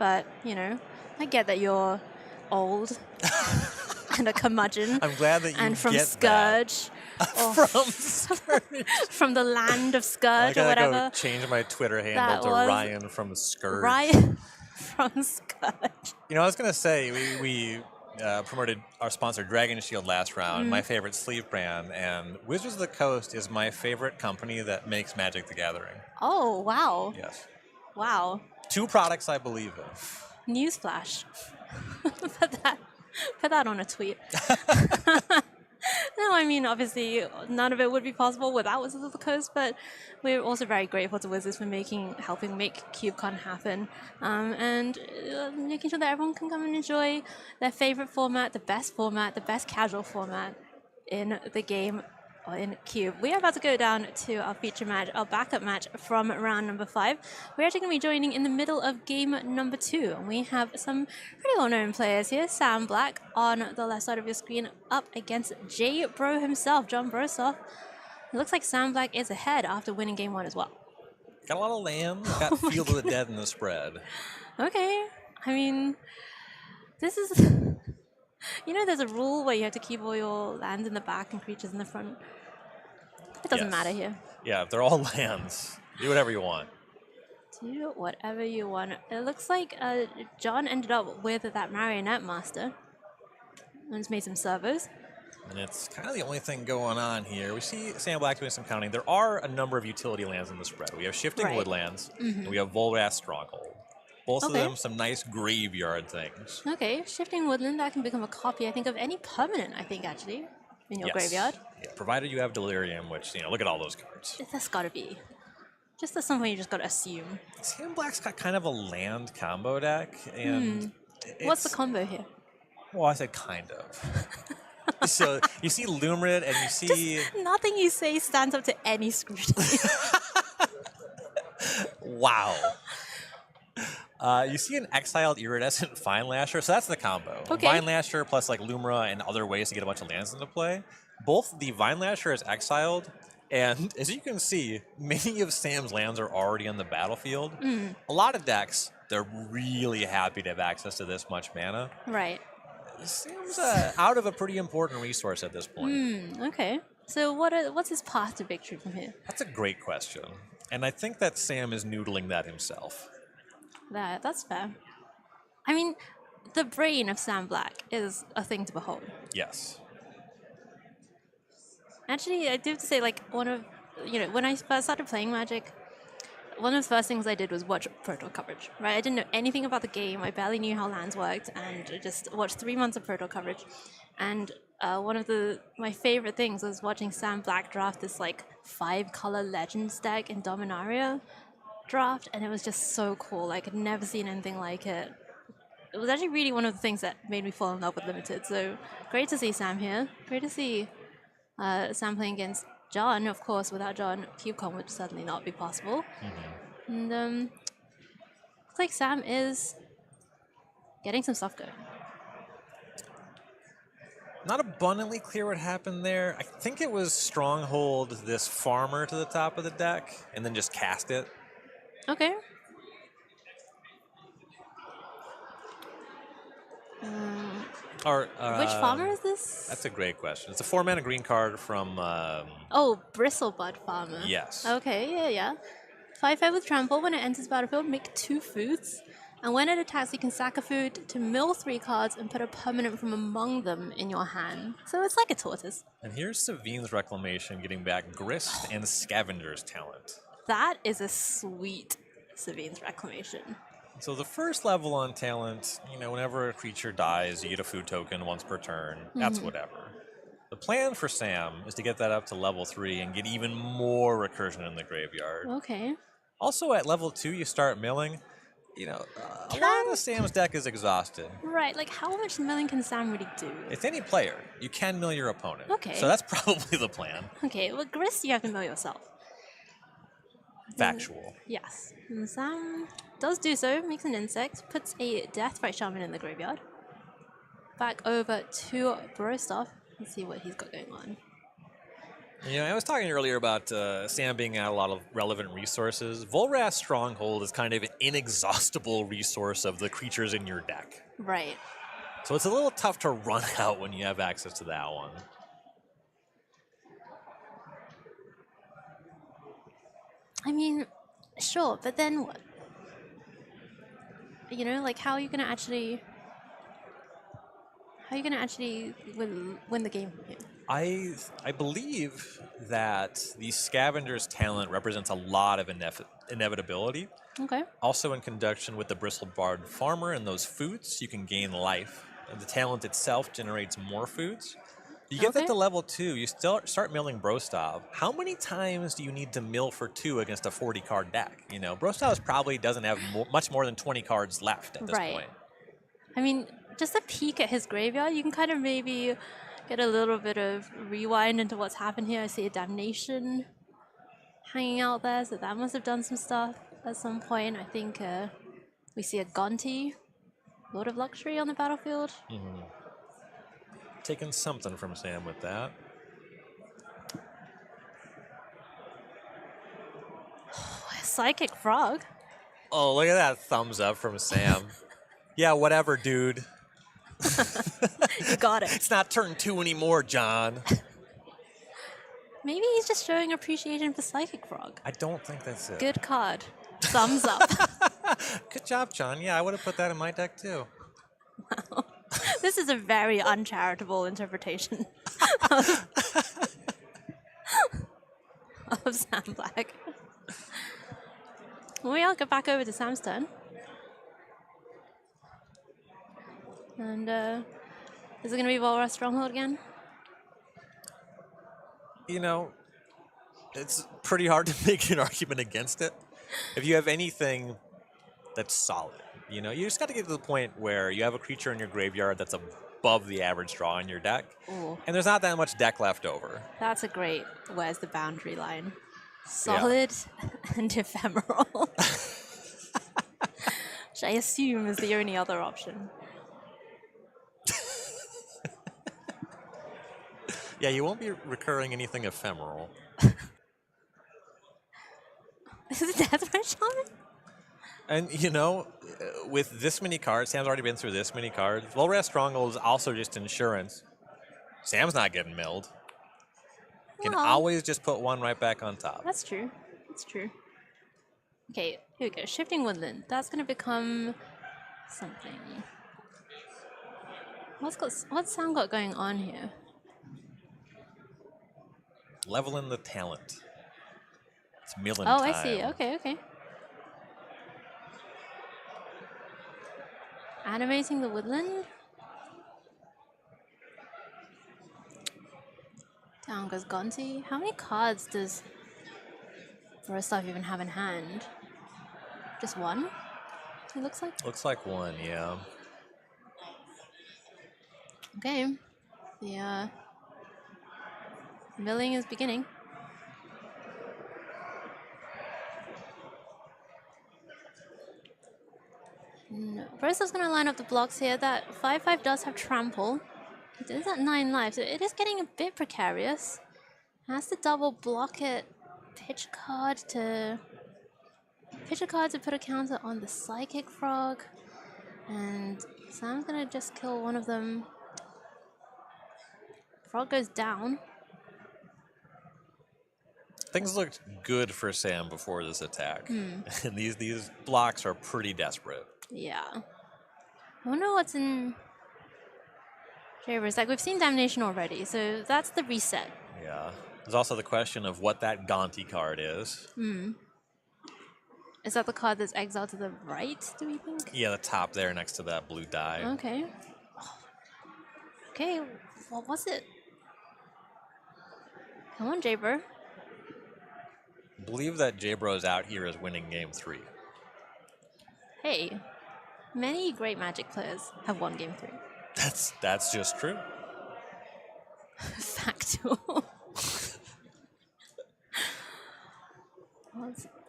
Speaker 13: but I get that you're old and a curmudgeon.
Speaker 18: I'm glad that you
Speaker 13: and from
Speaker 18: get
Speaker 13: Scourge.
Speaker 18: From Scourge.
Speaker 13: From the land of
Speaker 18: I
Speaker 13: Scourge or
Speaker 18: gotta
Speaker 13: whatever.
Speaker 18: go change my Twitter handle
Speaker 13: That
Speaker 18: to
Speaker 13: was
Speaker 18: Ryan from Scourge.
Speaker 13: Ryan from Scourge.
Speaker 18: I was gonna say we promoted our sponsor Dragon Shield last round, my favorite sleeve brand, and Wizards of the Coast is my favorite company that makes Magic the Gathering.
Speaker 13: Oh, wow.
Speaker 18: Yes.
Speaker 13: Wow.
Speaker 18: 2 products I believe in.
Speaker 13: Newsflash. Put that on a tweet. No, I mean, obviously, none of it would be possible without Wizards of the Coast, but we're also very grateful to Wizards for helping make CubeCon happen, and making sure that everyone can come and enjoy their favorite format, the best casual format in the game, or in Cube. We are about to go down to our feature match, our backup match from round number 5. We're actually going to be joining in the middle of game number 2. And we have some pretty well-known players here. Sam Black on the left side of your screen up against J Bro himself, John Brosoff. It looks like Sam Black is ahead after winning game 1 as well.
Speaker 18: Got a lot of land, got Field of the Dead in the spread.
Speaker 13: Okay. I mean, this is... there's a rule where you have to keep all your lands in the back and creatures in the front. It doesn't matter here.
Speaker 18: Yeah, if they're all lands, do whatever you want.
Speaker 13: Do whatever you want. It looks like John ended up with that Marionette Master. And it's made some servos.
Speaker 18: And it's kind of the only thing going on here. We see Sam Black doing some counting. There are a number of utility lands in the spread. We have Shifting Woodlands, and we have Volrath Stronghold. Both of them some nice graveyard things.
Speaker 13: Okay, Shifting Woodland, that can become a copy, I think, of any permanent, actually, in your graveyard.
Speaker 18: Yeah, provided you have Delirium, which, look at all those cards.
Speaker 13: That's gotta be. Just at some point, you just gotta assume.
Speaker 18: Sam Black's got kind of a land combo deck, and
Speaker 13: what's the combo here?
Speaker 18: Well, I said kind of. So you see Lumerid, and you see...
Speaker 13: Just nothing you say stands up to any scrutiny.
Speaker 18: Wow. You see an exiled iridescent Vine Lasher, so that's the combo.
Speaker 13: Okay.
Speaker 18: Vine Lasher plus Lumra and other ways to get a bunch of lands into play. Both the Vine Lasher is exiled, and as you can see, many of Sam's lands are already on the battlefield. A lot of decks, they're really happy to have access to this much mana.
Speaker 13: Right.
Speaker 18: Sam's out of a pretty important resource at this point.
Speaker 13: Okay. So what's his path to victory from here?
Speaker 18: That's a great question, and I think that Sam is noodling that himself.
Speaker 13: That's fair. I mean, the brain of Sam Black is a thing to behold.
Speaker 18: Yes.
Speaker 13: Actually, I do have to say, one of, when I first started playing Magic, one of the first things I did was watch Proto coverage, right? I didn't know anything about the game. I barely knew how lands worked, and I just watched 3 months of Proto coverage. And one of my favorite things was watching Sam Black draft this, 5-color Legends deck in Dominaria draft, and it was just so cool. I could never seen anything like it. It was actually really one of the things that made me fall in love with Limited. So great to see Sam here. Great to see Sam playing against John. Of course, without John, CubeCon would certainly not be possible. And looks like Sam is getting some stuff going.
Speaker 18: Not abundantly clear what happened there. I think it was Stronghold this farmer to the top of the deck, and then just cast it.
Speaker 13: Okay. Which farmer is this?
Speaker 18: That's a great question. It's a 4-mana green card from...
Speaker 13: Bristlebud Farmer.
Speaker 18: Yes.
Speaker 13: Okay, yeah. 5/5 with Trample. When it enters battlefield, make 2 foods. And when it attacks, you can sack a food to mill 3 cards and put a permanent from among them in your hand. So it's like a tortoise.
Speaker 18: And here's Savine's Reclamation getting back Grist and Scavenger's Talent.
Speaker 13: That is a sweet Savine's Reclamation.
Speaker 18: So the first level on Talent, whenever a creature dies, you get a food token once per turn. That's whatever. The plan for Sam is to get that up to level 3 and get even more recursion in the graveyard.
Speaker 13: Okay.
Speaker 18: Also, at level 2, you start milling. A lot of Sam's deck is exhausted.
Speaker 13: Right, how much milling can Sam really do?
Speaker 18: It's any player. You can mill your opponent.
Speaker 13: Okay.
Speaker 18: So that's probably the plan.
Speaker 13: Okay, well, Grist, you have to mill yourself.
Speaker 18: Factual.
Speaker 13: Yes. And Sam does do so, makes an insect, puts a Deathrite Shaman in the graveyard. Back over to Brostoff. Let's see what he's got going on.
Speaker 18: I was talking earlier about Sam being out a lot of relevant resources. Volrath's Stronghold is kind of an inexhaustible resource of the creatures in your deck.
Speaker 13: Right.
Speaker 18: So it's a little tough to run out when you have access to that one.
Speaker 13: I mean, sure, but then what? Like how are you gonna actually win the game from here?
Speaker 18: I believe that the Scavenger's talent represents a lot of inevitability.
Speaker 13: Okay.
Speaker 18: Also in conjunction with the Bristlebard Farmer and those foods, you can gain life. And the talent itself generates more foods. You get that to level 2, you still start milling Brostov. How many times do you need to mill for 2 against a 40-card deck? Brostov probably doesn't have much more than 20 cards left at this point.
Speaker 13: I mean, just a peek at his graveyard, you can kind of maybe get a little bit of rewind into what's happened here. I see a Damnation hanging out there, so that must have done some stuff at some point. I think we see a Gonti, Lord of Luxury on the battlefield.
Speaker 18: Mm-hmm. Taking something from Sam with that.
Speaker 13: Psychic Frog.
Speaker 18: Oh, look at that thumbs up from Sam. Yeah, whatever, dude.
Speaker 13: Got it.
Speaker 18: It's not turn 2 anymore, John.
Speaker 13: Maybe he's just showing appreciation for Psychic Frog.
Speaker 18: I don't think that's it.
Speaker 13: Good card. Thumbs up.
Speaker 18: Good job, John. Yeah, I would have put that in my deck, too.
Speaker 13: Wow. This is a very uncharitable interpretation of Sam Black. We'll get back over to Sam's turn. And is it going to be Volrath Stronghold again?
Speaker 18: It's pretty hard to make an argument against it. If you have anything that's solid, you just got to get to the point where you have a creature in your graveyard that's above the average draw in your deck.
Speaker 13: Ooh.
Speaker 18: And there's not that much deck left over.
Speaker 13: That's a great, where's the boundary line? Solid and ephemeral. Which I assume is the only other option.
Speaker 18: Yeah, you won't be recurring anything ephemeral.
Speaker 13: Is it Death Ray Shaman?
Speaker 18: And, with this many cards, Sam's already been through this many cards. Volrath Stronghold is also just insurance. Sam's not getting milled. You can always just put one right back on top.
Speaker 13: That's true. That's true. Okay, here we go. Shifting Woodland. That's going to become something. What's Sam got going on here?
Speaker 18: Leveling the talent. It's milling
Speaker 13: Oh,
Speaker 18: time.
Speaker 13: I see. Okay. Animating the woodland. Down goes Gonti. How many cards does Rostov even have in hand? Just one? It looks like.
Speaker 18: Looks like one, yeah.
Speaker 13: Okay. The milling is beginning. No. First, I was going to line up the blocks here. That 5/5 does have trample. It is at 9 lives, so it is getting a bit precarious. Has to double block it. Pitch a card to put a counter on the Psychic Frog. And Sam's going to just kill one of them. Frog goes down.
Speaker 18: Things looked good for Sam before this attack. And these blocks are pretty desperate.
Speaker 13: Yeah. I wonder what's in Jaber's deck. We've seen Damnation already, so that's the reset.
Speaker 18: Yeah. There's also the question of what that Gonti card is.
Speaker 13: Is that the card that's exiled to the right, do we think?
Speaker 18: Yeah, the top there next to that blue die.
Speaker 13: Okay. Okay, what was it? Come on, Jaber.
Speaker 18: I believe that J-Bros out here is winning game 3.
Speaker 13: Hey, many great Magic players have won game 3.
Speaker 18: That's just true.
Speaker 13: Factual.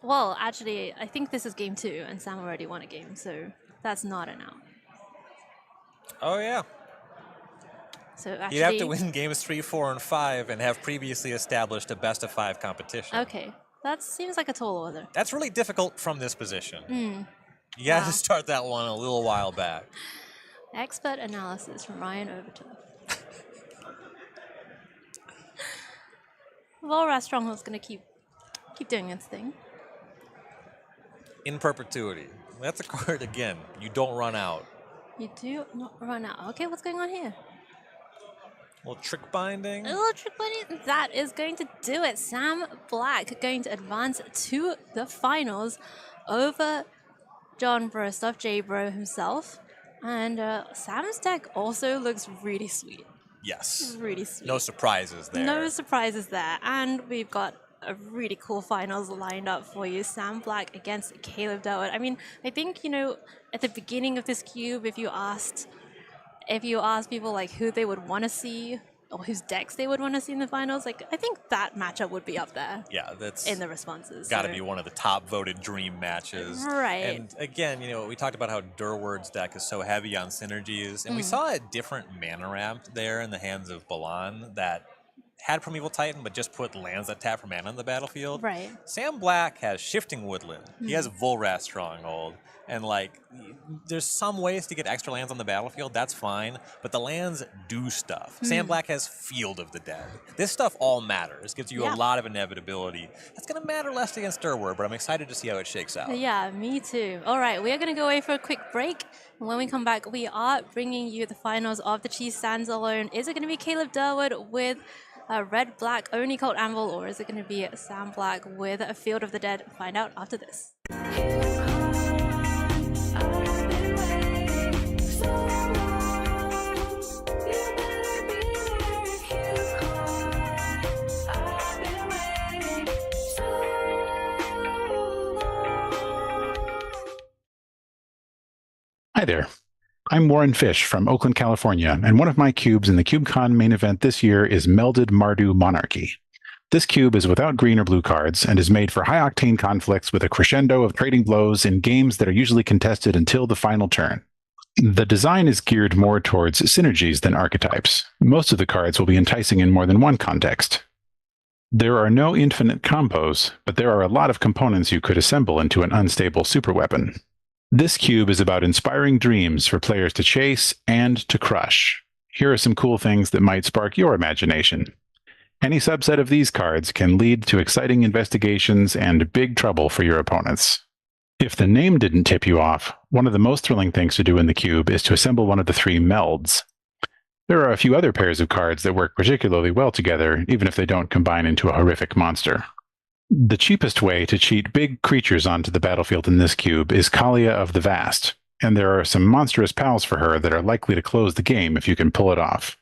Speaker 13: Well, actually, I think this is game 2, and Sam already won a game, so that's not an out.
Speaker 18: Oh, yeah.
Speaker 13: So actually,
Speaker 18: You'd have to win games 3, 4, and 5 and have previously established a best of 5 competition.
Speaker 13: Okay, that seems like a tall order.
Speaker 18: That's really difficult from this position.
Speaker 13: Mm.
Speaker 18: You got to
Speaker 13: Wow.
Speaker 18: start that one a little while back.
Speaker 13: Expert analysis from Ryan Overton. Volrath Stronghold's gonna keep doing its thing.
Speaker 18: In perpetuity. That's a card, again, you don't run out.
Speaker 13: You do not run out. Okay, what's going on here?
Speaker 18: A little trick binding.
Speaker 13: A little trick binding. That is going to do it. Sam Black going to advance to the finals over John Brostoff, J Bro himself. And Sam's deck also looks really sweet.
Speaker 18: Yes.
Speaker 13: Really sweet.
Speaker 18: No surprises there.
Speaker 13: No surprises there. And we've got a really cool finals lined up for you. Sam Black against Caleb Durwood. I mean, I think, you know, at the beginning of this cube, if you asked people like who they would want to see or whose decks they would want to see in the finals, like I think that matchup would be up there.
Speaker 18: Yeah, that's
Speaker 13: in the responses.
Speaker 18: Got to be one of the top voted dream matches.
Speaker 13: Right.
Speaker 18: And again, you know, we talked about how Durward's deck is so heavy on synergies, and we saw a different mana ramp there in the hands of Balan that had Primeval Titan, but just put lands that tap for mana on the battlefield.
Speaker 13: Right.
Speaker 18: Sam Black has Shifting Woodland. He has Volrath Stronghold. And, like, there's some ways to get extra lands on the battlefield. That's fine. But the lands do stuff. Sam Black has Field of the Dead. This stuff all matters. Gives you a lot of inevitability. That's going to matter less against Durward, but I'm excited to see how it shakes out.
Speaker 13: Yeah, me too. All right, we are going to go away for a quick break. And when we come back, we are bringing you the finals of the Cheese Sands alone. Is it going to be Caleb Durwood with Red Black Only Cult Anvil, or is it going to be Sam Black with a Field of the Dead? Find out after this.
Speaker 21: Hi there. I'm Warren Fish from Oakland, California, and one of my cubes in the CubeCon main event this year is Melded Mardu Monarchy. This cube is without green or blue cards and is made for high-octane conflicts with a crescendo of trading blows in games that are usually contested until the final turn. The design is geared more towards synergies than archetypes. Most of the cards will be enticing in more than one context. There are no infinite combos, but there are a lot of components you could assemble into an unstable superweapon. This cube is about inspiring dreams for players to chase and to crush. Here are some cool things that might spark your imagination. Any subset of these cards can lead to exciting investigations and big trouble for your opponents. If the name didn't tip you off, one of the most thrilling things to do in the cube is to assemble one of the 3 melds. There are a few other pairs of cards that work particularly well together, even if they don't combine into a horrific monster. The cheapest way to cheat big creatures onto the battlefield in this cube is Kalia of the Vast, and there are some monstrous pals for her that are likely to close the game if you can pull it off.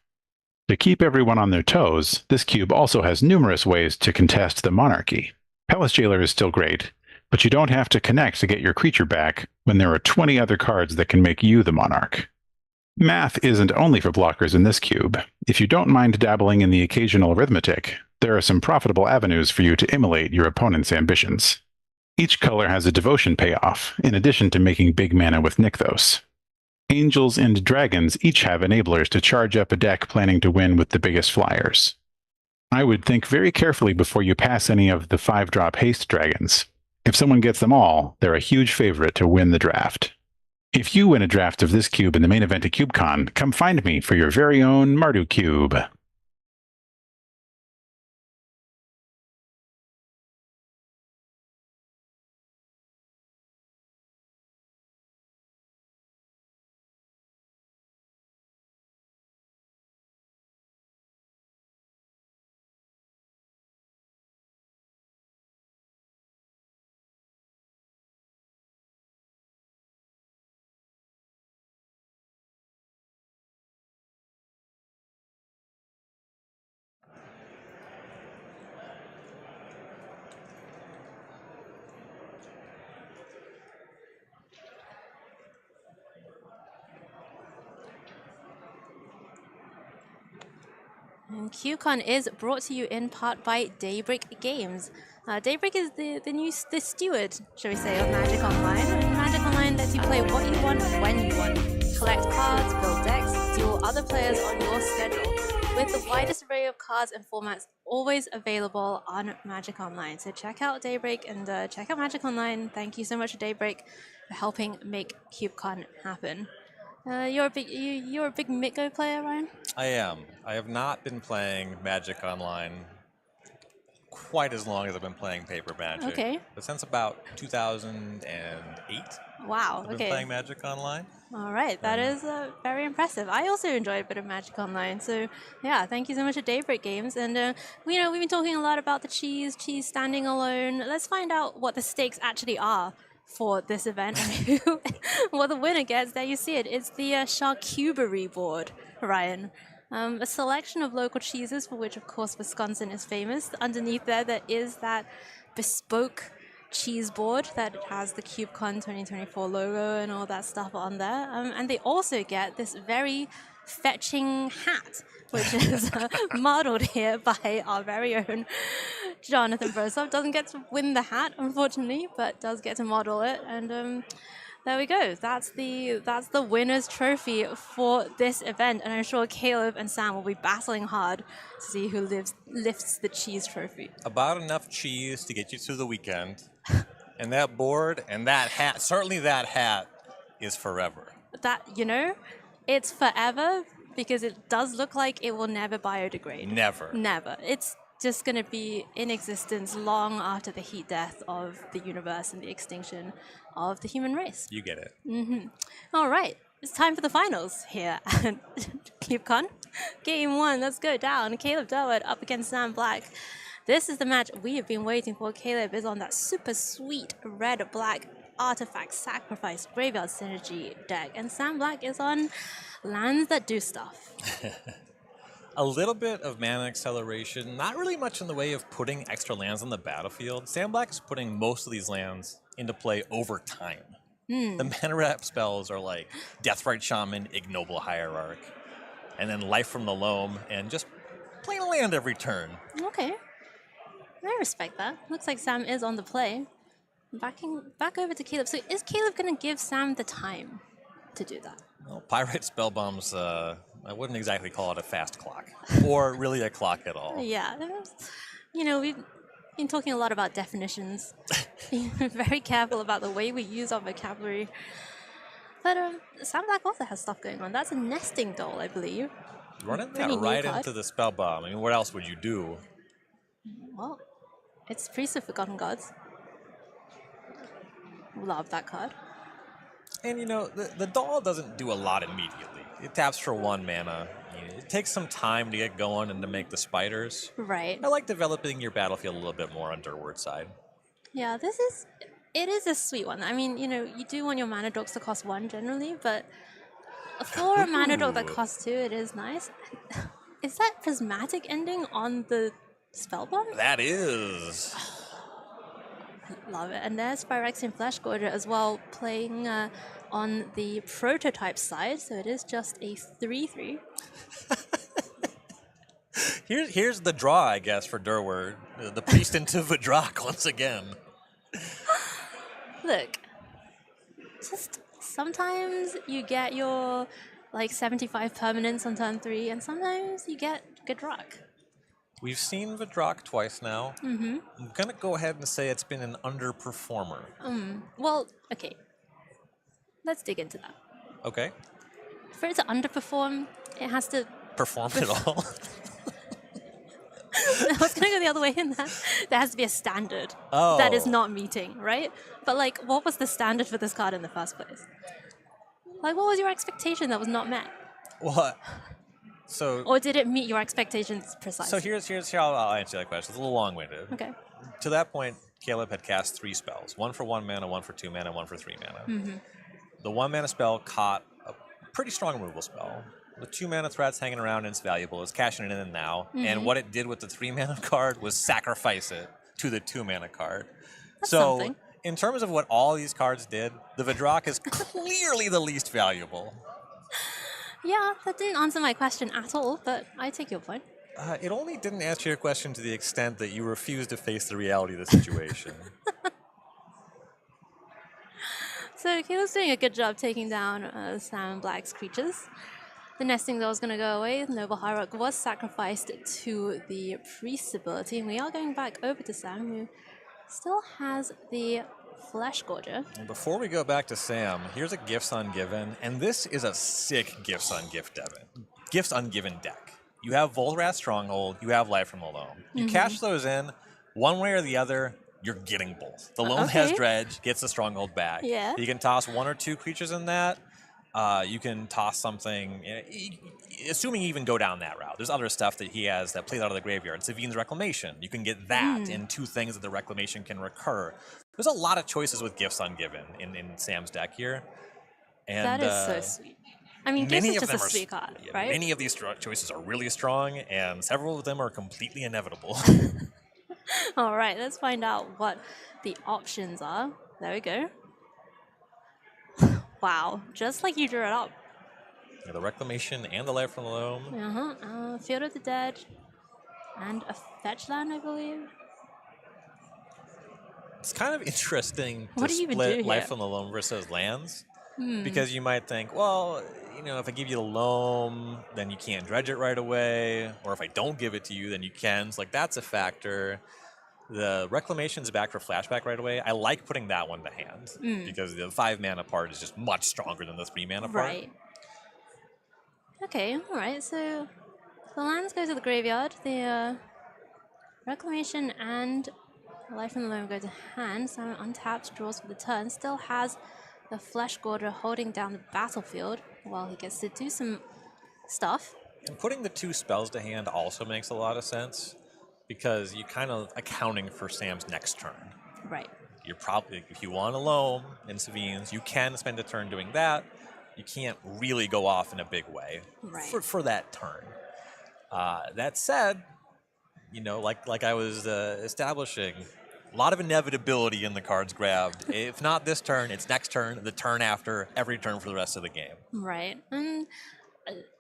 Speaker 21: To keep everyone on their toes, this cube also has numerous ways to contest the monarchy. Palace Jailer is still great, but you don't have to connect to get your creature back when there are 20 other cards that can make you the monarch. Math isn't only for blockers in this cube. If you don't mind dabbling in the occasional arithmetic, there are some profitable avenues for you to immolate your opponent's ambitions. Each color has a devotion payoff, in addition to making big mana with Nykthos. Angels and Dragons each have enablers to charge up a deck planning to win with the biggest flyers. I would think very carefully before you pass any of the 5-drop haste dragons. If someone gets them all, they're a huge favorite to win the draft. If you win a draft of this cube in the main event at CubeCon, come find me for your very own Mardu Cube.
Speaker 13: And CubeCon is brought to you in part by Daybreak Games. Daybreak is the steward, shall we say, of Magic Online. And Magic Online lets you play what you want, when you want. Collect cards, build decks, duel other players on your schedule, with the widest array of cards and formats always available on Magic Online. So check out Daybreak and check out Magic Online. Thank you so much to Daybreak for helping make CubeCon happen. You're a big Mitgo player, Ryan?
Speaker 18: I am. I have not been playing Magic Online quite as long as I've been playing Paper Magic.
Speaker 13: Okay.
Speaker 18: But since about 2008,
Speaker 13: Wow.
Speaker 18: I've been
Speaker 13: Okay.
Speaker 18: playing Magic Online.
Speaker 13: All right, that is very impressive. I also enjoy a bit of Magic Online, so yeah, thank you so much to Daybreak Games. And we've been talking a lot about the cheese standing alone. Let's find out what the stakes actually are for this event and what the winner gets. There you see it. It's the charcuterie board, Ryan. A selection of local cheeses, for which, of course, Wisconsin is famous. Underneath there is that bespoke cheese board that has the CubeCon 2024 logo and all that stuff on there. And they also get this very fetching hat, which is modeled here by our very own Jonathan Brosov. Doesn't get to win the hat, unfortunately, but does get to model it. And there we go. That's the winner's trophy for this event. And I'm sure Caleb and Sam will be battling hard to see who lifts the cheese trophy.
Speaker 18: About enough cheese to get you through the weekend. And that board and that hat, certainly that hat, is forever.
Speaker 13: That, it's forever because it does look like it will never biodegrade.
Speaker 18: Never.
Speaker 13: Never. It's just going to be in existence long after the heat death of the universe and the extinction of the human race.
Speaker 18: You get it.
Speaker 13: Mm-hmm. All right. It's time for the finals here at CubeCon. Game 1, let's go down. Caleb Durwood up against Sam Black. This is the match we have been waiting for. Caleb is on that super sweet red-black artifact sacrifice graveyard synergy deck, and Sam Black is on lands that do stuff.
Speaker 18: A little bit of mana acceleration, not really much in the way of putting extra lands on the battlefield. Sam Black is putting most of these lands into play over time. The mana rep spells are like Deathrite Shaman, Ignoble Hierarch, and then Life from the Loam, and just playing a land every turn.
Speaker 13: Okay. I respect that. Looks like Sam is on the play. Back over to Caleb. So is Caleb going to give Sam the time to do that?
Speaker 18: Well, Pyrite Spellbombs, I wouldn't exactly call it a fast clock, or really a clock at all.
Speaker 13: Yeah. We've been talking a lot about definitions. Being very careful about the way we use our vocabulary. But Sam Black also has stuff going on. That's a nesting doll, I believe.
Speaker 18: Running that
Speaker 13: Pretty new
Speaker 18: right
Speaker 13: card.
Speaker 18: into the Spellbomb. I mean, what else would you do?
Speaker 13: Well, it's Priest of Forgotten Gods. Love that card.
Speaker 18: And the doll doesn't do a lot immediately. It taps for 1 mana. It takes some time to get going and to make the spiders.
Speaker 13: Right.
Speaker 18: I like developing your battlefield a little bit more on Durward's side.
Speaker 13: Yeah, it is a sweet one. I mean, you do want your mana dogs to cost 1 generally, but for a mana dog that costs 2, it is nice. Is that prismatic ending on the Spellbomb?
Speaker 18: That is.
Speaker 13: Love it. And there's Phyrexian Fleshgorger as well, playing on the prototype side, so it is just a 3/3.
Speaker 18: Here's the draw, I guess, for Durward. The Priest into Vidrock once again.
Speaker 13: Look, just sometimes you get your 75 permanents on turn 3, and sometimes you get Vidrock.
Speaker 18: We've seen Vidrock twice now.
Speaker 13: Mm-hmm.
Speaker 18: I'm going to go ahead and say it's been an underperformer.
Speaker 13: Well, okay. Let's dig into that.
Speaker 18: Okay.
Speaker 13: For it to underperform, it has to
Speaker 18: Perform it all.
Speaker 13: I was going to go the other way in that. There has to be a standard
Speaker 18: Oh.
Speaker 13: that is not meeting, right? But what was the standard for this card in the first place? What was your expectation that was not met?
Speaker 18: What? So.
Speaker 13: Or did it meet your expectations precisely?
Speaker 18: So here's how I'll answer that question. It's a little long-winded.
Speaker 13: Okay.
Speaker 18: To that point, Caleb had cast 3 spells. 1 for 1 mana, 1 for 2 mana, 1 for 3 mana.
Speaker 13: Mm-hmm.
Speaker 18: The 1 mana spell caught a pretty strong removal spell. The 2 mana threat's hanging around and it's valuable. It's cashing it in now.
Speaker 13: Mhm.
Speaker 18: And what it did with the 3 mana card was sacrifice it to the 2 mana card.
Speaker 13: That's
Speaker 18: so
Speaker 13: something.
Speaker 18: in terms of what all these cards did, the Vidrock is clearly the least valuable.
Speaker 13: Yeah, that didn't answer my question at all, but I take your point.
Speaker 18: It only didn't answer your question to the extent that you refused to face the reality of the situation.
Speaker 13: So Caleb's doing a good job taking down Sam Black's creatures. The nesting though is going to go away. Noble Hierarch was sacrificed to the priest ability, and we are going back over to Sam, who still has the Flesh Gorger.
Speaker 18: And before we go back to Sam, here's a Gifts Ungiven, and this is a sick Gifts Ungiven deck. You have Volrath Stronghold, you have Life from the Loam. You cash those in, one way or the other, you're getting both. The Loam has Dredge, gets the Stronghold back.
Speaker 13: Yeah.
Speaker 18: You can toss 1 or 2 creatures in that. You can toss something, assuming you even go down that route. There's other stuff that he has that plays out of the graveyard. Savine's Reclamation. You can get that in 2 things that the Reclamation can recur. There's a lot of choices with Gifts Ungiven in Sam's deck here. And
Speaker 13: That is so sweet. I mean, Gifts is just a sweet card, right?
Speaker 18: Many of these choices are really strong, and several of them are completely inevitable.
Speaker 13: All right, let's find out what the options are. There we go. Wow, just like you drew it up.
Speaker 18: Yeah, the Reclamation and the Life from the Loam.
Speaker 13: Field of the Dead and a fetch land, I believe.
Speaker 18: It's kind of interesting
Speaker 13: What
Speaker 18: to
Speaker 13: do you even
Speaker 18: split
Speaker 13: do
Speaker 18: Life
Speaker 13: here?
Speaker 18: from the Loam versus lands. Because you might think, well, if I give you the Loam, then you can't dredge it right away. Or if I don't give it to you, then you can. So, that's a factor. The Reclamation's back for flashback right away. I like putting that one to hand. Because the 5 mana part is just much stronger than the 3 mana part.
Speaker 13: Right. Okay, alright, so the lands go to the graveyard. The Reclamation and Life from the Loam go to hand. Sam untapped, draws for the turn. Still has the Flesh Gorger holding down the battlefield while he gets to do some stuff.
Speaker 18: And putting the 2 spells to hand also makes a lot of sense. Because you're kind of accounting for Sam's next turn.
Speaker 13: Right.
Speaker 18: You're probably, if you want a Loam in Savine's, you can spend a turn doing that. You can't really go off in a big way for that turn. That said, like I was establishing, a lot of inevitability in the cards grabbed. If not this turn, it's next turn, the turn after, every turn for the rest of the game.
Speaker 13: Right. And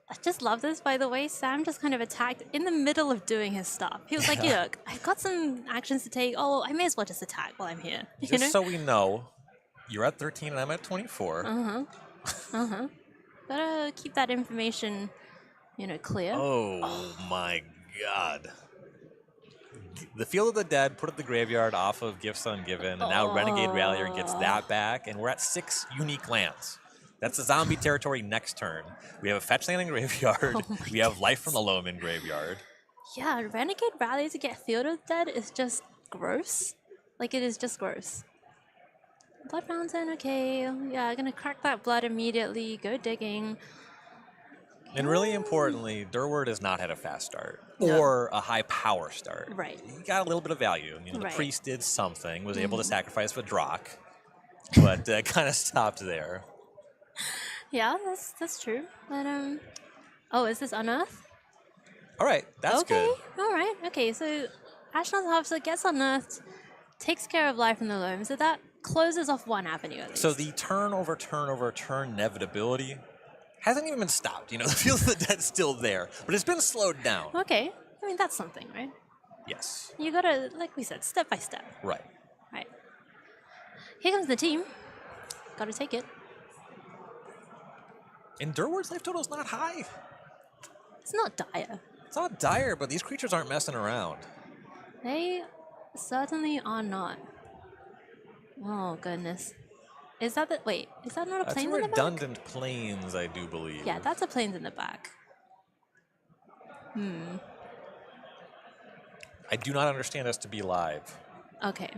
Speaker 13: I just love this, by the way. Sam just kind of attacked in the middle of doing his stuff. He was like, look, I've got some actions to take. Oh, I may as well just attack while I'm here.
Speaker 18: Just so we know, you're at 13 and I'm at 24.
Speaker 13: Gotta keep that information, clear.
Speaker 18: Oh my god. The Field of the Dead put at the graveyard off of Gifts Ungiven, and now Renegade Rallier gets that back, and we're at 6 unique lands. That's the zombie territory next turn. We have a fetch land in graveyard. We have Life from the Loam in graveyard.
Speaker 13: Yeah, Renegade Rallier to get Field of the Dead is just gross. Like, it is just gross. Blood Fountain, okay. Yeah, gonna crack that blood immediately. Go digging.
Speaker 18: And really importantly, Durward has not had a fast start or a high power start.
Speaker 13: Right.
Speaker 18: He got a little bit of value. The
Speaker 13: Right.
Speaker 18: priest did something, was able to sacrifice Vidrock, but kind of stopped there.
Speaker 13: Yeah, that's true. But oh, is this Unearth?
Speaker 18: All right, that's good.
Speaker 13: All right. Okay, so Ashnod's Harvester gets Unearthed, takes care of Life in the Loam, so that closes off one avenue at least.
Speaker 18: So the turn over turn inevitability hasn't even been stopped. The Field of the Dead's still there, but it's been slowed down.
Speaker 13: Okay. I mean, that's something, right?
Speaker 18: Yes.
Speaker 13: You gotta, like we said, step by step.
Speaker 18: Right.
Speaker 13: Right. Here comes the team. Gotta take it.
Speaker 18: And Durward's life total is not high.
Speaker 13: It's not dire.
Speaker 18: It's not dire, but these creatures aren't messing around.
Speaker 13: They certainly are not. Oh, goodness. Is that the... Wait, is that not a
Speaker 18: That's
Speaker 13: plane in the back?
Speaker 18: redundant planes, I do believe.
Speaker 13: Yeah, that's a planes in the back.
Speaker 18: I do not understand us to be live.
Speaker 13: Okay.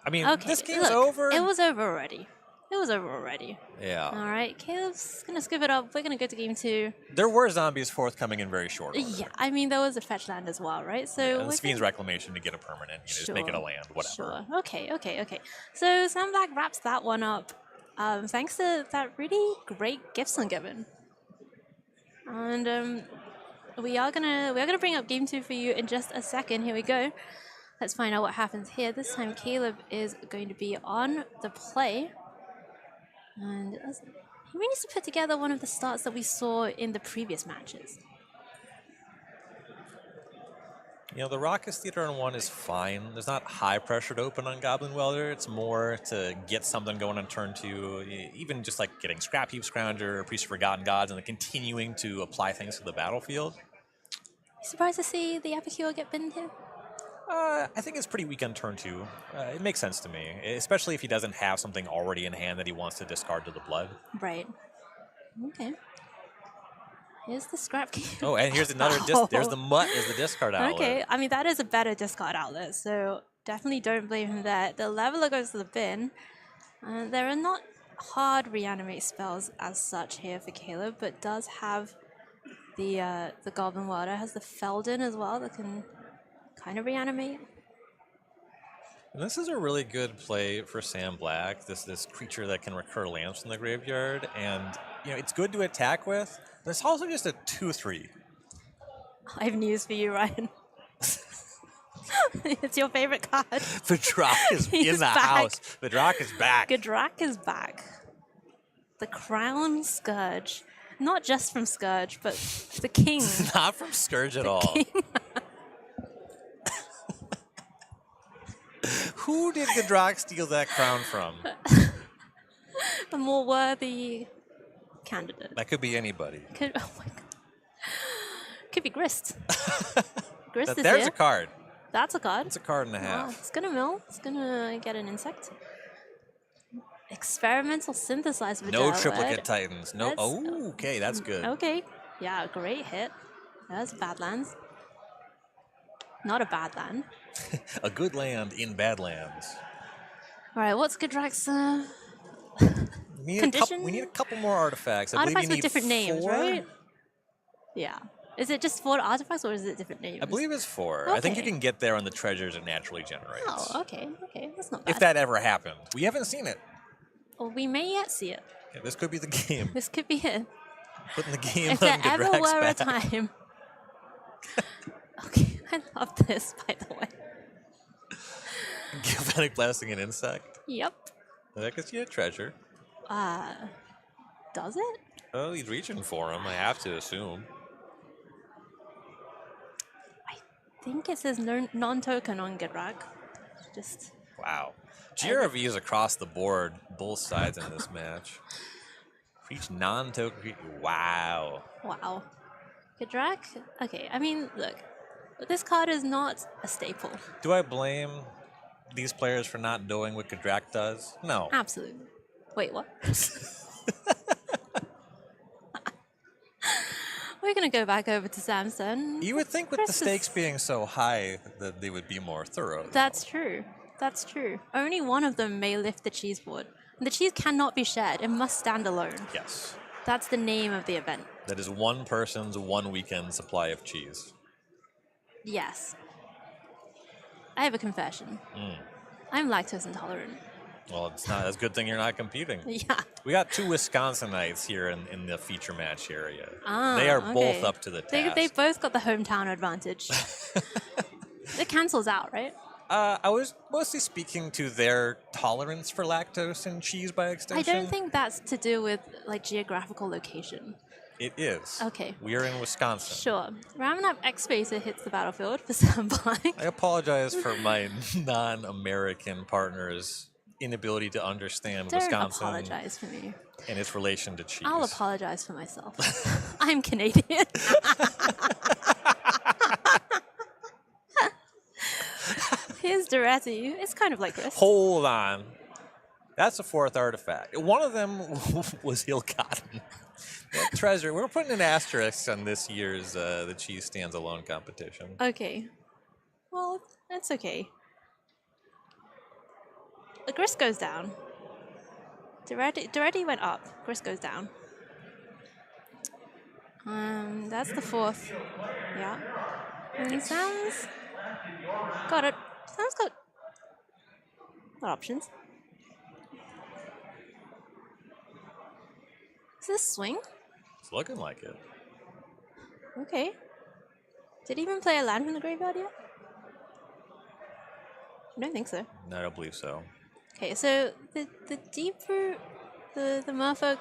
Speaker 18: I mean,
Speaker 13: Okay,
Speaker 18: this game's
Speaker 13: look,
Speaker 18: over.
Speaker 13: It was over already. It was over already.
Speaker 18: Yeah.
Speaker 13: All right, Caleb's gonna scoop it up. We're gonna go to game 2.
Speaker 18: There were zombies forthcoming in very short order.
Speaker 13: Yeah, I mean, there was a fetch land as well, right? So
Speaker 18: And
Speaker 13: we're
Speaker 18: the Fiend's Reclamation to get a permanent, just make it a land, whatever.
Speaker 13: Sure. Okay. So Sam Black wraps that one up. Thanks to that really great Gifts Ungiven. And we are gonna bring up game 2 for you in just a second. Here we go. Let's find out what happens here. This time Caleb is going to be on the play. And he needs to put together one of the starts that we saw in the previous matches.
Speaker 15: You know, the Raucous Theater on 1 is fine. There's not high pressure to open on Goblin Welder. It's more to get something going on turn 2, even just like getting Scrap Heap Scrounger, Priest of Forgotten Gods, and then continuing to apply things to the battlefield.
Speaker 13: You surprised to see the Epicure get binned here?
Speaker 15: I think it's pretty weak on turn 2. It makes sense to me, especially if he doesn't have something already in hand that he wants to discard to the blood.
Speaker 13: Right. Okay. Here's the Scrap Keep.
Speaker 15: Oh, and here's another. There's the Mutt as the discard outlet.
Speaker 13: Okay, I mean, that is a better discard outlet, so definitely don't blame him there. The Leveler goes to the bin. There are not hard reanimate spells as such here for Caleb, but does have the Goblin Welder, has the Feldon as well that can kind of reanimate.
Speaker 15: And this is a really good play for Sam Black, this creature that can recur lands from the graveyard, and it's good to attack with, but it's also just a 2/3.
Speaker 13: I have news for you, Ryan. It's your favorite card.
Speaker 15: Vidrak is in the house. Vidrak is back.
Speaker 13: Vidrak is back. The Crown Scourge. Not just from Scourge, but the king.
Speaker 15: Not from Scourge at all. Who did Vidrak steal that crown from?
Speaker 13: A more worthy candidate.
Speaker 15: That could be anybody.
Speaker 13: Oh my god. Could be Grist. Grist is
Speaker 15: There's
Speaker 13: here.
Speaker 15: a card.
Speaker 13: That's a card.
Speaker 15: It's a card and a half.
Speaker 13: It's gonna mill. It's gonna get an insect. Experimental Synthesizer.
Speaker 15: No triplicate Titans. No. Oh, okay, that's good.
Speaker 13: Okay. Yeah, great hit. That's Badlands. Not a bad land.
Speaker 15: A good land in Badlands.
Speaker 13: All right, what's Godrak's
Speaker 15: We
Speaker 13: condition?
Speaker 15: we need a couple more artifacts. I
Speaker 13: Artifacts
Speaker 15: believe you
Speaker 13: with
Speaker 15: need
Speaker 13: different names,
Speaker 15: 4.
Speaker 13: right? Yeah. Is it just 4 artifacts or is it different names?
Speaker 15: I believe it's 4. I think you
Speaker 13: Okay.
Speaker 15: can get there on the treasures it naturally generates.
Speaker 13: Oh, okay. Okay, that's not bad.
Speaker 15: If that ever happened. We haven't seen it.
Speaker 13: Well, we may yet see it.
Speaker 15: Yeah, this could be the game.
Speaker 13: This could be it.
Speaker 15: Putting the game
Speaker 13: If
Speaker 15: on
Speaker 13: there ever
Speaker 15: Godrak's
Speaker 13: were
Speaker 15: back.
Speaker 13: a time. Okay, I love this, by the way.
Speaker 15: Galvanic Blasting an insect.
Speaker 13: Yep.
Speaker 15: That gets you a treasure.
Speaker 13: Does it?
Speaker 15: Oh, he's reaching for him, I have to assume.
Speaker 13: I think it says non-token on Godrak. Just.
Speaker 15: Wow. GRVs across the board, both sides in this match. Reach non-token. Wow.
Speaker 13: Wow. Godrak? Okay, I mean, look. This card is not a staple.
Speaker 15: Do I blame these players for not knowing what Godrak does? No.
Speaker 13: Absolutely. Wait, what? We're going to go back over to Samson.
Speaker 15: You would think with the stakes being so high that they would be more thorough.
Speaker 13: That's true. That's true. Only one of them may lift the cheese board. The cheese cannot be shared. It must stand alone.
Speaker 15: Yes.
Speaker 13: That's the name of the event.
Speaker 15: That is one person's one weekend supply of cheese.
Speaker 13: Yes. I have a confession. I'm lactose intolerant.
Speaker 15: Well, it's not. It's a good thing you're not competing.
Speaker 13: Yeah.
Speaker 15: We got 2 Wisconsinites here in the feature match area.
Speaker 13: Ah,
Speaker 15: they are
Speaker 13: okay.
Speaker 15: both up to the task.
Speaker 13: They both got the hometown advantage. It cancels out, right?
Speaker 15: I was mostly speaking to their tolerance for lactose and cheese by
Speaker 13: I
Speaker 15: extension.
Speaker 13: don't think that's to do with like geographical location.
Speaker 15: It is.
Speaker 13: Okay.
Speaker 15: We are in Wisconsin.
Speaker 13: Sure. Ramanap X-Spacer hits the battlefield for standby.
Speaker 15: I apologize for my non-American partner's inability to understand
Speaker 13: Don't
Speaker 15: Wisconsin
Speaker 13: apologize for me.
Speaker 15: and its relation to cheese.
Speaker 13: I'll apologize for myself. I'm Canadian. Here's Duretti. It's kind of like this.
Speaker 15: Hold on. That's the 4th artifact. One of them was ill-gotten. That treasure. We're putting an asterisk on this year's the Cheese Stands Alone competition.
Speaker 13: Okay. Well, that's okay. The Grist goes down. Duretti went up. Grist goes down. That's the 4th. Yeah. And Sam's got it. Sam's got options. Is this swing?
Speaker 15: It's looking like it.
Speaker 13: Okay. Did he even play a land from the graveyard yet? I don't think so.
Speaker 15: No, I don't believe so.
Speaker 13: Okay, so the deep root, the Merfolk,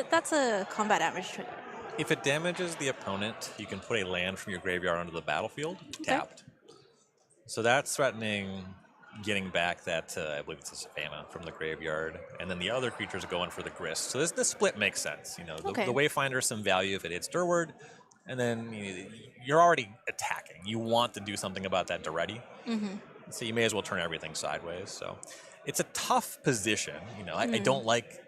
Speaker 13: that's a combat damage trigger.
Speaker 15: If it damages the opponent, you can put a land from your graveyard onto the battlefield, tapped.
Speaker 18: So that's threatening getting back that, I believe it's a Savannah from the graveyard. And then the other creatures are going for the Grist. So this split makes sense. You know, the Wayfinder has some value if it hits Durward. And then you're already attacking. You want to do something about that Duretti.
Speaker 13: Mm-hmm.
Speaker 18: So you may as well turn everything sideways. So it's a tough position. You know, I don't like...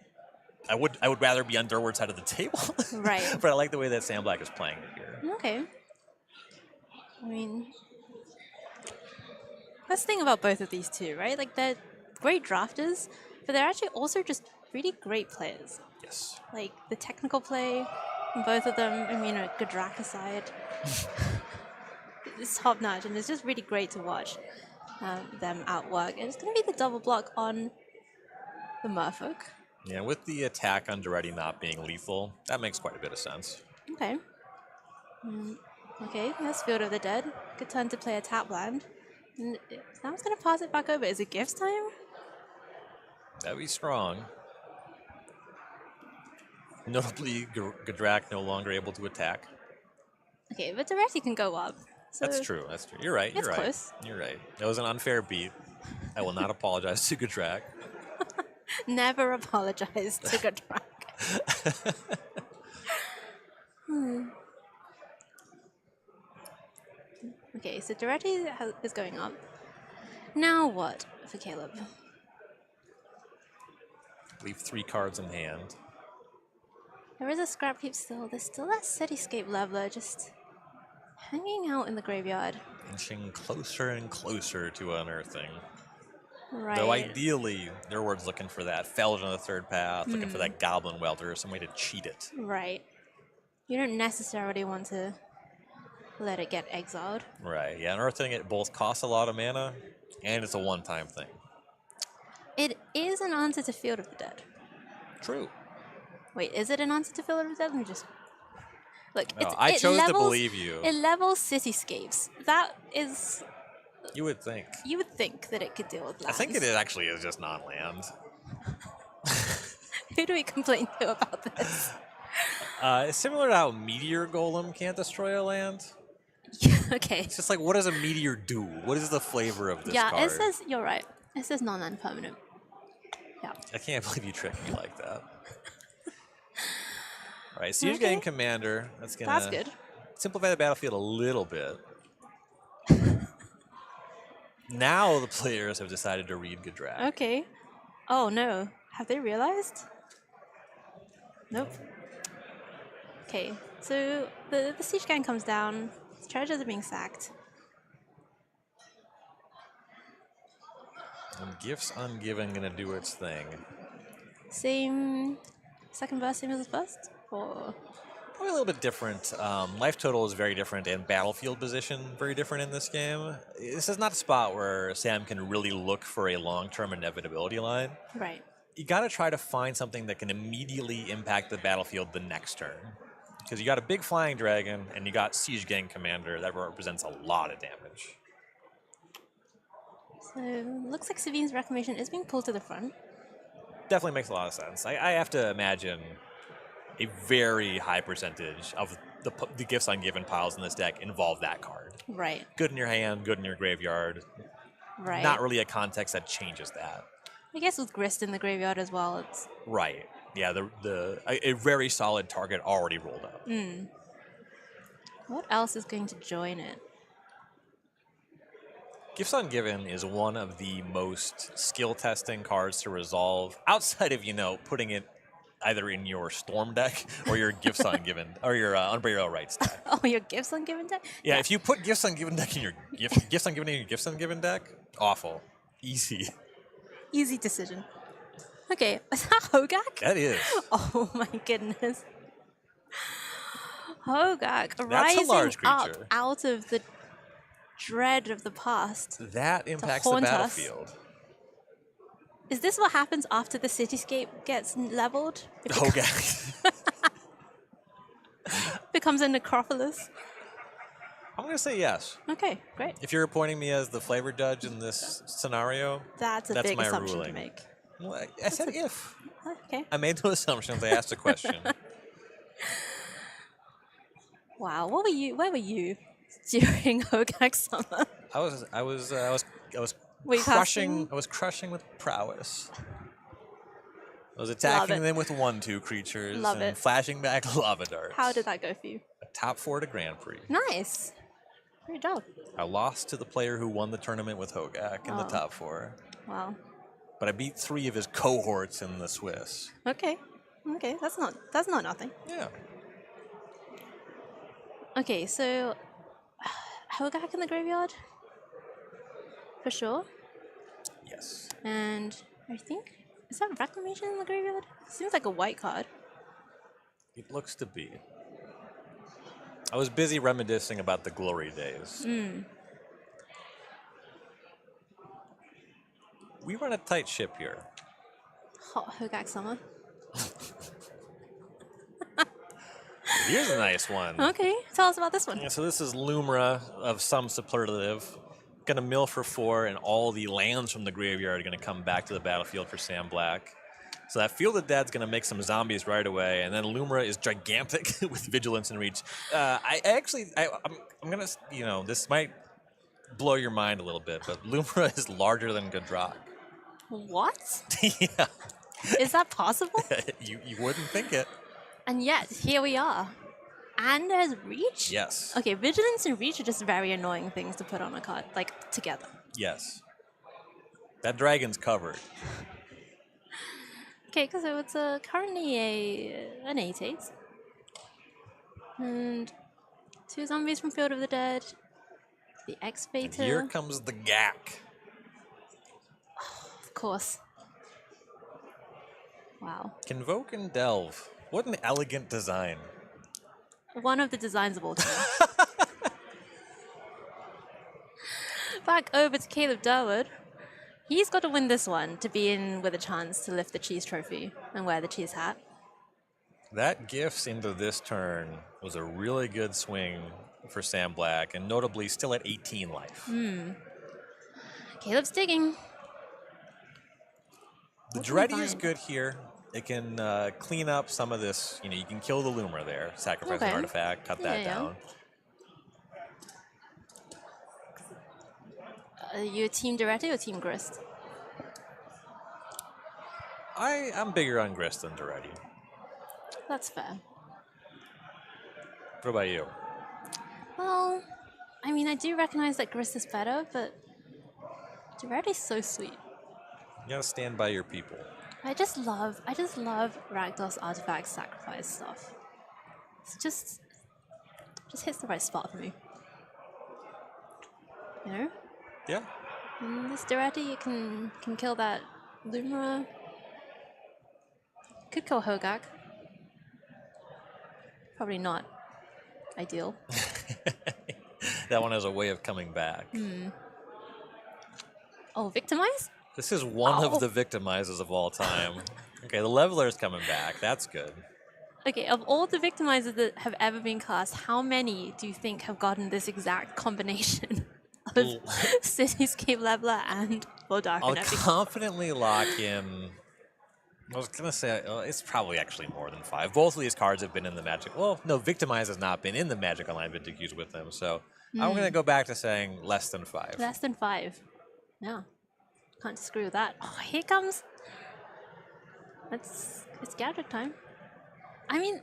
Speaker 18: I would rather be on Durward's side of the table.
Speaker 13: Right.
Speaker 18: But I like the way that Sam Black is playing it here.
Speaker 13: Okay. I mean, that's the thing about both of these two, right? Like, they're great drafters, but they're actually also just really great players.
Speaker 18: Yes.
Speaker 13: Like, the technical play, both of them, I mean, Godrak aside, it's top-notch, and it's just really great to watch them outwork. And it's going to be the double block on the Merfolk.
Speaker 18: Yeah, with the attack on Duretti not being lethal, that makes quite a bit of sense.
Speaker 13: Okay. Okay, that's Field of the Dead. Good turn to play a tap land. And Sam's going to pass it back over. Is it Gifts time?
Speaker 18: That'd be strong. Notably, Godrak no longer able to attack.
Speaker 13: Okay, but Duretti can go up. So
Speaker 18: That's true. That's true. You're right.
Speaker 13: It's
Speaker 18: You're right.
Speaker 13: close.
Speaker 18: You're right. That was an unfair beat. I will not apologize to Godrak.
Speaker 13: Never apologize to Godrak. Okay, so Duretti is going up. Now what for Caleb?
Speaker 18: Leave 3 cards in hand.
Speaker 13: There is a scrap heap still. There's still that Cityscape Leveler just hanging out in the graveyard.
Speaker 18: Inching closer and closer to unearthing.
Speaker 13: Right.
Speaker 18: Though ideally, Durward's looking for that Feld on the third path, looking for that Goblin Welder, some way to cheat it.
Speaker 13: Right. You don't necessarily want to let it get exiled.
Speaker 18: Right, yeah, unearthing it both costs a lot of mana, and it's a one-time thing.
Speaker 13: It is an answer to Field of the Dead.
Speaker 18: True.
Speaker 13: Wait, is it an answer to Field of the Dead? Let me just... Look,
Speaker 18: No, I chose to believe you.
Speaker 13: It levels cityscapes. That is...
Speaker 18: You would think.
Speaker 13: You would think that it could deal with
Speaker 18: I
Speaker 13: lands.
Speaker 18: think it actually is just non-land.
Speaker 13: Who do we complain to about this?
Speaker 18: It's similar to how Meteor Golem can't destroy a land.
Speaker 13: Okay.
Speaker 18: It's just like, what does a Meteor do? What is the flavor of this
Speaker 13: Yeah,
Speaker 18: card?
Speaker 13: it says... You're right. It says non-land permanent. Yeah.
Speaker 18: I can't believe you tricked me like that. All right, Siege Gang Commander. That's
Speaker 13: good.
Speaker 18: Simplify the battlefield a little bit. Now the players have decided to read Godrak.
Speaker 13: Okay. Oh, no. Have they realized? Nope. Okay, so the Siege Gang comes down. Treasures are being sacked.
Speaker 18: And Gifts Ungiven gonna do its thing.
Speaker 13: Same second verse, same as the first? Or...
Speaker 18: Probably a little bit different. Life total is very different, and battlefield position very different in this game. This is not a spot where Sam can really look for a long-term inevitability line.
Speaker 13: Right.
Speaker 18: You got to try to find something that can immediately impact the battlefield the next turn. Because you got a big flying dragon, and you got Siege Gang Commander that represents a lot of damage.
Speaker 13: So, looks like Savine's Reclamation is being pulled to the front.
Speaker 18: Definitely makes a lot of sense. I have to imagine a very high percentage of the Gifts Ungiven piles in this deck involve that card.
Speaker 13: Right.
Speaker 18: Good in your hand, good in your graveyard.
Speaker 13: Right.
Speaker 18: Not really a context that changes that.
Speaker 13: I guess with Grist in the graveyard as well, it's...
Speaker 18: Right. Yeah, a very solid target already rolled up.
Speaker 13: What else is going to join it?
Speaker 18: Gifts Ungiven is one of the most skill-testing cards to resolve outside of, putting it either in your Storm deck or your Gifts Ungiven, or your Unburial Rights deck.
Speaker 13: Oh, your Gifts Ungiven deck?
Speaker 18: Yeah, if you put Gifts Ungiven deck in your Gifts Ungiven in your Gifts Ungiven deck, awful. Easy.
Speaker 13: Easy decision. Okay, is that Hogak?
Speaker 18: That is.
Speaker 13: Oh my goodness. Hogak,
Speaker 18: That's a
Speaker 13: rising
Speaker 18: large
Speaker 13: up
Speaker 18: creature.
Speaker 13: out of the dread of the past.
Speaker 18: That impacts the
Speaker 13: haunt us.
Speaker 18: battlefield.
Speaker 13: Is this what happens after the cityscape gets leveled? It
Speaker 18: Hogak.
Speaker 13: becomes a necropolis.
Speaker 18: I'm going to say yes.
Speaker 13: Okay, great.
Speaker 18: If you're appointing me as the flavor judge in this scenario,
Speaker 13: That's a big
Speaker 18: my
Speaker 13: assumption
Speaker 18: ruling.
Speaker 13: to make.
Speaker 18: Well, I said if.
Speaker 13: Okay.
Speaker 18: I made no assumptions. I asked a question.
Speaker 13: Wow, where were you during Hogak Summer?
Speaker 18: I was
Speaker 13: Were you
Speaker 18: crushing.
Speaker 13: casting?
Speaker 18: I was crushing with prowess. I was attacking
Speaker 13: it.
Speaker 18: them with 1/2 creatures
Speaker 13: Love
Speaker 18: and
Speaker 13: it.
Speaker 18: flashing back lava darts.
Speaker 13: How did that go for you?
Speaker 18: A top 4 to Grand Prix.
Speaker 13: Nice. Great job.
Speaker 18: I lost to the player who won the tournament with Hogak in the
Speaker 13: Oh.
Speaker 18: top 4.
Speaker 13: Wow.
Speaker 18: But I beat 3 of his cohorts in the Swiss.
Speaker 13: Okay. Okay, that's not nothing.
Speaker 18: Yeah.
Speaker 13: Okay, so Hogak in the graveyard? For sure.
Speaker 18: Yes.
Speaker 13: And I think is that Reclamation in the graveyard? Seems like a white card.
Speaker 18: It looks to be. I was busy reminiscing about the glory days. We run a tight ship here.
Speaker 13: Hot Hogak summer.
Speaker 18: Here's a nice one.
Speaker 13: Okay, tell us about this one.
Speaker 18: Yeah, so this is Lumra of some superlative. Gonna mill for 4, and all the lands from the graveyard are gonna come back to the battlefield for Sam Black. So that Field of Dead's gonna make some zombies right away, and then Lumra is gigantic with Vigilance and Reach. I'm gonna, this might blow your mind a little bit, but Lumra is larger than Godrak.
Speaker 13: What?
Speaker 18: Yeah.
Speaker 13: Is that possible?
Speaker 18: you wouldn't think it.
Speaker 13: And yet, here we are. And there's Reach?
Speaker 18: Yes.
Speaker 13: Okay, Vigilance and Reach are just very annoying things to put on a card, like, together.
Speaker 18: Yes. That dragon's covered.
Speaker 13: Okay, so it's currently an 8/8. And 2 zombies from Field of the Dead. The X-Fator.
Speaker 18: Here comes the Gak.
Speaker 13: Of course. Wow.
Speaker 18: Convoke and Delve. What an elegant design.
Speaker 13: One of the designs of all time. Back over to Caleb Durwood. He's got to win this one to be in with a chance to lift the cheese trophy and wear the cheese hat.
Speaker 18: That gifts into this turn was a really good swing for Sam Black, and notably still at 18 life.
Speaker 13: Caleb's digging.
Speaker 18: The
Speaker 13: What can we
Speaker 18: Dreddy is
Speaker 13: find?
Speaker 18: good here. It can clean up some of this. You can kill the Lumra there, sacrifice an
Speaker 13: Okay.
Speaker 18: artifact, cut that
Speaker 13: Yeah.
Speaker 18: down.
Speaker 13: You team Duretti or team Grist?
Speaker 18: I'm bigger on Grist than Dreddy.
Speaker 13: That's fair.
Speaker 18: What about you?
Speaker 13: Well, I mean, I do recognize that Grist is better, but Duretti's so sweet.
Speaker 18: You gotta stand by your people.
Speaker 13: I just love Rakdos artifact sacrifice stuff. It's just hits the right spot for me. You know?
Speaker 18: Yeah.
Speaker 13: And this Duretti can kill that Lumra. Could kill Hogak. Probably not ideal.
Speaker 18: That one has a way of coming back.
Speaker 13: Oh, Victimize?
Speaker 18: This is one
Speaker 13: Oh.
Speaker 18: of the victimizers of all time. Okay, the Leveler's coming back. That's good.
Speaker 13: Okay, of all the Victimizers that have ever been cast, how many do you think have gotten this exact combination of Cityscape Leveler and Dark
Speaker 18: I'll
Speaker 13: and Epic?
Speaker 18: confidently lock in. I was gonna say it's probably actually more than 5. Both of these cards have been in the Magic. Well, no, Victimize has not been in the Magic Online Vintage Queues with them, so I'm gonna go back to saying less than 5.
Speaker 13: Less than 5. Yeah. Can't disagree with that. Oh, here comes. It's Gadget time. I mean,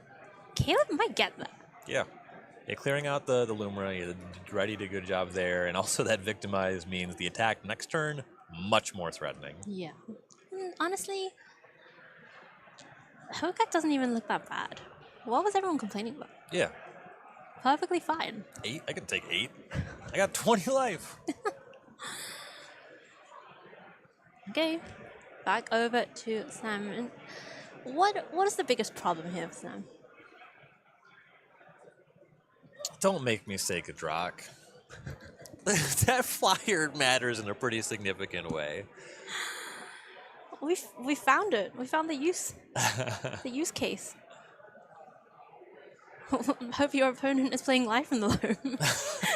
Speaker 13: Caleb might get that.
Speaker 18: Yeah. Clearing out the Lumra, the Dreddy did a good job there, and also that Victimize means the attack next turn much more threatening.
Speaker 13: Yeah. Honestly, Hogak doesn't even look that bad. What was everyone complaining about?
Speaker 18: Yeah.
Speaker 13: Perfectly fine.
Speaker 18: 8? I can take 8. I got 20 life.
Speaker 13: Okay. Back over to Sam. And what is the biggest problem here with Sam?
Speaker 18: Don't make me say Godrak. That flyer matters in a pretty significant way.
Speaker 13: We found it. We found the use case. Hope your opponent is playing live from the loam.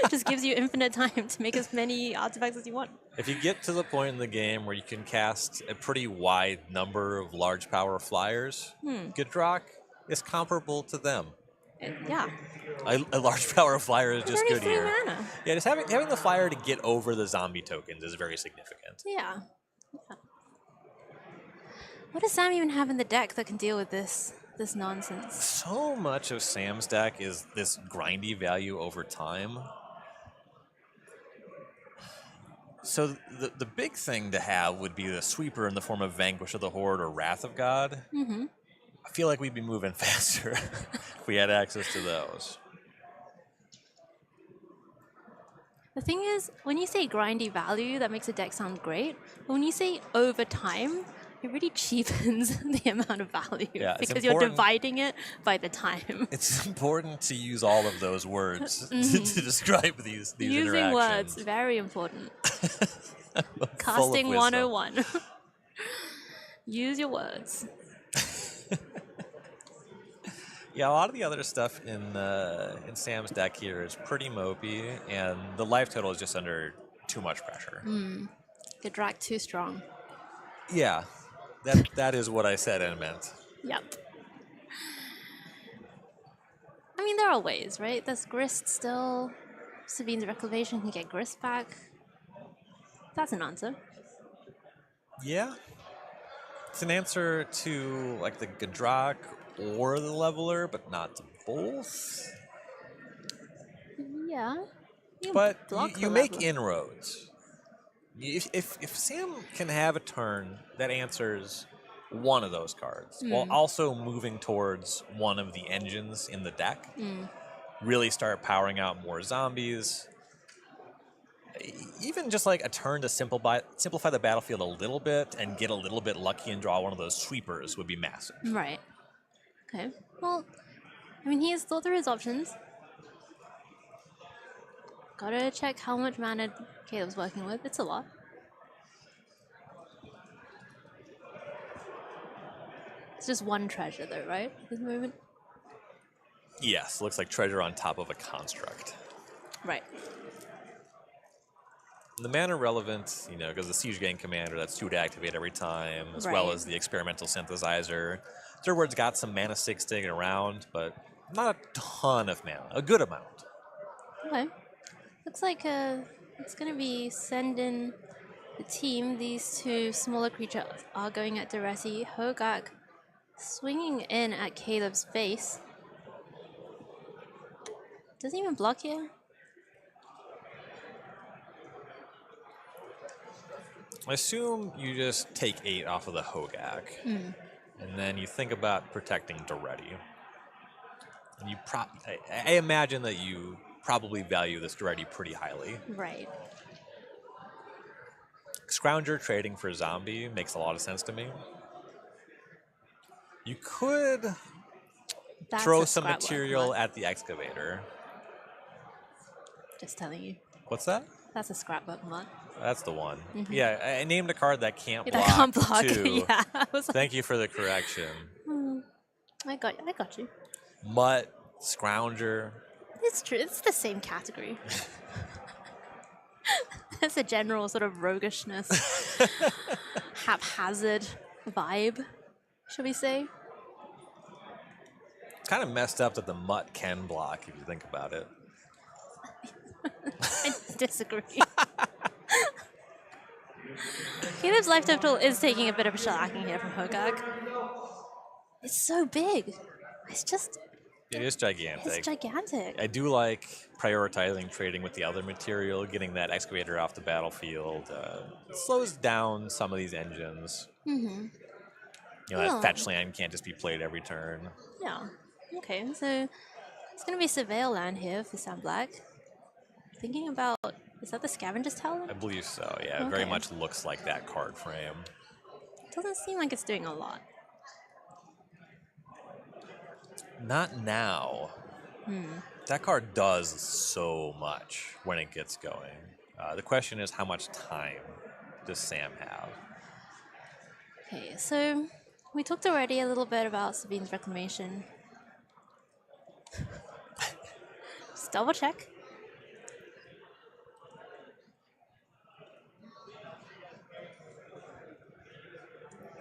Speaker 13: Just gives you infinite time to make as many artifacts as you want.
Speaker 18: If you get to the point in the game where you can cast a pretty wide number of large power flyers, Godrak is comparable to them.
Speaker 13: Yeah.
Speaker 18: A large power flyer is
Speaker 13: It's
Speaker 18: just
Speaker 13: only
Speaker 18: good
Speaker 13: 3
Speaker 18: here.
Speaker 13: mana.
Speaker 18: Yeah, just having the flyer to get over the zombie tokens is very significant.
Speaker 13: Yeah. What does Sam even have in the deck that can deal with this nonsense?
Speaker 18: So much of Sam's deck is this grindy value over time. So the big thing to have would be the sweeper in the form of Vanquish of the Horde or Wrath of God.
Speaker 13: Mm-hmm.
Speaker 18: I feel like we'd be moving faster if we had access to those.
Speaker 13: The thing is, when you say grindy value, that makes a deck sound great. But when you say over time, it really cheapens the amount of value
Speaker 18: Yeah, it's
Speaker 13: because you're
Speaker 18: important.
Speaker 13: dividing it by the time.
Speaker 18: It's important to use all of those words
Speaker 13: Mhm.
Speaker 18: to describe these
Speaker 13: Using
Speaker 18: interactions.
Speaker 13: words, very important.
Speaker 18: Full of
Speaker 13: Casting
Speaker 18: wisdom.
Speaker 13: 101. Use your words.
Speaker 18: Yeah, a lot of the other stuff in Sam's deck here is pretty mopey, and the life total is just under too much pressure.
Speaker 13: The drag too strong.
Speaker 18: Yeah, that is what I said and meant.
Speaker 13: Yep. I mean, there are ways, right? There's Grist still. Sabine's Reclamation can get Grist back. That's an answer.
Speaker 18: Yeah, it's an answer to like the Gadrak or the Leveler, but not to both.
Speaker 13: Yeah.
Speaker 18: But
Speaker 13: block
Speaker 18: you
Speaker 13: the
Speaker 18: make
Speaker 13: Leveler.
Speaker 18: inroads. If Sam can have a turn that answers one of those cards while also moving towards one of the engines in the deck, really start powering out more zombies, even just like a turn to simplify the battlefield a little bit and get a little bit lucky and draw one of those sweepers would be massive.
Speaker 13: Right. Okay. Well, I mean, he has thought through his options. Gotta check how much mana Caleb's working with. It's a lot. It's just one treasure, though, right? At this moment.
Speaker 18: Yes, looks like treasure on top of a construct.
Speaker 13: Right.
Speaker 18: The mana relevant, because the Siege Gang Commander, that's 2 to activate every time, as well
Speaker 13: Right.
Speaker 18: as the Experimental Synthesizer. Third got some mana 6 sticking around, but not a ton of mana. A good amount.
Speaker 13: Okay. Looks like it's gonna be sending the team. These two smaller creatures are going at Duresi. Hogak swinging in at Caleb's face. Doesn't even block here.
Speaker 18: I assume you just take 8 off of the Hogak, and then you think about protecting Duretti. And I imagine that you probably value this Duretti pretty highly.
Speaker 13: Right.
Speaker 18: Scrounger trading for zombie makes a lot of sense to me. You could
Speaker 13: That's
Speaker 18: throw
Speaker 13: a
Speaker 18: some
Speaker 13: scrap
Speaker 18: material
Speaker 13: work.
Speaker 18: at the excavator.
Speaker 13: Just telling you.
Speaker 18: What's that?
Speaker 13: That's a scrapbook mod.
Speaker 18: That's the one.
Speaker 13: Mhm.
Speaker 18: Yeah, I named a card that can't
Speaker 13: Yeah,
Speaker 18: block.
Speaker 13: that can't block.
Speaker 18: Too.
Speaker 13: Yeah, I was like,
Speaker 18: Thank you for the correction.
Speaker 13: I got you.
Speaker 18: Mutt, Scrounger.
Speaker 13: It's true. It's the same category. There's a general sort of roguishness, haphazard vibe, shall we say?
Speaker 18: It's kind of messed up that the Mutt can block if you think about it.
Speaker 13: I disagree. Caleb's life total is taking a bit of a shellacking here from Hogak. It's so big. It's just,
Speaker 18: It is gigantic.
Speaker 13: it's gigantic.
Speaker 18: I do like prioritizing trading with the other material, getting that excavator off the battlefield. It slows down some of these engines.
Speaker 13: Mm-hmm.
Speaker 18: That
Speaker 13: Oh.
Speaker 18: fetch land can't just be played every turn.
Speaker 13: Yeah. Okay, so it's going to be Surveil land here for Sam Black. Thinking about, is that the Scavenger's Talon?
Speaker 18: I believe so, yeah. It very
Speaker 13: Okay.
Speaker 18: much looks like that card frame.
Speaker 13: Doesn't seem like it's doing a lot.
Speaker 18: Not now. That card does so much when it gets going. The question is, how much time does Sam have?
Speaker 13: Okay, so we talked already a little bit about Sabine's Reclamation. Just double check.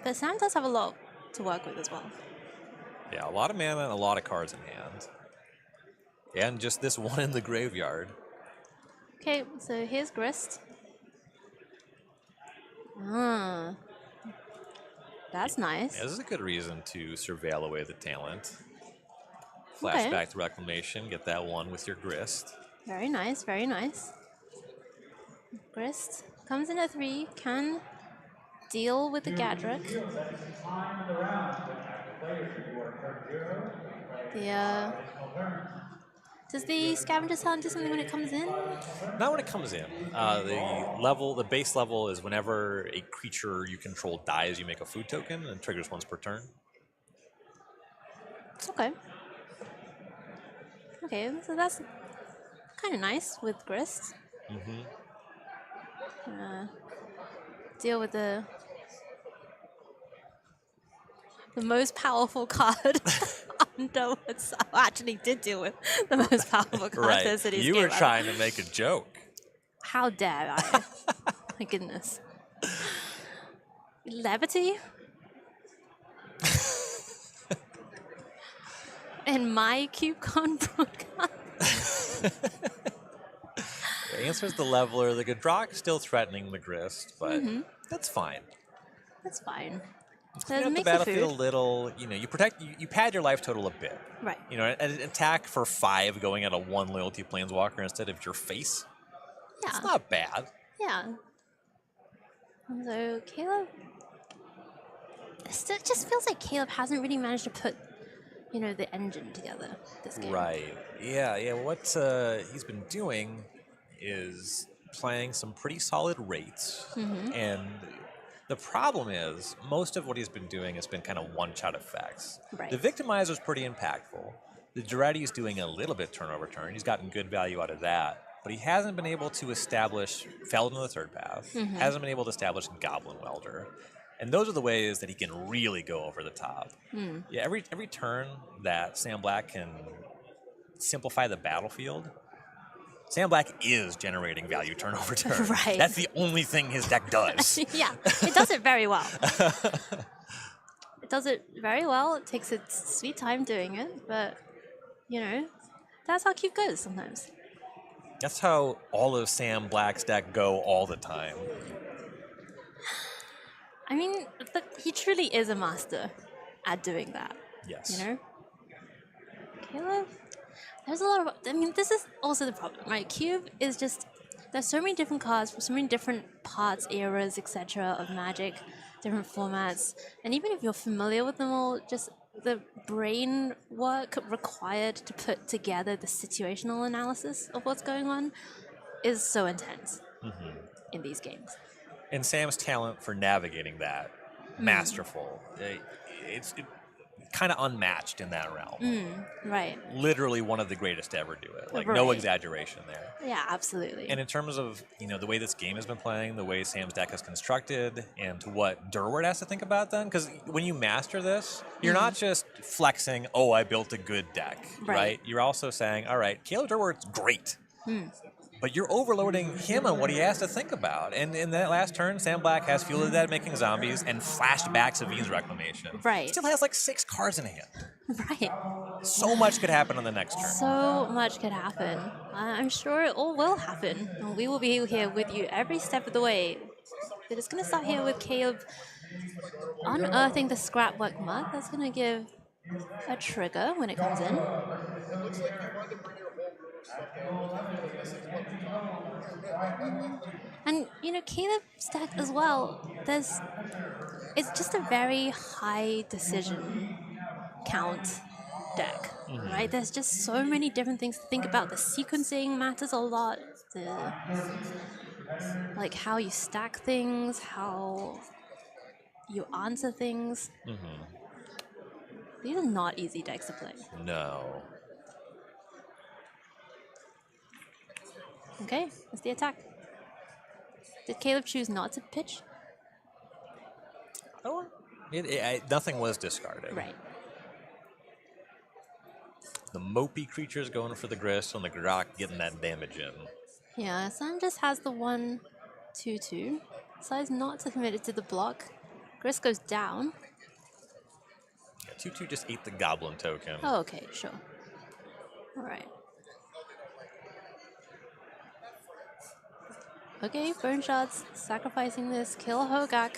Speaker 13: But Sam does have a lot to work with as well.
Speaker 18: Yeah, a lot of mana and a lot of cards in hand. And just this one in the graveyard.
Speaker 13: Okay, so here's Grist. Ah, that's nice.
Speaker 18: Yeah, this is a good reason to surveil away the talent.
Speaker 13: Okay.
Speaker 18: Flashback to Reclamation, get that one with your Grist.
Speaker 13: Very nice, very nice. Grist comes in at 3, can deal with the Gadrick. Does the Scavenger's Hunt do something when it comes in?
Speaker 18: Not when it comes in. The base level is whenever a creature you control dies, you make a food token and triggers once per turn.
Speaker 13: Okay. Okay, so that's kind of nice with Grist. Deal with the most powerful card under what's actually did deal with the most powerful card
Speaker 18: Right.
Speaker 13: in City's
Speaker 18: You
Speaker 13: game
Speaker 18: were
Speaker 13: ever.
Speaker 18: trying to make a joke.
Speaker 13: How dare I? My goodness. Levity? In my CubeCon broadcast?
Speaker 18: The answer is the Leveler. The Gadrock still threatening the Grist, but that's fine.
Speaker 13: That's fine.
Speaker 18: Clean up the battlefield a little. You protect. You pad your life total a bit.
Speaker 13: Right.
Speaker 18: An attack for 5 going at a 1 loyalty planeswalker instead of your face.
Speaker 13: Yeah.
Speaker 18: It's not bad.
Speaker 13: Yeah. So Caleb, it just feels like Caleb hasn't really managed to put, the engine together this game.
Speaker 18: Right. Yeah. What he's been doing is playing some pretty solid rates, and the problem is most of what he's been doing has been kind of one-shot effects.
Speaker 13: Right.
Speaker 18: The Victimizer is pretty impactful. The Duretti is doing a little bit turn over turn. He's gotten good value out of that. But he hasn't been able to establish Feldon the Third Path, hasn't been able to establish Goblin Welder. And those are the ways that he can really go over the top. Yeah, every turn that Sam Black can simplify the battlefield, Sam Black is generating value turn over turn.
Speaker 13: Right.
Speaker 18: That's the only thing his deck does.
Speaker 13: Yeah, it does it very well. It does it very well. It takes its sweet time doing it, but, that's how Cube goes sometimes.
Speaker 18: That's how all of Sam Black's deck go all the time.
Speaker 13: I mean, he truly is a master at doing that.
Speaker 18: Yes.
Speaker 13: Caleb, there's a lot of... this is also the problem, right? Cube is just... There's so many different cards from so many different parts, eras, etc. of Magic, different formats. And even if you're familiar with them all, just the brain work required to put together the situational analysis of what's going on is so intense in these games.
Speaker 18: And Sam's talent for navigating that, masterful. It's kind of unmatched in that realm.
Speaker 13: Right.
Speaker 18: Literally one of the greatest to ever do it. No exaggeration there.
Speaker 13: Yeah, absolutely.
Speaker 18: And in terms of, the way this game has been playing, the way Sam's deck is constructed, and to what Durward has to think about then, because when you master this, you're not just flexing, oh, I built a good deck, right? You're also saying, all right, Caleb Durward's great. But you're overloading him on what he has to think about. And in that last turn, Sam Black has Fuel of the Dead making zombies and flashed back Savine's Reclamation.
Speaker 13: Right.
Speaker 18: Still has 6 cards in hand.
Speaker 13: Right.
Speaker 18: So much could happen on the next turn.
Speaker 13: So much could happen. I'm sure it all will happen. And we will be here with you every step of the way. But it's going to start here with Caleb unearthing the Scrapbook Mug. That's going to give a trigger when it comes in. And Caleb's deck as well, it's just a very high decision count deck, right? There's just so many different things to think about. The sequencing matters a lot. How you stack things, how you answer things. These are not easy decks to play.
Speaker 18: No.
Speaker 13: Okay, that's the attack. Did Caleb choose not to pitch?
Speaker 18: Oh, nothing was discarded.
Speaker 13: Right.
Speaker 18: The mopey creature's going for the Grist, and the Grok getting that damage in.
Speaker 13: Yeah, Sam just has the 1/2/2. Decides not to commit it to the block. Grist goes down.
Speaker 18: Yeah, 2/2 just ate the Goblin token.
Speaker 13: Oh, okay, sure. All right. Okay, Bone Shards sacrificing this. Kill Hogak.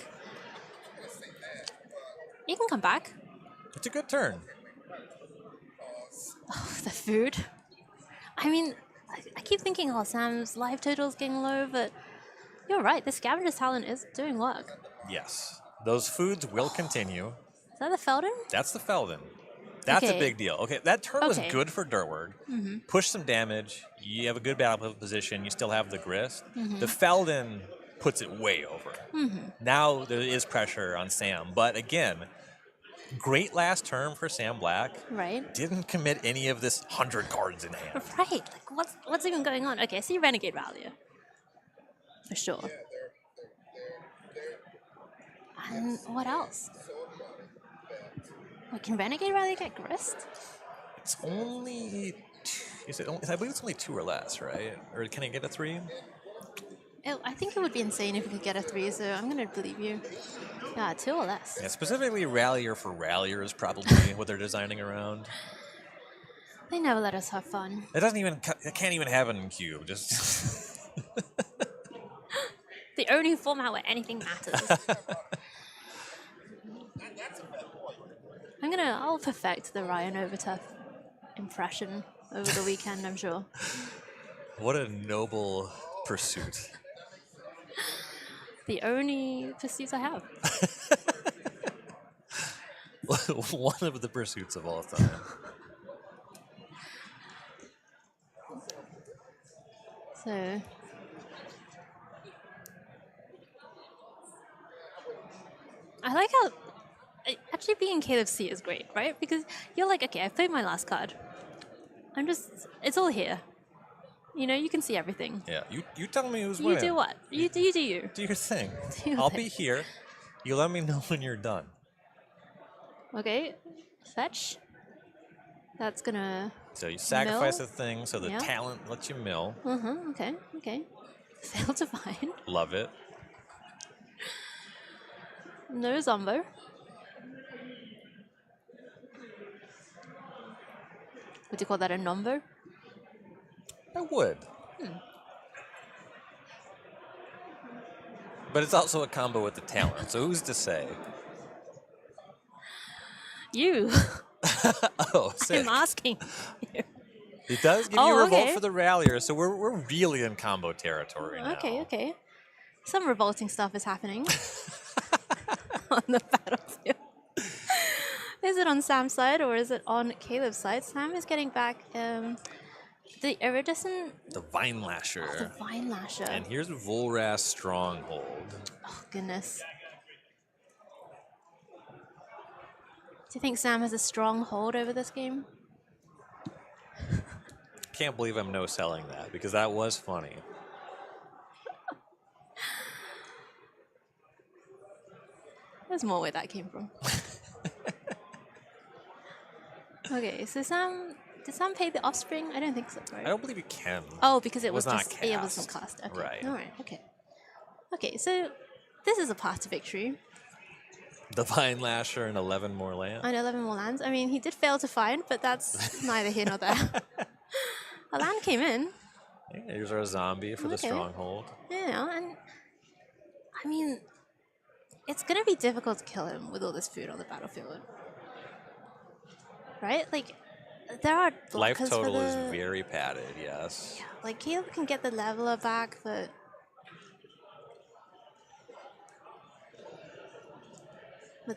Speaker 13: You can come back.
Speaker 18: It's a good turn.
Speaker 13: Oh, the food. I mean, I keep thinking, oh, Sam's life total's getting low, but you're right. The Scavenger's talent is doing work.
Speaker 18: Yes. Those foods will continue.
Speaker 13: Is that the Felden?
Speaker 18: That's the Felden. That's
Speaker 13: Okay.
Speaker 18: a big deal. Okay, that turn was
Speaker 13: Okay.
Speaker 18: good for Dirtward.
Speaker 13: Mhm.
Speaker 18: Push some damage. You have a good battle position. You still have the grist.
Speaker 13: Mhm.
Speaker 18: The Felden puts it way over.
Speaker 13: Mhm.
Speaker 18: Now there is pressure on Sam, but again, great last turn for Sam Black.
Speaker 13: Right.
Speaker 18: Didn't commit any of this 100 cards in hand.
Speaker 13: Right. Like, what's even going on? Okay, I see Renegade Value. For sure. And what else? Wait, can Renegade Rally get grist?
Speaker 18: It's only. Is it only? I believe it's only 2 or less, right? Or can it get a 3?
Speaker 13: I think it would be insane if we could get a 3, so I'm gonna believe you. Yeah, 2 or less.
Speaker 18: Yeah, specifically Rallier for Rallier is probably what they're designing around.
Speaker 13: They never let us have fun.
Speaker 18: It doesn't even. It can't even have it in Cube. Just.
Speaker 13: The only format where anything matters. I'll perfect the Ryan Overtuff impression over the weekend, I'm sure.
Speaker 18: What a noble pursuit.
Speaker 13: The only pursuits I have.
Speaker 18: One of the pursuits of all time.
Speaker 13: So I like how actually being Caleb C is great, right? Because you're like, okay, I've played my last card. It's all here. You know, you can see everything.
Speaker 18: Yeah, you tell me who's
Speaker 13: You
Speaker 18: winning.
Speaker 13: do what? You do you.
Speaker 18: Do your thing.
Speaker 13: Do your
Speaker 18: I'll
Speaker 13: thing.
Speaker 18: be here. You let me know when you're done.
Speaker 13: Okay, fetch. That's gonna.
Speaker 18: So you sacrifice
Speaker 13: mill.
Speaker 18: a thing so the
Speaker 13: Yeah.
Speaker 18: talent lets you mill.
Speaker 13: Okay, okay. Fail to find.
Speaker 18: Love it.
Speaker 13: No Zombo. Would you call that a nombo?
Speaker 18: I would.
Speaker 13: Hmm.
Speaker 18: But it's also a combo with the talent, so who's to say?
Speaker 13: You.
Speaker 18: Oh, sick.
Speaker 13: I'm asking you.
Speaker 18: It does give you revolt for the Rallier, so we're really in combo territory now.
Speaker 13: Okay, okay. Some revolting stuff is happening on the battlefield. Is it on Sam's side or is it on Caleb's side? Sam is getting back the iridescent.
Speaker 18: The Vine Lasher.
Speaker 13: Oh, the Vine Lasher.
Speaker 18: And here's Volrath's Stronghold.
Speaker 13: Oh, goodness. Do you think Sam has a strong hold over this game?
Speaker 18: Can't believe I'm no-selling that, because that was funny.
Speaker 13: There's more where that came from. Okay, so did Sam pay the offspring? I don't think so, right?
Speaker 18: I don't believe you can.
Speaker 13: Oh, because it was
Speaker 18: not
Speaker 13: just
Speaker 18: cast.
Speaker 13: it wasn't cast. Okay.
Speaker 18: Right.
Speaker 13: All right. Okay. Okay. So this is a path to victory.
Speaker 18: The Vine Lasher and 11 more land.
Speaker 13: And 11 more lands. I mean, he did fail to find, but that's neither here nor there. A land came in.
Speaker 18: Yeah, here's our zombie for the
Speaker 13: Okay.
Speaker 18: Stronghold.
Speaker 13: Yeah, and I mean, it's gonna be difficult to kill him with all this food on the battlefield, right? Like, there are
Speaker 18: Life
Speaker 13: blockers
Speaker 18: total
Speaker 13: for
Speaker 18: is
Speaker 13: the,
Speaker 18: very padded, yes.
Speaker 13: like Caleb can get the leveler back, but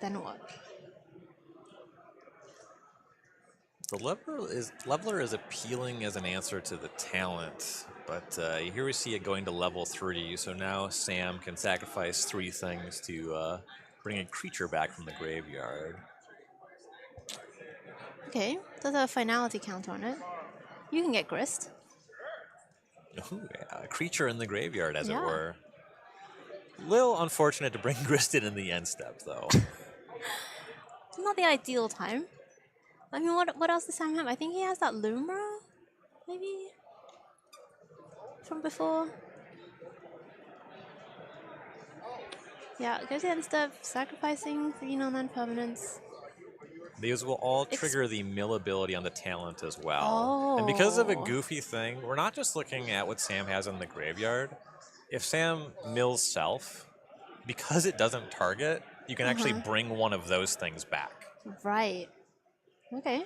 Speaker 13: then what?
Speaker 18: The leveler is appealing as an answer to the talent, but here we see it going to level 3, so now Sam can sacrifice 3 things to bring a creature back from the graveyard.
Speaker 13: Okay, there's a finality count on it. You can get grist.
Speaker 18: Ooh, yeah, a creature in the graveyard, as it
Speaker 13: Yeah.
Speaker 18: were. Little unfortunate to bring Grist in the end step, though.
Speaker 13: Not the ideal time. I mean, what else does Sam have? I think he has that Lumra, maybe, from before. Yeah, go to end step, sacrificing 3 non-land permanents.
Speaker 18: These will all trigger the mill ability on the talent as well.
Speaker 13: Oh.
Speaker 18: And because of a goofy thing, we're not just looking at what Sam has in the graveyard. if Sam mills self, because it doesn't target, you can actually bring one of those things back.
Speaker 13: Right. Okay.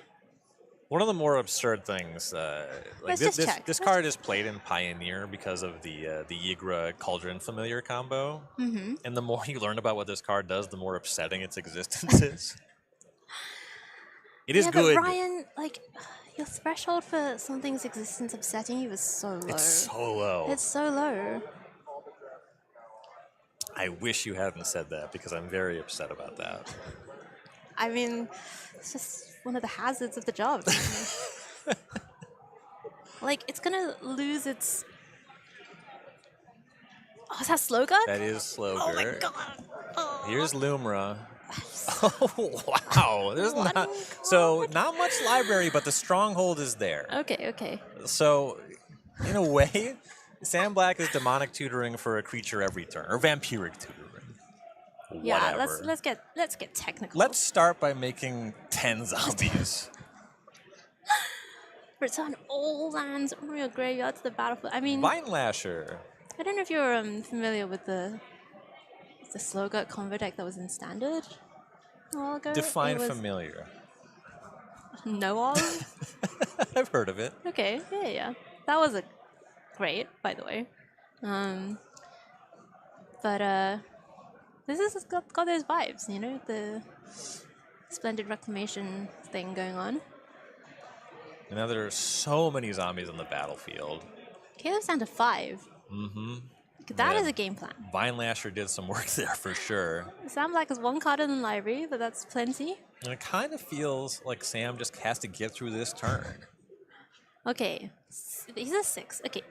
Speaker 18: One of the more absurd things,
Speaker 13: Let's just check.
Speaker 18: this card is played in Pioneer because of the Yigra Cauldron Familiar combo.
Speaker 13: Mm-hmm.
Speaker 18: And the more you learn about what this card does, the more upsetting its existence is. It is good.
Speaker 13: But Ryan, like, your threshold for something's existence upsetting you is so low.
Speaker 18: It's so low.
Speaker 13: It's so low.
Speaker 18: I wish you hadn't said that because I'm very upset about that.
Speaker 13: I mean, it's just one of the hazards of the job. Like, it's gonna lose its... Oh, is that Slogger?
Speaker 18: That is Slogger.
Speaker 13: Oh my god.
Speaker 18: Here's Lumra. Oh, wow. There's not... So, not much library, but the stronghold is there.
Speaker 13: Okay.
Speaker 18: So, in a way, Sam Black is demonic tutoring for a creature every turn, or vampiric tutoring.
Speaker 13: Yeah,
Speaker 18: Whatever.
Speaker 13: let's get technical.
Speaker 18: Let's start by making 10 zombies.
Speaker 13: Return all lands from your graveyard to the battlefield. I mean,
Speaker 18: Vine Lasher.
Speaker 13: I don't know if you're familiar with the Slogger combo deck that was in Standard a while ago.
Speaker 18: Define
Speaker 13: It was
Speaker 18: familiar.
Speaker 13: No of?
Speaker 18: I've heard of it.
Speaker 13: Okay, yeah. That was great, by the way. But this has got those vibes, you know, the Splendid Reclamation thing going on.
Speaker 18: And now there are so many zombies on the battlefield.
Speaker 13: Caleb's down to 5.
Speaker 18: Mm-hmm.
Speaker 13: That is a game plan.
Speaker 18: Vine Lasher did some work there for sure.
Speaker 13: Sam Black has 1 card in the library, but that's plenty.
Speaker 18: And it kind of feels like Sam just has to get through this turn.
Speaker 13: Okay, he's a 6. Okay,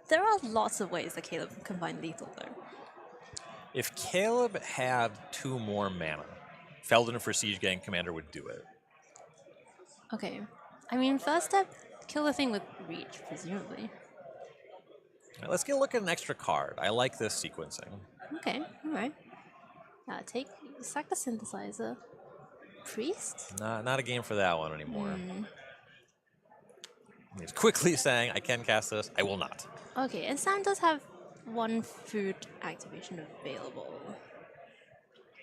Speaker 13: there are lots of ways that Caleb can combine lethal, though.
Speaker 18: If Caleb had 2 more mana, Felden for Siege Gang Commander would do it.
Speaker 13: Okay, I mean, first step, kill the thing with reach, presumably.
Speaker 18: Now, let's get a look at an extra card. I like this sequencing.
Speaker 13: Okay, alright. Sack the Synthesizer. Priest?
Speaker 18: Not a game for that one anymore. He's quickly saying, I can cast this, I will not.
Speaker 13: Okay, and Sam does have 1 food activation available.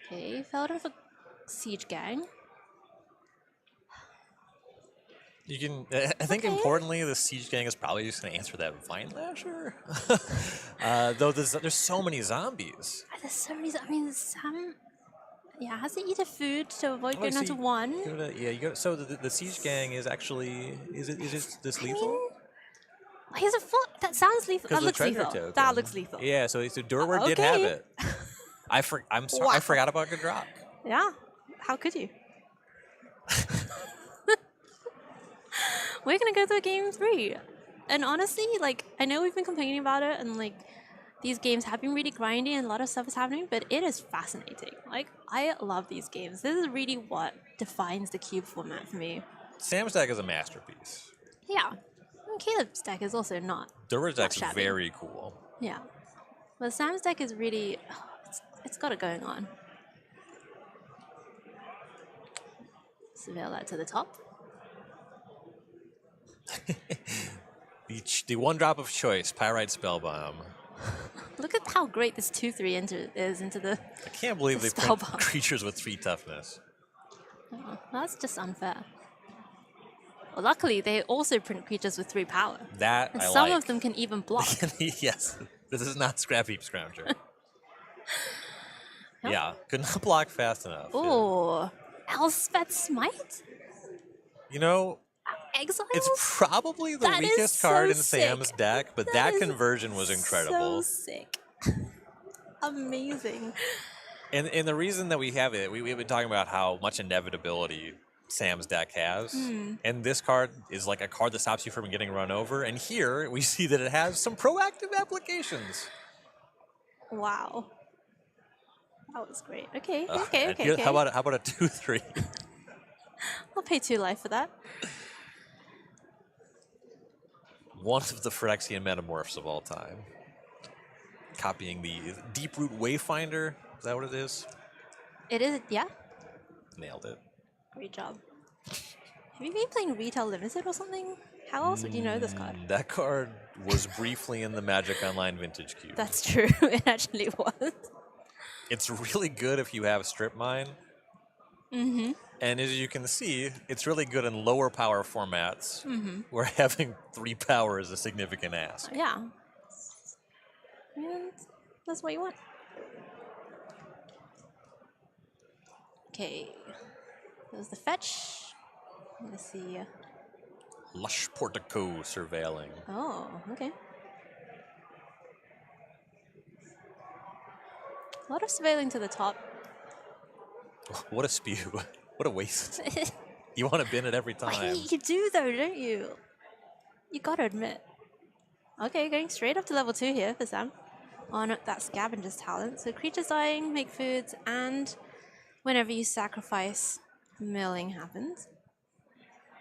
Speaker 13: Okay, Felden for Siege Gang.
Speaker 18: You can. I think importantly, the Siege Gang is probably just going to answer that Vine Lasher. Though there's so many zombies.
Speaker 13: There's so many. I mean, Sam. Yeah, has to eat a food to avoid going
Speaker 18: so
Speaker 13: down to 1.
Speaker 18: You go. So the Siege Gang is actually is it this lethal?
Speaker 13: He has a foot. That sounds lethal. That looks lethal.
Speaker 18: Token.
Speaker 13: That looks lethal.
Speaker 18: Yeah. So Durward did have it. I'm sorry.
Speaker 13: Wow.
Speaker 18: I forgot about Godrock.
Speaker 13: Yeah. How could you? We're gonna go through game 3, and honestly, like, I know we've been complaining about it, and like these games have been really grindy and a lot of stuff is happening, but it is fascinating. Like, I love these games. This is really what defines the cube format for me.
Speaker 18: Sam's deck is a masterpiece.
Speaker 13: Yeah, and Caleb's deck is also not.
Speaker 18: Durward's deck's
Speaker 13: shabby.
Speaker 18: very cool.
Speaker 13: Yeah, but Sam's deck is really, it's got it going on. Surveil that to the top.
Speaker 18: The 1 drop of choice, Pyrite Spellbomb.
Speaker 13: Look at how great this 2/3 is into the.
Speaker 18: I can't believe they print creatures with 3 toughness.
Speaker 13: Oh, that's just unfair. Well, luckily, they also print creatures with 3 power.
Speaker 18: That
Speaker 13: and
Speaker 18: I
Speaker 13: some
Speaker 18: like.
Speaker 13: of them can even block.
Speaker 18: Yes, this is not Scrap Heap Scrounger. Yeah, could not block fast enough.
Speaker 13: Oh, Elspeth Smite?
Speaker 18: You know,
Speaker 13: Exiles?
Speaker 18: it's probably the
Speaker 13: That is
Speaker 18: weakest card in
Speaker 13: sick.
Speaker 18: Sam's deck, but that conversion was incredible.
Speaker 13: So sick. Amazing.
Speaker 18: And the reason that we have it, we've been talking about how much inevitability Sam's deck has. And this card is like a card that stops you from getting run over. And here we see that it has some proactive applications.
Speaker 13: Wow. That was great. Okay,
Speaker 18: And
Speaker 13: okay.
Speaker 18: here, how about a 2/3?
Speaker 13: I'll pay 2 life for that.
Speaker 18: One of the Phyrexian metamorphs of all time. Copying the Deeproot Wayfinder. Is that what it is?
Speaker 13: It is, yeah?
Speaker 18: Nailed it.
Speaker 13: Great job. Have you been playing Retail Limited or something? How else would you know this card?
Speaker 18: That card was briefly in the Magic Online Vintage Cube.
Speaker 13: That's true. It actually was.
Speaker 18: It's really good if you have Strip Mine.
Speaker 13: Mm-hmm.
Speaker 18: And as you can see, it's really good in lower power formats
Speaker 13: Mm-hmm.
Speaker 18: where having 3 power is a significant ask.
Speaker 13: Yeah. And that's what you want. Okay. There's the fetch. Let's see.
Speaker 18: Lush Portico surveilling.
Speaker 13: Oh, okay. A lot of surveilling to the top.
Speaker 18: What a spew. What a waste. You want to bin it every time.
Speaker 13: You do though, don't you? You gotta admit. Okay, going straight up to level 2 here for Sam. On that Scavenger's talent. So creatures dying, make foods, and whenever you sacrifice, milling happens.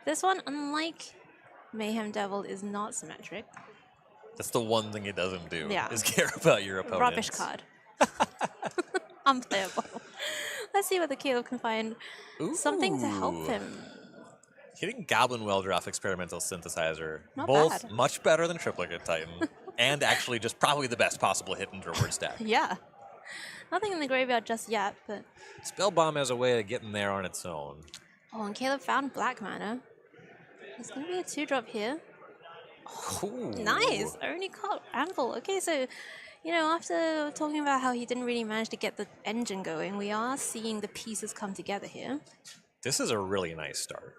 Speaker 13: This one, unlike Mayhem Devil, is not symmetric.
Speaker 18: That's the one thing it doesn't do,
Speaker 13: Yeah.
Speaker 18: is care about your opponents.
Speaker 13: Rubbish card. Unplayable. Let's see whether Caleb can find something to help
Speaker 18: Ooh.
Speaker 13: him.
Speaker 18: Hitting Goblin Welder off Experimental Synthesizer,
Speaker 13: Not
Speaker 18: both
Speaker 13: bad.
Speaker 18: much better than Triplicate Titan, and actually just probably the best possible hit in Durward stack.
Speaker 13: Yeah. Nothing in the graveyard just yet, but...
Speaker 18: Spellbomb has a way of getting there on its own.
Speaker 13: Oh, and Caleb found black mana. There's going to be a 2-drop here.
Speaker 18: Ooh.
Speaker 13: Nice! Only caught Anvil. Okay, so, you know, after talking about how he didn't really manage to get the engine going, we are seeing the pieces come together here.
Speaker 18: This is a really nice start.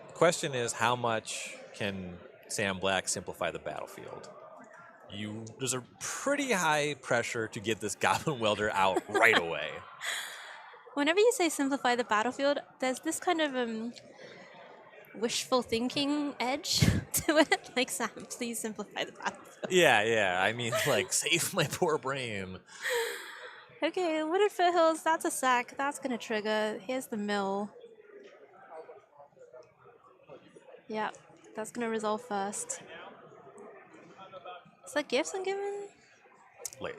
Speaker 18: The question is, how much can Sam Black simplify the battlefield? There's a pretty high pressure to get this Goblin Welder out right away.
Speaker 13: Whenever you say simplify the battlefield, there's this kind of wishful thinking edge to it. Like, Sam, please simplify the battlefield.
Speaker 18: Yeah. I mean, like, save my poor brain.
Speaker 13: Okay, Wooded Foothills, that's a sack. That's going to trigger. Here's the mill. Yeah, that's going to resolve first. Is that gifts I'm given?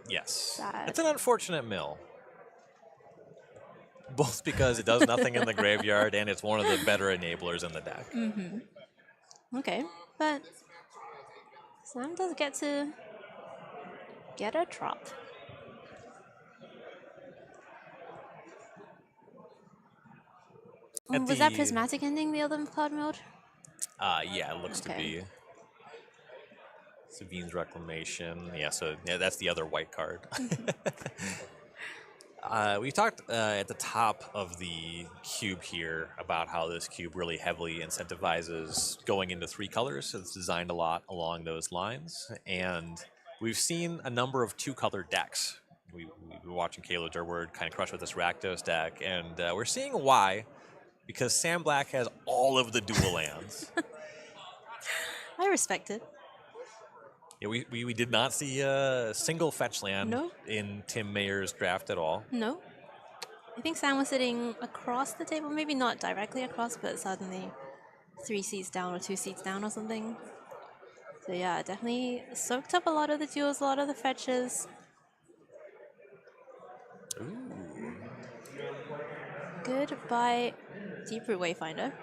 Speaker 18: Yes.
Speaker 13: Sad.
Speaker 18: It's an unfortunate mill. Both because it does nothing in the graveyard and it's one of the better enablers in the deck.
Speaker 13: Mm-hmm. Okay, but Sam does get to get a drop. Was that Prismatic ending the other card mode?
Speaker 18: Yeah, it looks to be. Savine's Reclamation. Yeah, that's the other white card. We talked at the top of the cube here about how this cube really heavily incentivizes going into 3 colors. It's designed a lot along those lines. And we've seen a number of 2-color decks. We've been watching Caleb Durward kind of crush with this Rakdos deck, and we're seeing why. Because Sam Black has all of the dual lands.
Speaker 13: I respect it.
Speaker 18: Yeah, we did not see a single fetch land in Tim Mayer's draft at all.
Speaker 13: No. I think Sam was sitting across the table, maybe not directly across, but suddenly 3 seats down or 2 seats down or something. So yeah, definitely soaked up a lot of the duels, a lot of the fetches.
Speaker 18: Ooh.
Speaker 13: Goodbye, Deeproot Wayfinder.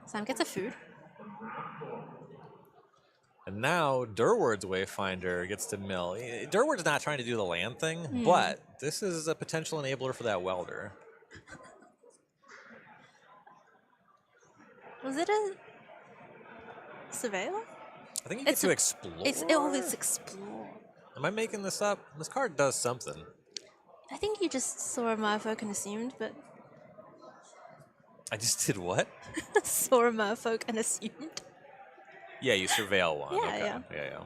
Speaker 13: Sam gets a food.
Speaker 18: And now Durward's Wayfinder gets to mill. Durward's not trying to do the land thing, but this is a potential enabler for that welder.
Speaker 13: Was it a surveil?
Speaker 18: I think you get to explore.
Speaker 13: It's always explore.
Speaker 18: Am I making this up? This card does something.
Speaker 13: I think you just saw a merfolk and assumed, but...
Speaker 18: I just did what?
Speaker 13: Saw a merfolk and assumed.
Speaker 18: Yeah, you surveil one.
Speaker 13: Yeah,
Speaker 18: okay.
Speaker 13: yeah.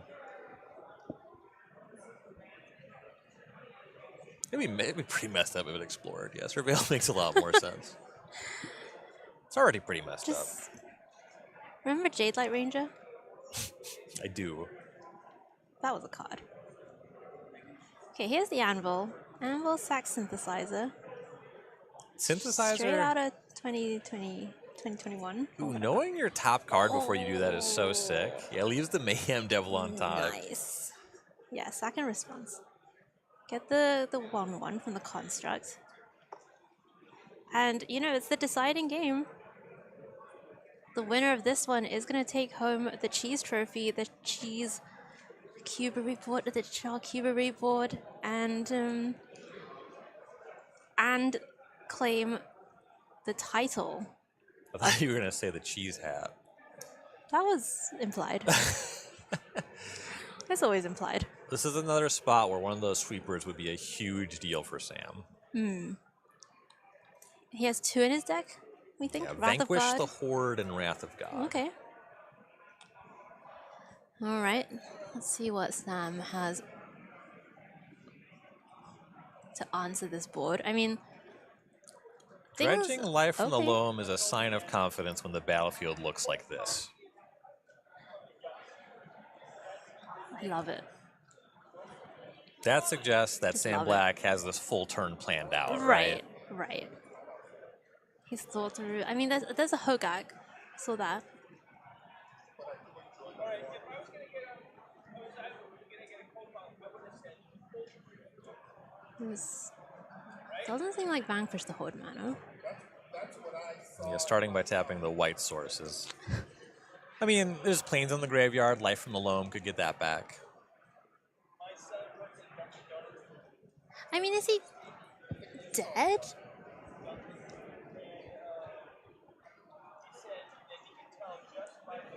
Speaker 18: It'd be pretty messed up if it explored. Yeah, surveil makes a lot more sense. It's already pretty messed up.
Speaker 13: Remember Jade Light Ranger?
Speaker 18: I do.
Speaker 13: That was a card. Okay, here's the Anvil. Anvil Sax Synthesizer.
Speaker 18: Synthesizer?
Speaker 13: Straight out of 2021.
Speaker 18: Ooh, knowing your top card before you do that is so sick. Yeah, leaves the Mayhem Devil on top.
Speaker 13: Nice. Yeah, second response. Get the 1/1 from the construct. And, it's the deciding game. The winner of this one is going to take home the cheese trophy, the cheese cubery board, the charcuterie board, and claim the title.
Speaker 18: I thought you were going to say the cheese hat.
Speaker 13: That was implied. It's always implied.
Speaker 18: This is another spot where one of those sweepers would be a huge deal for Sam.
Speaker 13: He has 2 in his deck, we think.
Speaker 18: Yeah,
Speaker 13: Wrath of
Speaker 18: Vanquish
Speaker 13: God.
Speaker 18: the Horde and Wrath of God.
Speaker 13: Okay. All right. Let's see what Sam has to answer this board. I mean,
Speaker 18: Dredging life from the
Speaker 13: okay.
Speaker 18: loam is a sign of confidence when the battlefield looks like this.
Speaker 13: I love it.
Speaker 18: That suggests that
Speaker 13: Just
Speaker 18: Sam
Speaker 13: love it.
Speaker 18: Black has this full turn planned out,
Speaker 13: Right. He's thought through. I mean, there's a Hogak. Saw that. This doesn't seem like Vanquish the Horde mana.
Speaker 18: Yeah, starting by tapping the white sources. I mean, there's planes in the graveyard. Life from the loam could get that back.
Speaker 13: I mean, is he dead?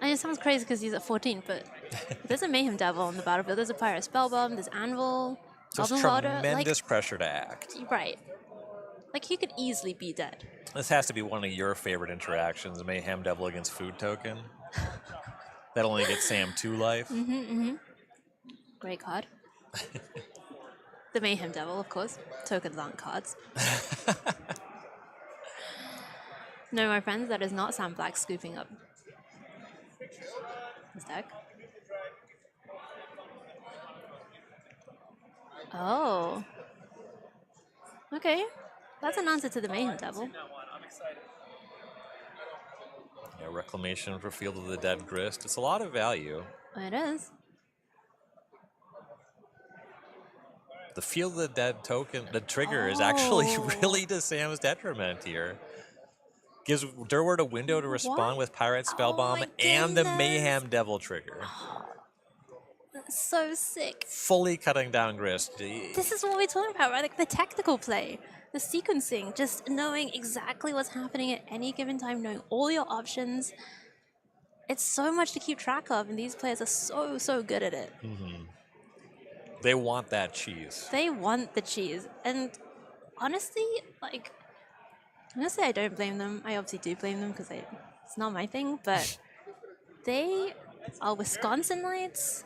Speaker 13: I mean, it sounds crazy because he's at 14, but there's a Mayhem Devil on the battlefield. There's a Pirate Spellbomb. There's Anvil.
Speaker 18: Just
Speaker 13: Goblin Water.
Speaker 18: tremendous pressure to act.
Speaker 13: Right. Like, he could easily be dead.
Speaker 18: This has to be one of your favorite interactions, Mayhem Devil against Food Token. That only gets Sam 2 life.
Speaker 13: Great card. The Mayhem Devil, of course. Tokens aren't cards. No, my friends, that is not Sam Black scooping up his deck. Oh. Okay. That's an answer to the Mayhem Devil.
Speaker 18: Yeah, Reclamation for Field of the Dead Grist. It's a lot of value.
Speaker 13: It is.
Speaker 18: The Field of the Dead token, the trigger, is actually really to Sam's detriment here. Gives Durward a window to respond with Pirate Spellbomb and the Mayhem Devil trigger.
Speaker 13: That's so sick.
Speaker 18: Fully cutting down Grist.
Speaker 13: This is what we're talking about, right? Like the technical play, the sequencing, just knowing exactly what's happening at any given time, knowing all your options. It's so much to keep track of, and these players are so good at it.
Speaker 18: They want that cheese.
Speaker 13: They want the cheese. And honestly, like, I'm gonna say I don't blame them. I obviously do blame them because it's not my thing, but they are Wisconsinites.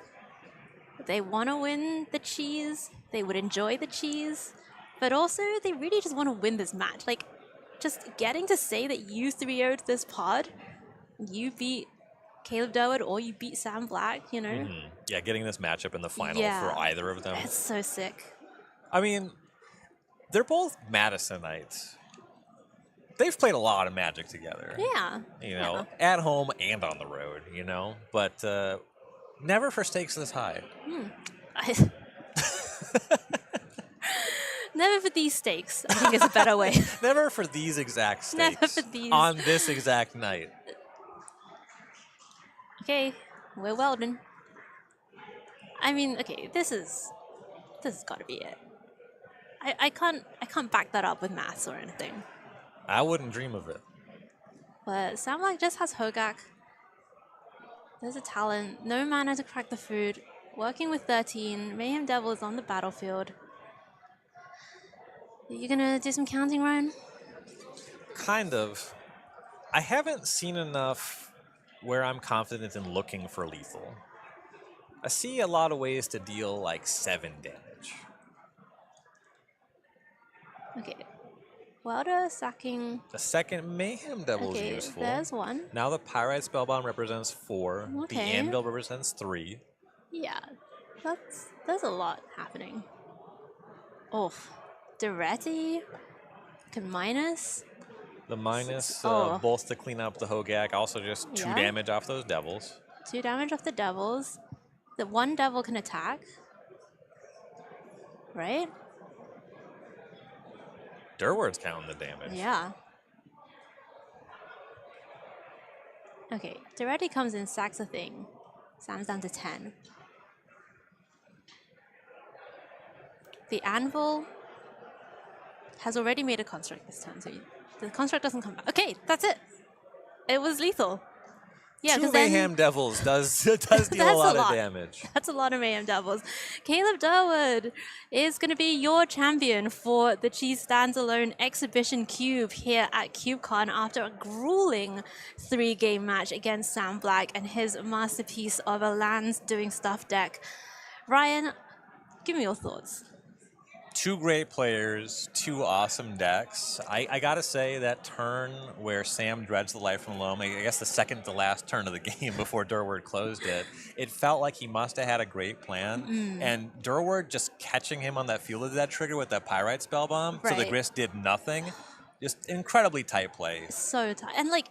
Speaker 13: They want to win the cheese. They would enjoy the cheese. But also, they really just want to win this match. Like, just getting to say that you 3-0'd this pod, you beat Caleb Durwood or you beat Sam Black,
Speaker 18: Yeah, getting this matchup in the final
Speaker 13: Yeah.
Speaker 18: for either of them.
Speaker 13: It's so sick.
Speaker 18: I mean, they're both Madisonites. They've played a lot of Magic together.
Speaker 13: Yeah.
Speaker 18: At home and on the road, But never for stakes this high.
Speaker 13: Never for these stakes, I think is a better way.
Speaker 18: Never for these exact stakes.
Speaker 13: Never for these.
Speaker 18: On this exact night.
Speaker 13: Okay, we're Weldon. I mean, okay, this has got to be it. I can't back that up with maths or anything.
Speaker 18: I wouldn't dream of it.
Speaker 13: But Sam Black just has Hogak. There's a talent, no mana to crack the food. Working with 13, Mayhem Devil is on the battlefield. Are you gonna do some counting, Ryan?
Speaker 18: Kind of. I haven't seen enough where I'm confident in looking for lethal. I see a lot of ways to deal like 7 damage.
Speaker 13: Okay. Welder sacking.
Speaker 18: The second Mayhem Devil is useful.
Speaker 13: There's one.
Speaker 18: Now the Pyrite Spellbomb represents 4. The
Speaker 13: Okay.
Speaker 18: Anvil represents 3.
Speaker 13: Yeah, there's a lot happening. Oh, Duretti can minus.
Speaker 18: The minus,
Speaker 13: Oh.
Speaker 18: both to clean up the Hogak, also just 2
Speaker 13: Yeah.
Speaker 18: damage off those devils.
Speaker 13: 2 damage off the devils. The one devil can attack. right?
Speaker 18: Durward's counting the damage.
Speaker 13: Yeah. Okay, Duretti comes in, sacks a thing. Sam's down to 10. The Anvil has already made a construct this turn, so the construct doesn't come back. Okay, that's it. It was lethal. Yeah,
Speaker 18: Two
Speaker 13: because then
Speaker 18: Mayhem Devils does deal a lot of damage.
Speaker 13: That's a lot of Mayhem Devils. Caleb Durwood is going to be your champion for the Cheese Stands Alone Exhibition Cube here at CubeCon after a grueling 3-game match against Sam Black and his masterpiece of a lands doing stuff deck. Ryan, give me your thoughts.
Speaker 18: Two great players, two awesome decks. I gotta say that turn where Sam dreads the life from Loam, I guess the second to last turn of the game before Durward closed it, it felt like he must have had a great plan. And Durward just catching him on that Field of the Dead trigger with that Pyrite Spellbomb, so the
Speaker 13: Right.
Speaker 18: Grist did nothing. Just incredibly tight play.
Speaker 13: So tight. And like,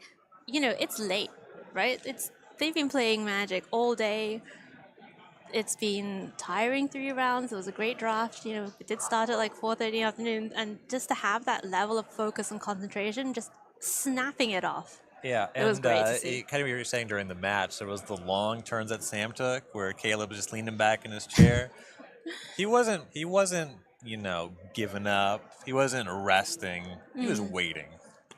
Speaker 13: you know, it's late, right? They've been playing Magic all day. It's been tiring 3 rounds. It was a great draft. You know, it did start at like 4:30 in the afternoon, and just to have that level of focus and concentration, just snapping it off.
Speaker 18: Yeah,
Speaker 13: It was
Speaker 18: and
Speaker 13: great to see.
Speaker 18: kind of what you were saying during the match, there was the long turns that Sam took where Caleb was just leaning back in his chair. He wasn't, you know, giving up. He wasn't resting. He was waiting.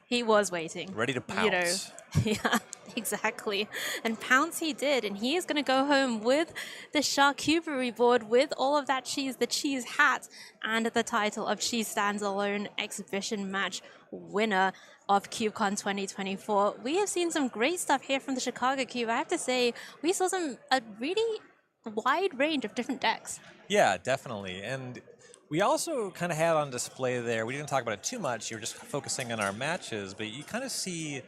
Speaker 13: He was waiting.
Speaker 18: Ready to
Speaker 13: You know,
Speaker 18: pounce.
Speaker 13: yeah, exactly. And pounce he did, and he is going to go home with the charcuterie board with all of that cheese, the cheese hat, and the title of Cheese Stands Alone Exhibition Match winner of CubeCon 2024. We have seen some great stuff here from the Chicago Cube. I have to say, we saw a really wide range of different decks.
Speaker 18: Yeah, definitely. And we also kind of had on display there, we didn't talk about it too much, you were just focusing on our matches, but you kind of see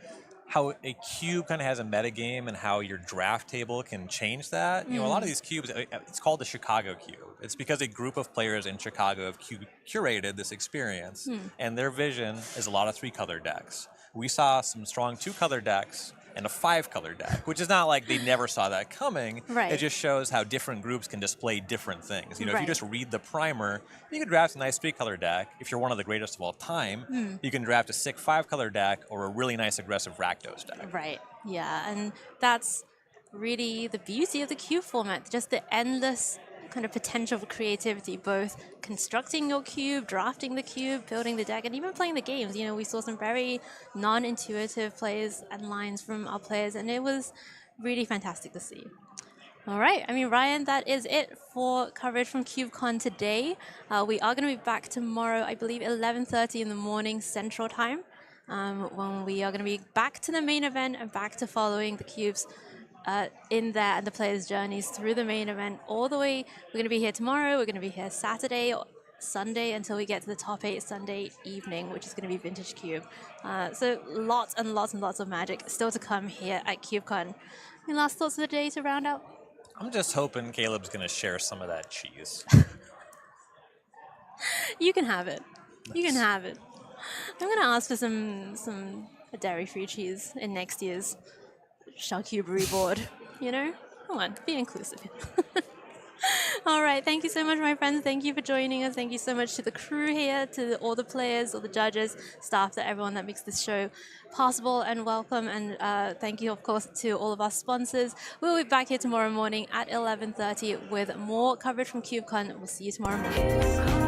Speaker 18: how a cube kind of has a metagame and how your draft table can change that. You know, a lot of these cubes, it's called the Chicago Cube. It's because a group of players in Chicago have curated this experience, and their vision is a lot of 3-color decks. We saw some strong 2-color decks and a 5-color deck, which is not like they never saw that coming.
Speaker 13: Right.
Speaker 18: It just shows how different groups can display different things. You know, if
Speaker 13: Right.
Speaker 18: you just read the primer, you can draft a nice 3-color deck. If you're one of the greatest of all time, you can draft a sick 5-color deck or a really nice aggressive Rakdos deck.
Speaker 13: Right. Yeah, and that's really the beauty of the cube format, just the endless kind of potential for creativity, both constructing your cube, drafting the cube, building the deck, and even playing the games. You know, we saw some very non-intuitive plays and lines from our players, and it was really fantastic to see. All right, I mean, Ryan, that is it for coverage from CubeCon today. We are going to be back tomorrow, I believe, 11:30 in the morning Central Time, when we are going to be back to the main event and back to following the cubes in there and the players' journeys through the main event all the way. We're going to be here tomorrow. We're going to be here Saturday, Sunday, until we get to the top 8 Sunday evening, which is going to be Vintage Cube. So lots and lots and lots of magic still to come here at CubeCon. Any last thoughts of the day to round out?
Speaker 18: I'm just hoping Caleb's going to share some of that cheese.
Speaker 13: You can have it. You can have it. I'm going to ask for some dairy-free cheese in next year's charcuterie board. You know? Come on, be inclusive. All right, thank you so much, my friends. Thank you for joining us. Thank you so much to the crew here, to all the players, all the judges, staff, to everyone that makes this show possible and welcome. And thank you, of course, to all of our sponsors. We'll be back here tomorrow morning at 11:30 with more coverage from CubeCon. We'll see you tomorrow morning.